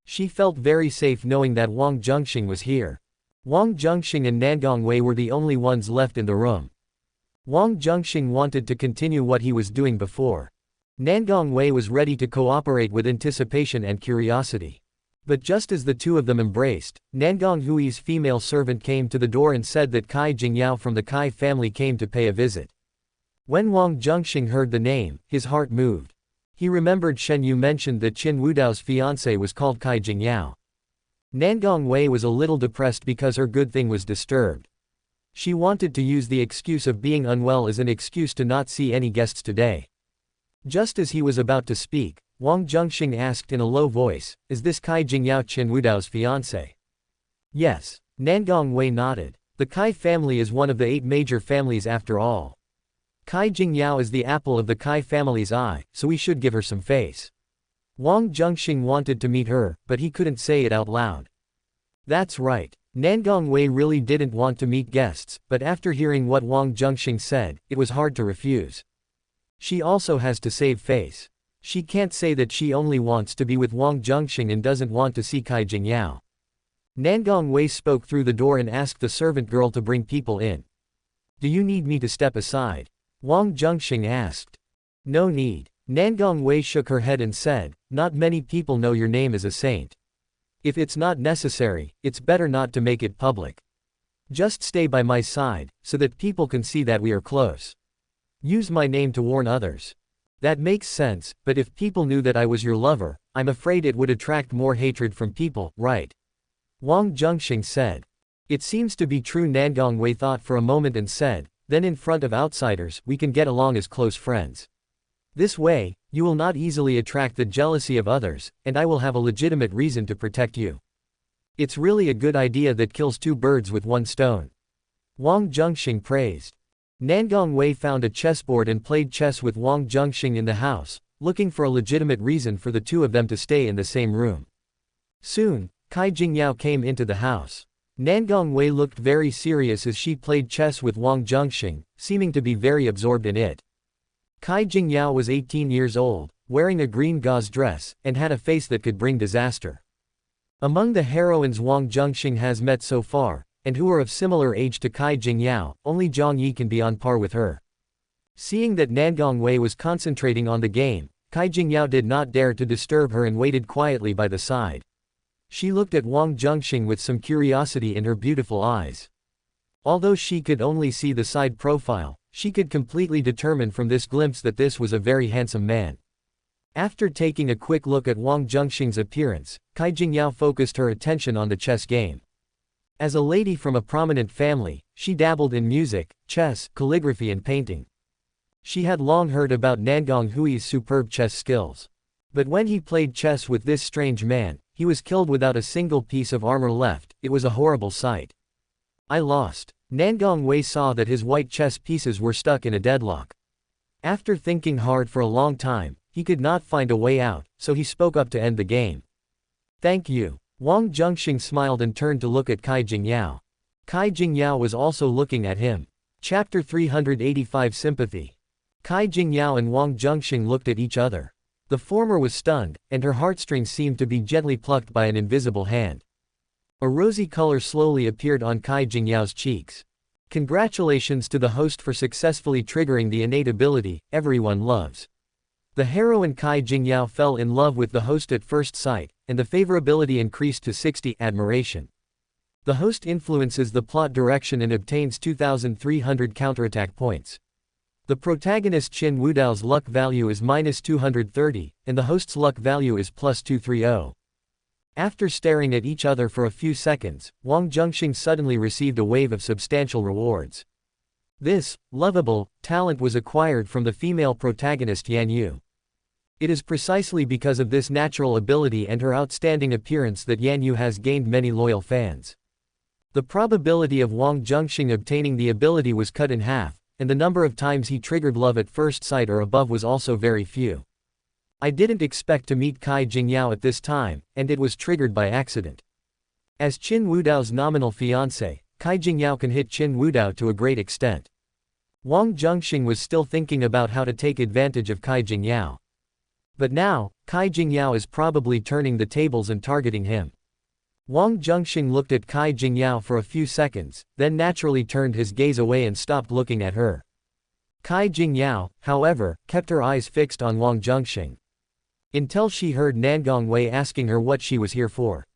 She felt very safe knowing that Wang Zhenxing was here. Wang Zhenxing and Nangong Wei were the only ones left in the room. Wang Zhenxing wanted to continue what he was doing before. Nangong Wei was ready to cooperate with anticipation and curiosity. But just as the two of them embraced, Nangong Hui's female servant came to the door and said that Kai Jingyao from the Kai family came to pay a visit. When Wang Zhenxing heard the name, his heart moved. He remembered Shen Yu mentioned that Qin Wudao's fiancé was called Kai Jingyao. Nangong Wei was a little depressed because her good thing was disturbed. She wanted to use the excuse of being unwell as an excuse to not see any guests today. Just as he was about to speak, Wang Zhenxing asked in a low voice, is this Kai Jingyao Qin Wudao's fiancé? Yes. Nangong Wei nodded. The Kai family is one of the 8 major families after all. Kai Jingyao is the apple of the Kai family's eye, so we should give her some face. Wang Zhenxing wanted to meet her, but he couldn't say it out loud. That's right. Nangong Wei really didn't want to meet guests, but after hearing what Wang Zhenxing said, it was hard to refuse. She also has to save face. She can't say that she only wants to be with Wang Zhenxing and doesn't want to see Kai Jingyao. Nangong Wei spoke through the door and asked the servant girl to bring people in. Do you need me to step aside? Wang Zhenxing asked. No need. Nangong Wei shook her head and said, not many people know your name as a saint. If it's not necessary, it's better not to make it public. Just stay by my side, so that people can see that we are close. Use my name to warn others. That makes sense, but if people knew that I was your lover, I'm afraid it would attract more hatred from people, right? Wang Zhenxing said. It seems to be true. Nangong Wei thought for a moment and said, then in front of outsiders, we can get along as close friends. This way, you will not easily attract the jealousy of others, and I will have a legitimate reason to protect you. It's really a good idea that kills 2 birds with 1 stone. Wang Zhenxing praised. Nangong Wei found a chessboard and played chess with Wang Zhenxing in the house, looking for a legitimate reason for the 2 of them to stay in the same room. Soon, Kai Jingyao came into the house. Nangong Wei looked very serious as she played chess with Wang Zhenxing, seeming to be very absorbed in it. Kai Jingyao was 18 years old, wearing a green gauze dress, and had a face that could bring disaster. Among the heroines Wang Zhenxing has met so far, and who are of similar age to Kai Jingyao, only Zhang Yi can be on par with her. Seeing that Nangong Wei was concentrating on the game, Kai Jingyao did not dare to disturb her and waited quietly by the side. She looked at Wang Zhenxing with some curiosity in her beautiful eyes. Although she could only see the side profile, she could completely determine from this glimpse that this was a very handsome man. After taking a quick look at Wang Zhenxing's appearance, Kai Jingyao focused her attention on the chess game. As a lady from a prominent family, she dabbled in music, chess, calligraphy and painting. She had long heard about Nangong Hui's superb chess skills. But when he played chess with this strange man, he was killed without a single piece of armor left. It was a horrible sight. I lost. Nangong Wei saw that his white chess pieces were stuck in a deadlock. After thinking hard for a long time, he could not find a way out, so he spoke up to end the game. Thank you. Wang Zhenxing smiled and turned to look at Kai Jingyao. Kai Jingyao was also looking at him. Chapter 385 Sympathy. Kai Jingyao and Wang Zhenxing looked at each other. The former was stunned, and her heartstrings seemed to be gently plucked by an invisible hand. A rosy color slowly appeared on Kai Jingyao's cheeks. Congratulations to the host for successfully triggering the innate ability everyone loves. The heroine Kai Jingyao fell in love with the host at first sight, and the favorability increased to 60 admiration. The host influences the plot direction and obtains 2,300 counterattack points. The protagonist Qin Wudao's luck value is -230, and the host's luck value is +230. After staring at each other for a few seconds, Wang Zhenxing suddenly received a wave of substantial rewards. This lovable talent was acquired from the female protagonist Yan Yu. It is precisely because of this natural ability and her outstanding appearance that Yan Yu has gained many loyal fans. The probability of Wang Zhenxing obtaining the ability was cut in half, and the number of times he triggered love at first sight or above was also very few. I didn't expect to meet Kai Jingyao at this time, and it was triggered by accident. As Qin Wudao's nominal fiancé, Kai Jingyao can hit Qin Wudao to a great extent. Wang Zhenxing was still thinking about how to take advantage of Kai Jingyao. But now, Kai Jingyao is probably turning the tables and targeting him. Wang Zhenxing looked at Kai Jingyao for a few seconds, then naturally turned his gaze away and stopped looking at her. Kai Jingyao, however, kept her eyes fixed on Wang Zhenxing. Until she heard Nangong Wei asking her what she was here for.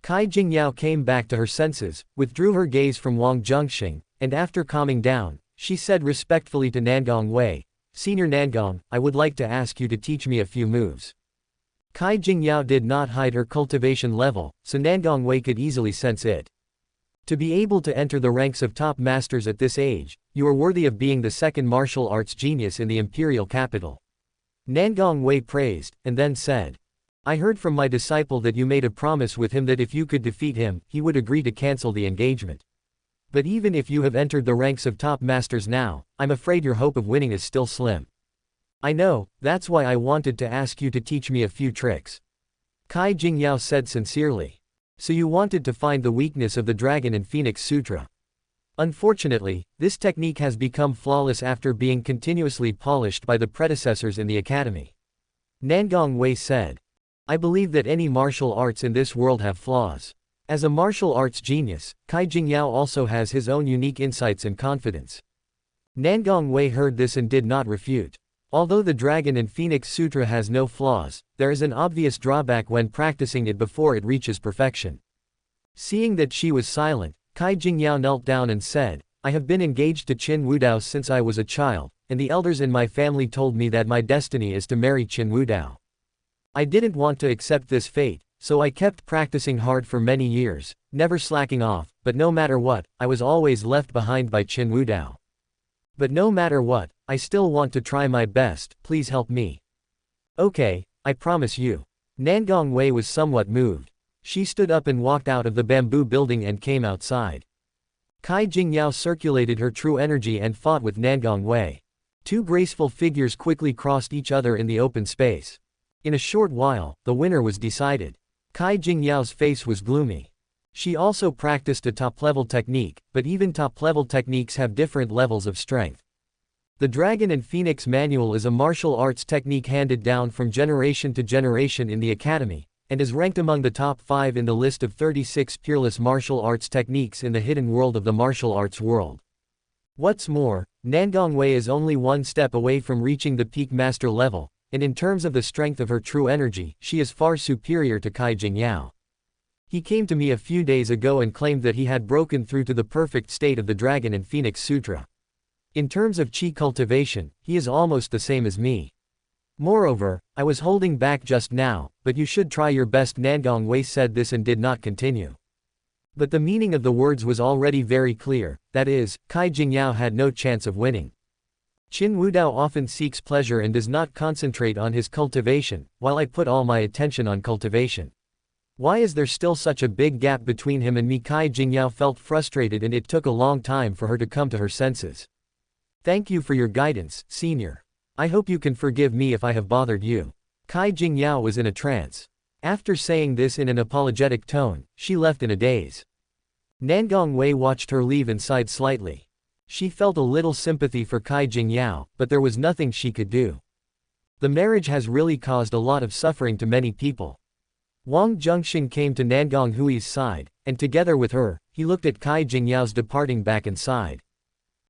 Kai Jingyao came back to her senses, withdrew her gaze from Wang Zhenxing, and after calming down, she said respectfully to Nangong Wei, "Senior Nangong, I would like to ask you to teach me a few moves." Kai Jingyao did not hide her cultivation level, so Nangong Wei could easily sense it. To be able to enter the ranks of top masters at this age, you are worthy of being the second martial arts genius in the imperial capital. Nangong Wei praised, and then said. I heard from my disciple that you made a promise with him that if you could defeat him, he would agree to cancel the engagement. But even if you have entered the ranks of top masters now, I'm afraid your hope of winning is still slim. I know, that's why I wanted to ask you to teach me a few tricks. Kai Jingyao said sincerely. So you wanted to find the weakness of the Dragon and Phoenix Sutra. Unfortunately, this technique has become flawless after being continuously polished by the predecessors in the academy. Nangong Wei said. I believe that any martial arts in this world have flaws. As a martial arts genius, Kai Jingyao also has his own unique insights and confidence. Nangong Wei heard this and did not refute. Although the Dragon and Phoenix Sutra has no flaws, there is an obvious drawback when practicing it before it reaches perfection. Seeing that she was silent, Kai Jingyao knelt down and said, I have been engaged to Qin Wudao since I was a child, and the elders in my family told me that my destiny is to marry Qin Wudao. I didn't want to accept this fate, so I kept practicing hard for many years, never slacking off, but no matter what, I was always left behind by Qin Wudao. But no matter what, I still want to try my best, please help me. Okay, I promise you. Nangong Wei was somewhat moved. She stood up and walked out of the bamboo building and came outside. Kai Jingyao circulated her true energy and fought with Nangong Wei. Two graceful figures quickly crossed each other in the open space. In a short while, the winner was decided. Kai Jingyao's face was gloomy. She also practiced a top-level technique, but even top-level techniques have different levels of strength. The Dragon and Phoenix Manual is a martial arts technique handed down from generation to generation in the academy, and is ranked among the top 5 in the list of 36 peerless martial arts techniques in the hidden world of the martial arts world. What's more, Nangong Wei is only one step away from reaching the peak master level, and in terms of the strength of her true energy, she is far superior to Kai Jingyao. He came to me a few days ago and claimed that he had broken through to the perfect state of the Dragon and Phoenix Sutra. In terms of chi cultivation, he is almost the same as me. Moreover, I was holding back just now, but you should try your best. Nangong Wei said this and did not continue. But the meaning of the words was already very clear, that is, Kai Jingyao had no chance of winning. Qin Wudao often seeks pleasure and does not concentrate on his cultivation, while I put all my attention on cultivation. Why is there still such a big gap between him and me? Kai Jingyao felt frustrated and it took a long time for her to come to her senses. Thank you for your guidance, senior. I hope you can forgive me if I have bothered you. Kai Jingyao was in a trance. After saying this in an apologetic tone, she left in a daze. Nangong Wei watched her leave and sighed slightly. She felt a little sympathy for Kai Jingyao, but there was nothing she could do. The marriage has really caused a lot of suffering to many people. Wang Zhenxing came to Nangong Hui's side, and together with her, he looked at Kai Jingyao's departing back and sighed.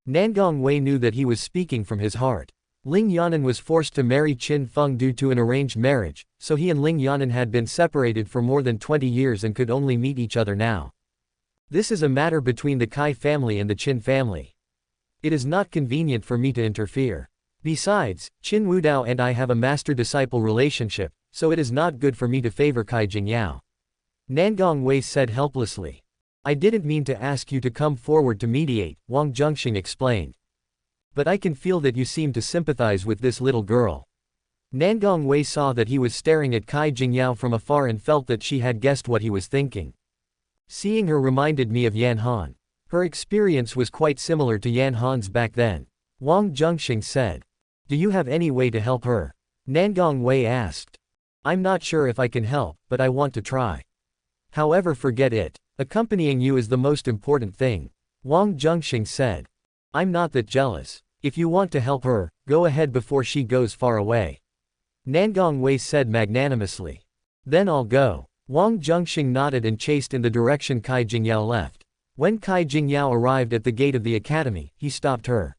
Nangong Wei knew that he was speaking from his heart. Ling Yanan was forced to marry Qin Feng due to an arranged marriage, so he and Ling Yanan had been separated for more than 20 years and could only meet each other now. This is a matter between the Kai family and the Qin family. It is not convenient for me to interfere. Besides, Qin Wudao and I have a master-disciple relationship, so it is not good for me to favor Kai Jingyao. Nangong Wei said helplessly. I didn't mean to ask you to come forward to mediate, Wang Zhenxing explained. But I can feel that you seem to sympathize with this little girl. Nangong Wei saw that he was staring at Kai Jingyao from afar and felt that she had guessed what he was thinking. Seeing her reminded me of Yan Han. Her experience was quite similar to Yan Han's back then. Wang Zhenxing said. Do you have any way to help her? Nangong Wei asked. I'm not sure if I can help, but I want to try. However, forget it. Accompanying you is the most important thing. Wang Zhenxing said. I'm not that jealous. If you want to help her, go ahead before she goes far away. Nangong Wei said magnanimously. Then I'll go. Wang Zhenxing nodded and chased in the direction Kai Jingyao left. When Kai Jingyao arrived at the gate of the academy, he stopped her.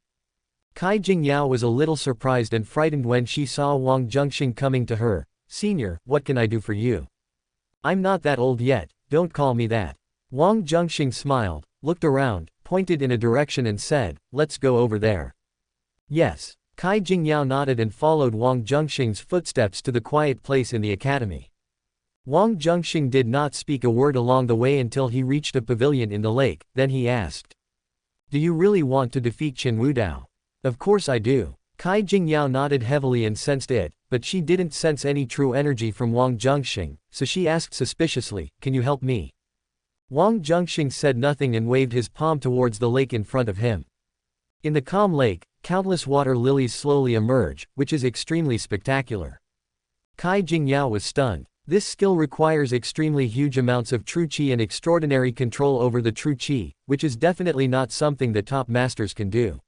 Kai Jingyao was a little surprised and frightened when she saw Wang Zhenxing coming to her. Senior, what can I do for you? I'm not that old yet, don't call me that. Wang Zhenxing smiled, looked around, pointed in a direction and said, let's go over there. Yes. Kai Jingyao nodded and followed Wang Zhenxing's footsteps to the quiet place in the academy. Wang Zhenxing did not speak a word along the way until he reached a pavilion in the lake, then he asked. Do you really want to defeat Qin Wudao? Of course I do. Kai Jingyao nodded heavily and sensed it, but she didn't sense any true energy from Wang Zhenxing, so she asked suspiciously, "Can you help me?" Wang Zhenxing said nothing and waved his palm towards the lake in front of him. In the calm lake, countless water lilies slowly emerge, which is extremely spectacular. Kai Jingyao was stunned. This skill requires extremely huge amounts of true qi and extraordinary control over the true qi, which is definitely not something that top masters can do.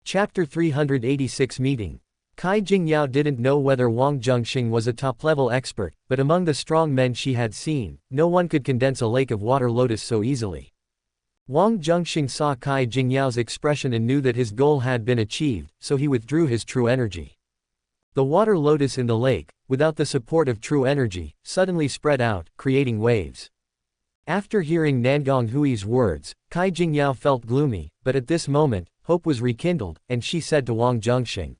Chapter 386 Meeting. Kai Jingyao didn't know whether Wang Zhenxing was a top-level expert, but among the strong men she had seen, no one could condense a lake of water lotus so easily. Wang Zhenxing saw Kai Jingyao's expression and knew that his goal had been achieved, so he withdrew his true energy. The water lotus in the lake, without the support of true energy, suddenly spread out, creating waves. After hearing Nangong Hui's words, Kai Jingyao felt gloomy, but at this moment, hope was rekindled, and she said to Wang Zhenxing,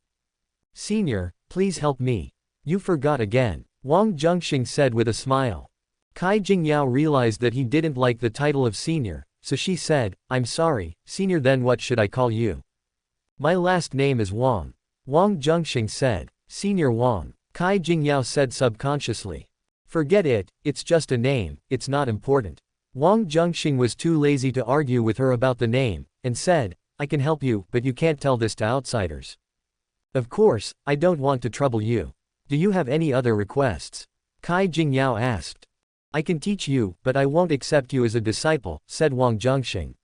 "Senior, please help me. You forgot again," Wang Zhenxing said with a smile. Kai Jingyao realized that he didn't like the title of senior, so she said, "I'm sorry, senior, then what should I call you?" "My last name is Wang." Wang Zhenxing said. "Senior Wang," Kai Jingyao said subconsciously. "Forget it, it's just a name, it's not important." Wang Zhenxing was too lazy to argue with her about the name, and said, "I can help you, but you can't tell this to outsiders." "Of course, I don't want to trouble you. Do you have any other requests?" Kai Jingyao asked. "I can teach you, but I won't accept you as a disciple," said Wang Zhenxing.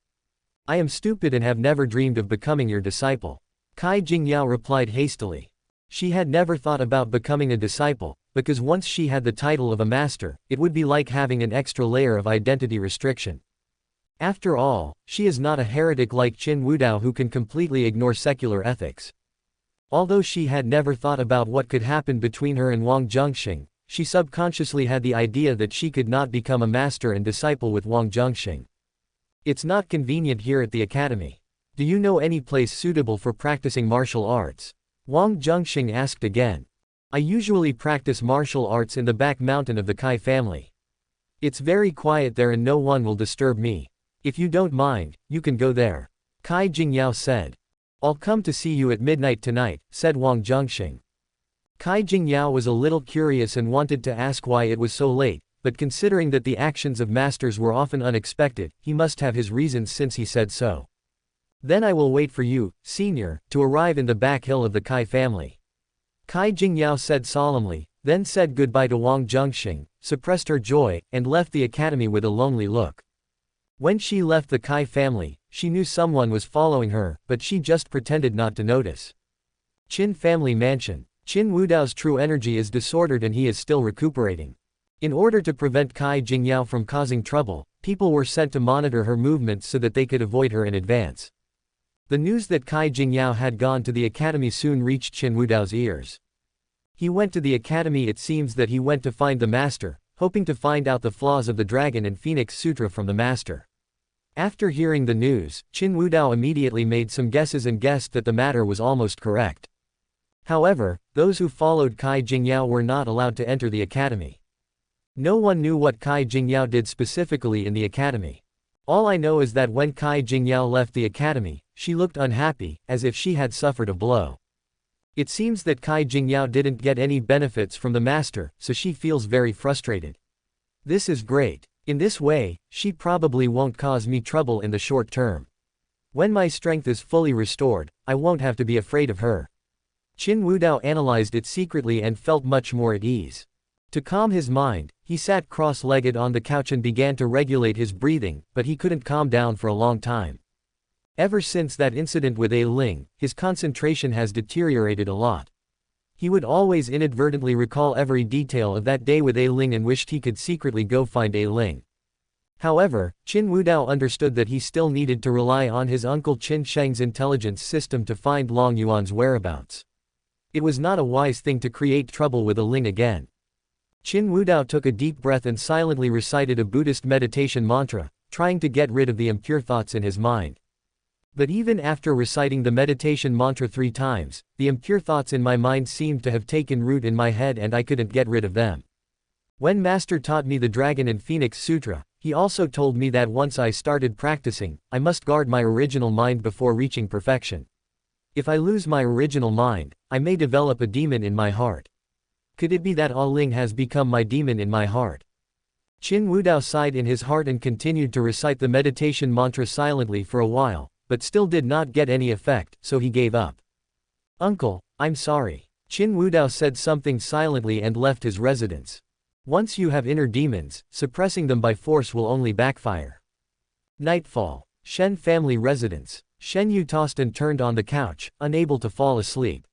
"I am stupid and have never dreamed of becoming your disciple," Kai Jingyao replied hastily. She had never thought about becoming a disciple, because once she had the title of a master, it would be like having an extra layer of identity restriction. After all, she is not a heretic like Qin Wudao who can completely ignore secular ethics. Although she had never thought about what could happen between her and Wang Zhenxing, she subconsciously had the idea that she could not become a master and disciple with Wang Zhenxing. "It's not convenient here at the academy. Do you know any place suitable for practicing martial arts?" Wang Zhenxing asked again. "I usually practice martial arts in the back mountain of the Kai family. It's very quiet there and no one will disturb me. If you don't mind, you can go there," Kai Jingyao said. "I'll come to see you at midnight tonight," said Wang Zhenxing. Kai Jingyao was a little curious and wanted to ask why it was so late, but considering that the actions of masters were often unexpected, he must have his reasons since he said so. "Then I will wait for you, senior, to arrive in the back hill of the Kai family," Kai Jingyao said solemnly, then said goodbye to Wang Zhenxing, suppressed her joy, and left the academy with a lonely look. When she left the Kai family, she knew someone was following her, but she just pretended not to notice. Qin family mansion. Qin Wudao's true energy is disordered and he is still recuperating. In order to prevent Kai Jingyao from causing trouble, people were sent to monitor her movements so that they could avoid her in advance. The news that Kai Jingyao had gone to the academy soon reached Qin Wudao's ears. He went to the academy. It seems that he went to find the master, hoping to find out the flaws of the Dragon and Phoenix Sutra from the master. After hearing the news, Qin Wudao immediately made some guesses and guessed that the matter was almost correct. However, those who followed Kai Jingyao were not allowed to enter the academy. No one knew what Kai Jingyao did specifically in the academy. All I know is that when Kai Jingyao left the academy, she looked unhappy, as if she had suffered a blow. It seems that Kai Jingyao didn't get any benefits from the master, so she feels very frustrated. This is great. In this way, she probably won't cause me trouble in the short term. When my strength is fully restored, I won't have to be afraid of her. Qin Wudao analyzed it secretly and felt much more at ease. To calm his mind, he sat cross-legged on the couch and began to regulate his breathing, but he couldn't calm down for a long time. Ever since that incident with A Ling, his concentration has deteriorated a lot. He would always inadvertently recall every detail of that day with A Ling and wished he could secretly go find A Ling. However, Qin Wudao understood that he still needed to rely on his uncle Qin Sheng's intelligence system to find Long Yuan's whereabouts. It was not a wise thing to create trouble with A Ling again. Qin Wudao took a deep breath and silently recited a Buddhist meditation mantra, trying to get rid of the impure thoughts in his mind. But even after reciting the meditation mantra 3 times, the impure thoughts in my mind seemed to have taken root in my head and I couldn't get rid of them. When Master taught me the Dragon and Phoenix Sutra, he also told me that once I started practicing, I must guard my original mind before reaching perfection. If I lose my original mind, I may develop a demon in my heart. Could it be that Ah Ling has become my demon in my heart? Qin Wudao sighed in his heart and continued to recite the meditation mantra silently for a while, but still did not get any effect, so he gave up. Uncle, I'm sorry. Qin Wudao said something silently and left his residence. Once you have inner demons, suppressing them by force will only backfire. Nightfall. Shen family residence. Shen Yu tossed and turned on the couch, unable to fall asleep.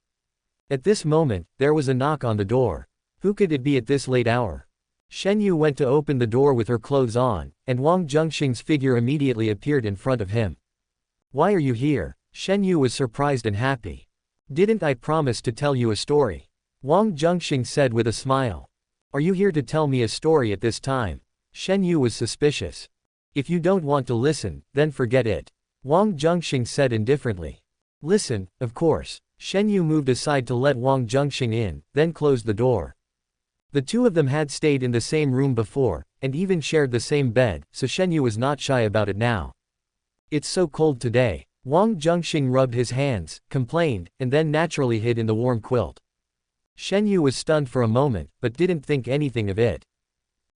At this moment, there was a knock on the door. Who could it be at this late hour? Shen Yu went to open the door with her clothes on, and Wang Zhenxing's figure immediately appeared in front of him. Why are you here? Shen Yu was surprised and happy. Didn't I promise to tell you a story? Wang Zhenxing said with a smile. Are you here to tell me a story at this time? Shen Yu was suspicious. If you don't want to listen, then forget it. Wang Zhenxing said indifferently. Listen, of course. Shen Yu moved aside to let Wang Zhenxing in, then closed the door. The two of them had stayed in the same room before, and even shared the same bed, so Shen Yu was not shy about it now. It's so cold today. Wang Zhenxing rubbed his hands, complained, and then naturally hid in the warm quilt. Shen Yu was stunned for a moment, but didn't think anything of it.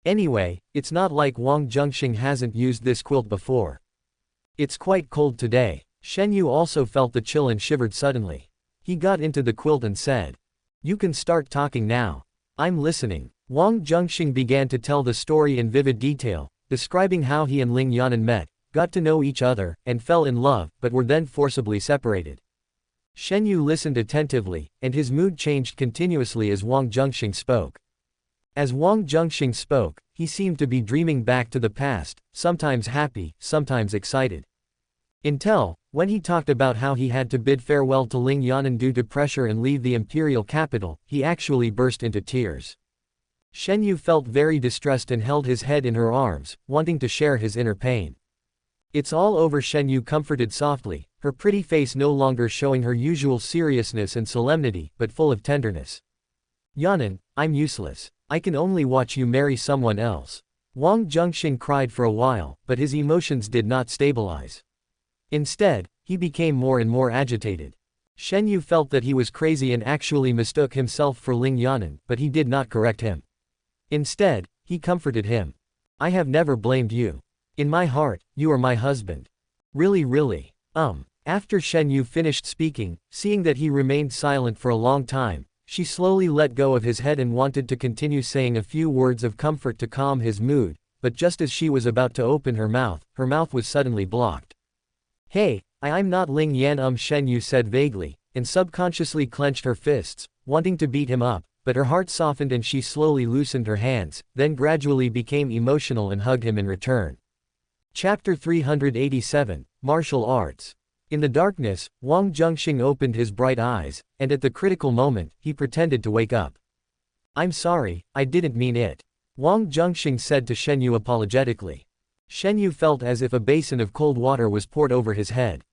Anyway, it's not like Wang Zhenxing hasn't used this quilt before. It's quite cold today. Shen Yu also felt the chill and shivered suddenly. He got into the quilt and said, You can start talking now. I'm listening. Wang Zhenxing began to tell the story in vivid detail, describing how he and Ling Yanan met, got to know each other, and fell in love, but were then forcibly separated. Shen Yu listened attentively, and his mood changed continuously as Wang Zhenxing spoke. As Wang Zhenxing spoke, he seemed to be dreaming back to the past, sometimes happy, sometimes excited. Until, when he talked about how he had to bid farewell to Ling Yanan due to pressure and leave the imperial capital, he actually burst into tears. Shen Yu felt very distressed and held his head in her arms, wanting to share his inner pain. It's all over, Shen Yu comforted softly, her pretty face no longer showing her usual seriousness and solemnity, but full of tenderness. Yanan, I'm useless. I can only watch you marry someone else. Wang Zhenxing cried for a while, but his emotions did not stabilize. Instead, he became more and more agitated. Shen Yu felt that he was crazy and actually mistook himself for Ling Yanan, but he did not correct him. Instead, he comforted him. I have never blamed you. In my heart, you are my husband. Really. After Shen Yu finished speaking, seeing that he remained silent for a long time, she slowly let go of his head and wanted to continue saying a few words of comfort to calm his mood, but just as she was about to open her mouth was suddenly blocked. Hey, I'm not Ling Yan, Shen Yu said vaguely, and subconsciously clenched her fists, wanting to beat him up, but her heart softened and she slowly loosened her hands, then gradually became emotional and hugged him in return. Chapter 387, Martial Arts. In the darkness, Wang Zhenxing opened his bright eyes, and at the critical moment, he pretended to wake up. I'm sorry, I didn't mean it. Wang Zhenxing said to Shen Yu apologetically. Shen Yu felt as if a basin of cold water was poured over his head.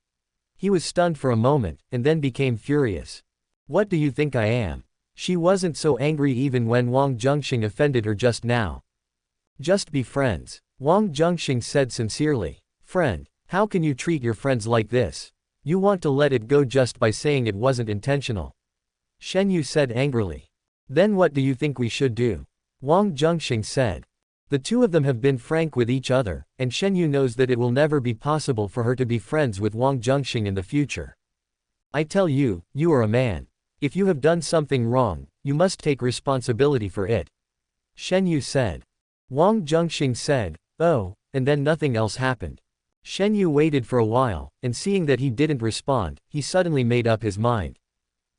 He was stunned for a moment, and then became furious. What do you think I am? She wasn't so angry even when Wang Zhenxing offended her just now. Just be friends. Wang Zhenxing said sincerely. Friend, how can you treat your friends like this? You want to let it go just by saying it wasn't intentional. Shen Yu said angrily. Then what do you think we should do? Wang Zhenxing said. The two of them have been frank with each other, and Shen Yu knows that it will never be possible for her to be friends with Wang Zhenxing in the future. I tell you, you are a man. If you have done something wrong, you must take responsibility for it. Shen Yu said. Wang Zhenxing said, oh, and then nothing else happened. Shen Yu waited for a while, and seeing that he didn't respond, he suddenly made up his mind.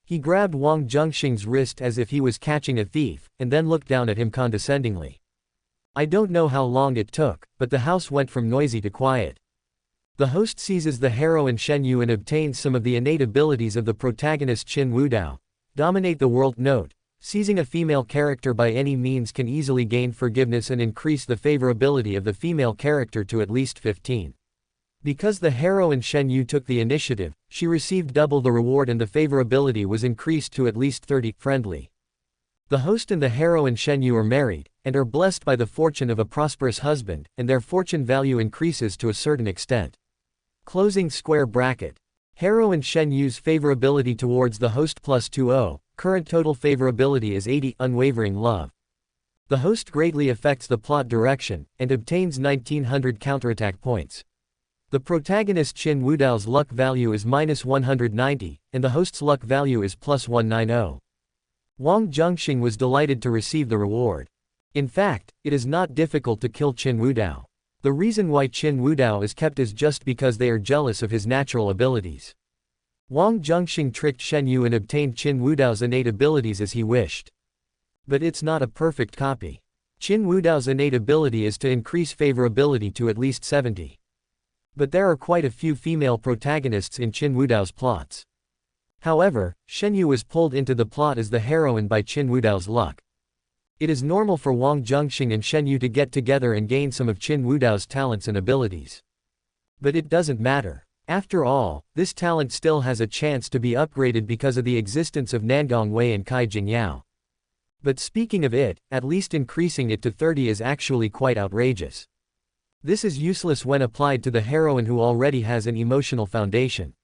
He grabbed Wang Zhenxing's wrist as if he was catching a thief, and then looked down at him condescendingly. I don't know how long it took, but the house went from noisy to quiet. The host seizes the heroine Shen Yu and obtains some of the innate abilities of the protagonist Qin Wudao. Dominate the world. Note: seizing a female character by any means can easily gain forgiveness and increase the favorability of the female character to at least 15. Because the heroine Shen Yu took the initiative, she received double the reward and the favorability was increased to at least 30. Friendly. The host and the heroine Shen Yu are married, and are blessed by the fortune of a prosperous husband, and their fortune value increases to a certain extent. Closing square bracket. Heroine Shen Yu's favorability towards the host +20, current total favorability is 80, unwavering love. The host greatly affects the plot direction, and obtains 1900 counterattack points. The protagonist Qin Wudao's luck value is -190, and the host's luck value is +190. Wang Zhenxing was delighted to receive the reward. In fact, it is not difficult to kill Qin Wudao. The reason why Qin Wudao is kept is just because they are jealous of his natural abilities. Wang Zhenxing tricked Shen Yu and obtained Qin Wudao's innate abilities as he wished. But it's not a perfect copy. Qin Wudao's innate ability is to increase favorability to at least 70. But there are quite a few female protagonists in Qin Wudao's plots. However, Shen Yu was pulled into the plot as the heroine by Qin Wudao's luck. It is normal for Wang Zhenxing and Shen Yu to get together and gain some of Qin Wudao's talents and abilities. But it doesn't matter. After all, this talent still has a chance to be upgraded because of the existence of Nangong Wei and Kai Jingyao. But speaking of it, at least increasing it to 30 is actually quite outrageous. This is useless when applied to the heroine who already has an emotional foundation.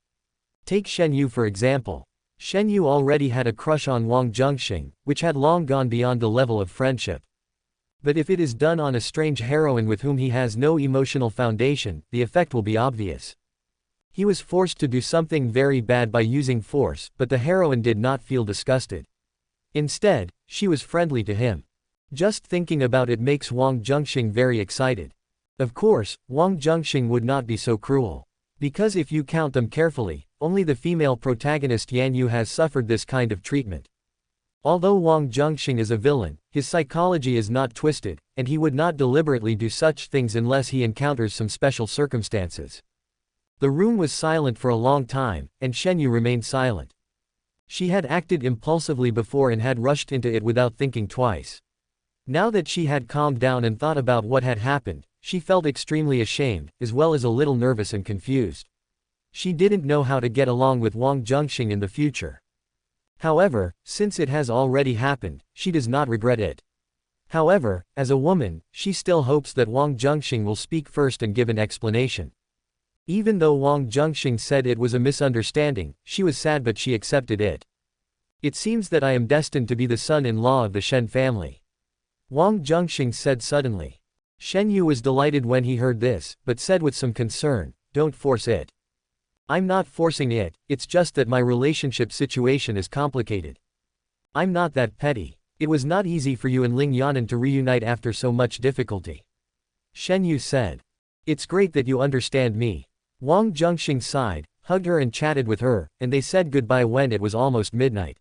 Take Shen Yu for example. Shen Yu already had a crush on Wang Zhenxing, which had long gone beyond the level of friendship. But if it is done on a strange heroine with whom he has no emotional foundation, the effect will be obvious. He was forced to do something very bad by using force, but the heroine did not feel disgusted. Instead, she was friendly to him. Just thinking about it makes Wang Zhenxing very excited. Of course, Wang Zhenxing would not be so cruel. Because if you count them carefully, only the female protagonist Yan Yu has suffered this kind of treatment. Although Wang Zhenxing is a villain, his psychology is not twisted, and he would not deliberately do such things unless he encounters some special circumstances. The room was silent for a long time, and Shen Yu remained silent. She had acted impulsively before and had rushed into it without thinking twice. Now that she had calmed down and thought about what had happened, she felt extremely ashamed, as well as a little nervous and confused. She didn't know how to get along with Wang Zhenxing in the future. However, since it has already happened, she does not regret it. However, as a woman, she still hopes that Wang Zhenxing will speak first and give an explanation. Even though Wang Zhenxing said it was a misunderstanding, she was sad but she accepted it. It seems that I am destined to be the son-in-law of the Shen family. Wang Zhenxing said suddenly. Shen Yu was delighted when he heard this, but said with some concern, "Don't force it." "I'm not forcing it, it's just that my relationship situation is complicated. I'm not that petty. It was not easy for you and Ling Yanan to reunite after so much difficulty." Shen Yu said. "It's great that you understand me." Wang Zhenxing sighed, hugged her and chatted with her, and they said goodbye when it was almost midnight.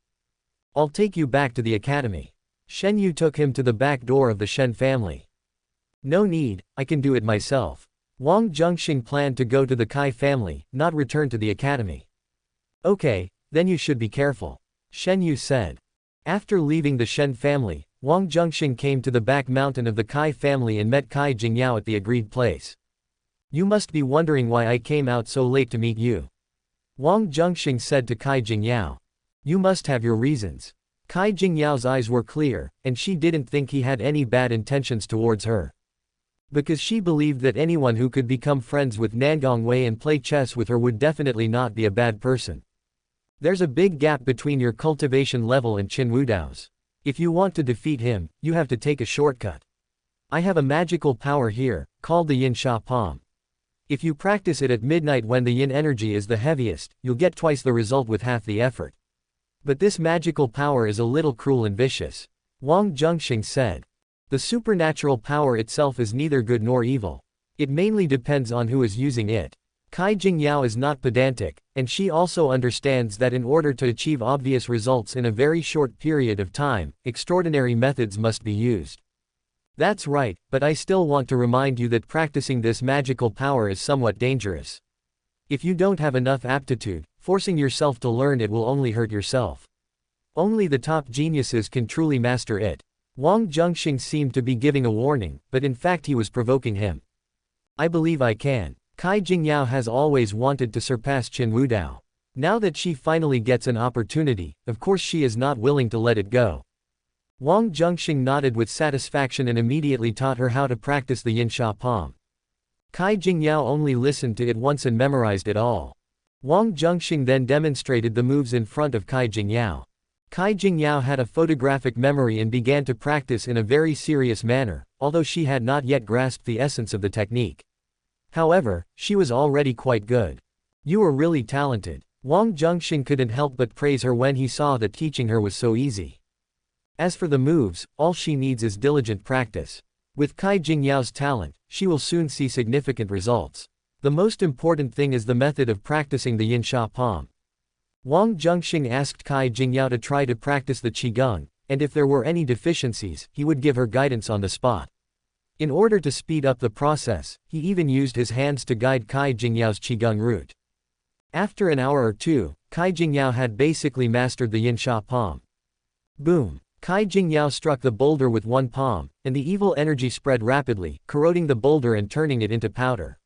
"I'll take you back to the academy." Shen Yu took him to the back door of the Shen family. "No need, I can do it myself." Wang Zhenxing planned to go to the Kai family, not return to the academy. "Okay, then you should be careful," Shen Yu said. After leaving the Shen family, Wang Zhenxing came to the back mountain of the Kai family and met Kai Jingyao at the agreed place. "You must be wondering why I came out so late to meet you," Wang Zhenxing said to Kai Jingyao. "You must have your reasons." Kai Jingyao's eyes were clear, and she didn't think he had any bad intentions towards her. Because she believed that anyone who could become friends with Nangong Wei and play chess with her would definitely not be a bad person. "There's a big gap between your cultivation level and Qin Wudao's. If you want to defeat him, you have to take a shortcut. I have a magical power here, called the Yin Sha Palm. If you practice it at midnight when the yin energy is the heaviest, you'll get twice the result with half the effort. But this magical power is a little cruel and vicious," Wang Zhenxing said. "The supernatural power itself is neither good nor evil. It mainly depends on who is using it." Kai Jingyao is not pedantic, and she also understands that in order to achieve obvious results in a very short period of time, extraordinary methods must be used. "That's right, but I still want to remind you that practicing this magical power is somewhat dangerous. If you don't have enough aptitude, forcing yourself to learn it will only hurt yourself. Only the top geniuses can truly master it." Wang Zhenxing seemed to be giving a warning, but in fact he was provoking him. "I believe I can." Kai Jingyao has always wanted to surpass Qin Wudao. Now that she finally gets an opportunity, of course she is not willing to let it go. Wang Zhenxing nodded with satisfaction and immediately taught her how to practice the Yin Sha Palm. Kai Jingyao only listened to it once and memorized it all. Wang Zhenxing then demonstrated the moves in front of Cai Jingyao. Cai Jingyao had a photographic memory and began to practice in a very serious manner, although she had not yet grasped the essence of the technique. However, she was already quite good. You were really talented. Wang Zhenxing couldn't help but praise her when he saw that teaching her was so easy. As for the moves, all she needs is diligent practice. With Cai Jingyao's talent, she will soon see significant results. The most important thing is the method of practicing the Yinsha palm. Wang Zhenxing asked Cai Jingyao to try to practice the Qigong, and if there were any deficiencies, he would give her guidance on the spot. In order to speed up the process, he even used his hands to guide Cai Jingyao's Qigong route. After an hour or two, Cai Jingyao had basically mastered the Yinsha palm. Boom! Cai Jingyao struck the boulder with one palm, and the evil energy spread rapidly, corroding the boulder and turning it into powder.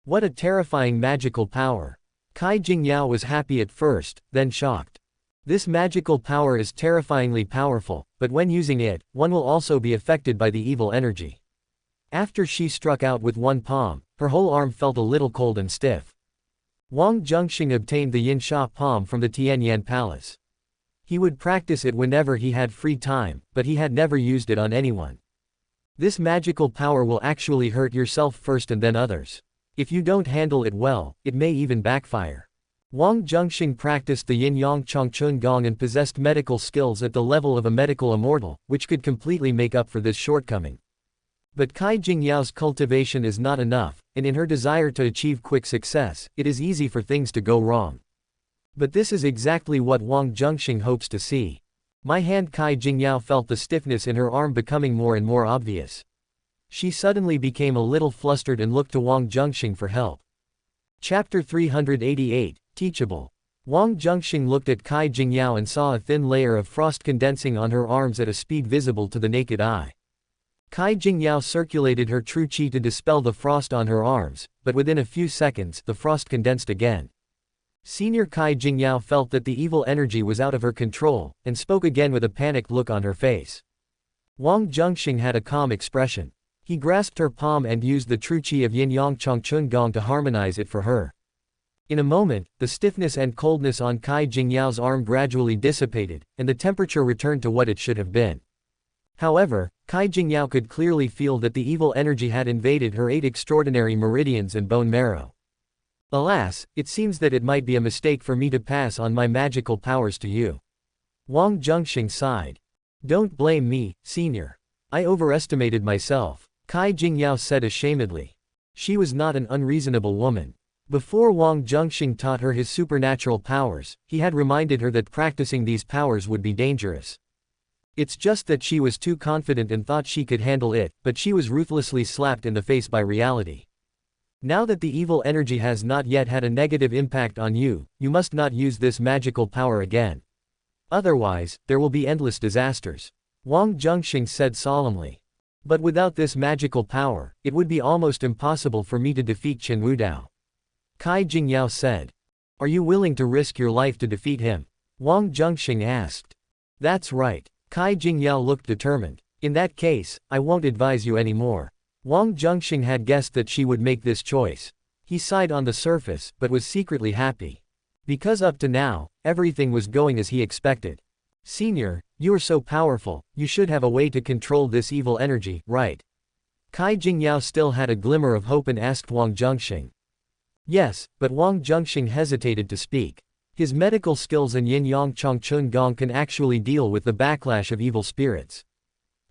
What a terrifying magical power! Cai Jingyao was happy at first, then shocked. This magical power is terrifyingly powerful, but when using it, one will also be affected by the evil energy. After she struck out with one palm, her whole arm felt a little cold and stiff. Wang Zhenxing obtained the Yinsha palm from the Tianyan Palace. He would practice it whenever he had free time, but he had never used it on anyone. This magical power will actually hurt yourself first and then others. If you don't handle it well, it may even backfire. Wang Zhenxing practiced the Yin-Yang Chongchun Gong and possessed medical skills at the level of a medical immortal, which could completely make up for this shortcoming. But Cai Jingyao's cultivation is not enough, and in her desire to achieve quick success, it is easy for things to go wrong. But this is exactly what Wang Zhenxing hopes to see. My hand. Cai Jingyao felt the stiffness in her arm becoming more and more obvious. She suddenly became a little flustered and looked to Wang Zhenxing for help. Chapter 388, Teachable. Wang Zhenxing looked at Cai Jingyao and saw a thin layer of frost condensing on her arms at a speed visible to the naked eye. Cai Jingyao circulated her true qi to dispel the frost on her arms, but within a few seconds, the frost condensed again. Senior Cai Jingyao felt that the evil energy was out of her control, and spoke again with a panicked look on her face. Wang Zhenxing had a calm expression. He grasped her palm and used the true qi of Yin-Yang Chongchun Gong to harmonize it for her. In a moment, the stiffness and coldness on Cai Jingyao's arm gradually dissipated, and the temperature returned to what it should have been. However, Cai Jingyao could clearly feel that the evil energy had invaded her 8 extraordinary meridians and bone marrow. Alas, it seems that it might be a mistake for me to pass on my magical powers to you. Wang Zhenxing sighed. Don't blame me, senior. I overestimated myself, Cai Jingyao said ashamedly. She was not an unreasonable woman. Before Wang Zhenxing taught her his supernatural powers, he had reminded her that practicing these powers would be dangerous. It's just that she was too confident and thought she could handle it, but she was ruthlessly slapped in the face by reality. Now that the evil energy has not yet had a negative impact on you, you must not use this magical power again. Otherwise, there will be endless disasters. Wang Zhenxing said solemnly. But without this magical power, it would be almost impossible for me to defeat Qin Wudao. Cai Jingyao said. Are you willing to risk your life to defeat him? Wang Zhenxing asked. That's right. Cai Jingyao looked determined. In that case, I won't advise you anymore. Wang Zhenxing had guessed that she would make this choice. He sighed on the surface, but was secretly happy. Because up to now, everything was going as he expected. Senior, you are so powerful, you should have a way to control this evil energy, right? Cai Jingyao still had a glimmer of hope and asked Wang Zhenxing. Yes, but Wang Zhenxing hesitated to speak. His medical skills in Yin-Yang Chongchun Gong can actually deal with the backlash of evil spirits.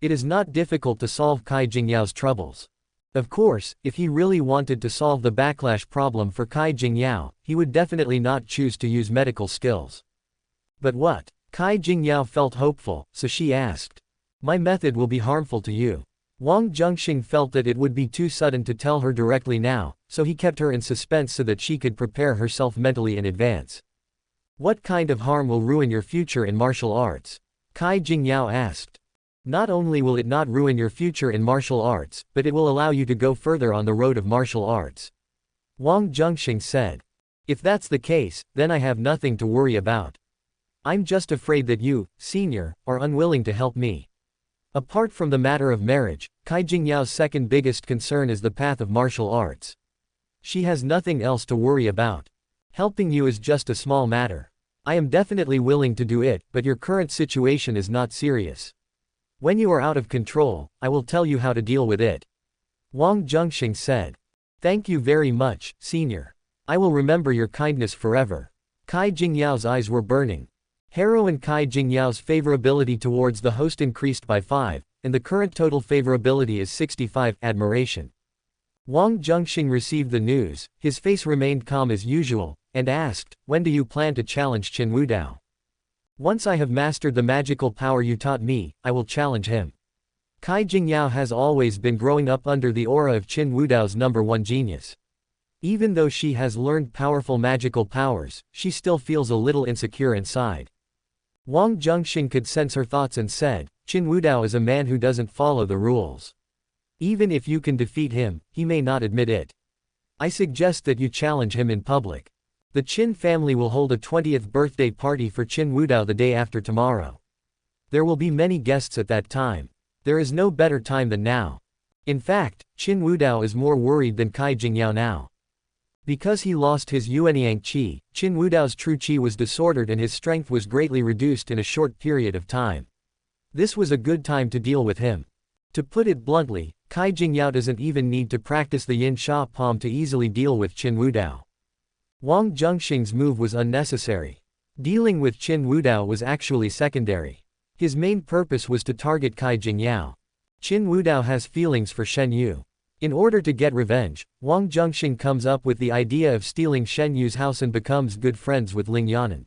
It is not difficult to solve Cai Jingyao's troubles. Of course, if he really wanted to solve the backlash problem for Cai Jingyao, he would definitely not choose to use medical skills. But what? Cai Jingyao felt hopeful, so she asked. My method will be harmful to you. Wang Zhenxing felt that it would be too sudden to tell her directly now, so he kept her in suspense so that she could prepare herself mentally in advance. What kind of harm will ruin your future in martial arts? Cai Jingyao asked. Not only will it not ruin your future in martial arts, but it will allow you to go further on the road of martial arts. Wang Zhenxing said. If that's the case, then I have nothing to worry about. I'm just afraid that you, senior, are unwilling to help me. Apart from the matter of marriage, Cai Jingyao's second biggest concern is the path of martial arts. She has nothing else to worry about. Helping you is just a small matter. I am definitely willing to do it, but your current situation is not serious. When you are out of control, I will tell you how to deal with it. Wang Zhenxing said. Thank you very much, senior. I will remember your kindness forever. Kai Jingyao's eyes were burning. Heroine Kai Jingyao's favorability towards the host increased by 5, and the current total favorability is 65. Admiration. Wang Zhenxing received the news, his face remained calm as usual, and asked, when do you plan to challenge Qin Wudao? Once I have mastered the magical power you taught me, I will challenge him. Kai Jingyao has always been growing up under the aura of Qin Wudao's #1 genius. Even though she has learned powerful magical powers, she still feels a little insecure inside. Wang Zhenxing could sense her thoughts and said, Qin Wudao is a man who doesn't follow the rules. Even if you can defeat him, he may not admit it. I suggest that you challenge him in public. The Qin family will hold a 20th birthday party for Qin Wudao the day after tomorrow. There will be many guests at that time. There is no better time than now. In fact, Qin Wudao is more worried than Kai Jingyao now. Because he lost his Yuanyang qi, Qin Wudao's true qi was disordered and his strength was greatly reduced in a short period of time. This was a good time to deal with him. To put it bluntly, Kai Jingyao doesn't even need to practice the yin sha palm to easily deal with Qin Wudao. Wang Zhenxing's move was unnecessary. Dealing with Qin Wudao was actually secondary. His main purpose was to target Kai Jingyao. Qin Wudao has feelings for Shen Yu. In order to get revenge, Wang Zhenxing comes up with the idea of stealing Shen Yu's house and becomes good friends with Ling Yanan.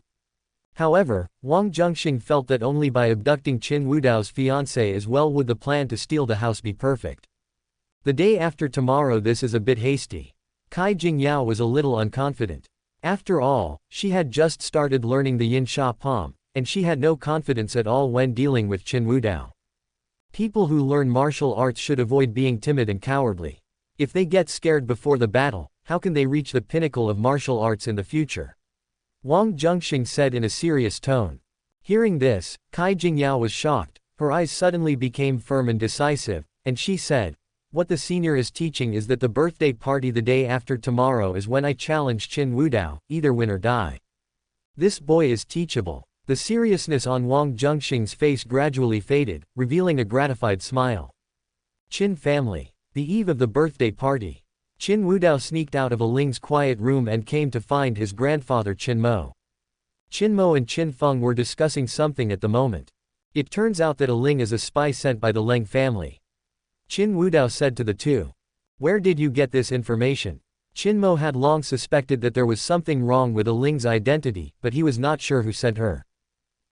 However, Wang Zhenxing felt that only by abducting Qin Wudao's fiancée as well would the plan to steal the house be perfect. The day after tomorrow, this is a bit hasty. Kai Jingyao was a little unconfident. After all, she had just started learning the yin sha palm, and she had no confidence at all when dealing with Qin Wudao. People who learn martial arts should avoid being timid and cowardly. If they get scared before the battle, how can they reach the pinnacle of martial arts in the future? Wang Zhenxing said in a serious tone. Hearing this, Kai Jingyao was shocked, her eyes suddenly became firm and decisive, and she said, what the senior is teaching is that the birthday party the day after tomorrow is when I challenge Qin Wudao, either win or die. This boy is teachable. The seriousness on Wang Zhenxing's face gradually faded, revealing a gratified smile. Qin family. The eve of the birthday party. Qin Wudao sneaked out of Ling's quiet room and came to find his grandfather Qin Mo. Qin Mo and Qin Feng were discussing something at the moment. It turns out that Ling is a spy sent by the Leng family. Qin Wudao said to the two. Where did you get this information? Qin Mo had long suspected that there was something wrong with Ling's identity, but he was not sure who sent her.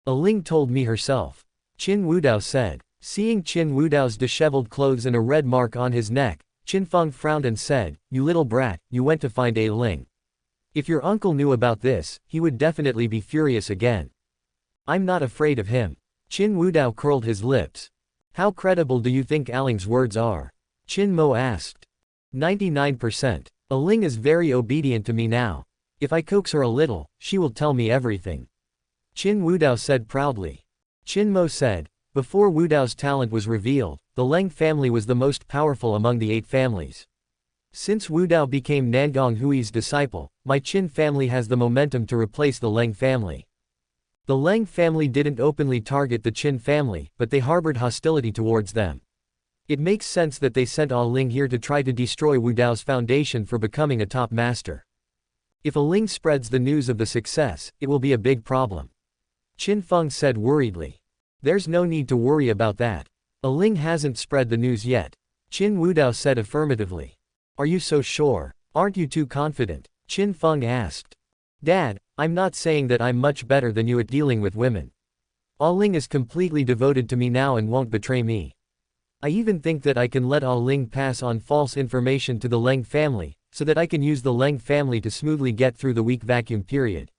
Ling told me herself. Qin Wudao said. Seeing Qin Wudao's disheveled clothes and a red mark on his neck, Qin Feng frowned and said, you little brat, you went to find Ling. If your uncle knew about this, he would definitely be furious again. I'm not afraid of him. Qin Wudao curled his lips. How credible do you think Ling's words are? Qin Mo asked. 99%. Ling is very obedient to me now. If I coax her a little, she will tell me everything. Qin Wudao said proudly. Qin Mo said, before Wudao's talent was revealed, the Leng family was the most powerful among the 8 families. Since Wudao became Nangong Hui's disciple, my Qin family has the momentum to replace the Leng family. The Leng family didn't openly target the Qin family, but they harbored hostility towards them. It makes sense that they sent Ling here to try to destroy Wudao's foundation for becoming a top master. If Ling spreads the news of the success, it will be a big problem. Qin Feng said worriedly. There's no need to worry about that. Ling hasn't spread the news yet. Qin Wudao said affirmatively. Are you so sure? Aren't you too confident? Qin Feng asked. Dad, I'm not saying that I'm much better than you at dealing with women. Ling is completely devoted to me now and won't betray me. I even think that I can let Ling pass on false information to the Leng family, so that I can use the Leng family to smoothly get through the weak vacuum period.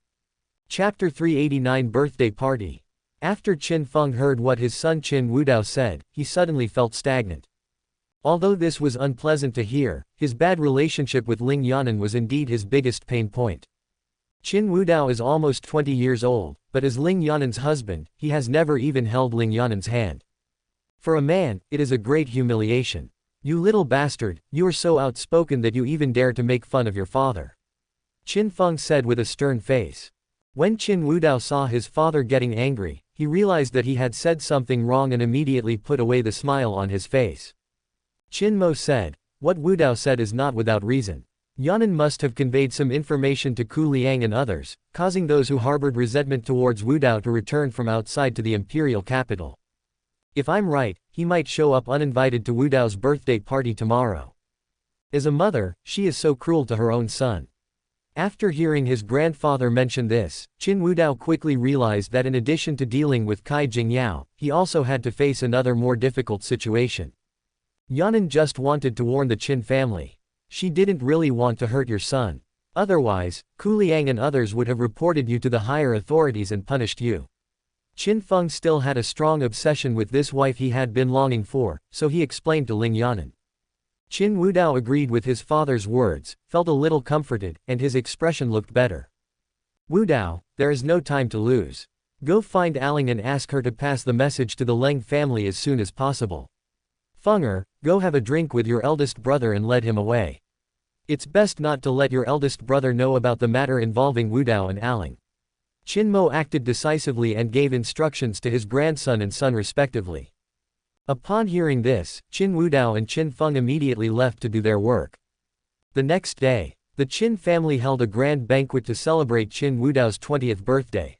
Chapter 389 Birthday Party. After Qin Feng heard what his son Qin Wudao said, he suddenly felt stagnant. Although this was unpleasant to hear, his bad relationship with Ling Yanan was indeed his biggest pain point. Qin Wudao is almost 20 years old, but as Ling Yanan's husband, he has never even held Ling Yanan's hand. For a man, it is a great humiliation. You little bastard, you are so outspoken that you even dare to make fun of your father. Qin Feng said with a stern face. When Qin Wudao saw his father getting angry, he realized that he had said something wrong and immediately put away the smile on his face. Qin Mo said, "What Wudao said is not without reason. Yanan must have conveyed some information to Ku Liang and others, causing those who harbored resentment towards Wudao to return from outside to the imperial capital. If I'm right, he might show up uninvited to Wudao's birthday party tomorrow. As a mother, she is so cruel to her own son." After hearing his grandfather mention this, Qin Wudao quickly realized that in addition to dealing with Kai Jingyao, he also had to face another more difficult situation. Yanan just wanted to warn the Qin family. She didn't really want to hurt your son. Otherwise, Ku Liang and others would have reported you to the higher authorities and punished you. Qin Feng still had a strong obsession with this wife he had been longing for, so he explained to Ling Yanan. Qin Wudao agreed with his father's words, felt a little comforted, and his expression looked better. "Wudao, there is no time to lose. Go find Aling and ask her to pass the message to the Leng family as soon as possible. Fenger, go have a drink with your eldest brother and lead him away. It's best not to let your eldest brother know about the matter involving Wudao and Aling." Qin Mo acted decisively and gave instructions to his grandson and son respectively. Upon hearing this, Qin Wudao and Qin Feng immediately left to do their work. The next day, the Qin family held a grand banquet to celebrate Qin Wudao's 20th birthday.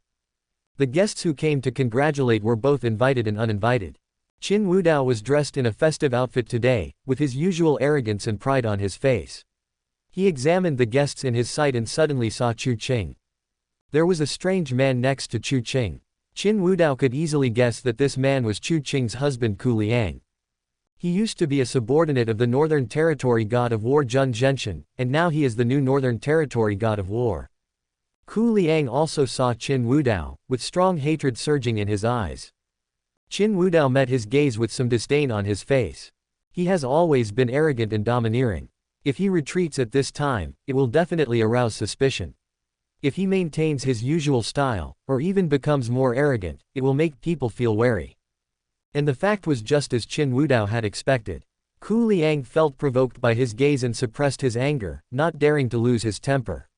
The guests who came to congratulate were both invited and uninvited. Qin Wudao was dressed in a festive outfit today, with his usual arrogance and pride on his face. He examined the guests in his sight and suddenly saw Chu Qing. There was a strange man next to Chu Qing. Qin Wudao could easily guess that this man was Chu Qing's husband Ku Liang. He used to be a subordinate of the Northern Territory god of war Wang Zhenxing, and now he is the new Northern Territory god of war. Ku Liang also saw Qin Wudao, with strong hatred surging in his eyes. Qin Wudao met his gaze with some disdain on his face. He has always been arrogant and domineering. If he retreats at this time, it will definitely arouse suspicion. If he maintains his usual style, or even becomes more arrogant, it will make people feel wary. And the fact was just as Qin Wudao had expected. Ku Liang felt provoked by his gaze and suppressed his anger, not daring to lose his temper.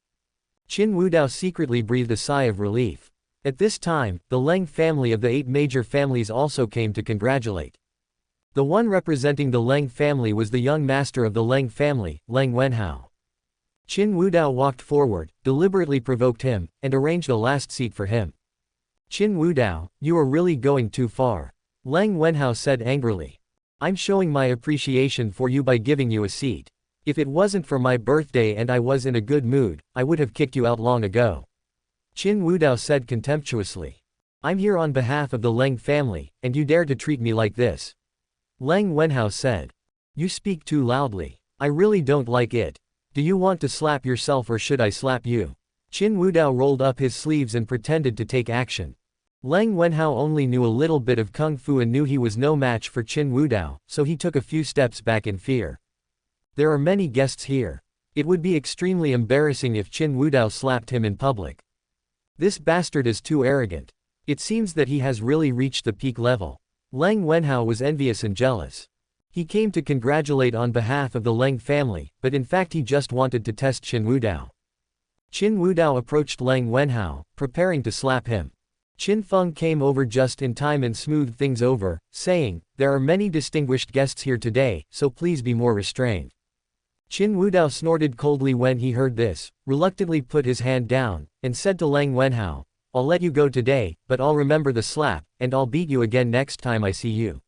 Qin Wudao secretly breathed a sigh of relief. At this time, the Leng family of the 8 major families also came to congratulate. The one representing the Leng family was the young master of the Leng family, Leng Wenhao. Qin Wudao walked forward, deliberately provoked him, and arranged a last seat for him. "Qin Wudao, you are really going too far," Leng Wenhao said angrily. "I'm showing my appreciation for you by giving you a seat. If it wasn't for my birthday and I was in a good mood, I would have kicked you out long ago." Qin Wudao said contemptuously. "I'm here on behalf of the Leng family, and you dare to treat me like this?" Leng Wenhao said. "You speak too loudly. I really don't like it. Do you want to slap yourself or should I slap you?" Qin Wudao rolled up his sleeves and pretended to take action. Leng Wenhao only knew a little bit of kung fu and knew he was no match for Qin Wudao, so he took a few steps back in fear. There are many guests here. It would be extremely embarrassing if Qin Wudao slapped him in public. This bastard is too arrogant. It seems that he has really reached the peak level. Leng Wenhao was envious and jealous. He came to congratulate on behalf of the Leng family, but in fact he just wanted to test Qin Wudao. Qin Wudao approached Leng Wenhao, preparing to slap him. Qin Feng came over just in time and smoothed things over, saying, "There are many distinguished guests here today, so please be more restrained." Qin Wudao snorted coldly when he heard this, reluctantly put his hand down, and said to Leng Wenhao, "I'll let you go today, but I'll remember the slap, and I'll beat you again next time I see you."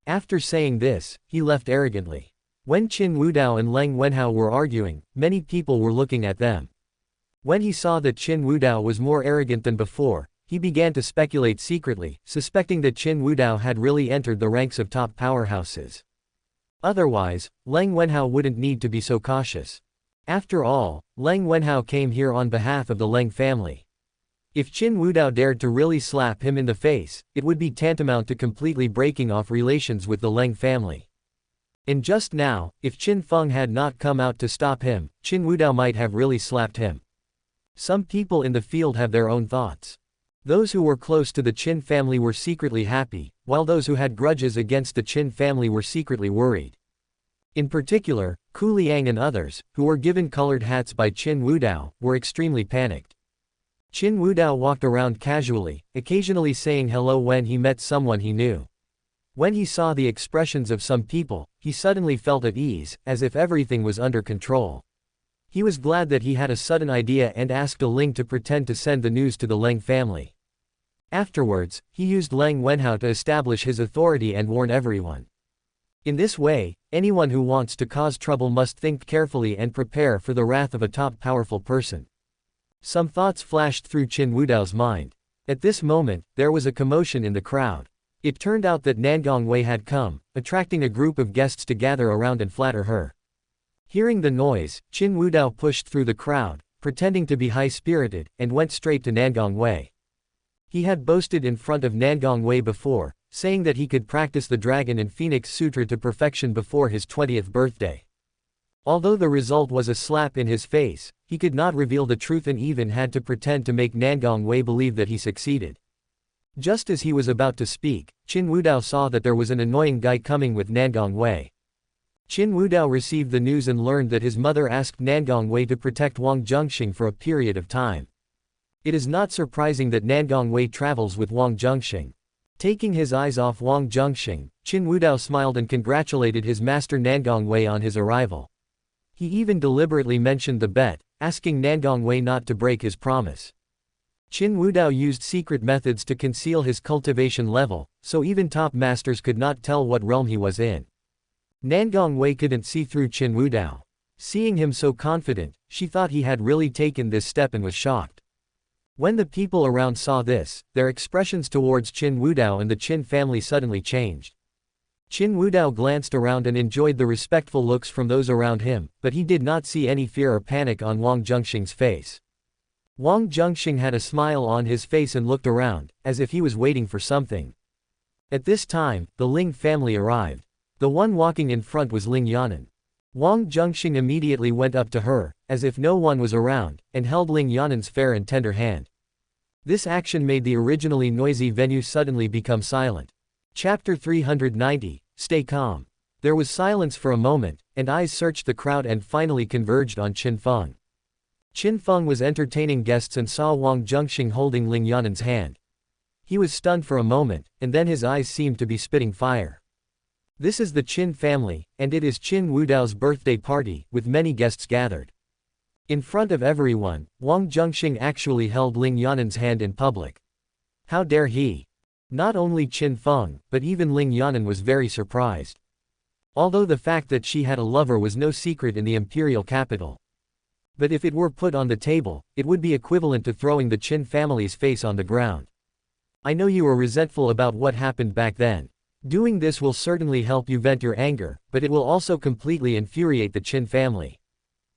After saying this, he left arrogantly. When Qin Wudao and Leng Wenhao were arguing, many people were looking at them. When he saw that Qin Wudao was more arrogant than before, he began to speculate secretly, suspecting that Qin Wudao had really entered the ranks of top powerhouses. Otherwise, Leng Wenhao wouldn't need to be so cautious. After all, Leng Wenhao came here on behalf of the Leng family. If Qin Wudao dared to really slap him in the face, it would be tantamount to completely breaking off relations with the Leng family. And just now, if Qin Feng had not come out to stop him, Qin Wudao might have really slapped him. Some people in the field have their own thoughts. Those who were close to the Qin family were secretly happy, while those who had grudges against the Qin family were secretly worried. In particular, Ku Liang and others, who were given colored hats by Qin Wudao, were extremely panicked. Qin Wudao walked around casually, occasionally saying hello when he met someone he knew. When he saw the expressions of some people, he suddenly felt at ease, as if everything was under control. He was glad that he had a sudden idea and asked a Ling to pretend to send the news to the Leng family. Afterwards, he used Leng Wenhao to establish his authority and warn everyone. In this way, anyone who wants to cause trouble must think carefully and prepare for the wrath of a top powerful person. Some thoughts flashed through Qin Wudao's mind. At this moment, there was a commotion in the crowd. It turned out that Nangong Wei had come, attracting a group of guests to gather around and flatter her. Hearing the noise, Qin Wudao pushed through the crowd, pretending to be high-spirited, and went straight to Nangong Wei. He had boasted in front of Nangong Wei before, saying that he could practice the Dragon and Phoenix Sutra to perfection before his 20th birthday. Although the result was a slap in his face, he could not reveal the truth and even had to pretend to make Nangong Wei believe that he succeeded. Just as he was about to speak, Qin Wudao saw that there was an annoying guy coming with Nangong Wei. Qin Wudao received the news and learned that his mother asked Nangong Wei to protect Wang Zhenxing for a period of time. It is not surprising that Nangong Wei travels with Wang Zhenxing. Taking his eyes off Wang Zhenxing, Qin Wudao smiled and congratulated his master Nangong Wei on his arrival. He even deliberately mentioned the bet, asking Nangong Wei not to break his promise. Qin Wudao used secret methods to conceal his cultivation level, so even top masters could not tell what realm he was in. Nangong Wei couldn't see through Qin Wudao. Seeing him so confident, she thought he had really taken this step and was shocked. When the people around saw this, their expressions towards Qin Wudao and the Qin family suddenly changed. Qin Wudao glanced around and enjoyed the respectful looks from those around him, but he did not see any fear or panic on Wang Zhenxing's face. Wang Zhenxing had a smile on his face and looked around, as if he was waiting for something. At this time, the Ling family arrived. The one walking in front was Ling Yanan. Wang Zhenxing immediately went up to her, as if no one was around, and held Ling Yanan's fair and tender hand. This action made the originally noisy venue suddenly become silent. Chapter 390, Stay Calm. There was silence for a moment, and eyes searched the crowd and finally converged on Qin Feng. Qin Feng was entertaining guests and saw Wang Zhenxing holding Ling Yanan's hand. He was stunned for a moment, and then his eyes seemed to be spitting fire. This is the Qin family, and it is Qin Wudao's birthday party, with many guests gathered. In front of everyone, Wang Zhenxing actually held Ling Yanan's hand in public. How dare he? Not only Qin Feng, but even Ling Yanan was very surprised. Although the fact that she had a lover was no secret in the imperial capital. But if it were put on the table, it would be equivalent to throwing the Qin family's face on the ground. I know you were resentful about what happened back then. Doing this will certainly help you vent your anger, but it will also completely infuriate the Qin family.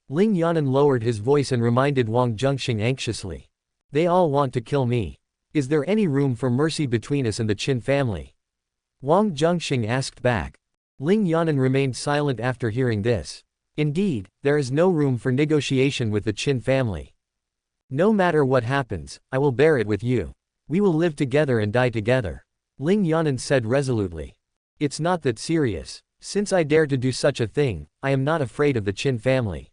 Ling Yanan lowered his voice and reminded Wang Zhenxing anxiously. They all want to kill me. Is there any room for mercy between us and the Qin family? Wang Zhenxing asked back. Ling Yanan remained silent after hearing this. Indeed, there is no room for negotiation with the Qin family. No matter what happens, I will bear it with you. We will live together and die together. Ling Yanan said resolutely. It's not that serious. Since I dare to do such a thing, I am not afraid of the Qin family.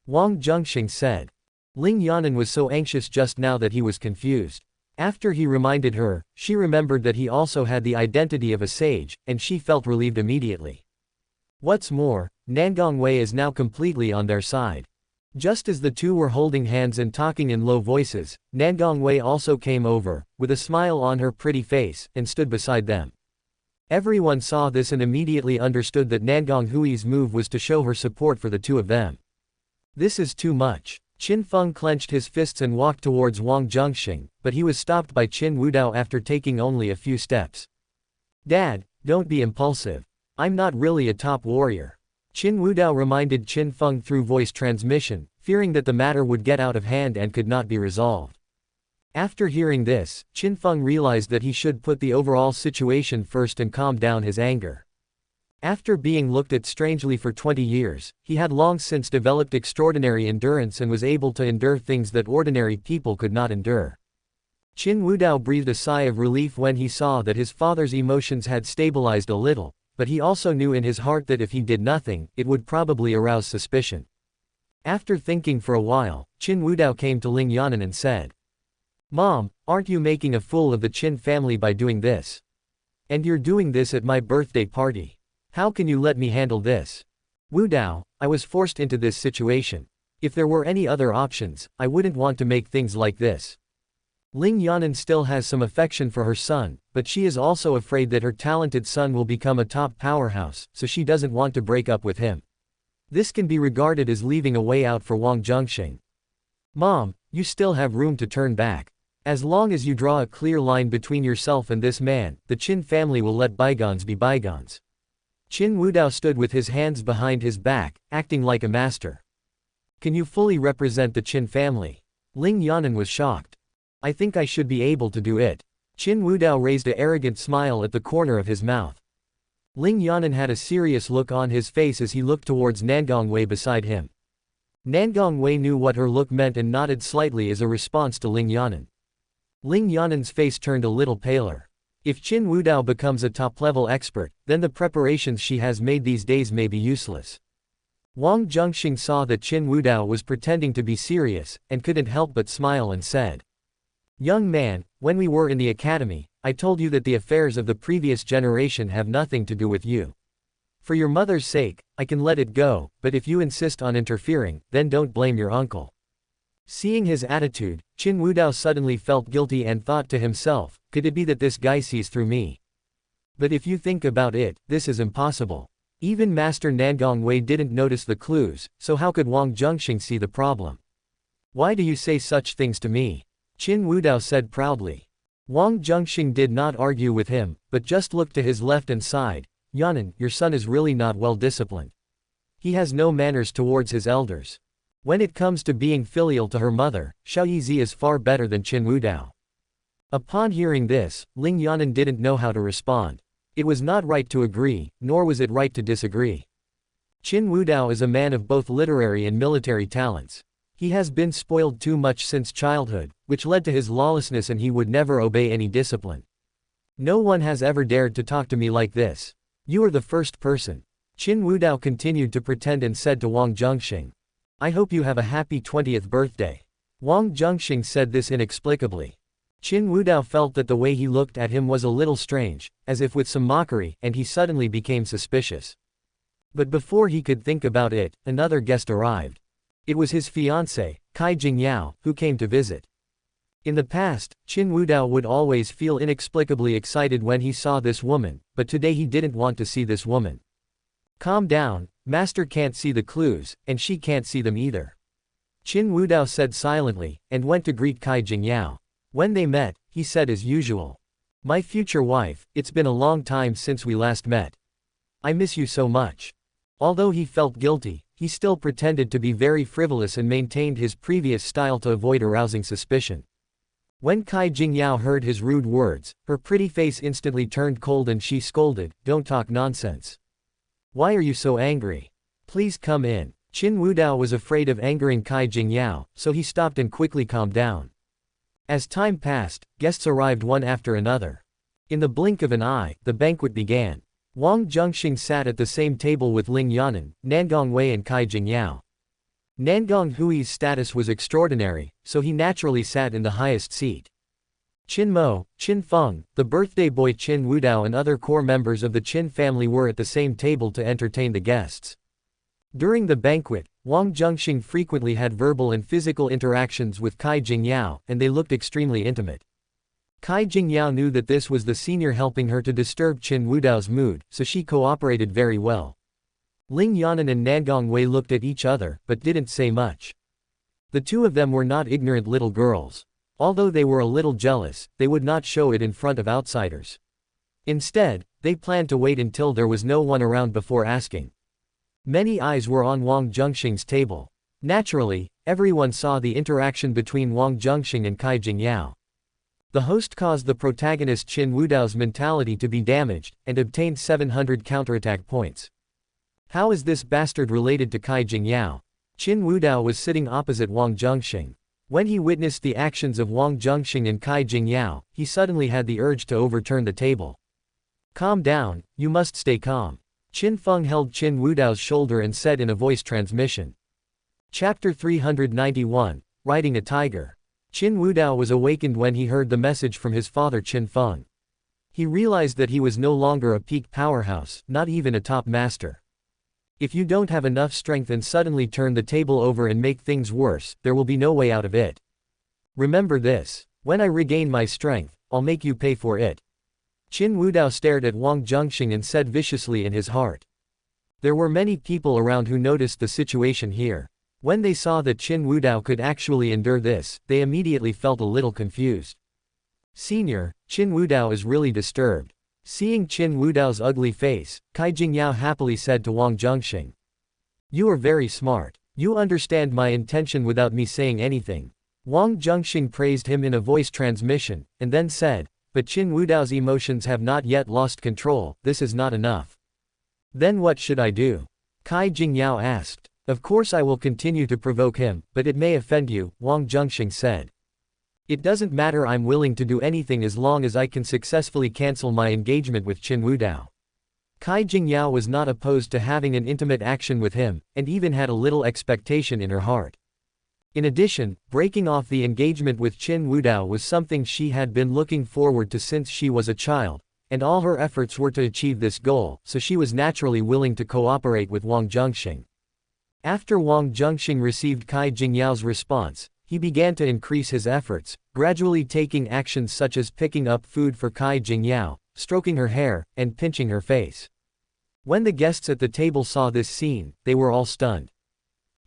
Wang Zhenxing said. Ling Yanan was so anxious just now that he was confused. After he reminded her, she remembered that he also had the identity of a sage, and she felt relieved immediately. What's more, Nangong Wei is now completely on their side. Just as the two were holding hands and talking in low voices, Nangong Wei also came over, with a smile on her pretty face, and stood beside them. Everyone saw this and immediately understood that Nangong Hui's move was to show her support for the two of them. This is too much. Qin Feng clenched his fists and walked towards Wang Zhenxing, but he was stopped by Qin Wudao after taking only a few steps. Dad, don't be impulsive. I'm not really a top warrior. Qin Wudao reminded Qin Feng through voice transmission, fearing that the matter would get out of hand and could not be resolved. After hearing this, Qin Feng realized that he should put the overall situation first and calm down his anger. After being looked at strangely for 20 years, he had long since developed extraordinary endurance and was able to endure things that ordinary people could not endure. Qin Wudao breathed a sigh of relief when he saw that his father's emotions had stabilized a little, but he also knew in his heart that if he did nothing, it would probably arouse suspicion. After thinking for a while, Qin Wudao came to Ling Yanan and said, "Mom, aren't you making a fool of the Qin family by doing this? And you're doing this at my birthday party. How can you let me handle this? Wudao, I was forced into this situation. If there were any other options, I wouldn't want to make things like this." Ling Yanan still has some affection for her son, but she is also afraid that her talented son will become a top powerhouse, so she doesn't want to break up with him. This can be regarded as leaving a way out for Wang Zhenxing. "Mom, you still have room to turn back. As long as you draw a clear line between yourself and this man, the Qin family will let bygones be bygones." Qin Wudao stood with his hands behind his back, acting like a master. "Can you fully represent the Qin family?" Ling Yanan was shocked. "I think I should be able to do it." Qin Wudao raised an arrogant smile at the corner of his mouth. Ling Yanan had a serious look on his face as he looked towards Nangong Wei beside him. Nangong Wei knew what her look meant and nodded slightly as a response to Ling Yanan. Ling Yanan's face turned a little paler. If Qin Wudao becomes a top-level expert, then the preparations she has made these days may be useless. Wang Zhenxing saw that Qin Wudao was pretending to be serious, and couldn't help but smile and said, "Young man, when we were in the academy, I told you that the affairs of the previous generation have nothing to do with you. For your mother's sake, I can let it go, but if you insist on interfering, then don't blame your uncle." Seeing his attitude, Qin Wudao suddenly felt guilty and thought to himself, could it be that this guy sees through me? But if you think about it, this is impossible. Even Master Nangong Wei didn't notice the clues, so how could Wang Zhenxing see the problem? "Why do you say such things to me?" Qin Wudao said proudly. Wang Zhenxing did not argue with him, but just looked to his left and sighed. "Yanan, your son is really not well disciplined. He has no manners towards his elders. When it comes to being filial to her mother, Xiao Yizi is far better than Qin Wudao." Upon hearing this, Ling Yanan didn't know how to respond. It was not right to agree, nor was it right to disagree. Qin Wudao is a man of both literary and military talents. He has been spoiled too much since childhood, which led to his lawlessness, and he would never obey any discipline. "No one has ever dared to talk to me like this. You are the first person." Qin Wudao continued to pretend and said to Wang Zhenxing, "I hope you have a happy 20th birthday." Wang Zhenxing said this inexplicably. Qin Wudao felt that the way he looked at him was a little strange, as if with some mockery, and he suddenly became suspicious. But before he could think about it, another guest arrived. It was his fiancée, Kai Jingyao, who came to visit. In the past, Qin Wudao would always feel inexplicably excited when he saw this woman, but today he didn't want to see this woman. "Calm down, Master can't see the clues, and she can't see them either." Qin Wudao said silently, and went to greet Kai Jingyao. When they met, he said as usual, "My future wife, it's been a long time since we last met. I miss you so much." Although he felt guilty, he still pretended to be very frivolous and maintained his previous style to avoid arousing suspicion. When Kai Jingyao heard his rude words, her pretty face instantly turned cold and she scolded, "Don't talk nonsense. Why are you so angry? Please come in." Qin Wudao was afraid of angering Kai Jingyao, so he stopped and quickly calmed down. As time passed, guests arrived one after another. In the blink of an eye, the banquet began. Wang Zhenxing sat at the same table with Ling Yanan, Nangong Wei and Kai Jingyao. Nangong Hui's status was extraordinary, so he naturally sat in the highest seat. Qin Mo, Qin Feng, the birthday boy Qin Wudao and other core members of the Qin family were at the same table to entertain the guests. During the banquet, Wang Zhenxing frequently had verbal and physical interactions with Kai Jingyao, and they looked extremely intimate. Kai Jingyao knew that this was the senior helping her to disturb Qin Wudao's mood, so she cooperated very well. Ling Yanan and Nangong Wei looked at each other, but didn't say much. The two of them were not ignorant little girls. Although they were a little jealous, they would not show it in front of outsiders. Instead, they planned to wait until there was no one around before asking. Many eyes were on Wang Zhenxing's table. Naturally, everyone saw the interaction between Wang Zhenxing and Kai Jingyao. The host caused the protagonist Qin Wudao's mentality to be damaged, and obtained 700 counterattack points. How is this bastard related to Kai Jingyao? Qin Wudao was sitting opposite Wang Zhenxing. When he witnessed the actions of Wang Zhenxing and Kai Jingyao, he suddenly had the urge to overturn the table. Calm down, you must stay calm. Qin Feng held Qin Wudao's shoulder and said in a voice transmission. Chapter 391, Riding a Tiger. Qin Wudao was awakened when he heard the message from his father Qin Feng. He realized that he was no longer a peak powerhouse, not even a top master. If you don't have enough strength and suddenly turn the table over and make things worse, there will be no way out of it. Remember this. When I regain my strength, I'll make you pay for it. Qin Wudao stared at Wang Zhenxing and said viciously in his heart. There were many people around who noticed the situation here. When they saw that Qin Wudao could actually endure this, they immediately felt a little confused. Senior, Qin Wudao is really disturbed. Seeing Qin Wudao's ugly face, Cai Jingyao happily said to Wang Zhenxing. You are very smart. You understand my intention without me saying anything. Wang Zhenxing praised him in a voice transmission, and then said, but Qin Wudao's emotions have not yet lost control, this is not enough. Then what should I do? Cai Jingyao asked. Of course I will continue to provoke him, but it may offend you, Wang Zhenxing said. It doesn't matter, I'm willing to do anything as long as I can successfully cancel my engagement with Qin Wudao. Cai Jingyao was not opposed to having an intimate action with him, and even had a little expectation in her heart. In addition, breaking off the engagement with Qin Wudao was something she had been looking forward to since she was a child, and all her efforts were to achieve this goal, so she was naturally willing to cooperate with Wang Zhenxing. After Wang Zhenxing received Cai Jingyao's response, he began to increase his efforts, gradually taking actions such as picking up food for Cai Jingyao, stroking her hair, and pinching her face. When the guests at the table saw this scene, they were all stunned.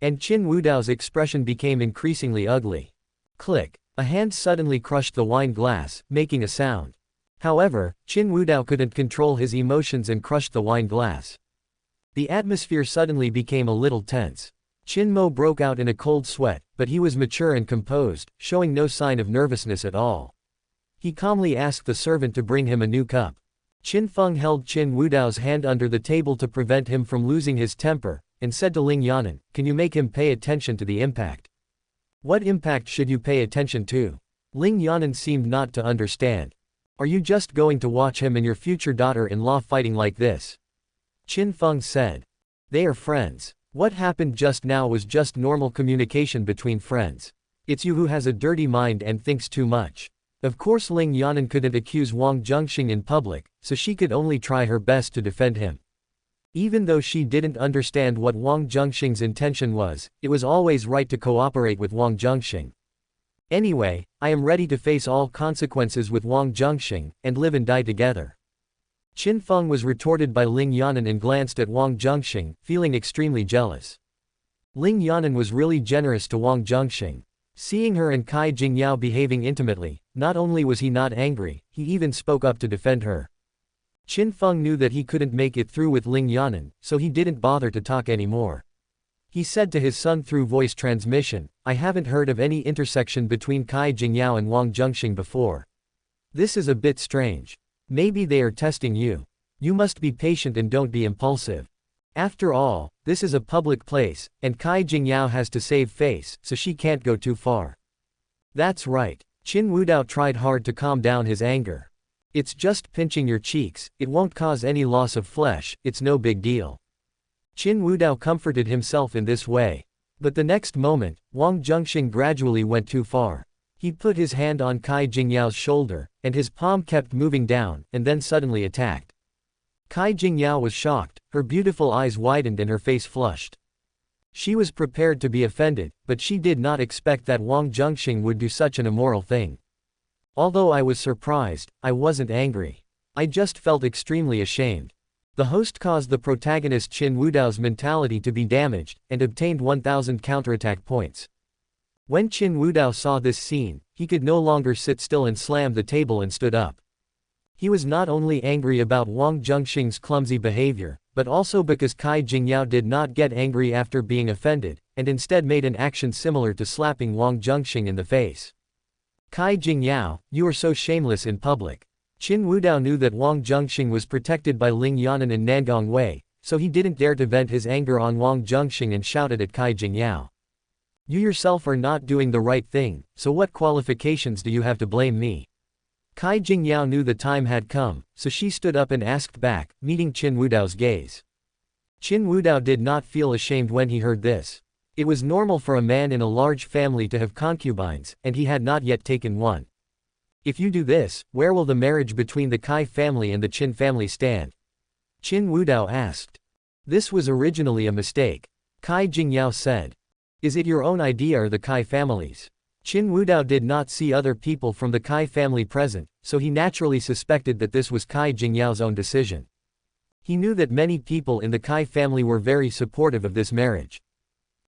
And Qin Wudao's expression became increasingly ugly. Click. A hand suddenly crushed the wine glass, making a sound. However, Qin Wudao couldn't control his emotions and crushed the wine glass. The atmosphere suddenly became a little tense. Qin Mo broke out in a cold sweat, but he was mature and composed, showing no sign of nervousness at all. He calmly asked the servant to bring him a new cup. Qin Feng held Qin Wudao's hand under the table to prevent him from losing his temper, and said to Ling Yanan, can you make him pay attention to the impact? What impact should you pay attention to? Ling Yanan seemed not to understand. Are you just going to watch him and your future daughter-in-law fighting like this? Qin Feng said. They are friends. What happened just now was just normal communication between friends. It's you who has a dirty mind and thinks too much. Of course Ling Yanan couldn't accuse Wang Zhenxing in public, so she could only try her best to defend him. Even though she didn't understand what Wang Zhenxing's intention was, it was always right to cooperate with Wang Zhenxing. Anyway, I am ready to face all consequences with Wang Zhenxing, and live and die together. Qin Feng was retorted by Ling Yanan and glanced at Wang Zhenxing, feeling extremely jealous. Ling Yanan was really generous to Wang Zhenxing. Seeing her and Cai Jingyao behaving intimately, not only was he not angry, he even spoke up to defend her. Qin Feng knew that he couldn't make it through with Ling Yanan, so he didn't bother to talk anymore. He said to his son through voice transmission, I haven't heard of any intersection between Cai Jingyao and Wang Zhenxing before. This is a bit strange. Maybe they are testing you. You must be patient and don't be impulsive. After all, this is a public place, and Cai Jingyao has to save face, so she can't go too far. That's right. Qin Wudao tried hard to calm down his anger. It's just pinching your cheeks, it won't cause any loss of flesh, it's no big deal. Qin Wudao comforted himself in this way. But the next moment, Wang Zhenxing gradually went too far. He put his hand on Cai Jingyao's shoulder, and his palm kept moving down, and then suddenly attacked. Cai Jingyao was shocked, her beautiful eyes widened and her face flushed. She was prepared to be offended, but she did not expect that Wang Zhenxing would do such an immoral thing. Although I was surprised, I wasn't angry. I just felt extremely ashamed. The host caused the protagonist Qin Wudao's mentality to be damaged, and obtained 1000 counterattack points. When Qin Wudao saw this scene, he could no longer sit still and slammed the table and stood up. He was not only angry about Wang Zhenxing's clumsy behavior, but also because Cai Jingyao did not get angry after being offended, and instead made an action similar to slapping Wang Zhenxing in the face. Cai Jingyao, you are so shameless in public. Qin Wudao knew that Wang Zhenxing was protected by Ling Yanan and Nangong Wei, so he didn't dare to vent his anger on Wang Zhenxing and shouted at Cai Jingyao. You yourself are not doing the right thing, so what qualifications do you have to blame me? Kai Jingyao knew the time had come, so she stood up and asked back, meeting Qin Wudao's gaze. Qin Wudao did not feel ashamed when he heard this. It was normal for a man in a large family to have concubines, and he had not yet taken one. If you do this, where will the marriage between the Kai family and the Qin family stand? Qin Wudao asked. This was originally a mistake. Kai Jingyao said. Is it your own idea or the Kai family's? Qin Wudao did not see other people from the Kai family present, so he naturally suspected that this was Kai Jingyao's own decision. He knew that many people in the Kai family were very supportive of this marriage.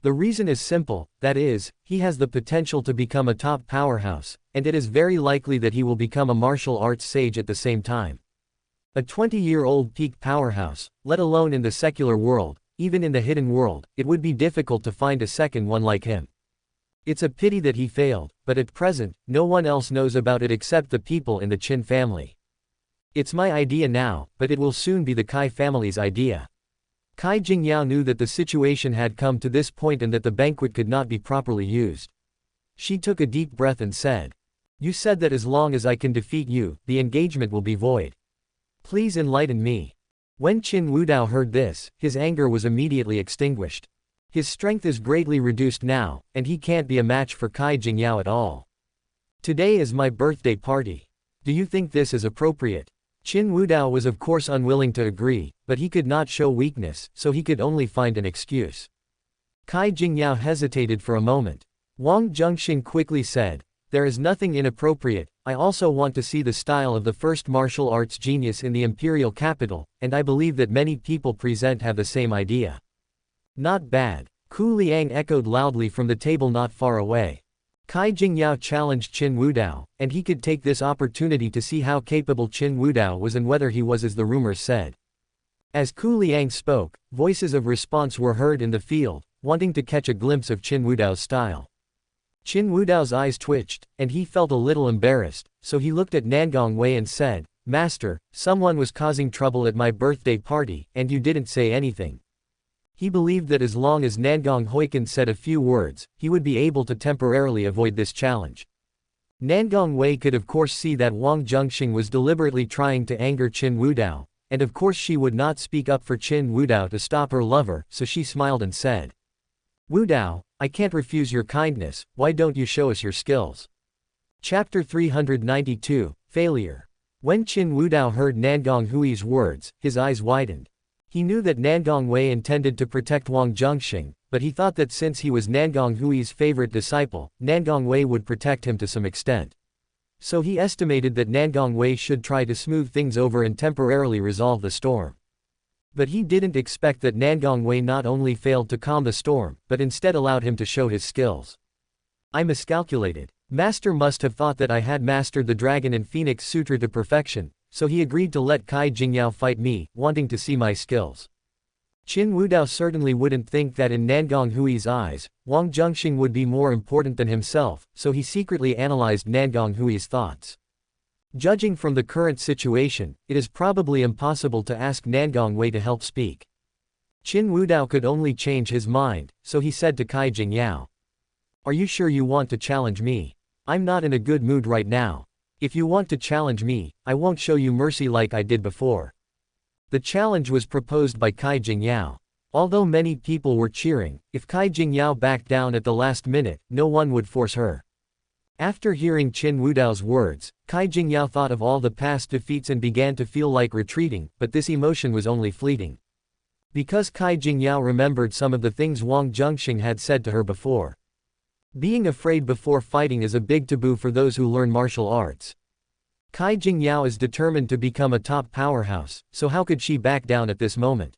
The reason is simple, that is, he has the potential to become a top powerhouse, and it is very likely that he will become a martial arts sage at the same time. A 20-year-old peak powerhouse, let alone in the secular world, even in the hidden world, it would be difficult to find a second one like him. It's a pity that he failed, but at present, no one else knows about it except the people in the Qin family. It's my idea now, but it will soon be the Kai family's idea. Kai Jingyao knew that the situation had come to this point and that the banquet could not be properly used. She took a deep breath and said, "You said that as long as I can defeat you, the engagement will be void. Please enlighten me." When Qin Wudao heard this, his anger was immediately extinguished. His strength is greatly reduced now, and he can't be a match for Kai Jingyao at all. Today is my birthday party. Do you think this is appropriate? Qin Wudao was of course unwilling to agree, but he could not show weakness, so he could only find an excuse. Kai Jingyao hesitated for a moment. Wang Zhenxing quickly said, "There is nothing inappropriate, I also want to see the style of the first martial arts genius in the imperial capital, and I believe that many people present have the same idea." Not bad. Ku Liang echoed loudly from the table not far away. Kai Jingyao challenged Qin Wudao, and he could take this opportunity to see how capable Qin Wudao was and whether he was as the rumors said. As Ku Liang spoke, voices of response were heard in the field, wanting to catch a glimpse of Qin Wudao's style. Qin Wudao's eyes twitched, and he felt a little embarrassed, so he looked at Nangong Wei and said, "Master, someone was causing trouble at my birthday party, and you didn't say anything." He believed that as long as Nangong Huikan said a few words, he would be able to temporarily avoid this challenge. Nangong Wei could of course see that Wang Zhenxing was deliberately trying to anger Qin Wudao, and of course she would not speak up for Qin Wudao to stop her lover, so she smiled and said, "Wudao, I can't refuse your kindness, why don't you show us your skills?" Chapter 392, Failure. When Qin Wudao heard Nangong Hui's words, his eyes widened. He knew that Nangong Wei intended to protect Wang Zhenxing, but he thought that since he was Nangong Hui's favorite disciple, Nangong Wei would protect him to some extent. So he estimated that Nangong Wei should try to smooth things over and temporarily resolve the storm. But he didn't expect that Nangong Wei not only failed to calm the storm, but instead allowed him to show his skills. "I miscalculated. Master must have thought that I had mastered the Dragon and Phoenix Sutra to perfection, so he agreed to let Kai Jingyao fight me, wanting to see my skills." Qin Wudao certainly wouldn't think that in Nangong Hui's eyes, Wang Zhenxing would be more important than himself, so he secretly analyzed Nangong Hui's thoughts. Judging from the current situation, it is probably impossible to ask Nangong Wei to help speak. Qin Wudao could only change his mind, so he said to Kai Jingyao, "Are you sure you want to challenge me? I'm not in a good mood right now. If you want to challenge me, I won't show you mercy like I did before." The challenge was proposed by Kai Jingyao. Although many people were cheering, if Kai Jingyao backed down at the last minute, no one would force her. After hearing Qin Wudao's words, Kai Jingyao thought of all the past defeats and began to feel like retreating, but this emotion was only fleeting. Because Kai Jingyao remembered some of the things Wang Zhenxing had said to her before. Being afraid before fighting is a big taboo for those who learn martial arts. Kai Jingyao is determined to become a top powerhouse, so how could she back down at this moment?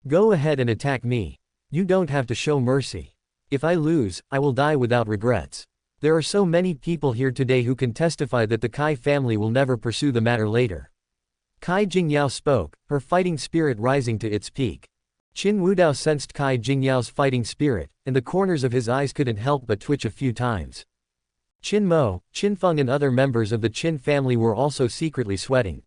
"Go ahead and attack me. You don't have to show mercy. If I lose, I will die without regrets. There are so many people here today who can testify that the Kai family will never pursue the matter later." Kai Jingyao spoke, her fighting spirit rising to its peak. Qin Wudao sensed Kai Jingyao's fighting spirit, and the corners of his eyes couldn't help but twitch a few times. Qin Mo, Qin Feng and other members of the Qin family were also secretly sweating.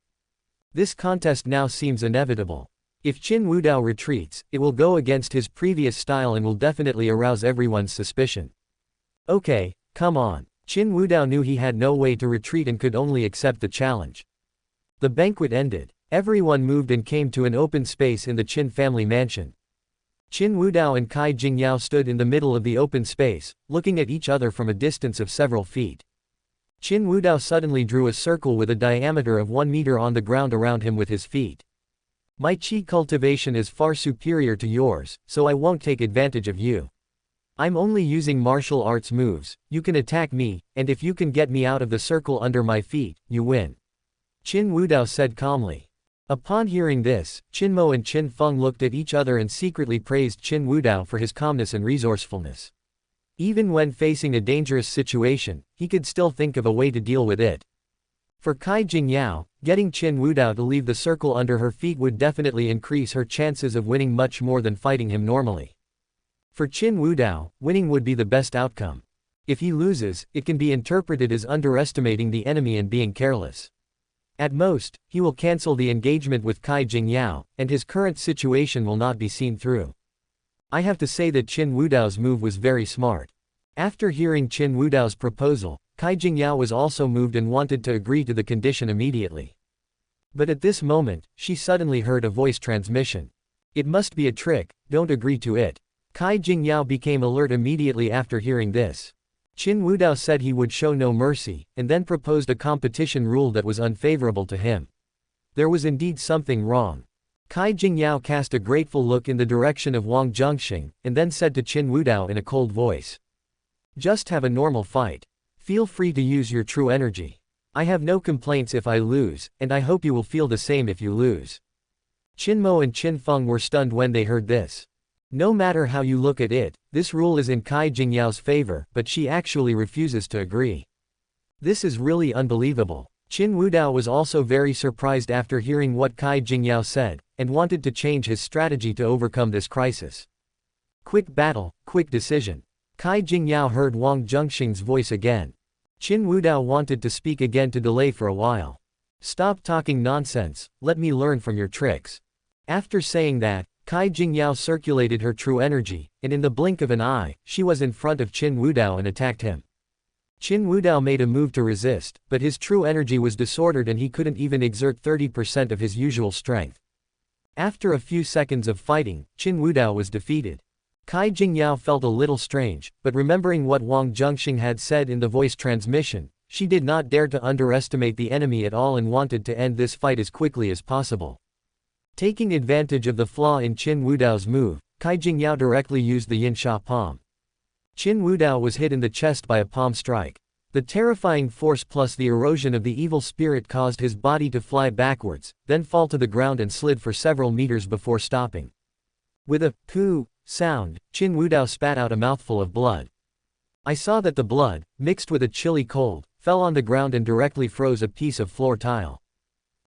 This contest now seems inevitable. If Qin Wudao retreats, it will go against his previous style and will definitely arouse everyone's suspicion. "Okay, come on. Qin Wudao knew he had no way to retreat and could only accept the challenge. The banquet ended. Everyone moved and came to an open space in the Qin family mansion. Qin Wudao and Kai Jingyao stood in the middle of the open space, looking at each other from a distance of several feet. Qin Wudao suddenly drew a circle with a diameter of 1 meter on the ground around him with his feet. My qi cultivation is far superior to yours, so I won't take advantage of you. I'm only using martial arts moves, you can attack me, and if you can get me out of the circle under my feet, you win. Qin Wudao said calmly. Upon hearing this, Qin Mo and Qin Feng looked at each other and secretly praised Qin Wudao for his calmness and resourcefulness. Even when facing a dangerous situation, he could still think of a way to deal with it. For Kai Jingyao, getting Qin Wudao to leave the circle under her feet would definitely increase her chances of winning much more than fighting him normally. For Qin Wudao, winning would be the best outcome. If he loses, it can be interpreted as underestimating the enemy and being careless. At most, he will cancel the engagement with Kai Jingyao, and his current situation will not be seen through. I have to say that Qin Wudao's move was very smart. After hearing Qin Wudao's proposal, Kai Jingyao was also moved and wanted to agree to the condition immediately. But at this moment, she suddenly heard a voice transmission. It must be a trick, don't agree to it. Kai Jingyao became alert immediately after hearing this. Qin Wudao said he would show no mercy, and then proposed a competition rule that was unfavorable to him. There was indeed something wrong. Kai Jingyao cast a grateful look in the direction of Wang Zhenxing, and then said to Qin Wudao in a cold voice. Just have a normal fight. Feel free to use your true energy. I have no complaints if I lose, and I hope you will feel the same if you lose. Qin Mo and Qin Feng were stunned when they heard this. No matter how you look at it, this rule is in Kai Jingyao's favor, but she actually refuses to agree. This is really unbelievable. Qin Wudao was also very surprised after hearing what Kai Jingyao said, and wanted to change his strategy to overcome this crisis. Quick battle, quick decision. Kai Jingyao heard Wang Zhenxing's voice again. Qin Wudao wanted to speak again to delay for a while. Stop talking nonsense, let me learn from your tricks. After saying that, Kai Jingyao circulated her true energy, and in the blink of an eye, she was in front of Qin Wudao and attacked him. Qin Wudao made a move to resist, but his true energy was disordered and he couldn't even exert 30% of his usual strength. After a few seconds of fighting, Qin Wudao was defeated. Kai Jingyao felt a little strange, but remembering what Wang Zhenxing had said in the voice transmission, she did not dare to underestimate the enemy at all and wanted to end this fight as quickly as possible. Taking advantage of the flaw in Qin Wudao's move, Kai Jingyao directly used the yin sha palm. Qin Wudao was hit in the chest by a palm strike. The terrifying force plus the erosion of the evil spirit caused his body to fly backwards, then fall to the ground and slid for several meters before stopping. With a poo sound, Qin Wudao spat out a mouthful of blood. I saw that the blood, mixed with a chilly cold, fell on the ground and directly froze a piece of floor tile.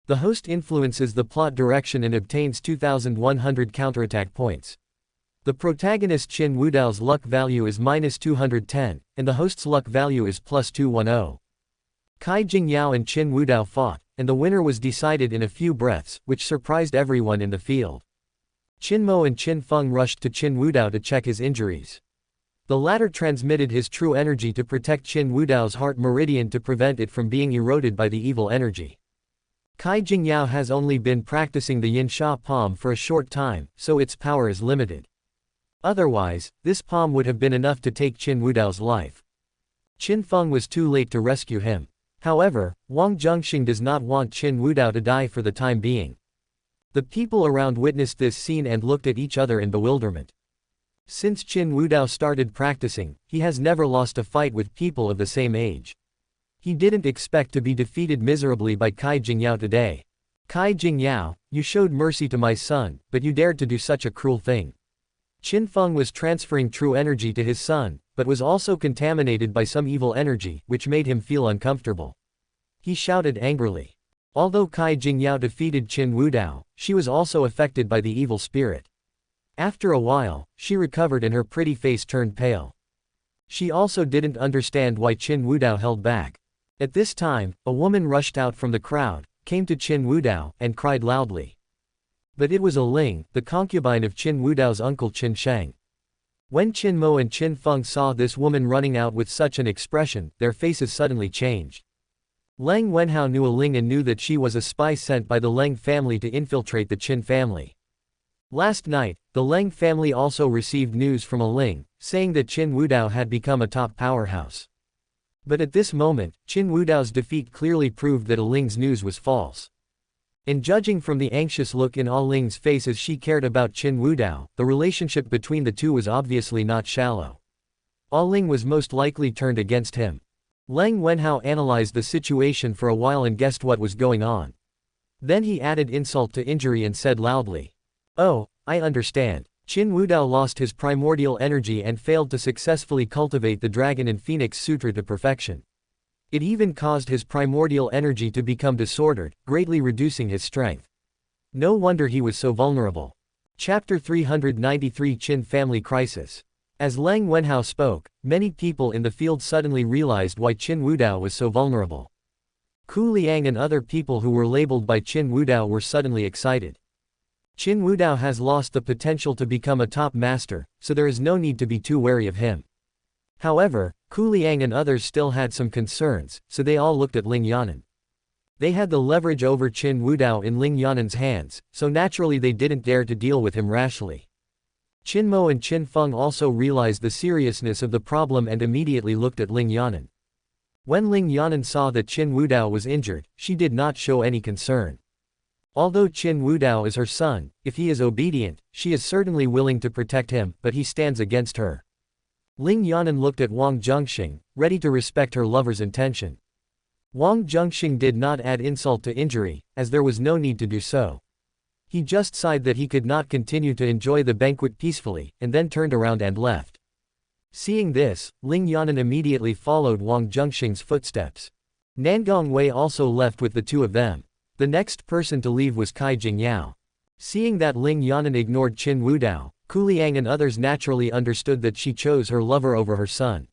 The host influences the plot direction and obtains 2,100 counterattack points. The protagonist Qin Wudao's luck value is -210, and the host's luck value is +210. Kai Jingyao and Qin Wudao fought, and the winner was decided in a few breaths, which surprised everyone in the field. Qin Mo and Qin Feng rushed to Qin Wudao to check his injuries. The latter transmitted his true energy to protect Qin Wudao's heart meridian to prevent it from being eroded by the evil energy. Kai Jingyao has only been practicing the yin sha palm for a short time, so its power is limited. Otherwise, this palm would have been enough to take Qin Wudao's life. Qin Feng was too late to rescue him. However, Wang Zhenxing does not want Qin Wudao to die for the time being. The people around witnessed this scene and looked at each other in bewilderment. Since Qin Wudao started practicing, he has never lost a fight with people of the same age. He didn't expect to be defeated miserably by Kai Jingyao today. Kai Jingyao, you showed mercy to my son, but you dared to do such a cruel thing. Qin Feng was transferring true energy to his son, but was also contaminated by some evil energy, which made him feel uncomfortable. He shouted angrily. Although Kai Jingyao defeated Qin Wudao, she was also affected by the evil spirit. After a while, she recovered and her pretty face turned pale. She also didn't understand why Qin Wudao held back. At this time, a woman rushed out from the crowd, came to Qin Wudao, and cried loudly. But it was a Ling, the concubine of Qin Wudao's uncle Qin Sheng. When Qin Mo and Qin Feng saw this woman running out with such an expression, their faces suddenly changed. Lang Wenhao knew a Ling and knew that she was a spy sent by the Leng family to infiltrate the Qin family. Last night, the Leng family also received news from a Ling, saying that Qin Wudao had become a top powerhouse. But at this moment, Qin Wudao's defeat clearly proved that a Ling's news was false. And judging from the anxious look in Ah Ling's face as she cared about Qin Wudao, the relationship between the two was obviously not shallow. Ah Ling was most likely turned against him. Lang Wenhao analyzed the situation for a while and guessed what was going on. Then he added insult to injury and said loudly, "Oh, I understand. Qin Wudao lost his primordial energy and failed to successfully cultivate the Dragon and Phoenix Sutra to perfection. It even caused his primordial energy to become disordered, greatly reducing his strength. No wonder he was so vulnerable." Chapter 393 Qin Family Crisis. As Lang Wenhao spoke, many people in the field suddenly realized why Qin Wudao was so vulnerable. Ku Liang and other people who were labeled by Qin Wudao were suddenly excited. Qin Wudao has lost the potential to become a top master, so there is no need to be too wary of him. However, Ku Liang and others still had some concerns, so they all looked at Ling Yanan. They had the leverage over Qin Wudao in Ling Yanan's hands, so naturally they didn't dare to deal with him rashly. Qin Mo and Qin Feng also realized the seriousness of the problem and immediately looked at Ling Yanan. When Ling Yanan saw that Qin Wudao was injured, she did not show any concern. Although Qin Wudao is her son, if he is obedient, she is certainly willing to protect him, but he stands against her. Ling Yanan looked at Wang Zhenxing, ready to respect her lover's intention. Wang Zhenxing did not add insult to injury, as there was no need to do so. He just sighed that he could not continue to enjoy the banquet peacefully, and then turned around and left. Seeing this, Ling Yanan immediately followed Wang Zhenxing's footsteps. Nangong Wei also left with the two of them. The next person to leave was Kai Jingyao. Seeing that Ling Yanan ignored Qin Wudao, Ku Liang and others naturally understood that she chose her lover over her son.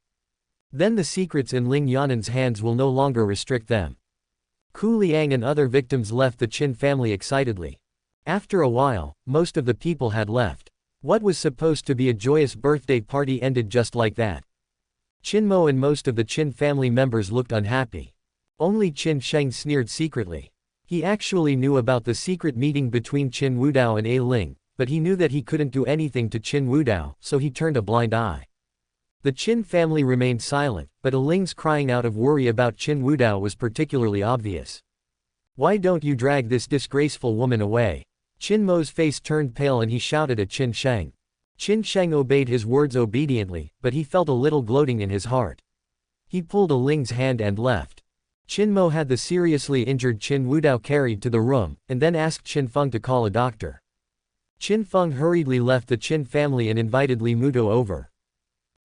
Then the secrets in Ling Yanan's hands will no longer restrict them. Ku Liang and other victims left the Qin family excitedly. After a while, most of the people had left. What was supposed to be a joyous birthday party ended just like that. Qin Mo and most of the Qin family members looked unhappy. Only Qin Sheng sneered secretly. He actually knew about the secret meeting between Qin Wudao and A Ling, but he knew that he couldn't do anything to Qin Wudao, so he turned a blind eye. The Qin family remained silent, but A Ling's crying out of worry about Qin Wudao was particularly obvious. "Why don't you drag this disgraceful woman away?" Qin Mo's face turned pale and he shouted at Qin Sheng. Qin Sheng obeyed his words obediently, but he felt a little gloating in his heart. He pulled A Ling's hand and left. Qin Mo had the seriously injured Qin Wudao carried to the room, and then asked Qin Feng to call a doctor. Qin Feng hurriedly left the Qin family and invited Li Mudo over.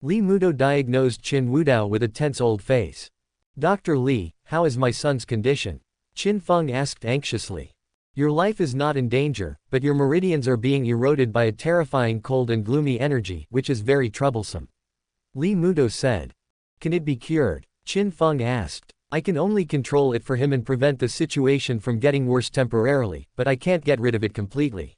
Li Mudo diagnosed Qin Wudao with a tense old face. "Dr. Li, how is my son's condition?" Qin Feng asked anxiously. "Your life is not in danger, but your meridians are being eroded by a terrifying cold and gloomy energy, which is very troublesome," Li Mudo said. "Can it be cured?" Qin Feng asked. "I can only control it for him and prevent the situation from getting worse temporarily, but I can't get rid of it completely.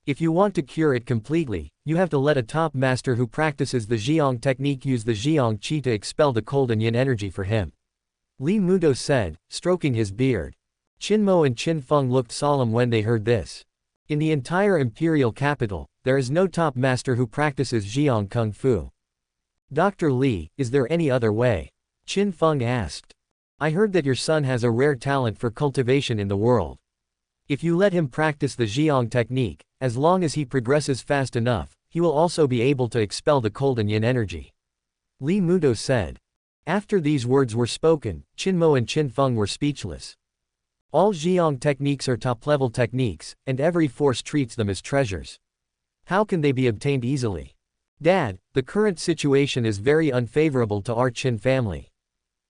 If you want to cure it completely, you have to let a top master who practices the Zhiang technique use the Zhiang qi to expel the cold and yin energy for him," Li Mudo said, stroking his beard. Qin Mo and Qin Feng looked solemn when they heard this. In the entire imperial capital, there is no top master who practices Zhiang Kung Fu. "Dr. Li, is there any other way?" Qin Feng asked. "I heard that your son has a rare talent for cultivation in the world. If you let him practice the Zhiang technique, as long as he progresses fast enough, he will also be able to expel the cold and yin energy," Li Mudo said. After these words were spoken, Qin Mo and Qin Feng were speechless. All Zhiang techniques are top-level techniques, and every force treats them as treasures. How can they be obtained easily? "Dad, the current situation is very unfavorable to our Qin family.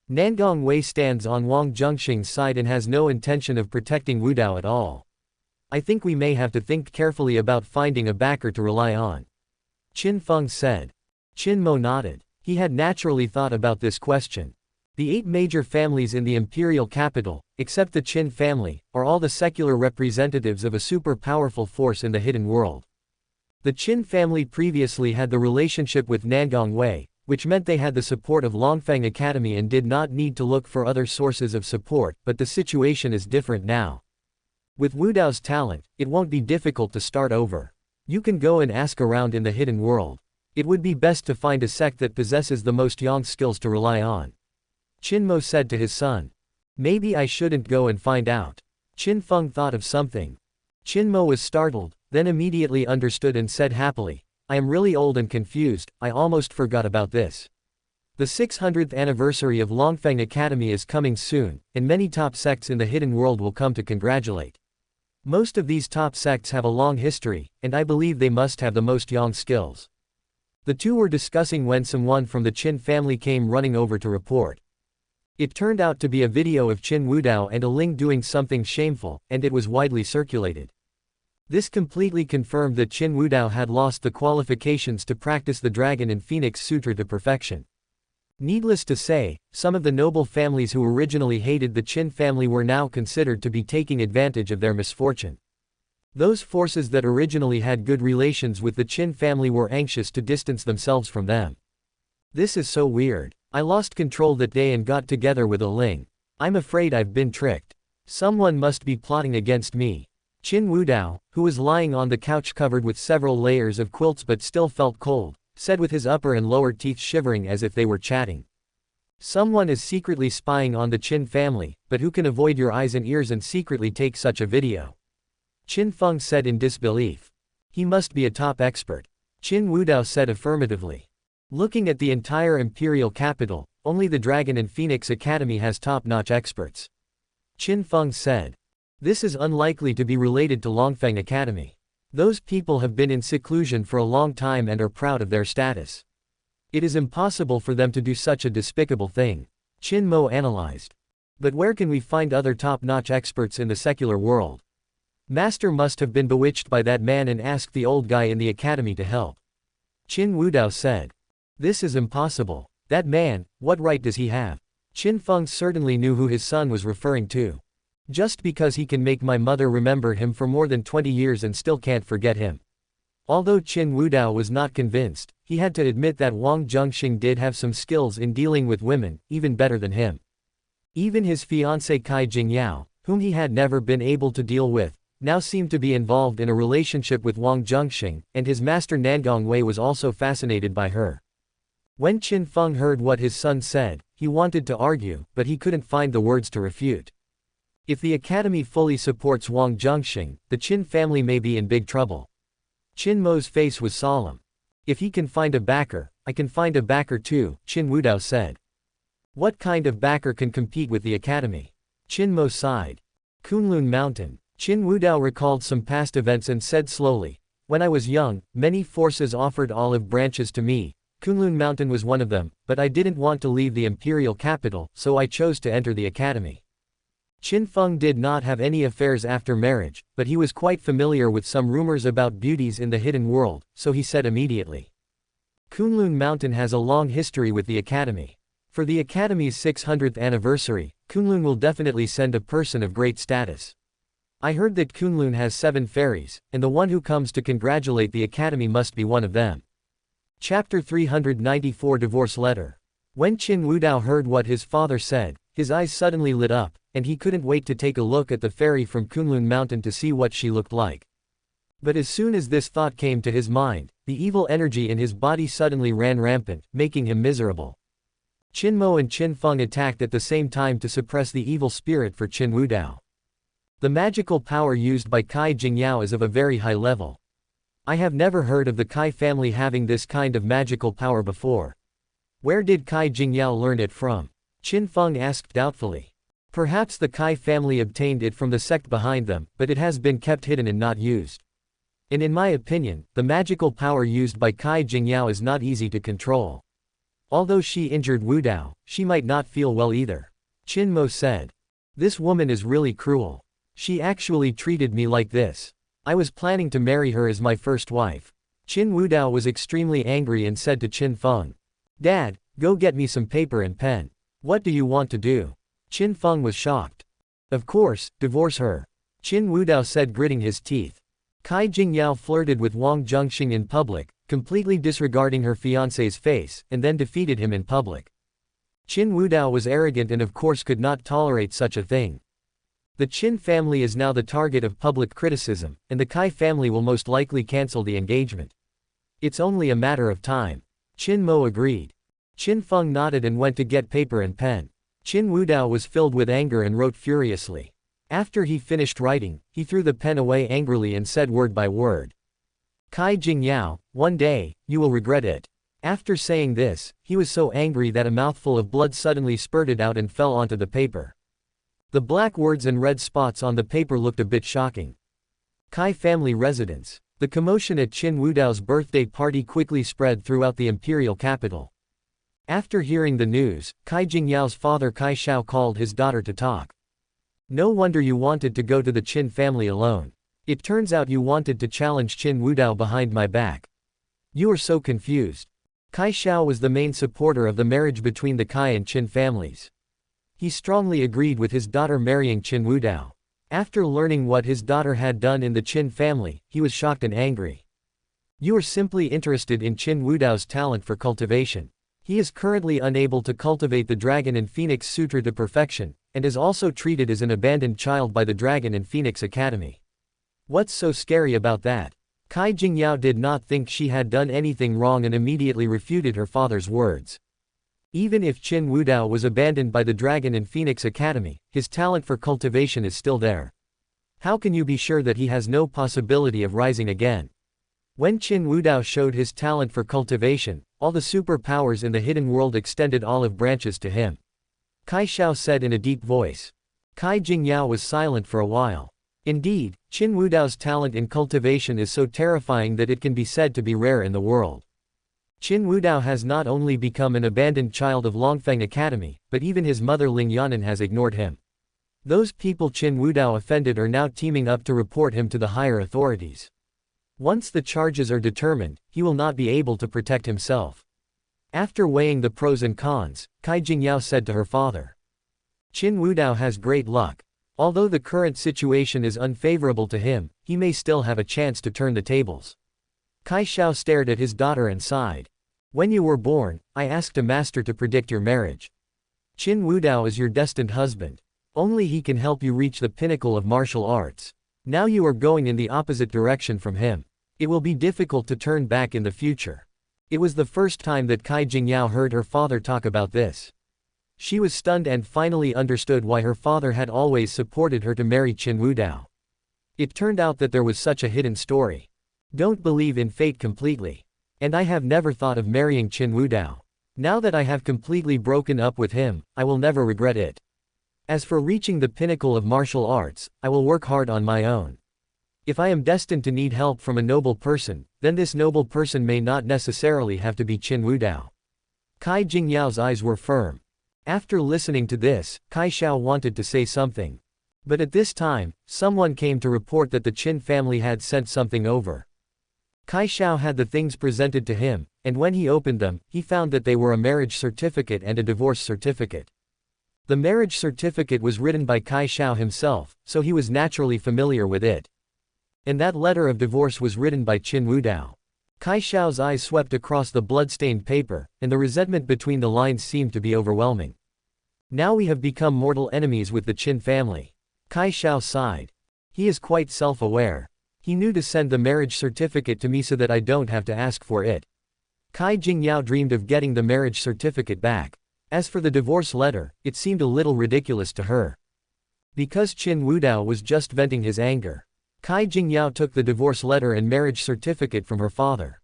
Nangong Wei stands on Wang Zhenxing's side and has no intention of protecting Wudao at all. I think we may have to think carefully about finding a backer to rely on," Qin Feng said. Qin Mo nodded. He had naturally thought about this question. The 8 major families in the imperial capital, except the Qin family, are all the secular representatives of a super powerful force in the hidden world. The Qin family previously had the relationship with Nangong Wei, which meant they had the support of Longfeng Academy and did not need to look for other sources of support, but the situation is different now. With Wu Dao's talent, it won't be difficult to start over. You can go and ask around in the hidden world. It would be best to find a sect that possesses the most yang skills to rely on. Qin Mo said to his son. Maybe I shouldn't go and find out. Qin Feng thought of something. Qin Mo was startled, then immediately understood and said happily, I am really old and confused, I almost forgot about this. The 600th anniversary of Longfeng Academy is coming soon, and many top sects in the hidden world will come to congratulate. Most of these top sects have a long history, and I believe they must have the most yang skills. The two were discussing when someone from the Qin family came running over to report. It turned out to be a video of Qin Wudao and a Ling doing something shameful, and it was widely circulated. This completely confirmed that Qin Wudao had lost the qualifications to practice the Dragon and Phoenix Sutra to perfection. Needless to say, some of the noble families who originally hated the Qin family were now considered to be taking advantage of their misfortune. Those forces that originally had good relations with the Qin family were anxious to distance themselves from them. This is so weird. I lost control that day and got together with a Ling. I'm afraid I've been tricked. Someone must be plotting against me. Qin Wudao, who was lying on the couch covered with several layers of quilts but still felt cold, said with his upper and lower teeth shivering as if they were chatting. Someone is secretly spying on the Qin family, but who can avoid your eyes and ears and secretly take such a video? Qin Feng said in disbelief. He must be a top expert. Qin Wudao said affirmatively. Looking at the entire imperial capital, only the Dragon and Phoenix Academy has top-notch experts. Qin Feng said. This is unlikely to be related to Longfeng Academy. Those people have been in seclusion for a long time and are proud of their status. It is impossible for them to do such a despicable thing. Qin Mo analyzed. But where can we find other top-notch experts in the secular world? Master must have been bewitched by that man and asked the old guy in the academy to help. Qin Wudao said. This is impossible. That man, what right does he have? Qin Feng certainly knew who his son was referring to. Just because he can make my mother remember him for more than 20 years and still can't forget him. Although Qin Wudao was not convinced, he had to admit that Wang Zhenxing did have some skills in dealing with women, even better than him. Even his fiancée Cai Jingyao, whom he had never been able to deal with, now seemed to be involved in a relationship with Wang Zhenxing, and his master Nangong Wei was also fascinated by her. When Qin Feng heard what his son said, he wanted to argue, but he couldn't find the words to refute. If the academy fully supports Wang Zhenxing, the Qin family may be in big trouble. Qin Mo's face was solemn. If he can find a backer, I can find a backer too, Qin Wudao said. What kind of backer can compete with the academy? Qin Mo sighed. Kunlun Mountain. Qin Wudao recalled some past events and said slowly, when I was young, many forces offered olive branches to me. Kunlun Mountain was one of them, but I didn't want to leave the imperial capital, so I chose to enter the academy. Qin Feng did not have any affairs after marriage, but he was quite familiar with some rumors about beauties in the hidden world, so he said immediately. Kunlun Mountain has a long history with the academy. For the academy's 600th anniversary, Kunlun will definitely send a person of great status. I heard that Kunlun has 7 fairies, and the one who comes to congratulate the academy must be one of them. Chapter 394 Divorce Letter. When Qin Wudao heard what his father said, his eyes suddenly lit up, and he couldn't wait to take a look at the fairy from Kunlun Mountain to see what she looked like. But as soon as this thought came to his mind, the evil energy in his body suddenly ran rampant, making him miserable. Qin Mo and Qin Feng attacked at the same time to suppress the evil spirit for Qin Wudao. The magical power used by Cai Jingyao is of a very high level. I have never heard of the Cai family having this kind of magical power before. Where did Cai Jingyao learn it from? Qin Feng asked doubtfully. Perhaps the Cai family obtained it from the sect behind them, but it has been kept hidden and not used. And in my opinion, the magical power used by Cai Jingyao is not easy to control. Although she injured Wudao, she might not feel well either. Qin Mo said. This woman is really cruel. She actually treated me like this. I was planning to marry her as my first wife. Qin Wudao was extremely angry and said to Qin Feng. Dad, go get me some paper and pen. What do you want to do? Qin Feng was shocked. Of course, divorce her. Qin Wudao said, gritting his teeth. Kai Jingyao flirted with Wang Zhenxing in public, completely disregarding her fiancé's face, and then defeated him in public. Qin Wudao was arrogant and of course could not tolerate such a thing. The Qin family is now the target of public criticism, and the Kai family will most likely cancel the engagement. It's only a matter of time. Qin Mo agreed. Qin Feng nodded and went to get paper and pen. Qin Wudao was filled with anger and wrote furiously. After he finished writing, he threw the pen away angrily and said word by word. Kai Jingyao, one day, you will regret it. After saying this, he was so angry that a mouthful of blood suddenly spurted out and fell onto the paper. The black words and red spots on the paper looked a bit shocking. Kai family residence. The commotion at Qin Wudao's birthday party quickly spread throughout the imperial capital. After hearing the news, Kai Jingyao's father Kai Shao called his daughter to talk. No wonder you wanted to go to the Qin family alone. It turns out you wanted to challenge Qin Wudao behind my back. You are so confused. Kai Shao was the main supporter of the marriage between the Kai and Qin families. He strongly agreed with his daughter marrying Qin Wudao. After learning what his daughter had done in the Qin family, he was shocked and angry. You are simply interested in Qin Wudao's talent for cultivation. He is currently unable to cultivate the Dragon and Phoenix Sutra to perfection, and is also treated as an abandoned child by the Dragon and Phoenix Academy. What's so scary about that? Kai Jingyao did not think she had done anything wrong and immediately refuted her father's words. Even if Qin Wudao was abandoned by the Dragon and Phoenix Academy, his talent for cultivation is still there. How can you be sure that he has no possibility of rising again? When Qin Wudao showed his talent for cultivation, all the superpowers in the hidden world extended olive branches to him. Kai Shao said in a deep voice. Kai Jingyao was silent for a while. Indeed, Qin Wudao's talent in cultivation is so terrifying that it can be said to be rare in the world. Qin Wudao has not only become an abandoned child of Longfeng Academy, but even his mother Ling Yanan has ignored him. Those people Qin Wudao offended are now teaming up to report him to the higher authorities. Once the charges are determined, he will not be able to protect himself. After weighing the pros and cons, Kai Jingyao said to her father. Qin Wudao has great luck. Although the current situation is unfavorable to him, he may still have a chance to turn the tables. Kai Shao stared at his daughter and sighed. When you were born, I asked a master to predict your marriage. Qin Wudao is your destined husband. Only he can help you reach the pinnacle of martial arts. Now you are going in the opposite direction from him. It will be difficult to turn back in the future. It was the first time that Kai Jingyao heard her father talk about this. She was stunned and finally understood why her father had always supported her to marry Qin Wudao. It turned out that there was such a hidden story. Don't believe in fate completely. And I have never thought of marrying Qin Wudao. Now that I have completely broken up with him, I will never regret it. As for reaching the pinnacle of martial arts, I will work hard on my own. If I am destined to need help from a noble person, then this noble person may not necessarily have to be Qin Wudao. Kai Jingyao's eyes were firm. After listening to this, Kai Shao wanted to say something. But at this time, someone came to report that the Qin family had sent something over. Kai Shao had the things presented to him, and when he opened them, he found that they were a marriage certificate and a divorce certificate. The marriage certificate was written by Kai Shao himself, so he was naturally familiar with it. And that letter of divorce was written by Qin Wudao. Kai Shao's eyes swept across the blood-stained paper, and the resentment between the lines seemed to be overwhelming. Now we have become mortal enemies with the Qin family. Kai Shao sighed. He is quite self-aware. He knew to send the marriage certificate to me so that I don't have to ask for it. Kai Jingyao dreamed of getting the marriage certificate back. As for the divorce letter, it seemed a little ridiculous to her. Because Qin Wudao was just venting his anger. Kai Jingyao took the divorce letter and marriage certificate from her father.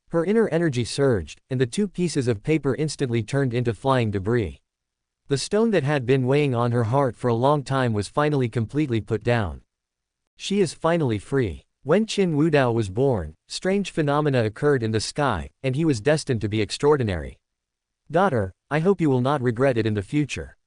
Her inner energy surged, and the two pieces of paper instantly turned into flying debris. The stone that had been weighing on her heart for a long time was finally completely put down. She is finally free. When Qin Wudao was born, strange phenomena occurred in the sky, and he was destined to be extraordinary. Daughter, I hope you will not regret it in the future.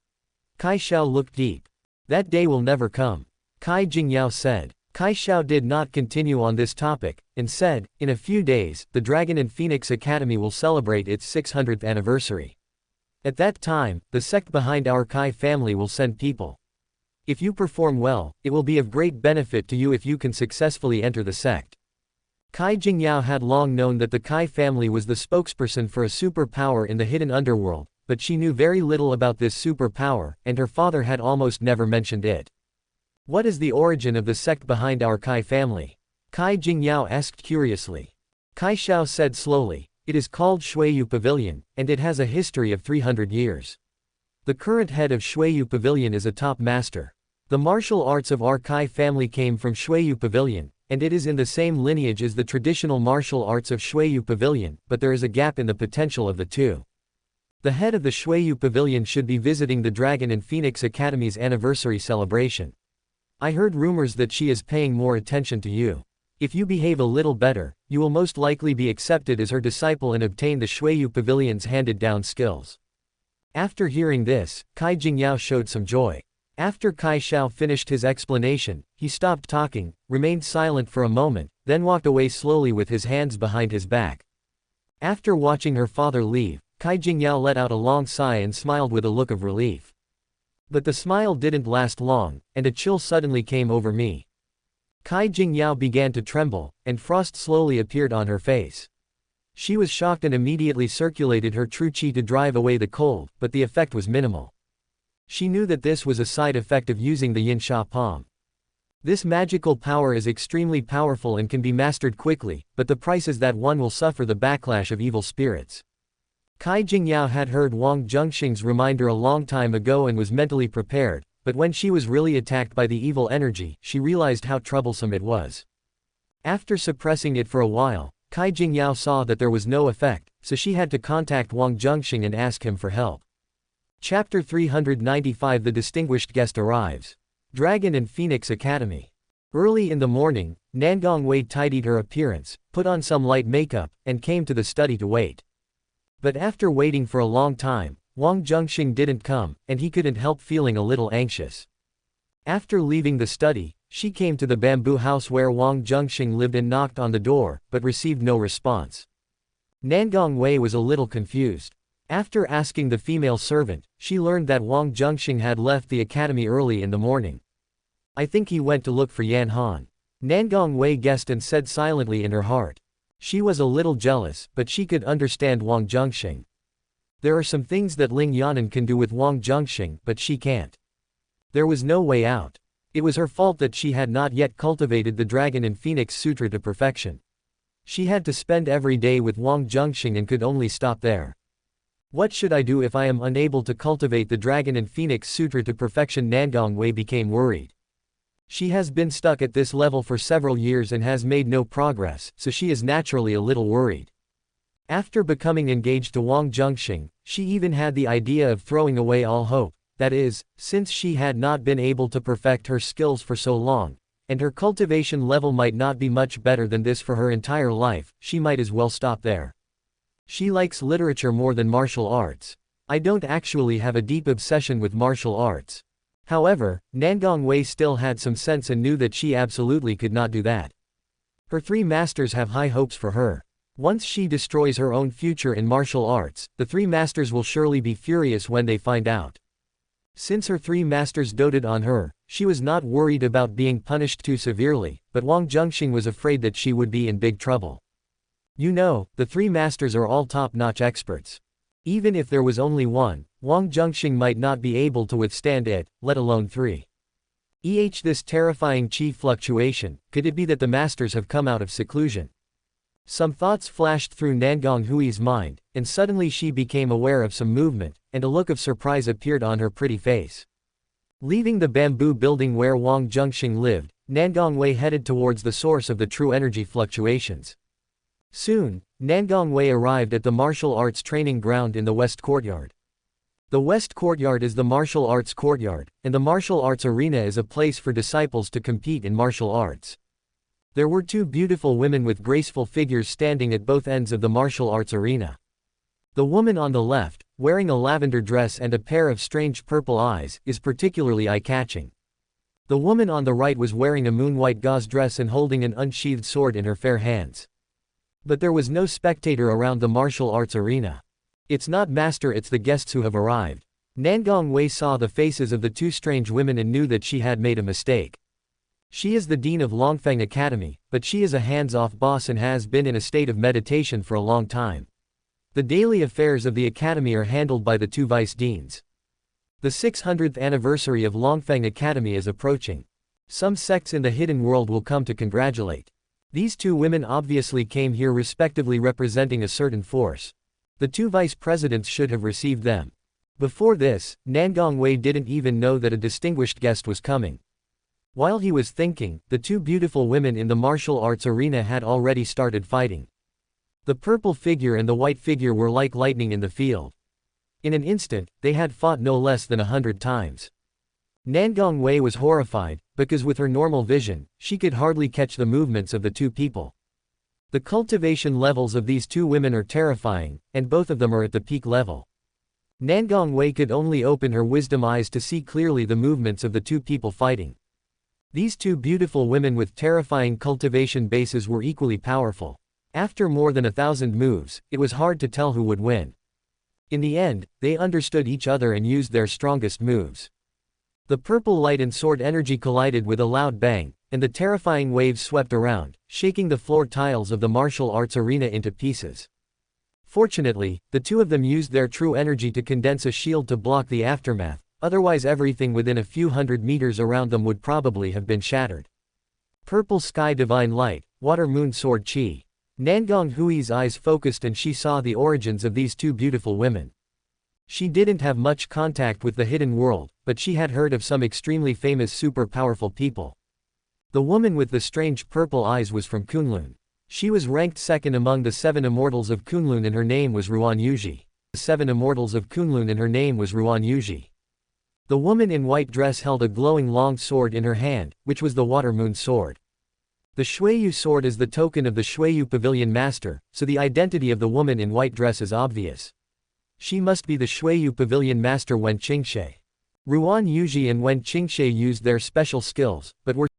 Kai Shao looked deep. That day will never come. Kai Jingyao said. Kai Shao did not continue on this topic, and said, in a few days, the Dragon and Phoenix Academy will celebrate its 600th anniversary. At that time, the sect behind our Kai family will send people. If you perform well, it will be of great benefit to you if you can successfully enter the sect. Kai Jingyao had long known that the Kai family was the spokesperson for a superpower in the hidden underworld, but she knew very little about this superpower, and her father had almost never mentioned it. What is the origin of the sect behind our Kai family? Kai Jingyao asked curiously. Kai Xiao said slowly, it is called Shuiyu Pavilion, and it has a history of 300 years. The current head of Shuiyu Pavilion is a top master. The martial arts of our Kai family came from Shuiyu Pavilion, and it is in the same lineage as the traditional martial arts of Shuiyu Pavilion, but there is a gap in the potential of the two. The head of the Shuiyu Pavilion should be visiting the Dragon and Phoenix Academy's anniversary celebration. I heard rumors that she is paying more attention to you. If you behave a little better, you will most likely be accepted as her disciple and obtain the Shuiyu Pavilion's handed-down skills. After hearing this, Kai Jingyao showed some joy. After Kai Xiao finished his explanation, he stopped talking, remained silent for a moment, then walked away slowly with his hands behind his back. After watching her father leave, Kai Jingyao let out a long sigh and smiled with a look of relief. But the smile didn't last long, and a chill suddenly came over me. Kai Jingyao began to tremble, and frost slowly appeared on her face. She was shocked and immediately circulated her true qi to drive away the cold, but the effect was minimal. She knew that this was a side effect of using the Yin Sha Palm. This magical power is extremely powerful and can be mastered quickly, but the price is that one will suffer the backlash of evil spirits. Kai Jingyao had heard Wang Zhenxing's reminder a long time ago and was mentally prepared, but when she was really attacked by the evil energy, she realized how troublesome it was. After suppressing it for a while, Kai Jingyao saw that there was no effect, so she had to contact Wang Zhenxing and ask him for help. Chapter 395 The Distinguished Guest Arrives. Dragon and Phoenix Academy. Early in the morning, Nangong Wei tidied her appearance, put on some light makeup, and came to the study to wait. But after waiting for a long time, Wang Zhenxing didn't come, and he couldn't help feeling a little anxious. After leaving the study, she came to the bamboo house where Wang Zhenxing lived and knocked on the door, but received no response. Nangong Wei was a little confused. After asking the female servant, she learned that Wang Zhenxing had left the academy early in the morning. I think he went to look for Yan Han. Nangong Wei guessed and said silently in her heart. She was a little jealous, but she could understand Wang Zhenxing. There are some things that Ling Yanan can do with Wang Zhenxing, but she can't. There was no way out. It was her fault that she had not yet cultivated the Dragon and Phoenix Sutra to perfection. She had to spend every day with Wang Zhenxing and could only stop there. What should I do if I am unable to cultivate the Dragon and Phoenix Sutra to perfection? Nangong Wei became worried. She has been stuck at this level for several years and has made no progress, so she is naturally a little worried. After becoming engaged to Wang Zhenxing, she even had the idea of throwing away all hope, that is, since she had not been able to perfect her skills for so long, and her cultivation level might not be much better than this for her entire life, she might as well stop there. She likes literature more than martial arts. I don't actually have a deep obsession with martial arts. However, Nangong Wei still had some sense and knew that she absolutely could not do that. Her three masters have high hopes for her. Once she destroys her own future in martial arts, the three masters will surely be furious when they find out. Since her three masters doted on her, she was not worried about being punished too severely, but Wang Zhenxing was afraid that she would be in big trouble. You know, the three masters are all top-notch experts. Even if there was only one, Wang Zhenxing might not be able to withstand it, let alone three. This terrifying qi fluctuation, could it be that the masters have come out of seclusion? Some thoughts flashed through Nangong Hui's mind, and suddenly she became aware of some movement, and a look of surprise appeared on her pretty face. Leaving the bamboo building where Wang Zhenxing lived, Nangong Wei headed towards the source of the true energy fluctuations. Soon, Nangong Wei arrived at the martial arts training ground in the West Courtyard. The West Courtyard is the martial arts courtyard, and the martial arts arena is a place for disciples to compete in martial arts. There were two beautiful women with graceful figures standing at both ends of the martial arts arena. The woman on the left, wearing a lavender dress and a pair of strange purple eyes, is particularly eye-catching. The woman on the right was wearing a moon-white gauze dress and holding an unsheathed sword in her fair hands. But there was no spectator around the martial arts arena. It's not master, it's the guests who have arrived. Nangong Wei saw the faces of the two strange women and knew that she had made a mistake. She is the dean of Longfeng Academy, but she is a hands-off boss and has been in a state of meditation for a long time. The daily affairs of the academy are handled by the two vice deans. The 600th anniversary of Longfeng Academy is approaching. Some sects in the hidden world will come to congratulate. These two women obviously came here respectively representing a certain force. The two vice presidents should have received them. Before this, Nangong Wei didn't even know that a distinguished guest was coming. While he was thinking, the two beautiful women in the martial arts arena had already started fighting. The purple figure and the white figure were like lightning in the field. In an instant, they had fought no less than 100 times. Nangong Wei was horrified, because with her normal vision, she could hardly catch the movements of the two people. The cultivation levels of these two women are terrifying, and both of them are at the peak level. Nangong Wei could only open her wisdom eyes to see clearly the movements of the two people fighting. These two beautiful women with terrifying cultivation bases were equally powerful. After more than 1,000 moves, it was hard to tell who would win. In the end, they understood each other and used their strongest moves. The purple light and sword energy collided with a loud bang, and the terrifying waves swept around, shaking the floor tiles of the martial arts arena into pieces. Fortunately, the two of them used their true energy to condense a shield to block the aftermath. Otherwise everything within a few hundred meters around them would probably have been shattered. Purple sky divine light, water moon sword chi. Nangong Hui's eyes focused and she saw the origins of these two beautiful women. She didn't have much contact with the hidden world, but she had heard of some extremely famous super powerful people. The woman with the strange purple eyes was from Kunlun. She was ranked second among the 7 immortals of Kunlun and her name was Ruan Yuji. The 7 immortals of Kunlun and her name was Ruan Yuji. The woman in white dress held a glowing long sword in her hand, which was the Water Moon sword. The Shuiyu sword is the token of the Shuiyu Pavilion Master, so the identity of the woman in white dress is obvious. She must be the Shuiyu Pavilion Master Wen Qingxie. Ruan Yuji and Wen Qingxie used their special skills, but were